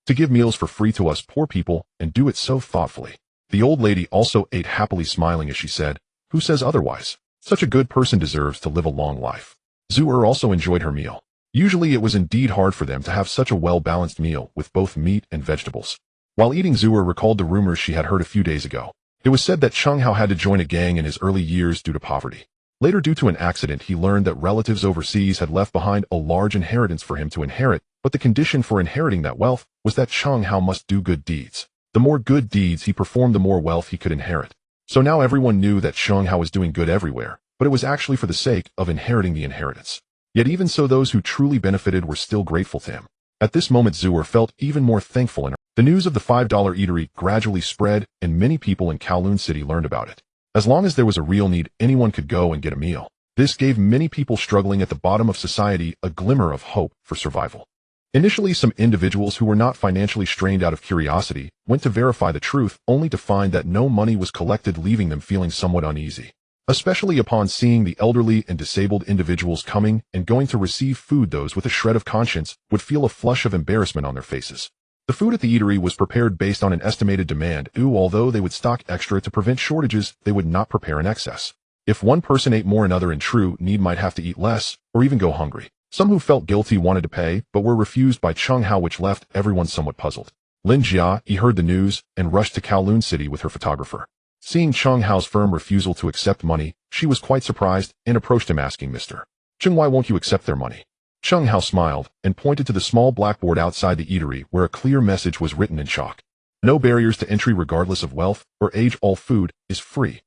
To give meals for free to us poor people, and do it so thoughtfully. The old lady also ate happily, smiling as she said, who says otherwise? Such a good person deserves to live a long life. Zuer also enjoyed her meal. Usually it was indeed hard for them to have such a well-balanced meal with both meat and vegetables. While eating, Zuer recalled the rumors she had heard a few days ago. It was said that Cheng Hao had to join a gang in his early years due to poverty. Later, due to an accident, he learned that relatives overseas had left behind a large inheritance for him to inherit, but the condition for inheriting that wealth was that Cheng Hao must do good deeds. The more good deeds he performed, the more wealth he could inherit. So now everyone knew that Cheng Hao was doing good everywhere, but it was actually for the sake of inheriting the inheritance. Yet even so, those who truly benefited were still grateful to him. At this moment, Zuer felt even more thankful, and the news of the $5 eatery gradually spread, and many people in Kowloon City learned about it. As long as there was a real need, anyone could go and get a meal. This gave many people struggling at the bottom of society a glimmer of hope for survival. Initially, some individuals who were not financially strained out of curiosity went to verify the truth, only to find that no money was collected, leaving them feeling somewhat uneasy. Especially upon seeing the elderly and disabled individuals coming and going to receive food, those with a shred of conscience would feel a flush of embarrassment on their faces. The food at the eatery was prepared based on an estimated demand, although they would stock extra to prevent shortages, they would not prepare in excess. If one person ate more, another in true need might have to eat less, or even go hungry. Some who felt guilty wanted to pay, but were refused by Cheng Hao, which left everyone somewhat puzzled. Lin Jia heard the news and rushed to Kowloon City with her photographer. Seeing Cheng Hao's firm refusal to accept money, she was quite surprised and approached him asking, Mr. Cheng, why won't you accept their money? Cheng Hao smiled and pointed to the small blackboard outside the eatery where a clear message was written in chalk. No barriers to entry regardless of wealth or age, all food is free.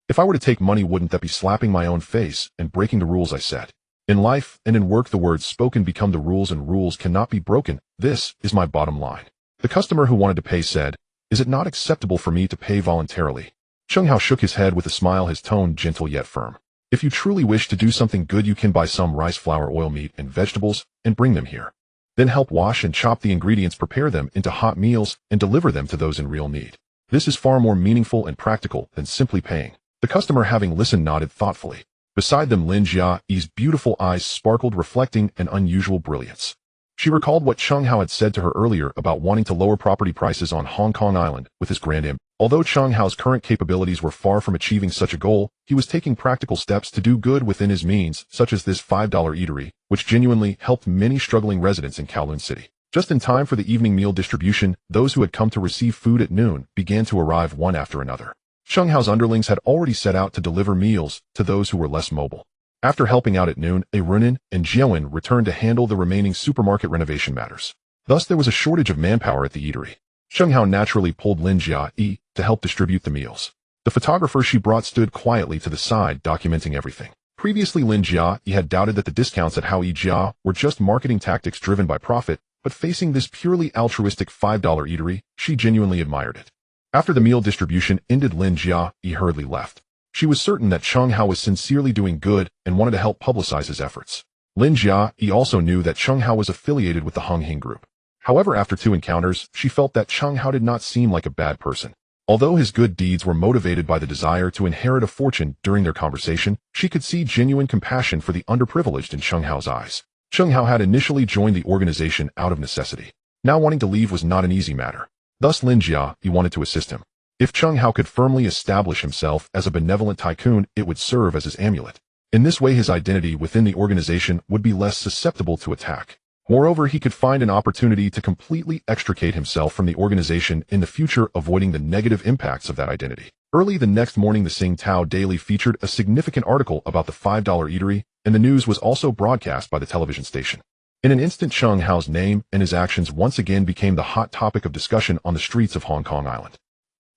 If I were to take money, wouldn't that be slapping my own face and breaking the rules I set? In life and in work, the words spoken become the rules, and rules cannot be broken. This is my bottom line. The customer who wanted to pay said, is it not acceptable for me to pay voluntarily? Cheng Hao shook his head with a smile, his tone gentle yet firm. If you truly wish to do something good, you can buy some rice flour, oil, meat, and vegetables, and bring them here. Then help wash and chop the ingredients, prepare them into hot meals, and deliver them to those in real need. This is far more meaningful and practical than simply paying. The customer, having listened, nodded thoughtfully. Beside them, Lin Jia's beautiful eyes sparkled, reflecting an unusual brilliance. She recalled what Cheng Hao had said to her earlier about wanting to lower property prices on Hong Kong Island with his grand ambition. Although Cheng Hao's current capabilities were far from achieving such a goal, he was taking practical steps to do good within his means, such as this $5 eatery, which genuinely helped many struggling residents in Kowloon City. Just in time for the evening meal distribution, those who had come to receive food at noon began to arrive one after another. Cheng Hao's underlings had already set out to deliver meals to those who were less mobile. After helping out at noon, a Runin and Jiawen returned to handle the remaining supermarket renovation matters. Thus, there was a shortage of manpower at the eatery. Cheng Hao naturally pulled Lin Jia to help distribute the meals. The photographer she brought stood quietly to the side, documenting everything. Previously, Lin Jia had doubted that the discounts at Hawija were just marketing tactics driven by profit, but facing this purely altruistic $5 eatery, she genuinely admired it. After the meal distribution ended, Lin Jia hurriedly left. She was certain that Cheng Hao was sincerely doing good and wanted to help publicize his efforts. Lin Jia, he also knew that Cheng Hao was affiliated with the Hung Hing group. However, after 2 encounters, she felt that Cheng Hao did not seem like a bad person. Although his good deeds were motivated by the desire to inherit a fortune during their conversation, she could see genuine compassion for the underprivileged in Cheng Hao's eyes. Cheng Hao had initially joined the organization out of necessity. Now wanting to leave was not an easy matter. Thus Lin Jia, he wanted to assist him. If Cheng Hao could firmly establish himself as a benevolent tycoon, it would serve as his amulet. In this way his identity within the organization would be less susceptible to attack. Moreover, he could find an opportunity to completely extricate himself from the organization in the future, avoiding the negative impacts of that identity. Early the next morning, the Sing Tao Daily featured a significant article about the $5 eatery, and the news was also broadcast by the television station. In an instant, Cheng Hao's name and his actions once again became the hot topic of discussion on the streets of Hong Kong Island.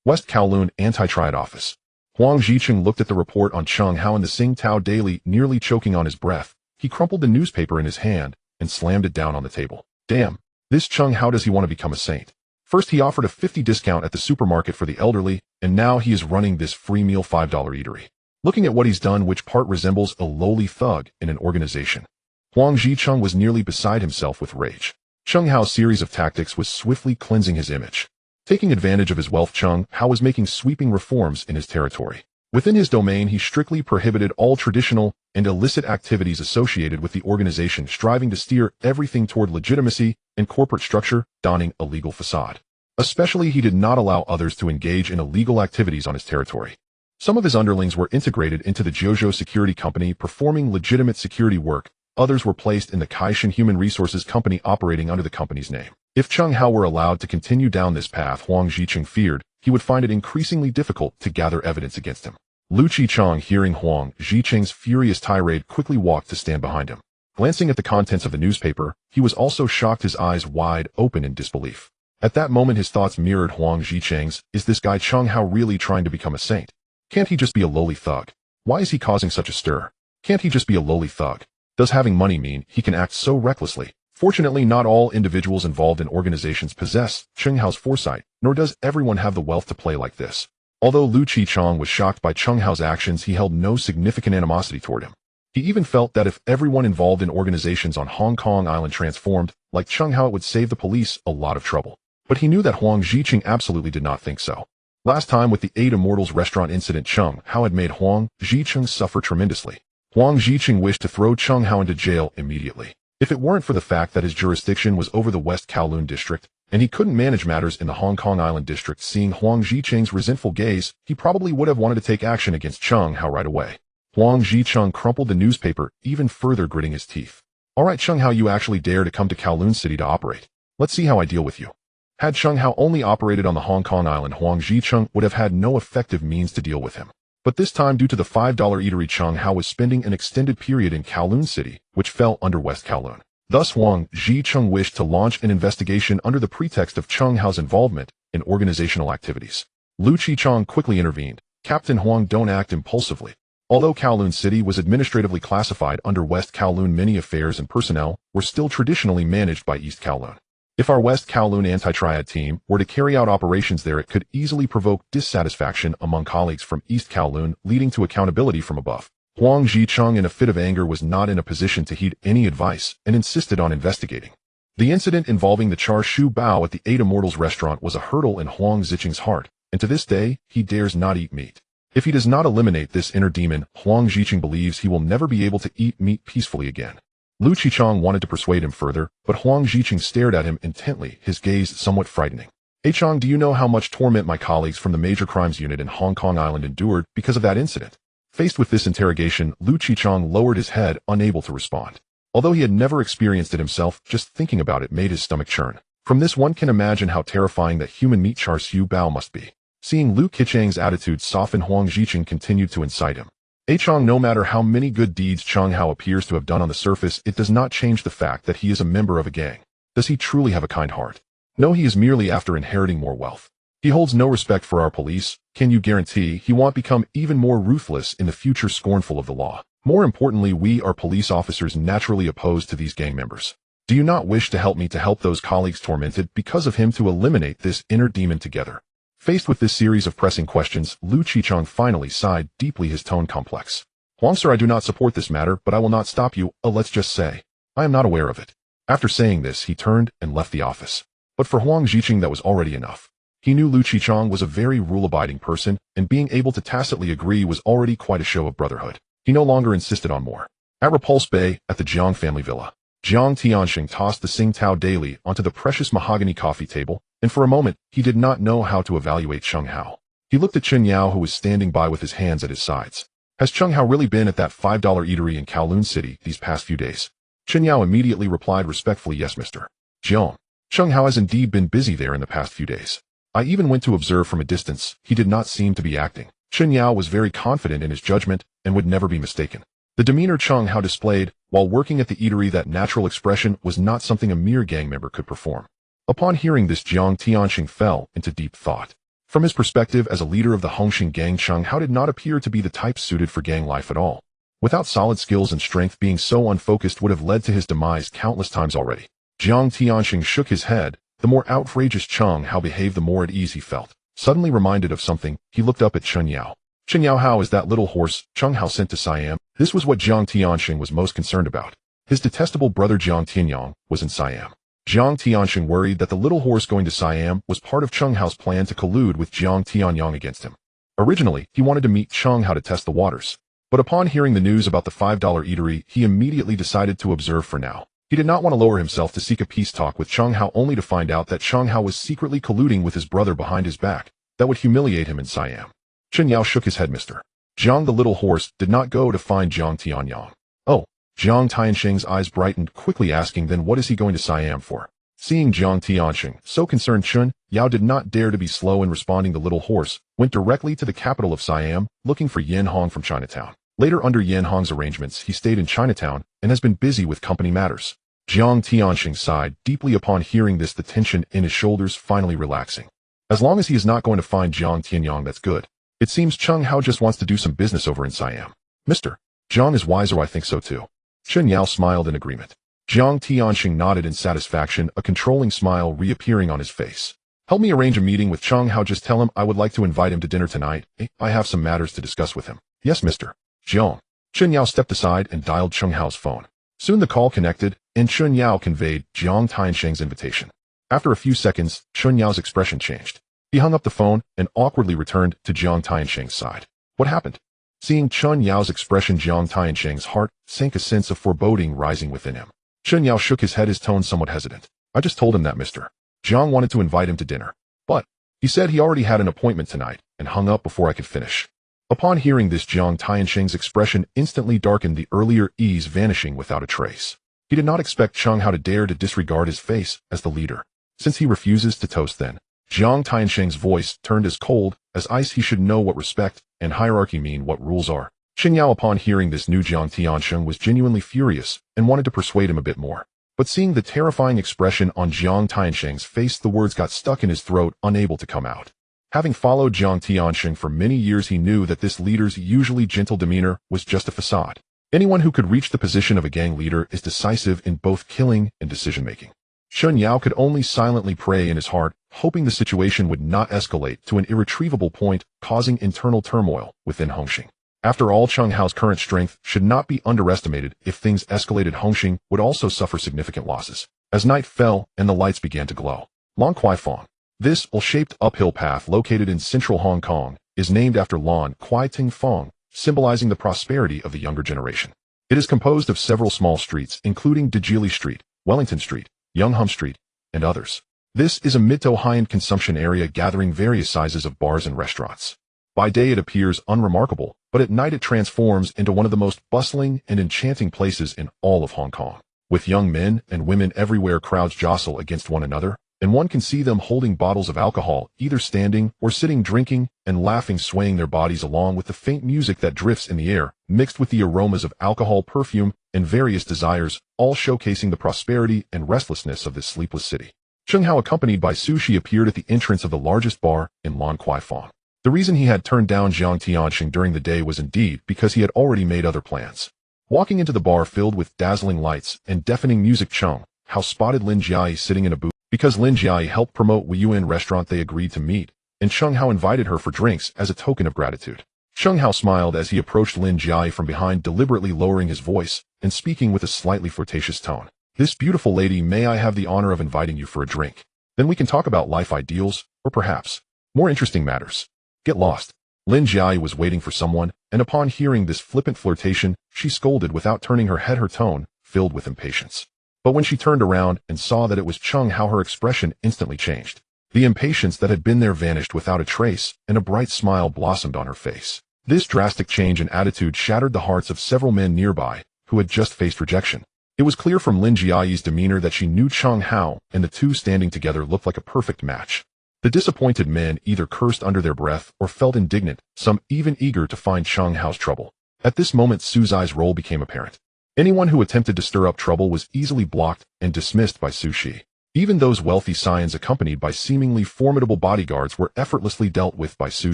West Kowloon Anti-Triad Office. Huang Zicheng looked at the report on Cheng Hao in the Sing Tao Daily, nearly choking on his breath. He crumpled the newspaper in his hand and slammed it down on the table. Damn, this Cheng Hao, does he want to become a saint? First he offered a 50% discount at the supermarket for the elderly, and now he is running this free meal $5 eatery. Looking at what he's done, which part resembles a lowly thug in an organization? Huang Zicheng was nearly beside himself with rage. Cheng Hao's series of tactics was swiftly cleansing his image. Taking advantage of his wealth, Cheng Hao was making sweeping reforms in his territory. Within his domain, he strictly prohibited all traditional and illicit activities associated with the organization, striving to steer everything toward legitimacy and corporate structure, donning a legal facade. Especially, he did not allow others to engage in illegal activities on his territory. Some of his underlings were integrated into the Jiuzhou Security Company, performing legitimate security work. Others were placed in the Kaishan Human Resources Company, operating under the company's name. If Cheng Hao were allowed to continue down this path, Huang Zicheng feared he would find it increasingly difficult to gather evidence against him. Lu Qicheng, hearing Huang Zicheng's furious tirade, quickly walked to stand behind him. Glancing at the contents of the newspaper, he was also shocked, his eyes wide open in disbelief. At that moment his thoughts mirrored Huang Zicheng's. Is this guy Cheng Hao really trying to become a saint? Can't he just be a lowly thug? Why is he causing such a stir? Can't he just be a lowly thug? Does having money mean he can act so recklessly? Fortunately, not all individuals involved in organizations possess Cheng Hao's foresight, nor does everyone have the wealth to play like this. Although Lu Qicheng was shocked by Cheng Hao's actions, he held no significant animosity toward him. He even felt that if everyone involved in organizations on Hong Kong Island transformed like Cheng Hao, it would save the police a lot of trouble. But he knew that Huang Zicheng absolutely did not think so. Last time with the 8 Immortals restaurant incident, Cheng Hao had made Huang Zicheng suffer tremendously. Huang Zicheng wished to throw Cheng Hao into jail immediately. If it weren't for the fact that his jurisdiction was over the West Kowloon district, and he couldn't manage matters in the Hong Kong Island district, seeing Huang Zicheng's resentful gaze, he probably would have wanted to take action against Cheng Hao right away. Huang Zicheng crumpled the newspaper, even further gritting his teeth. Alright Cheng Hao, you actually dare to come to Kowloon City to operate. Let's see how I deal with you. Had Cheng Hao only operated on the Hong Kong Island, Huang Zicheng would have had no effective means to deal with him. But this time, due to the $5 eatery, Cheng Hao was spending an extended period in Kowloon City, which fell under West Kowloon. Thus Huang Zicheng wished to launch an investigation under the pretext of Cheng Hao's involvement in organizational activities. Lu Qicheng quickly intervened. Captain Huang, don't act impulsively. Although Kowloon City was administratively classified under West Kowloon, many affairs and personnel were still traditionally managed by East Kowloon. If our West Kowloon anti-triad team were to carry out operations there, it could easily provoke dissatisfaction among colleagues from East Kowloon, leading to accountability from above. Huang Zicheng, in a fit of anger, was not in a position to heed any advice and insisted on investigating. The incident involving the Char Shu Bao at the 8 Immortals restaurant was a hurdle in Huang Zicheng's heart, and to this day, he dares not eat meat. If he does not eliminate this inner demon, Huang Zicheng believes he will never be able to eat meat peacefully again. Lu Qicheng wanted to persuade him further, but Huang Zicheng stared at him intently, his gaze somewhat frightening. Hey Cheng, do you know how much torment my colleagues from the Major Crimes Unit in Hong Kong Island endured because of that incident? Faced with this interrogation, Lu Qicheng lowered his head, unable to respond. Although he had never experienced it himself, just thinking about it made his stomach churn. From this, one can imagine how terrifying that human meat Char Shu Bao must be. Seeing Lu Qicheng's attitude soften, Huang Zicheng continued to incite him. Hey Cheng, no matter how many good deeds Cheng Hao appears to have done on the surface, it does not change the fact that he is a member of a gang. Does he truly have a kind heart? No, he is merely after inheriting more wealth. He holds no respect for our police. Can you guarantee he won't become even more ruthless in the future, scornful of the law? More importantly, we are police officers naturally opposed to these gang members. Do you not wish to help me to help those colleagues tormented because of him, to eliminate this inner demon together? Faced with this series of pressing questions, Lu Qicheng finally sighed deeply, his tone complex. Huang sir, I do not support this matter, but I will not stop you, let's just say. I am not aware of it. After saying this, he turned and left the office. But for Huang Zhiqing that was already enough. He knew Lu Qicheng was a very rule-abiding person, and being able to tacitly agree was already quite a show of brotherhood. He no longer insisted on more. At Repulse Bay, at the Jiang family villa, Jiang Tianxing tossed the Tsingtao daily onto the precious mahogany coffee table, and for a moment, he did not know how to evaluate Cheng Hao. He looked at Chen Yao, who was standing by with his hands at his sides. Has Cheng Hao really been at that $5 eatery in Kowloon City these past few days? Chen Yao immediately replied respectfully, yes, Mr. Jiang. Cheng Hao has indeed been busy there in the past few days. I even went to observe from a distance. He did not seem to be acting. Chen Yao was very confident in his judgment and would never be mistaken. The demeanor Cheng Hao displayed while working at the eatery, that natural expression, was not something a mere gang member could perform. Upon hearing this, Jiang Tianxing fell into deep thought. From his perspective as a leader of the Hongxing gang, Cheng Hao did not appear to be the type suited for gang life at all. Without solid skills and strength, being so unfocused would have led to his demise countless times already. Jiang Tianxing shook his head. The more outrageous Cheng Hao behaved, the more at ease he felt. Suddenly reminded of something, he looked up at Chen Yao. Chen Yao, how is that little horse Cheng Hao sent to Siam? This was what Jiang Tianxing was most concerned about. His detestable brother Jiang Tianyang was in Siam. Jiang Tianxing worried that the little horse going to Siam was part of Cheng Hao's plan to collude with Jiang Tianyang against him. Originally, he wanted to meet Cheng Hao to test the waters. But upon hearing the news about the $5 eatery, he immediately decided to observe for now. He did not want to lower himself to seek a peace talk with Cheng Hao, only to find out that Cheng Hao was secretly colluding with his brother behind his back. That would humiliate him in Siam. Chen Yao shook his head. Mr. Jiang, the little horse, did not go to find Jiang Tianyang. Oh. Jiang Tianxing's eyes brightened, quickly asking, then what is he going to Siam for? Seeing Jiang Tianxing so concerned, Chen Yao did not dare to be slow in responding. The little horse went directly to the capital of Siam, looking for Yan Hong from Chinatown. Later, under Yan Hong's arrangements, he stayed in Chinatown and has been busy with company matters. Jiang Tianxing sighed deeply upon hearing this, the tension in his shoulders finally relaxing. As long as he is not going to find Jiang Tianyang, that's good. It seems Cheng Hao just wants to do some business over in Siam. Mr. Jiang is wiser, I think so too. Chen Yao smiled in agreement. Jiang Tianxing nodded in satisfaction, a controlling smile reappearing on his face. Help me arrange a meeting with Cheng Hao. Just tell him I would like to invite him to dinner tonight. I have some matters to discuss with him. Yes, Mr. Jiang. Chen Yao stepped aside and dialed Cheng Hao's phone. Soon the call connected, and Chen Yao conveyed Jiang Tianxing's invitation. After a few seconds, Chen Yao's expression changed. He hung up the phone and awkwardly returned to Jiang Tianxing's side. What happened? Seeing Chen Yao's expression, Jiang Tianxing's heart sank, a sense of foreboding rising within him. Chen Yao shook his head, his tone somewhat hesitant. I just told him that Mr. Jiang wanted to invite him to dinner. But he said he already had an appointment tonight, and hung up before I could finish. Upon hearing this, Jiang Tianxing's expression instantly darkened, the earlier ease vanishing without a trace. He did not expect Cheng Hao to dare to disregard his face as the leader. Since he refuses to toast, then Jiang Tianxing's voice turned as cold as ice. He should know what respect and hierarchy mean, what rules are. Chen Yao, upon hearing this, knew Jiang Tianxing was genuinely furious and wanted to persuade him a bit more. But seeing the terrifying expression on Jiang Tianxing's face, the words got stuck in his throat, unable to come out. Having followed Jiang Tianxing for many years, he knew that this leader's usually gentle demeanor was just a facade. Anyone who could reach the position of a gang leader is decisive in both killing and decision-making. Chen Yao could only silently pray in his heart, hoping the situation would not escalate to an irretrievable point, causing internal turmoil within Hongxing. After all, Cheng Hao's current strength should not be underestimated. If things escalated, Hongxing would also suffer significant losses. As night fell and the lights began to glow, Lan Kwai Fong, this L-shaped uphill path located in central Hong Kong, is named after Lan Kwai Ting Fong, symbolizing the prosperity of the younger generation. It is composed of several small streets, including Dajili Street, Wellington Street, Young Hum Street, and others. This is a mid to high-end consumption area gathering various sizes of bars and restaurants. By day it appears unremarkable, but at night it transforms into one of the most bustling and enchanting places in all of Hong Kong. With young men and women everywhere, crowds jostle against one another, and one can see them holding bottles of alcohol, either standing or sitting, drinking and laughing, swaying their bodies along with the faint music that drifts in the air, mixed with the aromas of alcohol, perfume, and various desires, all showcasing the prosperity and restlessness of this sleepless city. Cheng Hao, accompanied by Su Shi, appeared at the entrance of the largest bar in Lan Kwai Fong. The reason he had turned down Jiang Tianxing during the day was indeed because he had already made other plans. Walking into the bar filled with dazzling lights and deafening music, Cheng Hao spotted Lin Jiai sitting in a booth. Because Lin Jiai helped promote Wuyuan restaurant, they agreed to meet, and Cheng Hao invited her for drinks as a token of gratitude. Cheng Hao smiled as he approached Lin Jiai from behind, deliberately lowering his voice and speaking with a slightly flirtatious tone. "This beautiful lady, may I have the honor of inviting you for a drink? Then we can talk about life ideals, or perhaps more interesting matters. Get lost." Lin Jiai was waiting for someone, and upon hearing this flippant flirtation, she scolded without turning her head, her tone filled with impatience. But when she turned around and saw that it was Cheng Hao, her expression instantly changed. The impatience that had been there vanished without a trace, and a bright smile blossomed on her face. This drastic change in attitude shattered the hearts of several men nearby, who had just faced rejection. It was clear from Lin Jiai's demeanor that she knew Cheng Hao, and the two standing together looked like a perfect match. The disappointed men either cursed under their breath or felt indignant, some even eager to find Cheng Hao's trouble. At this moment, Su Zai's role became apparent. Anyone who attempted to stir up trouble was easily blocked and dismissed by Su Shi. Even those wealthy scions accompanied by seemingly formidable bodyguards were effortlessly dealt with by Su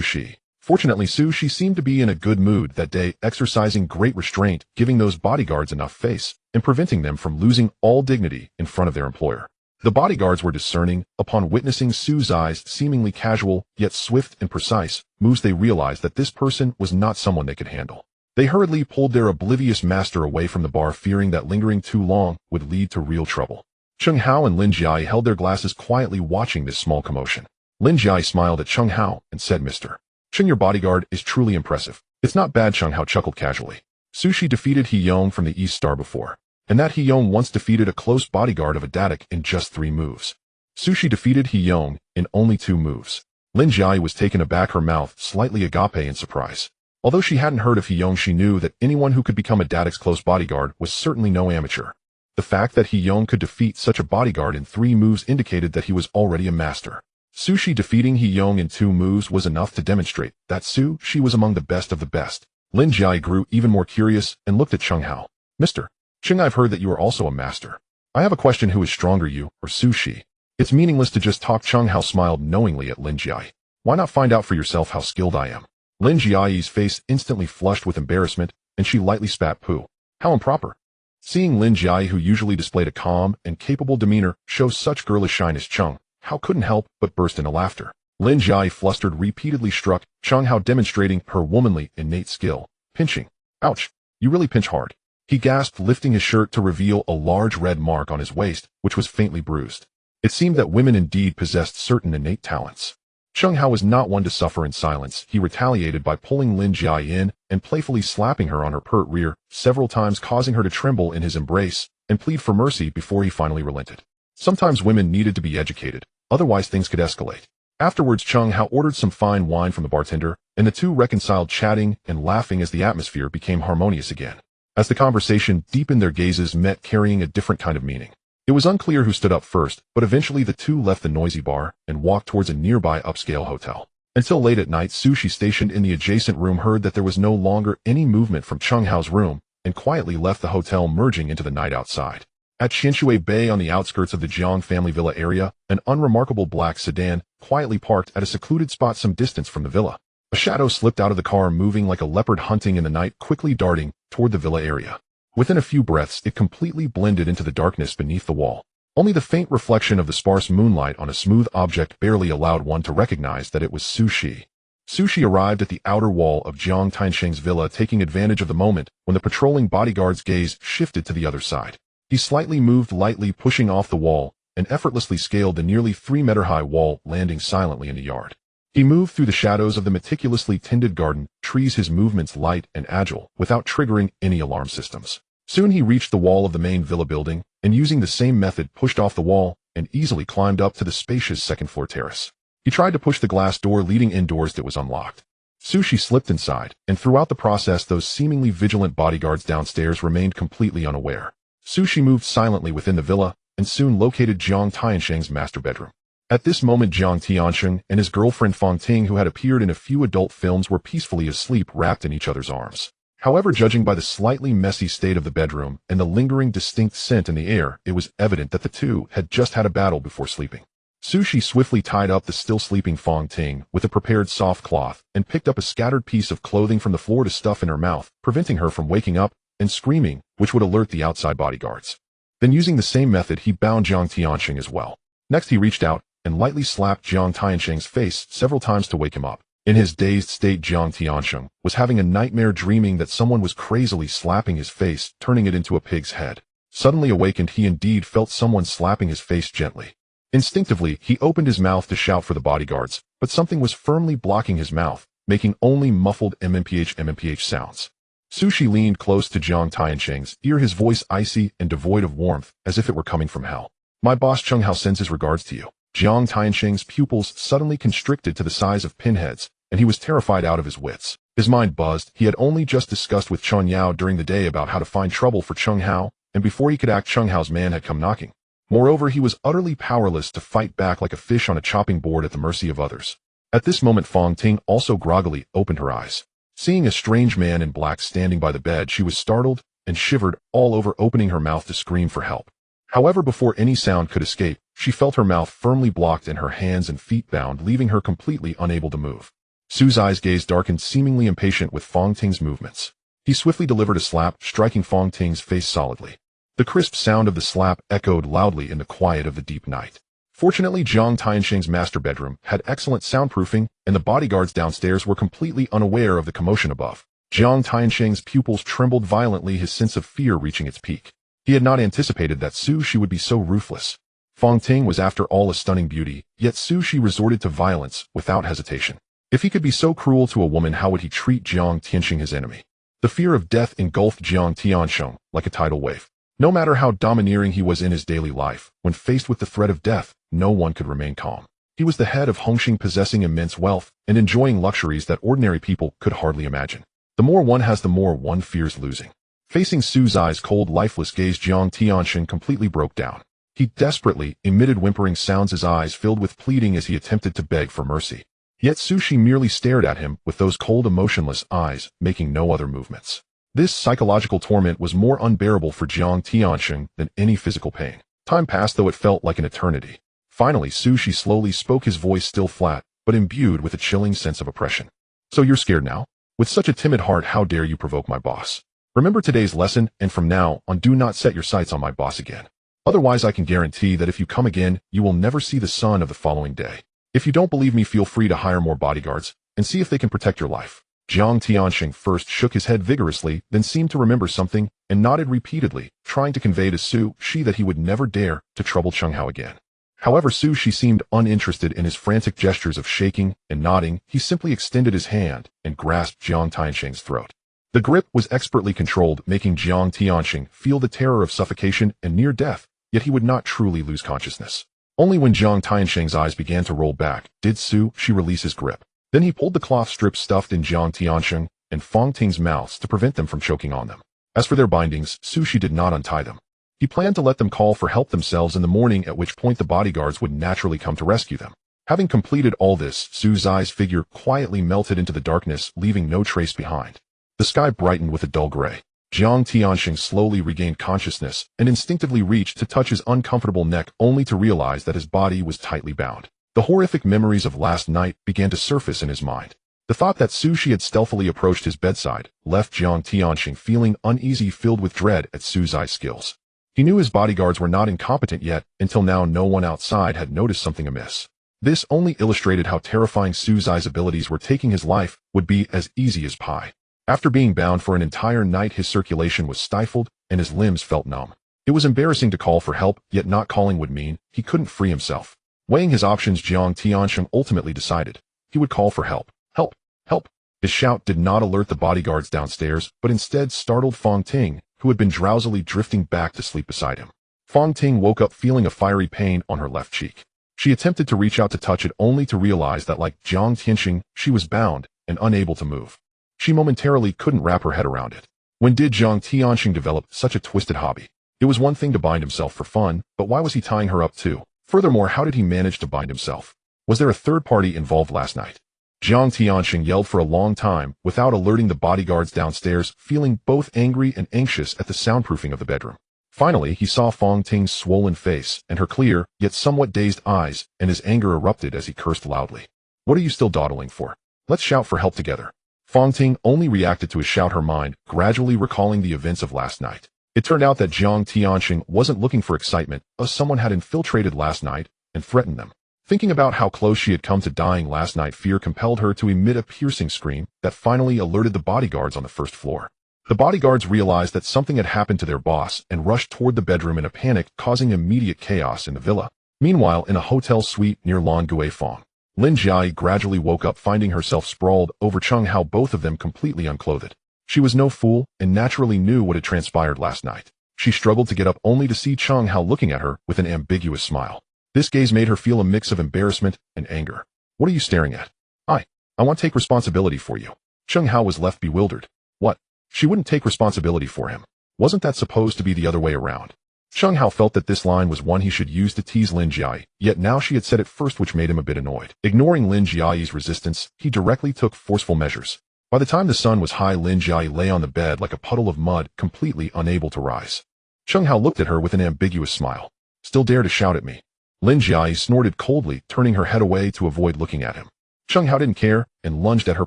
Shi. Fortunately, Su Shi seemed to be in a good mood that day, exercising great restraint, giving those bodyguards enough face, and preventing them from losing all dignity in front of their employer. The bodyguards were discerning. Upon witnessing Su Zai's seemingly casual, yet swift and precise, moves, they realized that this person was not someone they could handle. They hurriedly pulled their oblivious master away from the bar, fearing that lingering too long would lead to real trouble. Cheng Hao and Lin Jiai held their glasses, quietly watching this small commotion. Lin Jiai smiled at Cheng Hao and said, "Mr. Cheng, your bodyguard is truly impressive." "It's not bad," Cheng Hao chuckled casually. Su Shi defeated He Yong from the East Star before, and that He Yong once defeated a close bodyguard of a Dadak in just 3 moves. Su Shi defeated He Yong in only 2 moves. Lin Jiai was taken aback, her mouth slightly agape in surprise. Although she hadn't heard of He Yong, she knew that anyone who could become a Dadak's close bodyguard was certainly no amateur. The fact that He Yong could defeat such a bodyguard in 3 moves indicated that he was already a master. Su Shi defeating He Yong in 2 moves was enough to demonstrate that Su Shi was among the best of the best. Lin Jiai grew even more curious and looked at Cheng Hao. "Mr. Cheng, I've heard that you are also a master. I have a question, who is stronger, you or Su Shi?" "It's meaningless to just talk." Cheng Hao smiled knowingly at Lin Jiai. "Why not find out for yourself how skilled I am?" Lin Jiai's face instantly flushed with embarrassment, and she lightly spat poo. "How improper." Seeing Lin Jiai, who usually displayed a calm and capable demeanor, show such girlish shyness, Cheng Hao couldn't help but burst into laughter. Lin Jiai, flustered, repeatedly struck Cheng Hao, demonstrating her womanly innate skill. Pinching. "Ouch, you really pinch hard," he gasped, lifting his shirt to reveal a large red mark on his waist, which was faintly bruised. It seemed that women indeed possessed certain innate talents. Cheng Hao was not one to suffer in silence. He retaliated by pulling Lin Jiai in and playfully slapping her on her pert rear several times, causing her to tremble in his embrace and plead for mercy before he finally relented. Sometimes women needed to be educated, otherwise things could escalate. Afterwards, Cheng Hao ordered some fine wine from the bartender, and the two reconciled, chatting and laughing as the atmosphere became harmonious again. As the conversation deepened, their gazes met, carrying a different kind of meaning. It was unclear who stood up first, but eventually the two left the noisy bar and walked towards a nearby upscale hotel. Until late at night, Su Shi, stationed in the adjacent room, heard that there was no longer any movement from Cheng Hao's room and quietly left the hotel, merging into the night outside. At Qianshui Bay, on the outskirts of the Jiang family villa area, an unremarkable black sedan quietly parked at a secluded spot some distance from the villa. A shadow slipped out of the car, moving like a leopard hunting in the night, quickly darting toward the villa area. Within a few breaths, it completely blended into the darkness beneath the wall. Only the faint reflection of the sparse moonlight on a smooth object barely allowed one to recognize that it was Su Shi. Su Shi arrived at the outer wall of Jiang Tiansheng's villa, taking advantage of the moment when the patrolling bodyguard's gaze shifted to the other side. He slightly moved, lightly pushing off the wall, and effortlessly scaled the nearly 3-meter-high wall, landing silently in the yard. He moved through the shadows of the meticulously tended garden trees, his movements light and agile, without triggering any alarm systems. Soon he reached the wall of the main villa building, and using the same method pushed off the wall and easily climbed up to the spacious second-floor terrace. He tried to push the glass door leading indoors that was unlocked. Su Shi slipped inside, and throughout the process those seemingly vigilant bodyguards downstairs remained completely unaware. Su Shi moved silently within the villa and soon located Jiang Tiansheng's master bedroom. At this moment, Jiang Tiansheng and his girlfriend Fang Ting, who had appeared in a few adult films, were peacefully asleep, wrapped in each other's arms. However, judging by the slightly messy state of the bedroom and the lingering distinct scent in the air, it was evident that the two had just had a battle before sleeping. Su Shi swiftly tied up the still sleeping Fang Ting with a prepared soft cloth and picked up a scattered piece of clothing from the floor to stuff in her mouth, preventing her from waking up and screaming, which would alert the outside bodyguards. Then, using the same method, he bound Jiang Tiansheng as well. Next, he reached out and lightly slapped Jiang Tiansheng's face several times to wake him up. In his dazed state, Jiang Tiansheng was having a nightmare, dreaming that someone was crazily slapping his face, turning it into a pig's head. Suddenly awakened, he indeed felt someone slapping his face gently. Instinctively, he opened his mouth to shout for the bodyguards, but something was firmly blocking his mouth, making only muffled MMPH sounds. Sushi leaned close to Jiang Tiansheng's ear, his voice icy and devoid of warmth, as if it were coming from hell. My boss Cheng Hao sends his regards to you. Jiang Tiansheng's pupils suddenly constricted to the size of pinheads, and he was terrified out of his wits. His mind buzzed. He had only just discussed with Cheng Yao during the day about how to find trouble for Cheng Hao, and before he could act, Cheng Hao's man had come knocking. Moreover, he was utterly powerless to fight back, like a fish on a chopping board at the mercy of others. At this moment, Fong Ting also groggily opened her eyes. Seeing a strange man in black standing by the bed, she was startled and shivered all over, opening her mouth to scream for help. However, before any sound could escape, she felt her mouth firmly blocked and her hands and feet bound, leaving her completely unable to move. Su's eyes gazed darkened, seemingly impatient with Fong Ting's movements. He swiftly delivered a slap, striking Fong Ting's face solidly. The crisp sound of the slap echoed loudly in the quiet of the deep night. Fortunately, Jiang Tiansheng's master bedroom had excellent soundproofing, and the bodyguards downstairs were completely unaware of the commotion above. Jiang Tiansheng's pupils trembled violently, his sense of fear reaching its peak. He had not anticipated that Sushi would be so ruthless. Fong Ting was after all a stunning beauty, yet Sushi resorted to violence without hesitation. If he could be so cruel to a woman, how would he treat Jiang Tiansheng, his enemy? The fear of death engulfed Jiang Tiansheng like a tidal wave. No matter how domineering he was in his daily life, when faced with the threat of death, no one could remain calm. He was the head of Hongxing, possessing immense wealth and enjoying luxuries that ordinary people could hardly imagine. The more one has, the more one fears losing. Facing Su's eyes, cold, lifeless gaze, Jiang Tiansheng completely broke down. He desperately emitted whimpering sounds, his eyes filled with pleading as he attempted to beg for mercy. Yet Sushi merely stared at him with those cold, emotionless eyes, making no other movements. This psychological torment was more unbearable for Jiang Tiansheng than any physical pain. Time passed, though it felt like an eternity. Finally, Sushi slowly spoke, his voice still flat, but imbued with a chilling sense of oppression. So you're scared now? With such a timid heart, how dare you provoke my boss? Remember today's lesson, and from now on, do not set your sights on my boss again. Otherwise, I can guarantee that if you come again, you will never see the sun of the following day. If you don't believe me, feel free to hire more bodyguards and see if they can protect your life. Jiang Tiansheng first shook his head vigorously, then seemed to remember something and nodded repeatedly, trying to convey to Sushi that he would never dare to trouble Cheng Hao again. However, Sushi seemed uninterested in his frantic gestures of shaking and nodding. He simply extended his hand and grasped Jiang Tiansheng's throat. The grip was expertly controlled, making Jiang Tiansheng feel the terror of suffocation and near death, yet he would not truly lose consciousness. Only when Jiang Tiansheng's eyes began to roll back did Sushi release his grip. Then he pulled the cloth strips stuffed in Jiang Tiansheng and Fong Ting's mouths to prevent them from choking on them. As for their bindings, Sushi did not untie them. He planned to let them call for help themselves in the morning, at which point the bodyguards would naturally come to rescue them. Having completed all this, Su's eyes figure quietly melted into the darkness, leaving no trace behind. The sky brightened with a dull gray. Jiang Tiansheng slowly regained consciousness and instinctively reached to touch his uncomfortable neck, only to realize that his body was tightly bound. The horrific memories of last night began to surface in his mind. The thought that Sushi had stealthily approached his bedside left Jiang Tiansheng feeling uneasy, filled with dread at Su's eye skills. He knew his bodyguards were not incompetent yet. Until now, no one outside had noticed something amiss. This only illustrated how terrifying Su's eye's abilities were. Taking his life would be as easy as pie. After being bound for an entire night, his circulation was stifled and his limbs felt numb. It was embarrassing to call for help, yet not calling would mean he couldn't free himself. Weighing his options, Jiang Tiansheng ultimately decided he would call for help. Help! Help! His shout did not alert the bodyguards downstairs, but instead startled Fong Ting, who had been drowsily drifting back to sleep beside him. Fong Ting woke up feeling a fiery pain on her left cheek. She attempted to reach out to touch it, only to realize that, like Jiang Tiansheng, she was bound and unable to move. She momentarily couldn't wrap her head around it. When did Jiang Tiansheng develop such a twisted hobby? It was one thing to bind himself for fun, but why was he tying her up too? Furthermore, how did he manage to bind himself? Was there a third party involved last night? Jiang Tiansheng yelled for a long time without alerting the bodyguards downstairs, feeling both angry and anxious at the soundproofing of the bedroom. Finally, he saw Fong Ting's swollen face and her clear, yet somewhat dazed eyes, and his anger erupted as he cursed loudly. What are you still dawdling for? Let's shout for help together. Fong Ting only reacted to his shout, her mind gradually recalling the events of last night. It turned out that Jiang Tiansheng wasn't looking for excitement, as someone had infiltrated last night and threatened them. Thinking about how close she had come to dying last night, fear compelled her to emit a piercing scream that finally alerted the bodyguards on the first floor. The bodyguards realized that something had happened to their boss and rushed toward the bedroom in a panic, causing immediate chaos in the villa. Meanwhile, in a hotel suite near Lan Guifeng, Lin Jiayi gradually woke up, finding herself sprawled over Cheng Hao, both of them completely unclothed. She was no fool and naturally knew what had transpired last night. She struggled to get up only to see Cheng Hao looking at her with an ambiguous smile. This gaze made her feel a mix of embarrassment and anger. What are you staring at? I want to take responsibility for you. Cheng Hao was left bewildered. What? She wouldn't take responsibility for him. Wasn't that supposed to be the other way around? Cheng Hao felt that this line was one he should use to tease Lin Jiayi, yet now she had said it first, which made him a bit annoyed. Ignoring Lin Jiayi's resistance, he directly took forceful measures. By the time the sun was high, Lin Jiayi lay on the bed like a puddle of mud, completely unable to rise. Cheng Hao looked at her with an ambiguous smile. Still dare to shout at me? Lin Jiayi snorted coldly, turning her head away to avoid looking at him. Cheng Hao didn't care and lunged at her,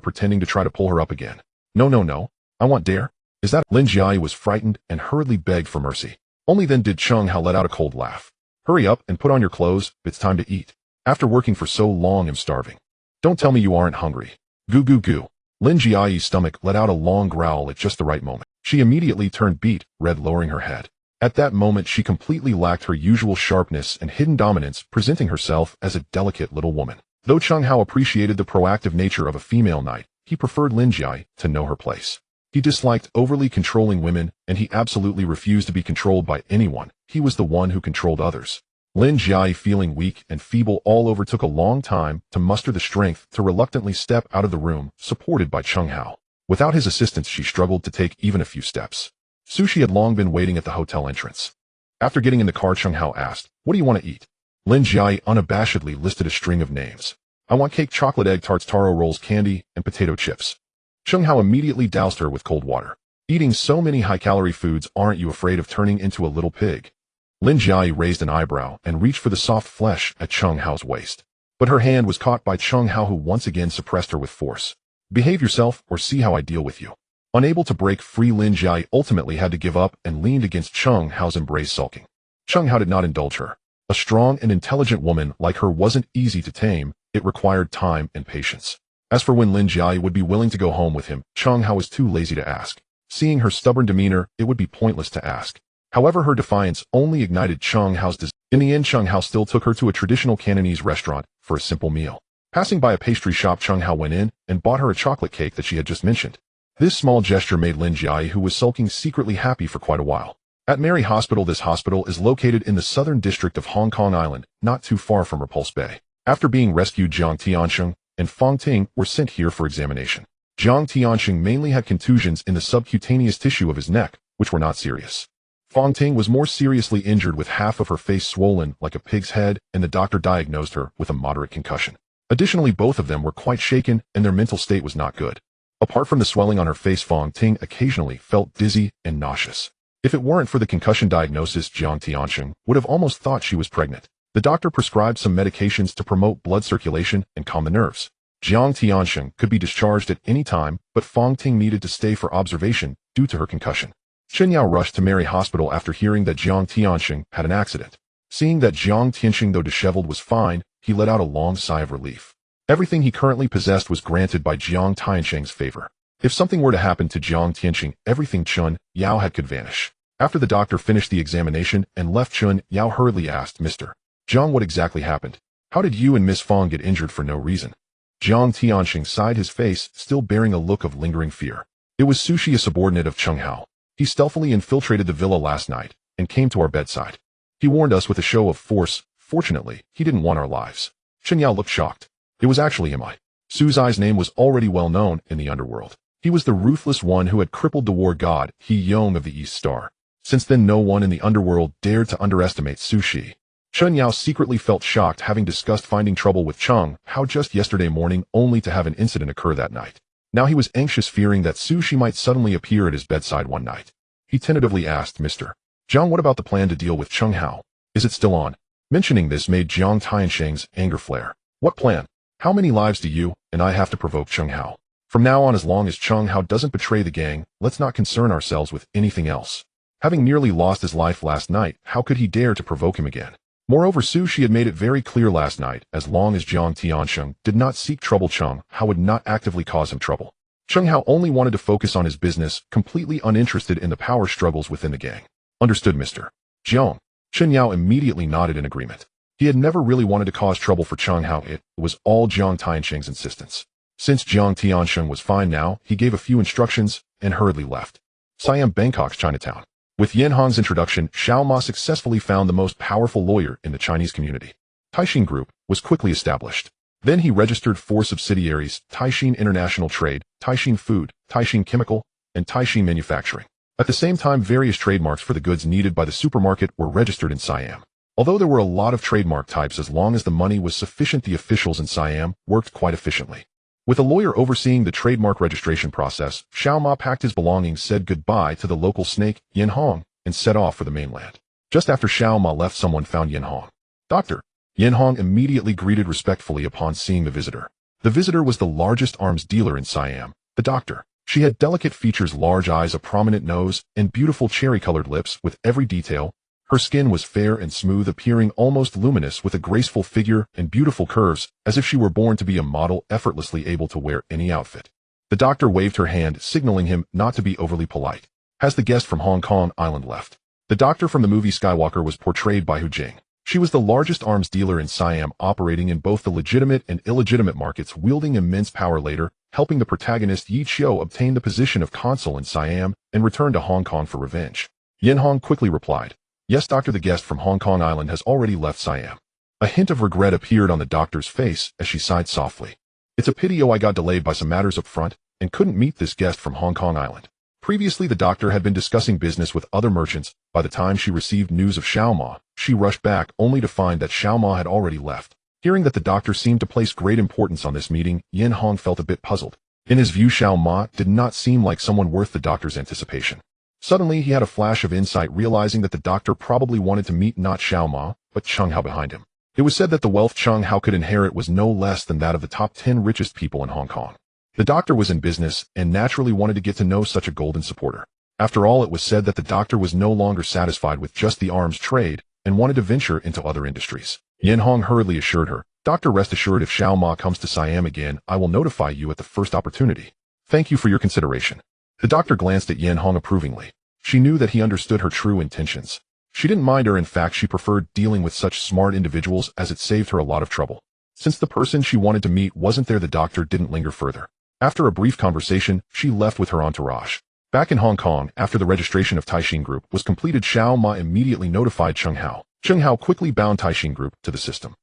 pretending to try to pull her up again. No. I want dare. Is that? Lin Jiayi was frightened and hurriedly begged for mercy. Only then did Cheng Hao let out a cold laugh. Hurry up and put on your clothes, it's time to eat. After working for so long, I'm starving. Don't tell me you aren't hungry. Goo goo goo. Lin Jiayi's stomach let out a long growl at just the right moment. She immediately turned beet red, lowering her head. At that moment, she completely lacked her usual sharpness and hidden dominance, presenting herself as a delicate little woman. Though Cheng Hao appreciated the proactive nature of a female knight, he preferred Lin Jiayi to know her place. He disliked overly controlling women, and he absolutely refused to be controlled by anyone. He was the one who controlled others. Lin Jiayi, feeling weak and feeble all over, took a long time to muster the strength to reluctantly step out of the room, supported by Cheng Hao. Without his assistance, she struggled to take even a few steps. Sushi had long been waiting at the hotel entrance. After getting in the car, Cheng Hao asked, "What do you want to eat?" Lin Jiayi unabashedly listed a string of names. "I want cake, chocolate egg tarts, taro rolls, candy, and potato chips." Cheng Hao immediately doused her with cold water. "Eating so many high-calorie foods, aren't you afraid of turning into a little pig?" Lin Jiayi raised an eyebrow and reached for the soft flesh at Cheng Hao's waist. But her hand was caught by Cheng Hao, who once again suppressed her with force. "Behave yourself or see how I deal with you." Unable to break free, Lin Jiayi ultimately had to give up and leaned against Cheng Hao's embrace, sulking. Cheng Hao did not indulge her. A strong and intelligent woman like her wasn't easy to tame. It required time and patience. As for when Lin Jiayi would be willing to go home with him, Cheng Hao was too lazy to ask. Seeing her stubborn demeanor, it would be pointless to ask. However, her defiance only ignited Cheng Hao's desire. In the end, Cheng Hao still took her to a traditional Cantonese restaurant for a simple meal. Passing by a pastry shop, Cheng Hao went in and bought her a chocolate cake that she had just mentioned. This small gesture made Lin Jiayi, who was sulking, secretly happy for quite a while. At Mary Hospital, this hospital is located in the southern district of Hong Kong Island, not too far from Repulse Bay. After being rescued, Jiang Tiansheng and Fang Ting were sent here for examination. Jiang Tiansheng mainly had contusions in the subcutaneous tissue of his neck, which were not serious. Fang Ting was more seriously injured, with half of her face swollen like a pig's head, and the doctor diagnosed her with a moderate concussion. Additionally, both of them were quite shaken and their mental state was not good. Apart from the swelling on her face, Fang Ting occasionally felt dizzy and nauseous. If it weren't for the concussion diagnosis, Jiang Tiansheng would have almost thought she was pregnant. The doctor prescribed some medications to promote blood circulation and calm the nerves. Jiang Tiansheng could be discharged at any time, but Fang Ting needed to stay for observation due to her concussion. Chen Yao rushed to Mary Hospital after hearing that Jiang Tiansheng had an accident. Seeing that Jiang Tiansheng, though disheveled, was fine, he let out a long sigh of relief. Everything he currently possessed was granted by Jiang Tiansheng's favor. If something were to happen to Jiang Tiansheng, everything Chen Yao had could vanish. After the doctor finished the examination and left, Chen Yao hurriedly asked, "Mr. Jiang, what exactly happened? How did you and Miss Fang get injured for no reason?" Jiang Tiansheng sighed, his face still bearing a look of lingering fear. It was Sushi, a subordinate of Cheng Hao. He stealthily infiltrated the villa last night and came to our bedside. He warned us with a show of force. Fortunately, he didn't want our lives. Chen Yao looked shocked. It was actually him. Suzai's name was already well known in the underworld. He was the ruthless one who had crippled the war god He Yong of the East Star. Since then, no one in the underworld dared to underestimate Sushi. Chen Yao secretly felt shocked, having discussed finding trouble with Cheng Hao just yesterday morning, only to have an incident occur that night. Now he was anxious, fearing that Sushi might suddenly appear at his bedside one night. He tentatively asked, "Mr. Jiang, what about the plan to deal with Cheng Hao? Is it still on?" Mentioning this made Jiang Tiansheng's anger flare. "What plan? How many lives do you and I have to provoke Cheng Hao? From now on, as long as Cheng Hao doesn't betray the gang, let's not concern ourselves with anything else. Having nearly lost his life last night, how could he dare to provoke him again? Moreover, She had made it very clear last night, as long as Jiang Tiansheng did not seek trouble, Cheng Hao would not actively cause him trouble. Cheng Hao only wanted to focus on his business, completely uninterested in the power struggles within the gang. Understood, Mr. Jiang. Chen Yao immediately nodded in agreement. He had never really wanted to cause trouble for Cheng Hao. It was all Jiang Tiansheng's insistence. Since Jiang Tiansheng was fine now, he gave a few instructions and hurriedly left. Siam, Bangkok's Chinatown. With Yin Hong's introduction, Xiao Ma successfully found the most powerful lawyer in the Chinese community. Taixin Group was quickly established. Then he registered 4 subsidiaries: Taixin International Trade, Taixin Food, Taixin Chemical, and Taixin Manufacturing. At the same time, various trademarks for the goods needed by the supermarket were registered in Siam. Although there were a lot of trademark types, as long as the money was sufficient, the officials in Siam worked quite efficiently. With a lawyer overseeing the trademark registration process, Xiao Ma packed his belongings, said goodbye to the local snake, Yin Hong, and set off for the mainland. Just after Xiao Ma left, someone found Yin Hong. Doctor. Yin Hong immediately greeted respectfully upon seeing the visitor. The visitor was the largest arms dealer in Siam, the doctor. She had delicate features, large eyes, a prominent nose, and beautiful cherry-colored lips with every detail. Her skin was fair and smooth, appearing almost luminous, with a graceful figure and beautiful curves, as if she were born to be a model, effortlessly able to wear any outfit. The doctor waved her hand, signaling him not to be overly polite. As the guest from Hong Kong Island left, the doctor from the movie Skywalker was portrayed by Hu Jing. She was the largest arms dealer in Siam, operating in both the legitimate and illegitimate markets, wielding immense power. Later, helping the protagonist Yi Qiu obtain the position of consul in Siam and return to Hong Kong for revenge. Yin Hong quickly replied, "Yes, doctor, the guest from Hong Kong Island has already left Siam." A hint of regret appeared on the doctor's face as she sighed softly. "It's a pity. I got delayed by some matters up front and couldn't meet this guest from Hong Kong Island." Previously, the doctor had been discussing business with other merchants. By the time she received news of Xiao Ma, she rushed back only to find that Xiao Ma had already left. Hearing that the doctor seemed to place great importance on this meeting, Yin Hong felt a bit puzzled. In his view, Xiao Ma did not seem like someone worth the doctor's anticipation. Suddenly, he had a flash of insight, realizing that the doctor probably wanted to meet not Xiao Ma, but Cheng Hao behind him. It was said that the wealth Cheng Hao could inherit was no less than that of the top 10 richest people in Hong Kong. The doctor was in business and naturally wanted to get to know such a golden supporter. After all, it was said that the doctor was no longer satisfied with just the arms trade and wanted to venture into other industries. Yin Hong hurriedly assured her, "Doctor, rest assured, if Xiao Ma comes to Siam again, I will notify you at the first opportunity. Thank you for your consideration." The doctor glanced at Yin Hong approvingly. She knew that he understood her true intentions. She didn't mind her. In fact, she preferred dealing with such smart individuals, as it saved her a lot of trouble. Since the person she wanted to meet wasn't there, the doctor didn't linger further. After a brief conversation, she left with her entourage. Back in Hong Kong, after the registration of Taixin Group was completed, Xiao Ma immediately notified Cheng Hao. Cheng Hao quickly bound Taixin Group to the system.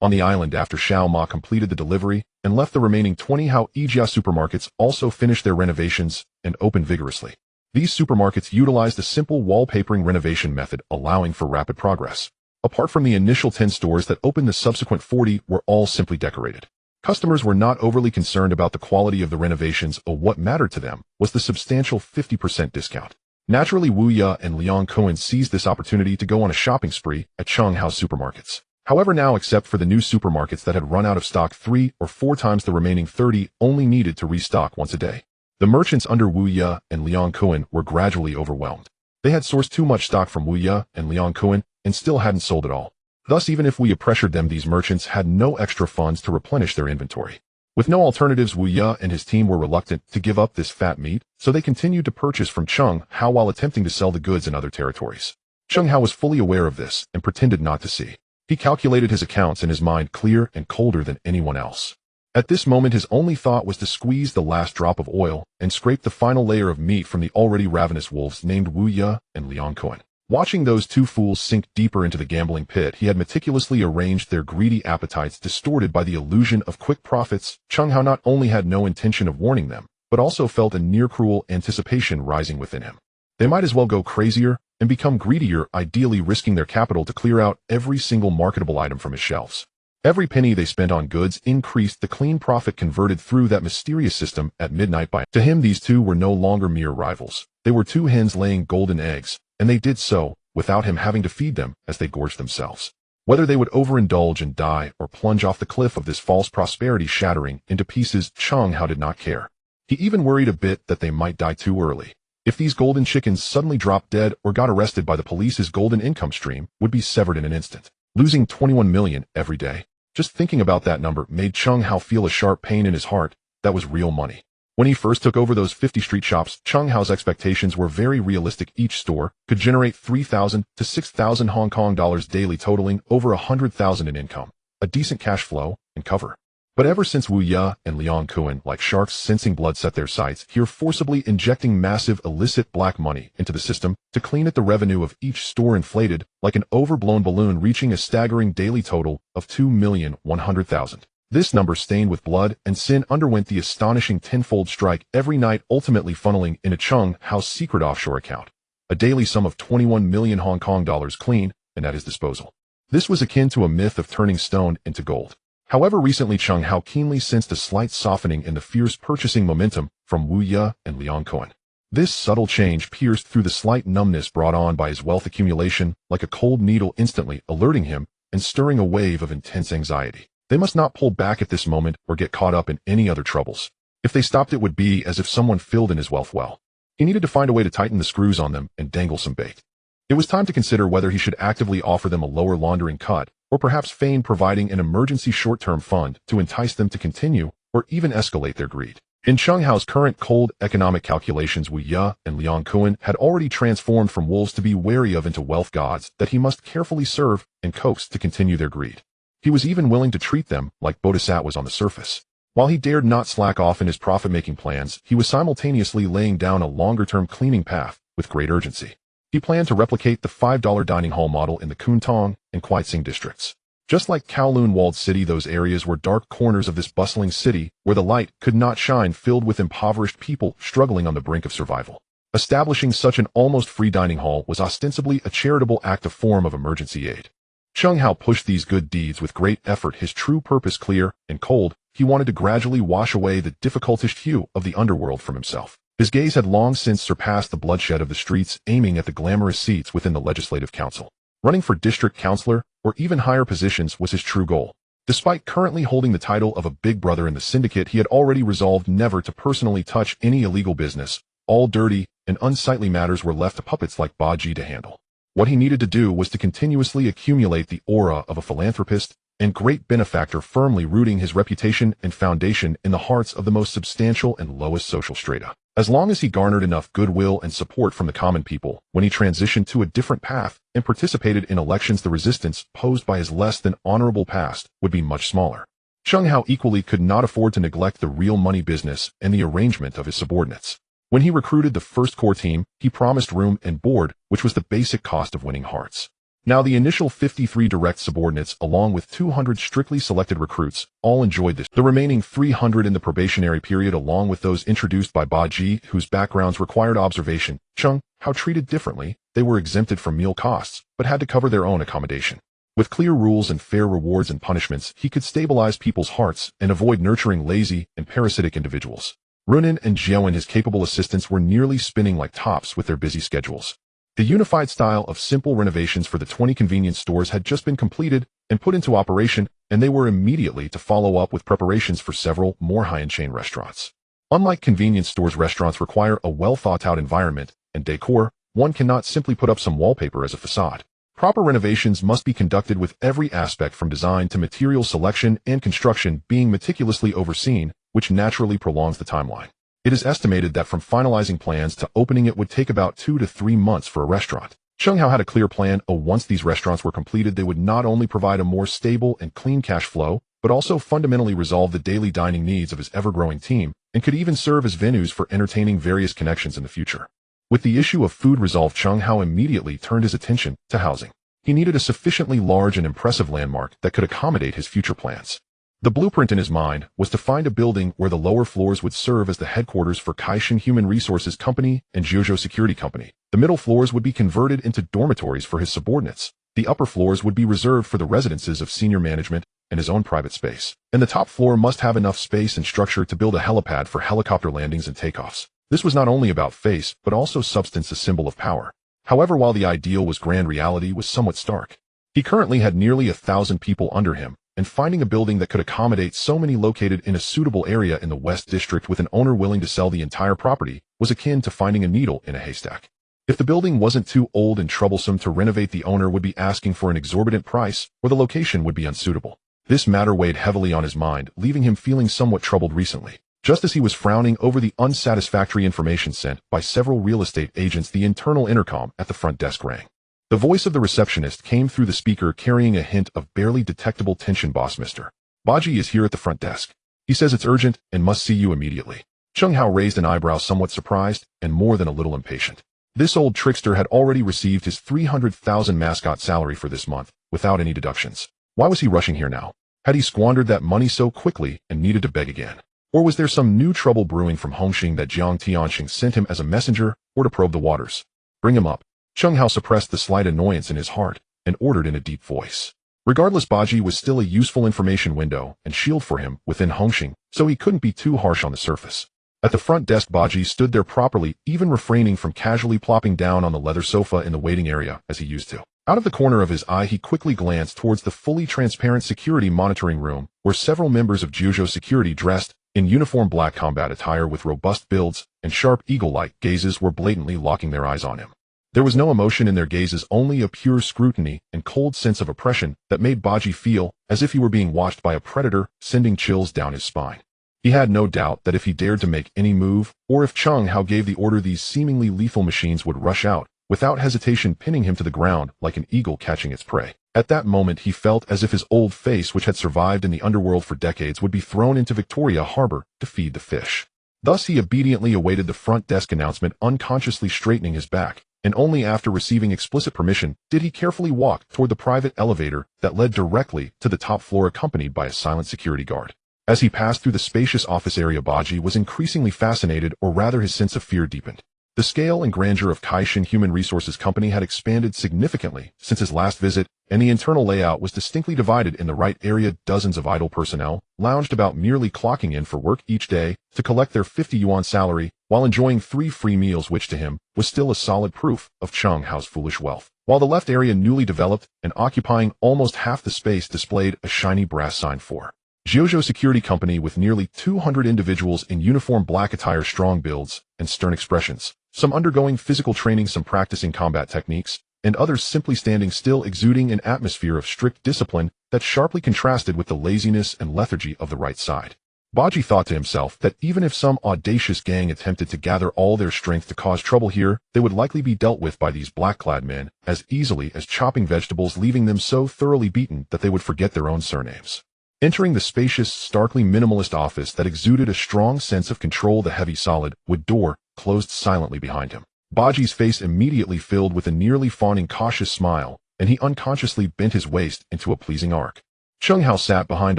On the island, after Xiao Ma completed the delivery and left, the remaining 20 Hao Ijia supermarkets also finished their renovations and opened vigorously. These supermarkets utilized a simple wallpapering renovation method, allowing for rapid progress. Apart from the initial 10 stores that opened, the subsequent 40 were all simply decorated. Customers were not overly concerned about the quality of the renovations, or what mattered to them was the substantial 50% discount. Naturally, Wu Ye and Liang Cohen seized this opportunity to go on a shopping spree at Cheng Hao supermarkets. However, now, except for the new supermarkets that had run out of stock 3 or 4 times, the remaining 30 only needed to restock once a day. The merchants under Wu Ye and Liang Cohen were gradually overwhelmed. They had sourced too much stock from Wu Ye and Liang Cohen and still hadn't sold it all. Thus, even if Wu Ye pressured them, these merchants had no extra funds to replenish their inventory. With no alternatives, Wu Ye and his team were reluctant to give up this fat meat, so they continued to purchase from Cheng Hao while attempting to sell the goods in other territories. Cheng Hao was fully aware of this and pretended not to see. He calculated his accounts in his mind, clear and colder than anyone else. At this moment, his only thought was to squeeze the last drop of oil and scrape the final layer of meat from the already ravenous wolves named Wu Ye and Liang Cohen. Watching those two fools sink deeper into the gambling pit, he had meticulously arranged their greedy appetites, distorted by the illusion of quick profits. Cheng Hao not only had no intention of warning them, but also felt a near-cruel anticipation rising within him. They might as well go crazier and become greedier, ideally risking their capital to clear out every single marketable item from his shelves. Every penny they spent on goods increased the clean profit converted through that mysterious system at midnight. To him, these two were no longer mere rivals. They were two hens laying golden eggs, and they did so without him having to feed them as they gorged themselves. Whether they would overindulge and die or plunge off the cliff of this false prosperity, shattering into pieces, Cheng Hao did not care. He even worried a bit that they might die too early. If these golden chickens suddenly dropped dead or got arrested by the police, his golden income stream would be severed in an instant. Losing 21 million every day. Just thinking about that number made Chung Hao feel a sharp pain in his heart. That was real money. When he first took over those 50 street shops, Chung Hao's expectations were very realistic. Each store could generate 3,000 to 6,000 Hong Kong dollars daily, totaling over 100,000 in income. A decent cash flow and cover. But ever since Wu Ya and Liang Kuan, like sharks sensing blood, set their sights here, forcibly injecting massive illicit black money into the system to clean it, the revenue of each store inflated like an overblown balloon, reaching a staggering daily total of 2,100,000. This number, stained with blood and sin, underwent the astonishing tenfold strike every night, ultimately funneling into Chung Hao's secret offshore account. A daily sum of 21 million Hong Kong dollars clean and at his disposal. This was akin to a myth of turning stone into gold. However, recently Chung Hao keenly sensed a slight softening in the fierce purchasing momentum from Wu Ya and Liang Kuan. This subtle change pierced through the slight numbness brought on by his wealth accumulation like a cold needle, instantly alerting him and stirring a wave of intense anxiety. They must not pull back at this moment or get caught up in any other troubles. If they stopped, it would be as if someone filled in his wealth well. He needed to find a way to tighten the screws on them and dangle some bait. It was time to consider whether he should actively offer them a lower laundering cut, or perhaps feign providing an emergency short-term fund to entice them to continue or even escalate their greed. In Chung Hao's current cold economic calculations, Wu Ya and Liang Kuan had already transformed from wolves to be wary of into wealth gods that he must carefully serve and coax to continue their greed. He was even willing to treat them like bodhisattvas on the surface. While he dared not slack off in his profit-making plans, he was simultaneously laying down a longer-term cleaning path with great urgency. He planned to replicate the $5 dining hall model in the Kwun Tong and Kwai Tsing districts. Just like Kowloon walled city, those areas were dark corners of this bustling city where the light could not shine, filled with impoverished people struggling on the brink of survival. Establishing such an almost free dining hall was ostensibly a charitable act, a form of emergency aid. Chung Hao pushed these good deeds with great effort, his true purpose clear and cold. He wanted to gradually wash away the difficultish hue of the underworld from himself. His gaze had long since surpassed the bloodshed of the streets, aiming at the glamorous seats within the Legislative Council. Running for district councillor or even higher positions was his true goal. Despite currently holding the title of a big brother in the syndicate, he had already resolved never to personally touch any illegal business. All dirty and unsightly matters were left to puppets like Baji to handle. What he needed to do was to continuously accumulate the aura of a philanthropist and great benefactor, firmly rooting his reputation and foundation in the hearts of the most substantial and lowest social strata. As long as he garnered enough goodwill and support from the common people, when he transitioned to a different path and participated in elections, the resistance posed by his less than honorable past would be much smaller. Chung Hao equally could not afford to neglect the real money business and the arrangement of his subordinates. When he recruited the first core team, he promised room and board, which was the basic cost of winning hearts. Now the initial 53 direct subordinates, along with 200 strictly selected recruits, all enjoyed this. The remaining 300 in the probationary period, along with those introduced by Baji, whose backgrounds required observation, Chung Hao treated differently. They were exempted from meal costs, but had to cover their own accommodation. With clear rules and fair rewards and punishments, he could stabilize people's hearts and avoid nurturing lazy and parasitic individuals. Runin and Jiao and his capable assistants were nearly spinning like tops with their busy schedules. The unified style of simple renovations for the 20 convenience stores had just been completed and put into operation, and they were immediately to follow up with preparations for several more high-end chain restaurants. Unlike convenience stores, restaurants require a well-thought-out environment and decor. One cannot simply put up some wallpaper as a facade. Proper renovations must be conducted with every aspect from design to material selection and construction being meticulously overseen, which naturally prolongs the timeline. It is estimated that from finalizing plans to opening it would take about 2 to 3 months for a restaurant. Chung Hao had a clear plan. Once these restaurants were completed, they would not only provide a more stable and clean cash flow, but also fundamentally resolve the daily dining needs of his ever-growing team, and could even serve as venues for entertaining various connections in the future. With the issue of food resolved, Chung Hao immediately turned his attention to housing. He needed a sufficiently large and impressive landmark that could accommodate his future plans. The blueprint in his mind was to find a building where the lower floors would serve as the headquarters for Kaishan Human Resources Company and Jiuzhou Security Company. The middle floors would be converted into dormitories for his subordinates. The upper floors would be reserved for the residences of senior management and his own private space. And the top floor must have enough space and structure to build a helipad for helicopter landings and takeoffs. This was not only about face, but also substance, a symbol of power. However, while the ideal was grand, reality was somewhat stark. He currently had nearly 1,000 people under him, and finding a building that could accommodate so many located in a suitable area in the West District with an owner willing to sell the entire property was akin to finding a needle in a haystack. If the building wasn't too old and troublesome to renovate, the owner would be asking for an exorbitant price, or the location would be unsuitable. This matter weighed heavily on his mind, leaving him feeling somewhat troubled recently. Just as he was frowning over the unsatisfactory information sent by several real estate agents, the internal intercom at the front desk rang. The voice of the receptionist came through the speaker, carrying a hint of barely detectable tension. Boss, Mr. Baji is here at the front desk. He says it's urgent and must see you immediately. Chung Hao raised an eyebrow, somewhat surprised and more than a little impatient. This old trickster had already received his 300,000 mascot salary for this month, without any deductions. Why was he rushing here now? Had he squandered that money so quickly and needed to beg again? Or was there some new trouble brewing from Hongxing that Jiang Tianxing sent him as a messenger or to probe the waters? Bring him up. Chung Hao suppressed the slight annoyance in his heart and ordered in a deep voice. Regardless, Baji was still a useful information window and shield for him within Hongxing, so he couldn't be too harsh on the surface. At the front desk, Baji stood there properly, even refraining from casually plopping down on the leather sofa in the waiting area as he used to. Out of the corner of his eye, he quickly glanced towards the fully transparent security monitoring room, where several members of Juzhou security, dressed in uniform black combat attire with robust builds and sharp eagle-like gazes, were blatantly locking their eyes on him. There was no emotion in their gazes, only a pure scrutiny and cold sense of oppression that made Baji feel as if he were being watched by a predator, sending chills down his spine. He had no doubt that if he dared to make any move, or if Chung Hao gave the order, these seemingly lethal machines would rush out, without hesitation, pinning him to the ground like an eagle catching its prey. At that moment, he felt as if his old face, which had survived in the underworld for decades, would be thrown into Victoria Harbor to feed the fish. Thus, he obediently awaited the front desk announcement, unconsciously straightening his back, and only after receiving explicit permission did he carefully walk toward the private elevator that led directly to the top floor, accompanied by a silent security guard. As he passed through the spacious office area, Baji was increasingly fascinated, or rather his sense of fear deepened. The scale and grandeur of Kaishin Human Resources Company had expanded significantly since his last visit, and the internal layout was distinctly divided in the right area. Dozens of idle personnel lounged about, merely clocking in for work each day to collect their 50 yuan salary, while enjoying 3 free meals, which to him was still a solid proof of Chung Hao's foolish wealth. While the left area, newly developed and occupying almost half the space, displayed a shiny brass sign for Juzhou Security Company, with nearly 200 individuals in uniform black attire, strong builds and stern expressions, some undergoing physical training, some practicing combat techniques, and others simply standing still, exuding an atmosphere of strict discipline that sharply contrasted with the laziness and lethargy of the right side. Baji thought to himself that even if some audacious gang attempted to gather all their strength to cause trouble here, they would likely be dealt with by these black-clad men as easily as chopping vegetables, leaving them so thoroughly beaten that they would forget their own surnames. Entering the spacious, starkly minimalist office that exuded a strong sense of control, the heavy solid wood door closed silently behind him. Baji's face immediately filled with a nearly fawning, cautious smile, and he unconsciously bent his waist into a pleasing arc. Chung Hao sat behind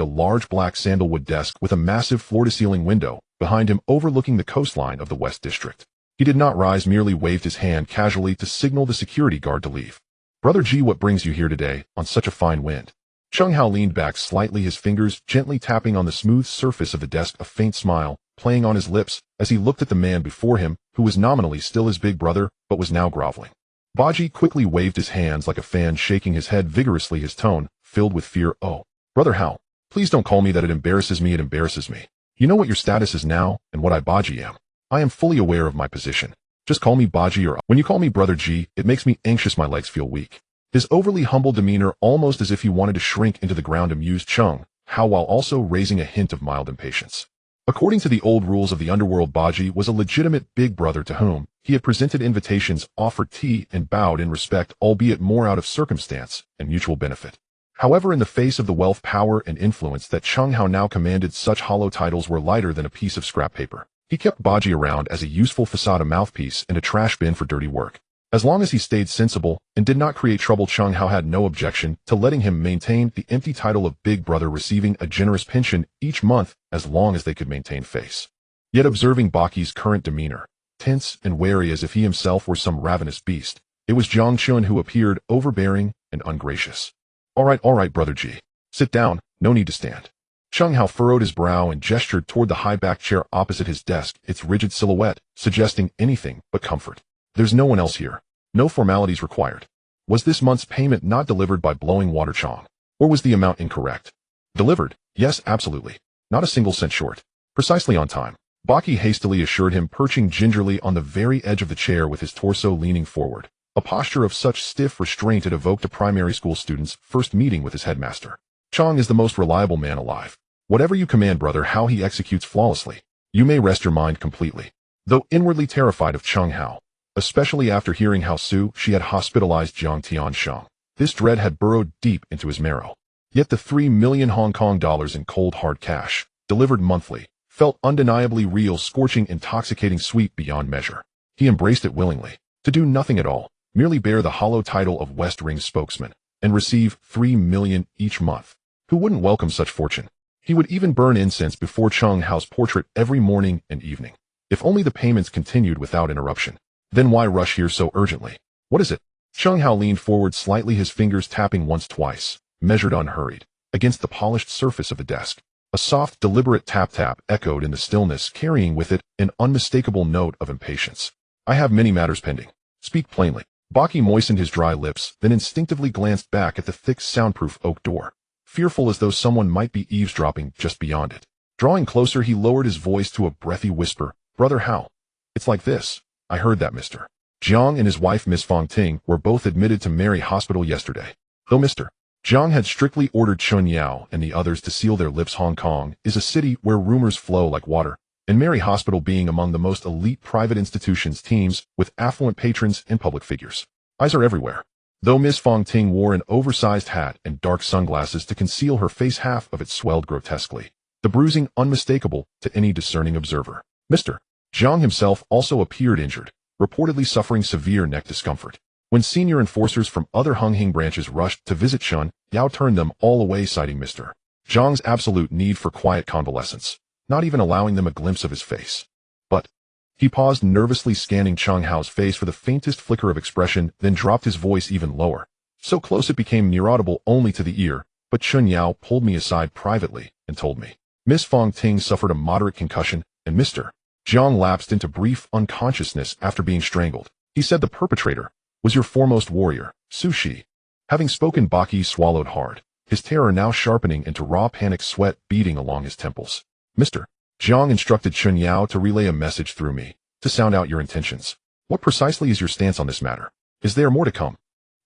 a large black sandalwood desk with a massive floor-to-ceiling window behind him overlooking the coastline of the West District. He did not rise, merely waved his hand casually to signal the security guard to leave. "Brother G, what brings you here today on such a fine wind?" Chung Hao leaned back slightly, his fingers gently tapping on the smooth surface of the desk, a faint smile playing on his lips as he looked at the man before him, who was nominally still his big brother, but was now groveling. Baji quickly waved his hands like a fan, shaking his head vigorously, his tone filled with fear. "Oh, Brother Hao, please don't call me that. It embarrasses me. It embarrasses me. You know what your status is now, and what I, Baji, am. I am fully aware of my position. Just call me Baji, or when you call me Brother G, it makes me anxious. My legs feel weak." His overly humble demeanor, almost as if he wanted to shrink into the ground, amused Chung Hao, while also raising a hint of mild impatience. According to the old rules of the Underworld, Baji was a legitimate big brother to whom he had presented invitations, offered tea, and bowed in respect, albeit more out of circumstance and mutual benefit. However, in the face of the wealth, power, and influence that Chung Hao now commanded, such hollow titles were lighter than a piece of scrap paper. He kept Baji around as a useful facade, a mouthpiece, and a trash bin for dirty work. As long as he stayed sensible and did not create trouble, Chung Hao had no objection to letting him maintain the empty title of Big Brother, receiving a generous pension each month as long as they could maintain face. Yet observing Baki's current demeanor, tense and wary as if he himself were some ravenous beast, it was Jiang Chun who appeared overbearing and ungracious. All right, Brother G. Sit down, no need to stand." Chung Hao furrowed his brow and gestured toward the high-backed chair opposite his desk, its rigid silhouette suggesting anything but comfort. "There's no one else here. No formalities required. Was this month's payment not delivered by Blowing Water Chong? Or was the amount incorrect?" "Delivered? Yes, absolutely. Not a single cent short. Precisely on time." Baki hastily assured him, perching gingerly on the very edge of the chair with his torso leaning forward, a posture of such stiff restraint it evoked a primary school student's first meeting with his headmaster. Chang is the most reliable man alive. Whatever you command, brother, how he executes flawlessly. You may rest your mind completely. Though inwardly terrified of Cheng Hao, especially after hearing how she had hospitalized Jiang Tiansheng, this dread had burrowed deep into his marrow. Yet the 3 million Hong Kong dollars in cold hard cash, delivered monthly, felt undeniably real, scorching, intoxicating sweet beyond measure. He embraced it willingly, to do nothing at all, merely bear the hollow title of West Ring's spokesman, and receive 3 million each month. Who wouldn't welcome such fortune? He would even burn incense before Cheng Hao's portrait every morning and evening. If only the payments continued without interruption. Then why rush here so urgently? What is it? Cheng Hao leaned forward slightly, his fingers tapping once, twice, measured unhurried, against the polished surface of the desk. A soft, deliberate tap-tap echoed in the stillness, carrying with it an unmistakable note of impatience. I have many matters pending. Speak plainly. Baki moistened his dry lips, then instinctively glanced back at the thick, soundproof oak door, fearful as though someone might be eavesdropping just beyond it. Drawing closer, he lowered his voice to a breathy whisper. Brother Hao. It's like this. I heard that Mr. Jiang and his wife Miss Fong Ting were both admitted to Mary Hospital yesterday. Though Mr. Jiang had strictly ordered Chun Yao and the others to seal their lips. Hong Kong is a city where rumors flow like water, and Mary Hospital being among the most elite private institutions, teams with affluent patrons and public figures. Eyes are everywhere. Though Miss Fong Ting wore an oversized hat and dark sunglasses to conceal her face, half of it swelled grotesquely, the bruising unmistakable to any discerning observer. Mr. Jiang himself also appeared injured, reportedly suffering severe neck discomfort. When senior enforcers from other Hunghing branches rushed to visit Chun Yao, turned them all away, citing Mr. Jiang's absolute need for quiet convalescence, not even allowing them a glimpse of his face. But he paused, nervously scanning Cheng Hao's face for the faintest flicker of expression, then dropped his voice even lower, so close it became near audible only to the ear. But Chun Yao pulled me aside privately and told me Miss Fong Ting suffered a moderate concussion, and Mr. Jiang lapsed into brief unconsciousness after being strangled. He said the perpetrator was your foremost warrior, Su Shi. Having spoken, Baki swallowed hard, his terror now sharpening into raw panic, sweat beading along his temples. Mr. Jiang instructed Chun Yao to relay a message through me, to sound out your intentions. What precisely is your stance on this matter? Is there more to come?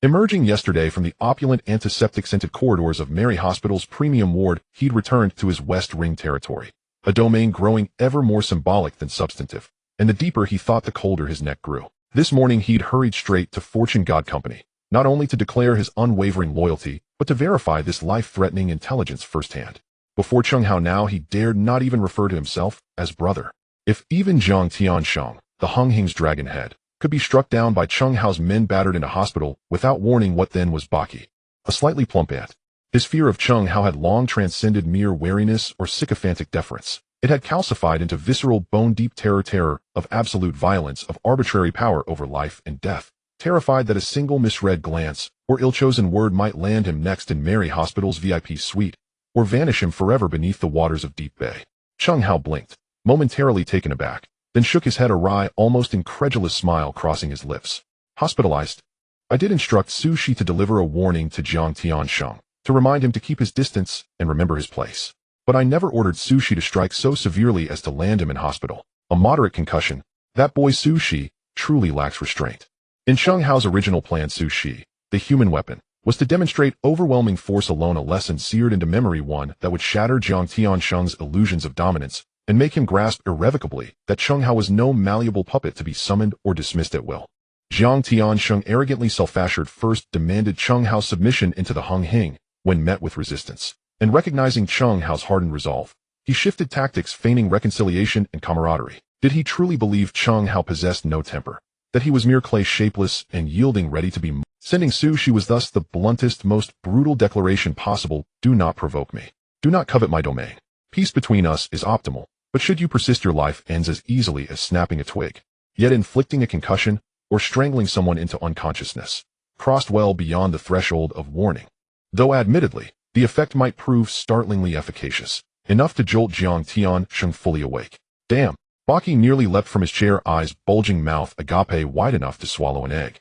Emerging yesterday from the opulent antiseptic-scented corridors of Mary Hospital's premium ward, he'd returned to his West Ring territory, a domain growing ever more symbolic than substantive, and the deeper he thought, the colder his neck grew. This morning he'd hurried straight to Fortune God Company, not only to declare his unwavering loyalty, but to verify this life-threatening intelligence firsthand. Before Cheng Hao now, he dared not even refer to himself as brother. If even Jiang Tiansheng, the Hunghing's dragon head, could be struck down by Cheng Hao's men battered into hospital without warning, what then was Baki? A slightly plump ant. His fear of Cheng Hao had long transcended mere wariness or sycophantic deference. It had calcified into visceral, bone-deep terror of absolute violence, of arbitrary power over life and death, terrified that a single misread glance or ill-chosen word might land him next in Mary Hospital's VIP suite, or vanish him forever beneath the waters of Deep Bay. Cheng Hao blinked, momentarily taken aback, then shook his head, a wry, almost incredulous smile crossing his lips. Hospitalized? I did instruct Su Shi to deliver a warning to Jiang Tiansheng, to remind him to keep his distance and remember his place. But I never ordered Su Shi to strike so severely as to land him in hospital. A moderate concussion. That boy Su Shi truly lacks restraint. In Cheng Hao's original plan, Su Shi, the human weapon, was to demonstrate overwhelming force alone, a lesson seared into memory, one that would shatter Jiang Tiansheng's illusions of dominance and make him grasp irrevocably that Cheng Hao was no malleable puppet to be summoned or dismissed at will. Jiang Tiansheng, arrogantly self-assured, first demanded Cheng Hao's submission into the Hunghing when met with resistance, and recognizing Cheng Hao's hardened resolve, he shifted tactics, feigning reconciliation and camaraderie. Did he truly believe Cheng Hao possessed no temper, that he was mere clay, shapeless and yielding, ready to be sending Su Shi was thus the bluntest, most brutal declaration possible. Do not provoke me. Do not covet my domain. Peace between us is optimal, but should you persist, your life ends as easily as snapping a twig. Yet inflicting a concussion or strangling someone into unconsciousness crossed well beyond the threshold of warning. Though admittedly, the effect might prove startlingly efficacious, enough to jolt Jiang Tiansheng fully awake. Damn! Baki nearly leapt from his chair, eyes bulging, mouth agape wide enough to swallow an egg.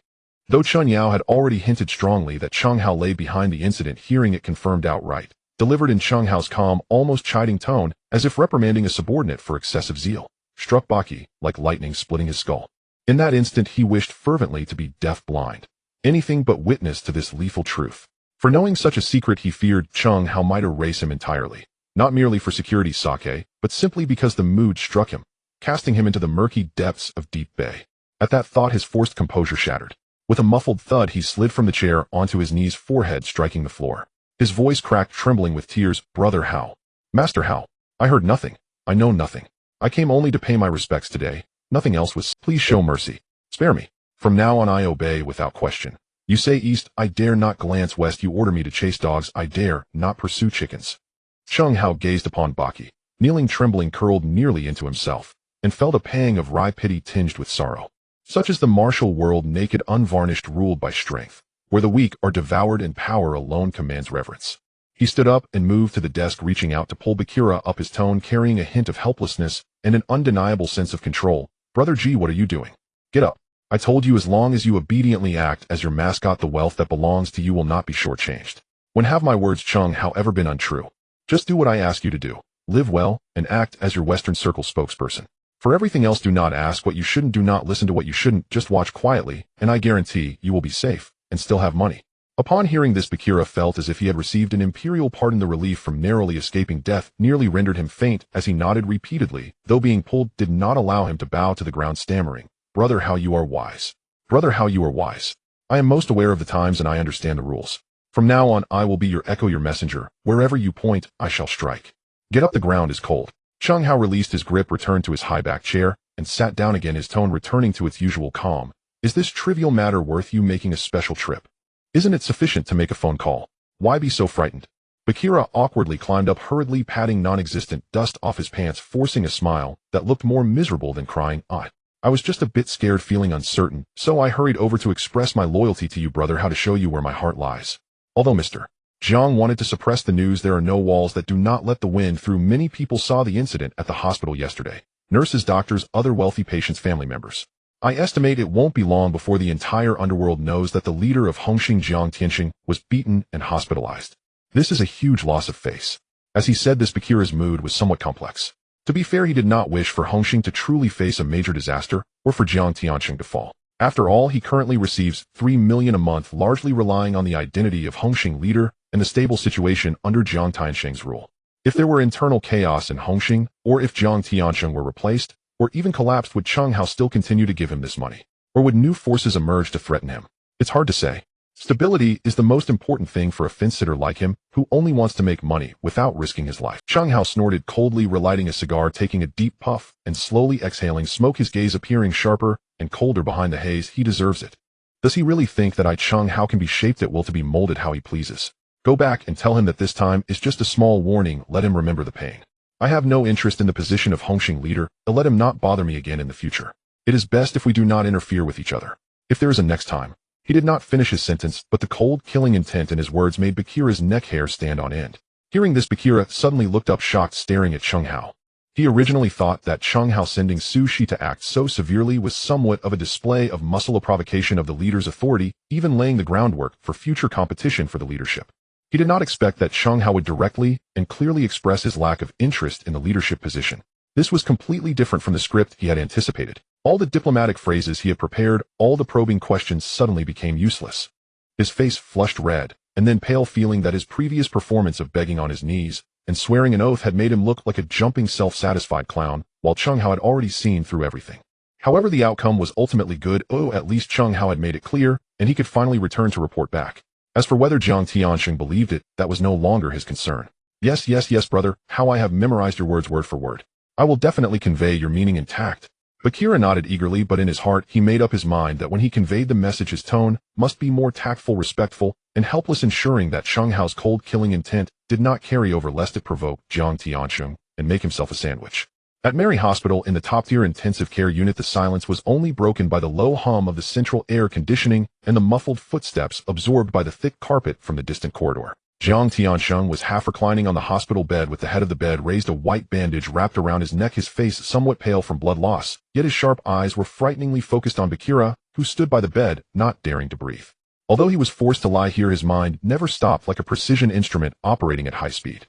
Though Chun Yao had already hinted strongly that Cheng Hao lay behind the incident, hearing it confirmed outright, delivered in Cheng Hao's calm, almost chiding tone, as if reprimanding a subordinate for excessive zeal. struck Baki, like lightning splitting his skull. In that instant he wished fervently to be deaf-blind. Anything but witness to this lethal truth. For knowing such a secret he feared Chung Hao might erase him entirely. Not merely for security's sake, but simply because the mood struck him, casting him into the murky depths of Deep Bay. At that thought his forced composure shattered. With a muffled thud he slid from the chair onto his knees, forehead striking the floor. His voice cracked, trembling with tears. "Brother Hao. Master Hao. I heard nothing. I know nothing. I came only to pay my respects today. Nothing else was. Please show mercy. Spare me. From now on I obey without question. You say east, I dare not glance west. You order me to chase dogs, I dare not pursue chickens." Chung Hao gazed upon Baki, kneeling, trembling, curled nearly into himself, and felt a pang of wry pity tinged with sorrow. Such is the martial world, naked, unvarnished, ruled by strength, where the weak are devoured and power alone commands reverence. He stood up and moved to the desk, reaching out to pull Bakura up, his tone carrying a hint of helplessness and an undeniable sense of control. "Brother G, what are you doing? Get up. I told you, as long as you obediently act as your mascot, the wealth that belongs to you will not be shortchanged. When have my words, Chung, however, been untrue? Just do what I ask you to do. Live well, and act as your Western Circle spokesperson. For everything else, do not ask what you shouldn't, do not listen to what you shouldn't, just watch quietly, and I guarantee you will be safe, and still have money." Upon hearing this, Bakura felt as if he had received an imperial pardon. The relief from narrowly escaping death nearly rendered him faint as he nodded repeatedly, though being pulled did not allow him to bow to the ground, stammering, "Brother Hao, you are wise. Brother Hao, you are wise. I am most aware of the times and I understand the rules. From now on I will be your echo, your messenger. Wherever you point, I shall strike. Get up, the ground is cold." Chung Hao released his grip, returned to his high-backed chair, and sat down again, his tone returning to its usual calm. "Is this trivial matter worth you making a special trip? Isn't it sufficient to make a phone call? Why be so frightened?" Bakura awkwardly climbed up, hurriedly patting non-existent dust off his pants, forcing a smile that looked more miserable than crying. I was just a bit scared, feeling uncertain, so I hurried over to express my loyalty to you, brother, how to show you where my heart lies." Although Mr. Jiang wanted to suppress the news, there are no walls that do not let the wind through. Many people saw the incident at the hospital yesterday. Nurses, doctors, other wealthy patients, family members. I estimate it won't be long before the entire underworld knows that the leader of Hongxing, Jiang Tianxing, was beaten and hospitalized. This is a huge loss of face. As he said this, Bakura's mood was somewhat complex. To be fair, he did not wish for Hongxing to truly face a major disaster, or for Jiang Tianxing to fall. After all, he currently receives 3 million a month, largely relying on the identity of Hongxing leader and the stable situation under Jiang Tianxing's rule. If there were internal chaos in Hongxing, or if Jiang Tianxing were replaced, or even collapsed, would Chung Hao still continue to give him this money? Or would new forces emerge to threaten him? It's hard to say. Stability is the most important thing for a fence-sitter like him, who only wants to make money without risking his life. Chung Hao snorted coldly, relighting a cigar, taking a deep puff, and slowly exhaling smoke, his gaze appearing sharper and colder behind the haze. He deserves it. Does he really think that Chung Hao can be shaped at will to be molded how he pleases? Go back and tell him that this time is just a small warning. Let him remember the pain. I have no interest in the position of Hongxing leader, and let him not bother me again in the future. It is best if we do not interfere with each other. If there is a next time. He did not finish his sentence, but the cold, killing intent in his words made Bakura's neck hair stand on end. Hearing this, Bakura suddenly looked up, shocked, staring at Chung Hao. He originally thought that Chung Hao sending Su Shi to act so severely was somewhat of a display of muscle, a provocation of the leader's authority, even laying the groundwork for future competition for the leadership. He did not expect that Chung Hao would directly and clearly express his lack of interest in the leadership position. This was completely different from the script he had anticipated. All the diplomatic phrases he had prepared, all the probing questions suddenly became useless. His face flushed red, and then pale, feeling that his previous performance of begging on his knees and swearing an oath had made him look like a jumping, self-satisfied clown, while Chung Hao had already seen through everything. However, the outcome was ultimately good. At least Chung Hao had made it clear, and he could finally return to report back. As for whether Jiang Tianxing believed it, that was no longer his concern. Yes, brother, how I have memorized your words word for word. I will definitely convey your meaning intact. Bakura nodded eagerly, but in his heart he made up his mind that when he conveyed the message his tone must be more tactful, respectful, and helpless, ensuring that Chung Hao's cold, killing intent did not carry over lest it provoke Jiang Tianxing and make himself a sandwich. At Mary Hospital, in the top-tier intensive care unit, the silence was only broken by the low hum of the central air conditioning and the muffled footsteps absorbed by the thick carpet from the distant corridor. Jiang Tianxing was half reclining on the hospital bed, with the head of the bed raised, a white bandage wrapped around his neck, his face somewhat pale from blood loss, yet his sharp eyes were frighteningly focused on Bakura, who stood by the bed, not daring to breathe. Although he was forced to lie here, his mind never stopped, like a precision instrument operating at high speed.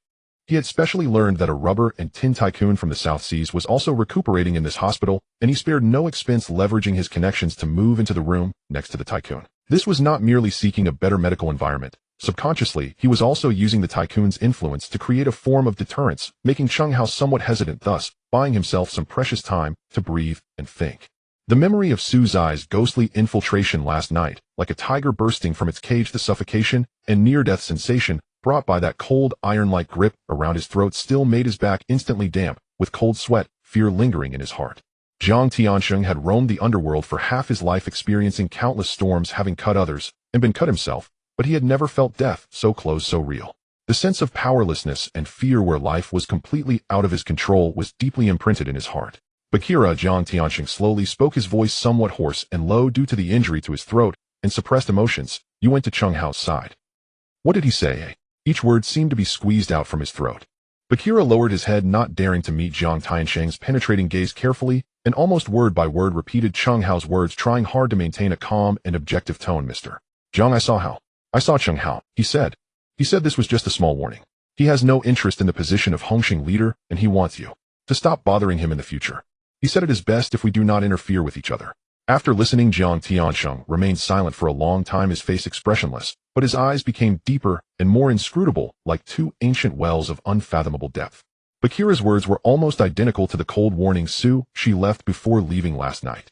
He had specially learned that a rubber and tin tycoon from the South Seas was also recuperating in this hospital, and he spared no expense leveraging his connections to move into the room next to the tycoon. This was not merely seeking a better medical environment. Subconsciously, he was also using the tycoon's influence to create a form of deterrence, making Chung Hao somewhat hesitant, thus buying himself some precious time to breathe and think. The memory of Su Zai's ghostly infiltration last night, like a tiger bursting from its cage, the suffocation and near-death sensation brought by that cold iron-like grip around his throat still made his back instantly damp, with cold sweat, fear lingering in his heart. Jiang Tiansheng had roamed the underworld for half his life, experiencing countless storms, having cut others, and been cut himself, but he had never felt death so close, so real. The sense of powerlessness and fear where life was completely out of his control was deeply imprinted in his heart. Bakira, Jiang Tiansheng slowly spoke, his voice somewhat hoarse and low due to the injury to his throat and suppressed emotions. You went to Chung Hao's side. What did he say? Each word seemed to be squeezed out from his throat. Bakira lowered his head, not daring to meet Jiang Tiansheng's penetrating gaze, carefully and almost word by word repeated Chung Hao's words, trying hard to maintain a calm and objective tone. Mr. Jiang, I saw Hao. I saw Chung Hao, he said. He said this was just a small warning. He has no interest in the position of Hongxing leader, and he wants you to stop bothering him in the future. He said it is best if we do not interfere with each other. After listening, Jiang Tiansheng remained silent for a long time, his face expressionless, but his eyes became deeper and more inscrutable, like two ancient wells of unfathomable depth. Bakira's words were almost identical to the cold warning she left before leaving last night.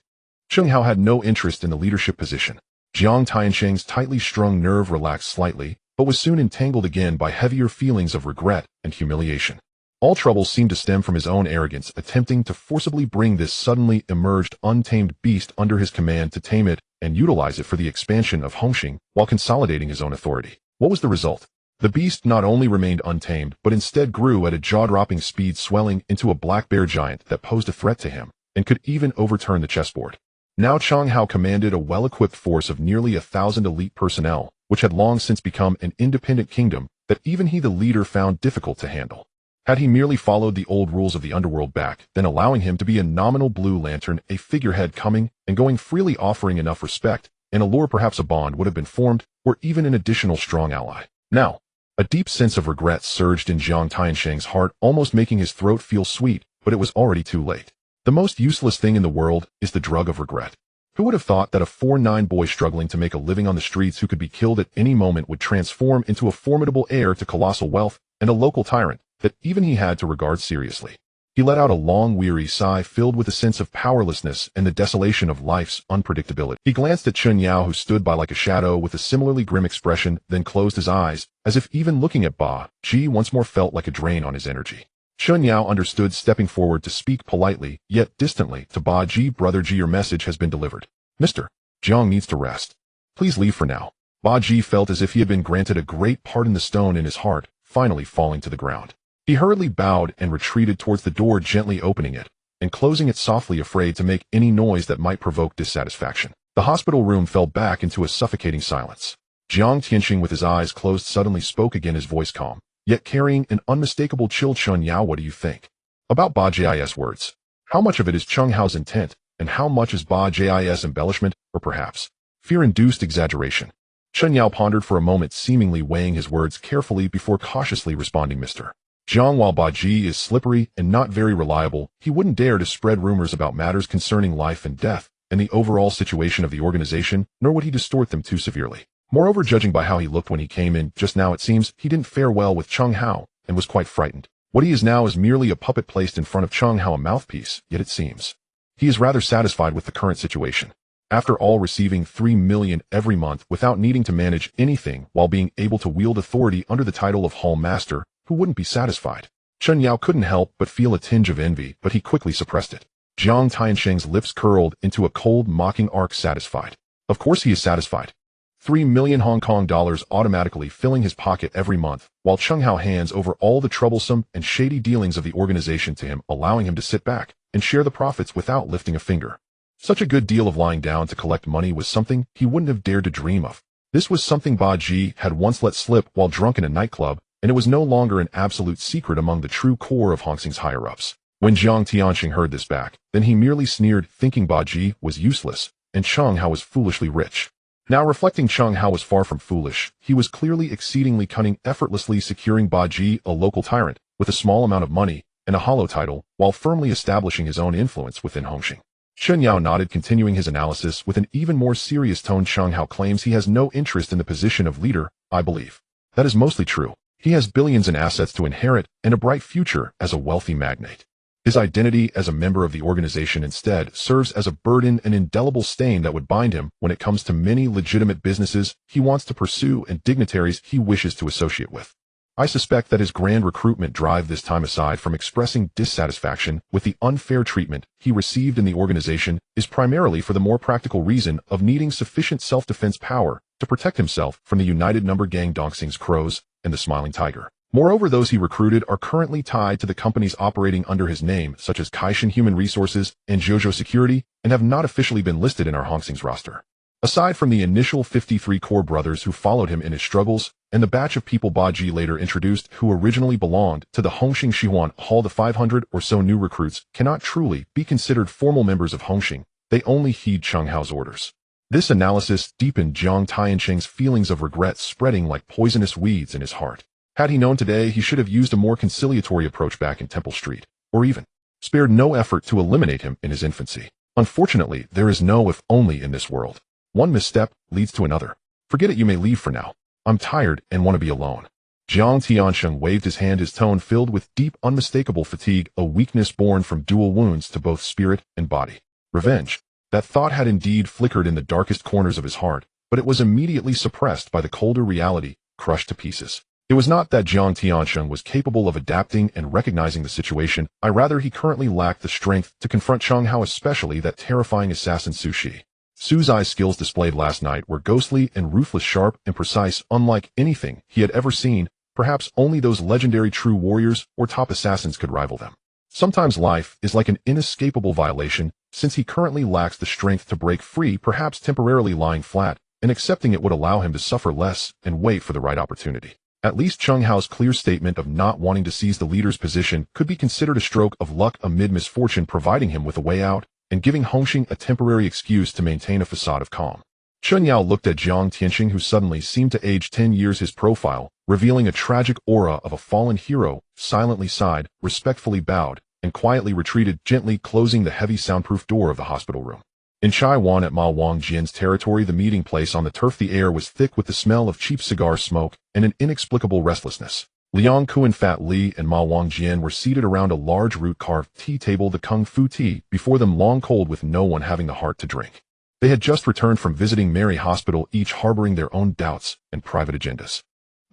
Chung Hao had no interest in the leadership position. Jiang Tiansheng's tightly strung nerve relaxed slightly, but was soon entangled again by heavier feelings of regret and humiliation. All trouble seemed to stem from his own arrogance, attempting to forcibly bring this suddenly emerged untamed beast under his command to tame it and utilize it for the expansion of Hongxing while consolidating his own authority. What was the result? The beast not only remained untamed, but instead grew at a jaw-dropping speed, swelling into a black bear giant that posed a threat to him and could even overturn the chessboard. Now Chung Hao commanded a well-equipped force of nearly 1,000 elite personnel, which had long since become an independent kingdom that even he, the leader, found difficult to handle. Had he merely followed the old rules of the underworld back, then allowing him to be a nominal blue lantern, a figurehead coming and going freely, offering enough respect and allure, perhaps a bond would have been formed, or even an additional strong ally. Now, a deep sense of regret surged in Jiang Tiansheng's heart, almost making his throat feel sweet, but it was already too late. The most useless thing in the world is the drug of regret. Who would have thought that a 4'9" boy struggling to make a living on the streets, who could be killed at any moment, would transform into a formidable heir to colossal wealth and a local tyrant that even he had to regard seriously? He let out a long, weary sigh filled with a sense of powerlessness and the desolation of life's unpredictability. He glanced at Chun Yao, who stood by like a shadow with a similarly grim expression, then closed his eyes, as if even looking at Ba Ji once more felt like a drain on his energy. Chun Yao understood, stepping forward to speak politely, yet distantly, to Ba Ji. Brother Ji, your message has been delivered. Mr. Jiang needs to rest. Please leave for now. Ba Ji felt as if he had been granted a great pardon, the stone in his heart finally falling to the ground. He hurriedly bowed and retreated towards the door, gently opening it and closing it softly, afraid to make any noise that might provoke dissatisfaction. The hospital room fell back into a suffocating silence. Jiang Tiansheng, with his eyes closed, suddenly spoke again, his voice calm, yet carrying an unmistakable chill. Chun Yao, what do you think about Ba Ji's words? How much of it is Chung Hao's intent, and how much is Ba Ji's embellishment, or perhaps fear-induced exaggeration? Chun Yao pondered for a moment, seemingly weighing his words carefully before cautiously responding. Mr. Jiang, while Ba Ji is slippery and not very reliable, he wouldn't dare to spread rumors about matters concerning life and death and the overall situation of the organization, nor would he distort them too severely. Moreover, judging by how he looked when he came in just now, it seems he didn't fare well with Chung Hao and was quite frightened. What he is now is merely a puppet placed in front of Chung Hao, a mouthpiece, yet it seems he is rather satisfied with the current situation. After all, receiving 3 million every month without needing to manage anything while being able to wield authority under the title of Hall Master, who wouldn't be satisfied? Chun Yao couldn't help but feel a tinge of envy, but he quickly suppressed it. Jiang Tiansheng's lips curled into a cold, mocking arc. Satisfied? Of course he is satisfied. 3 million Hong Kong dollars automatically filling his pocket every month, while Chung Hao hands over all the troublesome and shady dealings of the organization to him, allowing him to sit back and share the profits without lifting a finger. Such a good deal of lying down to collect money was something he wouldn't have dared to dream of. This was something Ba Ji had once let slip while drunk in a nightclub, and it was no longer an absolute secret among the true core of Hongxing's higher-ups. When Jiang Tiansheng heard this back, then he merely sneered, thinking Ba Ji was useless and Chung Hao was foolishly rich. Now reflecting, Chung Hao was far from foolish. He was clearly exceedingly cunning, effortlessly securing Ba Ji, a local tyrant, with a small amount of money and a hollow title, while firmly establishing his own influence within Hongxing. Chen Yao nodded, continuing his analysis with an even more serious tone. Chung Hao claims he has no interest in the position of leader. I believe that is mostly true. He has billions in assets to inherit and a bright future as a wealthy magnate. His identity as a member of the organization instead serves as a burden, an indelible stain that would bind him when it comes to many legitimate businesses he wants to pursue and dignitaries he wishes to associate with. I suspect that his grand recruitment drive this time, aside from expressing dissatisfaction with the unfair treatment he received in the organization, is primarily for the more practical reason of needing sufficient self-defense power to protect himself from the United Number Gang, Dongxing's Crows, and the Smiling Tiger. Moreover, those he recruited are currently tied to the companies operating under his name, such as Kaishan Human Resources and Zhuzhou Security, and have not officially been listed in our Hongxing's roster. Aside from the initial 53 core brothers who followed him in his struggles, and the batch of people Ba Ji later introduced who originally belonged to the Hongxing Xihuan Hall, the 500 or so new recruits cannot truly be considered formal members of Hongxing. They only heed Chung Hao's orders. This analysis deepened Jiang Tiancheng's feelings of regret, spreading like poisonous weeds in his heart. Had he known today, he should have used a more conciliatory approach back in Temple Street, or even spared no effort to eliminate him in his infancy. Unfortunately, there is no if only in this world. One misstep leads to another. Forget it, you may leave for now. I'm tired and want to be alone. Jiang Tiancheng waved his hand, his tone filled with deep, unmistakable fatigue, a weakness born from dual wounds to both spirit and body. Revenge. That thought had indeed flickered in the darkest corners of his heart, but it was immediately suppressed by the colder reality, crushed to pieces. It was not that Jiang Tiancheng was capable of adapting and recognizing the situation, rather he currently lacked the strength to confront Chung Hao, especially that terrifying assassin Su Shi. Su's eyes skills displayed last night were ghostly and ruthless, sharp and precise, unlike anything he had ever seen. Perhaps only those legendary true warriors or top assassins could rival them. Sometimes life is like an inescapable violation, since he currently lacks the strength to break free, perhaps temporarily lying flat, and accepting it would allow him to suffer less and wait for the right opportunity. At least Chung Hao's clear statement of not wanting to seize the leader's position could be considered a stroke of luck amid misfortune, providing him with a way out and giving Hongxing a temporary excuse to maintain a facade of calm. Chen Yao looked at Jiang Tiancheng, who suddenly seemed to age 10 years, his profile revealing a tragic aura of a fallen hero, silently sighed, respectfully bowed, and quietly retreated, gently closing the heavy soundproof door of the hospital room. In Chaiwan, at Ma Wangjian's territory, the meeting place on the turf, the air was thick with the smell of cheap cigar smoke and an inexplicable restlessness. Liang Kuan, Fat Li, and Ma Wangjian were seated around a large root-carved tea table, the kung fu tea before them long cold, with no one having the heart to drink. They had just returned from visiting Mary Hospital, each harboring their own doubts and private agendas.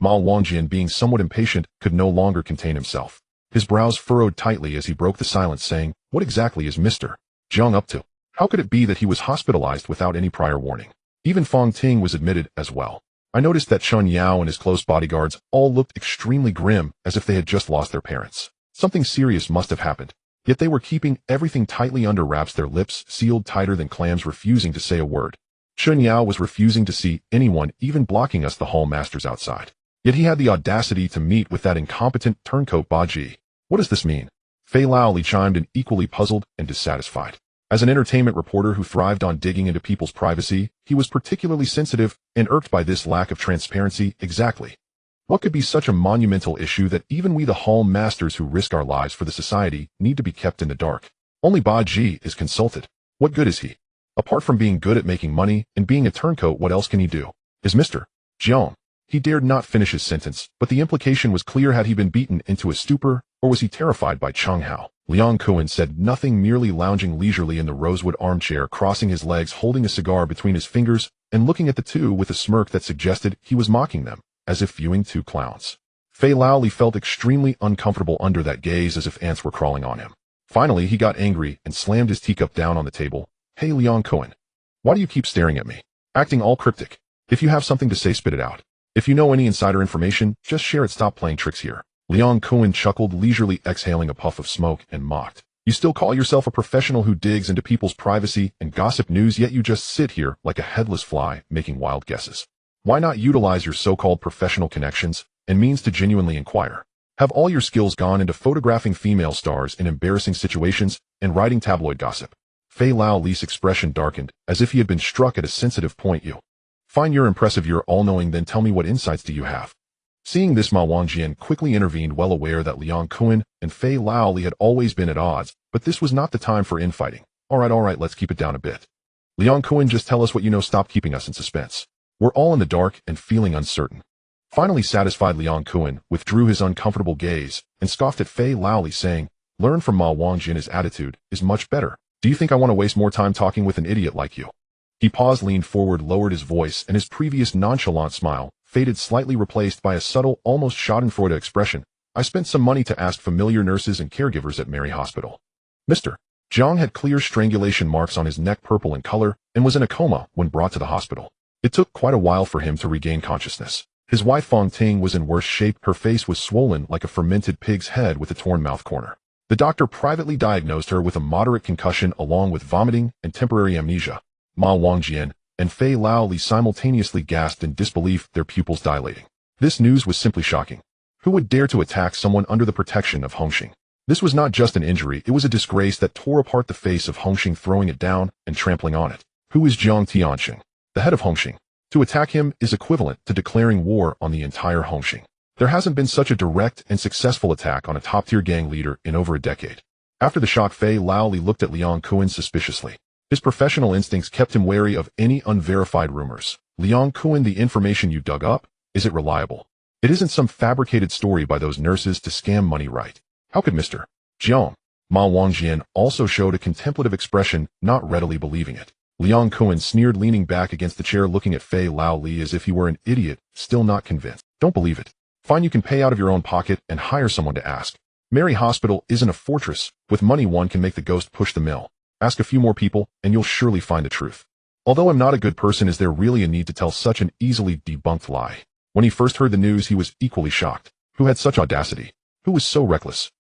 Ma Wangjian, being somewhat impatient, could no longer contain himself. His brows furrowed tightly as he broke the silence, saying, "What exactly is Mr. Jiang up to? How could it be that he was hospitalized without any prior warning?" Even Fong Ting was admitted as well. I noticed that Chun Yao and his close bodyguards all looked extremely grim, as if they had just lost their parents. Something serious must have happened, yet they were keeping everything tightly under wraps, their lips sealed tighter than clams, refusing to say a word. Chun Yao was refusing to see anyone, even blocking us, the hall masters outside. Yet he had the audacity to meet with that incompetent turncoat Ba Ji. What does this mean? Fei Lao Li chimed in, equally puzzled and dissatisfied. As an entertainment reporter who thrived on digging into people's privacy, he was particularly sensitive and irked by this lack of transparency. Exactly what could be such a monumental issue that even we, the hall masters who risk our lives for the society, need to be kept in the dark? Only Ba Ji is consulted. What good is he? Apart from being good at making money and being a turncoat, what else can he do? Is Mr. Jiang? He dared not finish his sentence, but the implication was clear. Had he been beaten into a stupor, or was he terrified by Chung Hao? Liang Kuan said nothing, merely lounging leisurely in the rosewood armchair, crossing his legs, holding a cigar between his fingers, and looking at the two with a smirk that suggested he was mocking them, as if viewing two clowns. Fei Lao Li felt extremely uncomfortable under that gaze, as if ants were crawling on him. Finally, he got angry and slammed his teacup down on the table. "Hey, Liang Kuan, why do you keep staring at me? Acting all cryptic. If you have something to say, spit it out. If you know any insider information, just share it. Stop playing tricks here." Liang Kuan chuckled, leisurely exhaling a puff of smoke, and mocked. "You still call yourself a professional who digs into people's privacy and gossip news, yet you just sit here like a headless fly, making wild guesses. Why not utilize your so-called professional connections and means to genuinely inquire? Have all your skills gone into photographing female stars in embarrassing situations and writing tabloid gossip?" Fei Lao Li's expression darkened, as if he had been struck at a sensitive point. "You Fine, you're impressive, you're all-knowing, then tell me, what insights do you have? Seeing this, Ma Wangjian quickly intervened, well aware that Liang Kun and Fei Laoli had always been at odds, but this was not the time for infighting. All right, let's keep it down a bit. Liang Kun, just tell us what you know, stop keeping us in suspense. We're all in the dark and feeling uncertain. Finally satisfied, Liang Kun withdrew his uncomfortable gaze and scoffed at Fei Laoli, saying, learn from Ma Wangjian, his attitude is much better. Do you think I want to waste more time talking with an idiot like you? He paused, leaned forward, lowered his voice, and his previous nonchalant smile faded, slightly replaced by a subtle, almost schadenfreude expression. I spent some money to ask familiar nurses and caregivers at Mary Hospital. Mr. Zhang had clear strangulation marks on his neck, purple in color, and was in a coma when brought to the hospital. It took quite a while for him to regain consciousness. His wife Fong Ting was in worse shape. Her face was swollen like a fermented pig's head with a torn mouth corner. The doctor privately diagnosed her with a moderate concussion along with vomiting and temporary amnesia. Ma Wangjian and Fei Laoli simultaneously gasped in disbelief, their pupils dilating. This news was simply shocking. Who would dare to attack someone under the protection of Hongxing? This was not just an injury, it was a disgrace that tore apart the face of Hongxing, throwing it down and trampling on it. Who is Jiang Tianxing, the head of Hongxing? To attack him is equivalent to declaring war on the entire Hongxing. There hasn't been such a direct and successful attack on a top-tier gang leader in over a decade. After the shock, Fei Laoli looked at Liang Kun suspiciously. His professional instincts kept him wary of any unverified rumors. Liang Kun, the information you dug up, is it reliable? It isn't some fabricated story by those nurses to scam money, right? How could Mr. Jiang? Ma Wangjian also showed a contemplative expression, not readily believing it. Liang Kun sneered, leaning back against the chair, looking at Fei Laoli as if he were an idiot, still not convinced. Don't believe it. Fine, you can pay out of your own pocket and hire someone to ask. Mary Hospital isn't a fortress. With money, one can make the ghost push the mill. Ask a few more people, and you'll surely find the truth. Although I'm not a good person, is there really a need to tell such an easily debunked lie? When he first heard the news, he was equally shocked. Who had such audacity? Who was so reckless?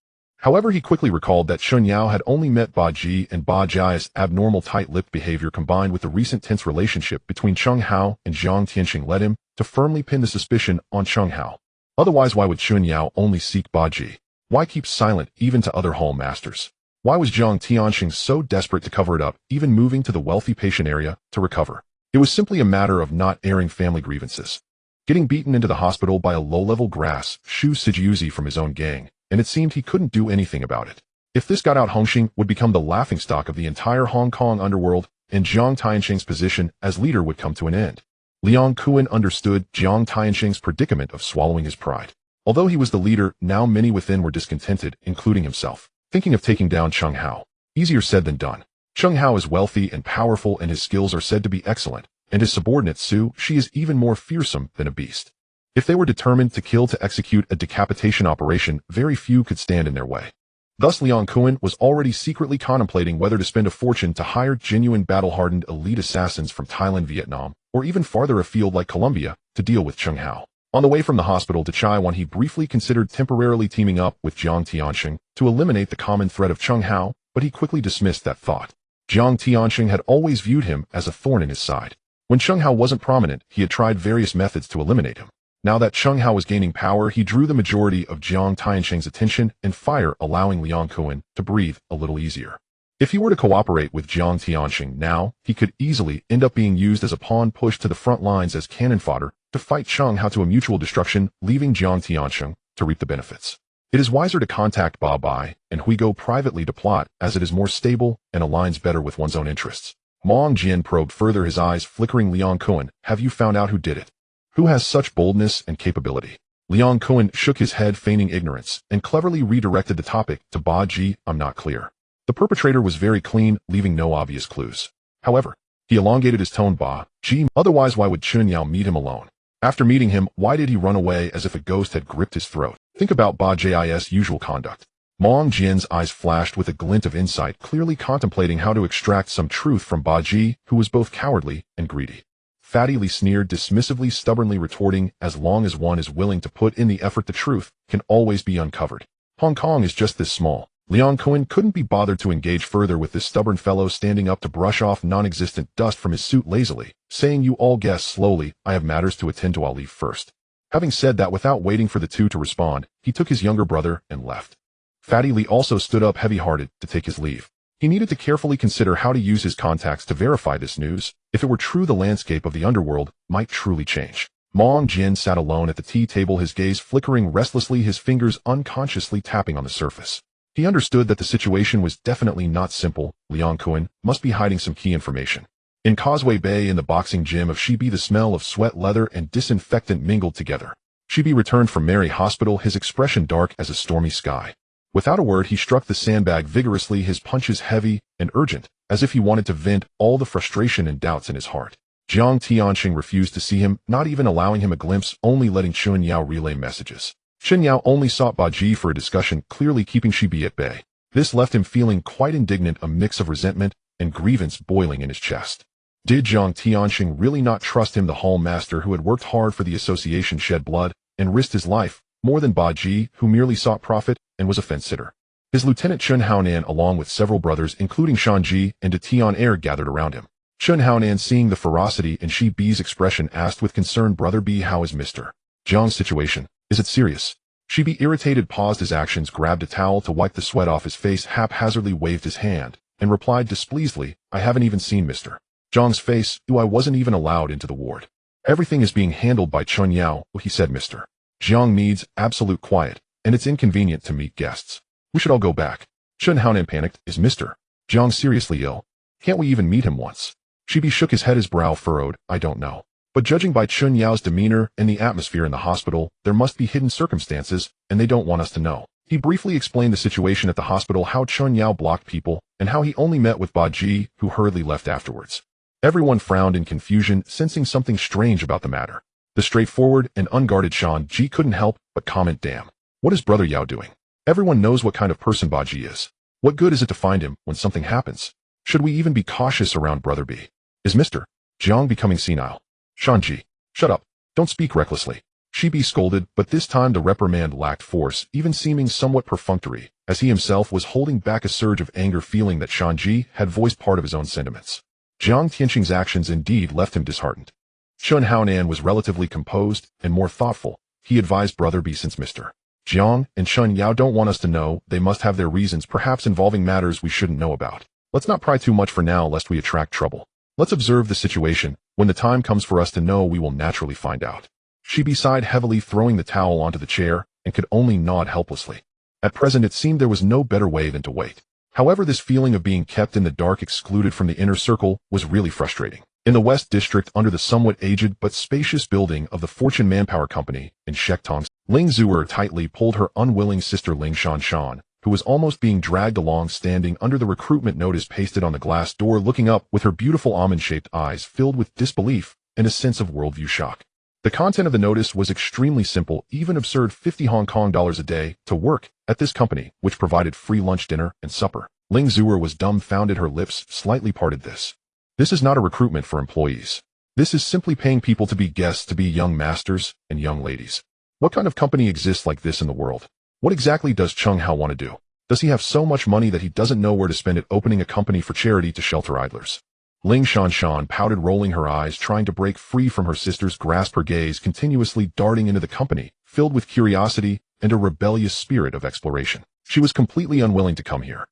However, he quickly recalled that Shun Yao had only met Ba Ji, and Ba Ji's abnormal tight-lipped behavior combined with the recent tense relationship between Cheng Hao and Jiang Tianxing led him to firmly pin the suspicion on Cheng Hao. Otherwise, why would Shun Yao only seek Ba Ji? Why keep silent even to other hall masters? Why was Jiang Tianxing so desperate to cover it up, even moving to the wealthy patient area to recover? It was simply a matter of not airing family grievances. Getting beaten into the hospital by a low-level grass Shu Sijiuzi from his own gang, and it seemed he couldn't do anything about it. If this got out, Hongxing would become the laughingstock of the entire Hong Kong underworld, and Jiang Tianxing's position as leader would come to an end. Liang Kun understood Jiang Tianxing's predicament of swallowing his pride. Although he was the leader, now many within were discontented, including himself. Thinking of taking down Cheng Hao. Easier said than done. Cheng Hao is wealthy and powerful, and his skills are said to be excellent, and his subordinate Su, she is even more fearsome than a beast. If they were determined to kill to execute a decapitation operation, very few could stand in their way. Thus Liang Kun was already secretly contemplating whether to spend a fortune to hire genuine battle-hardened elite assassins from Thailand, Vietnam, or even farther afield like Colombia, to deal with Cheng Hao. On the way from the hospital to Chaiwan, he briefly considered temporarily teaming up with Jiang Tianxing to eliminate the common threat of Cheng Hao, but he quickly dismissed that thought. Jiang Tianxing had always viewed him as a thorn in his side. When Cheng Hao wasn't prominent, he had tried various methods to eliminate him. Now that Cheng Hao was gaining power, he drew the majority of Jiang Tianxing's attention and fire, allowing Liang Kun to breathe a little easier. If he were to cooperate with Jiang Tianxing now, he could easily end up being used as a pawn pushed to the front lines as cannon fodder to fight Cheng Hao to a mutual destruction, leaving Jiang Tianxing to reap the benefits. It is wiser to contact Ba Bai and Huigo privately to plot, as it is more stable and aligns better with one's own interests. Mong Jian probed further, his eyes flickering. Liang Kun, have you found out who did it? Who has such boldness and capability? Liang Kun shook his head, feigning ignorance, and cleverly redirected the topic to Ba Ji. I'm not clear. The perpetrator was very clean, leaving no obvious clues. However, he elongated his tone. Ba Ji, otherwise why would Chun Yao meet him alone? After meeting him, why did he run away as if a ghost had gripped his throat? Think about Ba Ji's usual conduct. Mong Jian's eyes flashed with a glint of insight, clearly contemplating how to extract some truth from Ba Ji, who was both cowardly and greedy. Fatty Li sneered dismissively, stubbornly retorting, as long as one is willing to put in the effort, the truth can always be uncovered. Hong Kong is just this small. Liang Kun couldn't be bothered to engage further with this stubborn fellow, standing up to brush off non-existent dust from his suit lazily, saying, you all guess slowly, I have matters to attend to, I'll leave first. Having said that, without waiting for the two to respond, he took his younger brother and left. Fatty Li also stood up heavy-hearted to take his leave. He needed to carefully consider how to use his contacts to verify this news. If it were true, the landscape of the underworld might truly change. Mong Jin sat alone at the tea table, his gaze flickering restlessly, his fingers unconsciously tapping on the surface. He understood that the situation was definitely not simple. Liang Kuan must be hiding some key information. In Causeway Bay, in the boxing gym of Shibi, the smell of sweat, leather, and disinfectant mingled together. Shibi returned from Mary Hospital, his expression dark as a stormy sky. Without a word, he struck the sandbag vigorously, his punches heavy and urgent, as if he wanted to vent all the frustration and doubts in his heart. Jiang Tianxing refused to see him, not even allowing him a glimpse, only letting Chun Yao relay messages. Chun Yao only sought Baji for a discussion, clearly keeping Shibi at bay. This left him feeling quite indignant, a mix of resentment and grievance boiling in his chest. Did Jiang Tianxing really not trust him? The hall master who had worked hard for the association shed blood and risked his life, more than Baji, who merely sought profit and was a fence-sitter. His lieutenant Chun Haonan, along with several brothers, including Shanji and De Tian Air, gathered around him. Chun Haonan, seeing the ferocity in Shi Bi's expression, asked with concern, "Brother B, how is Mr. Jiang's situation? Is it serious?" Shi Bi, irritated, paused his actions, grabbed a towel to wipe the sweat off his face, haphazardly waved his hand, and replied displeasedly, "I haven't even seen Mr. Jiang's face. I wasn't even allowed into the ward. Everything is being handled by Chun Yao," he said. "Mr. Jiang needs absolute quiet, and it's inconvenient to meet guests. We should all go back." Chun Haonan panicked. "Is Mr. Jiang seriously ill? Can't we even meet him once?" Shibi shook his head, his brow furrowed. "I don't know. But judging by Chun Yao's demeanor and the atmosphere in the hospital, there must be hidden circumstances, and they don't want us to know." He briefly explained the situation at the hospital, how Chun Yao blocked people, and how he only met with Baji, who hurriedly left afterwards. Everyone frowned in confusion, sensing something strange about the matter. The straightforward and unguarded Shanji couldn't help but comment, "Damn. What is Brother Yao doing? Everyone knows what kind of person Baji is. What good is it to find him when something happens? Should we even be cautious around Brother B? Is Mr. Jiang becoming senile?" "Shanji, shut up. Don't speak recklessly." Shibi scolded, but this time the reprimand lacked force, even seeming somewhat perfunctory, as he himself was holding back a surge of anger, feeling that Shanji had voiced part of his own sentiments. Jiang Tianxing's actions indeed left him disheartened. Chun Haonan was relatively composed and more thoughtful. He advised Brother B, "Since Mr. Jiang and Chun Yao don't want us to know, they must have their reasons, perhaps involving matters we shouldn't know about. Let's not pry too much for now, lest we attract trouble. Let's observe the situation. When the time comes for us to know, we will naturally find out." Shibi sighed heavily, throwing the towel onto the chair, and could only nod helplessly. At present it seemed there was no better way than to wait. However, this feeling of being kept in the dark, excluded from the inner circle, was really frustrating. In the West District, under the somewhat aged but spacious building of the Fortune Manpower Company in Shektong, Ling Zuer tightly pulled her unwilling sister Ling Shanshan, who was almost being dragged along, standing under the recruitment notice pasted on the glass door, looking up with her beautiful almond-shaped eyes filled with disbelief and a sense of worldview shock. The content of the notice was extremely simple, even absurd: 50 Hong Kong dollars a day to work at this company, which provided free lunch, dinner, and supper. Ling Zuer was dumbfounded, her lips slightly parted. This is not a recruitment for employees. This is simply paying people to be guests, to be young masters and young ladies. What kind of company exists like this in the world? What exactly does Chung Hao want to do? Does he have so much money that he doesn't know where to spend it, opening a company for charity to shelter idlers? Ling Shanshan pouted, rolling her eyes, trying to break free from her sister's grasp, her gaze continuously darting into the company, filled with curiosity and a rebellious spirit of exploration. She was completely unwilling to come here.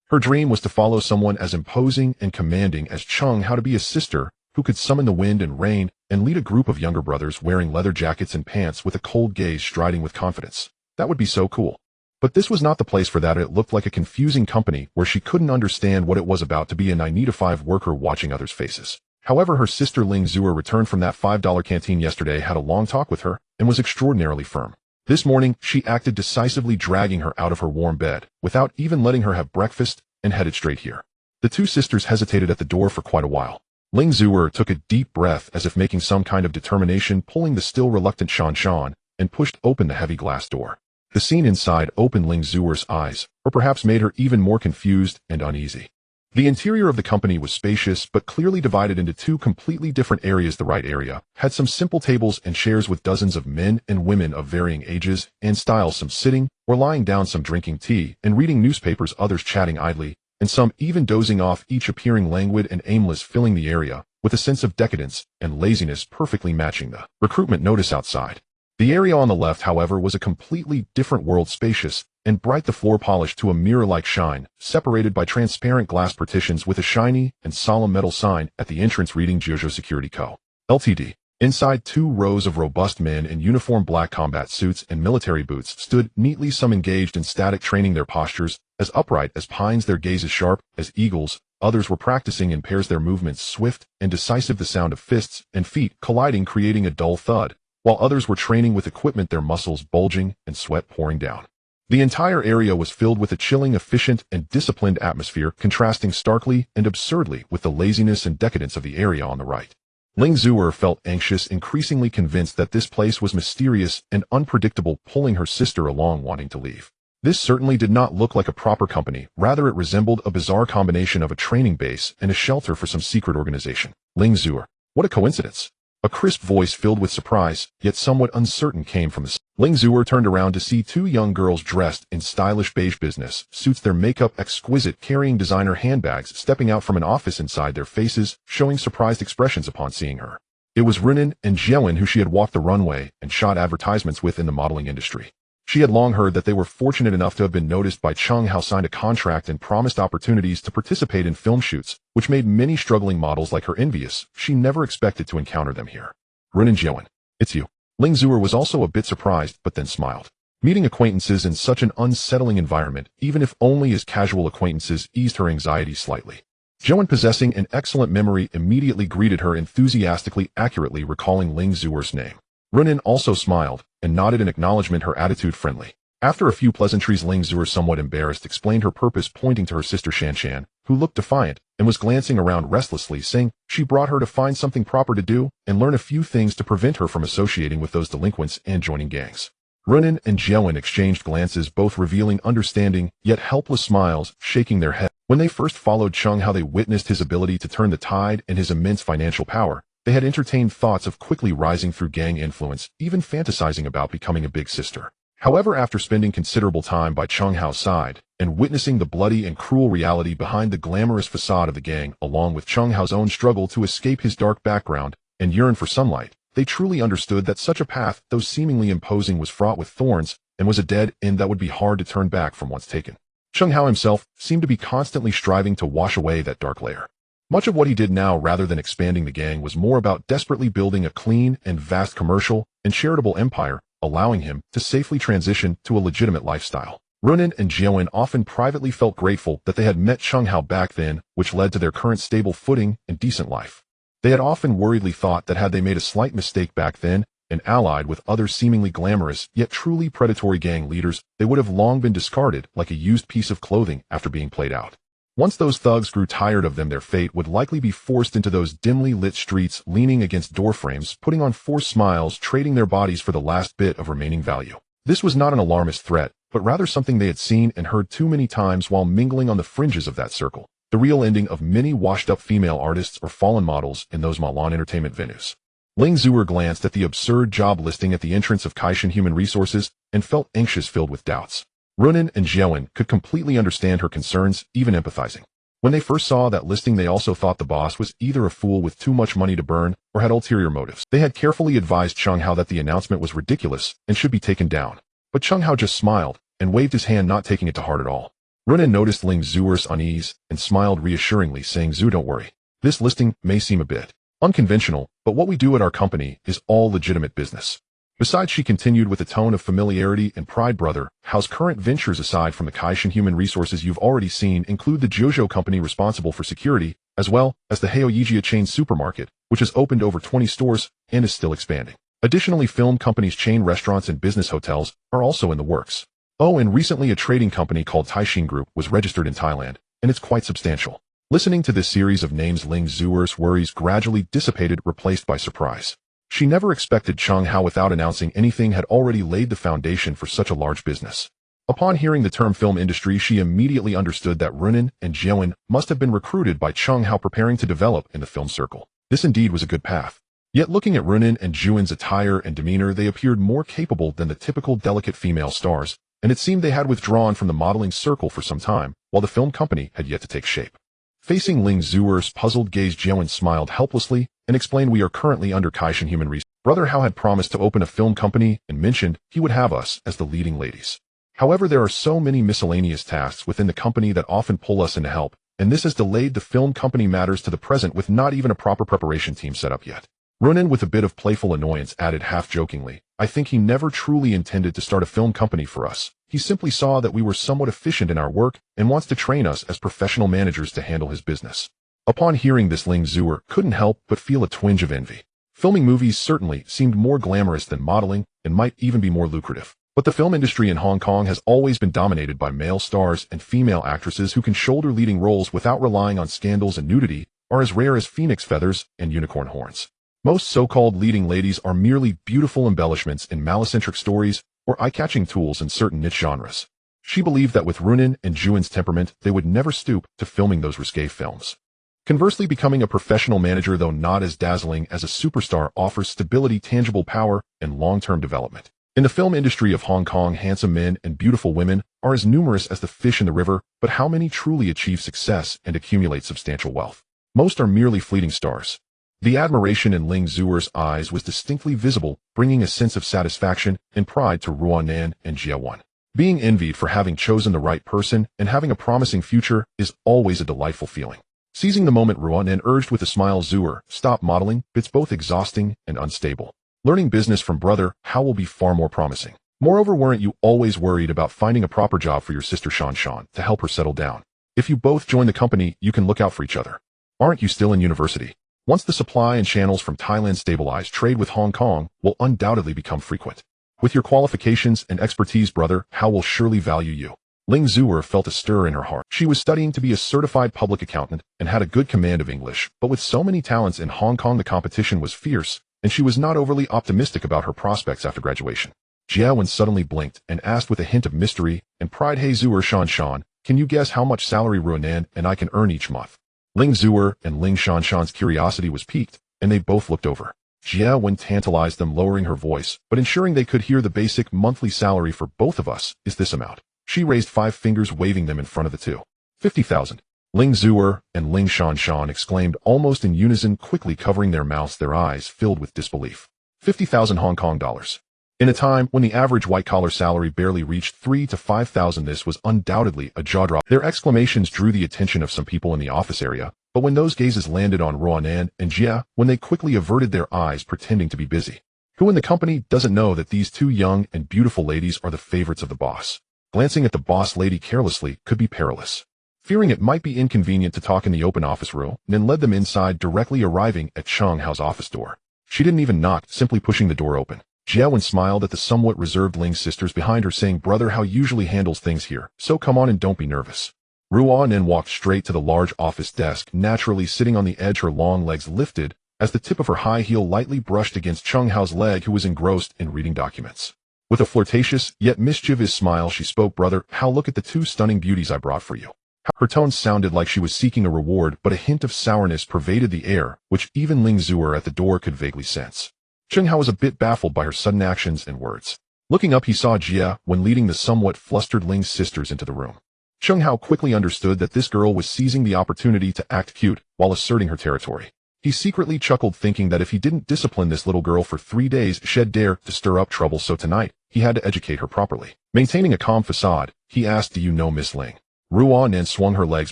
Her dream was to follow someone as imposing and commanding as Chung Hao, to be a sister who could summon the wind and rain and lead a group of younger brothers wearing leather jackets and pants with a cold gaze, striding with confidence. That would be so cool. But this was not the place for that. It looked like a confusing company where she couldn't understand what it was about to be a 9-to-5 worker watching others' faces. However, her sister Ling Zuer returned from that $5 canteen yesterday, had a long talk with her, and was extraordinarily firm. This morning, she acted decisively, dragging her out of her warm bed, without even letting her have breakfast, and headed straight here. The two sisters hesitated at the door for quite a while. Ling Zuer took a deep breath, as if making some kind of determination, pulling the still reluctant Shanshan, and pushed open the heavy glass door. The scene inside opened Ling Zuer's eyes, or perhaps made her even more confused and uneasy. The interior of the company was spacious, but clearly divided into two completely different areas. The right area had some simple tables and chairs with dozens of men and women of varying ages and styles, some sitting or lying down, some drinking tea and reading newspapers, others chatting idly, and some even dozing off, each appearing languid and aimless, filling the area with a sense of decadence and laziness perfectly matching the recruitment notice outside. The area on the left, however, was a completely different world, spacious and bright, the floor polished to a mirror-like shine, separated by transparent glass partitions with a shiny and solemn metal sign at the entrance reading Jojo Security Co. Ltd. Inside, 2 rows of robust men in uniform black combat suits and military boots stood neatly, some engaged in static training, their postures as upright as pines, their gazes sharp as eagles. Others were practicing in pairs, their movements swift and decisive, the sound of fists and feet colliding creating a dull thud, while others were training with equipment, their muscles bulging and sweat pouring down. The entire area was filled with a chilling, efficient, and disciplined atmosphere, contrasting starkly and absurdly with the laziness and decadence of the area on the right. Ling Zuer felt anxious, increasingly convinced that this place was mysterious and unpredictable, pulling her sister along, wanting to leave. This certainly did not look like a proper company, rather it resembled a bizarre combination of a training base and a shelter for some secret organization. Ling Zuer. What a coincidence. A crisp voice filled with surprise, yet somewhat uncertain, came from the side. Ling Zuer turned around to see 2 young girls dressed in stylish beige business suits, their makeup exquisite, carrying designer handbags, stepping out from an office inside, their faces showing surprised expressions upon seeing her. It was Runin and Jiewin, who she had walked the runway and shot advertisements with in the modeling industry. She had long heard that they were fortunate enough to have been noticed by Chung Hao, signed a contract, and promised opportunities to participate in film shoots, which made many struggling models like her envious. She never expected to encounter them here. Runin Jiewin. It's you. Ling Zuer was also a bit surprised, but then smiled. Meeting acquaintances in such an unsettling environment, even if only as casual acquaintances, eased her anxiety slightly. Jiewin, possessing an excellent memory, immediately greeted her enthusiastically, accurately recalling Ling Zuer's name. Runin also smiled and nodded in acknowledgement, her attitude friendly. After a few pleasantries, Ling Zuer, somewhat embarrassed, explained her purpose, pointing to her sister Shanshan, who looked defiant and was glancing around restlessly, saying she brought her to find something proper to do and learn a few things to prevent her from associating with those delinquents and joining gangs. Runin and Jiewin exchanged glances, both revealing understanding yet helpless smiles, shaking their head. When they first followed Chung Hao, they witnessed his ability to turn the tide and his immense financial power. They had entertained thoughts of quickly rising through gang influence, even fantasizing about becoming a big sister. However, after spending considerable time by Chung Hao's side and witnessing the bloody and cruel reality behind the glamorous facade of the gang, along with Chung Hao's own struggle to escape his dark background and yearn for sunlight, they truly understood that such a path, though seemingly imposing, was fraught with thorns and was a dead end that would be hard to turn back from once taken. Chung Hao himself seemed to be constantly striving to wash away that dark layer. Much of what he did now, rather than expanding the gang, was more about desperately building a clean and vast commercial and charitable empire, allowing him to safely transition to a legitimate lifestyle. Runin and Jiewin often privately felt grateful that they had met Chung Hao back then, which led to their current stable footing and decent life. They had often worriedly thought that had they made a slight mistake back then and allied with other seemingly glamorous yet truly predatory gang leaders, they would have long been discarded like a used piece of clothing after being played out. Once those thugs grew tired of them, their fate would likely be forced into those dimly lit streets, leaning against doorframes, putting on forced smiles, trading their bodies for the last bit of remaining value. This was not an alarmist threat, but rather something they had seen and heard too many times while mingling on the fringes of that circle. The real ending of many washed-up female artists or fallen models in those Milan entertainment venues. Ling Zuer glanced at the absurd job listing at the entrance of Kaishan Human Resources and felt anxious, filled with doubts. Runin and Jiewin could completely understand her concerns, even empathizing. When they first saw that listing, they also thought the boss was either a fool with too much money to burn or had ulterior motives. They had carefully advised Chung Hao that the announcement was ridiculous and should be taken down. But Chung Hao just smiled and waved his hand, not taking it to heart at all. Runin noticed Ling Zuer's unease and smiled reassuringly, saying, "Zhu, don't worry. This listing may seem a bit unconventional, but what we do at our company is all legitimate business." Besides, she continued with a tone of familiarity and pride, "Brother, Hao's current ventures aside from the Kaishan Human Resources you've already seen include the Jojo company responsible for security, as well as the Haoyijia chain supermarket, which has opened over 20 stores and is still expanding. Additionally, film companies, chain restaurants, and business hotels are also in the works. Oh, and recently a trading company called Taishin Group was registered in Thailand, and it's quite substantial." Listening to this series of names, Ling Zuer's worries gradually dissipated, replaced by surprise. She never expected Chung Hao, without announcing anything, had already laid the foundation for such a large business. Upon hearing the term film industry, she immediately understood that Runin and Jiewin must have been recruited by Chung Hao, preparing to develop in the film circle. This indeed was a good path. Yet looking at Runin and Jiewin's attire and demeanor, they appeared more capable than the typical delicate female stars, and it seemed they had withdrawn from the modeling circle for some time, while the film company had yet to take shape. Facing Ling Zuer's puzzled gaze, Jiewin smiled helplessly and explained, "We are currently under Kaishan Human Resources. Brother Hao had promised to open a film company and mentioned he would have us as the leading ladies. However, there are so many miscellaneous tasks within the company that often pull us in to help, and this has delayed the film company matters to the present with not even a proper preparation team set up yet. Ronan, with a bit of playful annoyance, added half-jokingly, I think he never truly intended to start a film company for us. He simply saw that we were somewhat efficient in our work and wants to train us as professional managers to handle his business. Upon hearing this, Ling Zuer couldn't help but feel a twinge of envy. Filming movies certainly seemed more glamorous than modeling and might even be more lucrative. But the film industry in Hong Kong has always been dominated by male stars, and female actresses who can shoulder leading roles without relying on scandals and nudity are as rare as phoenix feathers and unicorn horns. Most so-called leading ladies are merely beautiful embellishments in malicentric stories or eye-catching tools in certain niche genres. She believed that with Runan and Juan's temperament, they would never stoop to filming those risque films. Conversely, becoming a professional manager, though not as dazzling as a superstar, offers stability, tangible power, and long-term development. In the film industry of Hong Kong, handsome men and beautiful women are as numerous as the fish in the river, but how many truly achieve success and accumulate substantial wealth? Most are merely fleeting stars. The admiration in Ling Zuer's eyes was distinctly visible, bringing a sense of satisfaction and pride to Ruanan and Jia. Being envied for having chosen the right person and having a promising future is always a delightful feeling. Seizing the moment, Ruanan urged with a smile, Zuer, stop modeling, it's both exhausting and unstable. Learning business from Brother Hao will be far more promising. Moreover, weren't you always worried about finding a proper job for your sister Shan to help her settle down? If you both join the company, you can look out for each other. Aren't you still in university? Once the supply and channels from Thailand stabilize, trade with Hong Kong will undoubtedly become frequent. With your qualifications and expertise, Brother Hao will surely value you. Ling Zuer felt a stir in her heart. She was studying to be a certified public accountant and had a good command of English, but with so many talents in Hong Kong, the competition was fierce, and she was not overly optimistic about her prospects after graduation. Jiawen suddenly blinked and asked with a hint of mystery and pride, Hey Zuer Shan, can you guess how much salary Ruanan and I can earn each month? Ling Zuer and Ling Shan's curiosity was piqued, and they both looked over. Jiawen tantalized them, lowering her voice, but ensuring they could hear. The basic monthly salary for both of us is this amount. She raised 5 fingers, waving them in front of the two. 50,000. Ling Zuer and Ling Shan exclaimed almost in unison, quickly covering their mouths, their eyes filled with disbelief. 50,000 Hong Kong dollars. In a time when the average white-collar salary barely reached 3,000 to 5,000, this was undoubtedly a jaw-drop. Their exclamations drew the attention of some people in the office area, but when those gazes landed on Ruanan and Jia, when they quickly averted their eyes, pretending to be busy. Who in the company doesn't know that these two young and beautiful ladies are the favorites of the boss? Glancing at the boss lady carelessly could be perilous. Fearing it might be inconvenient to talk in the open office room, Nin led them inside, directly arriving at Cheng Hao's office door. She didn't even knock, simply pushing the door open. Jiawen smiled at the somewhat reserved Ling sisters behind her, saying, Brother Hao usually handles things here, so come on and don't be nervous. Ruanan walked straight to the large office desk, naturally sitting on the edge, her long legs lifted as the tip of her high heel lightly brushed against Cheng Hao's leg, who was engrossed in reading documents. With a flirtatious yet mischievous smile, she spoke, Brother Hao, look at the 2 stunning beauties I brought for you. Her tone sounded like she was seeking a reward, but a hint of sourness pervaded the air, which even Ling Zuer at the door could vaguely sense. Cheng Hao was a bit baffled by her sudden actions and words. Looking up, he saw Jia when leading the somewhat flustered Ling sisters into the room. Cheng Hao quickly understood that this girl was seizing the opportunity to act cute while asserting her territory. He secretly chuckled, thinking that if he didn't discipline this little girl for 3 days, she'd dare to stir up trouble, so tonight he had to educate her properly. Maintaining a calm facade, he asked, Do you know Miss Ling? Ruanan swung her legs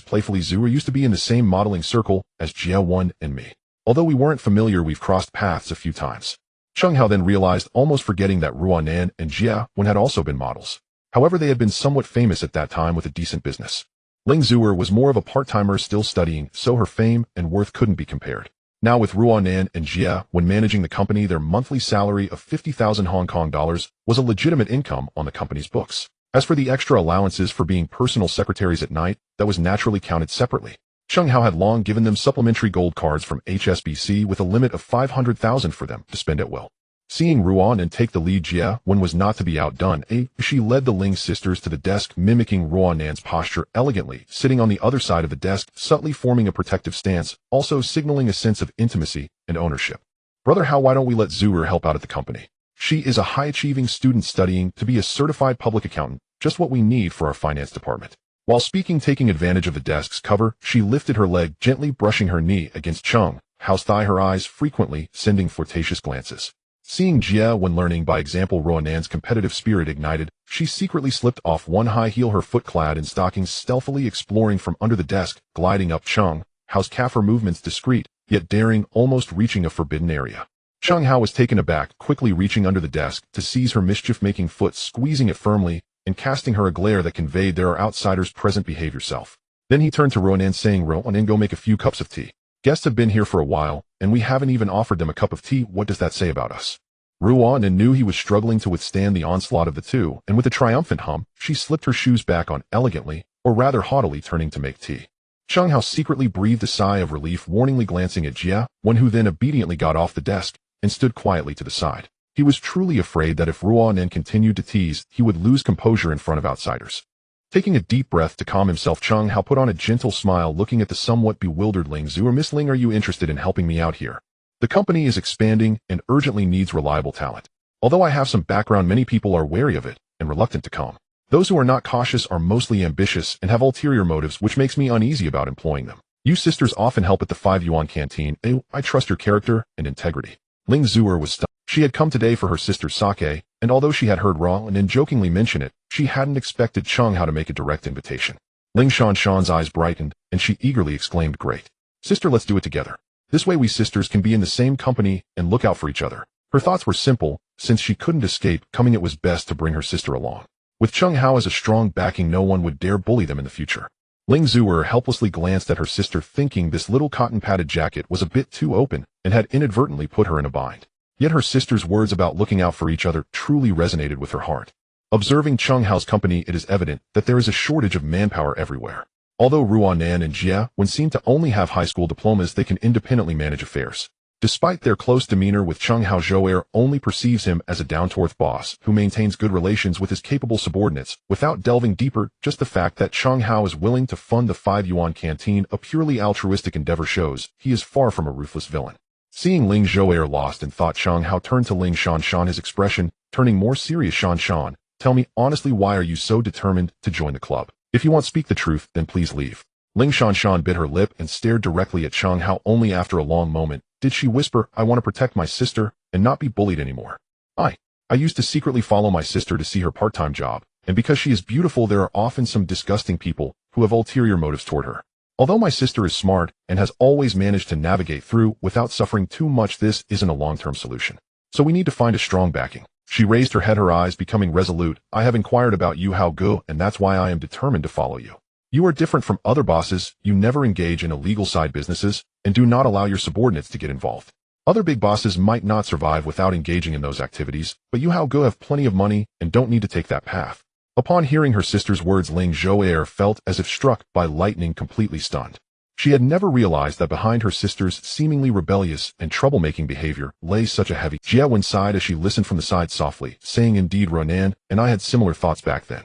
playfully. Zuer used to be in the same modeling circle as Jia and me. Although we weren't familiar, we've crossed paths a few times. Cheng Hao then realized, almost forgetting, that Ruanan and Jia had also been models. However, they had been somewhat famous at that time with a decent business. Ling Zuer was more of a part-timer still studying, so her fame and worth couldn't be compared. Now with Ruanan and Jia, when managing the company, their monthly salary of 50,000 Hong Kong dollars was a legitimate income on the company's books. As for the extra allowances for being personal secretaries at night, that was naturally counted separately. Cheng Hao had long given them supplementary gold cards from HSBC with a limit of 500,000 for them to spend at will. Seeing Ruanan take the lead, Jia was not to be outdone. She led the Ling sisters to the desk, mimicking Ruanan's posture elegantly, sitting on the other side of the desk, subtly forming a protective stance, also signaling a sense of intimacy and ownership. Brother Hao, why don't we let Zuer help out at the company? She is a high-achieving student studying to be a certified public accountant, just what we need for our finance department. While speaking, taking advantage of the desk's cover, she lifted her leg, gently brushing her knee against Cheng Hao's thigh, her eyes frequently sending flirtatious glances. Seeing Jia when learning by example Roanan's competitive spirit ignited, she secretly slipped off one high heel, her foot clad in stockings, stealthily exploring from under the desk, gliding up Chung Hao's calf, her movements discreet, yet daring, almost reaching a forbidden area. Chung Hao was taken aback, quickly reaching under the desk to seize her mischief-making foot, squeezing it firmly, and casting her a glare that conveyed there are outsiders present, behave yourself. Then he turned to Ronan saying, Ronan, go make a few cups of tea. Guests have been here for a while, and we haven't even offered them a cup of tea. What does that say about us? Ronan knew he was struggling to withstand the onslaught of the two, and with a triumphant hum, she slipped her shoes back on elegantly, or rather haughtily, turning to make tea. Chung Hao secretly breathed a sigh of relief, warningly glancing at Jia, who then obediently got off the desk and stood quietly to the side. He was truly afraid that if Ronan continued to tease, he would lose composure in front of outsiders. Taking a deep breath to calm himself, Chung Hao put on a gentle smile, looking at the somewhat bewildered Ling Zhu. Miss Ling, are you interested in helping me out here? The company is expanding and urgently needs reliable talent. Although I have some background, many people are wary of it and reluctant to come. Those who are not cautious are mostly ambitious and have ulterior motives, which makes me uneasy about employing them. You sisters often help at the 5 Yuan canteen. I trust your character and integrity. Ling Zhu was stunned. She had come today for her sister's sake, and although she had heard Ronan jokingly mention it, she hadn't expected Chung Hao to make a direct invitation. Ling Shanshan's eyes brightened, and she eagerly exclaimed, great. Sister, let's do it together. This way we sisters can be in the same company and look out for each other. Her thoughts were simple. Since she couldn't escape coming, it was best to bring her sister along. With Chung Hao as a strong backing, no one would dare bully them in the future. Ling Zhu helplessly glanced at her sister, thinking this little cotton-padded jacket was a bit too open and had inadvertently put her in a bind. Yet her sister's words about looking out for each other truly resonated with her heart. Observing Chung Hao's company, it is evident that there is a shortage of manpower everywhere. Although Ronan and Jia seem to only have high school diplomas, they can independently manage affairs. Despite their close demeanor with Chung Hao, Zhou only perceives him as a down-to-earth boss who maintains good relations with his capable subordinates. Without delving deeper, just the fact that Chung Hao is willing to fund the 5 Yuan canteen, a purely altruistic endeavor, shows he is far from a ruthless villain. Seeing Ling Zhou lost in thought, Chung Hao turned to Ling Shanshan, his expression turning more serious. Shanshan, tell me honestly, why are you so determined to join the club? If you want to speak the truth, then please leave. Ling Shanshan bit her lip and stared directly at Chung Hao. Only after a long moment did she whisper, I want to protect my sister and not be bullied anymore. I used to secretly follow my sister to see her part-time job, and because she is beautiful, there are often some disgusting people who have ulterior motives toward her. Although my sister is smart and has always managed to navigate through without suffering too much, this isn't a long-term solution. So we need to find a strong backing. She raised her head, her eyes becoming resolute. I have inquired about you, Hao Gu, and that's why I am determined to follow you. You are different from other bosses. You never engage in illegal side businesses and do not allow your subordinates to get involved. Other big bosses might not survive without engaging in those activities, but you, Hao Gu, have plenty of money and don't need to take that path. Upon hearing her sister's words, Ling Zhou felt as if struck by lightning, completely stunned. She had never realized that behind her sister's seemingly rebellious and troublemaking behavior lay such a heavy. Jia sighed as she listened from the side softly, saying, indeed, Ronan and I had similar thoughts back then.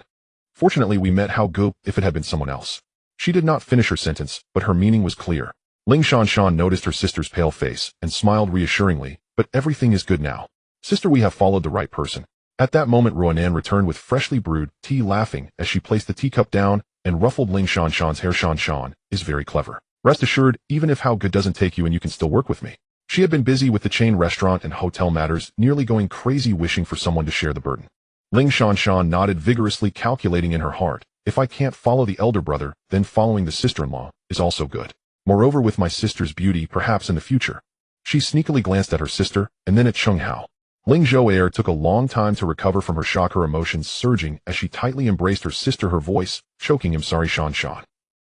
Fortunately, we met Hao Gu. If it had been someone else. She did not finish her sentence, but her meaning was clear. Ling Shanshan noticed her sister's pale face and smiled reassuringly, but everything is good now. Sister, we have followed the right person. At that moment, Ronan returned with freshly brewed tea, laughing as she placed the teacup down and ruffled Ling Shanshan's hair. Shanshan is very clever. Rest assured, even if Hao Gu doesn't take you in, you can still work with me. She had been busy with the chain restaurant and hotel matters, nearly going crazy wishing for someone to share the burden. Ling Shanshan nodded vigorously, calculating in her heart, if I can't follow the elder brother, then following the sister-in-law is also good. Moreover, with my sister's beauty, perhaps in the future. She sneakily glanced at her sister and then at Chung Hao. Ling Zhou took a long time to recover from her shock, her emotions surging as she tightly embraced her sister, her voice choking. I'm sorry, Shanshan.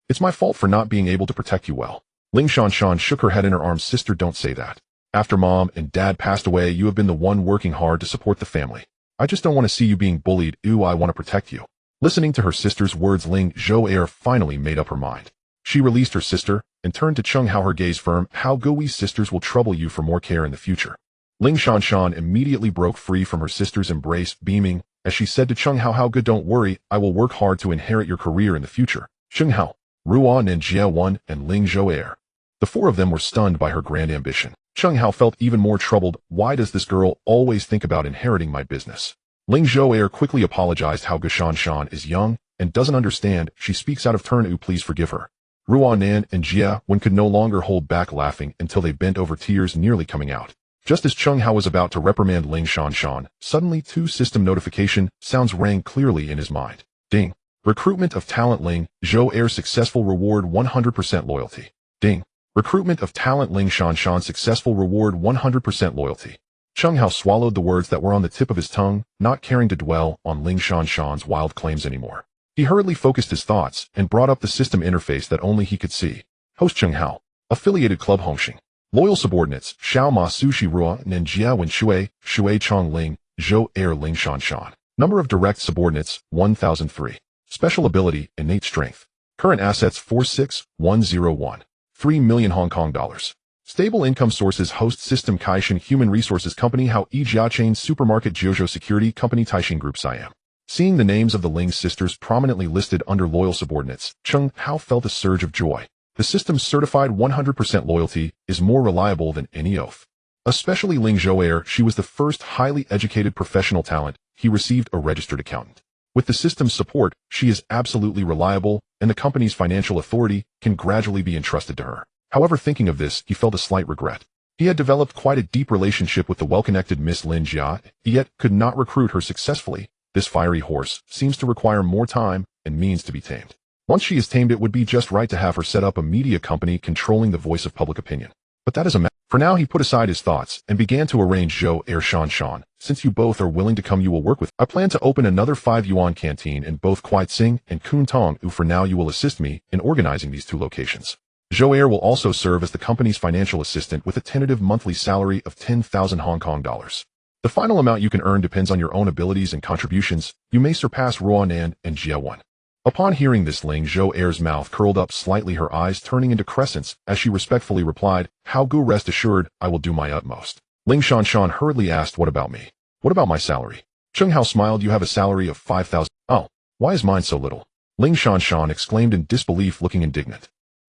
It's my fault for not being able to protect you well. Ling Shanshan shook her head in her arms. Sister, don't say that. After Mom and Dad passed away, you have been the one working hard to support the family. I just don't want to see you being bullied. I want to protect you. Listening to her sister's words, Ling Zhou finally made up her mind. She released her sister and turned to Chung Hao, her gaze firm. Hao Gu, we sisters will trouble you for more care in the future. Ling Shanshan immediately broke free from her sister's embrace, beaming, as she said to Chung Hao, Hao Gu, don't worry, I will work hard to inherit your career in the future. Chung Hao, Ruan and Jia and Ling Zhou. The four of them were stunned by her grand ambition. Chung Hao felt even more troubled. Why does this girl always think about inheriting my business? Ling Zhou quickly apologized. Hao Gu, Shanshan is young and doesn't understand. She speaks out of turn. Please forgive her. Ruan and Jia could no longer hold back laughing until they bent over, tears nearly coming out. Just as Chung Hao was about to reprimand Ling Shanshan, suddenly two system notification sounds rang clearly in his mind. Ding. Recruitment of talent Ling, Zhou Air successful reward 100% loyalty. Ding. Recruitment of talent Ling Shanshan successful reward 100% loyalty. Chung Hao swallowed the words that were on the tip of his tongue, not caring to dwell on Ling Shanshan's wild claims anymore. He hurriedly focused his thoughts and brought up the system interface that only he could see. Host Chung Hao. Affiliated Club Hongxing. Loyal subordinates, Xiao Ma Sushi Rua Nen Jia Wen Shui, Shui Chong Ling, Zhou Air Ling Shanshan. Number of direct subordinates, 1003. Special ability, innate strength. Current assets, 46101. 3 million Hong Kong dollars. Stable income sources host system Kaishan Human Resources Company Hao E Jia Chain Supermarket Jiuzhou Security Company Taixing Group Siam. Seeing the names of the Ling sisters prominently listed under loyal subordinates, Chung Hao felt a surge of joy. The system's certified 100% loyalty is more reliable than any oath. Especially Ling Zhou, she was the first highly educated professional talent. He received a registered accountant. With the system's support, she is absolutely reliable, and the company's financial authority can gradually be entrusted to her. However, thinking of this, he felt a slight regret. He had developed quite a deep relationship with the well-connected Miss Lin Jia, yet could not recruit her successfully. This fiery horse seems to require more time and means to be tamed. Once she is tamed, it would be just right to have her set up a media company controlling the voice of public opinion. But that is a matter. For now, he put aside his thoughts and began to arrange Zhou Air Shanshan. Since you both are willing to come, you will work with. I plan to open another 5 yuan canteen in both Kuaixing and Kuntong. For now, you will assist me in organizing these two locations. Zhou Air will also serve as the company's financial assistant with a tentative monthly salary of 10,000 Hong Kong dollars. The final amount you can earn depends on your own abilities and contributions. You may surpass Ruanan and Jiawan. Upon hearing this, Ling Zhou Air's mouth curled up slightly, her eyes turning into crescents, as she respectfully replied, How Gu, rest assured, I will do my utmost. Ling Shanshan hurriedly asked, What about me? What about my salary? Chung Hao smiled, You have a salary of 5,000. Oh, why is mine so little? Ling Shanshan exclaimed in disbelief, looking indignant.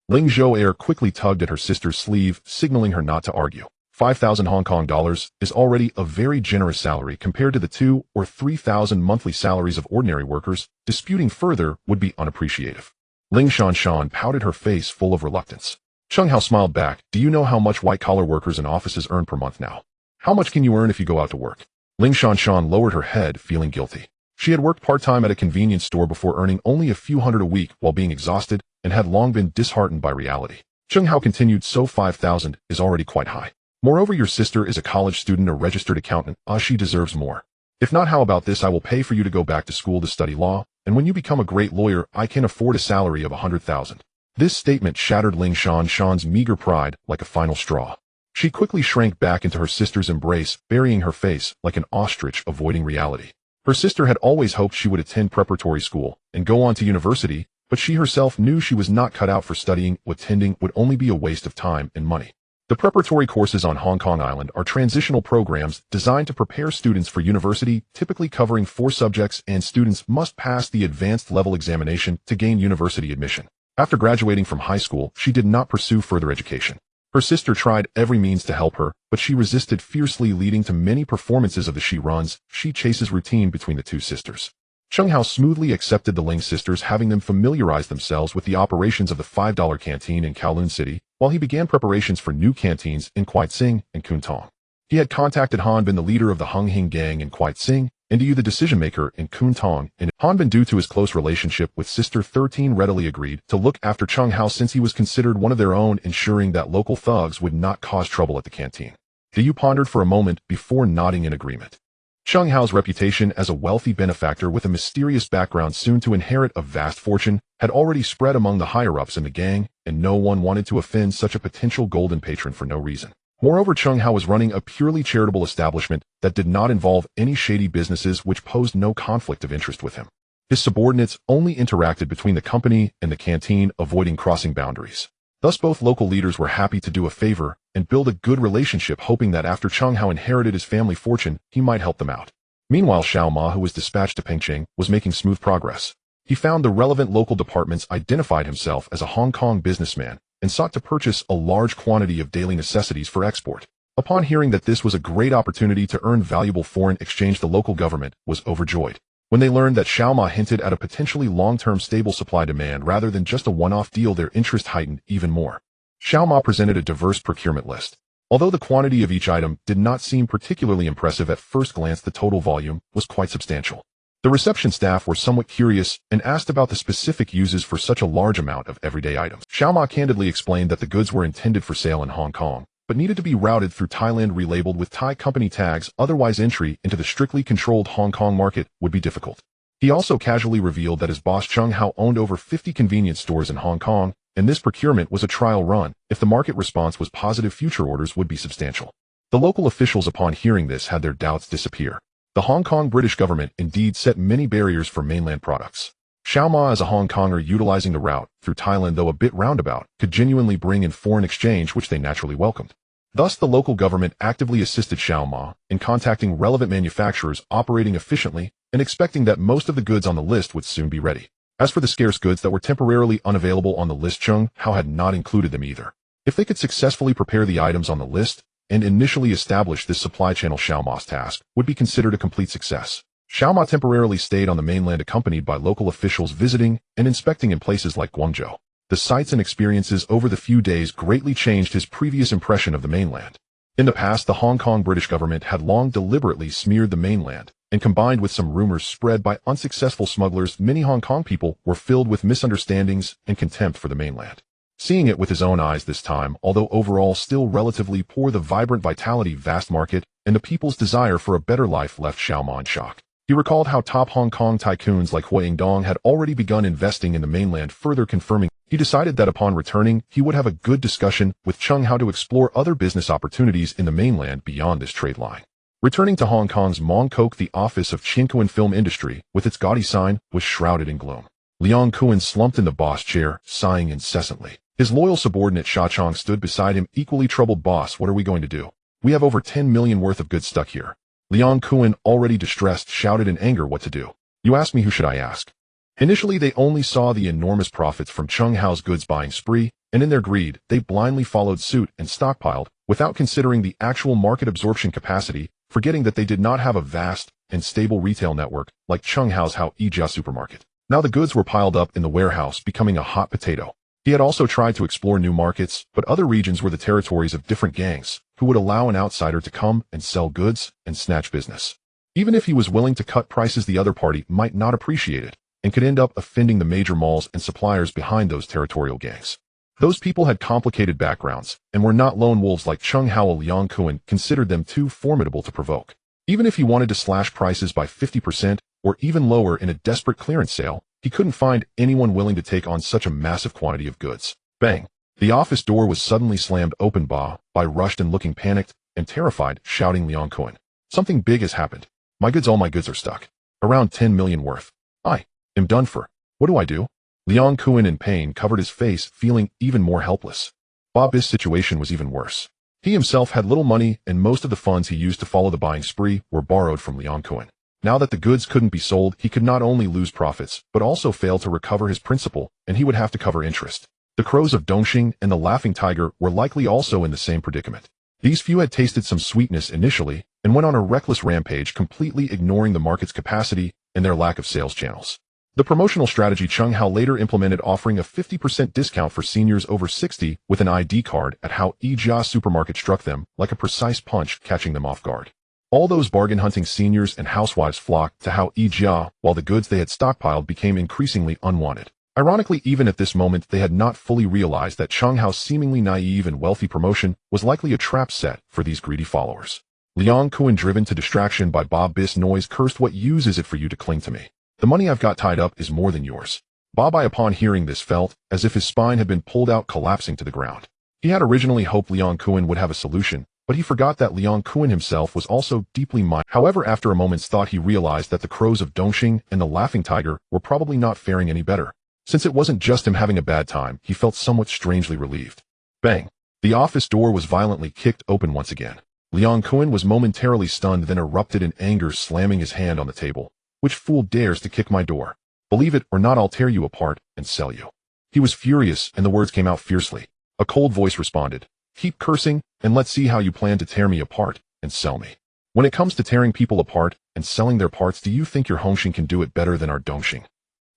Ling Zhou Air quickly tugged at her sister's sleeve, signaling her not to argue. 5,000 Hong Kong dollars is already a very generous salary compared to the 2,000 or 3,000 monthly salaries of ordinary workers. Disputing further would be unappreciative. Ling Shanshan pouted, her face full of reluctance. Chung Hao smiled back, Do you know how much white-collar workers in offices earn per month now? How much can you earn if you go out to work? Ling Shanshan lowered her head, feeling guilty. She had worked part-time at a convenience store before, earning only a few hundred a week while being exhausted, and had long been disheartened by reality. Chung Hao continued, So 5,000 is already quite high. Moreover, your sister is a college student, a registered accountant. She deserves more. If not, how about this? I will pay for you to go back to school to study law, and when you become a great lawyer, I can afford a salary of 100,000. This statement shattered Ling Shanshan's meager pride like a final straw. She quickly shrank back into her sister's embrace, burying her face like an ostrich avoiding reality. Her sister had always hoped she would attend preparatory school and go on to university, but she herself knew she was not cut out for studying. Attending would only be a waste of time and money. The preparatory courses on Hong Kong Island are transitional programs designed to prepare students for university, typically covering 4 subjects, and students must pass the advanced level examination to gain university admission. After graduating from high school, she did not pursue further education. Her sister tried every means to help her, but she resisted fiercely, leading to many performances of the she runs, she chases routine between the two sisters. Chung Hao smoothly accepted the Ling sisters, having them familiarize themselves with the operations of the $5 canteen in Kowloon City, while he began preparations for new canteens in Kuaixing and Kuntong. He had contacted Han Bin, the leader of the Hung Hing gang in Kuaixing, and Yu, the decision-maker in Kuntong, and Han Bin, due to his close relationship with Sister 13, readily agreed to look after Chung Hao since he was considered one of their own, ensuring that local thugs would not cause trouble at the canteen. Yu pondered for a moment before nodding in agreement. Chung Hao's reputation as a wealthy benefactor with a mysterious background, soon to inherit a vast fortune, had already spread among the higher-ups in the gang, and no one wanted to offend such a potential golden patron for no reason. Moreover, Chung Hao was running a purely charitable establishment that did not involve any shady businesses, which posed no conflict of interest with him. His subordinates only interacted between the company and the canteen, avoiding crossing boundaries. Thus both local leaders were happy to do a favor and build a good relationship, hoping that after Chung Hao inherited his family fortune, he might help them out. Meanwhile, Xiao Ma, who was dispatched to Pengcheng, was making smooth progress. He found the relevant local departments, identified himself as a Hong Kong businessman, and sought to purchase a large quantity of daily necessities for export. Upon hearing that this was a great opportunity to earn valuable foreign exchange, the local government was overjoyed. When they learned that Xiao Ma hinted at a potentially long-term stable supply-demand rather than just a one-off deal, their interest heightened even more. Xiao Ma presented a diverse procurement list. Although the quantity of each item did not seem particularly impressive at first glance, the total volume was quite substantial. The reception staff were somewhat curious and asked about the specific uses for such a large amount of everyday items. Xiaoma candidly explained that the goods were intended for sale in Hong Kong, but needed to be routed through Thailand relabeled with Thai company tags, otherwise entry into the strictly controlled Hong Kong market would be difficult. He also casually revealed that his boss Chung Hao owned over 50 convenience stores in Hong Kong, and this procurement was a trial run. If the market response was positive, future orders would be substantial. The local officials upon hearing this had their doubts disappear. The Hong Kong British government indeed set many barriers for mainland products. Xiaoma, as a Hong Konger utilizing the route through Thailand, though a bit roundabout, could genuinely bring in foreign exchange, which they naturally welcomed. Thus, the local government actively assisted Xiaoma in contacting relevant manufacturers operating efficiently and expecting that most of the goods on the list would soon be ready. As for the scarce goods that were temporarily unavailable on the list, Chung Hao had not included them either. If they could successfully prepare the items on the list and initially establish this supply channel, Xiaoma's task would be considered a complete success. Xiaoma temporarily stayed on the mainland accompanied by local officials visiting and inspecting in places like Guangzhou. The sights and experiences over the few days greatly changed his previous impression of the mainland. In the past, the Hong Kong British government had long deliberately smeared the mainland, and combined with some rumors spread by unsuccessful smugglers, many Hong Kong people were filled with misunderstandings and contempt for the mainland. Seeing it with his own eyes this time, although overall still relatively poor, the vibrant vitality, vast market, and the people's desire for a better life left Xiaoma in shock. He recalled how top Hong Kong tycoons like Hui Yingdong had already begun investing in the mainland, further confirming. He decided that upon returning, he would have a good discussion with Chung Hao to explore other business opportunities in the mainland beyond this trade line. Returning to Hong Kong's Mong Kok, the office of Chinkuan Film Industry, with its gaudy sign, was shrouded in gloom. Liang Kuan slumped in the boss chair, sighing incessantly. His loyal subordinate Sha Chong stood beside him, equally troubled. Boss, what are we going to do? We have over 10 million worth of goods stuck here. Liang Kuan, already distressed, shouted in anger. What to do? You ask me, who should I ask? Initially, they only saw the enormous profits from Chung Hao's goods buying spree, and in their greed, they blindly followed suit and stockpiled, without considering the actual market absorption capacity, forgetting that they did not have a vast and stable retail network like Chung Hao's Hao Yijia supermarket. Now the goods were piled up in the warehouse, becoming a hot potato. He had also tried to explore new markets, but other regions were the territories of different gangs, who would allow an outsider to come and sell goods and snatch business. Even if he was willing to cut prices, the other party might not appreciate it, and could end up offending the major malls and suppliers behind those territorial gangs. Those people had complicated backgrounds, and were not lone wolves like Chung Hao. Liang Kuan considered them too formidable to provoke. Even if he wanted to slash prices by 50% or even lower in a desperate clearance sale, he couldn't find anyone willing to take on such a massive quantity of goods. Bang! The office door was suddenly slammed open. Ba rushed and looking panicked and terrified, shouting, Liang Kuan, something big has happened. My goods, all my goods are stuck. Around 10 million worth. I am done for. What do I do? Liang Kuan in pain covered his face, feeling even more helpless. Bob's situation was even worse. He himself had little money, and most of the funds he used to follow the buying spree were borrowed from Liang Kuan. Now that the goods couldn't be sold, he could not only lose profits, but also fail to recover his principal, and he would have to cover interest. The crows of Dongxing and the Laughing Tiger were likely also in the same predicament. These few had tasted some sweetness initially, and went on a reckless rampage, completely ignoring the market's capacity and their lack of sales channels. The promotional strategy Chung Hao later implemented, offering a 50% discount for seniors over 60 with an ID card at Hao Yijia supermarket, struck them like a precise punch, catching them off guard. All those bargain-hunting seniors and housewives flocked to Hao Yijia, while the goods they had stockpiled became increasingly unwanted. Ironically, even at this moment, they had not fully realized that Chung Hao's seemingly naive and wealthy promotion was likely a trap set for these greedy followers. Liang Kuan, driven to distraction by Bob's noise, cursed, what use is it for you to cling to me? The money I've got tied up is more than yours. Babai, upon hearing this, felt as if his spine had been pulled out, collapsing to the ground. He had originally hoped Liang Kuan would have a solution, but he forgot that Liang Kuan himself was also deeply minded. However, after a moment's thought, he realized that the crows of Dongxing and the Laughing Tiger were probably not faring any better. Since it wasn't just him having a bad time, he felt somewhat strangely relieved. Bang! The office door was violently kicked open once again. Liang Kuan was momentarily stunned, then erupted in anger, slamming his hand on the table. Which fool dares to kick my door? Believe it or not, I'll tear you apart and sell you. He was furious, and the words came out fiercely. A cold voice responded, keep cursing, and let's see how you plan to tear me apart and sell me. When it comes to tearing people apart and selling their parts, do you think your Hongxing can do it better than our Dongxing?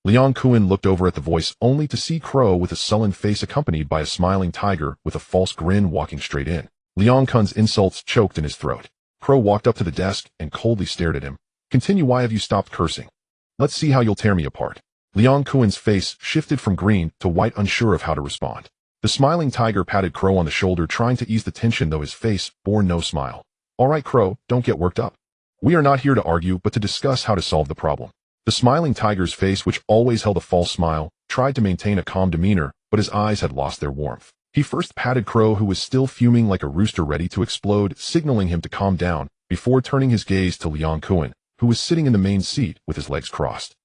Liang Kuan looked over at the voice, only to see Crow with a sullen face accompanied by a smiling tiger with a false grin walking straight in. Liang Kun's insults choked in his throat. Crow walked up to the desk and coldly stared at him. Continue. Why have you stopped cursing? Let's see how you'll tear me apart. Liang Kun's face shifted from green to white, unsure of how to respond. The smiling tiger patted Crow on the shoulder, trying to ease the tension, though his face bore no smile. All right, Crow, don't get worked up. We are not here to argue, but to discuss how to solve the problem. The smiling tiger's face, which always held a false smile, tried to maintain a calm demeanor, but his eyes had lost their warmth. He first patted Crow, who was still fuming like a rooster ready to explode, signaling him to calm down, before turning his gaze to Liang Kun, who was sitting in the main seat with his legs crossed.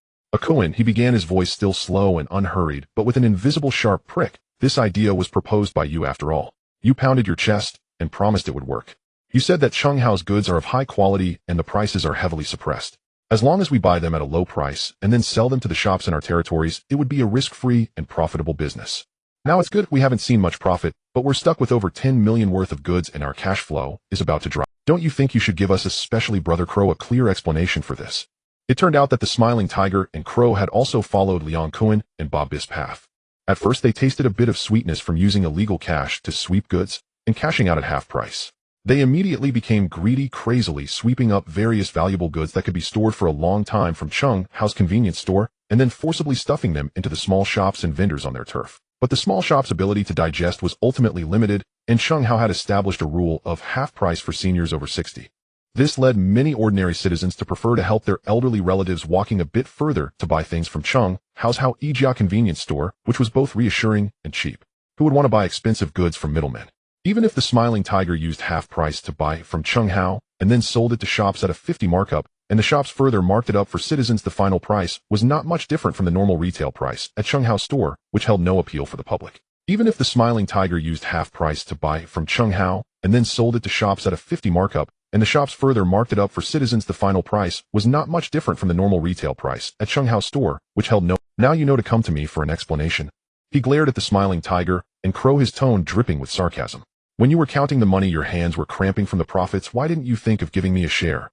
Kun, he began, his voice still slow and unhurried, but with an invisible sharp prick. This idea was proposed by you after all. You pounded your chest and promised it would work. You said that Chenghao's goods are of high quality and the prices are heavily suppressed. As long as we buy them at a low price and then sell them to the shops in our territories, it would be a risk-free and profitable business. Now it's good we haven't seen much profit, but we're stuck with over 10 million worth of goods and our cash flow is about to drop. Don't you think you should give us, especially Brother Crow, a clear explanation for this? It turned out that the smiling tiger and Crow had also followed Liang Kun and Bob's path. At first they tasted a bit of sweetness from using illegal cash to sweep goods and cashing out at half price. They immediately became greedy, crazily sweeping up various valuable goods that could be stored for a long time from Chenghao's convenience store and then forcibly stuffing them into the small shops and vendors on their turf. But the small shop's ability to digest was ultimately limited, and Chenghao had established a rule of half price for seniors over 60. This led many ordinary citizens to prefer to help their elderly relatives, walking a bit further to buy things from Chenghao's Ijia convenience store, which was both reassuring and cheap. Who would want to buy expensive goods from middlemen? Even if the smiling tiger used half price to buy from Chenghao and then sold it to shops at a 50 markup, and the shops further marked it up for citizens, the final price was not much different from the normal retail price at Chenghao's store, which held no appeal for the public. Even if the smiling tiger used half price to buy from Chenghao and then sold it to shops at a 50 markup, and the shops further marked it up for citizens, the final price was not much different from the normal retail price at Chenghao's store, which held no. Now you know to come to me for an explanation. He glared at the smiling tiger and Crow, his tone dripping with sarcasm. When you were counting the money, your hands were cramping from the profits. Why didn't you think of giving me a share?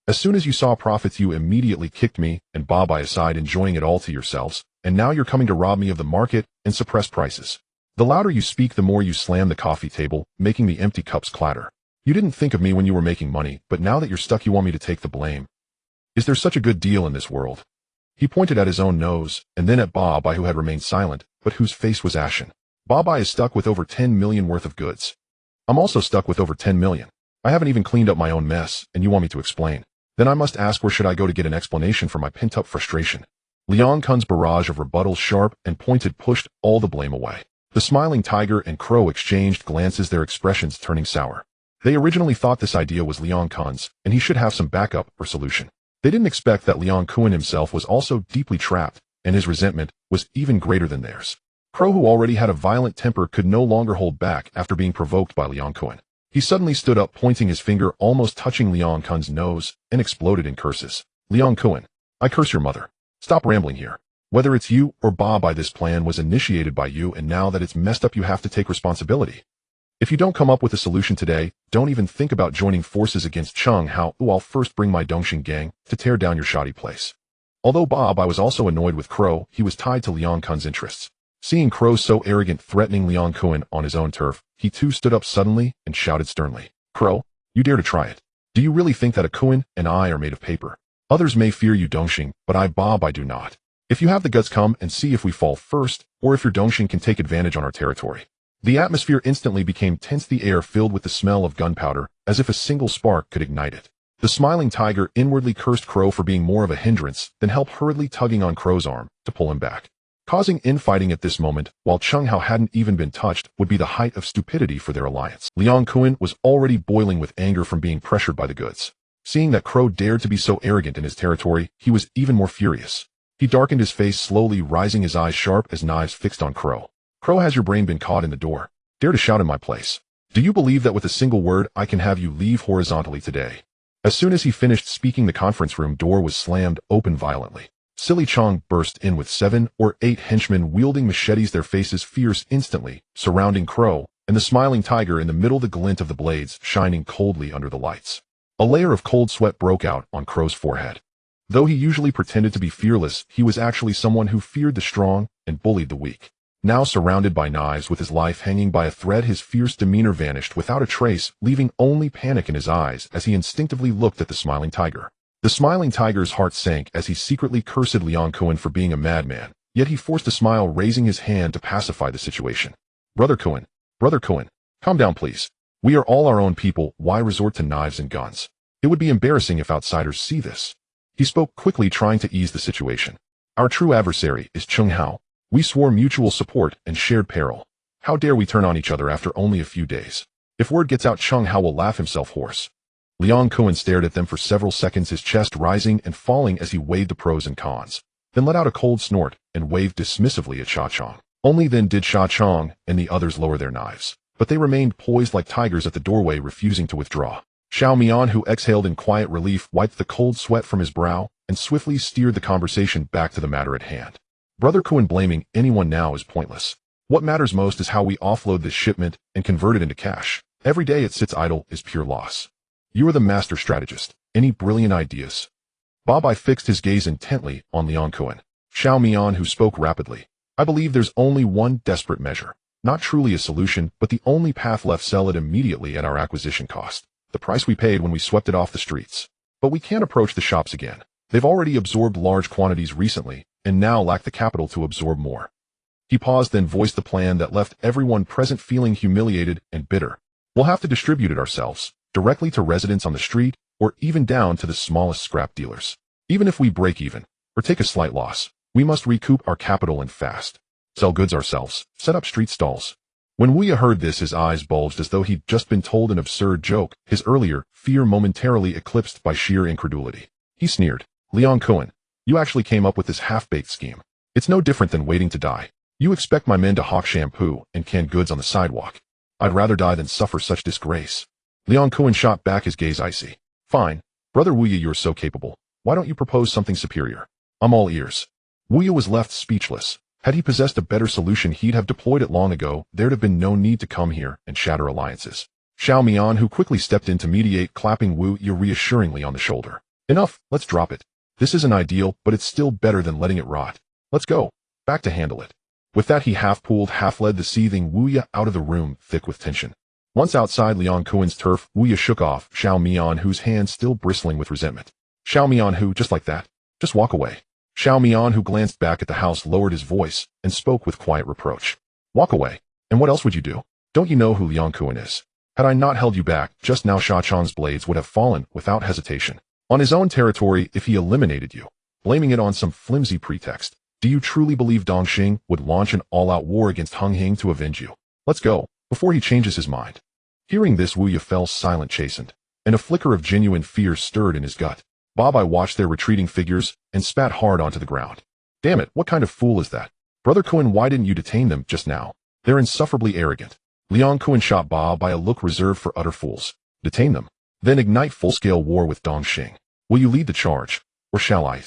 As soon as you saw profits, you immediately kicked me and Bob aside, enjoying it all to yourselves, and now you're coming to rob me of the market and suppress prices. The louder you speak, the more you slam the coffee table, making the empty cups clatter. You didn't think of me when you were making money, but now that you're stuck, you want me to take the blame. Is there such a good deal in this world? He pointed at his own nose, and then at Bob, who had remained silent, but whose face was ashen. Bob is stuck with over 10 million worth of goods. I'm also stuck with over 10 million. I haven't even cleaned up my own mess, and you want me to explain. Then I must ask, where should I go to get an explanation for my pent-up frustration? Liang Kun's barrage of rebuttals, sharp and pointed, pushed all the blame away. The smiling tiger and Crow exchanged glances, their expressions turning sour. They originally thought this idea was Liang Kun's, and he should have some backup or solution. They didn't expect that Liang Kun himself was also deeply trapped, and his resentment was even greater than theirs. Crow, who already had a violent temper, could no longer hold back after being provoked by Liang Kun. He suddenly stood up, pointing his finger, almost touching Liang Kun's nose, and exploded in curses. Liang Kun, I curse your mother. Stop rambling here. Whether it's you or Bob, this plan was initiated by you, and now that it's messed up, you have to take responsibility. If you don't come up with a solution today, don't even think about joining forces against Chenghao. I'll first bring my Dongxing gang to tear down your shoddy place. Although Bob was also annoyed with Crow, he was tied to Liang Kun's interests. Seeing Crow so arrogant, threatening Liang Kun on his own turf, he too stood up suddenly and shouted sternly, Crow, you dare to try it? Do you really think that a Kun and I are made of paper? Others may fear you, Dongxing, but I do not. If you have the guts, come and see if we fall first, or if your Dongxing can take advantage on our territory. The atmosphere instantly became tense, the air filled with the smell of gunpowder, as if a single spark could ignite it. The smiling tiger inwardly cursed Crow for being more of a hindrance than help, hurriedly tugging on Crow's arm to pull him back. Causing infighting at this moment, while Chenghao hadn't even been touched, would be the height of stupidity for their alliance. Liang Kun was already boiling with anger from being pressured by the goods. Seeing that Crow dared to be so arrogant in his territory, he was even more furious. He darkened his face, slowly rising, his eyes sharp as knives fixed on Crow. Crow, has your brain been caught in the door? Dare to shout in my place? Do you believe that with a single word I can have you leave horizontally today? As soon as he finished speaking, the conference room door was slammed open violently. Silly Chong burst in with 7 or 8 henchmen wielding machetes, their faces fierce, instantly surrounding Crow and the smiling tiger in the middle, the glint of the blades shining coldly under the lights. A layer of cold sweat broke out on Crow's forehead. Though he usually pretended to be fearless, he was actually someone who feared the strong and bullied the weak. Now surrounded by knives with his life hanging by a thread, his fierce demeanor vanished without a trace, leaving only panic in his eyes as he instinctively looked at the smiling tiger. The smiling tiger's heart sank as he secretly cursed Leon Cohen for being a madman, yet he forced a smile, raising his hand to pacify the situation. Brother Cohen, calm down please. We are all our own people, why resort to knives and guns? It would be embarrassing if outsiders see this. He spoke quickly, trying to ease the situation. Our true adversary is Chung Hao. We swore mutual support and shared peril. How dare we turn on each other after only a few days? If word gets out, Chung Hao will laugh himself hoarse. Leon Cohen stared at them for several seconds, his chest rising and falling as he weighed the pros and cons, then let out a cold snort and waved dismissively at Sha Chong. Only then did Sha Chong and the others lower their knives, but they remained poised like tigers at the doorway, refusing to withdraw. Xiao Mian, who exhaled in quiet relief, wiped the cold sweat from his brow and swiftly steered the conversation back to the matter at hand. Brother Cohen, blaming anyone now is pointless. What matters most is how we offload this shipment and convert it into cash. Every day it sits idle is pure loss. You are the master strategist. Any brilliant ideas? Babai fixed his gaze intently on Leon Cohen. Xiao Mian, who spoke rapidly. I believe there's only one desperate measure. Not truly a solution, but the only path left. Sell it immediately at our acquisition cost. The price we paid when we swept it off the streets. But we can't approach the shops again. They've already absorbed large quantities recently, and now lack the capital to absorb more. He paused, then voiced the plan that left everyone present feeling humiliated and bitter. We'll have to distribute it ourselves, directly to residents on the street, or even down to the smallest scrap dealers. Even if we break even, or take a slight loss, we must recoup our capital and fast. Sell goods ourselves, set up street stalls. When Wuya heard this, his eyes bulged as though he'd just been told an absurd joke, his earlier fear momentarily eclipsed by sheer incredulity. He sneered. Leon Cohen, you actually came up with this half-baked scheme. It's no different than waiting to die. You expect my men to hawk shampoo and canned goods on the sidewalk. I'd rather die than suffer such disgrace. Leon Cohen shot back, his gaze icy. Fine. Brother Wuya, you're so capable. Why don't you propose something superior? I'm all ears. Wuya was left speechless. Had he possessed a better solution, he'd have deployed it long ago. There'd have been no need to come here and shatter alliances. Xiao Mian, who quickly stepped in to mediate, clapping Wuya reassuringly on the shoulder. Enough, let's drop it. This isn't ideal, but it's still better than letting it rot. Let's go. Back to handle it. With that, he half-pulled, half-led the seething Wuya out of the room, thick with tension. Once outside Leon Cohen's turf, Wuya shook off Xiao Mian, whose hands still bristling with resentment. Xiao Mian, who, just like that, just walk away. Xiao Mian, who glanced back at the house, lowered his voice and spoke with quiet reproach. Walk away? And what else would you do? Don't you know who Leon Cohen is? Had I not held you back, just now Sha Chong's blades would have fallen without hesitation. On his own territory if he eliminated you, blaming it on some flimsy pretext. Do you truly believe Dongxing would launch an all-out war against Hung Hing to avenge you? Let's go, before he changes his mind. Hearing this, Wuya fell silent, chastened, and a flicker of genuine fear stirred in his gut. Babai watched their retreating figures and spat hard onto the ground. Damn it, what kind of fool is that? Brother Cohen, why didn't you detain them just now? They're insufferably arrogant. Leon Cohen shot Babai a look reserved for utter fools. Detain them? Then ignite full-scale war with Dongxing. Will you lead the charge, or shall I?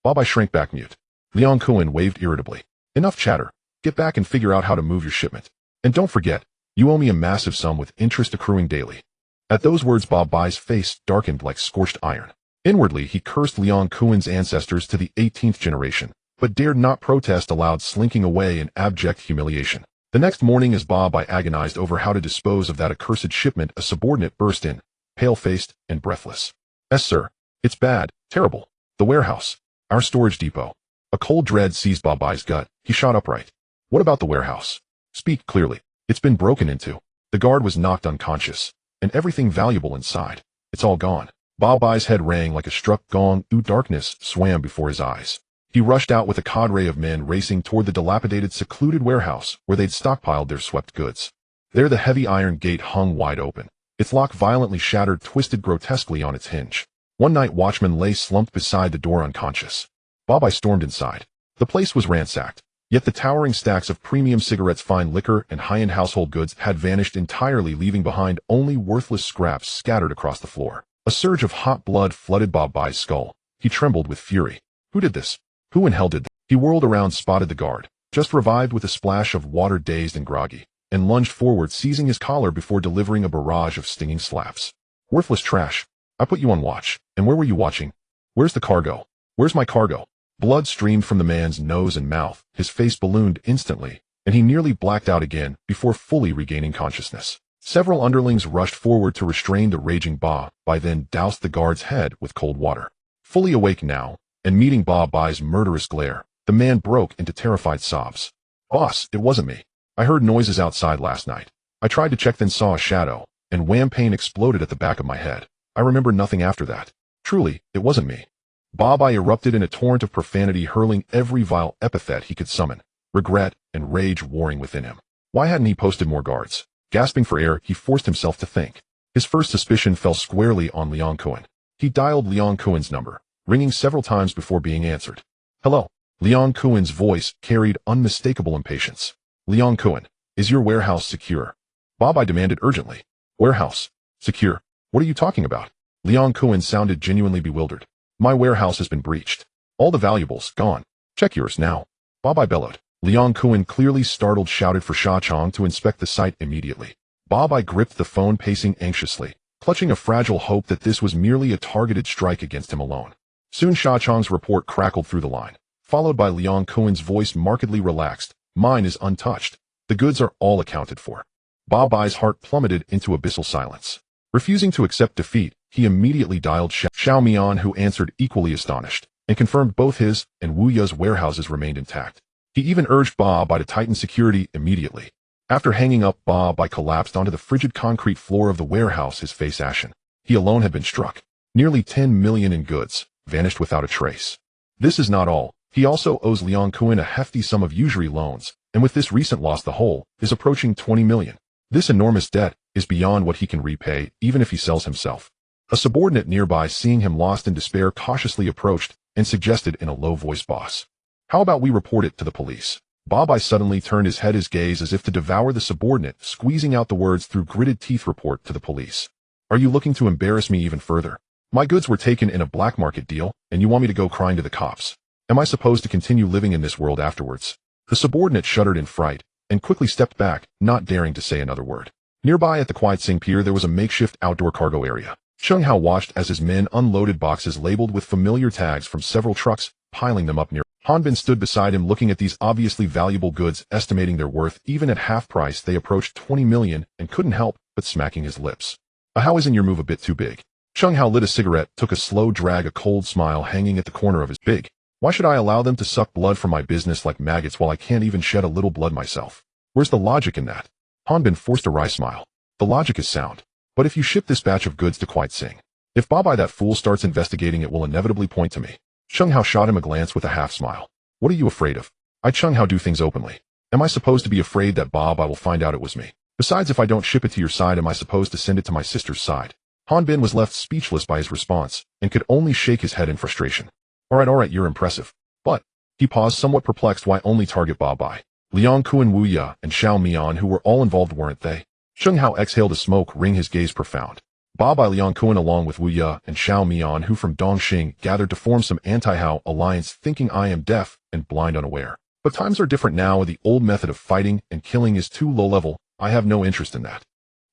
Babai shrank back, mute. Leon Cohen waved irritably. Enough chatter. Get back and figure out how to move your shipment. And don't forget, you owe me a massive sum with interest accruing daily. At those words, Babai's face darkened like scorched iron. Inwardly, he cursed Leon Cohen's ancestors to the 18th generation, but dared not protest aloud, slinking away in abject humiliation. The next morning, as Babai agonized over how to dispose of that accursed shipment, a subordinate burst in, pale-faced and breathless. Yes, sir. It's bad, terrible. The warehouse. Our storage depot. A cold dread seized Babai's gut. He shot upright. What about the warehouse? Speak clearly. It's been broken into. The guard was knocked unconscious, and everything valuable inside. It's all gone. Babai's head rang like a struck gong. Darkness swam before his eyes. He rushed out with a cadre of men racing toward the dilapidated, secluded warehouse where they'd stockpiled their swept goods. There the heavy iron gate hung wide open. Its lock violently shattered, twisted grotesquely on its hinge. One night watchman lay slumped beside the door unconscious. Babai stormed inside. The place was ransacked, yet the towering stacks of premium cigarettes, fine liquor, and high-end household goods had vanished entirely, leaving behind only worthless scraps scattered across the floor. A surge of hot blood flooded Babai's skull. He trembled with fury. Who did this? Who in hell did this? He whirled around, spotted the guard, just revived with a splash of water, dazed and groggy, and lunged forward, seizing his collar before delivering a barrage of stinging slaps. Worthless trash. I put you on watch. And where were you watching? Where's the cargo? Where's my cargo? Blood streamed from the man's nose and mouth. His face ballooned instantly, and and he nearly blacked out again before fully regaining consciousness. Several underlings rushed forward to restrain the raging Ba, Bai then doused the guard's head with cold water. Fully awake now, and meeting Ba Bai's murderous glare, the man broke into terrified sobs. "Boss, it wasn't me. I heard noises outside last night. I tried to check then saw a shadow, and wham, pain exploded at the back of my head. I remember nothing after that. Truly, it wasn't me." Ba Bai erupted in a torrent of profanity, hurling every vile epithet he could summon, regret and rage warring within him. Why hadn't he posted more guards? Gasping for air, he forced himself to think. His first suspicion fell squarely on Leon Cohen. He dialed Leon Cohen's number, ringing several times before being answered. "Hello." Leon Cohen's voice carried unmistakable impatience. "Leon Cohen, is your warehouse secure?" Ba Bai demanded urgently. "Warehouse? Secure? What are you talking about?" Leon Cohen sounded genuinely bewildered. "My warehouse has been breached. All the valuables gone. Check yours now." Ba Bai bellowed. Leon Cohen, clearly startled, shouted for Sha Chong to inspect the site immediately. Ba Bai gripped the phone, pacing anxiously, clutching a fragile hope that this was merely a targeted strike against him alone. Soon Sha Chong's report crackled through the line, followed by Leon Cohen's voice markedly relaxed. "Mine is untouched. The goods are all accounted for." Ba Bai's heart plummeted into abyssal silence. Refusing to accept defeat, he immediately dialed Xiao Mian, who answered equally astonished, and confirmed both his and Wu Ya's warehouses remained intact. He even urged Ba Bai to tighten security immediately. After hanging up, Ba Bai collapsed onto the frigid concrete floor of the warehouse, his face ashen. He alone had been struck. Nearly 10 million in goods vanished without a trace. This is not all. He also owes Leon Cohen a hefty sum of usury loans, and with this recent loss the whole is approaching 20 million. This enormous debt is beyond what he can repay, even if he sells himself. A subordinate nearby, seeing him lost in despair, cautiously approached and suggested in a low voice, "Boss, how about we report it to the police?" Ba Bai suddenly turned his head, his gaze as if to devour the subordinate, squeezing out the words through gritted teeth. "Report to the police? Are you looking to embarrass me even further? My goods were taken in a black market deal, and you want me to go crying to the cops? Am I supposed to continue living in this world afterwards?" The subordinate shuddered in fright and quickly stepped back, not daring to say another word. Nearby at the Quiet Sing Pier there was a makeshift outdoor cargo area. Chung Hao watched as his men unloaded boxes labeled with familiar tags from several trucks, piling them up near. Hanbin stood beside him, looking at these obviously valuable goods, estimating their worth. Even at half price they approached 20 million, and couldn't help but smacking his lips. "How isn't your move a bit too big?" Chung Hao lit a cigarette, took a slow drag, a cold smile hanging at the corner of his big. "Why should I allow them to suck blood from my business like maggots while I can't even shed a little blood myself? Where's the logic in that?" Hanbin forced a wry smile. "The logic is sound. But if you ship this batch of goods to Quiet Sing, if Ba Bai, that fool, starts investigating, it will inevitably point to me." Chung Hao shot him a glance with a half smile. "What are you afraid of? I Chung Hao do things openly. Am I supposed to be afraid that Ba Bai will find out it was me? Besides, if I don't ship it to your side, am I supposed to send it to my sister's side?" Hanbin was left speechless by his response, and could only shake his head in frustration. All right, you're impressive. But," he paused, somewhat perplexed, "why only target Ba Bai? Leon Kuan, Wu Ya, and Xiao Mian, who were all involved, weren't they?" Chung Hao exhaled a smoke ring, his gaze profound. Ba Bai, Leon Kuan, along with Wu Ya and Xiao Mian, who from Dongxing gathered to form some anti-Hao alliance, thinking I am deaf and blind, unaware. But times are different now. The old method of fighting and killing is too low level. I have no interest in that.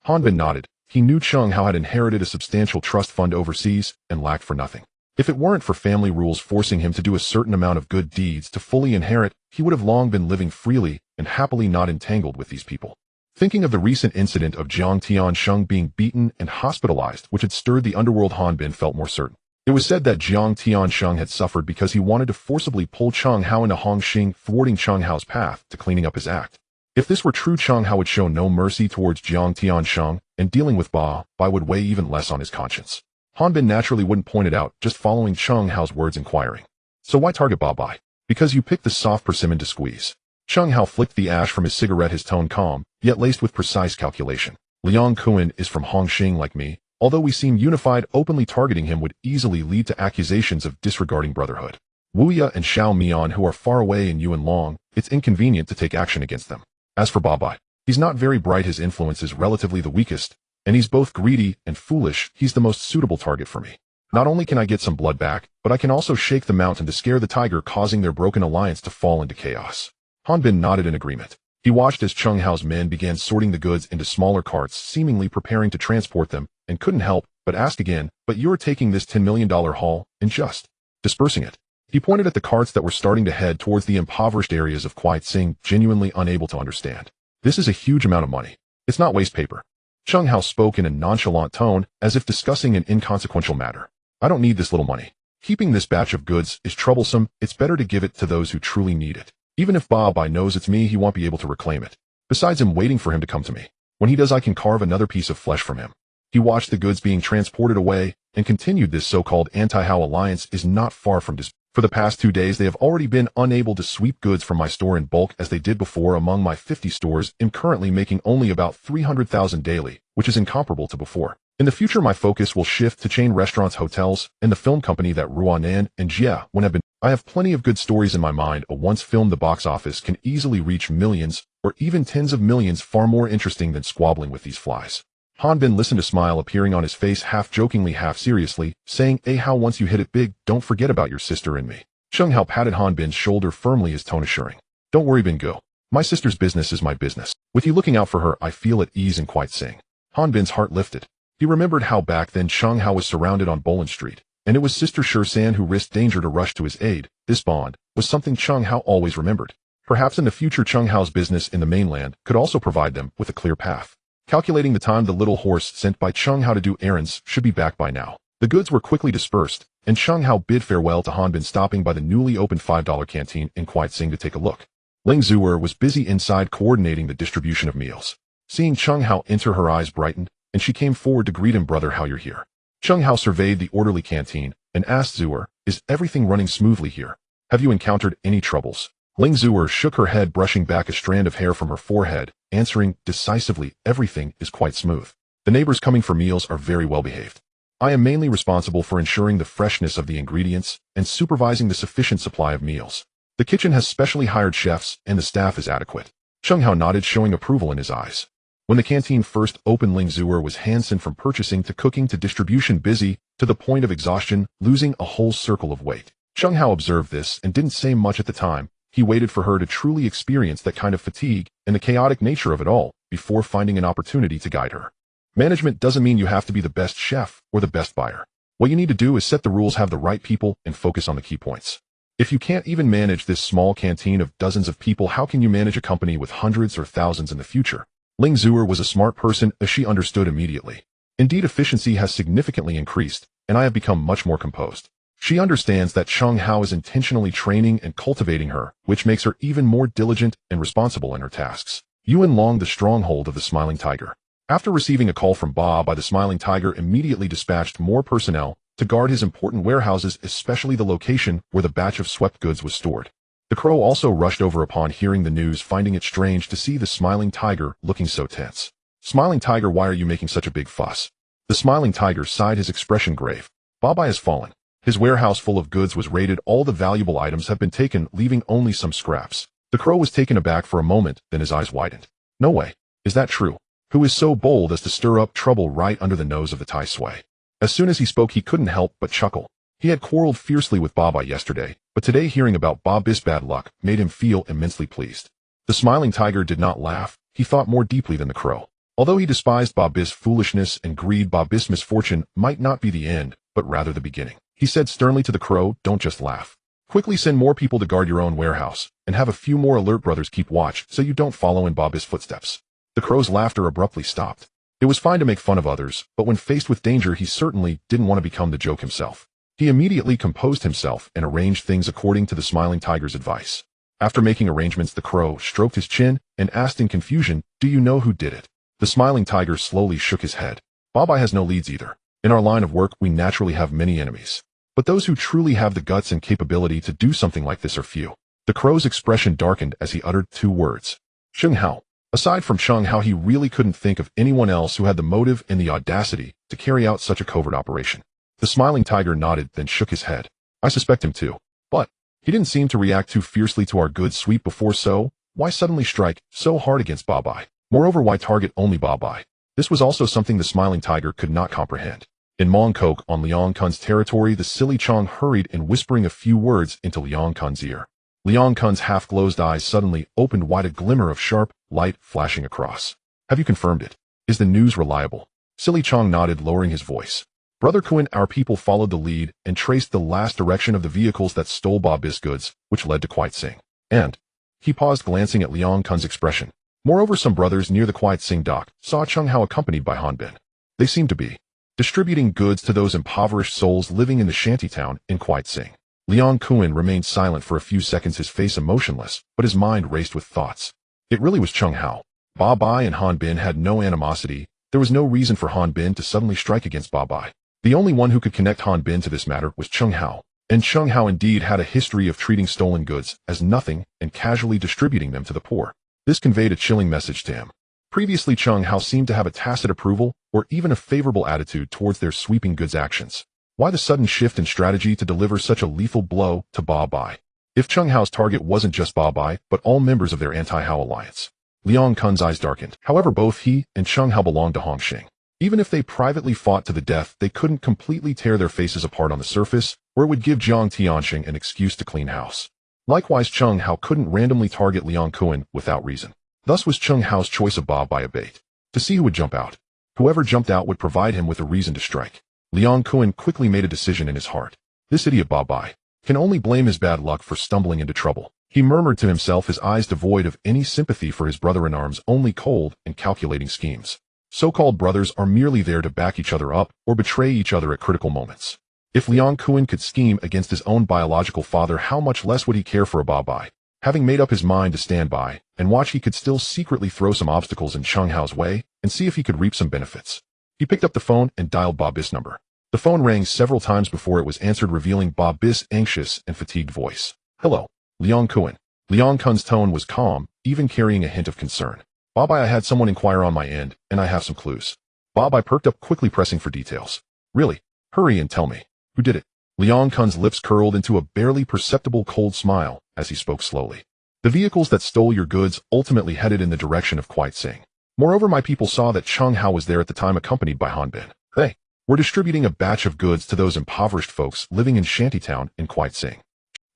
Hanbin nodded. He knew Chung Hao had inherited a substantial trust fund overseas and lacked for nothing. If it weren't for family rules forcing him to do a certain amount of good deeds to fully inherit, he would have long been living freely and happily, not entangled with these people. Thinking of the recent incident of Jiang Tiansheng being beaten and hospitalized, which had stirred the underworld, Hanbin felt more certain. It was said that Jiang Tiansheng had suffered because he wanted to forcibly pull Chung Hao into Hongxing, thwarting Chung Hao's path to cleaning up his act. If this were true, Chung Hao would show no mercy towards Jiang Tiansheng, and dealing with Ba Bai would weigh even less on his conscience. Hanbin naturally wouldn't point it out, just following Chung Hao's words, inquiring. "So why target Ba Bai?" "Because you picked the soft persimmon to squeeze." Chung Hao flicked the ash from his cigarette, his tone calm, yet laced with precise calculation. "Leon Kuan is from Hongxing like me. Although we seem unified, openly targeting him would easily lead to accusations of disregarding brotherhood. Wu Ya and Xiao Mian, who are far away in Yuan Long, it's inconvenient to take action against them. As for Ba Bai, he's not very bright, his influence is relatively the weakest, and he's both greedy and foolish. He's the most suitable target for me. Not only can I get some blood back, but I can also shake the mountain to scare the tiger, causing their broken alliance to fall into chaos." Hanbin nodded in agreement. He watched as Chung Hao's men began sorting the goods into smaller carts, seemingly preparing to transport them, and couldn't help but ask again, "But you're taking this $10 million haul and just dispersing it? He pointed at the carts that were starting to head towards the impoverished areas of Sing, genuinely unable to understand. This is a huge amount of money. It's not waste paper. Chung Hao spoke in a nonchalant tone, as if discussing an inconsequential matter. I don't need this little money. Keeping this batch of goods is troublesome. It's better to give it to those who truly need it. Even if Bai knows it's me, he won't be able to reclaim it. Besides, I'm waiting for him to come to me. When he does, I can carve another piece of flesh from him. He watched the goods being transported away and continued. This so-called anti-Hao alliance is not far from this. For the past 2 days, they have already been unable to sweep goods from my store in bulk as they did before. Among my 50 stores, I'm currently making only about 300,000 daily, which is incomparable to before. In the future, my focus will shift to chain restaurants, hotels, and the film company that Ruanan and Jia when have been. I have plenty of good stories in my mind. A once filmed, the box office can easily reach millions or even tens of millions, far more interesting than squabbling with these flies. Hanbin listened, a smile appearing on his face, half jokingly, half seriously, saying, How once you hit it big, don't forget about your sister and me. Chung Hao patted Hanbin's shoulder firmly, his tone assuring. Don't worry, Bin Go. My sister's business is my business. With you looking out for her, I feel at ease and quite sing. Hanbin's heart lifted. He remembered how back then Chung Hao was surrounded on Bolan Street, and it was Sister San who risked danger to rush to his aid. This bond was something Chung Hao always remembered. Perhaps in the future, Chung Hao's business in the mainland could also provide them with a clear path. Calculating the time, the little horse sent by Chung Hao to do errands should be back by now. The goods were quickly dispersed, and Chung Hao bid farewell to Hanbin, stopping by the newly opened $5 canteen in Sing to take a look. Ling Zuer was busy inside coordinating the distribution of meals. Seeing Chung Hao enter, her eyes brightened, and she came forward to greet him. Brother, how you're here. Chung Hao surveyed the orderly canteen and asked Zuer, Is everything running smoothly here? Have you encountered any troubles? Ling Zuer shook her head, brushing back a strand of hair from her forehead, answering decisively, Everything is quite smooth. The neighbors coming for meals are very well behaved. I am mainly responsible for ensuring the freshness of the ingredients and supervising the sufficient supply of meals. The kitchen has specially hired chefs and the staff is adequate. Chung Hao nodded, showing approval in his eyes. When the canteen first opened, Ling Zuer was handsome, from purchasing to cooking to distribution, busy to the point of exhaustion, losing a whole circle of weight. Chung Hao observed this and didn't say much at the time. He waited for her to truly experience that kind of fatigue and the chaotic nature of it all before finding an opportunity to guide her. Management doesn't mean you have to be the best chef or the best buyer. What you need to do is set the rules, have the right people, and focus on the key points. If you can't even manage this small canteen of dozens of people, how can you manage a company with hundreds or thousands in the future? Ling Zuer was a smart person, as she understood immediately. Indeed, efficiency has significantly increased, and I have become much more composed. She understands that Chung Hao is intentionally training and cultivating her, which makes her even more diligent and responsible in her tasks. Yuan Long, the stronghold of the Smiling Tiger. After receiving a call from Ba, the Smiling Tiger immediately dispatched more personnel to guard his important warehouses, especially the location where the batch of swept goods was stored. The Crow also rushed over upon hearing the news, finding it strange to see the Smiling Tiger looking so tense. Smiling Tiger, why are you making such a big fuss? The Smiling Tiger sighed, his expression grave. Ba has fallen. His warehouse full of goods was raided. All the valuable items have been taken, leaving only some scraps. The Crow was taken aback for a moment, then his eyes widened. No way. Is that true? Who is so bold as to stir up trouble right under the nose of the Tai Sui? As soon as he spoke, he couldn't help but chuckle. He had quarreled fiercely with Ba yesterday, but today hearing about Ba's bad luck made him feel immensely pleased. The Smiling Tiger did not laugh. He thought more deeply than the Crow. Although he despised Ba's foolishness and greed, Ba's misfortune might not be the end, but rather the beginning. He said sternly to the Crow, Don't just laugh. Quickly send more people to guard your own warehouse, and have a few more alert brothers keep watch so you don't follow in Ba's footsteps. The Crow's laughter abruptly stopped. It was fine to make fun of others, but when faced with danger, he certainly didn't want to become the joke himself. He immediately composed himself and arranged things according to the Smiling Tiger's advice. After making arrangements, the Crow stroked his chin and asked in confusion, Do you know who did it? The Smiling Tiger slowly shook his head. Ba has no leads either. In our line of work, we naturally have many enemies. But those who truly have the guts and capability to do something like this are few. The Crow's expression darkened as he uttered 2 words. Chung Hao. Aside from Chung Hao, he really couldn't think of anyone else who had the motive and the audacity to carry out such a covert operation. The Smiling Tiger nodded, then shook his head. I suspect him too. But he didn't seem to react too fiercely to our good sweep before, so why suddenly strike so hard against Ba? Moreover, why target only Ba? This was also something the Smiling Tiger could not comprehend. In Mongkok, on Liang Kun's territory, the silly Chong hurried in, whispering a few words into Liang Kun's ear. Liang Kun's half-closed eyes suddenly opened wide, a glimmer of sharp light flashing across. Have you confirmed it? Is the news reliable? Silly Chong nodded, lowering his voice. Brother Kuan, our people followed the lead and traced the last direction of the vehicles that stole Bobby's goods, which led to Quiet Sing. And he paused, glancing at Liang Kun's expression. Moreover, some brothers near the Quiet Sing dock saw Chung Hao accompanied by Han Bin. They seemed to be distributing goods to those impoverished souls living in the shantytown in Quiet Sing. Liang Kuan remained silent for a few seconds, his face emotionless, but his mind raced with thoughts. It really was Chung Hao. Ba Bai and Han Bin had no animosity. There was no reason for Han Bin to suddenly strike against Ba Bai. The only one who could connect Han Bin to this matter was Chung Hao. And Chung Hao indeed had a history of treating stolen goods as nothing and casually distributing them to the poor. This conveyed a chilling message to him. Previously, Chung Hao seemed to have a tacit approval or even a favorable attitude towards their sweeping goods actions. Why the sudden shift in strategy to deliver such a lethal blow to Ba Bai? If Chung Hao's target wasn't just Ba Bai, but all members of their anti-Hao alliance. Liang Kun's eyes darkened. However, both he and Chung Hao belonged to Hongxing. Even if they privately fought to the death, they couldn't completely tear their faces apart on the surface, or it would give Jiang Tianxing an excuse to clean house. Likewise, Chung Hao couldn't randomly target Liang Kuan without reason. Thus was Chung Hao's choice of Ba Bai a bait. To see who would jump out. Whoever jumped out would provide him with a reason to strike. Liang Kuan quickly made a decision in his heart. This idiot Ba Bai can only blame his bad luck for stumbling into trouble. He murmured to himself, his eyes devoid of any sympathy for his brother-in-arms, only cold and calculating schemes. So-called brothers are merely there to back each other up or betray each other at critical moments. If Liang Kuan could scheme against his own biological father, how much less would he care for a Ba Bai? Having made up his mind to stand by and watch, he could still secretly throw some obstacles in Chung Hao's way and see if he could reap some benefits. He picked up the phone and dialed Ba Bi's number. The phone rang several times before it was answered, revealing Ba Bi's anxious and fatigued voice. Hello, Liang Kuan. Liang Kun's tone was calm, even carrying a hint of concern. Ba Bai, I had someone inquire on my end, and I have some clues. Ba Bai perked up, quickly pressing for details. Really? Hurry and tell me. Who did it? Liang Kun's lips curled into a barely perceptible cold smile as he spoke slowly. The vehicles that stole your goods ultimately headed in the direction of Quiet Sing. Moreover, my people saw that Chung Hao was there at the time, accompanied by Han Bin. They were distributing a batch of goods to those impoverished folks living in shantytown in Quiet Sing.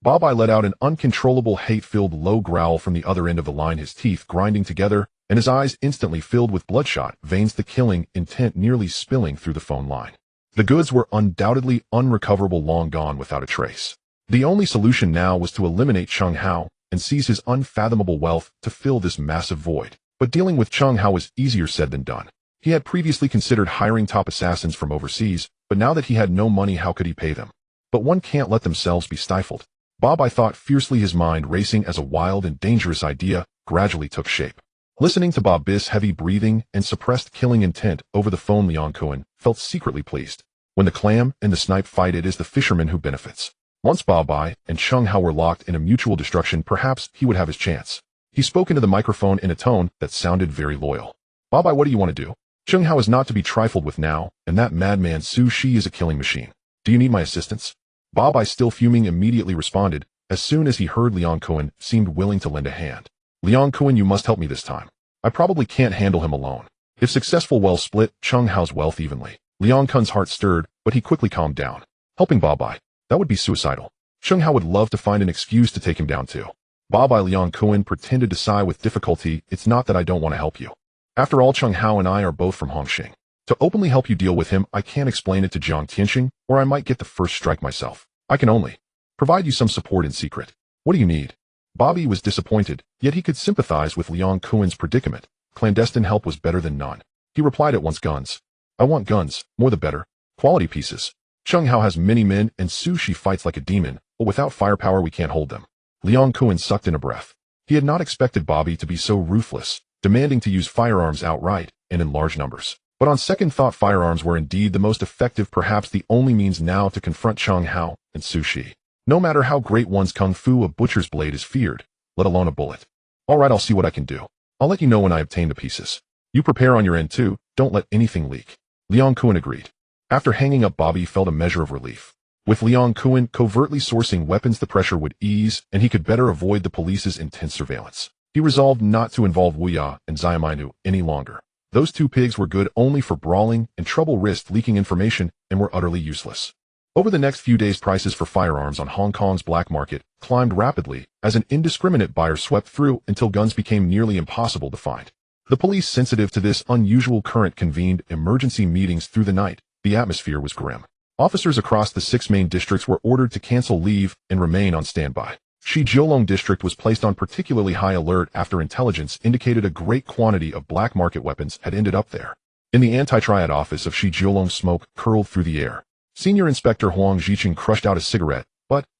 Ba Bai let out an uncontrollable hate-filled low growl from the other end of the line, his teeth grinding together and his eyes instantly filled with bloodshot veins, the killing intent nearly spilling through the phone line. The goods were undoubtedly unrecoverable, long gone without a trace. The only solution now was to eliminate Chung Hao and seize his unfathomable wealth to fill this massive void. But dealing with Chung Hao was easier said than done. He had previously considered hiring top assassins from overseas, but now that he had no money, how could he pay them? But one can't let themselves be stifled. Ba Bai thought fiercely, his mind racing as a wild and dangerous idea gradually took shape. Listening to Ba Bi's heavy breathing and suppressed killing intent over the phone, Liang Kuan felt secretly pleased. When the clam and the snipe fight, it is the fisherman who benefits. Once Ba Bai and Chung Hao were locked in a mutual destruction, perhaps he would have his chance. He spoke into the microphone in a tone that sounded very loyal. Ba Bai, what do you want to do? Chung Hao is not to be trifled with now, and that madman Su Shi is a killing machine. Do you need my assistance? Ba Bai, still fuming, immediately responded, as soon as he heard Liang Kuan seemed willing to lend a hand. Liang Kuan, you must help me this time. I probably can't handle him alone. If successful, well, split Chung Hao's wealth evenly. Liang Kun's heart stirred, but he quickly calmed down. Helping Ba Bai, that would be suicidal. Chung Hao would love to find an excuse to take him down too. Ba Bai, Liang Kuan pretended to sigh with difficulty. It's not that I don't want to help you. After all, Chung Hao and I are both from Hongxing. To openly help you deal with him, I can't explain it to Jiang Tianxing, or I might get the first strike myself. I can only provide you some support in secret. What do you need? Bobby was disappointed, yet he could sympathize with Liang Kuan's predicament. Clandestine help was better than none. He replied at once, guns. I want guns, more the better. Quality pieces. Chung Hao has many men and Su Shi fights like a demon, but without firepower we can't hold them. Liang Kuan sucked in a breath. He had not expected Bobby to be so ruthless, demanding to use firearms outright and in large numbers. But on second thought, firearms were indeed the most effective, perhaps the only means now to confront Chung Hao and Su Shi. No matter how great one's kung fu, a butcher's blade is feared, let alone a bullet. All right, I'll see what I can do. I'll let you know when I obtain the pieces. You prepare on your end too, don't let anything leak. Liang Kuan agreed. After hanging up, Bobby felt a measure of relief. With Liang Kuan covertly sourcing weapons, the pressure would ease, and he could better avoid the police's intense surveillance. He resolved not to involve Wu Ya and Xiaomainu any longer. Those two pigs were good only for brawling, and trouble risked leaking information and were utterly useless. Over the next few days, prices for firearms on Hong Kong's black market climbed rapidly as an indiscriminate buyer swept through until guns became nearly impossible to find. The police, sensitive to this unusual current, convened emergency meetings through the night The atmosphere was grim. Officers across the 6 main districts were ordered to cancel leave and remain on standby. Shijiolong district was placed on particularly high alert after intelligence indicated a great quantity of black market weapons had ended up there. In the anti-triad office of Shijiolong, smoke curled through the air. Senior Inspector Huang Jiqing crushed out a cigarette,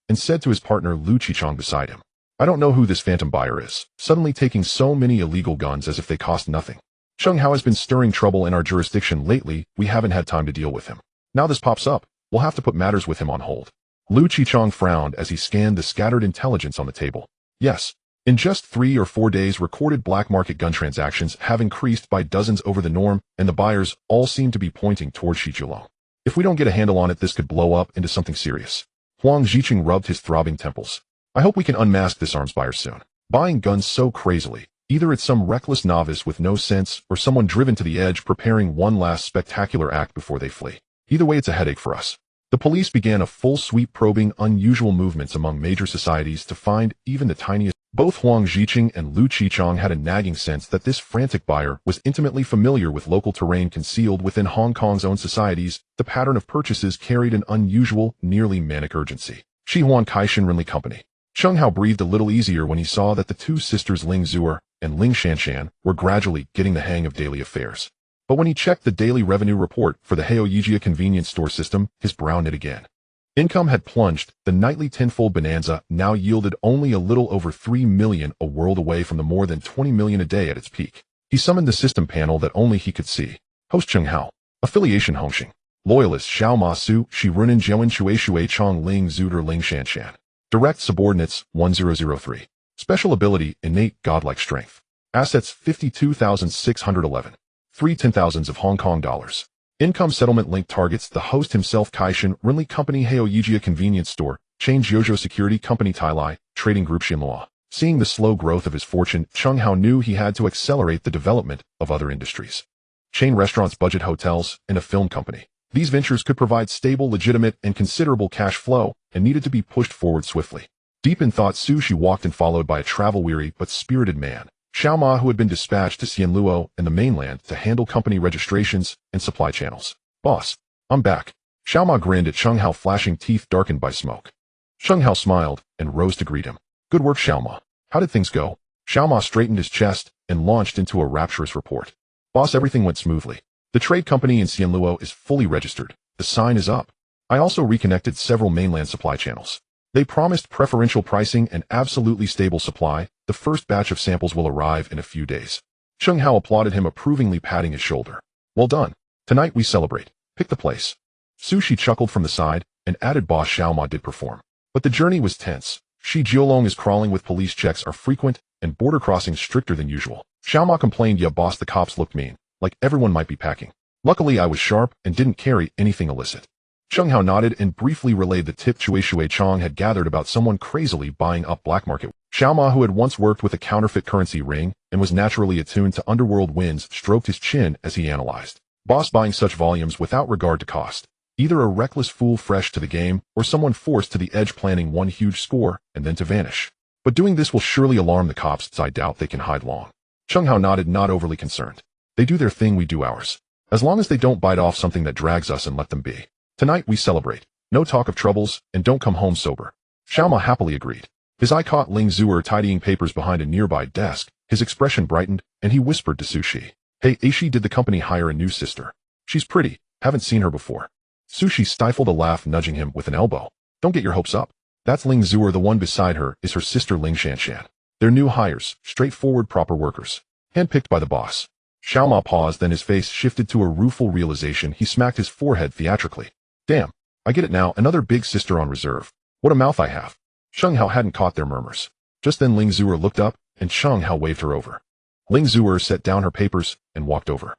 and said to his partner Lu Qichong beside him, "I don't know who this phantom buyer is, suddenly taking so many illegal guns as if they cost nothing. Cheng Hao has been stirring trouble in our jurisdiction lately, we haven't had time to deal with him. Now this pops up, we'll have to put matters with him on hold." Lu Qichong frowned as he scanned the scattered intelligence on the table. Yes, in just 3 or 4 days recorded black market gun transactions have increased by dozens over the norm, and the buyers all seem to be pointing towards Shijiolong. If we don't get a handle on it, this could blow up into something serious. Huang Jiqing rubbed his throbbing temples. I hope we can unmask this arms buyer soon. Buying guns so crazily. Either it's some reckless novice with no sense or someone driven to the edge preparing one last spectacular act before they flee. Either way, it's a headache for us. The police began a full sweep probing unusual movements among major societies to find even the tiniest. Both Huang Jiqing and Lu Qichong had a nagging sense that this frantic buyer was intimately familiar with local terrain concealed within Hong Kong's own societies. The pattern of purchases carried an unusual, nearly manic urgency. Shihuan Kaishan Renli Company. Cheng Hao breathed a little easier when he saw that the two sisters Ling Zuer and Ling Shanshan were gradually getting the hang of daily affairs. But when he checked the daily revenue report for the Heoyijia convenience store system, his brow knit again. Income had plunged. The nightly tenfold bonanza now yielded only a little over 3 million, a world away from the more than 20 million a day at its peak. He summoned the system panel that only he could see. Host Cheng Hao. Affiliation Hongxing. Loyalist Xiao Ma Su, Shi Runan Jiawen Shui Shui Chong Ling Zuder Ling Shanshan. Direct subordinates 1003. Special ability innate godlike strength. Assets 52,611. 3 10,000s of Hong Kong dollars. Income settlement linked targets the host himself Kaishan Renli Company Heoyijia Convenience Store, Chain Jiuzhou Security Company Tailai, Trading Group Xinhua. Seeing the slow growth of his fortune, Cheng Hao knew he had to accelerate the development of other industries. Chain restaurants, budget hotels, and a film company. These ventures could provide stable, legitimate, and considerable cash flow, and needed to be pushed forward swiftly. Deep in thought, Su Shi walked and followed by a travel-weary but spirited man, Xiao Ma, who had been dispatched to Xianluo and the mainland to handle company registrations and supply channels. "Boss, I'm back." Xiao Ma grinned at Cheng Hao, flashing teeth darkened by smoke. Cheng Hao smiled and rose to greet him. "Good work, Xiao Ma. How did things go?" Xiao Ma straightened his chest and launched into a rapturous report. "Boss, everything went smoothly. The trade company in Xianluo is fully registered. The sign is up. I also reconnected several mainland supply channels. They promised preferential pricing and absolutely stable supply. The first batch of samples will arrive in a few days." Cheng Hao applauded him, approvingly patting his shoulder. "Well done. Tonight we celebrate. Pick the place." Su Shi chuckled from the side and added, "Boss, Xiao Ma did perform. But the journey was tense. Shijiolong is crawling with police, checks are frequent, and border crossings stricter than usual." Xiao Ma complained, "Yeah, boss, the cops looked mean. Like everyone might be packing. Luckily I was sharp and didn't carry anything illicit." Cheng Hao nodded and briefly relayed the tip Shui Chong had gathered about someone crazily buying up black market. Xiao Ma, who had once worked with a counterfeit currency ring and was naturally attuned to underworld winds, stroked his chin as he analyzed. Boss buying such volumes without regard to cost. Either a reckless fool fresh to the game or someone forced to the edge planning one huge score and then to vanish. But doing this will surely alarm the cops, so I doubt they can hide long. Cheng Hao nodded, not overly concerned. They do their thing, we do ours. As long as they don't bite off something that drags us and let them be. Tonight we celebrate. No talk of troubles, and don't come home sober. Xiao Ma happily agreed. His eye caught Ling Zuer tidying papers behind a nearby desk. His expression brightened, and he whispered to Su Shi, "Hey, Aishi, did the company hire a new sister? She's pretty. Haven't seen her before." Su Shi stifled a laugh, nudging him with an elbow. "Don't get your hopes up. That's Ling Zuer. The one beside her is her sister Ling Shanshan. They're new hires, straightforward, proper workers. Handpicked by the boss." Xiao Ma paused, then his face shifted to a rueful realization. He smacked his forehead theatrically. "Damn, I get it now, another big sister on reserve. What a mouth I have." Cheng Hao hadn't caught their murmurs. Just then Ling Zuer looked up, and Cheng Hao waved her over. Ling Zuer set down her papers and walked over.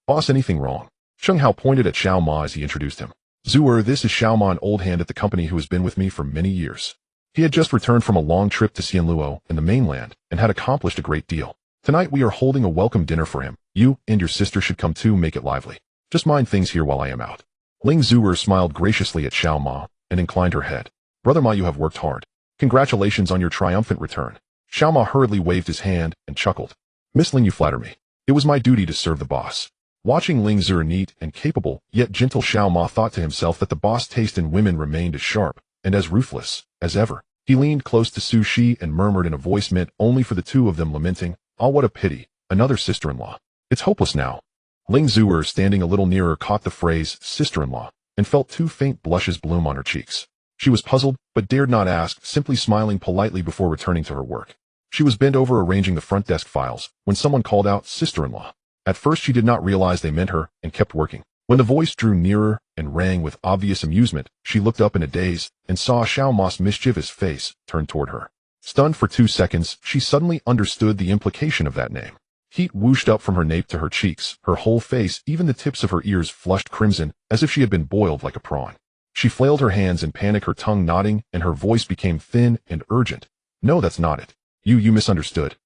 "Boss, anything wrong?" Cheng Hao pointed at Xiao Ma as he introduced him. "Zuer, this is Xiao Ma, an old hand at the company who has been with me for many years. He had just returned from a long trip to Xianluo and the mainland and had accomplished a great deal. Tonight we are holding a welcome dinner for him. You and your sister should come too, make it lively. Just mind things here while I am out." Ling Zuer smiled graciously at Xiao Ma and inclined her head. "Brother Ma, you have worked hard. Congratulations on your triumphant return." Xiao Ma hurriedly waved his hand and chuckled. "Miss Ling, you flatter me. It was my duty to serve the boss. Watching Ling Zhu neat and capable, yet gentle Xiao Ma thought to himself that the boss taste in women remained as sharp and as ruthless as ever. He leaned close to Su Shi and murmured in a voice meant only for the two of them, lamenting, "Ah, what a pity, another sister-in-law. It's hopeless now." Ling Zhu, standing a little nearer, caught the phrase sister-in-law and felt two faint blushes bloom on her cheeks. She was puzzled, but dared not ask, simply smiling politely before returning to her work. She was bent over arranging the front desk files when someone called out, "Sister-in-law." At first she did not realize they meant her and kept working. When the voice drew nearer and rang with obvious amusement, she looked up in a daze and saw Xiao Ma's mischievous face turned toward her. Stunned for 2 seconds, she suddenly understood the implication of that name. Heat whooshed up from her nape to her cheeks, her whole face, even the tips of her ears, flushed crimson, as if she had been boiled like a prawn. She flailed her hands in panic, her tongue knotting, and her voice became thin and urgent. "No, that's not it. You misunderstood.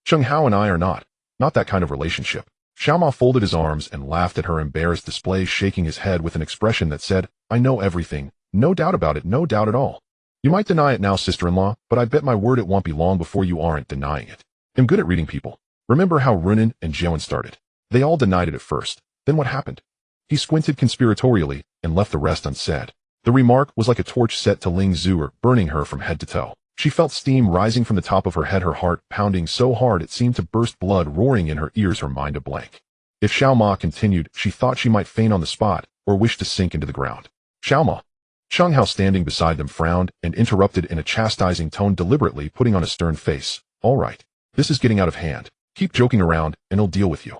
Cheng Hao and I are not that kind of relationship." Xiao Ma folded his arms and laughed at her embarrassed display, shaking his head with an expression that said, "I know everything. No doubt about it, no doubt at all. You might deny it now, sister-in-law, but I bet my word it won't be long before you aren't denying it. I'm good at reading people. Remember how Runin and Jiawen started? They all denied it at first. Then what happened?" He squinted conspiratorially and left the rest unsaid. The remark was like a torch set to Ling Zhu, burning her from head to toe. She felt steam rising from the top of her head, her heart pounding so hard it seemed to burst, blood roaring in her ears, her mind a blank. If Xiao Ma continued, she thought she might faint on the spot or wish to sink into the ground. "Xiao Ma." Cheng Hao, standing beside them, frowned and interrupted in a chastising tone, deliberately putting on a stern face. "All right. This is getting out of hand. Keep joking around and I'll deal with you."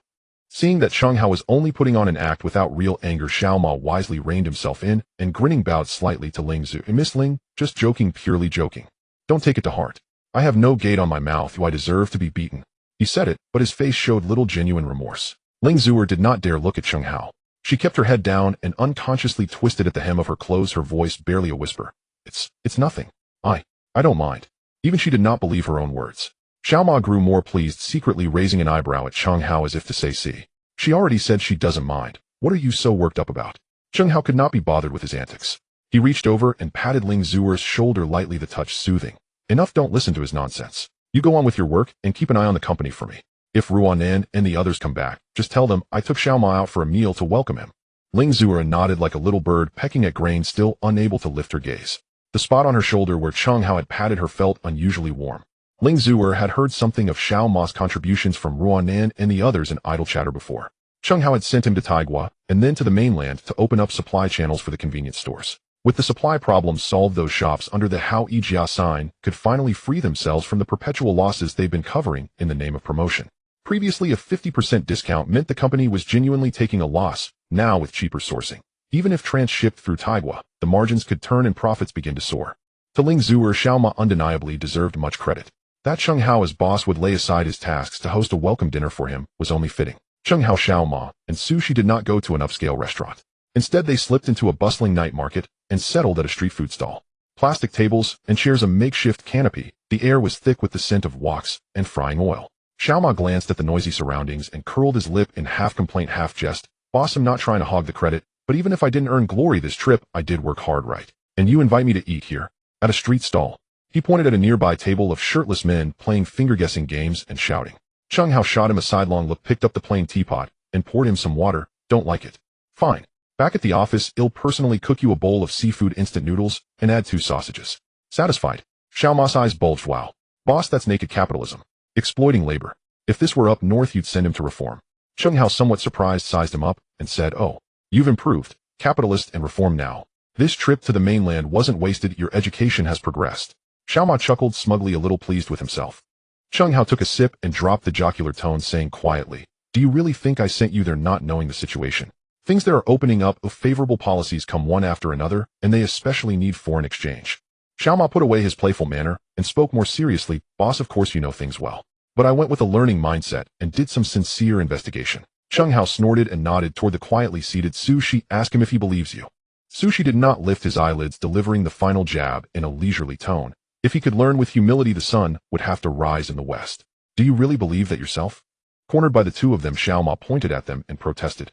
Seeing that Cheng Hao was only putting on an act without real anger, Xiao Ma wisely reined himself in and grinning bowed slightly to Ling Zhu. "Miss Ling, just joking, purely joking. Don't take it to heart. I have no gate on my mouth. I deserve to be beaten." He said it, but his face showed little genuine remorse. Ling Zhu did not dare look at Cheng Hao. She kept her head down and unconsciously twisted at the hem of her clothes, her voice barely a whisper. It's nothing. I don't mind." Even she did not believe her own words. Xiao Ma grew more pleased, secretly raising an eyebrow at Cheng Hao as if to say, "See, she already said she doesn't mind. What are you so worked up about?" Cheng Hao could not be bothered with his antics. He reached over and patted Ling Zhu's shoulder lightly, the touch soothing. "Enough, don't listen to his nonsense. You go on with your work and keep an eye on the company for me. If Ruanan and the others come back, just tell them I took Xiao Ma out for a meal to welcome him." Ling Zhu nodded like a little bird pecking at grain, still unable to lift her gaze. The spot on her shoulder where Cheng Hao had patted her felt unusually warm. Ling Zhu had heard something of Xiao Ma's contributions from Ruanan and the others in idle chatter before. Cheng Hao had sent him to Taigua and then to the mainland to open up supply channels for the convenience stores. With the supply problems solved, those shops under the Hao Yijia sign could finally free themselves from the perpetual losses they've been covering in the name of promotion. Previously, a 50% discount meant the company was genuinely taking a loss. Now, with cheaper sourcing, even if transshipped through Taigua, the margins could turn and profits begin to soar. To Ling Zhu, Xiao Ma undeniably deserved much credit. That Cheng Hao as boss would lay aside his tasks to host a welcome dinner for him was only fitting. Cheng Hao, Xiao Ma, and Su Shi did not go to an upscale restaurant. Instead, they slipped into a bustling night market and settled at a street food stall. Plastic tables and chairs, a makeshift canopy. The air was thick with the scent of wax and frying oil. Xiao Ma glanced at the noisy surroundings and curled his lip in half complaint, half jest. "Boss, I'm not trying to hog the credit, but even if I didn't earn glory this trip, I did work hard, right? And you invite me to eat here, at a street stall." He pointed at a nearby table of shirtless men playing finger-guessing games and shouting. Cheng Hao shot him a sidelong look, picked up the plain teapot, and poured him some water. "Don't like it. Fine. Back at the office, I'll personally cook you a bowl of seafood instant noodles and add 2 sausages. Satisfied? Xiao Ma's eyes bulged. "Wow. Boss, that's naked capitalism. Exploiting labor. If this were up north, you'd send him to reform." Cheng Hao, somewhat surprised, sized him up and said, "Oh, you've improved. Capitalist and reform now. This trip to the mainland wasn't wasted. Your education has progressed." Xiao Ma chuckled smugly, a little pleased with himself. Cheng Hao took a sip and dropped the jocular tone, saying quietly, "Do you really think I sent you there not knowing the situation? Things that are opening up of favorable policies come one after another, and they especially need foreign exchange." Xiao Ma put away his playful manner and spoke more seriously. "Boss, of course you know things well. But I went with a learning mindset and did some sincere investigation." Cheng Hao snorted and nodded toward the quietly seated Su Shi. "Ask him if he believes you." Su Shi did not lift his eyelids, delivering the final jab in a leisurely tone. If he could learn with humility, the sun would have to rise in the west. "Do you really believe that yourself?" Cornered by the two of them, Xiao Ma pointed at them and protested.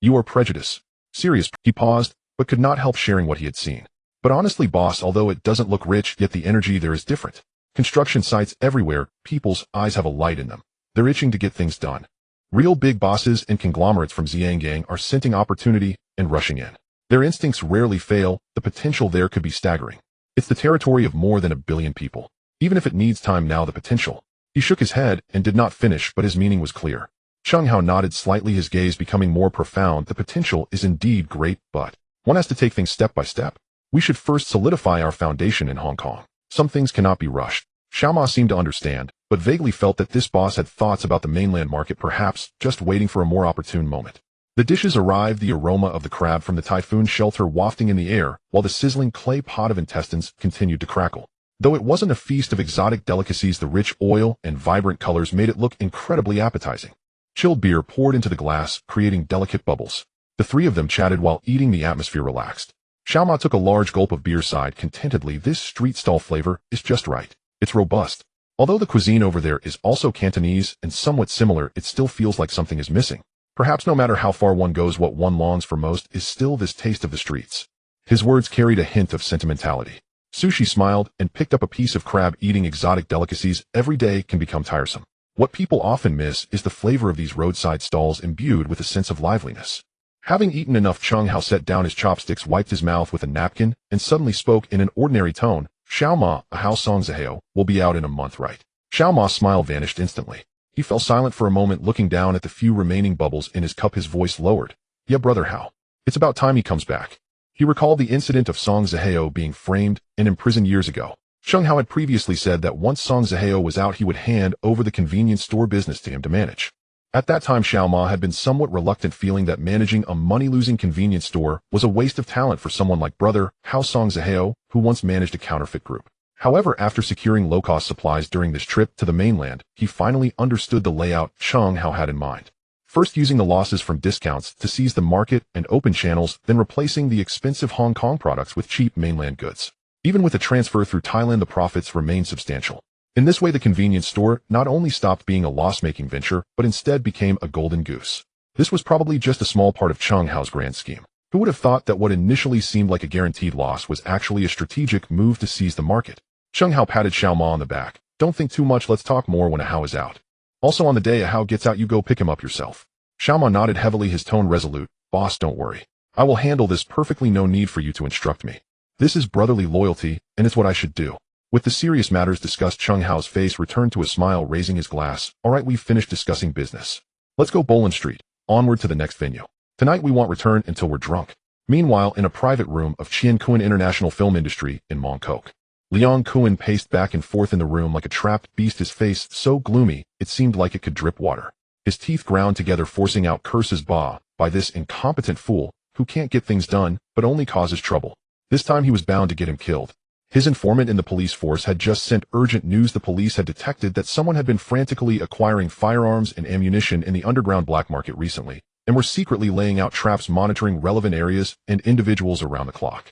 You are prejudiced. Serious." He paused, but could not help sharing what he had seen. "But honestly, boss, although it doesn't look rich, yet the energy there is different. Construction sites everywhere, people's eyes have a light in them. They're itching to get things done." Real big bosses and conglomerates from Xiangang are scenting opportunity and rushing in. Their instincts rarely fail, the potential there could be staggering. It's the territory of more than 1 billion people. Even if it needs time now, the potential. He shook his head and did not finish, but his meaning was clear. Cheng Hao nodded slightly, his gaze becoming more profound. The potential is indeed great, but one has to take things step by step. We should first solidify our foundation in Hong Kong. Some things cannot be rushed. Xiaoma seemed to understand, but vaguely felt that this boss had thoughts about the mainland market, perhaps just waiting for a more opportune moment. The dishes arrived, the aroma of the crab from the typhoon shelter wafting in the air, while the sizzling clay pot of intestines continued to crackle. Though it wasn't a feast of exotic delicacies, the rich oil and vibrant colors made it look incredibly appetizing. Chilled beer poured into the glass, creating delicate bubbles. The three of them chatted while eating, the atmosphere relaxed. Xiaoma took a large gulp of beer, sighed contentedly. This street stall flavor is just right. It's robust. Although the cuisine over there is also Cantonese and somewhat similar, it still feels like something is missing. Perhaps no matter how far one goes, what one longs for most is still this taste of the streets. His words carried a hint of sentimentality. Sushi smiled and picked up a piece of crab. Eating exotic delicacies every day can become tiresome. What people often miss is the flavor of these roadside stalls imbued with a sense of liveliness. Having eaten enough, Cheng Hao set down his chopsticks, wiped his mouth with a napkin, and suddenly spoke in an ordinary tone. Xiaoma, a Hao Song Zaheo, will be out in a month, right? Xiaoma's smile vanished instantly. He fell silent for a moment, looking down at the few remaining bubbles in his cup. His voice lowered. Yeah, brother Hao. It's about time he comes back. He recalled the incident of Song Zaheo being framed and imprisoned years ago. Cheng Hao had previously said that once Song Zaheo was out, he would hand over the convenience store business to him to manage. At that time, Xiaoma had been somewhat reluctant, feeling that managing a money-losing convenience store was a waste of talent for someone like brother Hao Song Zaheo, who once managed a counterfeit group. However, after securing low-cost supplies during this trip to the mainland, he finally understood the layout Cheng Hao had in mind. First using the losses from discounts to seize the market and open channels, then replacing the expensive Hong Kong products with cheap mainland goods. Even with a transfer through Thailand, the profits remained substantial. In this way, the convenience store not only stopped being a loss-making venture, but instead became a golden goose. This was probably just a small part of Cheng Hao's grand scheme. Who would have thought that what initially seemed like a guaranteed loss was actually a strategic move to seize the market? Cheng Hao patted Xiaoma on the back. Don't think too much, let's talk more when a Hao is out. Also, on the day a Hao gets out, you go pick him up yourself. Xiaoma nodded heavily, his tone resolute. Boss, don't worry. I will handle this perfectly, no need for you to instruct me. This is brotherly loyalty, and it's what I should do. With the serious matters discussed, Cheng Hao's face returned to a smile, raising his glass. All right, we've finished discussing business. Let's go Boland Street, onward to the next venue. Tonight we won't return until we're drunk. Meanwhile, in a private room of Chien Kuen International Film Industry in Mongkok, Leon Kuen paced back and forth in the room like a trapped beast, his face so gloomy it seemed like it could drip water. His teeth ground together, forcing out curses by this incompetent fool who can't get things done but only causes trouble. This time he was bound to get him killed. His informant in the police force had just sent urgent news. The police had detected that someone had been frantically acquiring firearms and ammunition in the underground black market recently, and were secretly laying out traps monitoring relevant areas and individuals around the clock.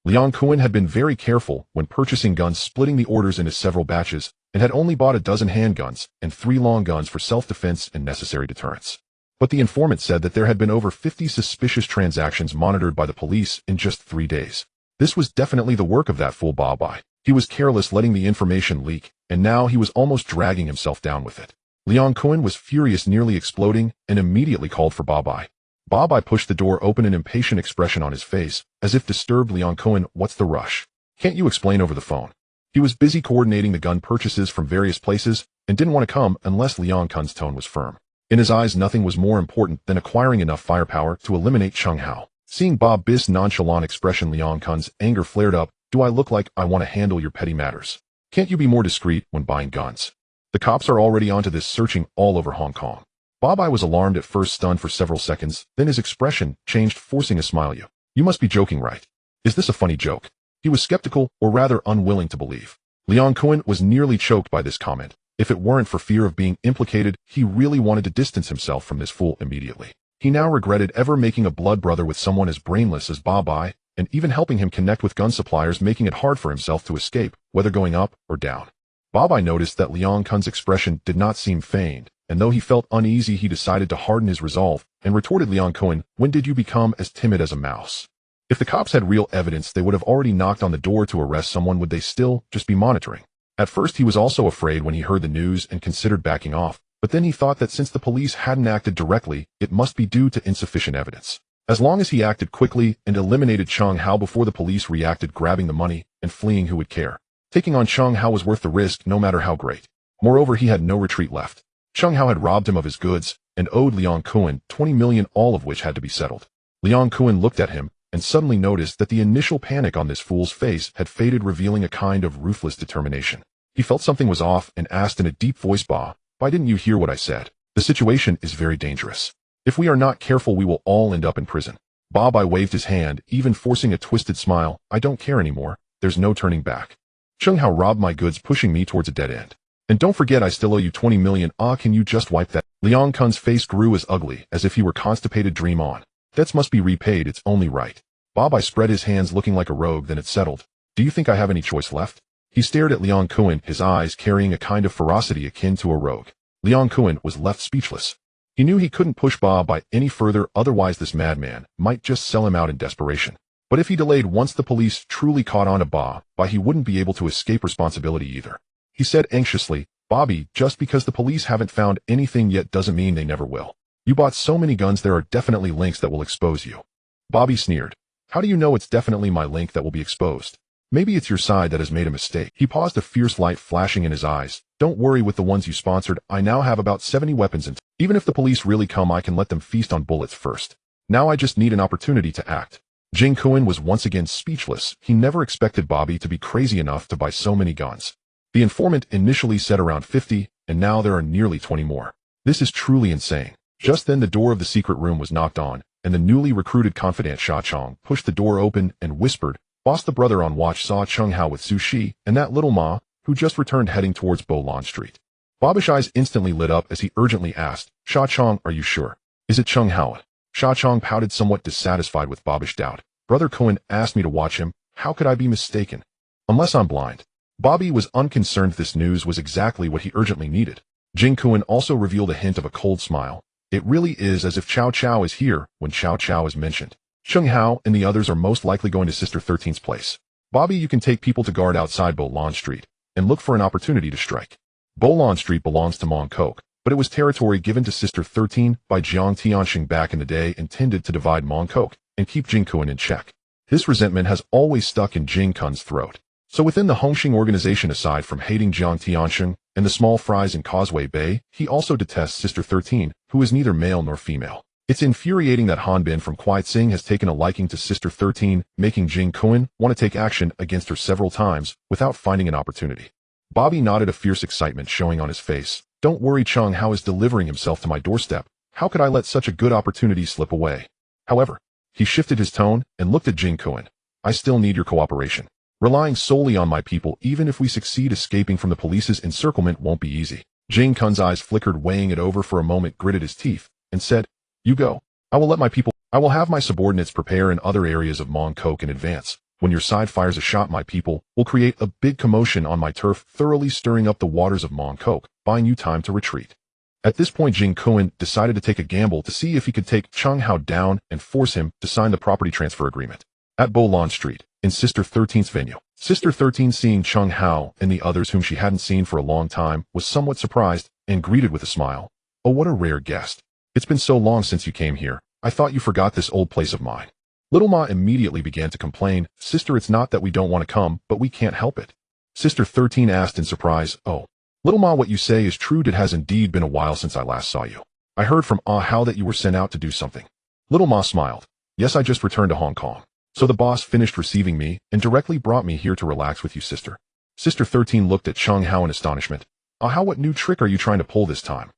Leon Kuen had been very careful when purchasing guns, splitting the orders into several batches, and had only bought 12 handguns and 3 long guns for self-defense and necessary deterrence. But the informant said that there had been over 50 suspicious transactions monitored by the police in just 3 days. This was definitely the work of that fool Babai. He was careless, letting the information leak, and now he was almost dragging himself down with it. Leon Kuen was furious, nearly exploding, and immediately called for Babai. Babai pushed the door open, an impatient expression on his face, as if disturbed. Leon Kuen, what's the rush? Can't you explain over the phone? He was busy coordinating the gun purchases from various places, and didn't want to come unless Leon Kuen's tone was firm. In his eyes, nothing was more important than acquiring enough firepower to eliminate Cheng Hao. Seeing Bob Biss' nonchalant expression, Leon Kuen's anger flared up. Do I look like I want to handle your petty matters? Can't you be more discreet when buying guns? The cops are already onto this, searching all over Hong Kong. Babai was alarmed at first, stunned for several seconds, then his expression changed, forcing a smile. You must be joking, right? Is this a funny joke? He was skeptical, or rather unwilling to believe. Leon Kuen was nearly choked by this comment. If it weren't for fear of being implicated, he really wanted to distance himself from this fool immediately. He now regretted ever making a blood brother with someone as brainless as Babai, and even helping him connect with gun suppliers, making it hard for himself to escape, whether going up or down. Babai noticed that Leon Kuen's expression did not seem feigned, and though he felt uneasy, he decided to harden his resolve, and retorted, Leon Kuen, when did you become as timid as a mouse? If the cops had real evidence, they would have already knocked on the door to arrest someone. Would they still just be monitoring? At first he was also afraid when he heard the news and considered backing off, But then he thought that since the police hadn't acted directly, it must be due to insufficient evidence. As long as he acted quickly and eliminated Chung Hao before the police reacted, grabbing the money and fleeing, who would care? Taking on Chung Hao was worth the risk, no matter how great. Moreover, he had no retreat left. Chung Hao had robbed him of his goods and owed Liang Kuan 20 million, all of which had to be settled. Liang Kuan looked at him and suddenly noticed that the initial panic on this fool's face had faded, revealing a kind of ruthless determination. He felt something was off and asked in a deep voice, "Ba, why didn't you hear what I said? The situation is very dangerous. If we are not careful, we will all end up in prison." Ba Bai waved his hand, even forcing a twisted smile. "I don't care anymore. There's no turning back. Chung Hao robbed my goods, pushing me towards a dead end. And don't forget, I still owe you 20 million. Ah, can you just wipe that?" Liang Kun's face grew as ugly as if he were constipated. "Dream on. Debts must be repaid, it's only right." Ba Bai spread his hands, looking like a rogue. "Then it's settled. Do you think I have any choice left?" He stared at Liang Kuan, his eyes carrying a kind of ferocity akin to a rogue. Liang Kuan was left speechless. He knew he couldn't push Ba Bai any further, otherwise this madman might just sell him out in desperation. But if he delayed, once the police truly caught on to Ba Bai, he wouldn't be able to escape responsibility either. He said anxiously, "Bobby, just because the police haven't found anything yet doesn't mean they never will. You bought so many guns, there are definitely links that will expose you." Bobby sneered. "How do you know it's definitely my link that will be exposed? Maybe it's your side that has made a mistake." He paused, a fierce light flashing in his eyes. "Don't worry with the ones you sponsored. I now have about 70 weapons, and even if the police really come, I can let them feast on bullets first. Now I just need an opportunity to act." Jing Kuan was once again speechless. He never expected Bobby to be crazy enough to buy so many guns. The informant initially said around 50, and now there are nearly 20 more. This is truly insane. Just then the door of the secret room was knocked on, and the newly recruited confidant Sha Chong pushed the door open and whispered, "Boss, the brother on watch saw Chung Hao with Su Shi and that little Ma, who just returned heading towards Bolon Street." Bobby's eyes instantly lit up as he urgently asked, "Sha Chong, are you sure? Is it Chung Hao?" Sha Chong pouted, somewhat dissatisfied with Bobby's doubt. "Brother Cohen asked me to watch him. How could I be mistaken? Unless I'm blind." Bobby was unconcerned. This news was exactly what he urgently needed. Jing Kuan also revealed a hint of a cold smile. "It really is as if Chow Chow is here when Chow Chow is mentioned. Chung Hao and the others are most likely going to Sister 13's place. Bobby, you can take people to guard outside Bolon Street and look for an opportunity to strike. Bolon Street belongs to Mong Kok, but it was territory given to Sister 13 by Jiang Tianxing back in the day, intended to divide Mong Kok and keep Jing Kuan in check. This resentment has always stuck in Jing Kun's throat. So within the Hongxing organization, aside from hating Jiang Tianxing and the small fries in Causeway Bay, he also detests Sister 13, who is neither male nor female. It's infuriating that Han Bin from Kwai Tsing has taken a liking to Sister 13, making Jing Kuan want to take action against her several times without finding an opportunity. Bobby nodded, a fierce excitement showing on his face. "Don't worry, Chung Hao is delivering himself to my doorstep. How could I let such a good opportunity slip away?" However, he shifted his tone and looked at Jing Kuan. "I still need your cooperation. Relying solely on my people, even if we succeed escaping from the police's encirclement, won't be easy." Jing Kun's eyes flickered, weighing it over for a moment, gritted his teeth, and said, "You go. I will have my subordinates prepare in other areas of Mong Kok in advance. When your side fires a shot, my people will create a big commotion on my turf, thoroughly stirring up the waters of Mong Kok, buying you time to retreat." At this point, Jing Kuan decided to take a gamble to see if he could take Chung Hao down and force him to sign the property transfer agreement. At Bolon Street, in Sister 13's venue, Sister 13, seeing Chung Hao and the others whom she hadn't seen for a long time, was somewhat surprised and greeted with a smile. "Oh, what a rare guest. It's been so long since you came here. I thought you forgot this old place of mine." Little Ma immediately began to complain. "Sister, it's not that we don't want to come, but we can't help it." Sister 13 asked in surprise, "Oh, Little Ma, what you say is true. It has indeed been a while since I last saw you. I heard from How that you were sent out to do something." Little Ma smiled. "Yes, I just returned to Hong Kong. So the boss finished receiving me and directly brought me here to relax with you, Sister." Sister 13 looked at Chung Hao in astonishment. How, what new trick are you trying to pull this time?"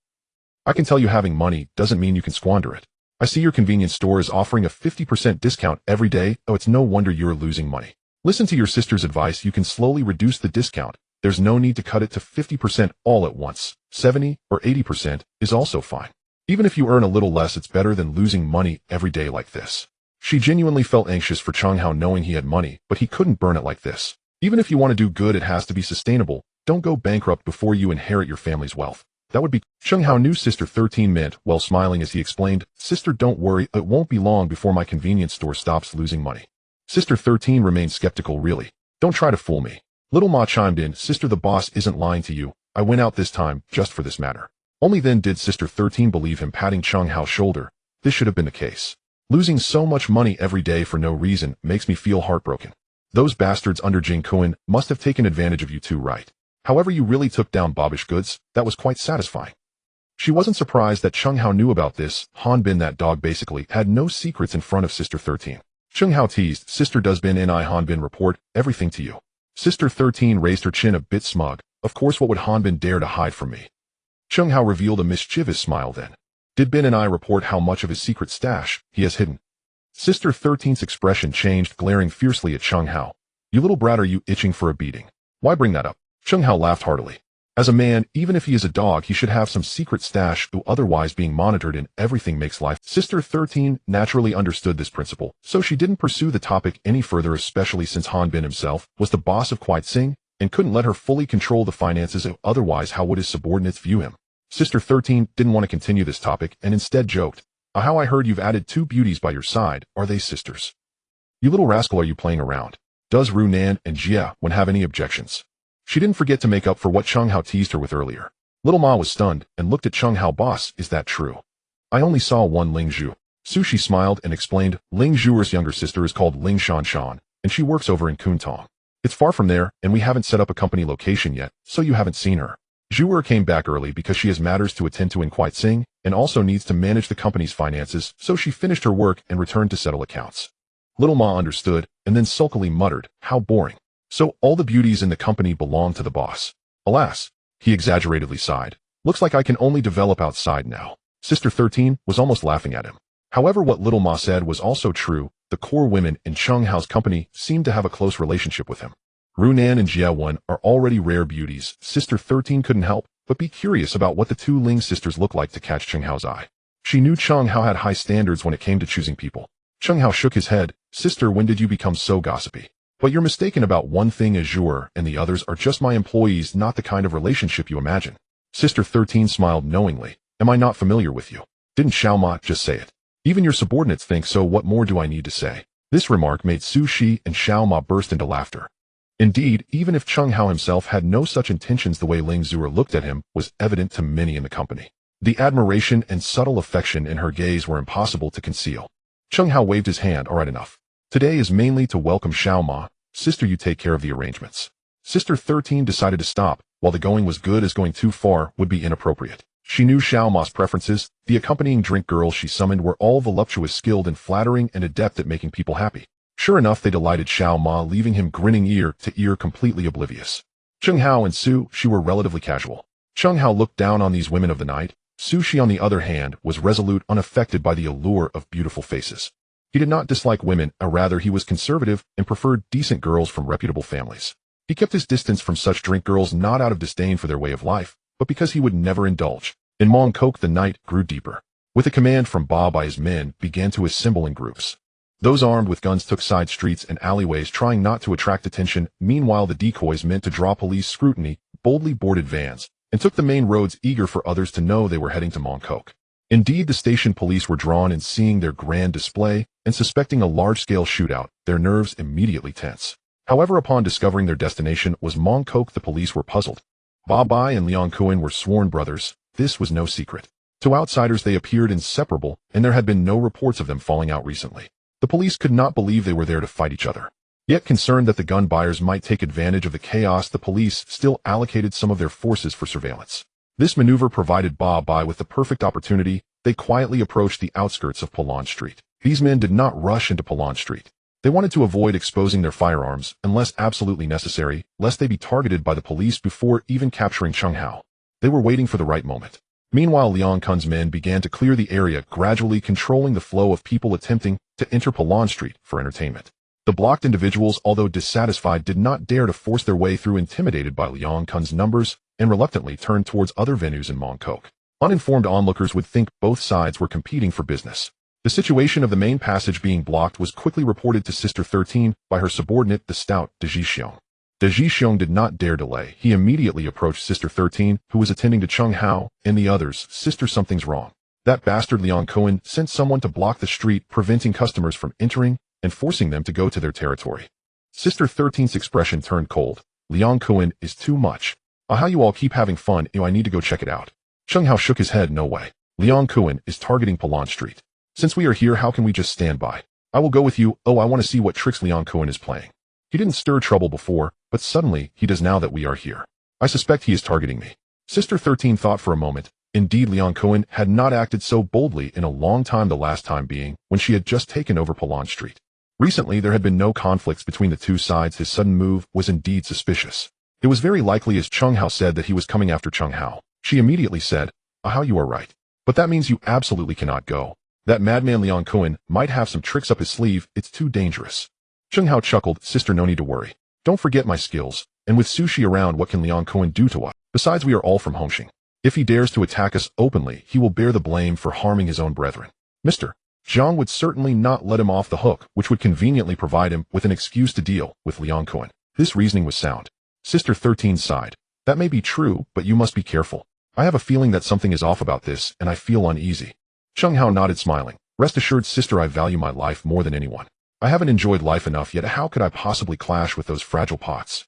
"I can tell you having money doesn't mean you can squander it. I see your convenience store is offering a 50% discount every day. Oh, it's no wonder you're losing money. Listen to your sister's advice. You can slowly reduce the discount. There's no need to cut it to 50% all at once. 70 or 80% is also fine. Even if you earn a little less, it's better than losing money every day like this." She genuinely felt anxious for Chung Hao, knowing he had money, but he couldn't burn it like this. Even if you want to do good, it has to be sustainable. Don't go bankrupt before you inherit your family's wealth. That would be— Chung Hao knew Sister 13 meant well, smiling as he explained, "Sister, don't worry, it won't be long before my convenience store stops losing money." Sister 13 remained skeptical. "Really? Don't try to fool me." Little Ma chimed in, "Sister, the boss isn't lying to you. I went out this time just for this matter. Only then did Sister 13 believe him patting Chung Hao's shoulder. This should have been the case. Losing so much money every day for no reason makes me feel heartbroken. Those bastards under Jing Kuan must have taken advantage of you too, right? However, you really took down Bobbish goods. That was quite satisfying. She wasn't surprised that Chung Hao knew about this. Han Bin, that dog, basically had no secrets in front of Sister 13. Chung Hao teased, Sister, does Bin and I Han Bin report everything to you? Sister 13 raised her chin a bit smug. Of course, what would Han Bin dare to hide from me? Chung Hao revealed a mischievous smile then. Did Bin and I report how much of his secret stash he has hidden? Sister 13's expression changed, glaring fiercely at Chung Hao. You little brat, are you itching for a beating? Why bring that up? Chung Hao laughed heartily. As a man, even if he is a dog, he should have some secret stash, otherwise being monitored and everything makes life. Sister 13 naturally understood this principle, so she didn't pursue the topic any further, especially since Han Bin himself was the boss of Kwai Tsing and couldn't let her fully control the finances, otherwise how would his subordinates view him? Sister 13 didn't want to continue this topic and instead joked, how I heard you've added 2 beauties by your side, are they sisters? You little rascal, are you playing around? Does Ru Nan and Jia Wen have any objections? She didn't forget to make up for what Chung Hao teased her with earlier. Little Ma was stunned and looked at Chung Hao. Boss, is that true? I only saw one Ling Zhu. Sushi smiled and explained, Ling Zhuer's younger sister is called Ling Shan Shan, and she works over in Kuntong. It's far from there, and we haven't set up a company location yet, so you haven't seen her. Zhuer came back early because she has matters to attend to in Kwai Tsing, and also needs to manage the company's finances, so she finished her work and returned to settle accounts. Little Ma understood, and then sulkily muttered, how boring. So all the beauties in the company belong to the boss. Alas, he exaggeratedly sighed. Looks like I can only develop outside now. Sister 13 was almost laughing at him. However, what Little Ma said was also true. The core women in Chung Hao's company seemed to have a close relationship with him. Ru Nan and Jia Wen are already rare beauties. Sister 13 couldn't help but be curious about what the 2 Ling sisters looked like to catch Chung Hao's eye. She knew Chung Hao had high standards when it came to choosing people. Chung Hao shook his head. Sister, when did you become so gossipy? But you're mistaken about one thing, Azure and the others are just my employees, not the kind of relationship you imagine. Sister 13 smiled knowingly. Am I not familiar with you? Didn't Xiaoma just say it? Even your subordinates think so, what more do I need to say? This remark made Su Shi and Xiaoma burst into laughter. Indeed, even if Chung Hao himself had no such intentions, the way Ling Zhuer looked at him was evident to many in the company. The admiration and subtle affection in her gaze were impossible to conceal. Chung Hao waved his hand. All right, enough. Today is mainly to welcome Xiaoma. Sister, you take care of the arrangements. Sister 13 decided to stop. While the going was good, as going too far would be inappropriate. She knew Xiaoma's preferences. The accompanying drink girls she summoned were all voluptuous, skilled in flattering, and adept at making people happy. Sure enough, they delighted Xiaoma, leaving him grinning ear to ear, completely oblivious. Chung Hao and Su Shi were relatively casual. Chung Hao looked down on these women of the night. Su Shi, on the other hand, was resolute, unaffected by the allure of beautiful faces. He did not dislike women, or rather he was conservative and preferred decent girls from reputable families. He kept his distance from such drink girls not out of disdain for their way of life, but because he would never indulge. In Mongkok the night grew deeper. With a command from Ba Bai, his men began to assemble in groups. Those armed with guns took side streets and alleyways, trying not to attract attention. Meanwhile, the decoys, meant to draw police scrutiny, boldly boarded vans and took the main roads, eager for others to know they were heading to Mongkok. Indeed, the station police were drawn in seeing their grand display and suspecting a large-scale shootout, their nerves immediately tense. However, upon discovering their destination was Mongkok, the police were puzzled. Ba Bai and Liang Kuan were sworn brothers. This was no secret. To outsiders they appeared inseparable, and there had been no reports of them falling out recently. The police could not believe they were there to fight each other. Yet concerned that the gun buyers might take advantage of the chaos, the police still allocated some of their forces for surveillance. This maneuver provided Ba Bai with the perfect opportunity. They quietly approached the outskirts of Palan Street. These men did not rush into Palan Street. They wanted to avoid exposing their firearms unless absolutely necessary, lest they be targeted by the police before even capturing Chung Hao. They were waiting for the right moment. Meanwhile, Liang Kun's men began to clear the area, gradually controlling the flow of people attempting to enter Palan Street for entertainment. The blocked individuals, although dissatisfied, did not dare to force their way through, intimidated by Liang Kun's numbers, and reluctantly turned towards other venues in Mongkok. Uninformed onlookers would think both sides were competing for business. The situation of the main passage being blocked was quickly reported to Sister 13 by her subordinate, the stout De Jixiong. De Jixiong did not dare delay. He immediately approached Sister 13, who was attending to Chung Hao, and the others. Sister, something's wrong. That bastard Liang Kuan sent someone to block the street, preventing customers from entering and forcing them to go to their territory. Sister 13's expression turned cold. Liang Kuan is too much. How you all keep having fun. I need to go check it out. Cheng Hao shook his head. No way. Liang Kuan is targeting Palan Street. Since we are here, how can we just stand by? I will go with you. Oh, I want to see what tricks Liang Kuan is playing. He didn't stir trouble before, but suddenly he does now that we are here. I suspect he is targeting me. Sister 13 thought for a moment. Indeed, Liang Kuan had not acted so boldly in a long time, the last time being when she had just taken over Palan Street. Recently, there had been no conflicts between the two sides. His sudden move was indeed suspicious. It was very likely, as Cheng Hao said, that he was coming after Cheng Hao. She immediately said, "How you are right. But that means you absolutely cannot go. That madman Liang Kuan might have some tricks up his sleeve. It's too dangerous." Cheng Hao chuckled. Sister, no need to worry. Don't forget my skills. And with sushi around, what can Liang Kuan do to us? Besides, we are all from Hongxing. If he dares to attack us openly, he will bear the blame for harming his own brethren. Mr. Zhang would certainly not let him off the hook, which would conveniently provide him with an excuse to deal with Liang Kuan. This reasoning was sound. Sister 13 sighed. That may be true, but you must be careful. I have a feeling that something is off about this, and I feel uneasy. Cheng Hao nodded, smiling. Rest assured, sister, I value my life more than anyone. I haven't enjoyed life enough yet. How could I possibly clash with those fragile pots?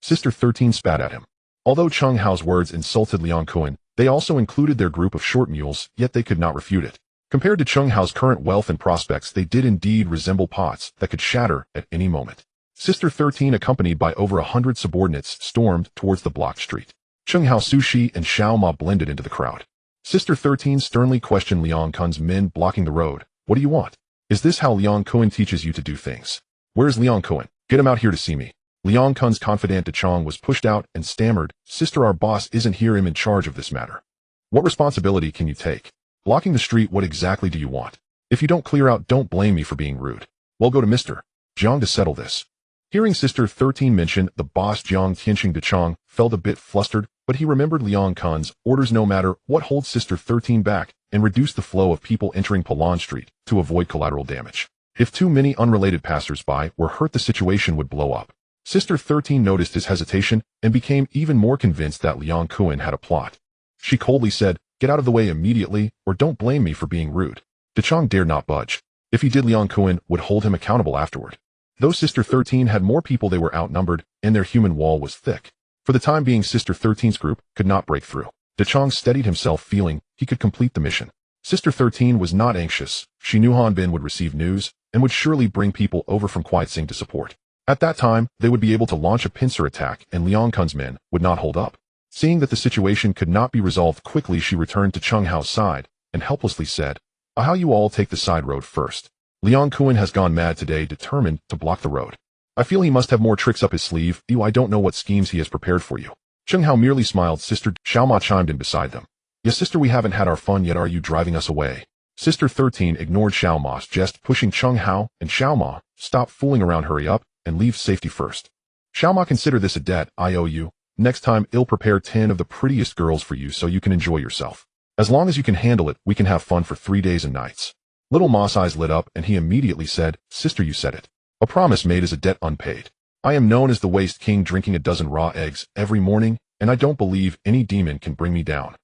Sister 13 spat at him. Although Cheng Hao's words insulted Liang Kuan, they also included their group of short mules, yet they could not refute it. Compared to Cheng Hao's current wealth and prospects, they did indeed resemble pots that could shatter at any moment. Sister 13, accompanied by over 100 subordinates, stormed towards the blocked street. Cheng Hao, Sushi, and Xiao Ma blended into the crowd. Sister 13 sternly questioned Liang Kuan's men blocking the road. What do you want? Is this how Liang Kuan teaches you to do things? Where's Liang Kuan? Get him out here to see me. Liang Kuan's confidant Dechong was pushed out and stammered, Sister, our boss isn't here. I'm in charge of this matter. What responsibility can you take? Blocking the street, what exactly do you want? If you don't clear out, don't blame me for being rude. Well, go to Mr. Jiang to settle this. Hearing Sister 13 mention the boss, Jiang Tianxing Dechong felt a bit flustered, but he remembered Liang Kuan's orders no matter what holds Sister 13 back and reduce the flow of people entering Palan Street to avoid collateral damage. If too many unrelated passers-by were hurt, the situation would blow up. Sister 13 noticed his hesitation and became even more convinced that Liang Kuan had a plot. She coldly said, get out of the way immediately, or don't blame me for being rude. Dechong dared not budge. If he did, Liang Kuan would hold him accountable afterward. Though Sister 13 had more people, they were outnumbered, and their human wall was thick. For the time being, Sister 13's group could not break through. Dechong steadied himself, feeling he could complete the mission. Sister 13 was not anxious. She knew Han Bin would receive news and would surely bring people over from Qiatsing to support. At that time, they would be able to launch a pincer attack, and Liang Kuan's men would not hold up. Seeing that the situation could not be resolved quickly, she returned to Cheng Hao's side and helplessly said, how you all take the side road first. Liang Kuan has gone mad today, determined to block the road. I feel he must have more tricks up his sleeve. I don't know what schemes he has prepared for you. Cheng Hao merely smiled. Sister Xiao Ma chimed in beside them. Yes, sister, we haven't had our fun yet. Are you driving us away? Sister 13 ignored Xiao Ma's jest, pushing Cheng Hao and Xiao Ma, stop fooling around, hurry up, and leave safety first. Xiao Ma, consider this a debt I owe you. Next time, I'll prepare 10 of the prettiest girls for you so you can enjoy yourself. As long as you can handle it, we can have fun for 3 days and nights. Little Ma's eyes lit up, and he immediately said, Sister, you said it. A promise made is a debt unpaid. I am known as the Waste King, drinking a dozen raw eggs every morning, and I don't believe any demon can bring me down.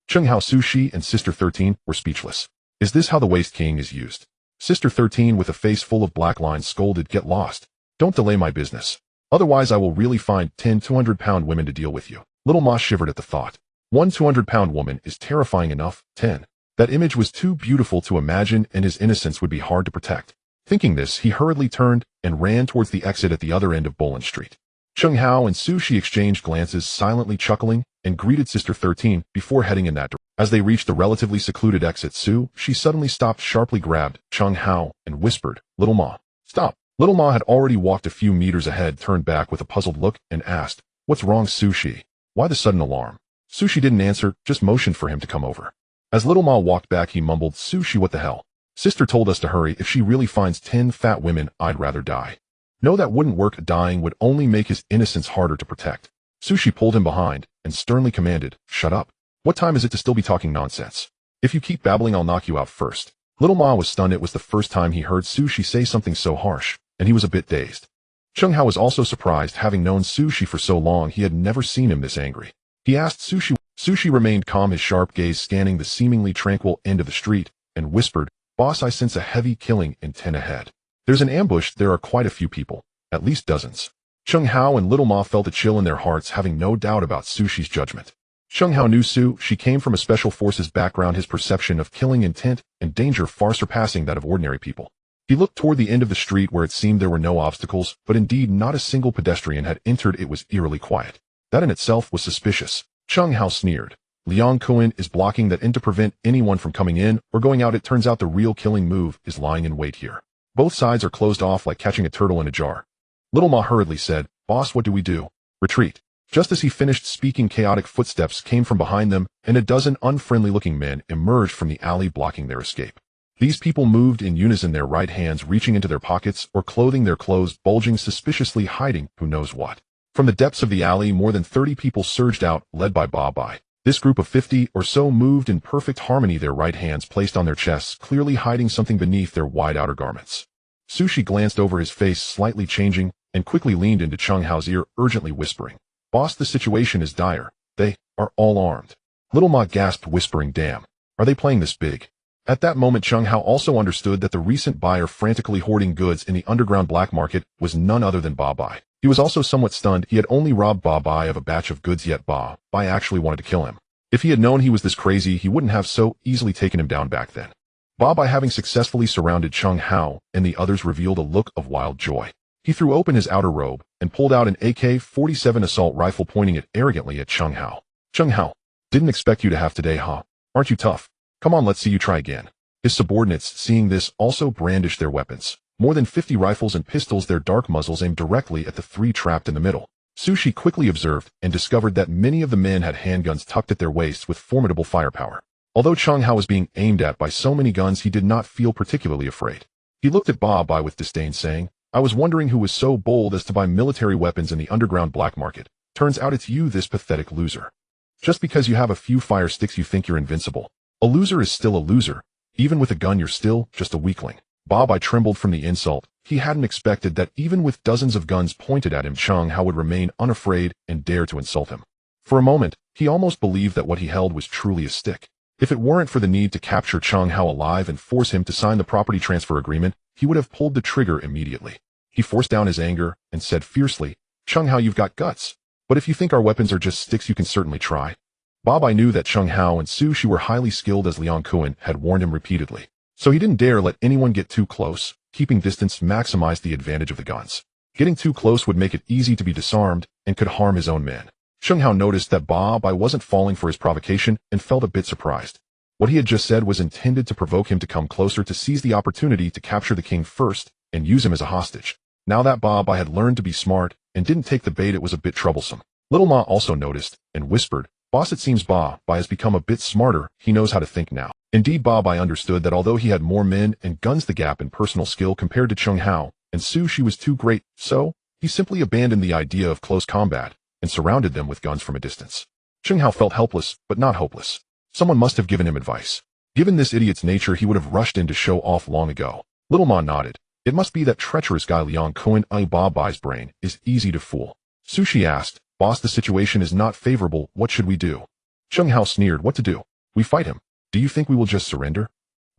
Cheng Hao, Sushi, and Sister 13 were speechless. Is this how the Waste King is used? Sister 13, with a face full of black lines, scolded, get lost. Don't delay my business. Otherwise, I will really find 10 200-pound women to deal with you. Little Ma shivered at the thought. One 200-pound woman is terrifying enough. 10. That image was too beautiful to imagine, and his innocence would be hard to protect. Thinking this, he hurriedly turned and ran towards the exit at the other end of Boland Street. Cheng Hao and Sushi exchanged glances, silently chuckling, and greeted Sister 13 before heading in that direction. As they reached the relatively secluded exit, she suddenly stopped, sharply grabbed Cheng Hao and whispered, Little Ma, stop. Little Ma had already walked a few meters ahead, turned back with a puzzled look, and asked, what's wrong, Sushi? Why the sudden alarm? Sushi didn't answer, just motioned for him to come over. As Little Ma walked back, he mumbled, Sushi, what the hell? Sister told us to hurry. If she really finds 10 fat women, I'd rather die. No, that wouldn't work. Dying would only make his innocence harder to protect. Sushi pulled him behind and sternly commanded, shut up. What time is it to still be talking nonsense? If you keep babbling, I'll knock you out first. Little Ma was stunned. It was the first time he heard Sushi say something so harsh, and he was a bit dazed. Cheng Hao was also surprised. Having known Sushi for so long, he had never seen him this angry. He asked Sushi. Sushi remained calm, his sharp gaze scanning the seemingly tranquil end of the street, and whispered, Boss, I sense a heavy killing intent ahead. There's an ambush. There are quite a few people, at least dozens. Cheng Hao and Little Ma felt a chill in their hearts, having no doubt about Sushi's judgment. Sheng Hao knew Su. She came from a special forces background, his perception of killing intent and danger far surpassing that of ordinary people. He looked toward the end of the street where it seemed there were no obstacles, but indeed not a single pedestrian had entered. It was eerily quiet. That in itself was suspicious. Sheng Hao sneered. Liang Kuan is blocking that in to prevent anyone from coming in or going out. It turns out the real killing move is lying in wait here. Both sides are closed off like catching a turtle in a jar. Little Ma hurriedly said, "Boss, what do we do?" "Retreat." Just as he finished speaking, chaotic footsteps came from behind them, and a dozen unfriendly-looking men emerged from the alley blocking their escape. These people moved in unison, their right hands reaching into their pockets or clothing, their clothes bulging suspiciously, hiding who knows what. From the depths of the alley, more than 30 people surged out, led by Ba Bai. This group of 50 or so moved in perfect harmony, their right hands placed on their chests, clearly hiding something beneath their wide outer garments. Sushi glanced over, his face slightly changing, and quickly leaned into Sheng Hao's ear, urgently whispering, "Boss, the situation is dire. They are all armed." Little Ma gasped, whispering, "Damn. Are they playing this big?" At that moment, Sheng Hao also understood that the recent buyer frantically hoarding goods in the underground black market was none other than Ba Bai. He was also somewhat stunned. He had only robbed Ba Bai of a batch of goods, yet Ba Bai actually wanted to kill him. If he had known he was this crazy, he wouldn't have so easily taken him down back then. Ba Bai, having successfully surrounded Sheng Hao and the others, revealed a look of wild joy. He threw open his outer robe and pulled out an AK-47 assault rifle, pointing it arrogantly at Sheng Hao. "Sheng Hao, didn't expect you to have today, huh? Aren't you tough? Come on, let's see you try again." His subordinates, seeing this, also brandished their weapons. More than 50 rifles and pistols, their dark muzzles aimed directly at the three trapped in the middle. Sushi quickly observed and discovered that many of the men had handguns tucked at their waists with formidable firepower. Although Sheng Hao was being aimed at by so many guns, he did not feel particularly afraid. He looked at Ba Bai with disdain, saying, "I was wondering who was so bold as to buy military weapons in the underground black market. Turns out it's you, this pathetic loser. Just because you have a few fire sticks you think you're invincible. A loser is still a loser. Even with a gun you're still just a weakling." Ba Bai trembled from the insult. He hadn't expected that even with dozens of guns pointed at him, Sheng Hao would remain unafraid and dare to insult him. For a moment, he almost believed that what he held was truly a stick. If it weren't for the need to capture Sheng Hao alive and force him to sign the property transfer agreement, he would have pulled the trigger immediately. He forced down his anger and said fiercely, "Sheng Hao, you've got guts. But if you think our weapons are just sticks, you can certainly try." Ba Bai knew that Sheng Hao and Sushi were highly skilled, as Liang Kuan had warned him repeatedly. So he didn't dare let anyone get too close. Keeping distance maximized the advantage of the guns. Getting too close would make it easy to be disarmed and could harm his own men. Sheng Hao noticed that Ba Bai wasn't falling for his provocation and felt a bit surprised. What he had just said was intended to provoke him to come closer, to seize the opportunity to capture the king first and use him as a hostage. Now that Ba Bai had learned to be smart and didn't take the bait, it was a bit troublesome. Little Ma also noticed and whispered, "Boss, it seems Ba Bai has become a bit smarter. He knows how to think now." Indeed, Ba Bai understood that although he had more men and guns, the gap in personal skill compared to Sheng Hao and Sushi was too great, so he simply abandoned the idea of close combat and surrounded them with guns from a distance. Sheng Hao felt helpless, but not hopeless. Someone must have given him advice. Given this idiot's nature, he would have rushed in to show off long ago. Little Ma nodded. It must be that treacherous guy Liang Kuan. Ba Bai's brain is easy to fool. Sushi asked, "Boss, the situation is not favorable. What should we do?" Sheng Hao sneered, "What to do? We fight him. Do you think we will just surrender?"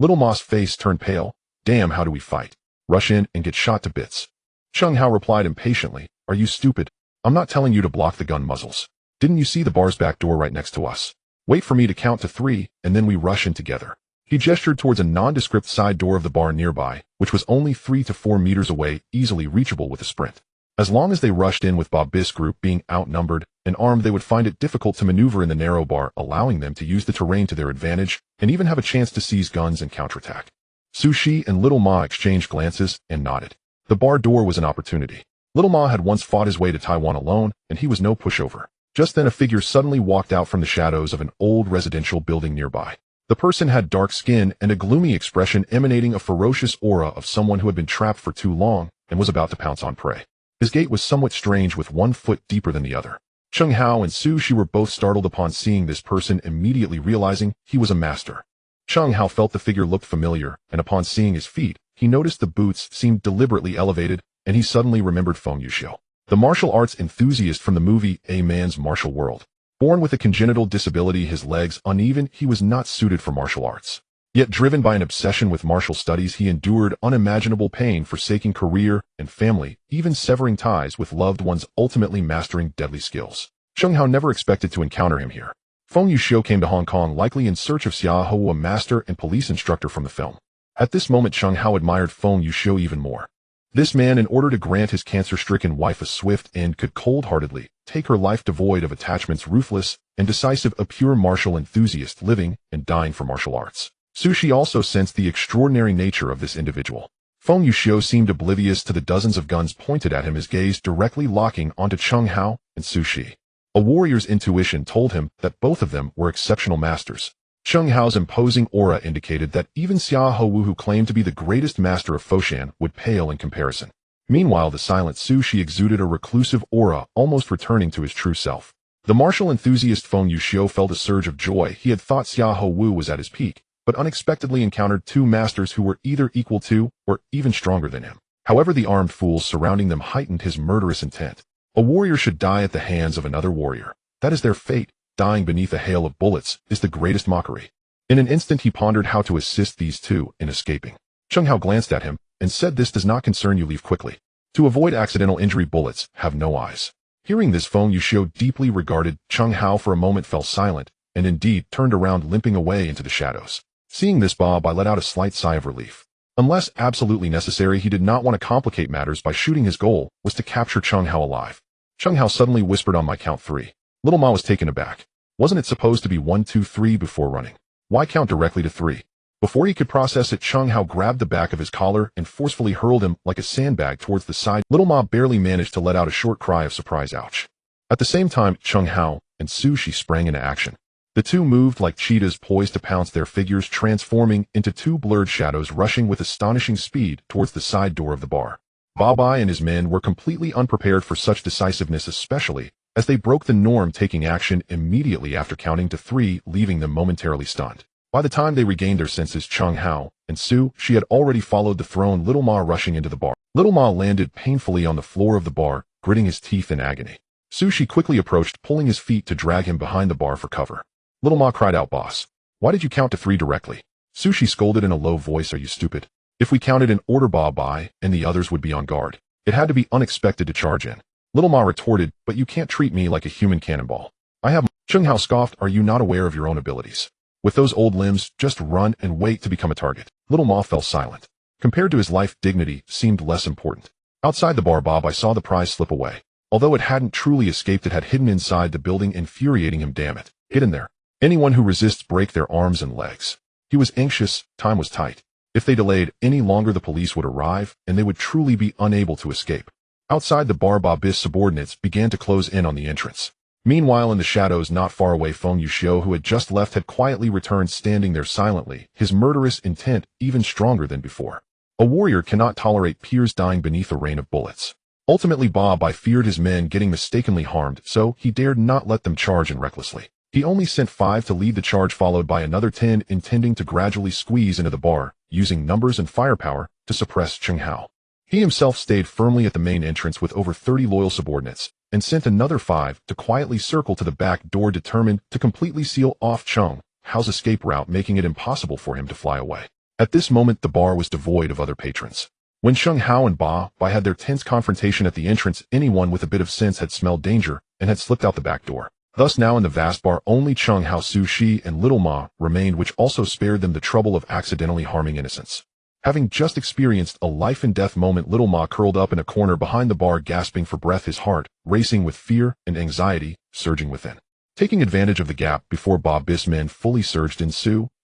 Little Ma's face turned pale. "Damn, how do we fight? Rush in and get shot to bits?" Sheng Hao replied impatiently, "Are you stupid? I'm not telling you to block the gun muzzles. Didn't you see the bar's back door right next to us? Wait for me to count to 3, and then we rush in together." He gestured towards a nondescript side door of the bar nearby, which was only 3 to 4 meters away, easily reachable with a sprint. As long as they rushed in with Bob's group being outnumbered and armed, they would find it difficult to maneuver in the narrow bar, allowing them to use the terrain to their advantage and even have a chance to seize guns and counterattack. Sushi and Little Ma exchanged glances and nodded. The bar door was an opportunity. Little Ma had once fought his way to Taiwan alone, and he was no pushover. Just then a figure suddenly walked out from the shadows of an old residential building nearby. The person had dark skin and a gloomy expression, emanating a ferocious aura of someone who had been trapped for too long and was about to pounce on prey. His gait was somewhat strange, with one foot deeper than the other. Sheng Hao and Sushi were both startled upon seeing this person, immediately realizing he was a master. Sheng Hao felt the figure looked familiar, and upon seeing his feet, he noticed the boots seemed deliberately elevated, and he suddenly remembered Feng Yuxiu, the martial arts enthusiast from the movie A Man's Martial World. Born with a congenital disability, his legs uneven, he was not suited for martial arts. Yet driven by an obsession with martial studies, he endured unimaginable pain, forsaking career and family, even severing ties with loved ones, ultimately mastering deadly skills. Sheng Hao never expected to encounter him here. Feng Yuxiu came to Hong Kong likely in search of Xia Hou, a master and police instructor from the film. At this moment Cheng Hao admired Feng Yuxiu even more. This man, in order to grant his cancer-stricken wife a swift end, could cold-heartedly take her life devoid of attachments, ruthless and decisive, a pure martial enthusiast living and dying for martial arts. Sushi also sensed the extraordinary nature of this individual. Feng Yuxiu seemed oblivious to the dozens of guns pointed at him, his gaze directly locking onto Cheng Hao and Sushi. A warrior's intuition told him that both of them were exceptional masters. Cheng Hao's imposing aura indicated that even Xia Hou, who claimed to be the greatest master of Foshan, would pale in comparison. Meanwhile, the silent Sushi exuded a reclusive aura, almost returning to his true self. The martial enthusiast Feng Yuxiu felt a surge of joy. He had thought Xia Hou was at his peak, but unexpectedly encountered two masters who were either equal to or even stronger than him. However, the armed fools surrounding them heightened his murderous intent. A warrior should die at the hands of another warrior. That is their fate. Dying beneath a hail of bullets is the greatest mockery. In an instant he pondered how to assist these two in escaping. Cheng Hao glanced at him and said, "This does not concern you, leave quickly. To avoid accidental injury, bullets have no eyes." Hearing this, Feng Yuxiu deeply regarded Cheng Hao for a moment, fell silent, and indeed turned around, limping away into the shadows. Seeing this, Ba Bai let out a slight sigh of relief. Unless absolutely necessary, he did not want to complicate matters by shooting. His goal was to capture Cheng Hao alive. Cheng Hao suddenly whispered, "On my count 3. Little Ma was taken aback. Wasn't it supposed to be 1, 2, 3 before running? Why count directly to 3? Before he could process it, Cheng Hao grabbed the back of his collar and forcefully hurled him like a sandbag towards the side. Little Ma barely managed to let out a short cry of surprise, ouch. At the same time, Cheng Hao and Sushi sprang into action. The two moved like cheetahs poised to pounce, their figures transforming into two blurred shadows, rushing with astonishing speed towards the side door of the bar. Ba Bai and his men were completely unprepared for such decisiveness, especially as they broke the norm, taking action immediately after counting to 3, leaving them momentarily stunned. By the time they regained their senses, Cheng Hao and She had already followed the throne, Little Ma rushing into the bar. Little Ma landed painfully on the floor of the bar, gritting his teeth in agony. She quickly approached, pulling his feet to drag him behind the bar for cover. Little Ma cried out, "Boss, why did you count to 3 directly?" Sushi scolded in a low voice, "Are you stupid? If we counted in order, Ba Bai and the others would be on guard. It had to be unexpected to charge in." Little Ma retorted, "But you can't treat me like a human cannonball. I have..." Cheng Hao scoffed, "Are you not aware of your own abilities? With those old limbs, just run and wait to become a target." Little Ma fell silent. Compared to his life, dignity seemed less important. Outside the bar, Ba Bai saw the prize slip away. Although it hadn't truly escaped, it had hidden inside the building, infuriating him. Damn it. Get in there. Anyone who resists break their arms and legs. He was anxious. Time was tight. If they delayed any longer, the police would arrive, and they would truly be unable to escape. Outside the bar, Ba Bai's subordinates began to close in on the entrance. Meanwhile, in the shadows not far away, Feng Yuxiu, who had just left, had quietly returned, standing there silently, his murderous intent even stronger than before. A warrior cannot tolerate peers dying beneath a rain of bullets. Ultimately, Ba Bai feared his men getting mistakenly harmed, so he dared not let them charge in recklessly. He only sent 5 to lead the charge, followed by another 10, intending to gradually squeeze into the bar, using numbers and firepower to suppress Cheng Hao. He himself stayed firmly at the main entrance with over 30 loyal subordinates, and sent another 5 to quietly circle to the back door, determined to completely seal off Cheng Hao's escape route, making it impossible for him to fly away. At this moment, the bar was devoid of other patrons. When Cheng Hao and Ba Bai had their tense confrontation at the entrance, anyone with a bit of sense had smelled danger and had slipped out the back door. Thus now in the vast bar, only Cheng Hao, Sushi, and Little Ma remained, which also spared them the trouble of accidentally harming innocents. Having just experienced a life-and-death moment, Little Ma curled up in a corner behind the bar, gasping for breath, his heart racing with fear and anxiety surging within. Taking advantage of the gap before Ba Bai's men fully surged in,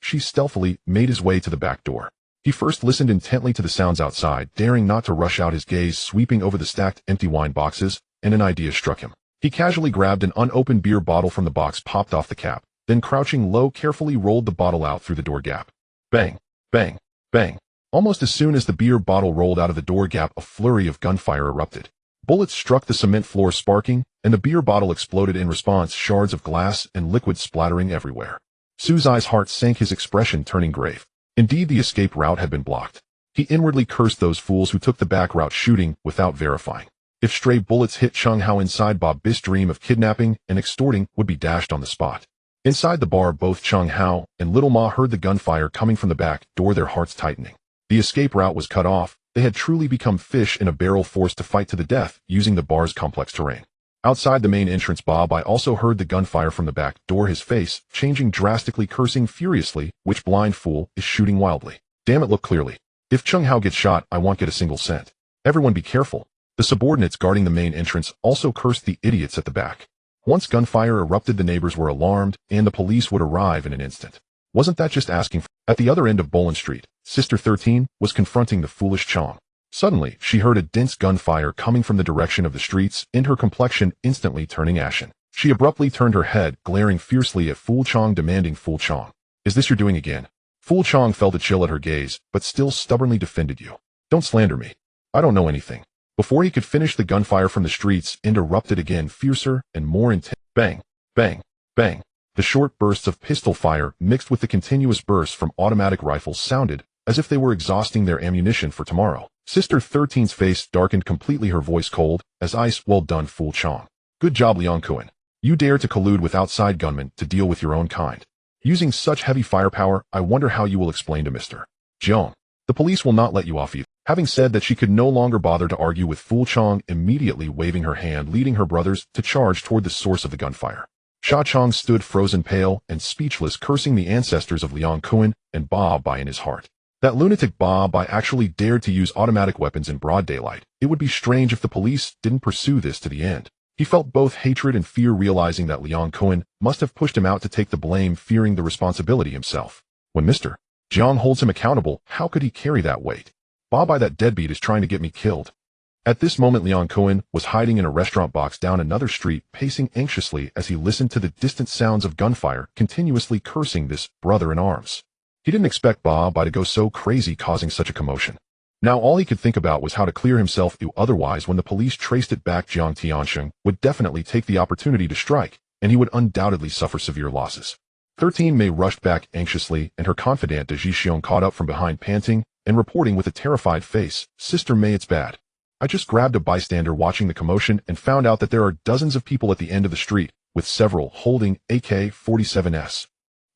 She stealthily made his way to the back door. He first listened intently to the sounds outside, daring not to rush out, his gaze sweeping over the stacked empty wine boxes, and an idea struck him. He casually grabbed an unopened beer bottle from the box, popped off the cap, then crouching low, carefully rolled the bottle out through the door gap. Bang! Bang! Bang! Almost as soon as the beer bottle rolled out of the door gap, a flurry of gunfire erupted. Bullets struck the cement floor, sparking, and the beer bottle exploded in response, shards of glass and liquid splattering everywhere. Suzai's heart sank, his expression turning grave. Indeed, the escape route had been blocked. He inwardly cursed those fools who took the back route, shooting without verifying. If stray bullets hit Cheng Hao inside, Ba Bai's dream of kidnapping and extorting would be dashed on the spot. Inside the bar, both Cheng Hao and Little Ma heard the gunfire coming from the back door, their hearts tightening. The escape route was cut off. They had truly become fish in a barrel, forced to fight to the death using the bar's complex terrain. Outside the main entrance, Bob I also heard the gunfire from the back door, his face changing drastically, cursing furiously. Which blind fool is shooting wildly? Damn it, look clearly. If Chung Hao gets shot, I won't get a single cent. Everyone be careful. The subordinates guarding the main entrance also cursed the idiots at the back. Once gunfire erupted, the neighbors were alarmed, and the police would arrive in an instant. Wasn't that just asking for? At the other end of Boland Street, Sister 13 was confronting the foolish Chong. Suddenly, she heard a dense gunfire coming from the direction of the streets, and her complexion instantly turning ashen. She abruptly turned her head, glaring fiercely at Fool Chong, demanding, "Fool Chong, is this your doing again?" Fool Chong felt a chill at her gaze, but still stubbornly defended, "You don't slander me. I don't know anything." Before he could finish, the gunfire from the streets erupted again, fiercer and more intense. Bang, bang, bang. The short bursts of pistol fire mixed with the continuous bursts from automatic rifles sounded as if they were exhausting their ammunition for tomorrow. Sister 13's face darkened completely, her voice cold as ice. "Well done, Fool Chong. Good job, Liang Kuan. You dare to collude with outside gunmen to deal with your own kind. Using such heavy firepower, I wonder how you will explain to Mr. Jiang. The police will not let you off either." Having said that, she could no longer bother to argue with Fool Chong, immediately waving her hand, leading her brothers to charge toward the source of the gunfire. Sha Chong stood frozen, pale and speechless, cursing the ancestors of Liang Kuan and Ba Bai in his heart. That lunatic Ba Bai actually dared to use automatic weapons in broad daylight. It would be strange if the police didn't pursue this to the end. He felt both hatred and fear, realizing that Liang Kuan must have pushed him out to take the blame, fearing the responsibility himself. When Mr. Jiang holds him accountable, how could he carry that weight? Ba Bai, that deadbeat, is trying to get me killed. At this moment, Liang Kuan was hiding in a restaurant box down another street, pacing anxiously as he listened to the distant sounds of gunfire, continuously cursing this brother-in-arms. He didn't expect Ba Bai to go so crazy, causing such a commotion. Now all he could think about was how to clear himself, otherwise when the police traced it back, Jiang Tiansheng would definitely take the opportunity to strike, and he would undoubtedly suffer severe losses. 13 Mei rushed back anxiously, and her confidant De Jixiong caught up from behind, panting and reporting with a terrified face, "Sister Mei, it's bad. I just grabbed a bystander watching the commotion and found out that there are dozens of people at the end of the street, with several holding AK-47s.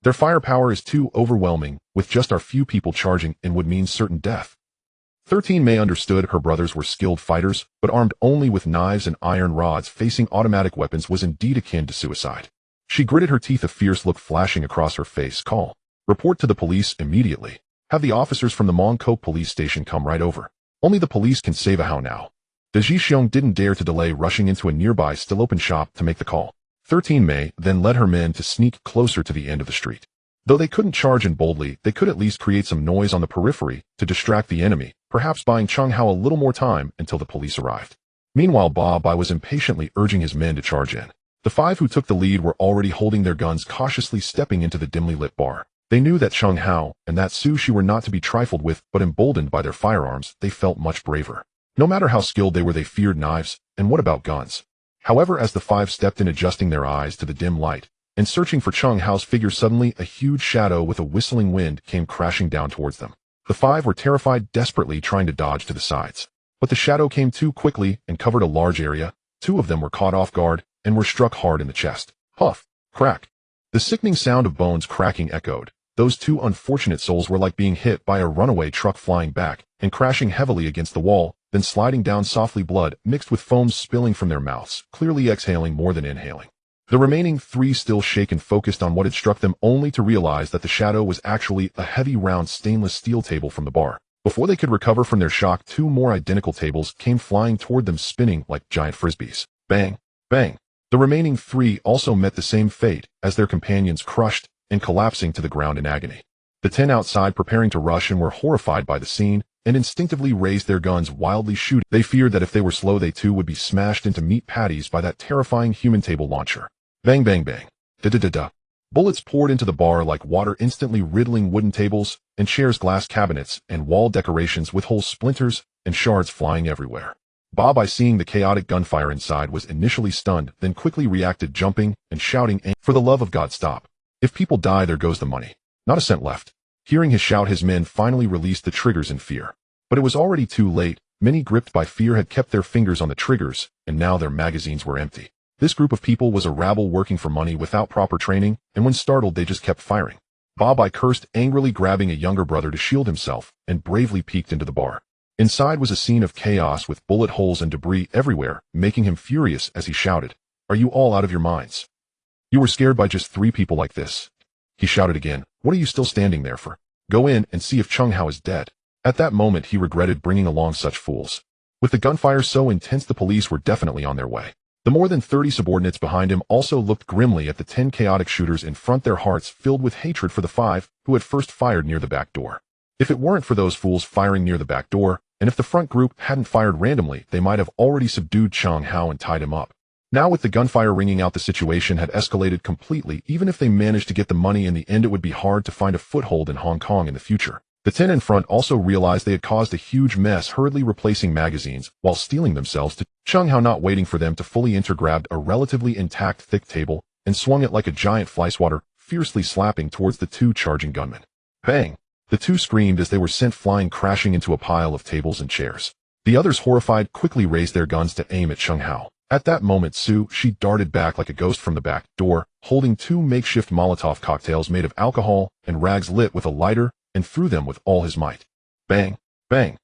Their firepower is too overwhelming, with just our few people charging, and would mean certain death." 13 Mei understood her brothers were skilled fighters, but armed only with knives and iron rods, facing automatic weapons was indeed akin to suicide. She gritted her teeth, a fierce look flashing across her face. "Call. Report to the police immediately. Have the officers from the Mong Kok police station come right over. Only the police can save a Hao now." De Jixiong didn't dare to delay, rushing into a nearby still-open shop to make the call. 13 Mei then led her men to sneak closer to the end of the street. Though they couldn't charge in boldly, they could at least create some noise on the periphery to distract the enemy, perhaps buying Chung Hao a little more time until the police arrived. Meanwhile, Ba Bai was impatiently urging his men to charge in. The five who took the lead were already holding their guns, cautiously stepping into the dimly lit bar. They knew that Chung Hao and that Su Shi were not to be trifled with, but emboldened by their firearms, they felt much braver. No matter how skilled they were, they feared knives, and what about guns? However, as the five stepped in, adjusting their eyes to the dim light, and searching for Chung Hao's figure, suddenly a huge shadow with a whistling wind came crashing down towards them. The five were terrified, desperately trying to dodge to the sides. But the shadow came too quickly and covered a large area. Two of them were caught off guard and were struck hard in the chest. Huff! Crack! The sickening sound of bones cracking echoed. Those two unfortunate souls were like being hit by a runaway truck, flying back and crashing heavily against the wall, then sliding down softly, blood mixed with foam spilling from their mouths, clearly exhaling more than inhaling. The remaining three, still shaken, focused on what had struck them, only to realize that the shadow was actually a heavy, round stainless steel table from the bar. Before they could recover from their shock, two more identical tables came flying toward them, spinning like giant frisbees. Bang! Bang! The remaining three also met the same fate as their companions, crushed and collapsing to the ground in agony. The 10 outside, preparing to rush in, were horrified by the scene and instinctively raised their guns, wildly shooting. They feared that if they were slow, they too would be smashed into meat patties by that terrifying human table launcher. Bang, bang, bang. Da-da-da-da. Bullets poured into the bar like water, instantly riddling wooden tables and chairs, glass cabinets, and wall decorations, with whole splinters and shards flying everywhere. Ba Bai, seeing the chaotic gunfire inside, was initially stunned, then quickly reacted, jumping and shouting, "For the love of God, stop. If people die, there goes the money. Not a cent left." Hearing his shout, his men finally released the triggers in fear. But it was already too late. Many, gripped by fear, had kept their fingers on the triggers, and now their magazines were empty. This group of people was a rabble working for money without proper training, and when startled, they just kept firing. Ba Bai cursed angrily, grabbing a younger brother to shield himself, and bravely peeked into the bar. Inside was a scene of chaos with bullet holes and debris everywhere, making him furious as he shouted, "Are you all out of your minds? You were scared by just 3 people like this?" He shouted again, "What are you still standing there for? Go in and see if Chung Hao is dead." At that moment he regretted bringing along such fools. With the gunfire so intense the police were definitely on their way. The more than 30 subordinates behind him also looked grimly at the 10 chaotic shooters in front, their hearts filled with hatred for the 5 who had first fired near the back door. If it weren't for those fools firing near the back door, and if the front group hadn't fired randomly, they might have already subdued Chung Hao and tied him up. Now with the gunfire ringing out, the situation had escalated completely. Even if they managed to get the money in the end, it would be hard to find a foothold in Hong Kong in the future. The 10 in front also realized they had caused a huge mess, hurriedly replacing magazines while steeling themselves to Chung Hao, not waiting for them to fully enter, grabbed a relatively intact thick table and swung it like a giant fly swatter, fiercely slapping towards the 2 charging gunmen. Bang! The 2 screamed as they were sent flying, crashing into a pile of tables and chairs. The others, horrified, quickly raised their guns to aim at Chung Hao. At that moment she darted back like a ghost from the back door, holding 2 makeshift Molotov cocktails made of alcohol and rags lit with a lighter, and threw them with all his might. Bang! Bang!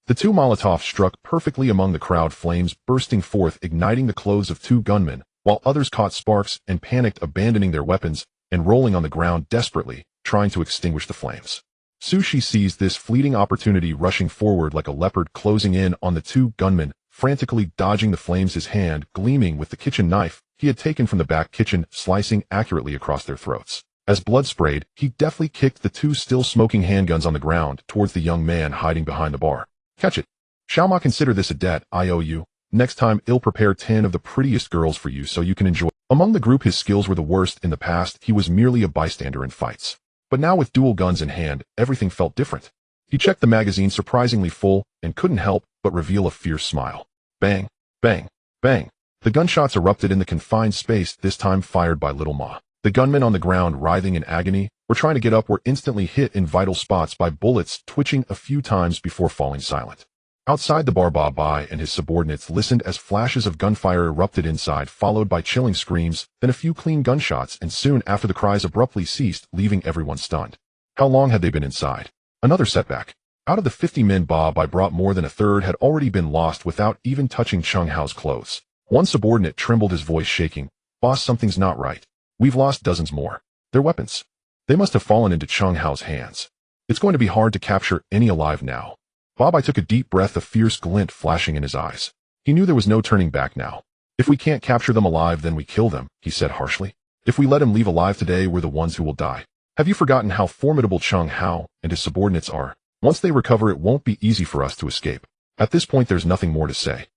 The 2 Molotovs struck perfectly among the crowd, flames bursting forth, igniting the clothes of 2 gunmen, while others caught sparks and panicked, abandoning their weapons and rolling on the ground desperately, trying to extinguish the flames. Sushi seized this fleeting opportunity, rushing forward like a leopard, closing in on the 2 gunmen, frantically dodging the flames, his hand gleaming with the kitchen knife he had taken from the back kitchen, slicing accurately across their throats. As blood sprayed, he deftly kicked the 2 still smoking handguns on the ground towards the young man hiding behind the bar. "Catch it. Xiaoma, consider this a debt I owe you. Next time I'll prepare 10 of the prettiest girls for you so you can enjoy." Among the group his skills were the worst. In the past he was merely a bystander in fights. But now with dual guns in hand, everything felt different. He checked the magazine, surprisingly full, and couldn't help but reveal a fierce smile. Bang! Bang! Bang! The gunshots erupted in the confined space, this time fired by Little Ma. The gunmen on the ground, writhing in agony or trying to get up, were instantly hit in vital spots by bullets, twitching a few times before falling silent. Outside the bar, Bai and his subordinates listened as flashes of gunfire erupted inside, followed by chilling screams, then a few clean gunshots, and soon after the cries abruptly ceased, leaving everyone stunned. How long had they been inside? Another setback. Out of the 50 men Bai brought, more than a third had already been lost without even touching Chung Hao's clothes. One subordinate trembled, his voice shaking. "Boss, something's not right. We've lost dozens more. Their weapons. They must have fallen into Chung Hao's hands. It's going to be hard to capture any alive now." Bai took a deep breath, a fierce glint flashing in his eyes. He knew there was no turning back now. "If we can't capture them alive, then we kill them," he said harshly. "If we let him leave alive today, we're the ones who will die. Have you forgotten how formidable Chung Hao and his subordinates are? Once they recover, it won't be easy for us to escape." At this point there's nothing more to say.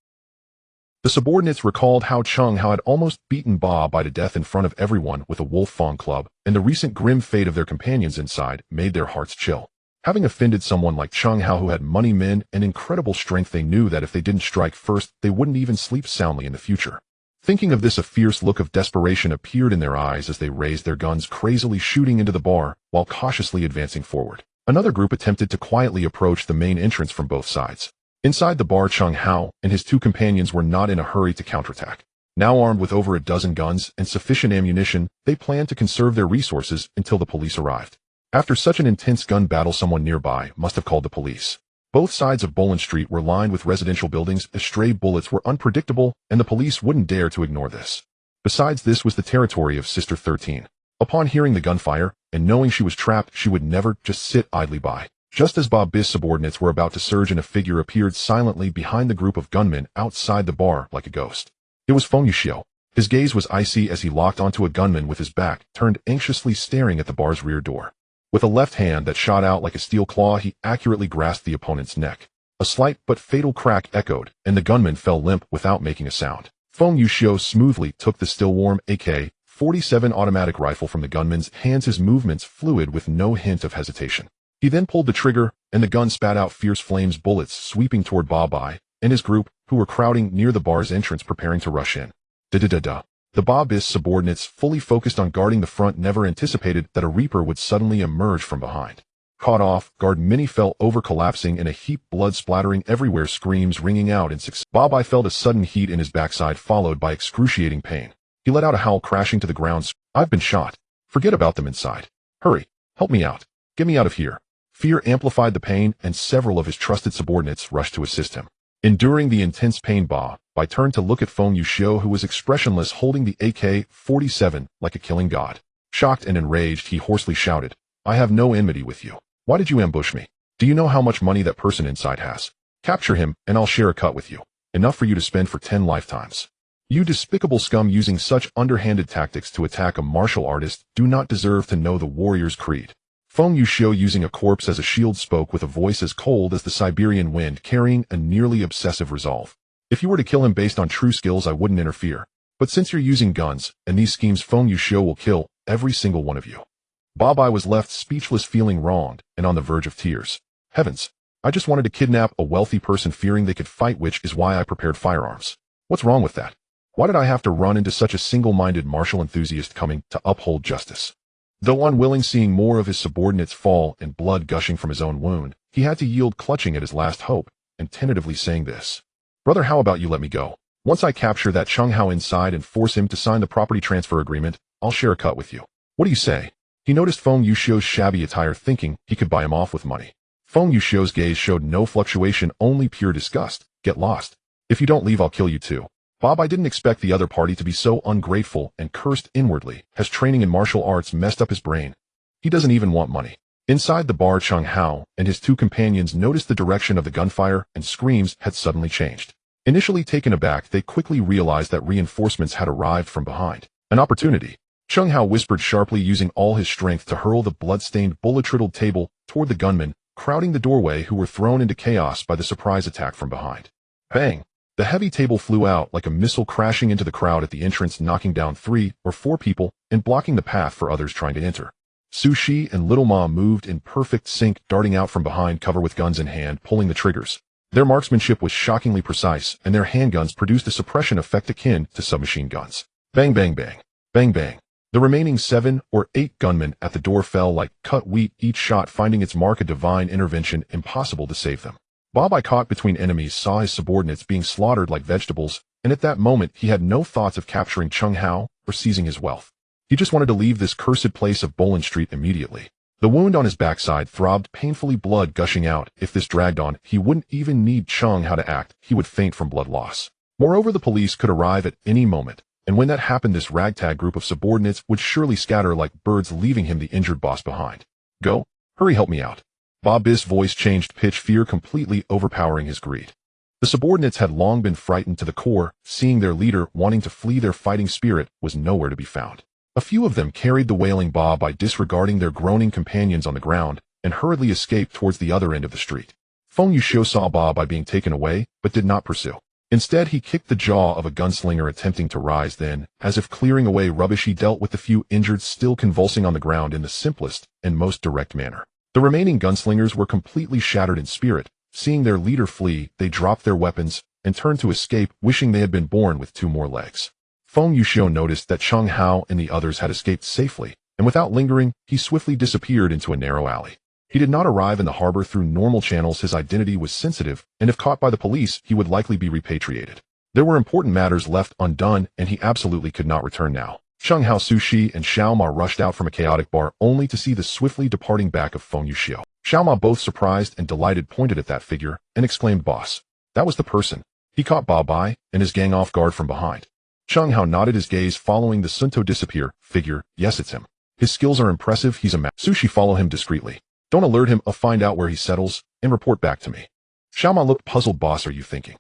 The subordinates recalled how Chung Hao had almost beaten Bai to death in front of everyone with a wolf fang club, and the recent grim fate of their companions inside made their hearts chill. Having offended someone like Chung Hao, who had money, men, and incredible strength, they knew that if they didn't strike first, they wouldn't even sleep soundly in the future. Thinking of this, a fierce look of desperation appeared in their eyes as they raised their guns, crazily shooting into the bar while cautiously advancing forward. Another group attempted to quietly approach the main entrance from both sides. Inside the bar, Chung Hao and his 2 companions were not in a hurry to counterattack. Now armed with over a dozen guns and sufficient ammunition, they planned to conserve their resources until the police arrived. After such an intense gun battle, someone nearby must have called the police. Both sides of Boland Street were lined with residential buildings. Stray bullets were unpredictable, and the police wouldn't dare to ignore this. Besides, this was the territory of Sister 13. Upon hearing the gunfire, and knowing she was trapped, she would never just sit idly by. Just as Bai's subordinates were about to surge in, a figure appeared silently behind the group of gunmen outside the bar like a ghost. It was Feng Yuxiu. His gaze was icy as he locked onto a gunman with his back turned, anxiously staring at the bar's rear door. With a left hand that shot out like a steel claw, he accurately grasped the opponent's neck. A slight but fatal crack echoed, and the gunman fell limp without making a sound. Feng Yuxiu smoothly took the still-warm AK-47 automatic rifle from the gunman's hands, his movements fluid with no hint of hesitation. He then pulled the trigger, and the gun spat out fierce flames, bullets sweeping toward Bai and his group, who were crowding near the bar's entrance preparing to rush in. Da-da-da-da. The Bai's subordinates, fully focused on guarding the front, never anticipated that a Reaper would suddenly emerge from behind. Caught off guard, many fell over, collapsing in a heap, blood splattering everywhere, screams ringing out in succession. Bai felt a sudden heat in his backside, followed by excruciating pain. He let out a howl, crashing to the ground. "I've been shot. Forget about them inside. Hurry. Help me out. Get me out of here." Fear amplified the pain, and several of his trusted subordinates rushed to assist him. Enduring the intense pain, Ba Bai turned to look at Feng Yuxiu, who was expressionless, holding the AK-47 like a killing god. Shocked and enraged, he hoarsely shouted, "I have no enmity with you. Why did you ambush me? Do you know how much money that person inside has? Capture him, and I'll share a cut with you. Enough for you to spend for 10 lifetimes. You despicable scum, using such underhanded tactics to attack a martial artist do not deserve to know the warrior's creed." Feng Yuxiu, using a corpse as a shield, spoke with a voice as cold as the Siberian wind, carrying a nearly obsessive resolve. "If you were to kill him based on true skills, I wouldn't interfere. But since you're using guns and these schemes, Feng Yuxiu will kill every single one of you." Ba Bai was left speechless, feeling wronged and on the verge of tears. Heavens, I just wanted to kidnap a wealthy person fearing they could fight, which is why I prepared firearms. What's wrong with that? Why did I have to run into such a single-minded martial enthusiast coming to uphold justice? Though unwilling, seeing more of his subordinates fall and blood gushing from his own wound, he had to yield, clutching at his last hope and tentatively saying this. "Brother, how about you let me go? Once I capture that Cheng Hao inside and force him to sign the property transfer agreement, I'll share a cut with you. What do you say?" He noticed Feng Yuxiu's shabby attire, thinking he could buy him off with money. Feng Yuxiu's gaze showed no fluctuation, only pure disgust. "Get lost. If you don't leave, I'll kill you too." Ba Bai didn't expect the other party to be so ungrateful and cursed inwardly. Has training in martial arts messed up his brain? He doesn't even want money. Inside the bar, Cheng Hao and his two companions noticed the direction of the gunfire and screams had suddenly changed. Initially taken aback, they quickly realized that reinforcements had arrived from behind. An opportunity. Cheng Hao whispered sharply, using all his strength to hurl the blood-stained, bullet-riddled table toward the gunmen crowding the doorway, who were thrown into chaos by the surprise attack from behind. Bang! The heavy table flew out like a missile, crashing into the crowd at the entrance, knocking down 3 or 4 people and blocking the path for others trying to enter. Su Shi and Little Ma moved in perfect sync, darting out from behind cover with guns in hand, pulling the triggers. Their marksmanship was shockingly precise, and their handguns produced a suppression effect akin to submachine guns. Bang, bang, bang. Bang, bang. The remaining 7 or 8 gunmen at the door fell like cut wheat, each shot finding its mark, a divine intervention, impossible to save them. Ba Bai, caught between enemies, saw his subordinates being slaughtered like vegetables, and at that moment he had no thoughts of capturing Cheng Hao or seizing his wealth. He just wanted to leave this cursed place of Bolin Street immediately. The wound on his backside throbbed painfully, blood gushing out. If this dragged on, he wouldn't even need Cheng Hao to act. He would faint from blood loss. Moreover, the police could arrive at any moment, and when that happened, this ragtag group of subordinates would surely scatter like birds, leaving him the injured boss behind. "Go. Hurry, help me out." Ba Bai's voice changed pitch, fear completely overpowering his greed. The subordinates had long been frightened to the core, seeing their leader wanting to flee. Their fighting spirit was nowhere to be found. A few of them carried the wailing Ba Bai, disregarding their groaning companions on the ground, and hurriedly escaped towards the other end of the street. Feng Yuxiu saw Ba Bai being taken away, but did not pursue. Instead, he kicked the jaw of a gunslinger attempting to rise. Then, as if clearing away rubbish, he dealt with the few injured still convulsing on the ground in the simplest and most direct manner. The remaining gunslingers were completely shattered in spirit. Seeing their leader flee, they dropped their weapons and turned to escape, wishing they had been born with 2 more legs. Feng Yuxiu noticed that Cheng Hao and the others had escaped safely, and without lingering, he swiftly disappeared into a narrow alley. He did not arrive in the harbor through normal channels. His identity was sensitive, and if caught by the police, he would likely be repatriated. There were important matters left undone, and he absolutely could not return now. Cheng Hao, Su Shi, and Xiao Ma rushed out from a chaotic bar, only to see the swiftly departing back of Feng Yuxiu. Xiao Ma, both surprised and delighted, pointed at that figure and exclaimed, "Boss, that was the person." He caught Ba Bai and his gang off guard from behind. Cheng Hao nodded, his gaze following the Sunto disappear figure. "Yes, it's him. His skills are impressive. He's a man." Su Shi, follow him discreetly. "Don't alert him. I'll find out where he settles and report back to me." Xiao Ma looked puzzled. "Boss, are you thinking?"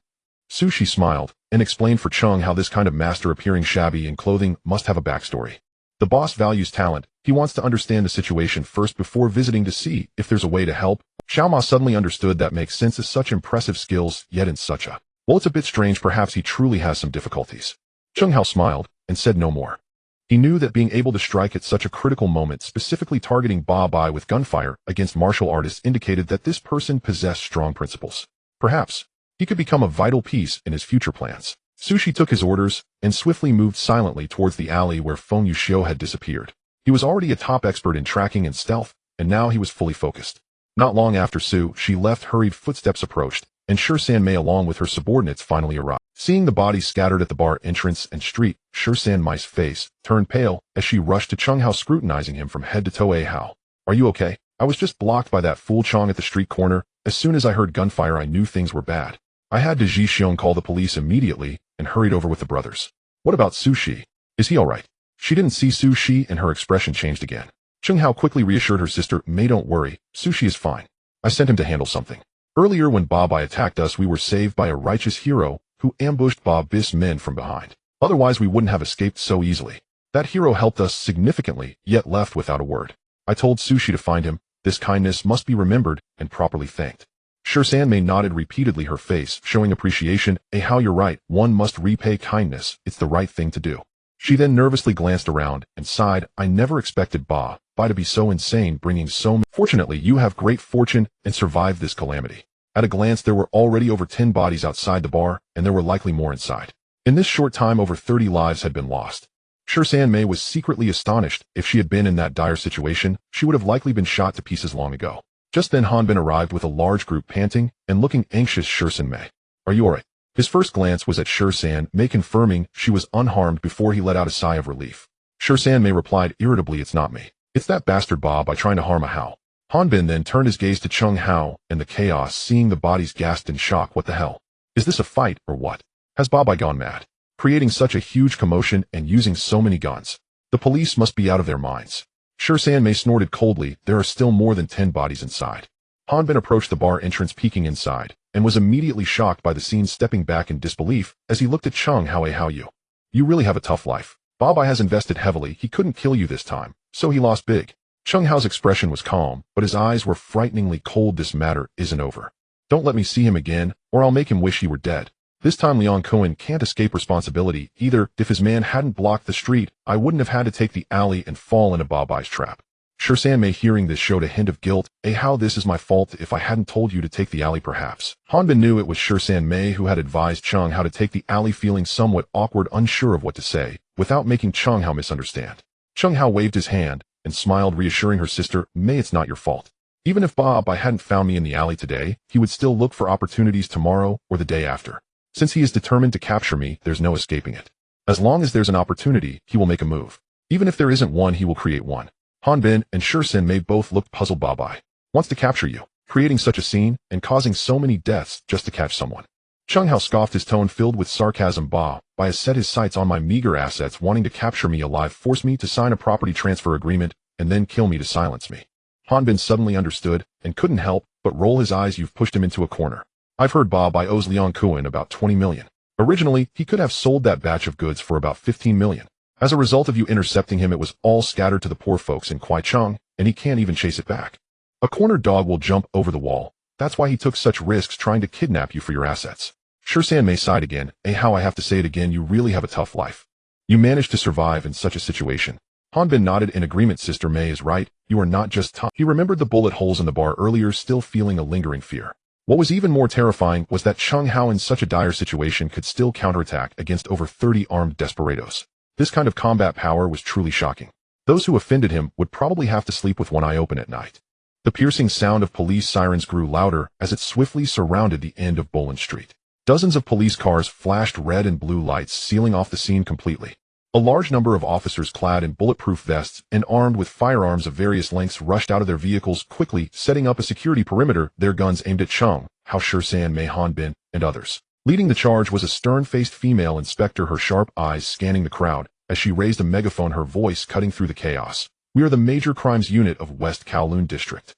Su Shi smiled and explained for Cheng how this kind of master appearing shabby in clothing must have a backstory. The boss values talent. He wants to understand the situation first before visiting to see if there's a way to help. Xiao Ma suddenly understood that makes sense, as such impressive skills, yet in such a... Well, it's a bit strange. Perhaps he truly has some difficulties. Cheng Hao smiled and said no more. He knew that being able to strike at such a critical moment, specifically targeting Ba Bai with gunfire against martial artists, indicated that this person possessed strong principles. Perhaps he could become a vital piece in his future plans. Su Shi took his orders and swiftly moved silently towards the alley where Feng Yuxiu had disappeared. He was already a top expert in tracking and stealth, and now he was fully focused. Not long after Su Shi left, hurried footsteps approached, and San Mei along with her subordinates finally arrived. Seeing the bodies scattered at the bar entrance and street, San Mei's face turned pale as she rushed to Cheng Hao, scrutinizing him from head to toe. "How? Are you okay?" I was just blocked by that fool Chong at the street corner. As soon as I heard gunfire, I knew things were bad. I had to Ji Xiong call the police immediately and hurried over with the brothers. What about Su Shi? Is he alright? She didn't see Su Shi and her expression changed again. Cheng Hao quickly reassured her sister, May, don't worry, Su Shi is fine. I sent him to handle something. Earlier when Ba Bai attacked us, we were saved by a righteous hero who ambushed Ba Bis men from behind. Otherwise we wouldn't have escaped so easily. That hero helped us significantly, yet left without a word. I told Su Shi to find him. This kindness must be remembered and properly thanked. San Mei nodded repeatedly, her face showing appreciation. How you're right, one must repay kindness, it's the right thing to do. She then nervously glanced around and sighed, I never expected Ba Bai to be so insane, bringing so many. Fortunately, you have great fortune and survived this calamity. At a glance, there were already over 10 bodies outside the bar, and there were likely more inside. In this short time, over 30 lives had been lost. San Mei was secretly astonished. If she had been in that dire situation, she would have likely been shot to pieces long ago. Just then Hanbin arrived with a large group, panting and looking anxious. San Mei, are you alright? His first glance was at San Mei, confirming she was unharmed before he let out a sigh of relief. San Mei replied irritably, it's not me. It's that bastard Ba Bai trying to harm a Hao. Hanbin then turned his gaze to Cheng Hao and the chaos, seeing the bodies, gasped in shock. What the hell? Is this a fight or what? Has Ba Bai gone mad? Creating such a huge commotion and using so many guns. The police must be out of their minds. San Mei snorted coldly. There are still more than 10 bodies inside. Hanbin approached the bar entrance, peeking inside, and was immediately shocked by the scene, stepping back in disbelief as he looked at Cheng Hao. How you? You really have a tough life. Ba Bai has invested heavily. He couldn't kill you this time, so he lost big. Cheng Hao's expression was calm, but his eyes were frighteningly cold. This matter isn't over. Don't let me see him again, or I'll make him wish he were dead. This time Leon Cohen can't escape responsibility either. If his man hadn't blocked the street, I wouldn't have had to take the alley and fall into Ba Bai's trap. San Mei, hearing this, showed a hint of guilt. How this is my fault. If I hadn't told you to take the alley, perhaps. Hanbin knew it was San Mei who had advised Cheng Hao to take the alley, feeling somewhat awkward, unsure of what to say, without making Cheng Hao misunderstand. Cheng Hao waved his hand and smiled, reassuring her sister, May, it's not your fault. Even if Ba Bai hadn't found me in the alley today, he would still look for opportunities tomorrow or the day after. Since he is determined to capture me, there's no escaping it. As long as there's an opportunity, he will make a move. Even if there isn't one, he will create one. Hanbin and San Mei both looked puzzled. Ba Bai wants to capture you, creating such a scene and causing so many deaths just to catch someone. Cheng Hao scoffed, his tone filled with sarcasm. Ba Bai has set his sights on my meager assets, wanting to capture me alive, force me to sign a property transfer agreement, and then kill me to silence me. Hanbin suddenly understood and couldn't help but roll his eyes. You've pushed him into a corner. I've heard Ba Bai owes Leon Cohen about 20 million. Originally, he could have sold that batch of goods for about 15 million. As a result of you intercepting him, it was all scattered to the poor folks in Kwaicheng, and he can't even chase it back. A cornered dog will jump over the wall. That's why he took such risks trying to kidnap you for your assets. San Mei sighed again. How I have to say it again, you really have a tough life. You managed to survive in such a situation. Hanbin nodded in agreement. Sister May is right, you are not just tough. He remembered the bullet holes in the bar earlier, still feeling a lingering fear. What was even more terrifying was that Cheng Hao in such a dire situation could still counterattack against over 30 armed desperados. This kind of combat power was truly shocking. Those who offended him would probably have to sleep with one eye open at night. The piercing sound of police sirens grew louder as it swiftly surrounded the end of Boland Street. Dozens of police cars flashed red and blue lights, sealing off the scene completely. A large number of officers clad in bulletproof vests and armed with firearms of various lengths rushed out of their vehicles, quickly setting up a security perimeter, their guns aimed at Cheng Hao, San Mei, Hanbin, and others. Leading the charge was a stern-faced female inspector, her sharp eyes scanning the crowd as she raised a megaphone, her voice cutting through the chaos. We are the major crimes unit of West Kowloon District.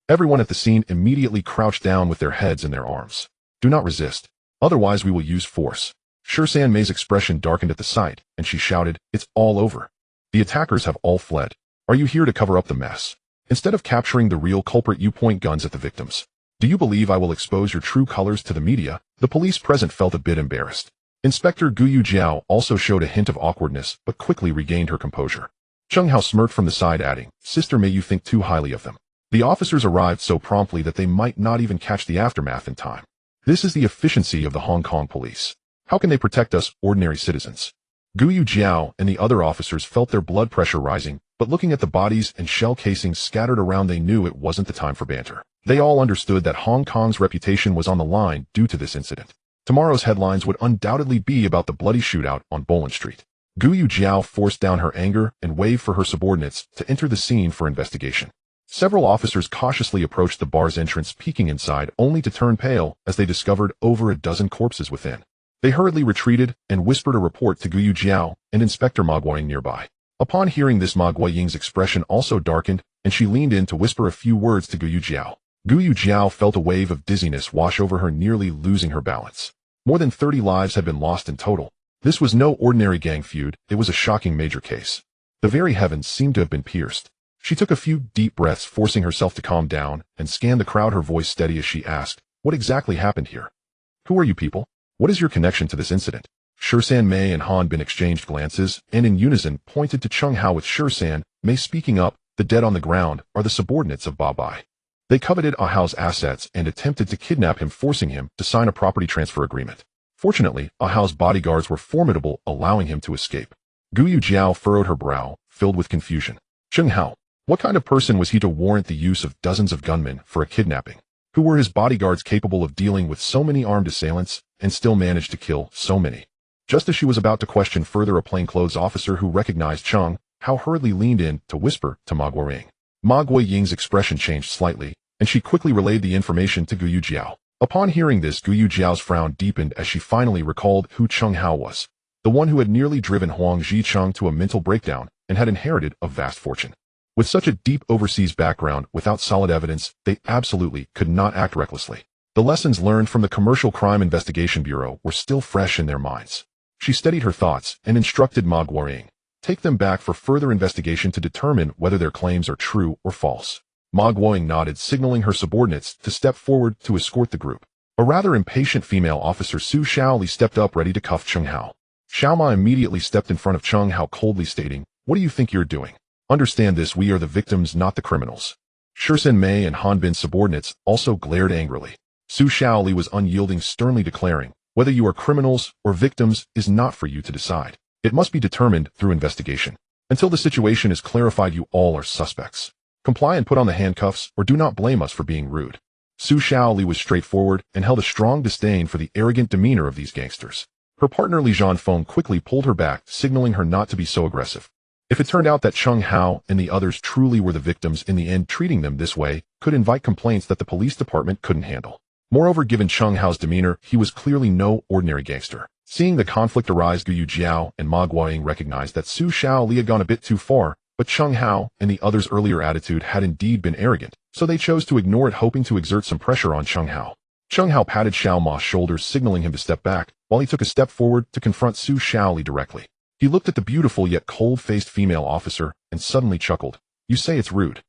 Everyone at the scene immediately crouched down with their heads in their arms. Do not resist, otherwise we will use force. San Mei's expression darkened at the sight, and she shouted, it's all over. The attackers have all fled. Are you here to cover up the mess? Instead of capturing the real culprit, you point guns at the victims. Do you believe I will expose your true colors to the media? The police present felt a bit embarrassed. Inspector Guyu Jiao also showed a hint of awkwardness, but quickly regained her composure. Cheng Hao smirked from the side, adding, Sister May, you think too highly of them. The officers arrived so promptly that they might not even catch the aftermath in time. This is the efficiency of the Hong Kong police. How can they protect us, ordinary citizens? Guyu Jiao and the other officers felt their blood pressure rising, but looking at the bodies and shell casings scattered around, they knew it wasn't the time for banter. They all understood that Hong Kong's reputation was on the line due to this incident. Tomorrow's headlines would undoubtedly be about the bloody shootout on Boland Street. Guyu Jiao forced down her anger and waved for her subordinates to enter the scene for investigation. Several officers cautiously approached the bar's entrance, peeking inside, only to turn pale as they discovered over a dozen corpses within. They hurriedly retreated and whispered a report to Guyu Jiao and Inspector Ma Guoying nearby. Upon hearing this, Ma Guoying's expression also darkened, and she leaned in to whisper a few words to Guyu Jiao. Guyu Jiao felt a wave of dizziness wash over her, nearly losing her balance. More than 30 lives had been lost in total. This was no ordinary gang feud, it was a shocking major case. The very heavens seemed to have been pierced. She took a few deep breaths, forcing herself to calm down, and scanned the crowd, her voice steady as she asked, "What exactly happened here? Who are you people? What is your connection to this incident?" Shisan, Mei, and Han Bin exchanged glances, and in unison pointed to Cheng Hao, with Shisan, Mei speaking up, "The dead on the ground are the subordinates of Ba Bai. They coveted Ah Hao's assets and attempted to kidnap him, forcing him to sign a property transfer agreement. Fortunately, Ah Hao's bodyguards were formidable, allowing him to escape." Guyu Jiao furrowed her brow, filled with confusion. Cheng Hao, what kind of person was he to warrant the use of dozens of gunmen for a kidnapping? Who were his bodyguards capable of dealing with so many armed assailants and still managed to kill so many? Just as she was about to question further, a plainclothes officer who recognized Cheng Hao hurriedly leaned in to whisper to Ma Guoying. Ma Guoying's expression changed slightly, and she quickly relayed the information to Guyu Jiao. Upon hearing this, Guyu Jiao's frown deepened as she finally recalled who Cheng Hao was, the one who had nearly driven Huang Zicheng to a mental breakdown and had inherited a vast fortune. With such a deep overseas background, without solid evidence, they absolutely could not act recklessly. The lessons learned from the Commercial Crime Investigation Bureau were still fresh in their minds. She steadied her thoughts and instructed Ma Guoying, "Take them back for further investigation to determine whether their claims are true or false." Ma Guoying nodded, signaling her subordinates to step forward to escort the group. A rather impatient female officer, Su Shaoli, stepped up ready to cuff Cheng Hao. Xiaoma immediately stepped in front of Cheng Hao, coldly stating, "What do you think you're doing? Understand this, we are the victims, not the criminals." Shisan Mei and Han Bin's subordinates also glared angrily. Su Shaoli was unyielding, sternly declaring, "Whether you are criminals or victims is not for you to decide. It must be determined through investigation. Until the situation is clarified, you all are suspects. Comply and put on the handcuffs, or do not blame us for being rude." Su Shaoli was straightforward and held a strong disdain for the arrogant demeanor of these gangsters. Her partner Li Zhanfeng quickly pulled her back, signaling her not to be so aggressive. If it turned out that Cheng Hao and the others truly were the victims in the end, treating them this way could invite complaints that the police department couldn't handle. Moreover, given Cheng Hao's demeanor, he was clearly no ordinary gangster. Seeing the conflict arise, Guyu Jiao and Ma Guoying recognized that Su Shaoli had gone a bit too far, but Cheng Hao and the others' earlier attitude had indeed been arrogant, so they chose to ignore it, hoping to exert some pressure on Cheng Hao. Cheng Hao patted Xiao Ma's shoulders, signaling him to step back, while he took a step forward to confront Su Shaoli directly. He looked at the beautiful yet cold-faced female officer and suddenly chuckled. "You say it's rude.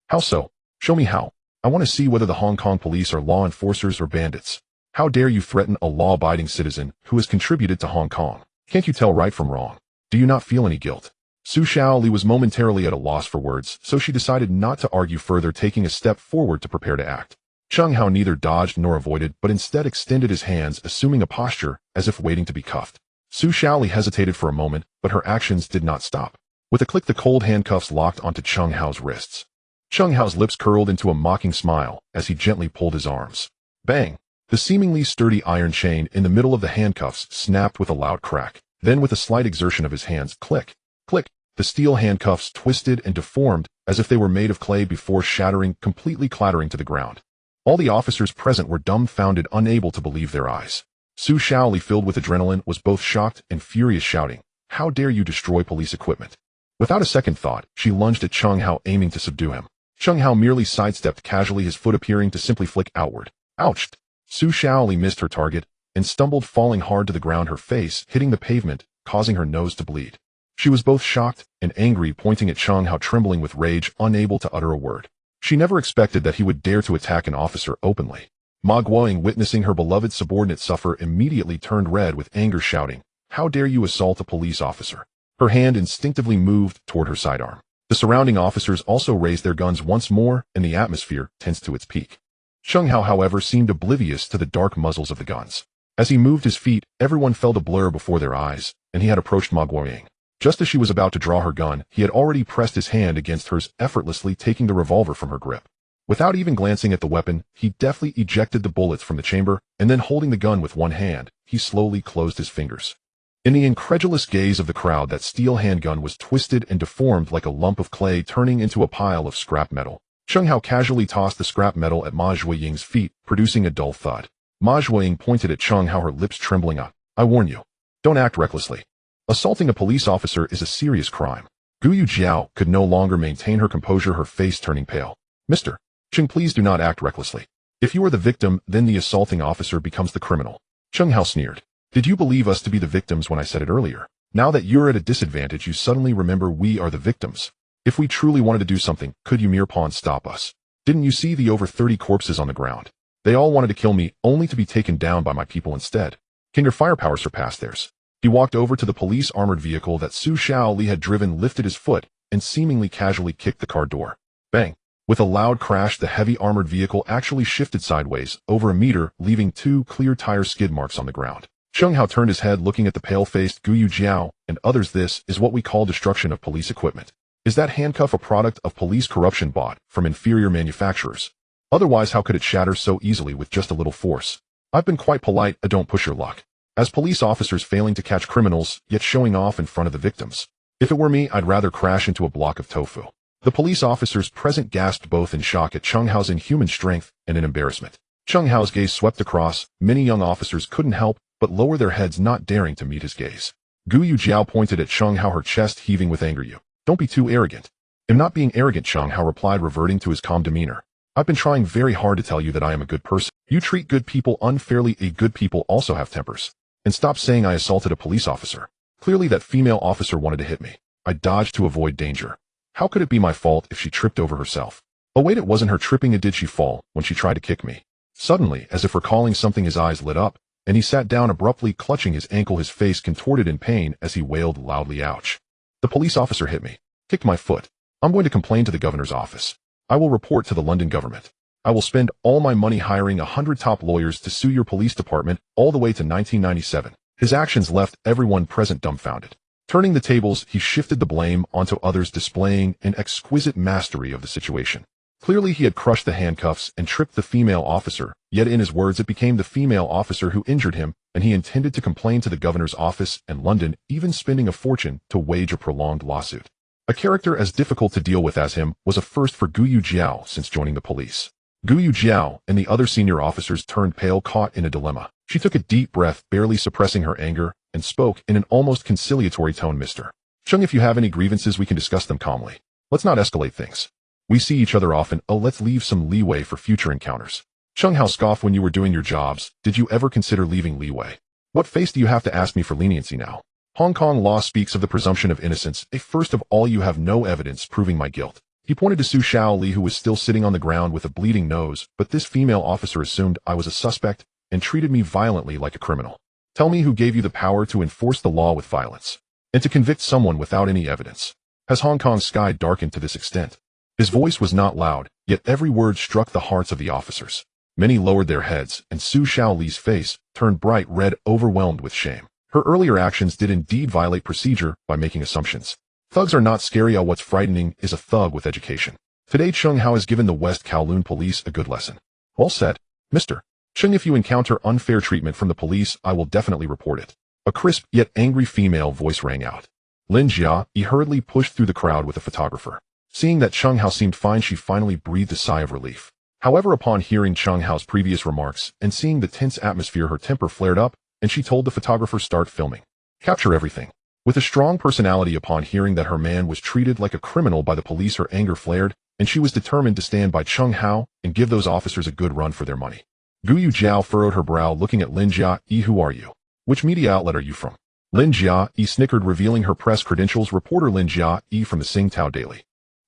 How so? Show me how. I want to see whether the Hong Kong police are law enforcers or bandits. How dare you threaten a law-abiding citizen who has contributed to Hong Kong? Can't you tell right from wrong? Do you not feel any guilt?" Su Shaoli was momentarily at a loss for words, so she decided not to argue further, taking a step forward to prepare to act. Cheng Hao neither dodged nor avoided, but instead extended his hands, assuming a posture as if waiting to be cuffed. Su Shaoli hesitated for a moment, but her actions did not stop. With a click, the cold handcuffs locked onto Cheng Hao's wrists. Cheng Hao's lips curled into a mocking smile as he gently pulled his arms. Bang! The seemingly sturdy iron chain in the middle of the handcuffs snapped with a loud crack. Then, with a slight exertion of his hands, click, click, the steel handcuffs twisted and deformed as if they were made of clay before shattering, completely clattering to the ground. All the officers present were dumbfounded, unable to believe their eyes. Su Shaoli, filled with adrenaline, was both shocked and furious, shouting, "How dare you destroy police equipment?" Without a second thought, she lunged at Cheng Hao, aiming to subdue him. Cheng Hao merely sidestepped casually, his foot appearing to simply flick outward. Ouch! Su Shaoli missed her target and stumbled, falling hard to the ground, her face hitting the pavement, causing her nose to bleed. She was both shocked and angry, pointing at Cheng Hao, trembling with rage, unable to utter a word. She never expected that he would dare to attack an officer openly. Ma Guoying, witnessing her beloved subordinate suffer, immediately turned red with anger, shouting, "How dare you assault a police officer?" Her hand instinctively moved toward her sidearm. The surrounding officers also raised their guns once more, and the atmosphere tensed to its peak. Cheng Hao, however, seemed oblivious to the dark muzzles of the guns. As he moved his feet, everyone felt a blur before their eyes, and he had approached Ma Guoying. Just as she was about to draw her gun, he had already pressed his hand against hers, effortlessly taking the revolver from her grip. Without even glancing at the weapon, he deftly ejected the bullets from the chamber, and then, holding the gun with one hand, he slowly closed his fingers. In the incredulous gaze of the crowd, that steel handgun was twisted and deformed like a lump of clay turning into a pile of scrap metal. Cheng Hao casually tossed the scrap metal at Ma Zhuiying's feet, producing a dull thud. Ma Zhuiying pointed at Cheng Hao, her lips trembling up. I warn you. Don't act recklessly. Assaulting a police officer is a serious crime. Guyu Jiao could no longer maintain her composure, her face turning pale. Mr. Cheng, please do not act recklessly. If you are the victim, then the assaulting officer becomes the criminal. Cheng Hao sneered. Did you believe us to be the victims when I said it earlier? Now that you're at a disadvantage, you suddenly remember we are the victims. If we truly wanted to do something, could you mere pawn stop us? Didn't you see the over 30 corpses on the ground? They all wanted to kill me, only to be taken down by my people instead. Can your firepower surpass theirs? He walked over to the police armored vehicle that Su Shaoli had driven, lifted his foot, and seemingly casually kicked the car door. Bang! With a loud crash, the heavy armored vehicle actually shifted sideways, over a meter, leaving 2 clear tire skid marks on the ground. Cheng Hao turned his head, looking at the pale-faced Guyu Jiao and others. This is what we call destruction of police equipment. Is that handcuff a product of police corruption bought from inferior manufacturers? Otherwise, how could it shatter so easily with just a little force? I've been quite polite, don't push your luck. As police officers failing to catch criminals, yet showing off in front of the victims. If it were me, I'd rather crash into a block of tofu. The police officers present gasped, both in shock at Cheng Hao's inhuman strength and in embarrassment. Cheng Hao's gaze swept across. Many young officers couldn't help but lower their heads, not daring to meet his gaze. Guyu Jiao pointed at Cheng Hao, her chest heaving with anger. You don't be too arrogant. I'm not being arrogant, Cheng Hao replied, reverting to his calm demeanor. I've been trying very hard to tell you that I am a good person. You treat good people unfairly. Good people also have tempers. And stop saying I assaulted a police officer. Clearly that female officer wanted to hit me. I dodged to avoid danger. How could it be my fault if she tripped over herself? Oh wait, it wasn't her tripping. Did she fall when she tried to kick me? Suddenly, as if recalling something, his eyes lit up, and he sat down abruptly, clutching his ankle, his face contorted in pain as he wailed loudly. Ouch. The police officer hit me. Kicked my foot. I'm going to complain to the governor's office. I will report to the London government. I will spend all my money hiring 100 top lawyers to sue your police department all the way to 1997. His actions left everyone present dumbfounded. Turning the tables, he shifted the blame onto others, displaying an exquisite mastery of the situation. Clearly he had crushed the handcuffs and tripped the female officer, yet in his words it became the female officer who injured him, and he intended to complain to the governor's office and London, even spending a fortune to wage a prolonged lawsuit. A character as difficult to deal with as him was a first for Guyu Jiao since joining the police. Guyu Jiao and the other senior officers turned pale, caught in a dilemma. She took a deep breath, barely suppressing her anger, and spoke in an almost conciliatory tone. Mr. Cheng, if you have any grievances, we can discuss them calmly. Let's not escalate things. We see each other often. Let's leave some leeway for future encounters. Cheng Hao scoffed. When you were doing your jobs, did you ever consider leaving leeway? What face do you have to ask me for leniency now? Hong Kong law speaks of the presumption of innocence. First of all, you have no evidence proving my guilt. He pointed to Su Shaoli, who was still sitting on the ground with a bleeding nose, but this female officer assumed I was a suspect and treated me violently like a criminal. Tell me who gave you the power to enforce the law with violence and to convict someone without any evidence. Has Hong Kong's sky darkened to this extent? His voice was not loud, yet every word struck the hearts of the officers. Many lowered their heads, and Su Shaoli's face turned bright red, overwhelmed with shame. Her earlier actions did indeed violate procedure by making assumptions. Thugs are not scary. What's frightening is a thug with education. Today Cheng Hao has given the West Kowloon police a good lesson. Well said, Mr. Cheng. If you encounter unfair treatment from the police, I will definitely report it. A crisp yet angry female voice rang out. Lin Jia hurriedly pushed through the crowd with a photographer. Seeing that Cheng Hao seemed fine, she finally breathed a sigh of relief. However, upon hearing Cheng Hao's previous remarks and seeing the tense atmosphere, her temper flared up, and she told the photographer, start filming. Capture everything. With a strong personality, upon hearing that her man was treated like a criminal by the police, her anger flared, and she was determined to stand by Cheng Hao and give those officers a good run for their money. Guyu Jiao furrowed her brow, looking at Lin Jia. Who are you? Which media outlet are you from? Lin Jia snickered, revealing her press credentials. Reporter Lin Jia from the Tsingtao Daily.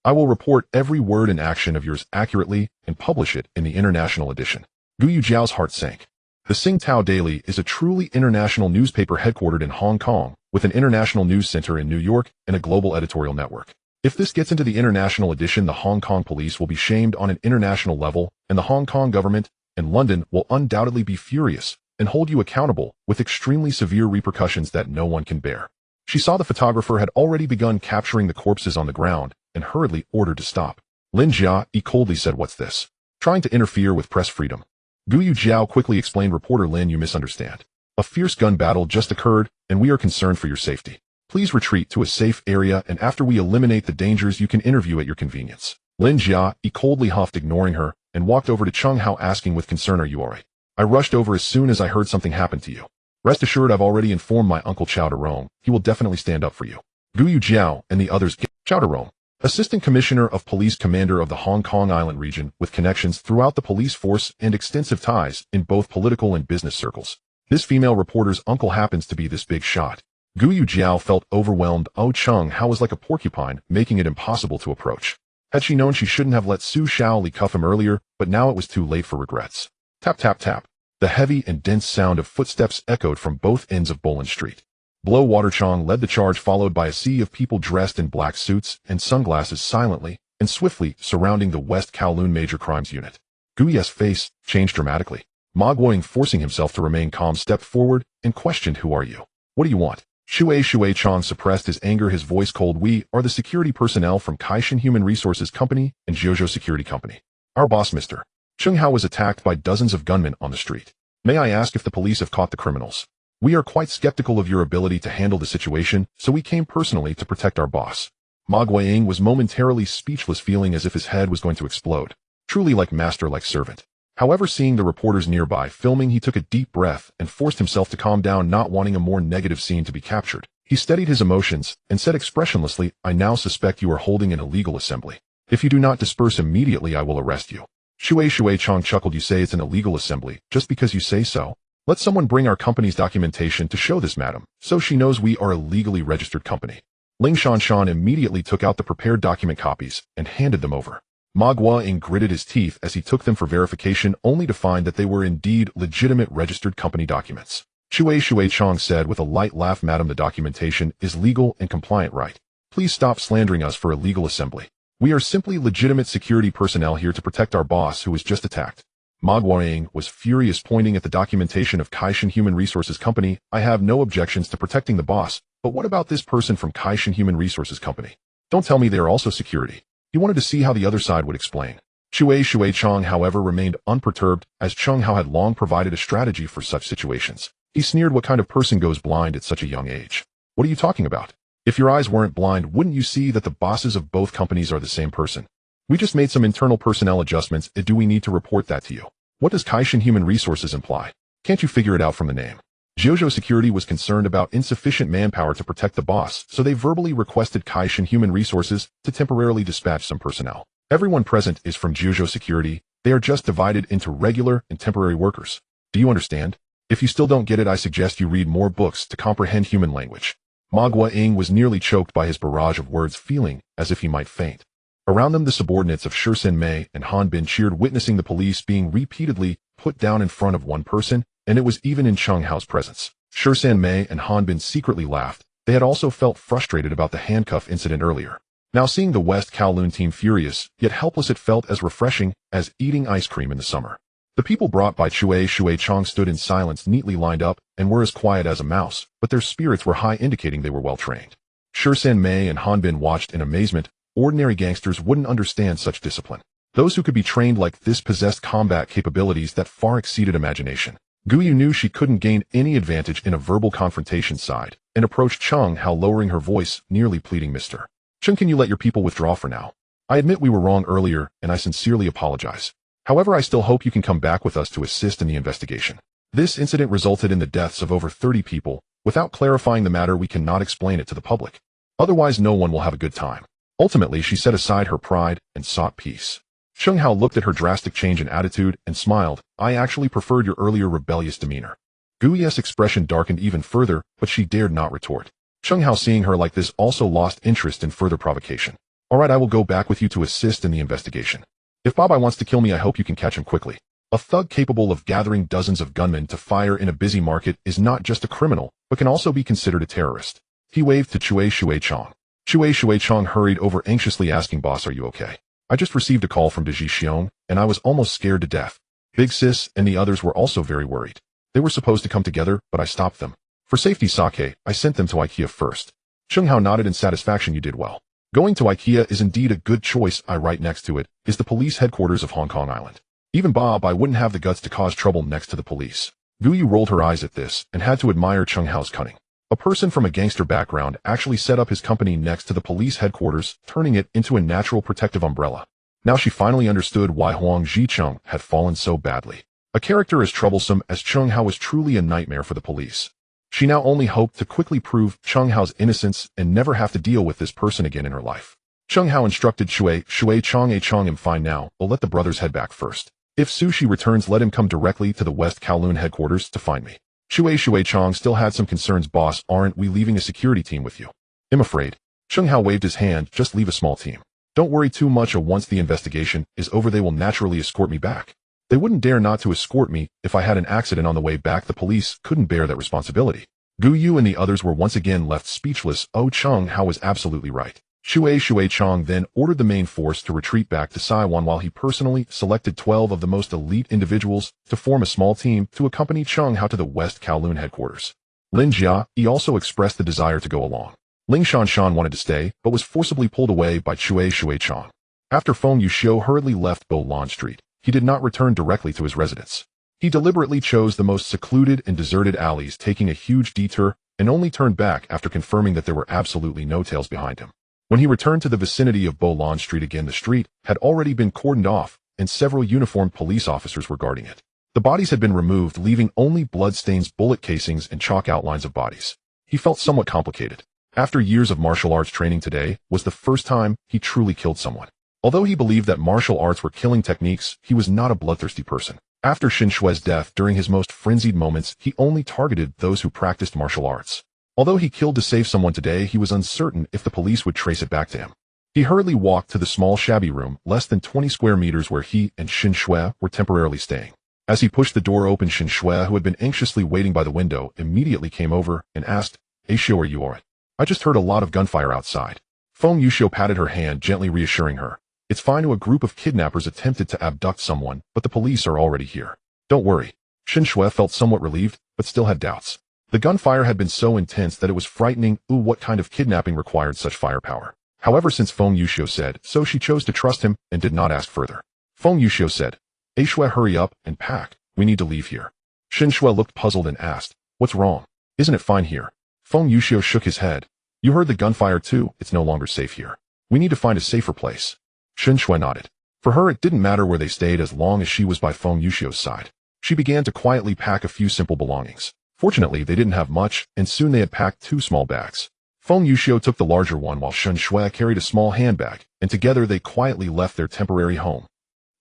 I will report every word and action of yours accurately and publish it in the international edition. Guyu Jiao's heart sank. The Tsingtao Daily is a truly international newspaper headquartered in Hong Kong, with an international news center in New York and a global editorial network. If this gets into the international edition, the Hong Kong police will be shamed on an international level, and the Hong Kong government and London will undoubtedly be furious and hold you accountable with extremely severe repercussions that no one can bear. She saw the photographer had already begun capturing the corpses on the ground and hurriedly ordered to stop. Lin Jia coldly said, what's this? Trying to interfere with press freedom. Guyu Jiao quickly explained, reporter Lin, you misunderstand. A fierce gun battle just occurred, and we are concerned for your safety. Please retreat to a safe area, and after we eliminate the dangers, you can interview at your convenience. Lin Jia, he coldly huffed, ignoring her, and walked over to Chung Hao asking with concern, "Are you alright?" "I rushed over as soon as I heard something happened to you. Rest assured I've already informed my Uncle Chao to Rome. He will definitely stand up for you." Guyu Jiao and the others Chao to Rome, Assistant Commissioner of Police, Commander of the Hong Kong Island region with connections throughout the police force and extensive ties in both political and business circles. This female reporter's uncle happens to be this big shot. Guyu Jiao felt overwhelmed. Oh, Chung Hao was like a porcupine, making it impossible to approach. Had she known, she shouldn't have let Su Shaoli cuff him earlier, but now it was too late for regrets. Tap tap tap. The heavy and dense sound of footsteps echoed from both ends of Boland Street. Blow Water Chong led the charge, followed by a sea of people dressed in black suits and sunglasses, silently and swiftly surrounding the West Kowloon Major Crimes Unit. Guyu's face changed dramatically. Ma Guoying, forcing himself to remain calm, stepped forward and questioned, "Who are you? What do you want?" Shui Chong suppressed his anger, his voice cold. "We are the security personnel from Kaishan Human Resources Company and Jiuzhou Security Company. Our boss, Mr. Chung Hao, was attacked by dozens of gunmen on the street. May I ask if the police have caught the criminals? We are quite skeptical of your ability to handle the situation, so we came personally to protect our boss." Ma Guoying was momentarily speechless, feeling as if his head was going to explode. Truly like master, like servant. However, seeing the reporters nearby filming, he took a deep breath and forced himself to calm down, not wanting a more negative scene to be captured. He steadied his emotions and said expressionlessly, "I now suspect you are holding an illegal assembly. If you do not disperse immediately, I will arrest you." Shui Chong chuckled. "You say it's an illegal assembly just because you say so? Let someone bring our company's documentation to show this, madam, so she knows we are a legally registered company." Ling Shanshan immediately took out the prepared document copies and handed them over. Ma Guoying gritted his teeth as he took them for verification, only to find that they were indeed legitimate registered company documents. Shui Chong said with a light laugh, "Madam, the documentation is legal and compliant, right? Please stop slandering us for a legal assembly. We are simply legitimate security personnel here to protect our boss, who was just attacked." Ma Guoying was furious, pointing at the documentation of Kaishan Human Resources Company. "I have no objections to protecting the boss, but what about this person from Kaishan Human Resources Company? Don't tell me they are also security." He wanted to see how the other side would explain. Shui Chong, however, remained unperturbed, as Chung Hao had long provided a strategy for such situations. He sneered, "What kind of person goes blind at such a young age? What are you talking about? If your eyes weren't blind, wouldn't you see that the bosses of both companies are the same person? We just made some internal personnel adjustments. Do we need to report that to you? What does Kaishan Human Resources imply? Can't you figure it out from the name?" Jiuzhou Security was concerned about insufficient manpower to protect the boss, so they verbally requested Kaishan Human Resources to temporarily dispatch some personnel. Everyone present is from Jiuzhou Security. They are just divided into regular and temporary workers. Do you understand? If you still don't get it, I suggest you read more books to comprehend human language. Ma Guoying was nearly choked by his barrage of words, feeling as if he might faint. Around them, the subordinates of Shirsen Mei and Han Bin cheered, witnessing the police being repeatedly put down in front of one person, and it was even in Chung Hao's presence. Shirsen Mei and Han Bin secretly laughed. They had also felt frustrated about the handcuff incident earlier. Now seeing the West Kowloon team furious, yet helpless, it felt as refreshing as eating ice cream in the summer. The people brought by Shui Chong stood in silence, neatly lined up, and were as quiet as a mouse, but their spirits were high, indicating they were well trained. Shirsen Mei and Han Bin watched in amazement. Ordinary gangsters wouldn't understand such discipline. Those who could be trained like this possessed combat capabilities that far exceeded imagination. Guyu knew she couldn't gain any advantage in a verbal confrontation side, and approached Chung Hao, lowering her voice, nearly pleading, "Mr. Chung, can you let your people withdraw for now? I admit we were wrong earlier, and I sincerely apologize. However, I still hope you can come back with us to assist in the investigation. This incident resulted in the deaths of over 30 people. Without clarifying the matter, we cannot explain it to the public. Otherwise, no one will have a good time." Ultimately, she set aside her pride and sought peace. Chung Hao looked at her drastic change in attitude and smiled. "I actually preferred your earlier rebellious demeanor." Guyu's expression darkened even further, but she dared not retort. Chung Hao, seeing her like this, also lost interest in further provocation. "All right, I will go back with you to assist in the investigation. If Babai wants to kill me, I hope you can catch him quickly. A thug capable of gathering dozens of gunmen to fire in a busy market is not just a criminal, but can also be considered a terrorist." He waved to Shui Chong. Shui Chong hurried over, anxiously asking, "Boss, are you okay? I just received a call from Deji Xiong, and I was almost scared to death." Big Sis and the others were also very worried. They were supposed to come together, but I stopped them. For safety's sake, I sent them to IKEA first. Chung Hao nodded in satisfaction. "You did well. Going to IKEA is indeed a good choice. Right next to it is the police headquarters of Hong Kong Island. Even Babai wouldn't have the guts to cause trouble next to the police." Guyu rolled her eyes at this and had to admire Chung Hao's cunning. A person from a gangster background actually set up his company next to the police headquarters, turning it into a natural protective umbrella. Now she finally understood why Huang Jicheng had fallen so badly. A character as troublesome as Cheng Hao was truly a nightmare for the police. She now only hoped to quickly prove Cheng Hao's innocence and never have to deal with this person again in her life. Cheng Hao instructed Shui Chong him fine now, but let the brothers head back first. If Sushi returns, let him come directly to the West Kowloon headquarters to find me. Shui Chong still had some concerns. Boss, aren't we leaving a security team with you? I'm afraid. Cheng Hao waved his hand, just leave a small team. Don't worry too much, or once the investigation is over they will naturally escort me back. They wouldn't dare not to escort me. If I had an accident on the way back, the police couldn't bear that responsibility. Gu Yu and the others were once again left speechless. Oh, Cheng Hao was absolutely right. Shui Chong then ordered the main force to retreat back to Saiwan while he personally selected 12 of the most elite individuals to form a small team to accompany Cheng Hao to the West Kowloon headquarters. Lin Jia, he also expressed the desire to go along. Ling Shanshan wanted to stay, but was forcibly pulled away by Shui Chong. After Feng Yuxiu hurriedly left Bolon Street, he did not return directly to his residence. He deliberately chose the most secluded and deserted alleys, taking a huge detour, and only turned back after confirming that there were absolutely no tails behind him. When he returned to the vicinity of Bolon Street again, the street had already been cordoned off, and several uniformed police officers were guarding it. The bodies had been removed, leaving only bloodstains, bullet casings, and chalk outlines of bodies. He felt somewhat complicated. After years of martial arts training, today was the first time he truly killed someone. Although he believed that martial arts were killing techniques, he was not a bloodthirsty person. After Xin Shui's death, during his most frenzied moments, he only targeted those who practiced martial arts. Although he killed to save someone today, he was uncertain if the police would trace it back to him. He hurriedly walked to the small shabby room, less than 20 square meters, where he and Xin Shui were temporarily staying. As he pushed the door open, Xin Shui, who had been anxiously waiting by the window, immediately came over and asked, "Aishio, are you alright? I just heard a lot of gunfire outside." Feng Yuxiu patted her hand, gently reassuring her. "It's fine. A group of kidnappers attempted to abduct someone, but the police are already here. Don't worry." Xin Shui felt somewhat relieved, but still had doubts. The gunfire had been so intense that it was frightening. What kind of kidnapping required such firepower? However, since Feng Yuxiu said so, she chose to trust him and did not ask further. Feng Yuxiu said, "Aishue, hurry up and pack. We need to leave here." Xin Shui looked puzzled and asked, "What's wrong? Isn't it fine here?" Feng Yuxiu shook his head. "You heard the gunfire too. It's no longer safe here. We need to find a safer place." Xin Shui nodded. For her, it didn't matter where they stayed as long as she was by Feng Yuxiu's side. She began to quietly pack a few simple belongings. Fortunately, they didn't have much, and soon they had packed 2 small bags. Feng Yuxiu took the larger one while Xin Shui carried a small handbag, and together they quietly left their temporary home.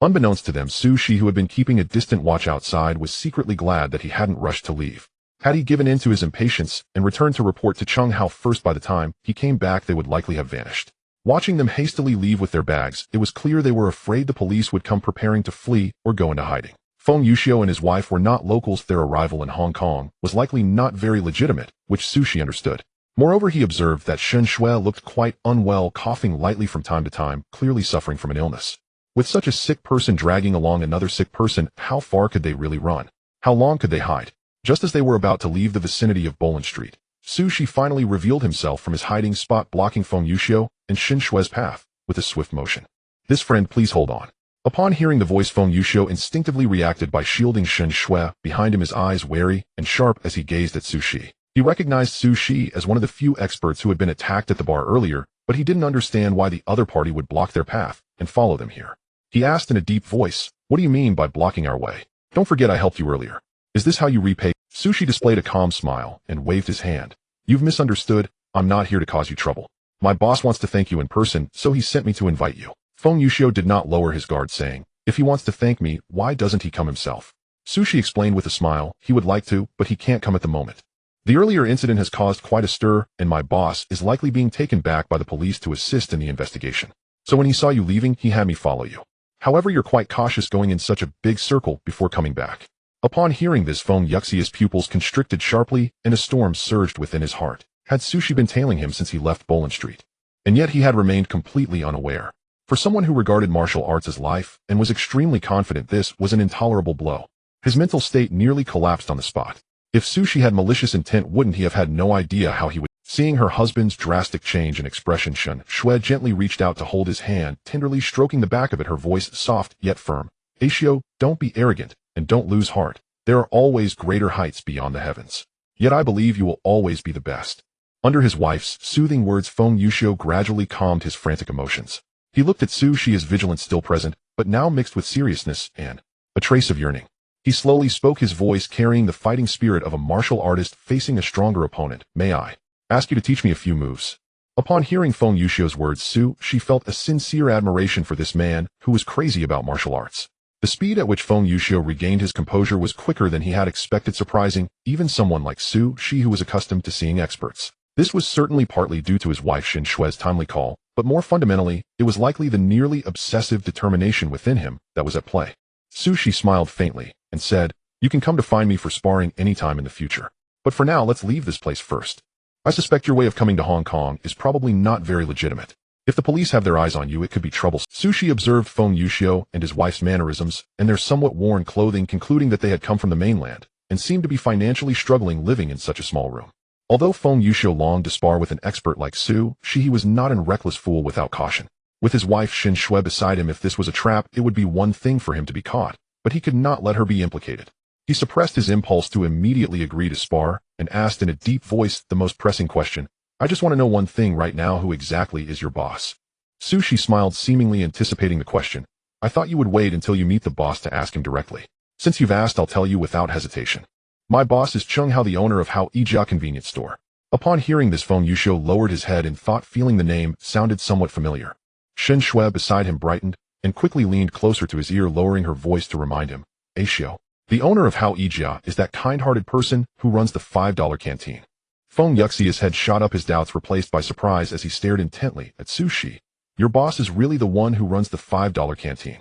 Unbeknownst to them, Su Shi, who had been keeping a distant watch outside, was secretly glad that he hadn't rushed to leave. Had he given in to his impatience and returned to report to Cheng Hao first, by the time he came back they would likely have vanished. Watching them hastily leave with their bags, it was clear they were afraid the police would come, preparing to flee or go into hiding. Feng Yuxiu and his wife were not locals. Their arrival in Hong Kong was likely not very legitimate, which Su Shi understood. Moreover, he observed that Xin Shui looked quite unwell, coughing lightly from time to time, clearly suffering from an illness. With such a sick person dragging along another sick person, how far could they really run? How long could they hide? Just as they were about to leave the vicinity of Bolin Street, Su Shi finally revealed himself from his hiding spot, blocking Feng Yuxiu and Xin Shui's path with a swift motion. "This friend, please hold on." Upon hearing the voice, Feng Yuxiu instinctively reacted by shielding Xin Shui behind him, his eyes wary and sharp as he gazed at Su Shi. He recognized Su Shi as one of the few experts who had been attacked at the bar earlier, but he didn't understand why the other party would block their path and follow them here. He asked in a deep voice, "What do you mean by blocking our way? Don't forget I helped you earlier. Is this how you repay?" Su Shi displayed a calm smile and waved his hand. "You've misunderstood. I'm not here to cause you trouble. My boss wants to thank you in person, so he sent me to invite you." Feng Yuxiu did not lower his guard, saying, "If he wants to thank me, why doesn't he come himself?" Su Shi explained with a smile, "He would like to, but he can't come at the moment. The earlier incident has caused quite a stir, and my boss is likely being taken back by the police to assist in the investigation. So when he saw you leaving, he had me follow you. However, you're quite cautious going in such a big circle before coming back." Upon hearing this, Feng Yuxiu's pupils constricted sharply, and a storm surged within his heart. Had Su Shi been tailing him since he left Bolin Street? And yet he had remained completely unaware. For someone who regarded martial arts as life and was extremely confident, this was an intolerable blow. His mental state nearly collapsed on the spot. If Su Shi had malicious intent, wouldn't he have had no idea how he would? Seeing her husband's drastic change in expression, Xin Shui gently reached out to hold his hand, tenderly stroking the back of it, her voice soft yet firm. "Aishio, don't be arrogant, and don't lose heart. There are always greater heights beyond the heavens. Yet I believe you will always be the best." Under his wife's soothing words, Feng Yuxiu gradually calmed his frantic emotions. He looked at Su Shi's vigilance still present, but now mixed with seriousness and a trace of yearning. He slowly spoke, his voice carrying the fighting spirit of a martial artist facing a stronger opponent. May I ask you to teach me a few moves? Upon hearing Feng Yuxiu's words, Su Shi felt a sincere admiration for this man who was crazy about martial arts. The speed at which Feng Yuxiu regained his composure was quicker than he had expected, surprising even someone like Su Shi who was accustomed to seeing experts. This was certainly partly due to his wife Xin Shue's timely call, but more fundamentally, it was likely the nearly obsessive determination within him that was at play. Su Shi smiled faintly and said, "You can come to find me for sparring anytime in the future. But for now, let's leave this place first. I suspect your way of coming to Hong Kong is probably not very legitimate. If the police have their eyes on you, it could be troublesome." Su Shi observed Feng Yuxiu and his wife's mannerisms and their somewhat worn clothing, concluding that they had come from the mainland and seemed to be financially struggling living in such a small room. Although Feng Yuxiu longed to spar with an expert like Su Shi, he was not a reckless fool without caution. With his wife Xin Shui beside him, if this was a trap, it would be one thing for him to be caught, but he could not let her be implicated. He suppressed his impulse to immediately agree to spar and asked in a deep voice the most pressing question. "I just want to know one thing right now, who exactly is your boss?" Su Shi smiled, seemingly anticipating the question. "I thought you would wait until you meet the boss to ask him directly. Since you've asked, I'll tell you without hesitation. My boss is Cheng Hao, the owner of Hao Yijia convenience store." Upon hearing this, Feng Yuxiu lowered his head in thought, feeling the name sounded somewhat familiar. Xin Shui beside him brightened and quickly leaned closer to his ear, lowering her voice to remind him. "Aishio, the owner of Hao Yijia is that kind-hearted person who runs the $5 canteen." Feng Yuxiu's head shot up, his doubts replaced by surprise as he stared intently at Su Shi. "Your boss is really the one who runs the $5 canteen?"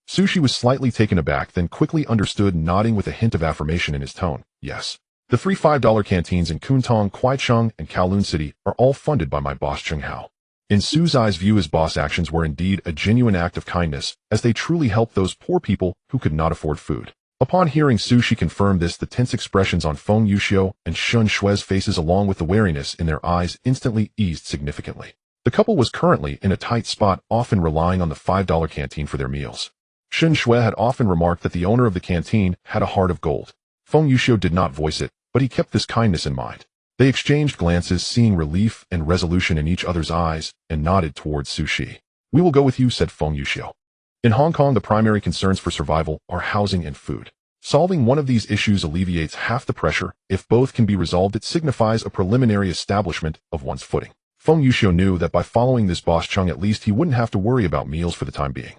Su Shi was slightly taken aback, then quickly understood, nodding with a hint of affirmation in his tone. "Yes. The 3 $5 canteens in Kuntong, Kwaicheng, and Kowloon City are all funded by my boss Cheng Hao." In Su's eyes, view his boss' actions were indeed a genuine act of kindness, as they truly helped those poor people who could not afford food. Upon hearing Su Shi confirm this, the tense expressions on Feng Yuxiu and Xin Shue's faces, along with the wariness in their eyes, instantly eased significantly. The couple was currently in a tight spot, often relying on the $5 canteen for their meals. Xin Shui had often remarked that the owner of the canteen had a heart of gold. Feng Yuxiu did not voice it, but he kept this kindness in mind. They exchanged glances, seeing relief and resolution in each other's eyes, and nodded towards Su Shi. "We will go with you," said Feng Yuxiu. In Hong Kong, the primary concerns for survival are housing and food. Solving one of these issues alleviates half the pressure. If both can be resolved, it signifies a preliminary establishment of one's footing. Feng Yuxiu knew that by following this boss Chung, at least he wouldn't have to worry about meals for the time being.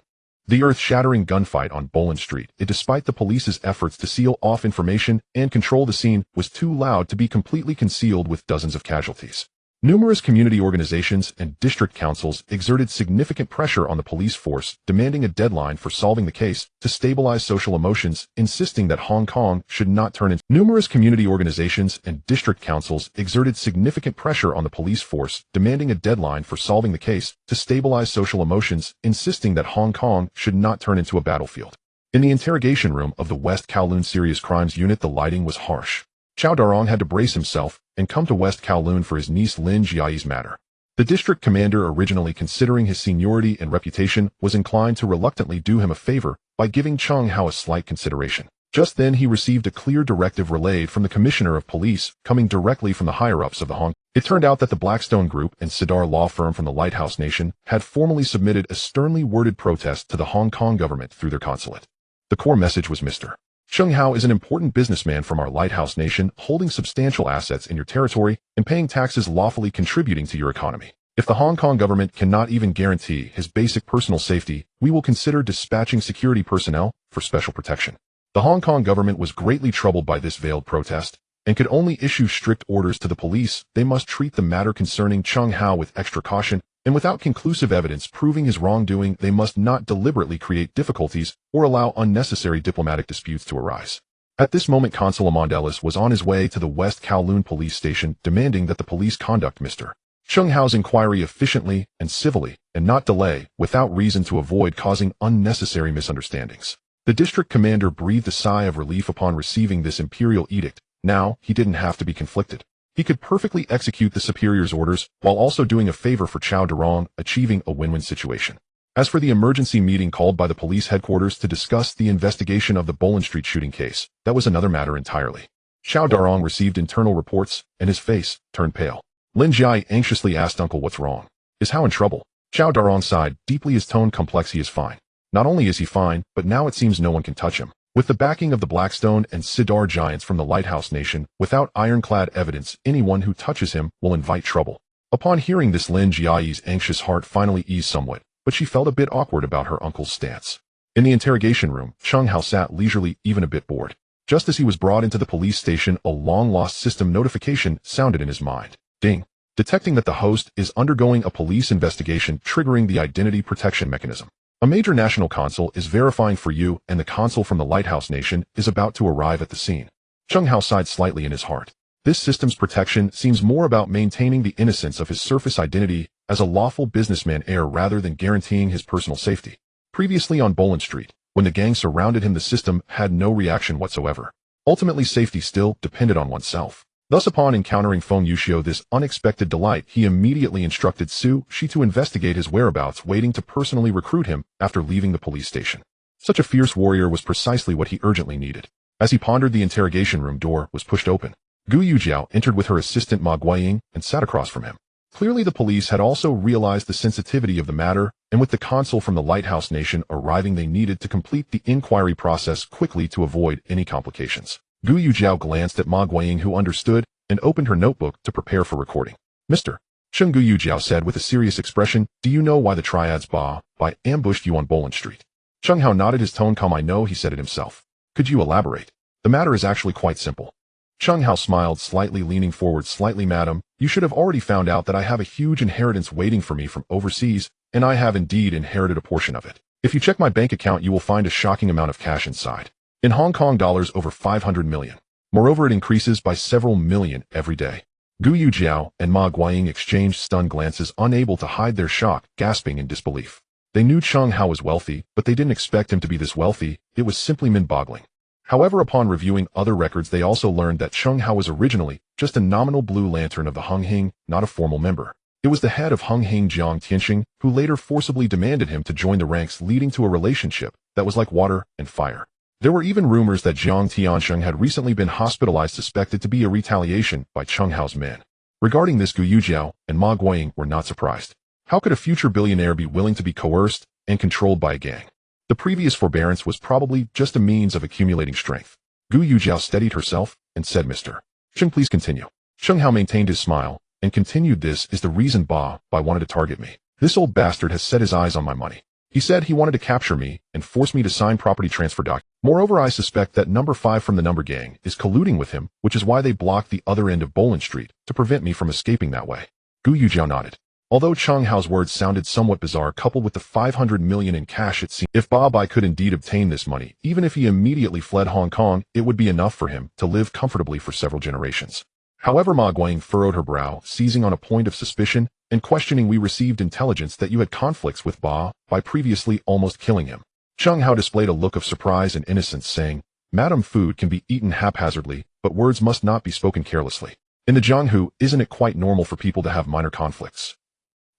The earth-shattering gunfight on Boland Street, despite the police's efforts to seal off information and control the scene, was too loud to be completely concealed, with dozens of casualties. Numerous community organizations and district councils exerted significant pressure on the police force, demanding a deadline for solving the case to stabilize social emotions, insisting that Hong Kong should not turn into. Numerous community organizations and district councils exerted significant pressure on the police force, demanding a deadline for solving the case to stabilize social emotions, insisting that Hong Kong should not turn into a battlefield. In the interrogation room of the West Kowloon Serious Crimes Unit, the lighting was harsh. Chao Darong had to brace himself and come to West Kowloon for his niece Lin Jiai's matter. The district commander, originally considering his seniority and reputation, was inclined to reluctantly do him a favor by giving Cheng Hao a slight consideration. Just then he received a clear directive relayed from the commissioner of police, coming directly from the higher-ups of the Hong. It turned out that the Blackstone Group and Sidar law firm from the Lighthouse Nation had formally submitted a sternly worded protest to the Hong Kong government through their consulate. The core message was, "Mr. Cheng Hao is an important businessman from our Lighthouse Nation, holding substantial assets in your territory and paying taxes, lawfully contributing to your economy. If the Hong Kong government cannot even guarantee his basic personal safety, we will consider dispatching security personnel for special protection." The Hong Kong government was greatly troubled by this veiled protest and could only issue strict orders to the police. They must treat the matter concerning Cheng Hao with extra caution, and without conclusive evidence proving his wrongdoing, they must not deliberately create difficulties or allow unnecessary diplomatic disputes to arise. At this moment, Consul Amondelis was on his way to the West Kowloon police station, demanding that the police conduct Mr. Cheng Hao's inquiry efficiently and civilly, and not delay, without reason, to avoid causing unnecessary misunderstandings. The district commander breathed a sigh of relief upon receiving this imperial edict. Now, he didn't have to be conflicted. He could perfectly execute the superior's orders while also doing a favor for Chao Darong, achieving a win-win situation. As for the emergency meeting called by the police headquarters to discuss the investigation of the Boland Street shooting case, that was another matter entirely. Chao Darong received internal reports, and his face turned pale. Lin Jiai anxiously asked, "Uncle, what's wrong? Is Hao in trouble?" Zhao Darong sighed deeply, his tone complex. He is fine. Not only is he fine, but now it seems no one can touch him. With the backing of the Blackstone and Sidar giants from the Lighthouse Nation, without ironclad evidence, anyone who touches him will invite trouble. Upon hearing this, Lin Jiayi's anxious heart finally eased somewhat, but she felt a bit awkward about her uncle's stance. In the interrogation room, Cheng Hao sat leisurely, even a bit bored. Just as he was brought into the police station, a long-lost system notification sounded in his mind. Ding. Detecting that the host is undergoing a police investigation, triggering the identity protection mechanism. A major national consul is verifying for you, and the consul from the Lighthouse Nation is about to arrive at the scene. Cheng Hao sighed slightly in his heart. This system's protection seems more about maintaining the innocence of his surface identity as a lawful businessman heir rather than guaranteeing his personal safety. Previously on Boland Street, when the gang surrounded him, the system had no reaction whatsoever. Ultimately, safety still depended on oneself. Thus, upon encountering Feng Yuxiu this unexpected delight, he immediately instructed Su Shi to investigate his whereabouts, waiting to personally recruit him after leaving the police station. Such a fierce warrior was precisely what he urgently needed. As he pondered, the interrogation room door was pushed open. Gu Yujiao entered with her assistant Ma Guiying and sat across from him. Clearly, the police had also realized the sensitivity of the matter, and with the consul from the Lighthouse Nation arriving, they needed to complete the inquiry process quickly to avoid any complications. Gu Yujiao glanced at Ma Guiying, who understood, and opened her notebook to prepare for recording. Mr. Chen, Gu Yujiao said with a serious expression, do you know why the Triads by ambushed you on Boland Street? Cheng Hao nodded, his tone calm. I know, he said it himself. Could you elaborate? The matter is actually quite simple. Cheng Hao smiled slightly, leaning forward slightly. Madam, you should have already found out that I have a huge inheritance waiting for me from overseas, and I have indeed inherited a portion of it. If you check my bank account, you will find a shocking amount of cash inside. In Hong Kong dollars, over 500 million. Moreover, it increases by several million every day. Gu Yujiao and Ma Guiying exchanged stunned glances, unable to hide their shock, gasping in disbelief. They knew Cheng Hao was wealthy, but they didn't expect him to be this wealthy. It was simply mind-boggling. However, upon reviewing other records, they also learned that Cheng Hao was originally just a nominal Blue Lantern of the Hung Hing, not a formal member. It was the head of Hung Hing, Jiang Tianxing, who later forcibly demanded him to join the ranks, leading to a relationship that was like water and fire. There were even rumors that Jiang Tianxing had recently been hospitalized, suspected to be a retaliation by Cheng Hao's men. Regarding this, Gu Yujiao and Ma Guiying were not surprised. How could a future billionaire be willing to be coerced and controlled by a gang? The previous forbearance was probably just a means of accumulating strength. Gu Yujiao steadied herself and said, Mr. Cheng, please continue. Cheng Hao maintained his smile and continued, this is the reason Ba wanted to target me. This old bastard has set his eyes on my money. He said he wanted to capture me and force me to sign property transfer documents. Moreover, I suspect that number 5 from the number gang is colluding with him, which is why they blocked the other end of Boland Street to prevent me from escaping that way. Gu Yujiao nodded. Although Cheng Hao's words sounded somewhat bizarre, coupled with the 500 million in cash, it seemed if Ba could indeed obtain this money, even if he immediately fled Hong Kong, it would be enough for him to live comfortably for several generations. However, Ma Guiying furrowed her brow, seizing on a point of suspicion and questioning. We received intelligence that you had conflicts with Ba by previously almost killing him. Cheng Hao displayed a look of surprise and innocence, saying, Madam, food can be eaten haphazardly, but words must not be spoken carelessly. In the Jianghu, isn't it quite normal for people to have minor conflicts?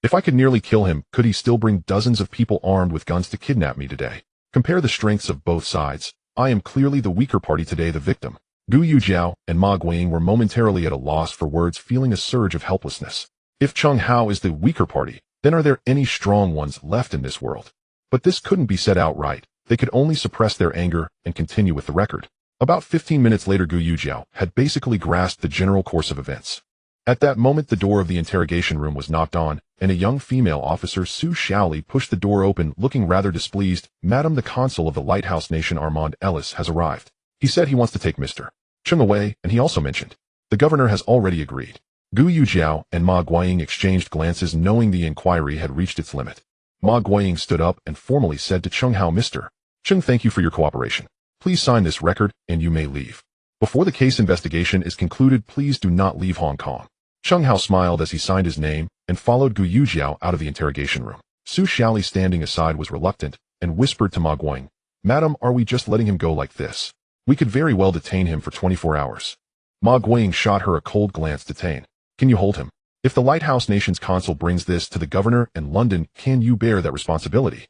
If I could nearly kill him, could he still bring dozens of people armed with guns to kidnap me today? Compare the strengths of both sides. I am clearly the weaker party today, the victim. Gu Yujiao and Ma Guiying were momentarily at a loss for words, feeling a surge of helplessness. If Cheng Hao is the weaker party, then are there any strong ones left in this world? But this couldn't be said outright. They could only suppress their anger and continue with the record. About 15 minutes later, Gu Yujiao had basically grasped the general course of events. At that moment, the door of the interrogation room was knocked on, and a young female officer, Su Xiaoli, pushed the door open, looking rather displeased. Madam, the consul of the Lighthouse Nation, Armand Ellis, has arrived. He said he wants to take Mr. Cheng away, and he also mentioned the governor has already agreed. Gu Yujiao and Ma Guiying exchanged glances, knowing the inquiry had reached its limit. Ma Guiying stood up and formally said to Cheng Hao, Mr. Cheng, thank you for your cooperation. Please sign this record, and you may leave. Before the case investigation is concluded, please do not leave Hong Kong. Cheng Hao smiled as he signed his name and followed Gu Yujiao out of the interrogation room. Su Xiaoli, standing aside, was reluctant and whispered to Ma Guiying, Madam, are we just letting him go like this? We could very well detain him for 24 hours. Ma Guiying shot her a cold glance. Detain? Can you hold him? If the Lighthouse Nation's consul brings this to the governor in London, can you bear that responsibility?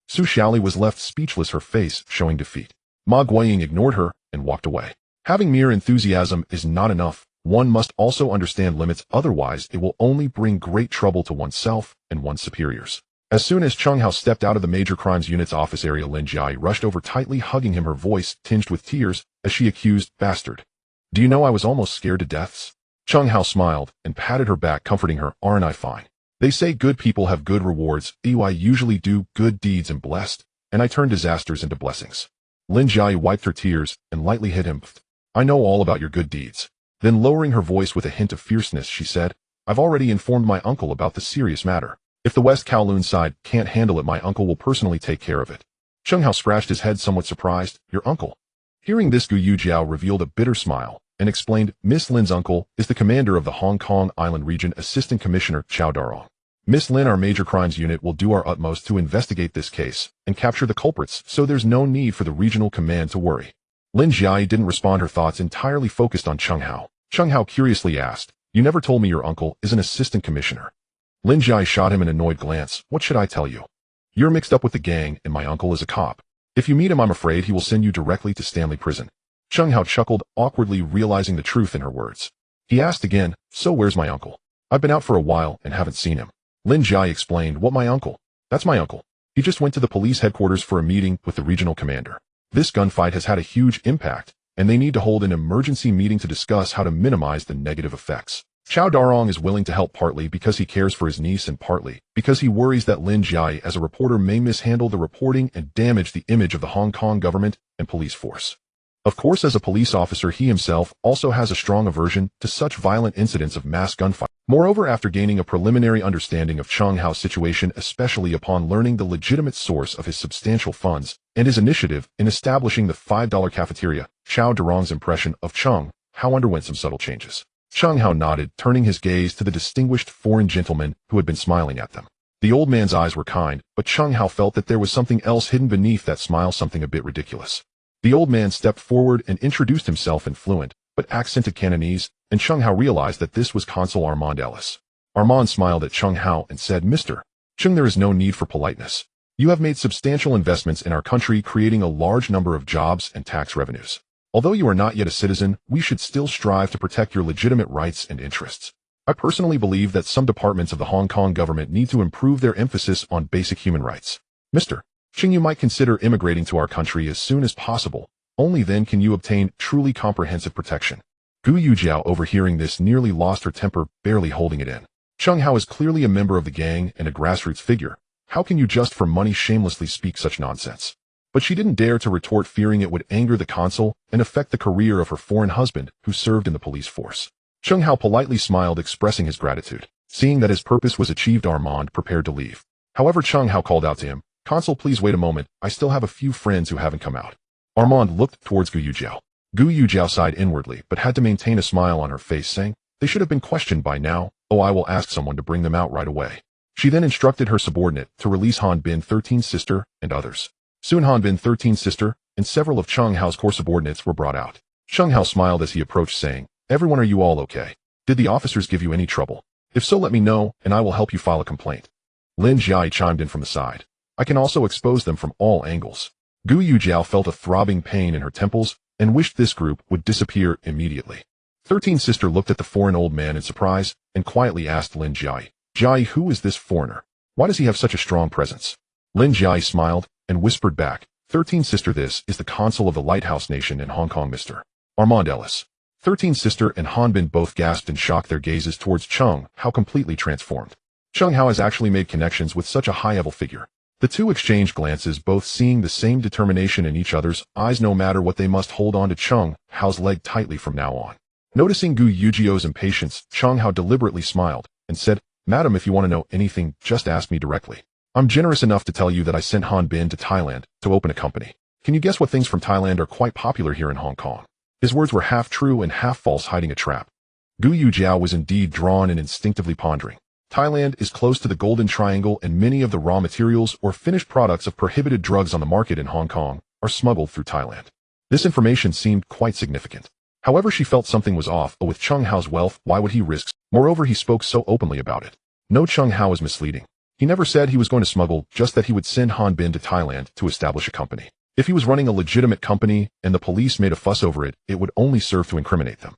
Su Xiaoli was left speechless, her face showing defeat. Ma Guiying ignored her and walked away. Having mere enthusiasm is not enough. One must also understand limits, otherwise it will only bring great trouble to oneself and one's superiors. As soon as Chung Hao stepped out of the Major Crimes Unit's office area, Lin Jiai rushed over, tightly hugging him, her voice tinged with tears as she accused, "Bastard. Do you know I was almost scared to death?" Chung Hao smiled and patted her back, comforting her. "Aren't I fine? They say good people have good rewards. I usually do good deeds and blessed, and I turn disasters into blessings." Lin Jiai wiped her tears and lightly hit him. "I know all about your good deeds." Then, lowering her voice with a hint of fierceness, she said, "I've already informed my uncle about the serious matter. If the West Kowloon side can't handle it, my uncle will personally take care of it." Chung Hao scratched his head, somewhat surprised. "Your uncle?" Hearing this, Gu Yujiao revealed a bitter smile and explained, "Miss Lin's uncle is the commander of the Hong Kong Island Region, Assistant Commissioner Chow Darong. Miss Lin, our Major Crimes Unit, will do our utmost to investigate this case and capture the culprits, so there's no need for the regional command to worry." Lin Jiai didn't respond, her thoughts entirely focused on Chung Hao. Chung Hao curiously asked, "You never told me your uncle is an assistant commissioner." Lin Jiai shot him an annoyed glance. "What should I tell you? You're mixed up with the gang, and my uncle is a cop. If you meet him, I'm afraid he will send you directly to Stanley Prison." Chung Hao chuckled, awkwardly realizing the truth in her words. He asked again, "So where's my uncle? I've been out for a while and haven't seen him." Lin Jiai explained, "What, my uncle? That's my uncle. He just went to the police headquarters for a meeting with the regional commander. This gunfight has had a huge impact, and they need to hold an emergency meeting to discuss how to minimize the negative effects. Chow Darong is willing to help, partly because he cares for his niece and partly because he worries that Lin Jiai as a reporter may mishandle the reporting and damage the image of the Hong Kong government and police force. Of course, as a police officer, he himself also has a strong aversion to such violent incidents of mass gunfight. Moreover, after gaining a preliminary understanding of Chung Hao's situation, especially upon learning the legitimate source of his substantial funds and his initiative in establishing the $5 cafeteria, Chow Darong's impression of Chung Hao underwent some subtle changes. Chung Hao nodded, turning his gaze to the distinguished foreign gentleman who had been smiling at them. The old man's eyes were kind, but Chung Hao felt that there was something else hidden beneath that smile, something a bit ridiculous. The old man stepped forward and introduced himself in fluent but accented Cantonese, and Chung Hao realized that this was Consul Armand Ellis. Armand smiled at Chung Hao and said, "Mr. Chung, there is no need for politeness. You have made substantial investments in our country, creating a large number of jobs and tax revenues. Although you are not yet a citizen, we should still strive to protect your legitimate rights and interests. I personally believe that some departments of the Hong Kong government need to improve their emphasis on basic human rights. Mr. Chung, you might consider immigrating to our country as soon as possible. Only then can you obtain truly comprehensive protection." Gu Yujiao, overhearing this, nearly lost her temper, barely holding it in. Chung Hao is clearly a member of the gang and a grassroots figure. How can you just for money shamelessly speak such nonsense? But she didn't dare to retort, fearing it would anger the consul and affect the career of her foreign husband, who served in the police force. Chung Hao politely smiled, expressing his gratitude. Seeing that his purpose was achieved, Armand prepared to leave. However, Chung Hao called out to him, "Consul, please wait a moment. I still have a few friends who haven't come out." Armand looked towards Gu Yujiao. Gu Yujiao sighed inwardly, but had to maintain a smile on her face, saying, "They should have been questioned by now. Oh, I will ask someone to bring them out right away." She then instructed her subordinate to release Han Bin 13's sister and others. Soon Han Bin 13's sister and several of Chung Hao's core subordinates were brought out. Chung Hao smiled as he approached, saying, "Everyone, are you all okay? Did the officers give you any trouble? If so, let me know, and I will help you file a complaint." Lin Jiai chimed in from the side. "I can also expose them from all angles." Gu Yujiao felt a throbbing pain in her temples and wished this group would disappear immediately. 13's sister looked at the foreign old man in surprise and quietly asked Lin Jiai, "Jiai, who is this foreigner? Why does he have such a strong presence?" Lin Jiai smiled and whispered back, 13's sister, this is the consul of the Lighthouse Nation in Hong Kong, Mr. Armand Ellis." 13's sister and Han Bin both gasped and shocked their gazes towards Chung Hao, completely transformed. Chung Hao has actually made connections with such a high-level figure. The two exchanged glances, both seeing the same determination in each other's eyes. No matter what, they must hold on to Chung Hao's leg tightly from now on. Noticing Gu Yujiao's impatience, Chung Hao deliberately smiled and said, "Madam, if you want to know anything, just ask me directly. I'm generous enough to tell you that I sent Han Bin to Thailand to open a company. Can you guess what things from Thailand are quite popular here in Hong Kong?" His words were half true and half false, hiding a trap. Gu Yujiao was indeed drawn and instinctively pondering. Thailand is close to the Golden Triangle, and many of the raw materials or finished products of prohibited drugs on the market in Hong Kong are smuggled through Thailand. This information seemed quite significant. However, she felt something was off. With Chung Hao's wealth, why would he risk? Moreover, he spoke so openly about it. No, Chung Hao was misleading. He never said he was going to smuggle, just that he would send Han Bin to Thailand to establish a company. If he was running a legitimate company and the police made a fuss over it, it would only serve to incriminate them.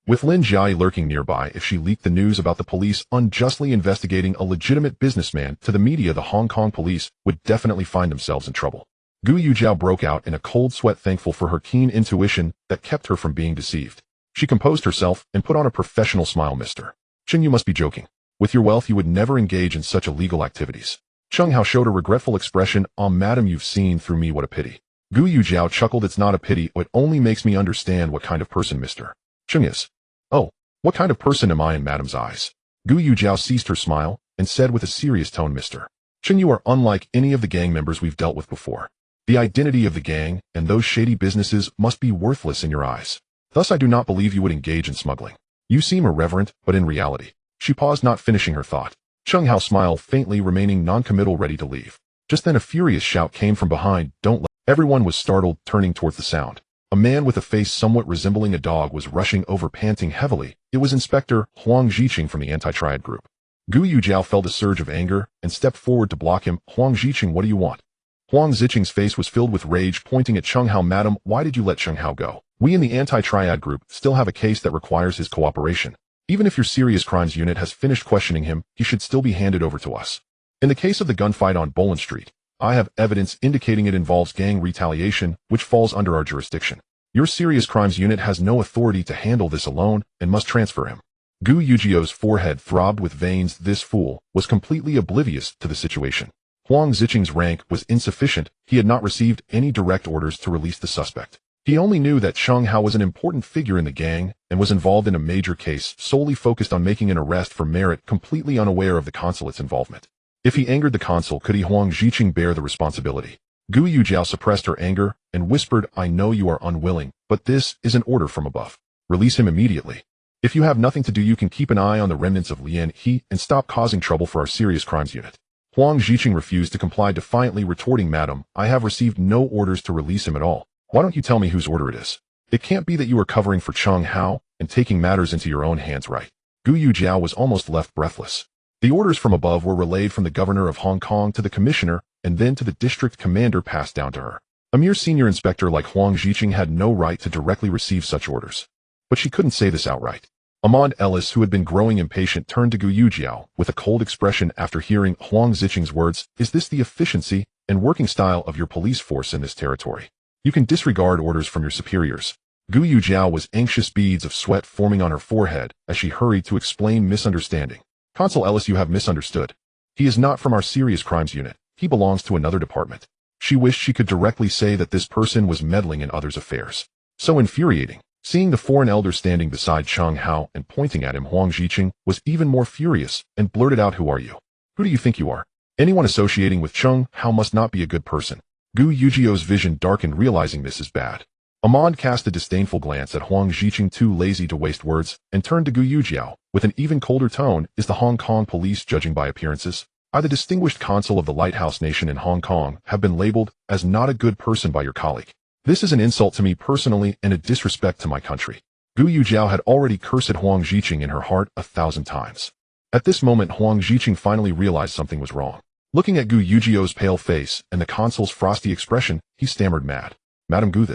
with Lin Jiai lurking nearby if she leaked the news about the police unjustly investigating a legitimate businessman to the media. The Hong Kong police would definitely find themselves in trouble. Gu Yujiao broke out in a cold sweat, thankful for her keen intuition that kept her from being deceived. She composed herself and put on a professional smile. Mr. Cheng, you must be joking. With your wealth you would never engage in such illegal activities. Cheng Hao showed a regretful expression. Madam, you've seen through me, what a pity. Gu Yujiao chuckled. It's not a pity, it only makes me understand what kind of person Mr. Cheng is. Oh, what kind of person am I in madam's eyes? Gu Yujiao ceased her smile and said with a serious tone, Mr. Cheng, you are unlike any of the gang members we've dealt with before. The identity of the gang and those shady businesses must be worthless in your eyes. Thus I do not believe you would engage in smuggling. You seem irreverent, but in reality. She paused, not finishing her thought. Cheng Hao smiled faintly, remaining non-committal, ready to leave. Just then a furious shout came from behind. Don't let... Everyone was startled, turning towards the sound. A man with a face somewhat resembling a dog was rushing over, panting heavily. It was Inspector Huang Ziqing from the anti-Triad group. Gu Yujiao felt a surge of anger and stepped forward to block him. Huang Ziqing, what do you want? Huang Ziqing's face was filled with rage, pointing at Cheng Hao. Madam, why did you let Cheng Hao go? We in the anti-Triad group still have a case that requires his cooperation. Even if your serious crimes unit has finished questioning him, he should still be handed over to us. In the case of the gunfight on Boland Street, I have evidence indicating it involves gang retaliation, which falls under our jurisdiction. Your serious crimes unit has no authority to handle this alone and must transfer him. Gu Yujiao's forehead throbbed with veins. This fool was completely oblivious to the situation. Huang Ziqing's rank was insufficient. He had not received any direct orders to release the suspect. He only knew that Cheng Hao was an important figure in the gang and was involved in a major case solely focused on making an arrest for merit, completely unaware of the consulate's involvement. If he angered the consul, could he, Huang Ziqing, bear the responsibility? Gu Yujiao suppressed her anger and whispered, I know you are unwilling, but this is an order from above. Release him immediately. If you have nothing to do, you can keep an eye on the remnants of Lian He and stop causing trouble for our serious crimes unit. Huang Ziqing refused to comply, defiantly retorting, Madam, I have received no orders to release him at all. Why don't you tell me whose order it is? It can't be that you are covering for Cheng Hao and taking matters into your own hands, right? Gu Yujiao was almost left breathless. The orders from above were relayed from the governor of Hong Kong to the commissioner and then to the district commander, passed down to her. A mere senior inspector like Huang Ziqing had no right to directly receive such orders. But she couldn't say this outright. Amand Ellis, who had been growing impatient, turned to Gu Yujiao with a cold expression after hearing Huang Ziqing's words. Is this the efficiency and working style of your police force in this territory? You can disregard orders from your superiors. Gu Yujiao was anxious, beads of sweat forming on her forehead as she hurried to explain misunderstanding. Consul Ellis, you have misunderstood. He is not from our serious crimes unit. He belongs to another department. She wished she could directly say that this person was meddling in others' affairs. So infuriating. Seeing the foreign elder standing beside Cheng Hao and pointing at him, Huang Ziqing was even more furious and blurted out, who are you? Who do you think you are? Anyone associating with Cheng Hao must not be a good person. Gu Yujiao's vision darkened, realizing this is bad. Amand cast a disdainful glance at Huang Ziqing, too lazy to waste words, and turned to Gu Yujiao with an even colder tone. Is the Hong Kong police judging by appearances? I, the distinguished consul of the lighthouse nation in Hong Kong, have been labeled as not a good person by your colleague. This is an insult to me personally and a disrespect to my country. Gu Yujiao had already cursed Huang Ziqing in her heart 1,000 times. At this moment, Huang Ziqing finally realized something was wrong. Looking at Gu Yujiao's pale face and the consul's frosty expression, he stammered, Madam Gu,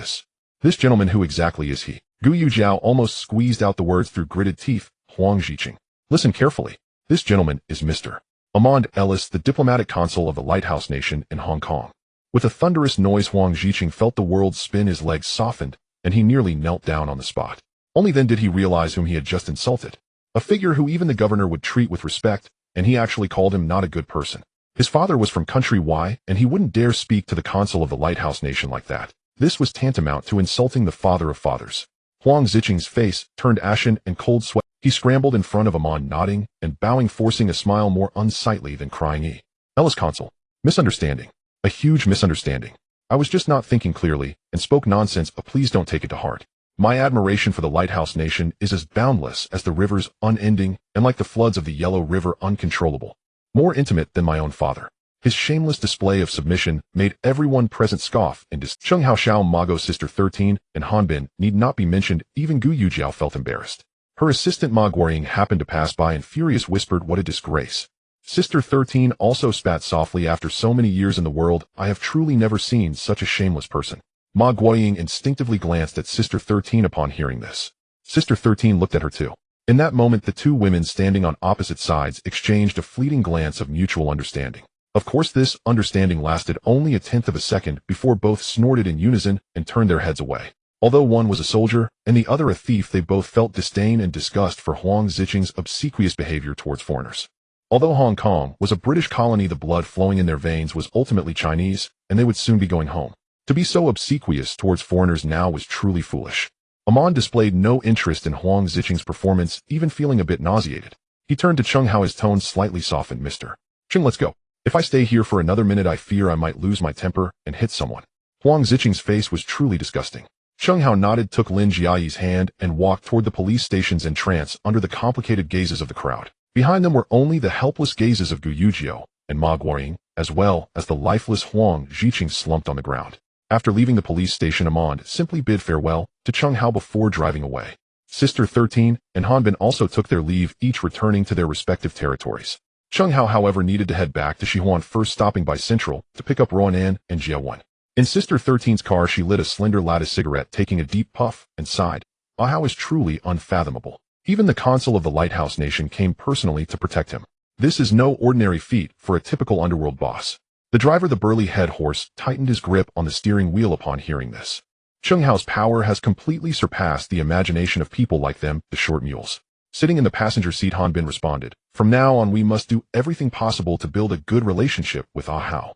this gentleman, who exactly is he? Gu Yujiao almost squeezed out the words through gritted teeth. Huang Ziqing, listen carefully. This gentleman is Mr. Amand Ellis, the diplomatic consul of the lighthouse nation in Hong Kong. With a thunderous noise, Huang Ziqing felt the world spin, his legs softened, and he nearly knelt down on the spot. Only then did he realize whom he had just insulted. A figure who even the governor would treat with respect, and he actually called him not a good person. His father was from country Y, and he wouldn't dare speak to the consul of the lighthouse nation like that. This was tantamount to insulting the father of fathers. Huang Ziqing's face turned ashen and cold sweat. He scrambled in front of Amand, nodding and bowing, forcing a smile more unsightly than crying. Ellis consul. Misunderstanding. A huge misunderstanding. I was just not thinking clearly and spoke nonsense, but please don't take it to heart. My admiration for the lighthouse nation is as boundless as the rivers, unending, and like the floods of the Yellow River, uncontrollable. More intimate than my own father. His shameless display of submission made everyone present scoff and Cheng Hao Xiao Mago's sister 13 and Hanbin need not be mentioned. Even Gu Yujiao felt embarrassed. Her assistant Ma Guoying happened to pass by and furious whispered, what a disgrace. Sister 13 also spat softly. After so many years in the world, I have truly never seen such a shameless person. Ma Guoying instinctively glanced at Sister 13 upon hearing this. Sister 13 looked at her too. In that moment, the two women standing on opposite sides exchanged a fleeting glance of mutual understanding. Of course, this understanding lasted only a tenth of a second before both snorted in unison and turned their heads away. Although one was a soldier and the other a thief, they both felt disdain and disgust for Huang Ziqing's obsequious behavior towards foreigners. Although Hong Kong was a British colony, the blood flowing in their veins was ultimately Chinese, and they would soon be going home. To be so obsequious towards foreigners now was truly foolish. Amon displayed no interest in Huang Ziqing's performance, even feeling a bit nauseated. He turned to Cheng Hao, his tone slightly softened. Mr. Cheng, let's go. If I stay here for another minute, I fear I might lose my temper and hit someone. Huang Ziqing's face was truly disgusting. Cheng Hao nodded, took Lin Jiayi's hand, and walked toward the police station's entrance under the complicated gazes of the crowd. Behind them were only the helpless gazes of Gu Yujiu and Ma Guoying, as well as the lifeless Huang Ziqing slumped on the ground. After leaving the police station, Amand simply bid farewell to Cheng Hao before driving away. Sister 13 and Hanbin also took their leave, each returning to their respective territories. Cheng Hao, however, needed to head back to Shihuan, first stopping by Central to pick up Ronan and Jiawan. In Sister 13's car, she lit a slender lattice cigarette, taking a deep puff, and sighed. Ahao is truly unfathomable. Even the consul of the Lighthouse Nation came personally to protect him. This is no ordinary feat for a typical underworld boss. The driver, the burly head horse, tightened his grip on the steering wheel upon hearing this. Cheng Hao's power has completely surpassed the imagination of people like them, the short mules. Sitting in the passenger seat, Hanbin responded, "From now on, we must do everything possible to build a good relationship with Ahao.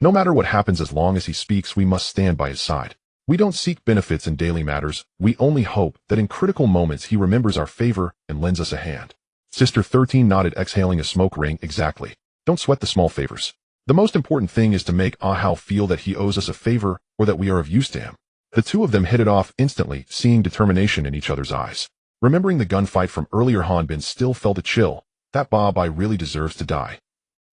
No matter what happens, as long as he speaks, we must stand by his side. We don't seek benefits in daily matters. We only hope that in critical moments he remembers our favor and lends us a hand." Sister 13 nodded, exhaling a smoke ring. "Exactly. Don't sweat the small favors. The most important thing is to make Ahao feel that he owes us a favor or that we are of use to him." The two of them hit it off instantly, seeing determination in each other's eyes. Remembering the gunfight from earlier, Hanbin still felt a chill. That Bai really deserves to die.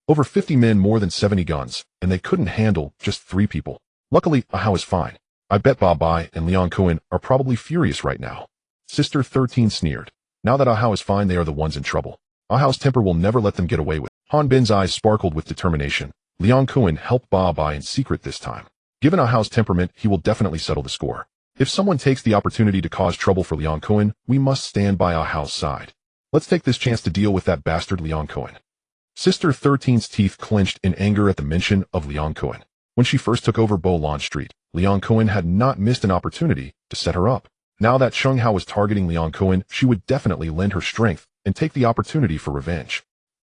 Over 50 men, more than 70 guns, and they couldn't handle just 3 people. Luckily, Ahao is fine. I bet Bai and Liang Kuan are probably furious right now. Sister 13 sneered. Now that Ahao is fine, they are the ones in trouble. Ahao's temper will never let them get away with it. Hanbin's eyes sparkled with determination. Liang Kuan helped Bai in secret this time. Given Ahao's temperament, he will definitely settle the score. If someone takes the opportunity to cause trouble for Liang Kuan, we must stand by Ahao's side. Let's take this chance to deal with that bastard Liang Kuan. Sister 13's teeth clenched in anger at the mention of Liang Kuan. When she first took over Bolon Street, Liang Kuan had not missed an opportunity to set her up. Now that Cheng Hao was targeting Liang Kuan, she would definitely lend her strength and take the opportunity for revenge.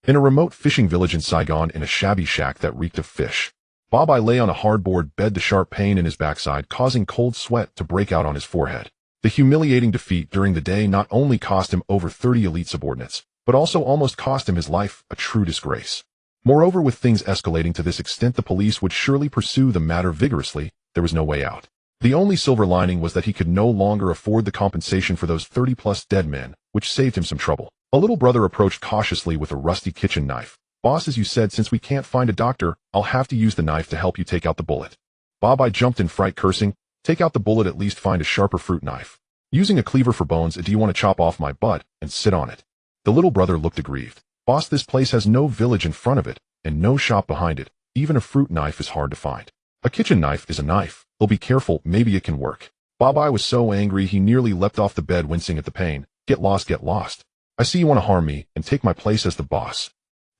In a remote fishing village in Saigon, in a shabby shack that reeked of fish, Bai lay on a hardboard bed, the sharp pain in his backside causing cold sweat to break out on his forehead. The humiliating defeat during the day not only cost him over 30 elite subordinates, but also almost cost him his life, a true disgrace. Moreover, with things escalating to this extent, the police would surely pursue the matter vigorously. There was no way out. The only silver lining was that he could no longer afford the compensation for those 30-plus dead men, which saved him some trouble. A little brother approached cautiously with a rusty kitchen knife. "Boss, as you said, since we can't find a doctor, I'll have to use the knife to help you take out the bullet." Bai jumped in fright, cursing, "Take out the bullet, at least find a sharper fruit knife. Using a cleaver for bones, do you want to chop off my butt and sit on it?" The little brother looked aggrieved. "Boss, this place has no village in front of it, and no shop behind it. Even a fruit knife is hard to find. A kitchen knife is a knife. Oh, be careful, maybe it can work." Bai was so angry he nearly leapt off the bed, wincing at the pain. Get lost, get lost. I see you want to harm me and take my place as the boss."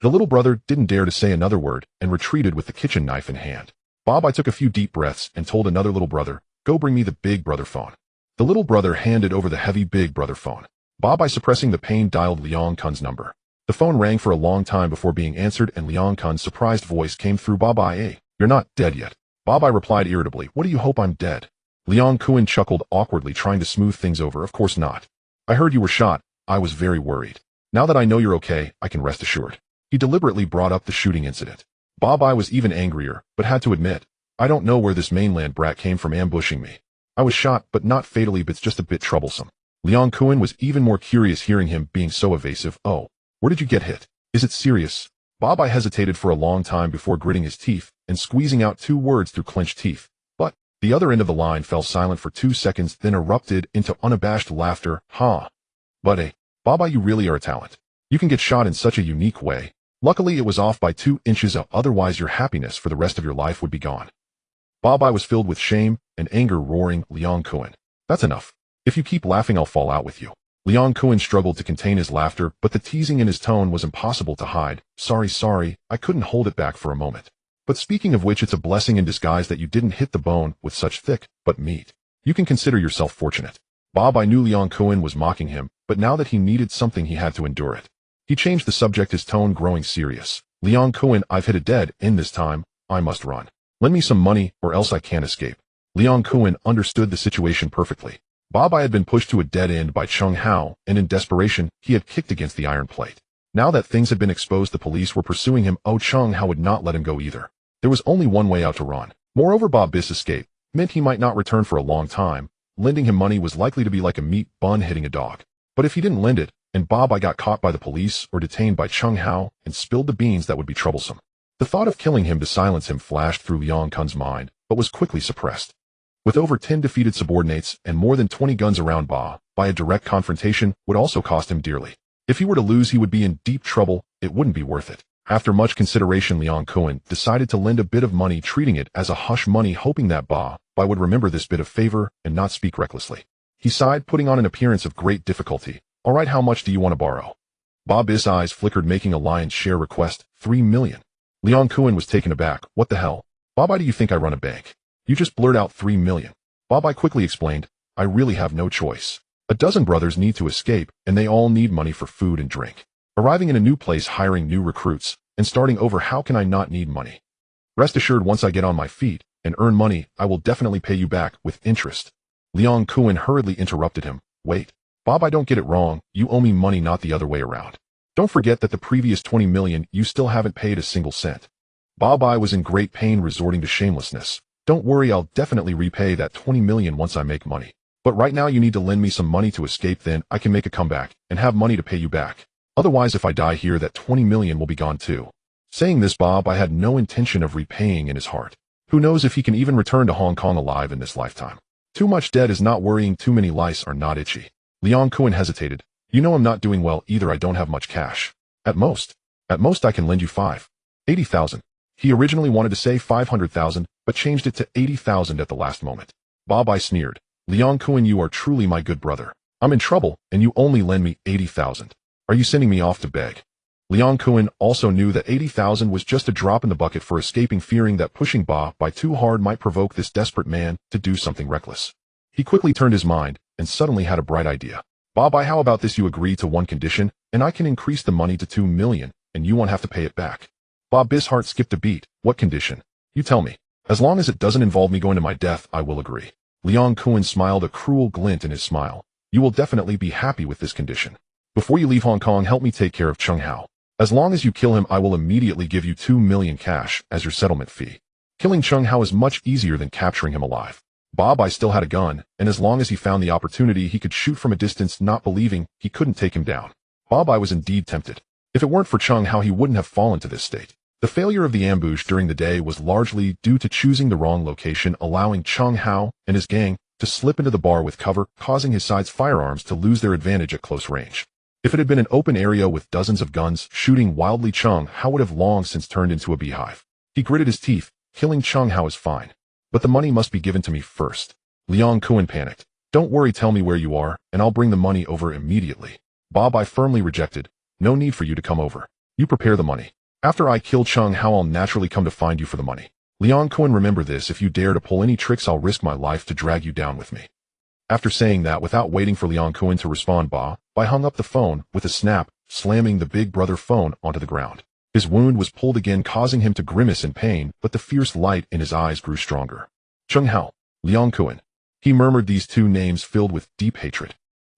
The little brother didn't dare to say another word and retreated with the kitchen knife in hand. Bai took a few deep breaths and told another little brother, "Go bring me the big brother phone." The little brother handed over the heavy big brother phone. Bai, suppressing the pain, dialed Liang Kun's number. The phone rang for a long time before being answered, and Liang Kun's surprised voice came through. "Bai, hey, you're not dead yet." Bai replied irritably, "What do you hope I'm dead?" Liang Kuan chuckled awkwardly, trying to smooth things over. "Of course not. I heard you were shot. I was very worried. Now that I know you're okay, I can rest assured." He deliberately brought up the shooting incident. Bai was even angrier, but had to admit, "I don't know where this mainland brat came from ambushing me. I was shot, but not fatally, but it's just a bit troublesome." Liang Kuan was even more curious, hearing him being so evasive. "Oh, where did you get hit? Is it serious?" Bai hesitated for a long time before gritting his teeth and squeezing out 2 words through clenched teeth. But the other end of the line fell silent for 2 seconds, then erupted into unabashed laughter. "Huh. But hey, Bai, you really are a talent. You can get shot in such a unique way. Luckily, it was off by 2 inches, otherwise your happiness for the rest of your life would be gone." Bai was filled with shame and anger, roaring, "Liang Kuan, that's enough. If you keep laughing, I'll fall out with you. Leon Cohen struggled to contain his laughter, but the teasing in his tone was impossible to hide. Sorry, I couldn't hold it back for a moment. But speaking of which, it's a blessing in disguise that you didn't hit the bone with such thick but meat. You can consider yourself fortunate. Bob, I knew Leon Cohen was mocking him, but now that he needed something, he had to endure it. He changed the subject, his tone growing serious. Leon Cohen, I've hit a dead end this time. I must run. Lend me some money, or else I can't escape. Leon Cohen understood the situation perfectly. Bob, I had been pushed to a dead end by Chung Hao, and in desperation, he had kicked against the iron plate. Now that things had been exposed, the police were pursuing him. Chung Hao would not let him go either. There was only one way out: to run. Moreover, Bob Biss' escape meant he might not return for a long time. Lending him money was likely to be like a meat bun hitting a dog. But if he didn't lend it, and Bob I got caught by the police or detained by Chung Hao and spilled the beans, that would be troublesome. The thought of killing him to silence him flashed through Leon Cohen's mind, but was quickly suppressed. With over 10 defeated subordinates and more than 20 guns around Ba, by a direct confrontation would also cost him dearly. If he were to lose, he would be in deep trouble. It wouldn't be worth it. After much consideration, Leon Cohen decided to lend a bit of money, treating it as a hush money, hoping that Ba would remember this bit of favor and not speak recklessly. He sighed, putting on an appearance of great difficulty. All right, how much do you want to borrow? Ba Biss' eyes flickered, making a lion's share request. 3 million. Leon Cohen was taken aback. What the hell? Bob, do you think I run a bank? You just blurt out 3 million. Bob quickly explained, I really have no choice. A dozen brothers need to escape, and they all need money for food and drink. Arriving in a new place, hiring new recruits, and starting over, how can I not need money? Rest assured, once I get on my feet and earn money, I will definitely pay you back with interest. Leon Cohen hurriedly interrupted him. Wait. Bob, I don't get it wrong. You owe me money, not the other way around. Don't forget that the previous 20 million, you still haven't paid a single cent. Bob was in great pain, resorting to shamelessness. Don't worry, I'll definitely repay that 20 million once I make money. But right now you need to lend me some money to escape, then I can make a comeback and have money to pay you back. Otherwise, if I die here, that 20 million will be gone too. Saying this, Bob had no intention of repaying in his heart. Who knows if he can even return to Hong Kong alive in this lifetime. Too much debt is not worrying, too many lice are not itchy. Leon Cohen hesitated. You know I'm not doing well either. I don't have much cash. At most I can lend you 80,000. He originally wanted to say 500,000, but changed it to 80,000 at the last moment. Bob sneered. Leon Cohen, you are truly my good brother. I'm in trouble, and you only lend me 80,000. Are you sending me off to beg? Leon Cohen also knew that 80,000 was just a drop in the bucket for escaping, fearing that pushing Ba too hard might provoke this desperate man to do something reckless. He quickly turned his mind, and suddenly had a bright idea. Bob, how about this? You agree to one condition, and I can increase the money to 2 million, and you won't have to pay it back. Bob Biss' heart skipped a beat. What condition? You tell me. As long as it doesn't involve me going to my death, I will agree. Leon Cohen smiled, a cruel glint in his smile. You will definitely be happy with this condition. Before you leave Hong Kong, help me take care of Chung Hao. As long as you kill him, I will immediately give you 2 million cash as your settlement fee. Killing Chung Hao is much easier than capturing him alive. Bob still had a gun, and as long as he found the opportunity, he could shoot from a distance, not believing he couldn't take him down. Bob was indeed tempted. If it weren't for Chung Hao, he wouldn't have fallen to this state. The failure of the ambush during the day was largely due to choosing the wrong location, allowing Chung Hao and his gang to slip into the bar with cover, causing his side's firearms to lose their advantage at close range. If it had been an open area with dozens of guns shooting wildly, Chung Hao would have long since turned into a beehive. He gritted his teeth. Killing Chung Hao is fine, but the money must be given to me first. Leon Cohen panicked. Don't worry, tell me where you are, and I'll bring the money over immediately. Bob firmly rejected. No need for you to come over. You prepare the money. After I kill Chung Hao, I'll naturally come to find you for the money. Leon Cohen, remember this. If you dare to pull any tricks, I'll risk my life to drag you down with me. After saying that, without waiting for Leon Cohen to respond, Ba hung up the phone with a snap, slamming the big brother phone onto the ground. His wound was pulled again, causing him to grimace in pain, but the fierce light in his eyes grew stronger. Chung Hao, Leon Cohen. He murmured these two names filled with deep hatred.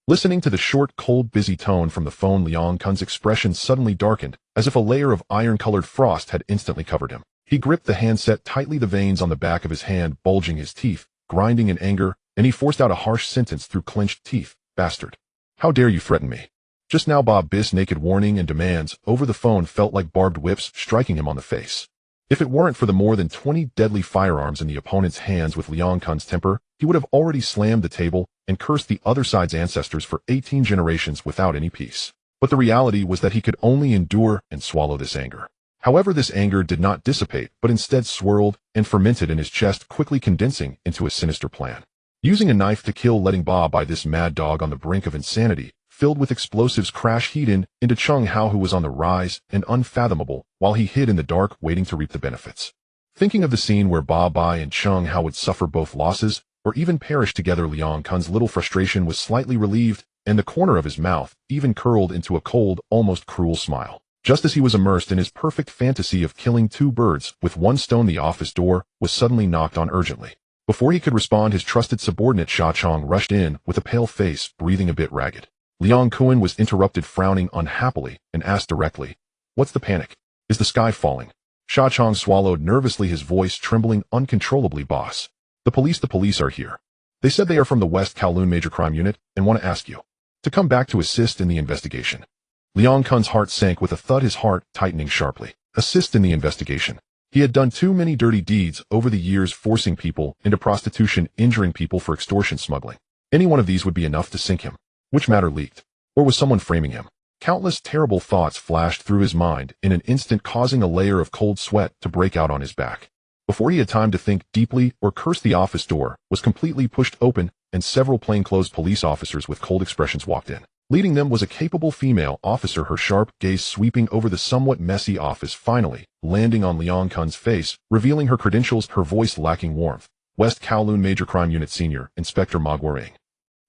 Listening to the short, cold, busy tone from the phone, Leon Cohen's expression suddenly darkened, as if a layer of iron-colored frost had instantly covered him. He gripped the handset tightly, the veins on the back of his hand bulging, his teeth grinding in anger, and he forced out a harsh sentence through clenched teeth. Bastard. How dare you threaten me? Just now, Bob Biss' naked warning and demands over the phone felt like barbed whips striking him on the face. If it weren't for the more than 20 deadly firearms in the opponent's hands, with Leon Cohen's temper, he would have already slammed the table and cursed the other side's ancestors for 18 generations without any peace. But the reality was that he could only endure and swallow this anger. However, this anger did not dissipate, but instead swirled and fermented in his chest, quickly condensing into a sinister plan. Using a knife to kill, letting Ba by this mad dog on the brink of insanity, filled with explosives, crash heat into Chung Hao, who was on the rise and unfathomable, while he hid in the dark waiting to reap the benefits. Thinking of the scene where Ba Bai and Chung Hao would suffer both losses or even perish together, Liang Kun's little frustration was slightly relieved, and the corner of his mouth even curled into a cold, almost cruel smile. Just as he was immersed in his perfect fantasy of killing two birds with one stone, the office door was suddenly knocked on urgently. Before he could respond, his trusted subordinate Sha Chong rushed in with a pale face, breathing a bit ragged. Liang Kun was interrupted, frowning unhappily, and asked directly, "What's the panic? Is the sky falling?" Sha Chong swallowed nervously, his voice trembling uncontrollably. "Boss, the police are here. They said they are from the West Kowloon Major Crime Unit and want to ask you to come back to assist in the investigation." Liang Kun's heart sank with a thud, his heart tightening sharply. Assist in the investigation. He had done too many dirty deeds over the years, forcing people into prostitution, injuring people for extortion, smuggling. Any one of these would be enough to sink him. Which matter leaked? Or was someone framing him? Countless terrible thoughts flashed through his mind in an instant, causing a layer of cold sweat to break out on his back. Before he had time to think deeply or curse, the office door was completely pushed open, and several plainclothes police officers with cold expressions walked in. Leading them was a capable female officer, her sharp gaze sweeping over the somewhat messy office, finally landing on Liang Kun's face, revealing her credentials, her voice lacking warmth. "West Kowloon Major Crime Unit Senior Inspector Ma Guoring.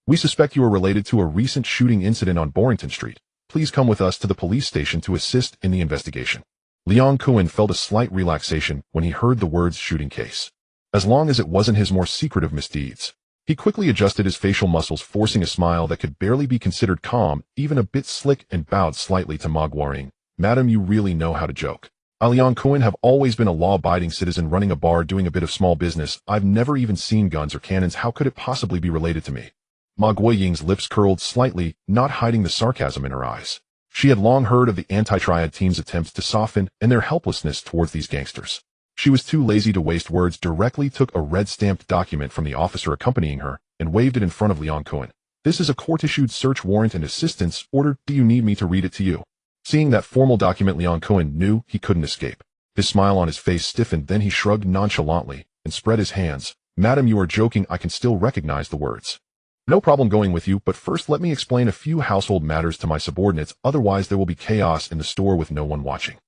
We suspect you are related to a recent shooting incident on Borrington Street. Please come with us to the police station to assist in the investigation." Liang Kun felt a slight relaxation when he heard the words shooting case. As long as it wasn't his more secretive misdeeds. He quickly adjusted his facial muscles, forcing a smile that could barely be considered calm, even a bit slick, and bowed slightly to Ma Guoring. "Madam, you really know how to joke. I, Liang Kun, have always been a law-abiding citizen running a bar, doing a bit of small business. I've never even seen guns or cannons. How could it possibly be related to me?" Ma Guoying's lips curled slightly, not hiding the sarcasm in her eyes. She had long heard of the anti-Triad team's attempts to soften and their helplessness towards these gangsters. She was too lazy to waste words, directly took a red-stamped document from the officer accompanying her and waved it in front of Liang Kun. "This is a court-issued search warrant and assistance order. Do you need me to read it to you?" Seeing that formal document, Liang Kun knew he couldn't escape. His smile on his face stiffened, then he shrugged nonchalantly and spread his hands. "Madam, you are joking. I can still recognize the words. No problem going with you, but first let me explain a few household matters to my subordinates, otherwise there will be chaos in the store with no one watching."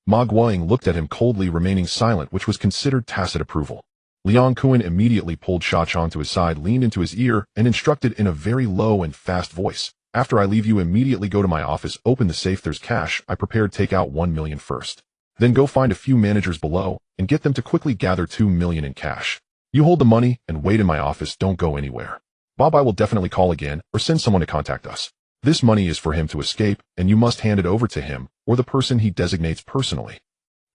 Ma Guoying looked at him coldly, remaining silent, which was considered tacit approval. Liang Kun immediately pulled Sha Chong to his side, leaned into his ear, and instructed in a very low and fast voice, "After I leave you, immediately go to my office, open the safe. There's cash. I prepared. Take out 1 million first. Then go find a few managers below and get them to quickly gather 2 million in cash. You hold the money and wait in my office. Don't go anywhere. Bob, will definitely call again or send someone to contact us. This money is for him to escape, and you must hand it over to him or the person he designates personally.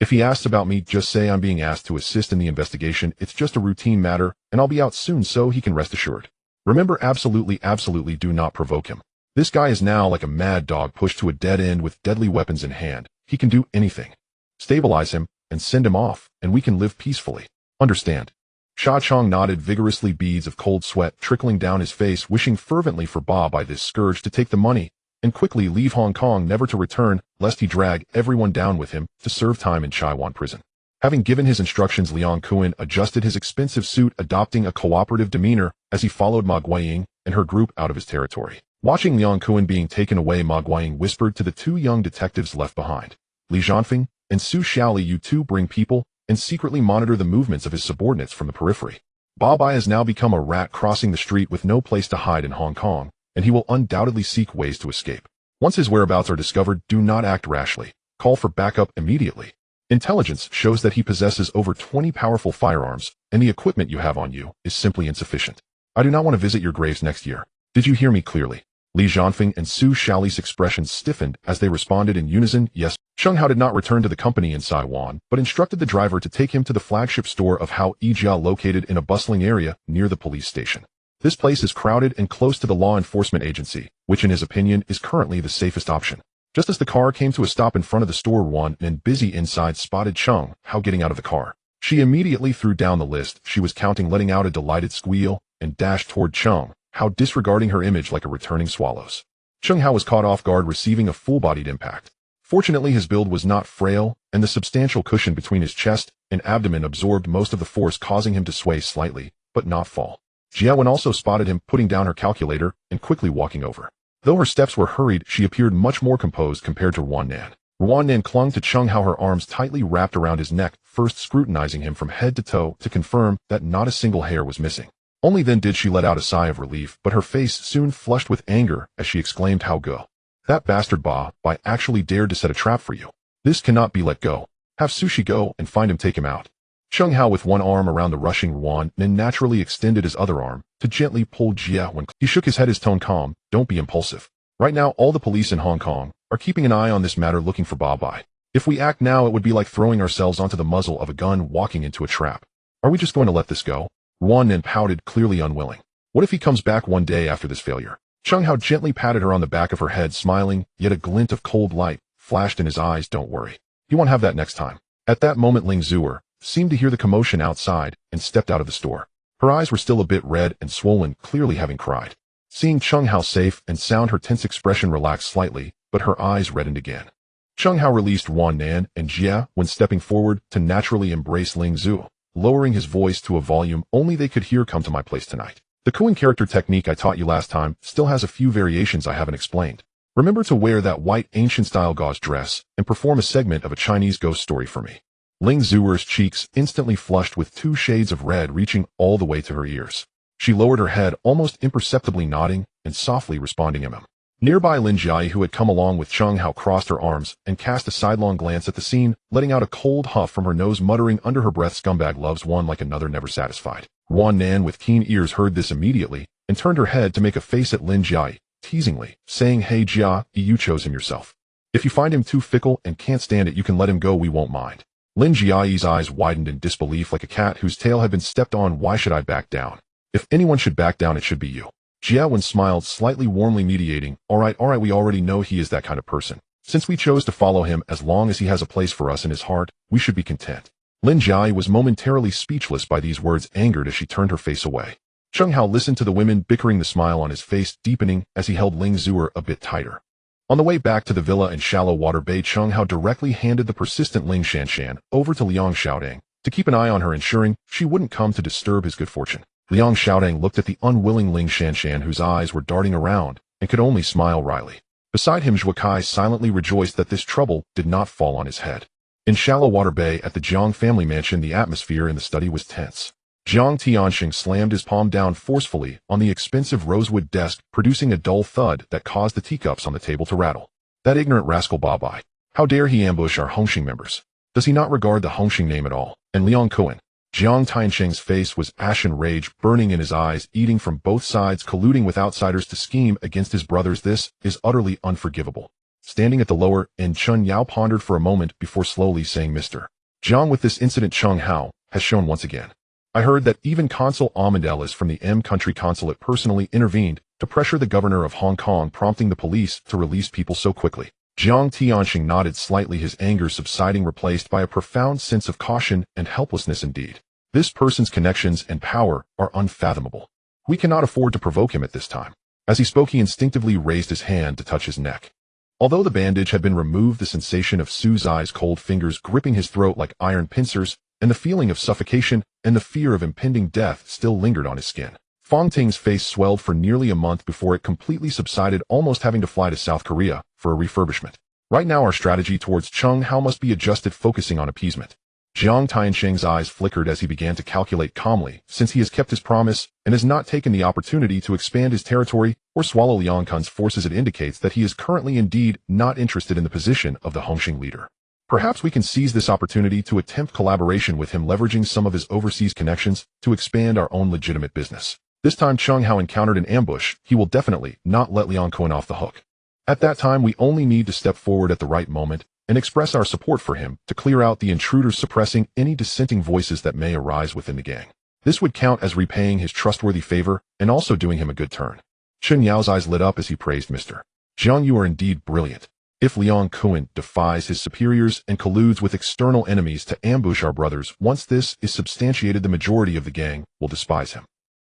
If he asks about me, just say I'm being asked to assist in the investigation. It's just a routine matter, and I'll be out soon, so he can rest assured. Remember, absolutely do not provoke him. This guy is now like a mad dog pushed to a dead end with deadly weapons in hand. He can do anything. Stabilize him and send him off, and we can live peacefully. Understand?" Sha Chong nodded vigorously, beads of cold sweat trickling down his face, wishing fervently for Ba by this scourge to take the money and quickly leave Hong Kong, never to return, lest he drag everyone down with him to serve time in Chaiwan prison. Having given his instructions, Liang Kun adjusted his expensive suit, adopting a cooperative demeanor as he followed Ma Guoying and her group out of his territory. Watching Liang Kun being taken away, Ma Guoying whispered to the 2 young detectives left behind, "Li Zhanfeng and Su Xiaoli, you 2 bring people and secretly monitor the movements of his subordinates from the periphery. Ba Bai has now become a rat crossing the street with no place to hide in Hong Kong, and he will undoubtedly seek ways to escape. Once his whereabouts are discovered, do not act rashly. Call for backup immediately. Intelligence shows that he possesses over 20 powerful firearms, and the equipment you have on you is simply insufficient. I do not want to visit your graves next year. Did you hear me clearly?" Li Zhanfeng and Su Xiaoli's expressions stiffened as they responded in unison, "Yes." Chung Hao did not return to the company in Saiwan, but instructed the driver to take him to the flagship store of Hao Yijia, located in a bustling area near the police station. This place is crowded and close to the law enforcement agency, which in his opinion is currently the safest option. Just as the car came to a stop in front of the store, one man busy inside spotted Chung Hao getting out of the car. She immediately threw down the list she was counting, letting out a delighted squeal, and dashed toward Chung Hao, disregarding her image like a returning swallows. Chung Hao was caught off guard, receiving a full-bodied impact. Fortunately, his build was not frail, and the substantial cushion between his chest and abdomen absorbed most of the force, causing him to sway slightly, but not fall. Jiawen also spotted him putting down her calculator and quickly walking over. Though her steps were hurried, she appeared much more composed compared to Ruan Nan. Ruan Nan clung to Cheng Hao, her arms tightly wrapped around his neck, first scrutinizing him from head to toe to confirm that not a single hair was missing. Only then did she let out a sigh of relief, but her face soon flushed with anger as she exclaimed, "How go? That bastard Ba Bai actually dared to set a trap for you. This cannot be let go. Have Sushi go and find him, take him out." Cheng Hao, with one arm around the rushing Ruan Nan, naturally extended his other arm to gently pull Jia when he shook his head, his tone calm. "Don't be impulsive. Right now, all the police in Hong Kong are keeping an eye on this matter, looking for Ba Bai. If we act now, it would be like throwing ourselves onto the muzzle of a gun walking into a trap. Are we just going to let this go?" Ruan Nan pouted, clearly unwilling. "What if he comes back one day after this failure?" Cheng Hao gently patted her on the back of her head, smiling, yet a glint of cold light flashed in his eyes. "Don't worry. He won't have that next time." At that moment, Ling Zuer seemed to hear the commotion outside and stepped out of the store. Her eyes were still a bit red and swollen, clearly having cried. Seeing Cheng Hao safe and sound, her tense expression relaxed slightly, but her eyes reddened again. Cheng Hao released Ruan Nan and Jia when stepping forward to naturally embrace Ling Zuo, lowering his voice to a volume only they could hear. "Come to my place tonight. The Kowloon character technique I taught you last time still has a few variations I haven't explained. Remember to wear that white ancient-style gauze dress and perform a segment of a Chinese ghost story for me." Ling Zuer's cheeks instantly flushed with 2 shades of red reaching all the way to her ears. She lowered her head, almost imperceptibly nodding and softly responding to him. Nearby, Lin Jiai, who had come along with Cheng Hao, crossed her arms and cast a sidelong glance at the scene, letting out a cold huff from her nose, muttering under her breath, "Scumbag loves one like another, never satisfied." Ruan Nan, with keen ears, heard this immediately and turned her head to make a face at Lin Jiai, teasingly, saying, "Hey Jia, you chose him yourself. If you find him too fickle and can't stand it, you can let him go, we won't mind." Lin Jiai's eyes widened in disbelief like a cat whose tail had been stepped on. "Why should I back down? If anyone should back down, it should be you." Jiawen smiled slightly warmly, mediating, all right, we already know he is that kind of person. Since we chose to follow him, as long as he has a place for us in his heart, we should be content." Lin Jiai was momentarily speechless by these words, angered as she turned her face away. Cheng Hao listened to the women bickering, the smile on his face deepening as he held Ling Zuer a bit tighter. On the way back to the villa in Shallow Water Bay, Cheng Hao directly handed the persistent Ling Shanshan over to Liang Xiaodang to keep an eye on her, ensuring she wouldn't come to disturb his good fortune. Liang Xiaodang looked at the unwilling Ling Shanshan, whose eyes were darting around, and could only smile wryly. Beside him, Zhuo Kai silently rejoiced that this trouble did not fall on his head. In Shallow Water Bay at the Jiang family mansion, the atmosphere in the study was tense. Jiang Tianxing slammed his palm down forcefully on the expensive rosewood desk, producing a dull thud that caused the teacups on the table to rattle. "That ignorant rascal Ba Bai. How dare he ambush our Hongxing members? Does he not regard the Hongxing name at all? And Liang Kuan?" Jiang Tianxing's face was ashen rage burning in his eyes, eating from both sides, colluding with outsiders to scheme against his brothers. This is utterly unforgivable. Standing at the lower end, Chun Yao pondered for a moment before slowly saying, "Mr. Jiang, with this incident Cheng Hao has shown once again. I heard that even Consul Amendelis from the M country consulate personally intervened to pressure the governor of Hong Kong, prompting the police to release people so quickly." Jiang Tianxing nodded slightly, his anger subsiding, replaced by a profound sense of caution and helplessness. "Indeed. This person's connections and power are unfathomable. We cannot afford to provoke him at this time." As he spoke, he instinctively raised his hand to touch his neck. Although the bandage had been removed, the sensation of Su Zai's cold fingers gripping his throat like iron pincers, and the feeling of suffocation and the fear of impending death still lingered on his skin. Fong Ting's face swelled for nearly a month before it completely subsided, almost having to fly to South Korea for a refurbishment. "Right now our strategy towards Cheng Hao must be adjusted, focusing on appeasement." Jiang Tianxing's eyes flickered as he began to calculate calmly, since he has kept his promise and has not taken the opportunity to expand his territory or swallow Liang Kun's forces. It indicates that he is currently indeed not interested in the position of the Hongxing leader. Perhaps we can seize this opportunity to attempt collaboration with him, leveraging some of his overseas connections to expand our own legitimate business. This time Cheng Hao encountered an ambush, he will definitely not let Liang Kun off the hook. At that time, we only need to step forward at the right moment and express our support for him to clear out the intruders, suppressing any dissenting voices that may arise within the gang. This would count as repaying his trustworthy favor and also doing him a good turn. Chun Yao's eyes lit up as he praised, "Mr. Jiang, you are indeed brilliant. If Liang Kun defies his superiors and colludes with external enemies to ambush our brothers, once this is substantiated, the majority of the gang will despise him.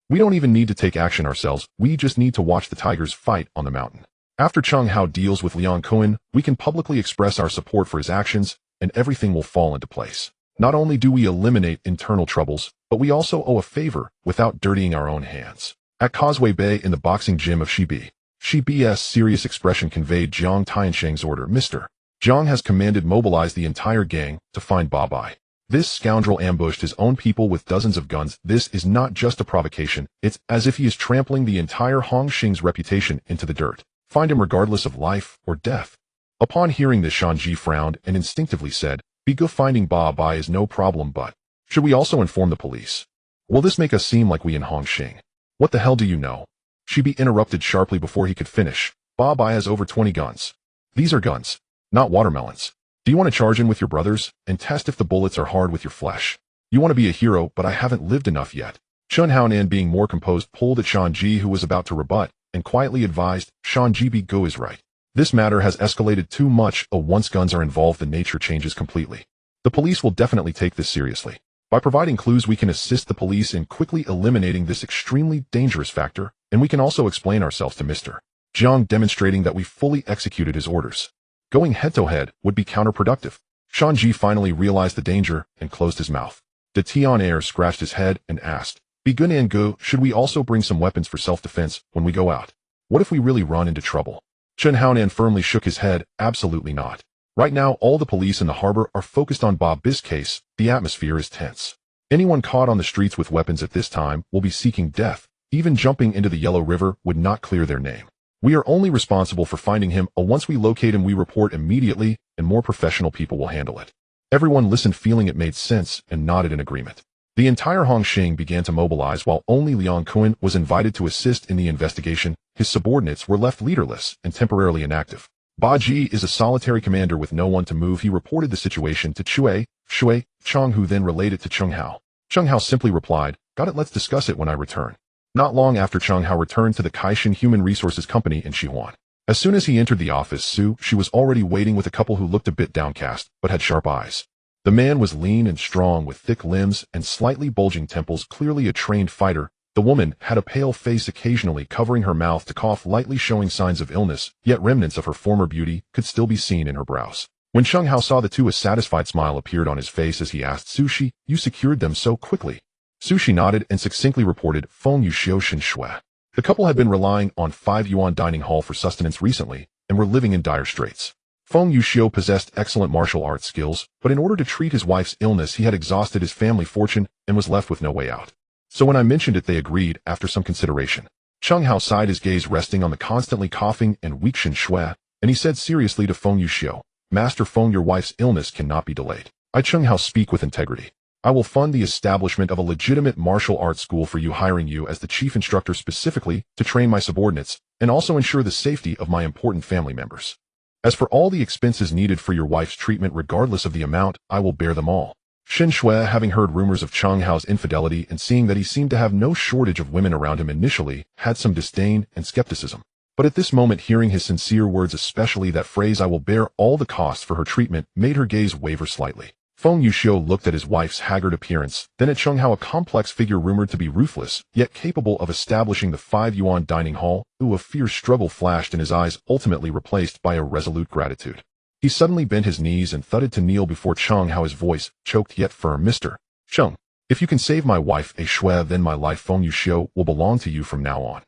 We don't even need to take action ourselves, we just need to watch the tigers fight on the mountain. After Cheng Hao deals with Liang Kun, we can publicly express our support for his actions, and everything will fall into place. Not only do we eliminate internal troubles, but we also owe a favor without dirtying our own hands. At Causeway Bay in the boxing gym of Shibi's serious expression conveyed Jiang Tiansheng's order. Mr. Jiang has commanded mobilize the entire gang to find Ba Bai. This scoundrel ambushed his own people with dozens of guns. This is not just a provocation, it's as if he is trampling the entire Hongxing's reputation into the dirt. Find him regardless of life or death. Upon hearing this, Shanji frowned and instinctively said, Be good, finding Ba Bai is no problem, but should we also inform the police? Will this make us seem like we in Hongxing? What the hell do you know? Shibi interrupted sharply before he could finish. Ba Bai has over 20 guns. These are guns, not watermelons. Do you want to charge in with your brothers and test if the bullets are hard with your flesh? You want to be a hero, but I haven't lived enough yet. Chun Haonan, being more composed, pulled at Shanji, who was about to rebut, and quietly advised, Shanji, Be Go is right. This matter has escalated too much. Once guns are involved, the nature changes completely. The police will definitely take this seriously. By providing clues, we can assist the police in quickly eliminating this extremely dangerous factor, and we can also explain ourselves to Mr. Jiang, demonstrating that we fully executed his orders. Going head-to-head would be counterproductive. Shanji finally realized the danger and closed his mouth. De Tianair scratched his head and asked, Be good and go, should we also bring some weapons for self-defense when we go out? What if we really run into trouble? Chun Haonan firmly shook his head. Absolutely not. Right now, all the police in the harbor are focused on Ba Bai's case. The atmosphere is tense. Anyone caught on the streets with weapons at this time will be seeking death. Even jumping into the Yellow River would not clear their name. We are only responsible for finding him. Once we locate him, we report immediately, and more professional people will handle it. Everyone listened, feeling it made sense, and nodded in agreement. The entire Hongxing began to mobilize, while only Liang Kun was invited to assist in the investigation. His subordinates were left leaderless and temporarily inactive. Ba Ji is a solitary commander with no one to move. He reported the situation to Shui Chong, who then relayed it to Cheng Hao. Cheng Hao simply replied, Got it, let's discuss it when I return. Not long after, Cheng Hao returned to the Kaishan Human Resources Company in Xihuan. As soon as he entered the office, she was already waiting with a couple who looked a bit downcast, but had sharp eyes. The man was lean and strong with thick limbs and slightly bulging temples, clearly a trained fighter. The woman had a pale face, occasionally covering her mouth to cough lightly, showing signs of illness, yet remnants of her former beauty could still be seen in her brows. When Cheng Hao saw the two, a satisfied smile appeared on his face as he asked, Sushi, you secured them so quickly? Sushi nodded and succinctly reported, Feng Yuxiu Shin Shui. The couple had been relying on 5 yuan dining hall for sustenance recently, and were living in dire straits. Feng Yuxiu possessed excellent martial arts skills, but in order to treat his wife's illness, he had exhausted his family fortune and was left with no way out. So when I mentioned it, they agreed after some consideration. Cheng Hao sighed, his gaze resting on the constantly coughing and weak Shin Shui, and he said seriously to Feng Yuxiu, Master Feng, your wife's illness cannot be delayed. I, Cheng Hao, speak with integrity. I will fund the establishment of a legitimate martial arts school for you, hiring you as the chief instructor specifically to train my subordinates and also ensure the safety of my important family members. As for all the expenses needed for your wife's treatment, regardless of the amount, I will bear them all. Shin Shui, having heard rumors of Cheng Hao's infidelity and seeing that he seemed to have no shortage of women around him, initially had some disdain and skepticism. But at this moment, hearing his sincere words, especially that phrase, I will bear all the costs for her treatment, made her gaze waver slightly. Feng Yuxiu looked at his wife's haggard appearance, then at Cheng Hao, a complex figure rumored to be ruthless, yet capable of establishing the 5 yuan dining hall. A fierce struggle flashed in his eyes, ultimately replaced by a resolute gratitude. He suddenly bent his knees and thudded to kneel before Cheng Hao, his voice choked yet firm. Mr. Cheng, if you can save my wife, a Shui, then my life, Feng Yuxiu, will belong to you from now on.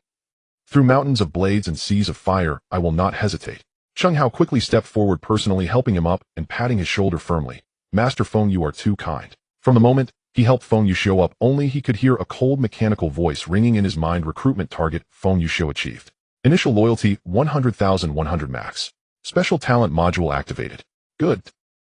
Through mountains of blades and seas of fire, I will not hesitate. Cheng Hao quickly stepped forward, personally helping him up and patting his shoulder firmly. Master Feng, you are too kind. From the moment he helped Feng Yuxiu up, only he could hear a cold mechanical voice ringing in his mind. Recruitment target, Feng Yuxiu achieved. Initial loyalty, 100,100 max. Special talent module activated. Good.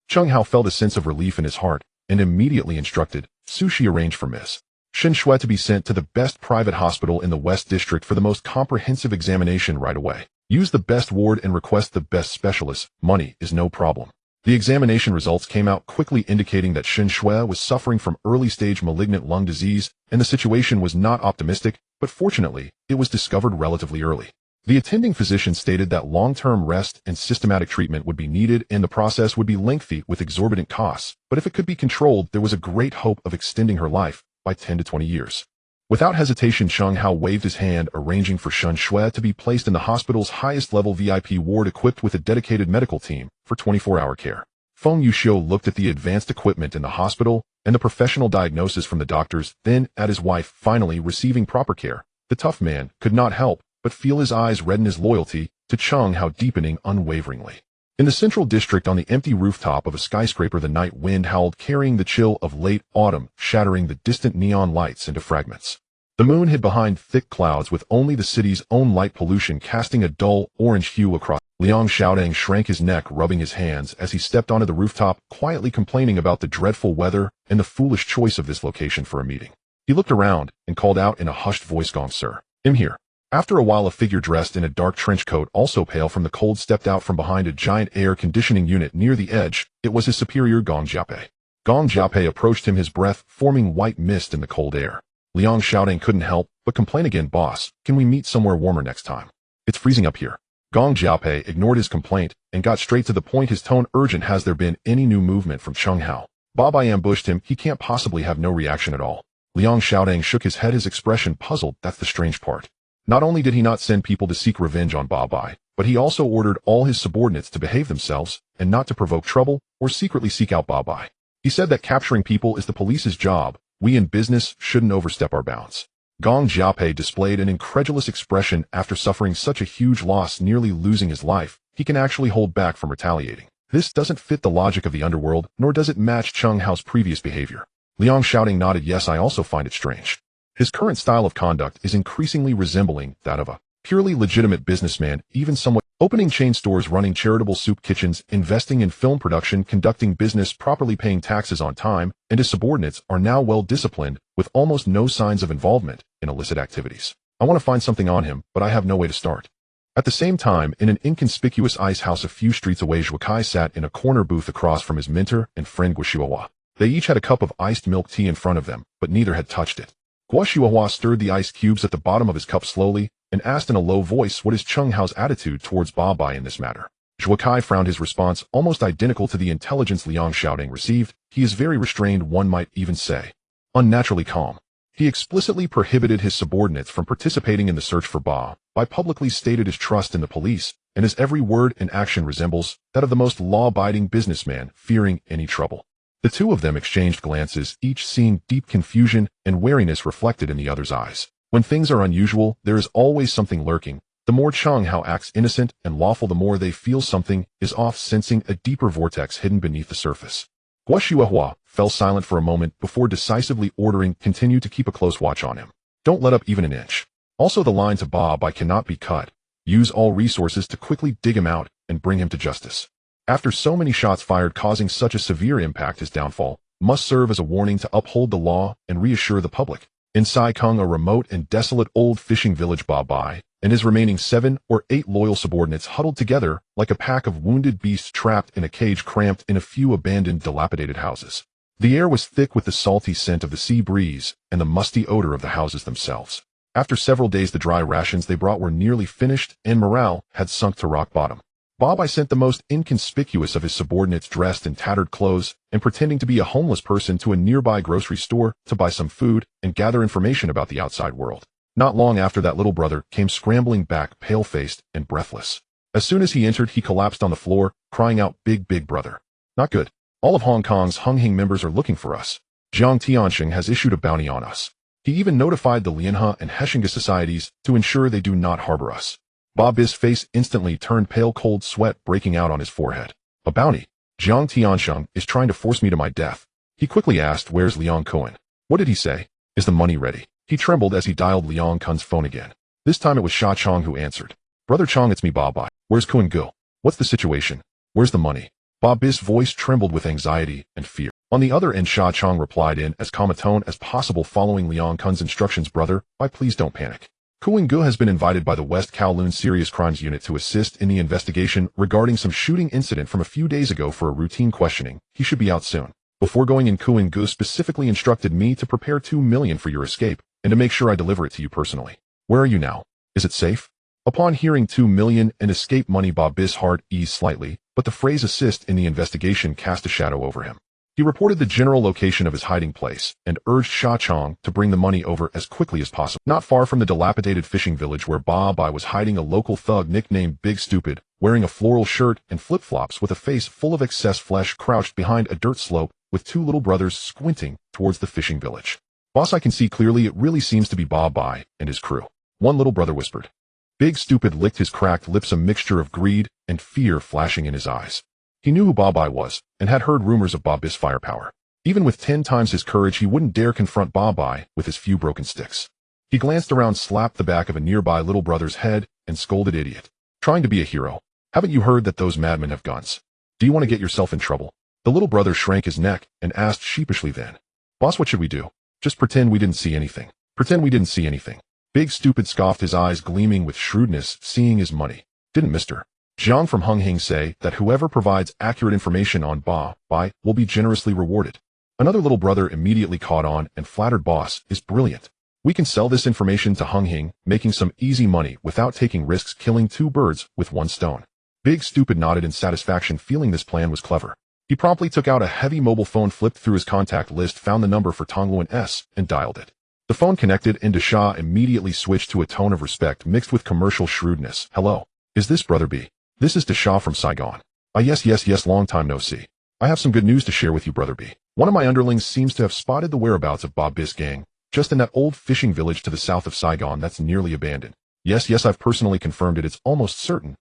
Cheng Hao felt a sense of relief in his heart and immediately instructed Sushi arrange for Miss Shin Shui to be sent to the best private hospital in the West District for the most comprehensive examination right away. Use the best ward and request the best specialist. Money is no problem. The examination results came out quickly, indicating that Shin Shui was suffering from early-stage malignant lung disease, and the situation was not optimistic, but fortunately, it was discovered relatively early. The attending physician stated that long-term rest and systematic treatment would be needed, and the process would be lengthy with exorbitant costs, but if it could be controlled, there was a great hope of extending her life by 10 to 20 years. Without hesitation, Cheng Hao waved his hand, arranging for Shin Shui to be placed in the hospital's highest-level VIP ward, equipped with a dedicated medical team for 24-hour care. Feng Yuxiu looked at the advanced equipment in the hospital and the professional diagnosis from the doctors, then at his wife finally receiving proper care. The tough man could not help but feel his eyes redden his loyalty to Cheng Hao deepening unwaveringly. In the central district on the empty rooftop of a skyscraper, the night wind howled, carrying the chill of late autumn, shattering the distant neon lights into fragments. The moon hid behind thick clouds, with only the city's own light pollution casting a dull orange hue across. Liang Xiaodang shrank his neck, rubbing his hands as he stepped onto the rooftop, quietly complaining about the dreadful weather and the foolish choice of this location for a meeting. He looked around and called out in a hushed voice, "Gong, sir. I'm here." After a while, a figure dressed in a dark trench coat, also pale from the cold, stepped out from behind a giant air conditioning unit near the edge. It was his superior, Gong Jiape. Gong Jiape approached him, his breath forming white mist in the cold air. Liang Xiaodang couldn't help but complain again. "Boss, can we meet somewhere warmer next time? It's freezing up here." Gong Jiape ignored his complaint and got straight to the point, his tone urgent. "Has there been any new movement from Cheng Hao? Babai ambushed him. He can't possibly have no reaction at all." Liang Xiaodang shook his head, his expression puzzled. "That's the strange part. Not only did he not send people to seek revenge on Babai, but he also ordered all his subordinates to behave themselves and not to provoke trouble or secretly seek out Babai. He said that capturing people is the police's job. We in business shouldn't overstep our bounds." Gong Jiape displayed an incredulous expression. After suffering such a huge loss, nearly losing his life, he can actually hold back from retaliating. This doesn't fit the logic of the underworld, nor does it match Cheng Hao's previous behavior. Liang Xiaodang nodded. "Yes, I also find it strange. His current style of conduct is increasingly resembling that of a purely legitimate businessman, even somewhat opening chain stores, running charitable soup kitchens, investing in film production, conducting business properly, paying taxes on time, and his subordinates are now well disciplined, with almost no signs of involvement in illicit activities. I want to find something on him, but I have no way to start." At the same time, in an inconspicuous ice house a few streets away, Zhuokai sat in a corner booth across from his mentor and friend Guoshuahua. They each had a cup of iced milk tea in front of them, but neither had touched it. Guoshuahua stirred the ice cubes at the bottom of his cup slowly and asked in a low voice, "What is Cheng Hao's attitude towards Babai in this matter?" Zhuokai frowned, his response almost identical to the intelligence Liang Xiaodang received. "He is very restrained, one might even say unnaturally calm. He explicitly prohibited his subordinates from participating in the search for Babai, publicly stated his trust in the police, and his every word and action resembles that of the most law-abiding businessman, fearing any trouble." The two of them exchanged glances, each seeing deep confusion and wariness reflected in the other's eyes. When things are unusual, there is always something lurking. The more Cheng Hao acts innocent and lawful, the more they feel something is off, sensing a deeper vortex hidden beneath the surface. Guoshuahua fell silent for a moment before decisively ordering, "Continue to keep a close watch on him. Don't let up even an inch. Also, the line to Babai cannot be cut. Use all resources to quickly dig him out and bring him to justice." After so many shots fired causing such a severe impact, his downfall must serve as a warning to uphold the law and reassure the public. In Sai Kung, a remote and desolate old fishing village, Babai and his remaining 7 or 8 loyal subordinates huddled together like a pack of wounded beasts trapped in a cage, cramped in a few abandoned, dilapidated houses. The air was thick with the salty scent of the sea breeze and the musty odor of the houses themselves. After several days, the dry rations they brought were nearly finished and morale had sunk to rock bottom. Babai sent the most inconspicuous of his subordinates, dressed in tattered clothes and pretending to be a homeless person, to a nearby grocery store to buy some food and gather information about the outside world. Not long after that, little brother came scrambling back, pale-faced and breathless. As soon as he entered, he collapsed on the floor, crying out, "Big brother. Not good. All of Hong Kong's Hung Hing members are looking for us. Jiang Tianxing has issued a bounty on us. He even notified the Lianhe and Heshinga societies to ensure they do not harbor us." Babi's face instantly turned pale, cold sweat breaking out on his forehead. "A bounty? Jiang Tianxing is trying to force me to my death." He quickly asked, "Where's Liang Cohen? What did he say? Is the money ready?" He trembled as he dialed Liang Kun's phone again. This time it was Sha Chong who answered. "Brother Chong, it's me, Babai. Where's Cohen Gil? What's the situation? Where's the money?" Babi's voice trembled with anxiety and fear. On the other end, Sha Chong replied in as calm a tone as possible, following Liang Kun's instructions, "Brother, please don't panic. Cohen Gil has been invited by the West Kowloon Serious Crimes Unit to assist in the investigation regarding some shooting incident from a few days ago for a routine questioning. He should be out soon." Before going in, Cohen Gil specifically instructed me to prepare 2 million for your escape and to make sure I deliver it to you personally. Where are you now? Is it safe? Upon hearing 2 million and escape money, Babi's heart eased slightly, but the phrase "assist in the investigation" cast a shadow over him. He reported the general location of his hiding place and urged Sha Chong to bring the money over as quickly as possible. Not far from the dilapidated fishing village where Ba Bai was hiding, a local thug nicknamed Big Stupid, wearing a floral shirt and flip-flops with a face full of excess flesh, crouched behind a dirt slope with two little brothers squinting towards the fishing village. "Boss, I can see clearly it really seems to be Ba Bai and his crew," one little brother whispered. Big Stupid licked his cracked lips, a mixture of greed and fear flashing in his eyes. He knew who Ba Bai was, and had heard rumors of Ba Bai's firepower. Even with 10 times his courage, he wouldn't dare confront Ba Bai with his few broken sticks. He glanced around, slapped the back of a nearby little brother's head, and scolded, "Idiot. Trying to be a hero. Haven't you heard that those madmen have guns? Do you want to get yourself in trouble?" The little brother shrank his neck and asked sheepishly then, "Boss, what should we do? Just pretend we didn't see anything. Pretend we didn't see anything." Big Stupid scoffed, his eyes gleaming with shrewdness, seeing his money. "Didn't Mr. Jiang from Hung Hing say that whoever provides accurate information on Ba Bai will be generously rewarded?" Another little brother immediately caught on and flattered, "Boss is brilliant. We can sell this information to Hung Hing, making some easy money without taking risks, killing two birds with one stone." Big Stupid nodded in satisfaction, feeling this plan was clever. He promptly took out a heavy mobile phone, flipped through his contact list, found the number for Kowloon S, and dialed it. The phone connected, and Desha immediately switched to a tone of respect mixed with commercial shrewdness. "Hello. Is this Brother B? This is Desha from Saigon." Yes, long time no see. I have some good news to share with you, Brother B. One of my underlings seems to have spotted the whereabouts of Ba Bai's gang, just in that old fishing village to the south of Saigon that's nearly abandoned. Yes, I've personally confirmed it. It's almost certain.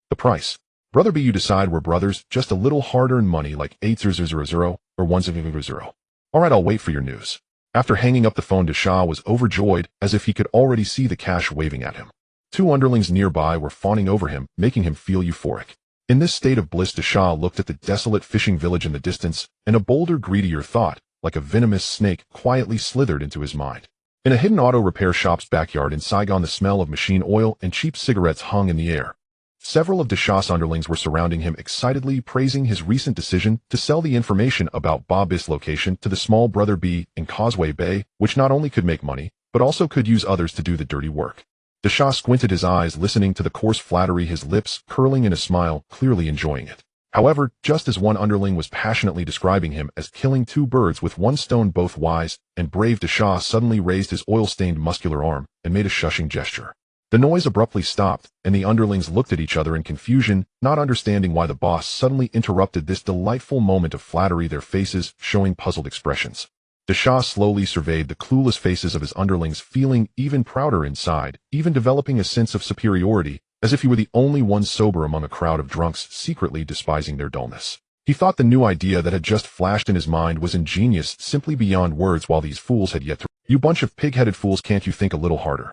The price. Brother B, you decide. We're brothers, just a little hard-earned money like 8000 or 1000. Alright, I'll wait for your news. After hanging up the phone, Desha was overjoyed, as if he could already see the cash waving at him. Two underlings nearby were fawning over him, making him feel euphoric. In this state of bliss, Desha looked at the desolate fishing village in the distance, and a bolder, greedier thought, like a venomous snake, quietly slithered into his mind. In a hidden auto repair shop's backyard in Saigon, the smell of machine oil and cheap cigarettes hung in the air. Several of Desha's underlings were surrounding him, excitedly praising his recent decision to sell the information about Ba Bai's location to the small Brother B in Causeway Bay, which not only could make money, but also could use others to do the dirty work. Desha squinted his eyes, listening to the coarse flattery, his lips curling in a smile, clearly enjoying it. However, just as one underling was passionately describing him as killing two birds with one stone, both wise and brave, Desha suddenly raised his oil-stained muscular arm and made a shushing gesture. The noise abruptly stopped, and the underlings looked at each other in confusion, not understanding why the boss suddenly interrupted this delightful moment of flattery, their faces showing puzzled expressions. Desha slowly surveyed the clueless faces of his underlings, feeling even prouder inside, even developing a sense of superiority, as if he were the only one sober among a crowd of drunks secretly despising their dullness. He thought the new idea that had just flashed in his mind was ingenious, simply beyond words, while these fools had yet to— "You bunch of pig-headed fools, can't you think a little harder?"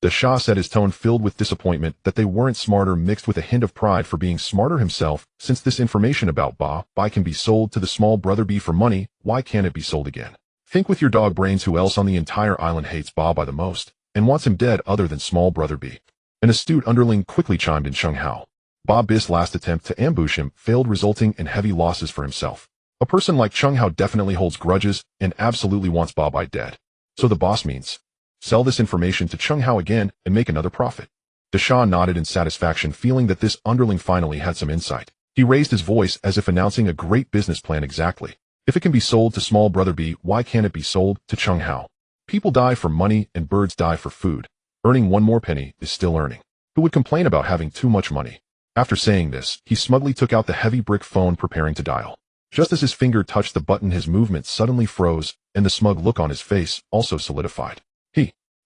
Desha said, his tone filled with disappointment that they weren't smarter, mixed with a hint of pride for being smarter himself. Since this information about Ba Bai can be sold to the small Brother B for money, why can't it be sold again? Think with your dog brains. Who else on the entire island hates Ba Bai the most and wants him dead other than small Brother B? An astute underling quickly chimed in. Chung Hao. Ba Bai's last attempt to ambush him failed, resulting in heavy losses for himself. A person like Chung Hao definitely holds grudges and absolutely wants Ba Bai dead. So the boss means sell this information to Chung Hao again and make another profit. Desha nodded in satisfaction, feeling that this underling finally had some insight. He raised his voice as if announcing a great business plan. Exactly. If it can be sold to small Brother B, why can't it be sold to Chung Hao? People die for money and birds die for food. Earning one more penny is still earning. Who would complain about having too much money? After saying this, he smugly took out the heavy brick phone, preparing to dial. Just as his finger touched the button, his movement suddenly froze, and the smug look on his face also solidified.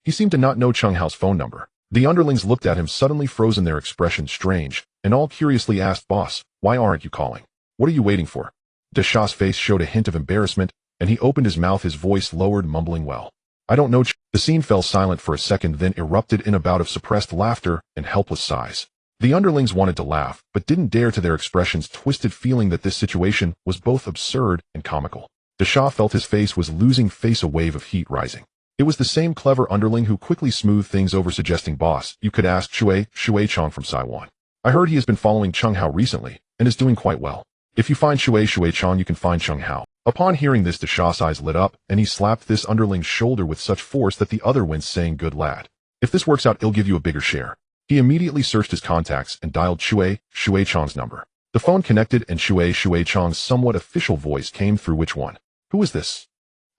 He seemed to not know Chung Hao's phone number. The underlings looked at him, suddenly frozen, their expression strange, and all curiously asked, "Boss, why aren't you calling? What are you waiting for?" Desha's face showed a hint of embarrassment, and he opened his mouth, his voice lowered, mumbling, "Well, I don't know." The scene fell silent for a second, then erupted in a bout of suppressed laughter and helpless sighs. The underlings wanted to laugh, but didn't dare, to their expressions twisted, feeling that this situation was both absurd and comical. Desha felt his face was losing face, a wave of heat rising. It was the same clever underling who quickly smoothed things over, suggesting, "Boss, you could ask Shui Chong from Saiwan. I heard he has been following Chung Hao recently, and is doing quite well. If you find Shui Chong, you can find Chung Hao." Upon hearing this, Desha's eyes lit up, and he slapped this underling's shoulder with such force that the other winced, saying, "Good lad. If this works out, he'll give you a bigger share." He immediately searched his contacts and dialed Shui Chong's number. The phone connected and Shui Chong's somewhat official voice came through. Which one? Who is this?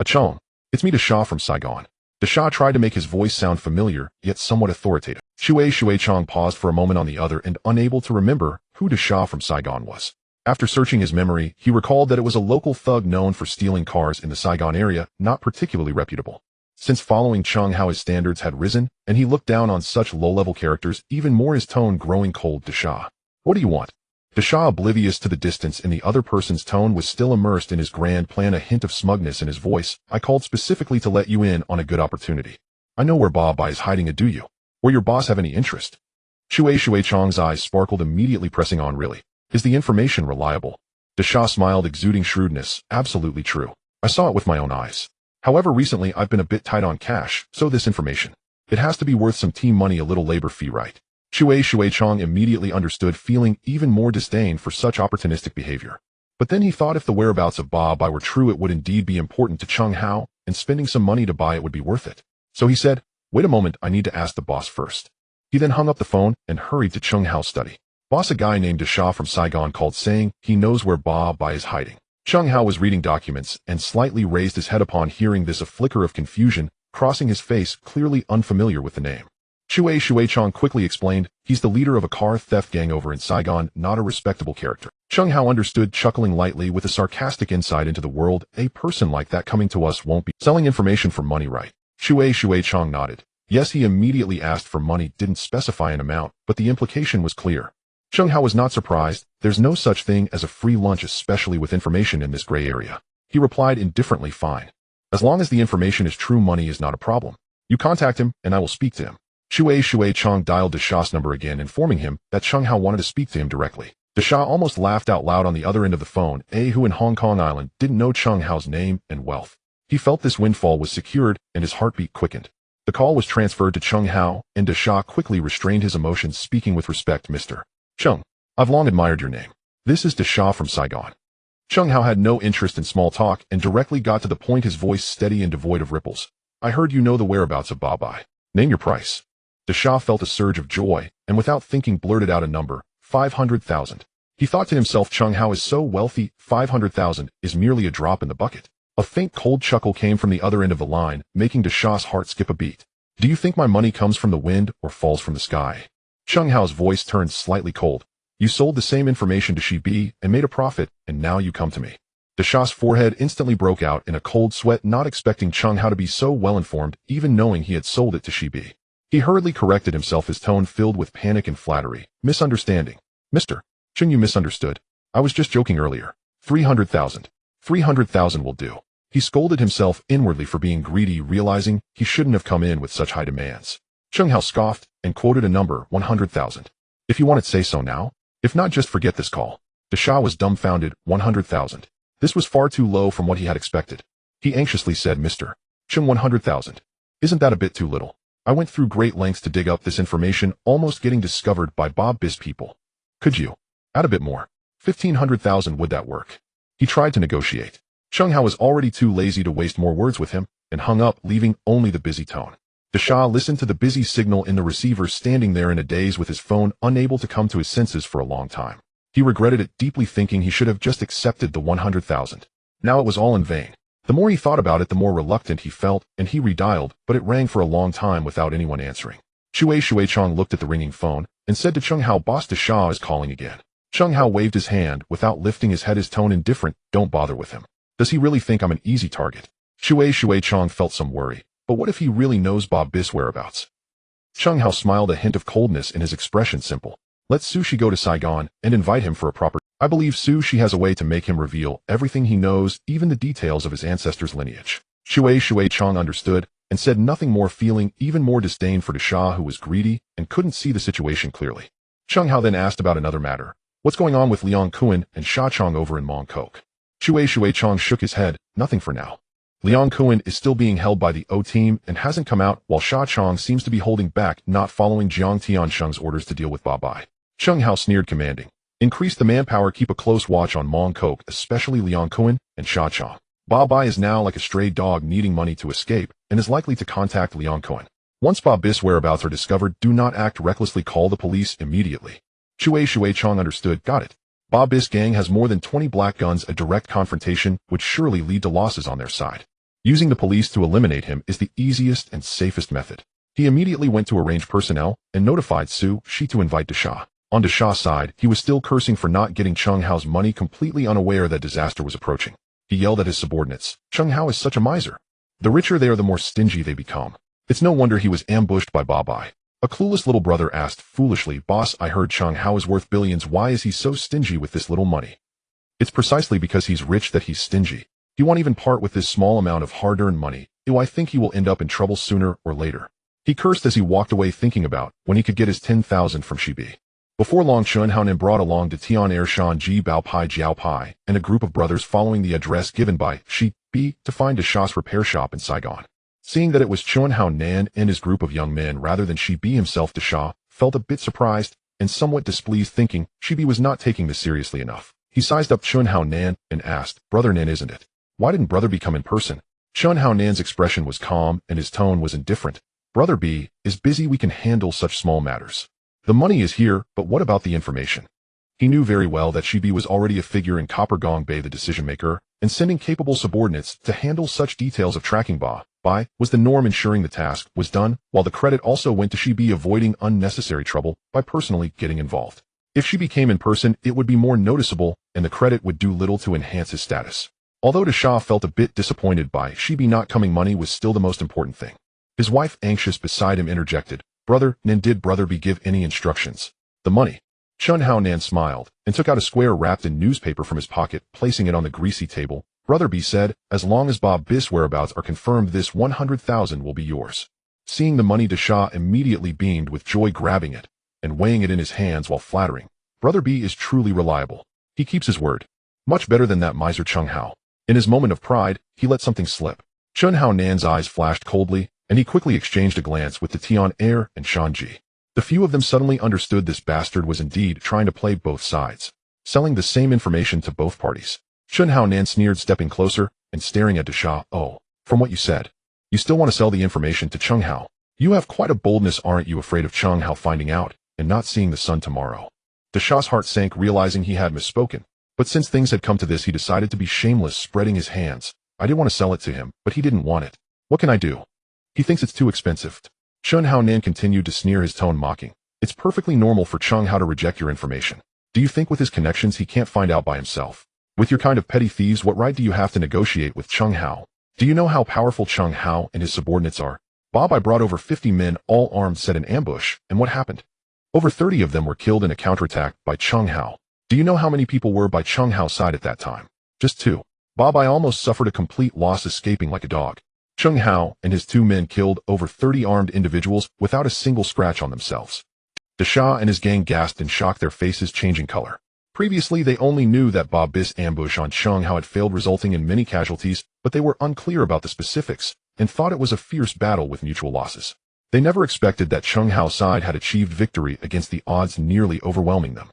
Chong. It's me, Desha from Saigon. Desha tried to make his voice sound familiar, yet somewhat authoritative. Shui Chong paused for a moment on the other and unable to remember who Desha from Saigon was. After searching his memory, he recalled that it was a local thug known for stealing cars in the Saigon area, not particularly reputable. Since following Chung Hao, his standards had risen, and he looked down on such low-level characters, even more, his tone growing cold. Desha. What do you want? Desha, oblivious to the distance in the other person's tone, was still immersed in his grand plan, a hint of smugness in his voice. I called specifically to let you in on a good opportunity. I know where Bai is hiding. Do you? Or your boss have any interest? Shui Chong's eyes sparkled, immediately pressing on. Really? Is the information reliable? Desha smiled, exuding shrewdness. Absolutely true. I saw it with my own eyes. However, recently I've been a bit tight on cash, so this information. It has to be worth some team money, a little labor fee, right? Shui Chong immediately understood, feeling even more disdain for such opportunistic behavior. But then he thought if the whereabouts of Bai were true, it would indeed be important to Chung Hao, and spending some money to buy it would be worth it. So he said, wait a moment, I need to ask the boss first. He then hung up the phone and hurried to Chung Hao's study. Boss, a guy named Desha from Saigon called, saying he knows where Bai is hiding. Chung Hao was reading documents and slightly raised his head upon hearing this, a flicker of confusion crossing his face, clearly unfamiliar with the name. Shui Chong quickly explained, he's the leader of a car theft gang over in Saigon, not a respectable character. Chung Hao understood, chuckling lightly with a sarcastic insight into the world. A person like that coming to us won't be selling information for money, right? Shui Chong nodded. Yes, he immediately asked for money, didn't specify an amount, but the implication was clear. Chung Hao was not surprised. There's no such thing as a free lunch, especially with information in this gray area. He replied indifferently, fine. As long as the information is true, money is not a problem. You contact him, and I will speak to him. Shui Chong dialed Desha's number again, informing him that Chung Hao wanted to speak to him directly. Desha almost laughed out loud on the other end of the phone. Who in Hong Kong Island didn't know Chung Hao's name and wealth. He felt this windfall was secured, and his heartbeat quickened. The call was transferred to Chung Hao, and Desha quickly restrained his emotions, speaking with respect. Mr. Chung, I've long admired your name. This is Desha from Saigon. Chung Hao had no interest in small talk and directly got to the point, his voice steady and devoid of ripples. I heard you know the whereabouts of Bai. Name your price. Desha felt a surge of joy, and without thinking blurted out a number, 500,000. He thought to himself, Chung Hao is so wealthy, 500,000 is merely a drop in the bucket. A faint cold chuckle came from the other end of the line, making Desha's heart skip a beat. Do you think my money comes from the wind or falls from the sky? Chung Hao's voice turned slightly cold. You sold the same information to Shibi and made a profit, and now you come to me. Desha's forehead instantly broke out in a cold sweat, not expecting Chung Hao to be so well-informed, even knowing he had sold it to Shibi. He hurriedly corrected himself, his tone filled with panic and flattery. Misunderstanding. Mr. Chung, you misunderstood. I was just joking earlier. 300,000. 300,000 will do. He scolded himself inwardly for being greedy, realizing he shouldn't have come in with such high demands. Chung Hao scoffed and quoted a number, 100,000. If you want it, say so now. If not, just forget this call. Desha was dumbfounded. 100,000. This was far too low from what he had expected. He anxiously said, Mr. Chung, 100,000. Isn't that a bit too little? I went through great lengths to dig up this information, almost getting discovered by Bob's people. Could you add a bit more? 1,500,000, would that work? He tried to negotiate. Chung Hao was already too lazy to waste more words with him, and hung up, leaving only the busy tone. Desha listened to the busy signal in the receiver, standing there in a daze with his phone, unable to come to his senses for a long time. He regretted it deeply, thinking he should have just accepted the 100,000. Now it was all in vain. The more he thought about it, the more reluctant he felt, and he redialed, but it rang for a long time without anyone answering. Shui Chong looked at the ringing phone, and said to Chung Hao, Boss, Desha is calling again. Chung Hao waved his hand without lifting his head, his tone indifferent. Don't bother with him. Does he really think I'm an easy target? Shui Chong felt some worry, but what if he really knows Bob's whereabouts? Chung Hao smiled, a hint of coldness in his expression. Simple. Let Sushi go to Saigon and invite him for a proper. I believe Sushi has a way to make him reveal everything he knows, even the details of his ancestors' lineage. Shui Chong understood and said nothing more, feeling even more disdain for Desha, who was greedy and couldn't see the situation clearly. Chung Hao then asked about another matter. What's going on with Liang Kuan and Sha Chong over in Mongkok? Shui Chong shook his head. Nothing for now. Liang Kuan is still being held by the O team and hasn't come out, while Sha Chong seems to be holding back, not following Jiang Tiansheng's orders to deal with Bai. Chung Hao sneered, commanding. Increase the manpower, keep a close watch on Mongkok, especially Liang Kuan and Sha Chong. Bai is now like a stray dog needing money to escape and is likely to contact Liang Kuan. Once Bob's whereabouts are discovered, do not act recklessly, call the police immediately. Shui Chong understood. Got it. Ba Bis gang has more than 20 black guns. A direct confrontation would surely lead to losses on their side. Using the police to eliminate him is the easiest and safest method. He immediately went to arrange personnel and notified Su Shi to invite Desha. On Desha's side, he was still cursing for not getting Chung Hao's money, completely unaware that disaster was approaching. He yelled at his subordinates, "Chung Hao is such a miser. The richer they are, the more stingy they become." It's no wonder he was ambushed by Ba Bai. A clueless little brother asked foolishly, "Boss, I heard Chung Hao is worth billions. Why is he so stingy with this little money?" It's precisely because he's rich that he's stingy. He won't even part with this small amount of hard-earned money. I think he will end up in trouble sooner or later. He cursed as he walked away, thinking about when he could get his 10,000 from Shibi. Before long, Chun Haonan brought along to Tian Air Shan Ji Bao Pai Jiao Pai and a group of brothers following the address given by Shibi to find Desha's repair shop in Saigon. Seeing that it was Chun Haonan and his group of young men rather than Shibi himself, Desha felt a bit surprised and somewhat displeased, thinking Shibi was not taking this seriously enough. He sized up Chun Haonan and asked, "Brother Nan, isn't it? Why didn't Brother B come in person?" Chun Haonan's expression was calm and his tone was indifferent. "Brother B is busy. We can handle such small matters. The money is here, but what about the information?" He knew very well that Shibi was already a figure in Copper Gong Bay, the decision-maker, and sending capable subordinates to handle such details of tracking Ba Bai was the norm, ensuring the task was done, while the credit also went to Shibi, avoiding unnecessary trouble by personally getting involved. If Shibi came in person, it would be more noticeable, and the credit would do little to enhance his status. Although Desha felt a bit disappointed by Shibi not coming, money was still the most important thing. His wife, anxious beside him, interjected, "Brother Nan, did Brother B give any instructions?" "The money." Chun Haonan smiled and took out a square wrapped in newspaper from his pocket, placing it on the greasy table. "Brother B said, as long as Ba Bis whereabouts are confirmed, this 100,000 will be yours." Seeing the money, Desha immediately beamed with joy, grabbing it and weighing it in his hands while flattering. "Brother B is truly reliable. He keeps his word. Much better than that miser Chung Hao." In his moment of pride, he let something slip. Chun Haonan's eyes flashed coldly, and he quickly exchanged a glance with the Tian Air and Shanji. The few of them suddenly understood this bastard was indeed trying to play both sides, selling the same information to both parties. Chun Haonan sneered, stepping closer and staring at Desha. "Oh, from what you said, you still want to sell the information to Chung Hao. You have quite a boldness, aren't you? Afraid of Chung Hao finding out and not seeing the sun tomorrow?" Desha's heart sank, realizing he had misspoken. But since things had come to this, he decided to be shameless, spreading his hands. "I did want to sell it to him, but he didn't want it. What can I do? He thinks it's too expensive." Chun Haonan continued to sneer, his tone mocking. "It's perfectly normal for Chung Hao to reject your information. Do you think with his connections he can't find out by himself? With your kind of petty thieves, what right do you have to negotiate with Chung Hao? Do you know how powerful Chung Hao and his subordinates are? Ba Bai brought over 50 men, all armed, set an ambush, and what happened? Over 30 of them were killed in a counterattack by Chung Hao. Do you know how many people were by Chung Hao's side at that time? Just 2. Ba Bai almost suffered a complete loss, escaping like a dog. Chung Hao and his 2 men killed over 30 armed individuals without a single scratch on themselves." Desha and his gang gasped in shock, their faces changing color. Previously, they only knew that Ba Bis' ambush on Chung Hao had failed, resulting in many casualties, but they were unclear about the specifics and thought it was a fierce battle with mutual losses. They never expected that Chung Hao's side had achieved victory against the odds nearly overwhelming them.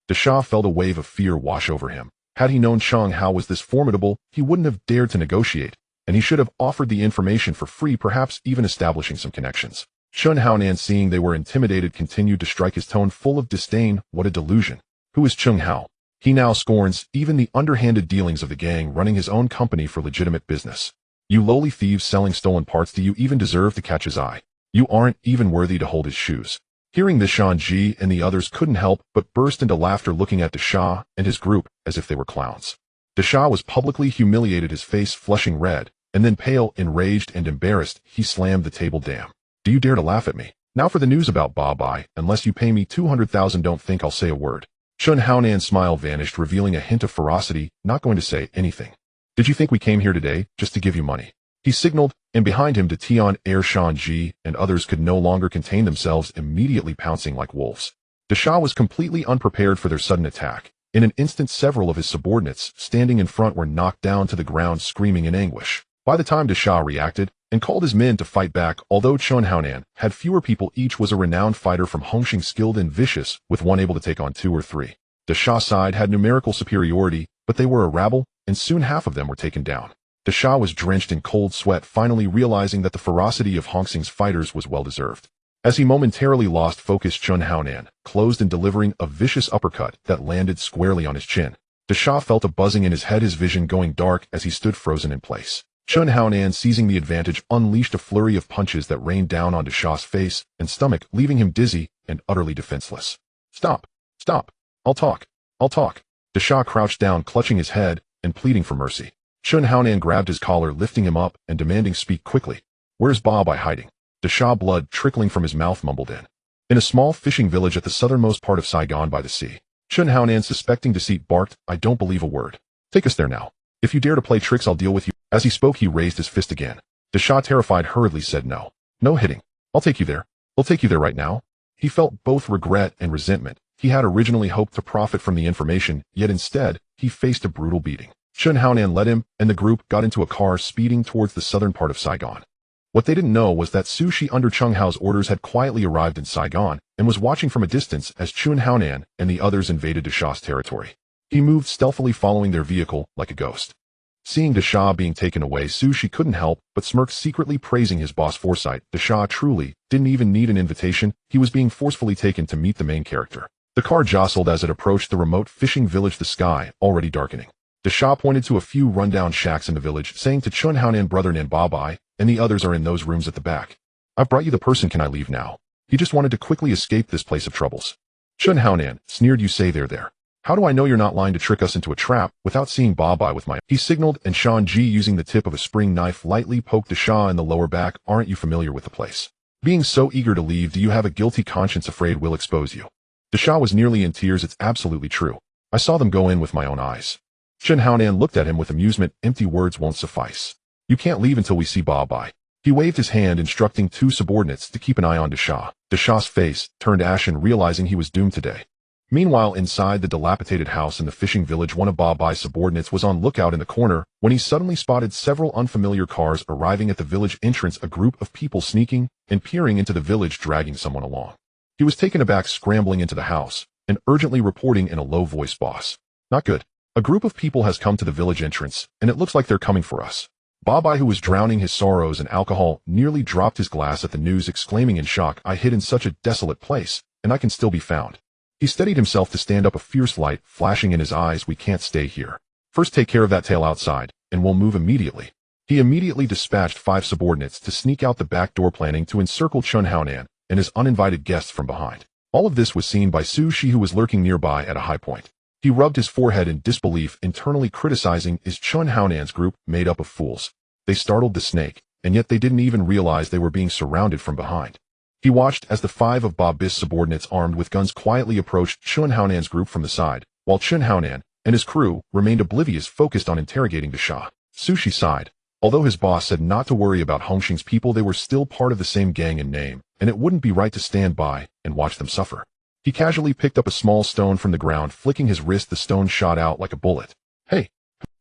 Desha felt a wave of fear wash over him. Had he known Chung Hao was this formidable, he wouldn't have dared to negotiate, and he should have offered the information for free, perhaps even establishing some connections. Chun Haonan, seeing they were intimidated, continued to strike, his tone full of disdain. "What a delusion. Who is Chung Hao? He now scorns even the underhanded dealings of the gang, running his own company for legitimate business. You lowly thieves selling stolen parts, do you even deserve to catch his eye? You aren't even worthy to hold his shoes." Hearing this, Shanji and the others couldn't help but burst into laughter, looking at Desha and his group as if they were clowns. Desha was publicly humiliated, his face flushing red, and then pale, enraged and embarrassed, he slammed the table. "Damn. Do you dare to laugh at me? Now for the news about Ba Bai. Unless you pay me 200,000, don't think I'll say a word." Chun Haonan's smile vanished, revealing a hint of ferocity. "Not going to say anything. Did you think we came here today just to give you money?" He signaled, and behind him, Tian Air Shanji and others could no longer contain themselves, immediately pouncing like wolves. Desha was completely unprepared for their sudden attack. In an instant, several of his subordinates standing in front were knocked down to the ground, screaming in anguish. By the time Desha reacted and called his men to fight back, although Chun Haonan had fewer people, each was a renowned fighter from Hongqing, skilled and vicious, with one able to take on 2 or 3. Desha's side had numerical superiority, but they were a rabble, and soon half of them were taken down. Desha was drenched in cold sweat, finally realizing that the ferocity of Hongqing's fighters was well-deserved. As he momentarily lost focus, Chun Haonan closed in, delivering a vicious uppercut that landed squarely on his chin. Desha felt a buzzing in his head, his vision going dark as he stood frozen in place. Chun Haonan, seizing the advantage, unleashed a flurry of punches that rained down on Desha's face and stomach, leaving him dizzy and utterly defenseless. Stop! Stop! I'll talk! I'll talk! Desha crouched down, clutching his head and pleading for mercy. Chun Haonan grabbed his collar, lifting him up and demanding, "Speak quickly. Where's Ba-Bai hiding?" Desha, blood trickling from his mouth, mumbled in a small fishing village at the southernmost part of Saigon by the sea. Chun Haonan, suspecting deceit, barked, "I don't believe a word. Take us there now. If you dare to play tricks, I'll deal with you." As he spoke, he raised his fist again. Desha, terrified, hurriedly said, "No. No hitting. I'll take you there. I'll take you there right now." He felt both regret and resentment. He had originally hoped to profit from the information, yet instead, he faced a brutal beating. Chun Haonan led him, and the group got into a car speeding towards the southern part of Saigon. What they didn't know was that Su Shi, under Chung Hao's orders, had quietly arrived in Saigon and was watching from a distance as Chun Haonan and the others invaded Desha's territory. He moved stealthily, following their vehicle like a ghost. Seeing Desha being taken away, Su Shi couldn't help but smirk, secretly praising his boss' foresight. Desha truly didn't even need an invitation. He was being forcefully taken to meet the main character. The car jostled as it approached the remote fishing village, the sky already darkening. Desha pointed to a few rundown shacks in the village, saying to Chun Haonan, "Brother Nan, Ba-Bai and the others are in those rooms at the back. I've brought you the person. Can I leave now?" He just wanted to quickly escape this place of troubles. Chun Haonan sneered, "You say they're there. How do I know you're not lying to trick us into a trap without seeing Ba-Bai with my..." He signaled, and Shan Ji, using the tip of a spring knife, lightly poked Desha in the lower back. "Aren't you familiar with the place? Being so eager to leave, do you have a guilty conscience afraid we'll expose you?" Desha was nearly in tears. "It's absolutely true. I saw them go in with my own eyes." Chun Haonan looked at him with amusement. "Empty words won't suffice. You can't leave until we see Ba-Bai." He waved his hand, instructing two subordinates to keep an eye on Desha. Desha's face turned ashen, realizing he was doomed today. Meanwhile, inside the dilapidated house in the fishing village, one of Ba-Bai's subordinates was on lookout in the corner when he suddenly spotted several unfamiliar cars arriving at the village entrance, a group of people sneaking and peering into the village, dragging someone along. He was taken aback, scrambling into the house and urgently reporting in a low voice, "Boss, not good. A group of people has come to the village entrance, and it looks like they're coming for us." Ba-Bai, who was drowning his sorrows in alcohol, nearly dropped his glass at the news, exclaiming in shock, "I hid in such a desolate place, and I can still be found." He steadied himself to stand up, a fierce light flashing in his eyes. "We can't stay here. First take care of that tail outside, and we'll move immediately." He immediately dispatched 5 subordinates to sneak out the back door, planning to encircle Chun Haonan and his uninvited guests from behind. All of this was seen by Su Shi, who was lurking nearby at a high point. He rubbed his forehead in disbelief, internally criticizing, "Is Chun Haonan's group made up of fools? They startled the snake, and yet they didn't even realize they were being surrounded from behind." He watched as the 5 of Ba-Bai's subordinates, armed with guns, quietly approached Chun Haonan's group from the side, while Chun Haonan and his crew remained oblivious, focused on interrogating Desha. Su Shi sighed. Although his boss said not to worry about Hongxing's people, they were still part of the same gang in name, and it wouldn't be right to stand by and watch them suffer. He casually picked up a small stone from the ground, flicking his wrist. The stone shot out like a bullet. "Hey,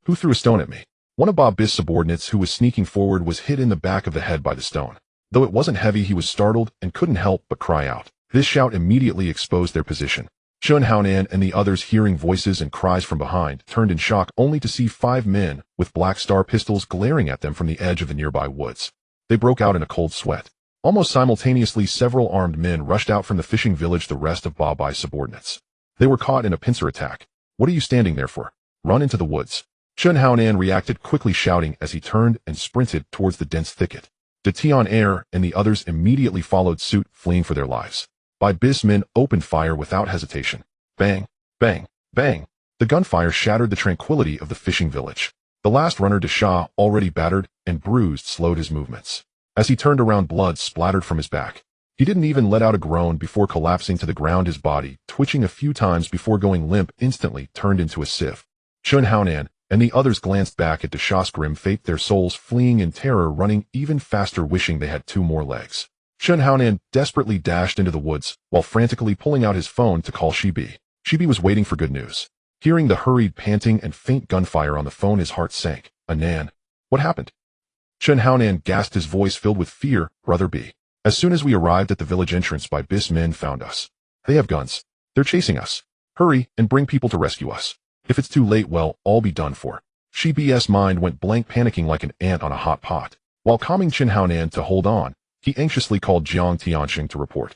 who threw a stone at me?" One of Ba-Bai's subordinates, who was sneaking forward, was hit in the back of the head by the stone. Though it wasn't heavy, he was startled and couldn't help but cry out. This shout immediately exposed their position. Chun Haonan and the others, hearing voices and cries from behind, turned in shock, only to see 5 men with Black Star pistols glaring at them from the edge of the nearby woods. They broke out in a cold sweat. Almost simultaneously, several armed men rushed out from the fishing village, the rest of Ba-Bai's subordinates. They were caught in a pincer attack. "What are you standing there for? Run into the woods." Chun Haonan reacted quickly, shouting as he turned and sprinted towards the dense thicket. De Tian Air and the others immediately followed suit, fleeing for their lives. Ba-Bai's men opened fire without hesitation. Bang, bang, bang. The gunfire shattered the tranquility of the fishing village. The last runner, Desha, already battered and bruised, slowed his movements. As he turned around, blood splattered from his back. He didn't even let out a groan before collapsing to the ground, his body twitching a few times before going limp, instantly turned into a sieve. Chun Haonan and the others glanced back at Desha's grim fate, their souls fleeing in terror, running even faster, wishing they had 2 more legs. Chun Haonan desperately dashed into the woods, while frantically pulling out his phone to call Shibi. Shibi was waiting for good news. Hearing the hurried panting and faint gunfire on the phone, his heart sank. "Anan, what happened?" Chun Haonan gasped, his voice filled with fear. "Brother B, as soon as we arrived at the village entrance, Ba-Bai's men found us. They have guns. They're chasing us. Hurry and bring people to rescue us. If it's too late, well, all be done for." Shibi's mind went blank, panicking like an ant on a hot pot. While calming Chun Haonan to hold on, He anxiously called Jiang Tianxing to report.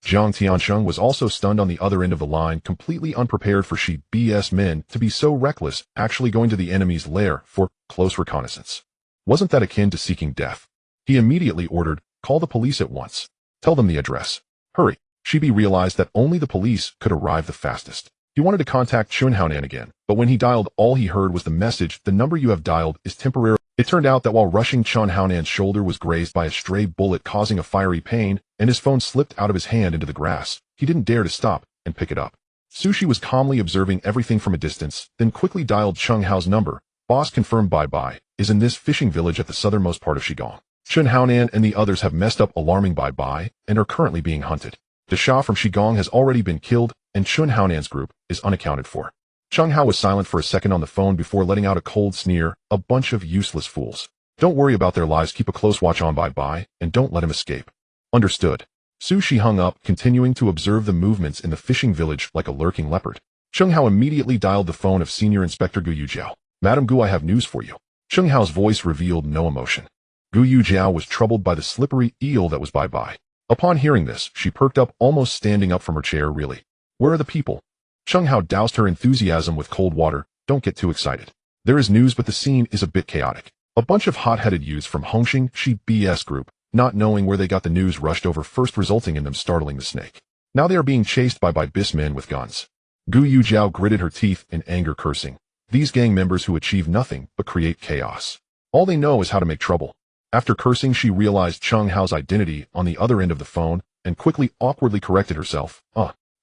Jiang Tianxing was also stunned on the other end of the line, completely unprepared for Shi BS men to be so reckless, actually going to the enemy's lair for close reconnaissance. Wasn't that akin to seeking death? He immediately ordered, "Call the police at once. Tell them the address. Hurry." Shibi realized that only the police could arrive the fastest. He wanted to contact Chunhaonan again, but when he dialed, all he heard was the message, "The number you have dialed is temporary." It turned out that while rushing, Chunhaonan's shoulder was grazed by a stray bullet, causing a fiery pain, and his phone slipped out of his hand into the grass. He didn't dare to stop and pick it up. Sushi was calmly observing everything from a distance, then quickly dialed Chung Hao's number. "Boss confirmed, bye-bye is in this fishing village at the southernmost part of Shigong. Chunhaonan and the others have messed up, alarming, bye-bye, and are currently being hunted. The Shah from Shigong has already been killed, and Chunhaonan's group is unaccounted for." Chung Hao was silent for a second on the phone before letting out a cold sneer, "A bunch of useless fools. Don't worry about their lives, keep a close watch on bye-bye, and don't let him escape." Understood. Sushi hung up, continuing to observe the movements in the fishing village like a lurking leopard. Chung Hao immediately dialed the phone of Senior Inspector Gu Yujiao. "Madam Gu, I have news for you." Chung Hao's voice revealed no emotion. Gu Yujiao was troubled by the slippery eel that was bye-bye. Upon hearing this, she perked up, almost standing up from her chair. "Really? Where are the people?" Chung Hao doused her enthusiasm with cold water. "Don't get too excited. There is news, but the scene is a bit chaotic. A bunch of hot-headed youths from Hongxing Shi BS group, not knowing where they got the news, rushed over first, resulting in them startling the snake. Now they are being chased by BIS men with guns." Gu Yujiao gritted her teeth in anger, cursing. These gang members who achieve nothing but create chaos. All they know is how to make trouble. After cursing, she realized Chung Hao's identity on the other end of the phone and quickly, awkwardly corrected herself.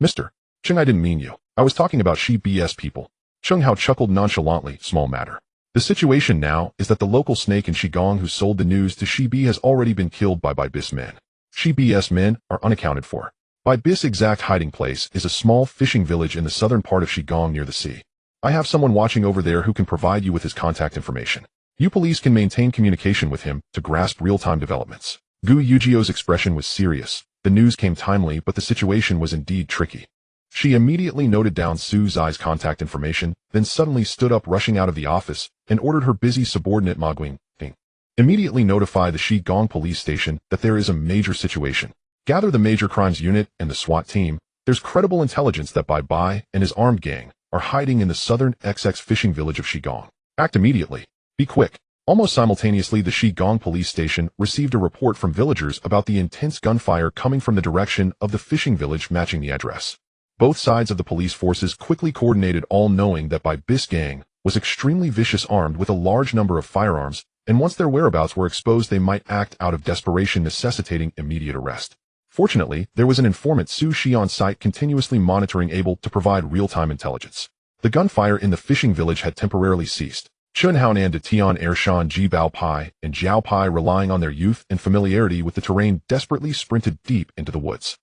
Mr. Chung, I didn't mean you. I was talking about Shi BS people." Chung Hao chuckled nonchalantly. "Small matter. The situation now is that the local snake in Shigong who sold the news to Shi B has already been killed by BIS men. Shi BS men are unaccounted for. BIS' exact hiding place is a small fishing village in the southern part of Shigong near the sea. I have someone watching over there who can provide you with his contact information. You police can maintain communication with him to grasp real-time developments." Gu Yujiao's expression was serious. The news came timely, but the situation was indeed tricky. She immediately noted down Su Zai's contact information, then suddenly stood up, rushing out of the office, and ordered her busy subordinate Ma Guing, "Immediately notify the Shigong police station that there is a major situation. Gather the major crimes unit and the SWAT team. There's credible intelligence that Bai and his armed gang are hiding in the southern XX fishing village of Shigong. Act immediately. Be quick." Almost simultaneously, the Shigong police station received a report from villagers about the intense gunfire coming from the direction of the fishing village, matching the address. Both sides of the police forces quickly coordinated, all knowing that BIS gang was extremely vicious, armed with a large number of firearms, and once their whereabouts were exposed, they might act out of desperation, necessitating immediate arrest. Fortunately, there was an informant, Su Shi, on site, continuously monitoring, able to provide real-time intelligence. The gunfire in the fishing village had temporarily ceased. Chunhaonan de Tian Er Shan Ji Bao Pai and Jiao Pai, relying on their youth and familiarity with the terrain, desperately sprinted deep into the woods.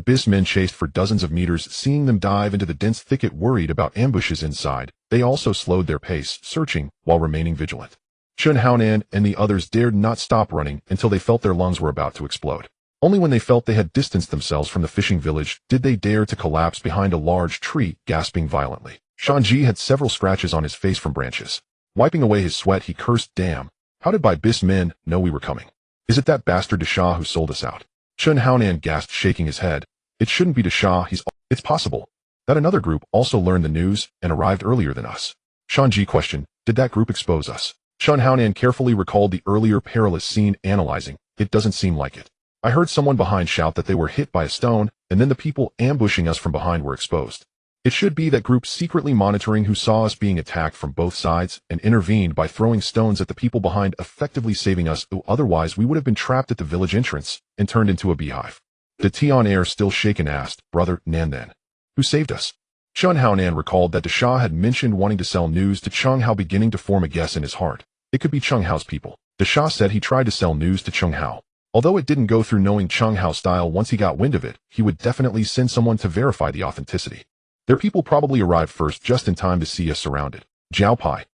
BIS men chased for dozens of meters, seeing them dive into the dense thicket, worried about ambushes inside. They also slowed their pace, searching while remaining vigilant. Chunhaonan and the others dared not stop running until they felt their lungs were about to explode. Only when they felt they had distanced themselves from the fishing village did they dare to collapse behind a large tree, gasping violently. Shanji had several scratches on his face from branches. Wiping away his sweat, he cursed, "Damn, how did BIS men know we were coming? Is it that bastard Desha who sold us out?" Chunhaonan gasped, shaking his head. "It shouldn't be Desha. It's possible that another group also learned the news and arrived earlier than us." Shanji questioned, "Did that group expose us?" Chunhaonan carefully recalled the earlier perilous scene, analyzing. "It doesn't seem like it. I heard someone behind shout that they were hit by a stone, and then the people ambushing us from behind were exposed. It should be that group secretly monitoring who saw us being attacked from both sides and intervened by throwing stones at the people behind, effectively saving us. Otherwise we would have been trapped at the village entrance and turned into a beehive." De Tian Er, still shaken, asked, "Brother Nan, then who saved us?" Chunhaonan recalled that Desha had mentioned wanting to sell news to Chung Hao, beginning to form a guess in his heart. It could be Chung Hao's people. Desha said he tried to sell news to Chung Hao. Although it didn't go through, knowing Chung Hao's style, once he got wind of it, he would definitely send someone to verify the authenticity. Their people probably arrived first, just in time to see us surrounded. Jiao Pai,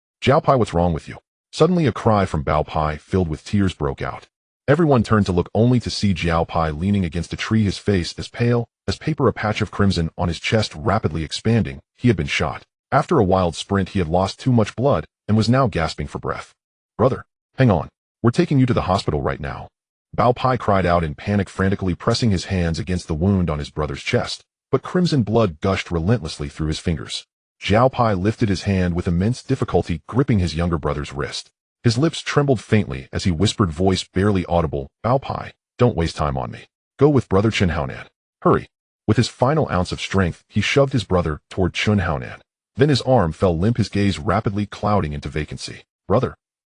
what's wrong with you?" Suddenly a cry from Bao Pai, filled with tears, broke out. Everyone turned to look, only to see Jiao Pai leaning against a tree, his face as pale as paper, a patch of crimson on his chest rapidly expanding. He had been shot. After a wild sprint, he had lost too much blood and was now gasping for breath. "Brother, hang on. We're taking you to the hospital right now." Bao Pai cried out in panic, frantically pressing his hands against the wound on his brother's chest, but crimson blood gushed relentlessly through his fingers. Xiao Pai lifted his hand with immense difficulty, gripping his younger brother's wrist. His lips trembled faintly as he whispered, voice barely audible, "Bao Pai, don't waste time on me. Go with brother Chen Haonan. Hurry." With his final ounce of strength, he shoved his brother toward Chen Haonan. Then his arm fell limp, his gaze rapidly clouding into vacancy. "Brother."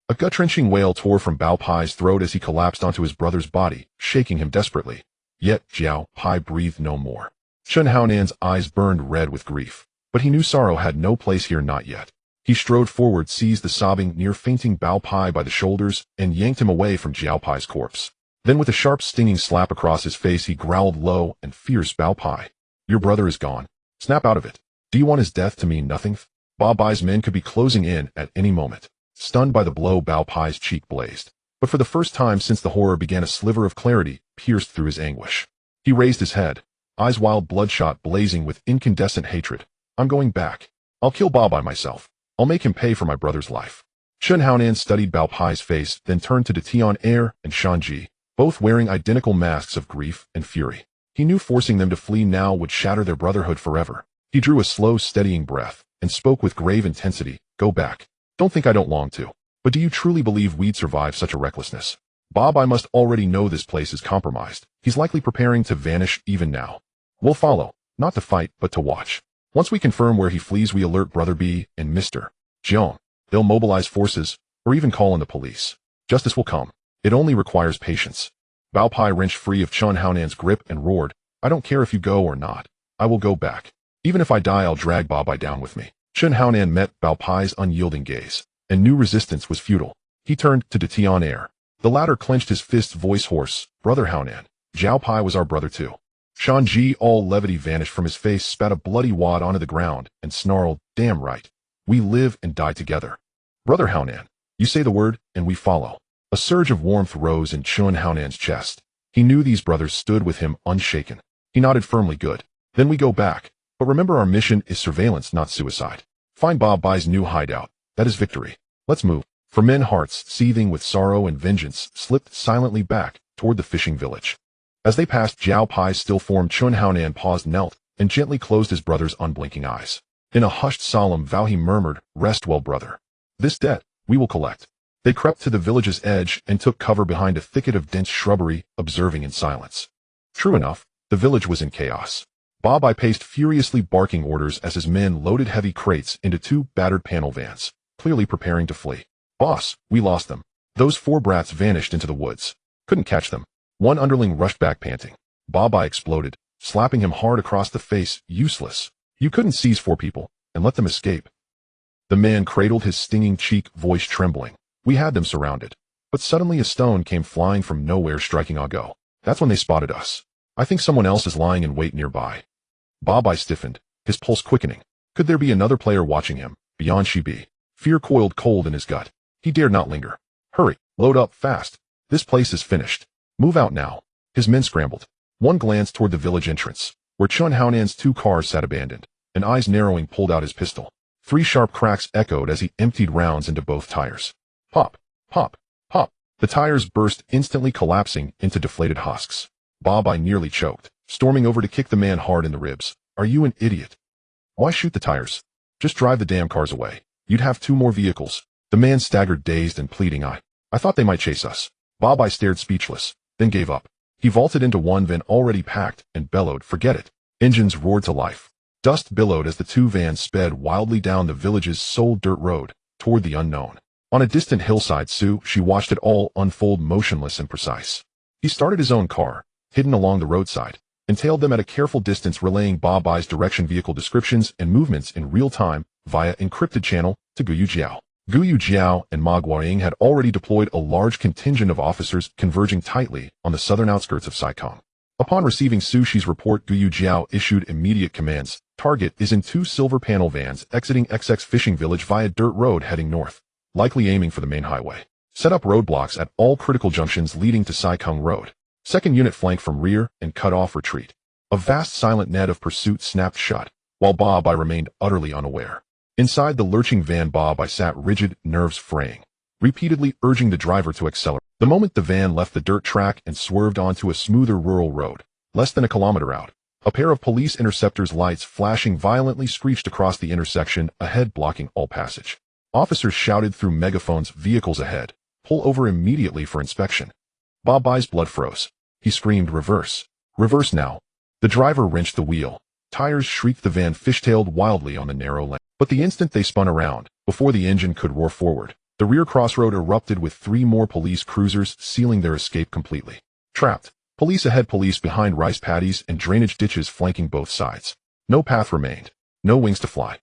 A gut-wrenching wail tore from Bao Pai's throat as he collapsed onto his brother's body, shaking him desperately. Yet Xiao Pai breathed no more. Chen Haonan's eyes burned red with grief, but he knew sorrow had no place here, not yet. He strode forward, seized the sobbing, near-fainting Bao Pai by the shoulders, and yanked him away from Xiao Pai's corpse. Then with a sharp, stinging slap across his face, he growled low and fierce, "Bao Pai, your brother is gone. Snap out of it. Do you want his death to mean nothing?" Bao Pai's men could be closing in at any moment. Stunned by the blow, Bao Pai's cheek blazed. But for the first time since the horror began, a sliver of clarity pierced through his anguish. He raised his head, eyes wild, bloodshot, blazing with incandescent hatred. "I'm going back. I'll kill Bao Pai myself. I'll make him pay for my brother's life." Chen Haonan studied Bao Pai's face, then turned to Tian Air and Shanji, both wearing identical masks of grief and fury. He knew forcing them to flee now would shatter their brotherhood forever. He drew a slow, steadying breath and spoke with grave intensity, "Go back. Don't think I don't long to. But do you truly believe we'd survive such a recklessness? Bao Pai must already know this place is compromised. He's likely preparing to vanish even now. We'll follow, not to fight, but to watch. Once we confirm where he flees, we alert Brother B and Mr. Jiang. They'll mobilize forces, or even call in the police. Justice will come. It only requires patience." Bao Pai wrenched free of Chen Haonan's grip and roared, "I don't care if you go or not. I will go back. Even if I die, I'll drag Bao Pai down with me." Chen Haonan met Bao Pai's unyielding gaze, and knew resistance was futile. He turned to Tian Air. The latter clenched his fists, voice hoarse, "Brother Haonan, Xiao Pai was our brother too." Shanji, all levity vanished from his face, spat a bloody wad onto the ground, and snarled, "Damn right. We live and die together. Brother Haonan, you say the word, and we follow." A surge of warmth rose in Chen Haonan's chest. He knew these brothers stood with him unshaken. He nodded firmly, "Good. Then we go back. But remember, our mission is surveillance, not suicide. Find Bao Pai's new hideout. That is victory. Let's move." For men, hearts seething with sorrow and vengeance, slipped silently back toward the fishing village. As they passed Xiao Pai's still form, Chen Haonan paused, knelt, and gently closed his brother's unblinking eyes. In a hushed, solemn vow he murmured, "Rest well, brother. This debt we will collect." They crept to the village's edge and took cover behind a thicket of dense shrubbery, observing in silence. True enough, the village was in chaos. Bao Pai paced furiously, barking orders as his men loaded heavy crates into two battered panel vans, clearly preparing to flee. "Boss, we lost them. Those 4 brats vanished into the woods. Couldn't catch them." One underling rushed back panting. Bao Pai exploded, slapping him hard across the face, "Useless. You couldn't seize 4 people and let them escape." The man cradled his stinging cheek, voice trembling. "We had them surrounded." But suddenly a stone came flying from nowhere, striking Ago. That's when they spotted us. "I think someone else is lying in wait nearby." Bao Pai stiffened, his pulse quickening. Could there be another player watching him, beyond Shibi? Fear coiled cold in his gut. He dared not linger. "Hurry, load up, fast. This place is finished. Move out now." His men scrambled. One glanced toward the village entrance, where Chen Haonan's 2 cars sat abandoned, and eyes narrowing pulled out his pistol. 3 sharp cracks echoed as he emptied rounds into both tires. Pop, pop, pop. The tires burst, instantly collapsing into deflated husks. Bao Pai nearly choked, storming over to kick the man hard in the ribs. "Are you an idiot? Why shoot the tires? Just drive the damn cars away. You'd have 2 more vehicles." The man staggered, dazed and pleading. I thought they might chase us." Bao Pai stared speechless, then gave up. He vaulted into one van already packed and bellowed, "Forget it." Engines roared to life. Dust billowed as the 2 vans sped wildly down the village's sole dirt road toward the unknown. On a distant hillside, she watched it all unfold, motionless and precise. He started his own car, hidden along the roadside, and tailed them at a careful distance, relaying Bao Pai's direction, vehicle descriptions, and movements in real time via encrypted channel to Guyu Jiao. Guyu Jiao and Ma Guoying had already deployed a large contingent of officers, converging tightly on the southern outskirts of Saikong. Upon receiving Sushi's report, Guyu Jiao issued immediate commands. Target is in 2 silver panel vans exiting XX Fishing Village via dirt road heading north, likely aiming for the main highway. Set up roadblocks at all critical junctions leading to Saikong Road. Second unit flank from rear and cut off retreat. A vast silent net of pursuit snapped shut, while Bao Pai remained utterly unaware. Inside the lurching van, Bao Pai sat rigid, nerves fraying, repeatedly urging the driver to accelerate. The moment the van left the dirt track and swerved onto a smoother rural road, less than a kilometer out, a pair of police interceptors' lights flashing violently screeched across the intersection ahead, blocking all passage. Officers shouted through megaphones, "Vehicles ahead. Pull over immediately for inspection." Bob Bye's blood froze. He screamed, "Reverse. Reverse now." The driver wrenched the wheel. Tires shrieked. The van fishtailed wildly on the narrow lane. But the instant they spun around, before the engine could roar forward, the rear crossroad erupted with 3 more police cruisers, sealing their escape completely. Trapped. Police ahead, police behind, rice paddies and drainage ditches flanking both sides. No path remained. No wings to fly.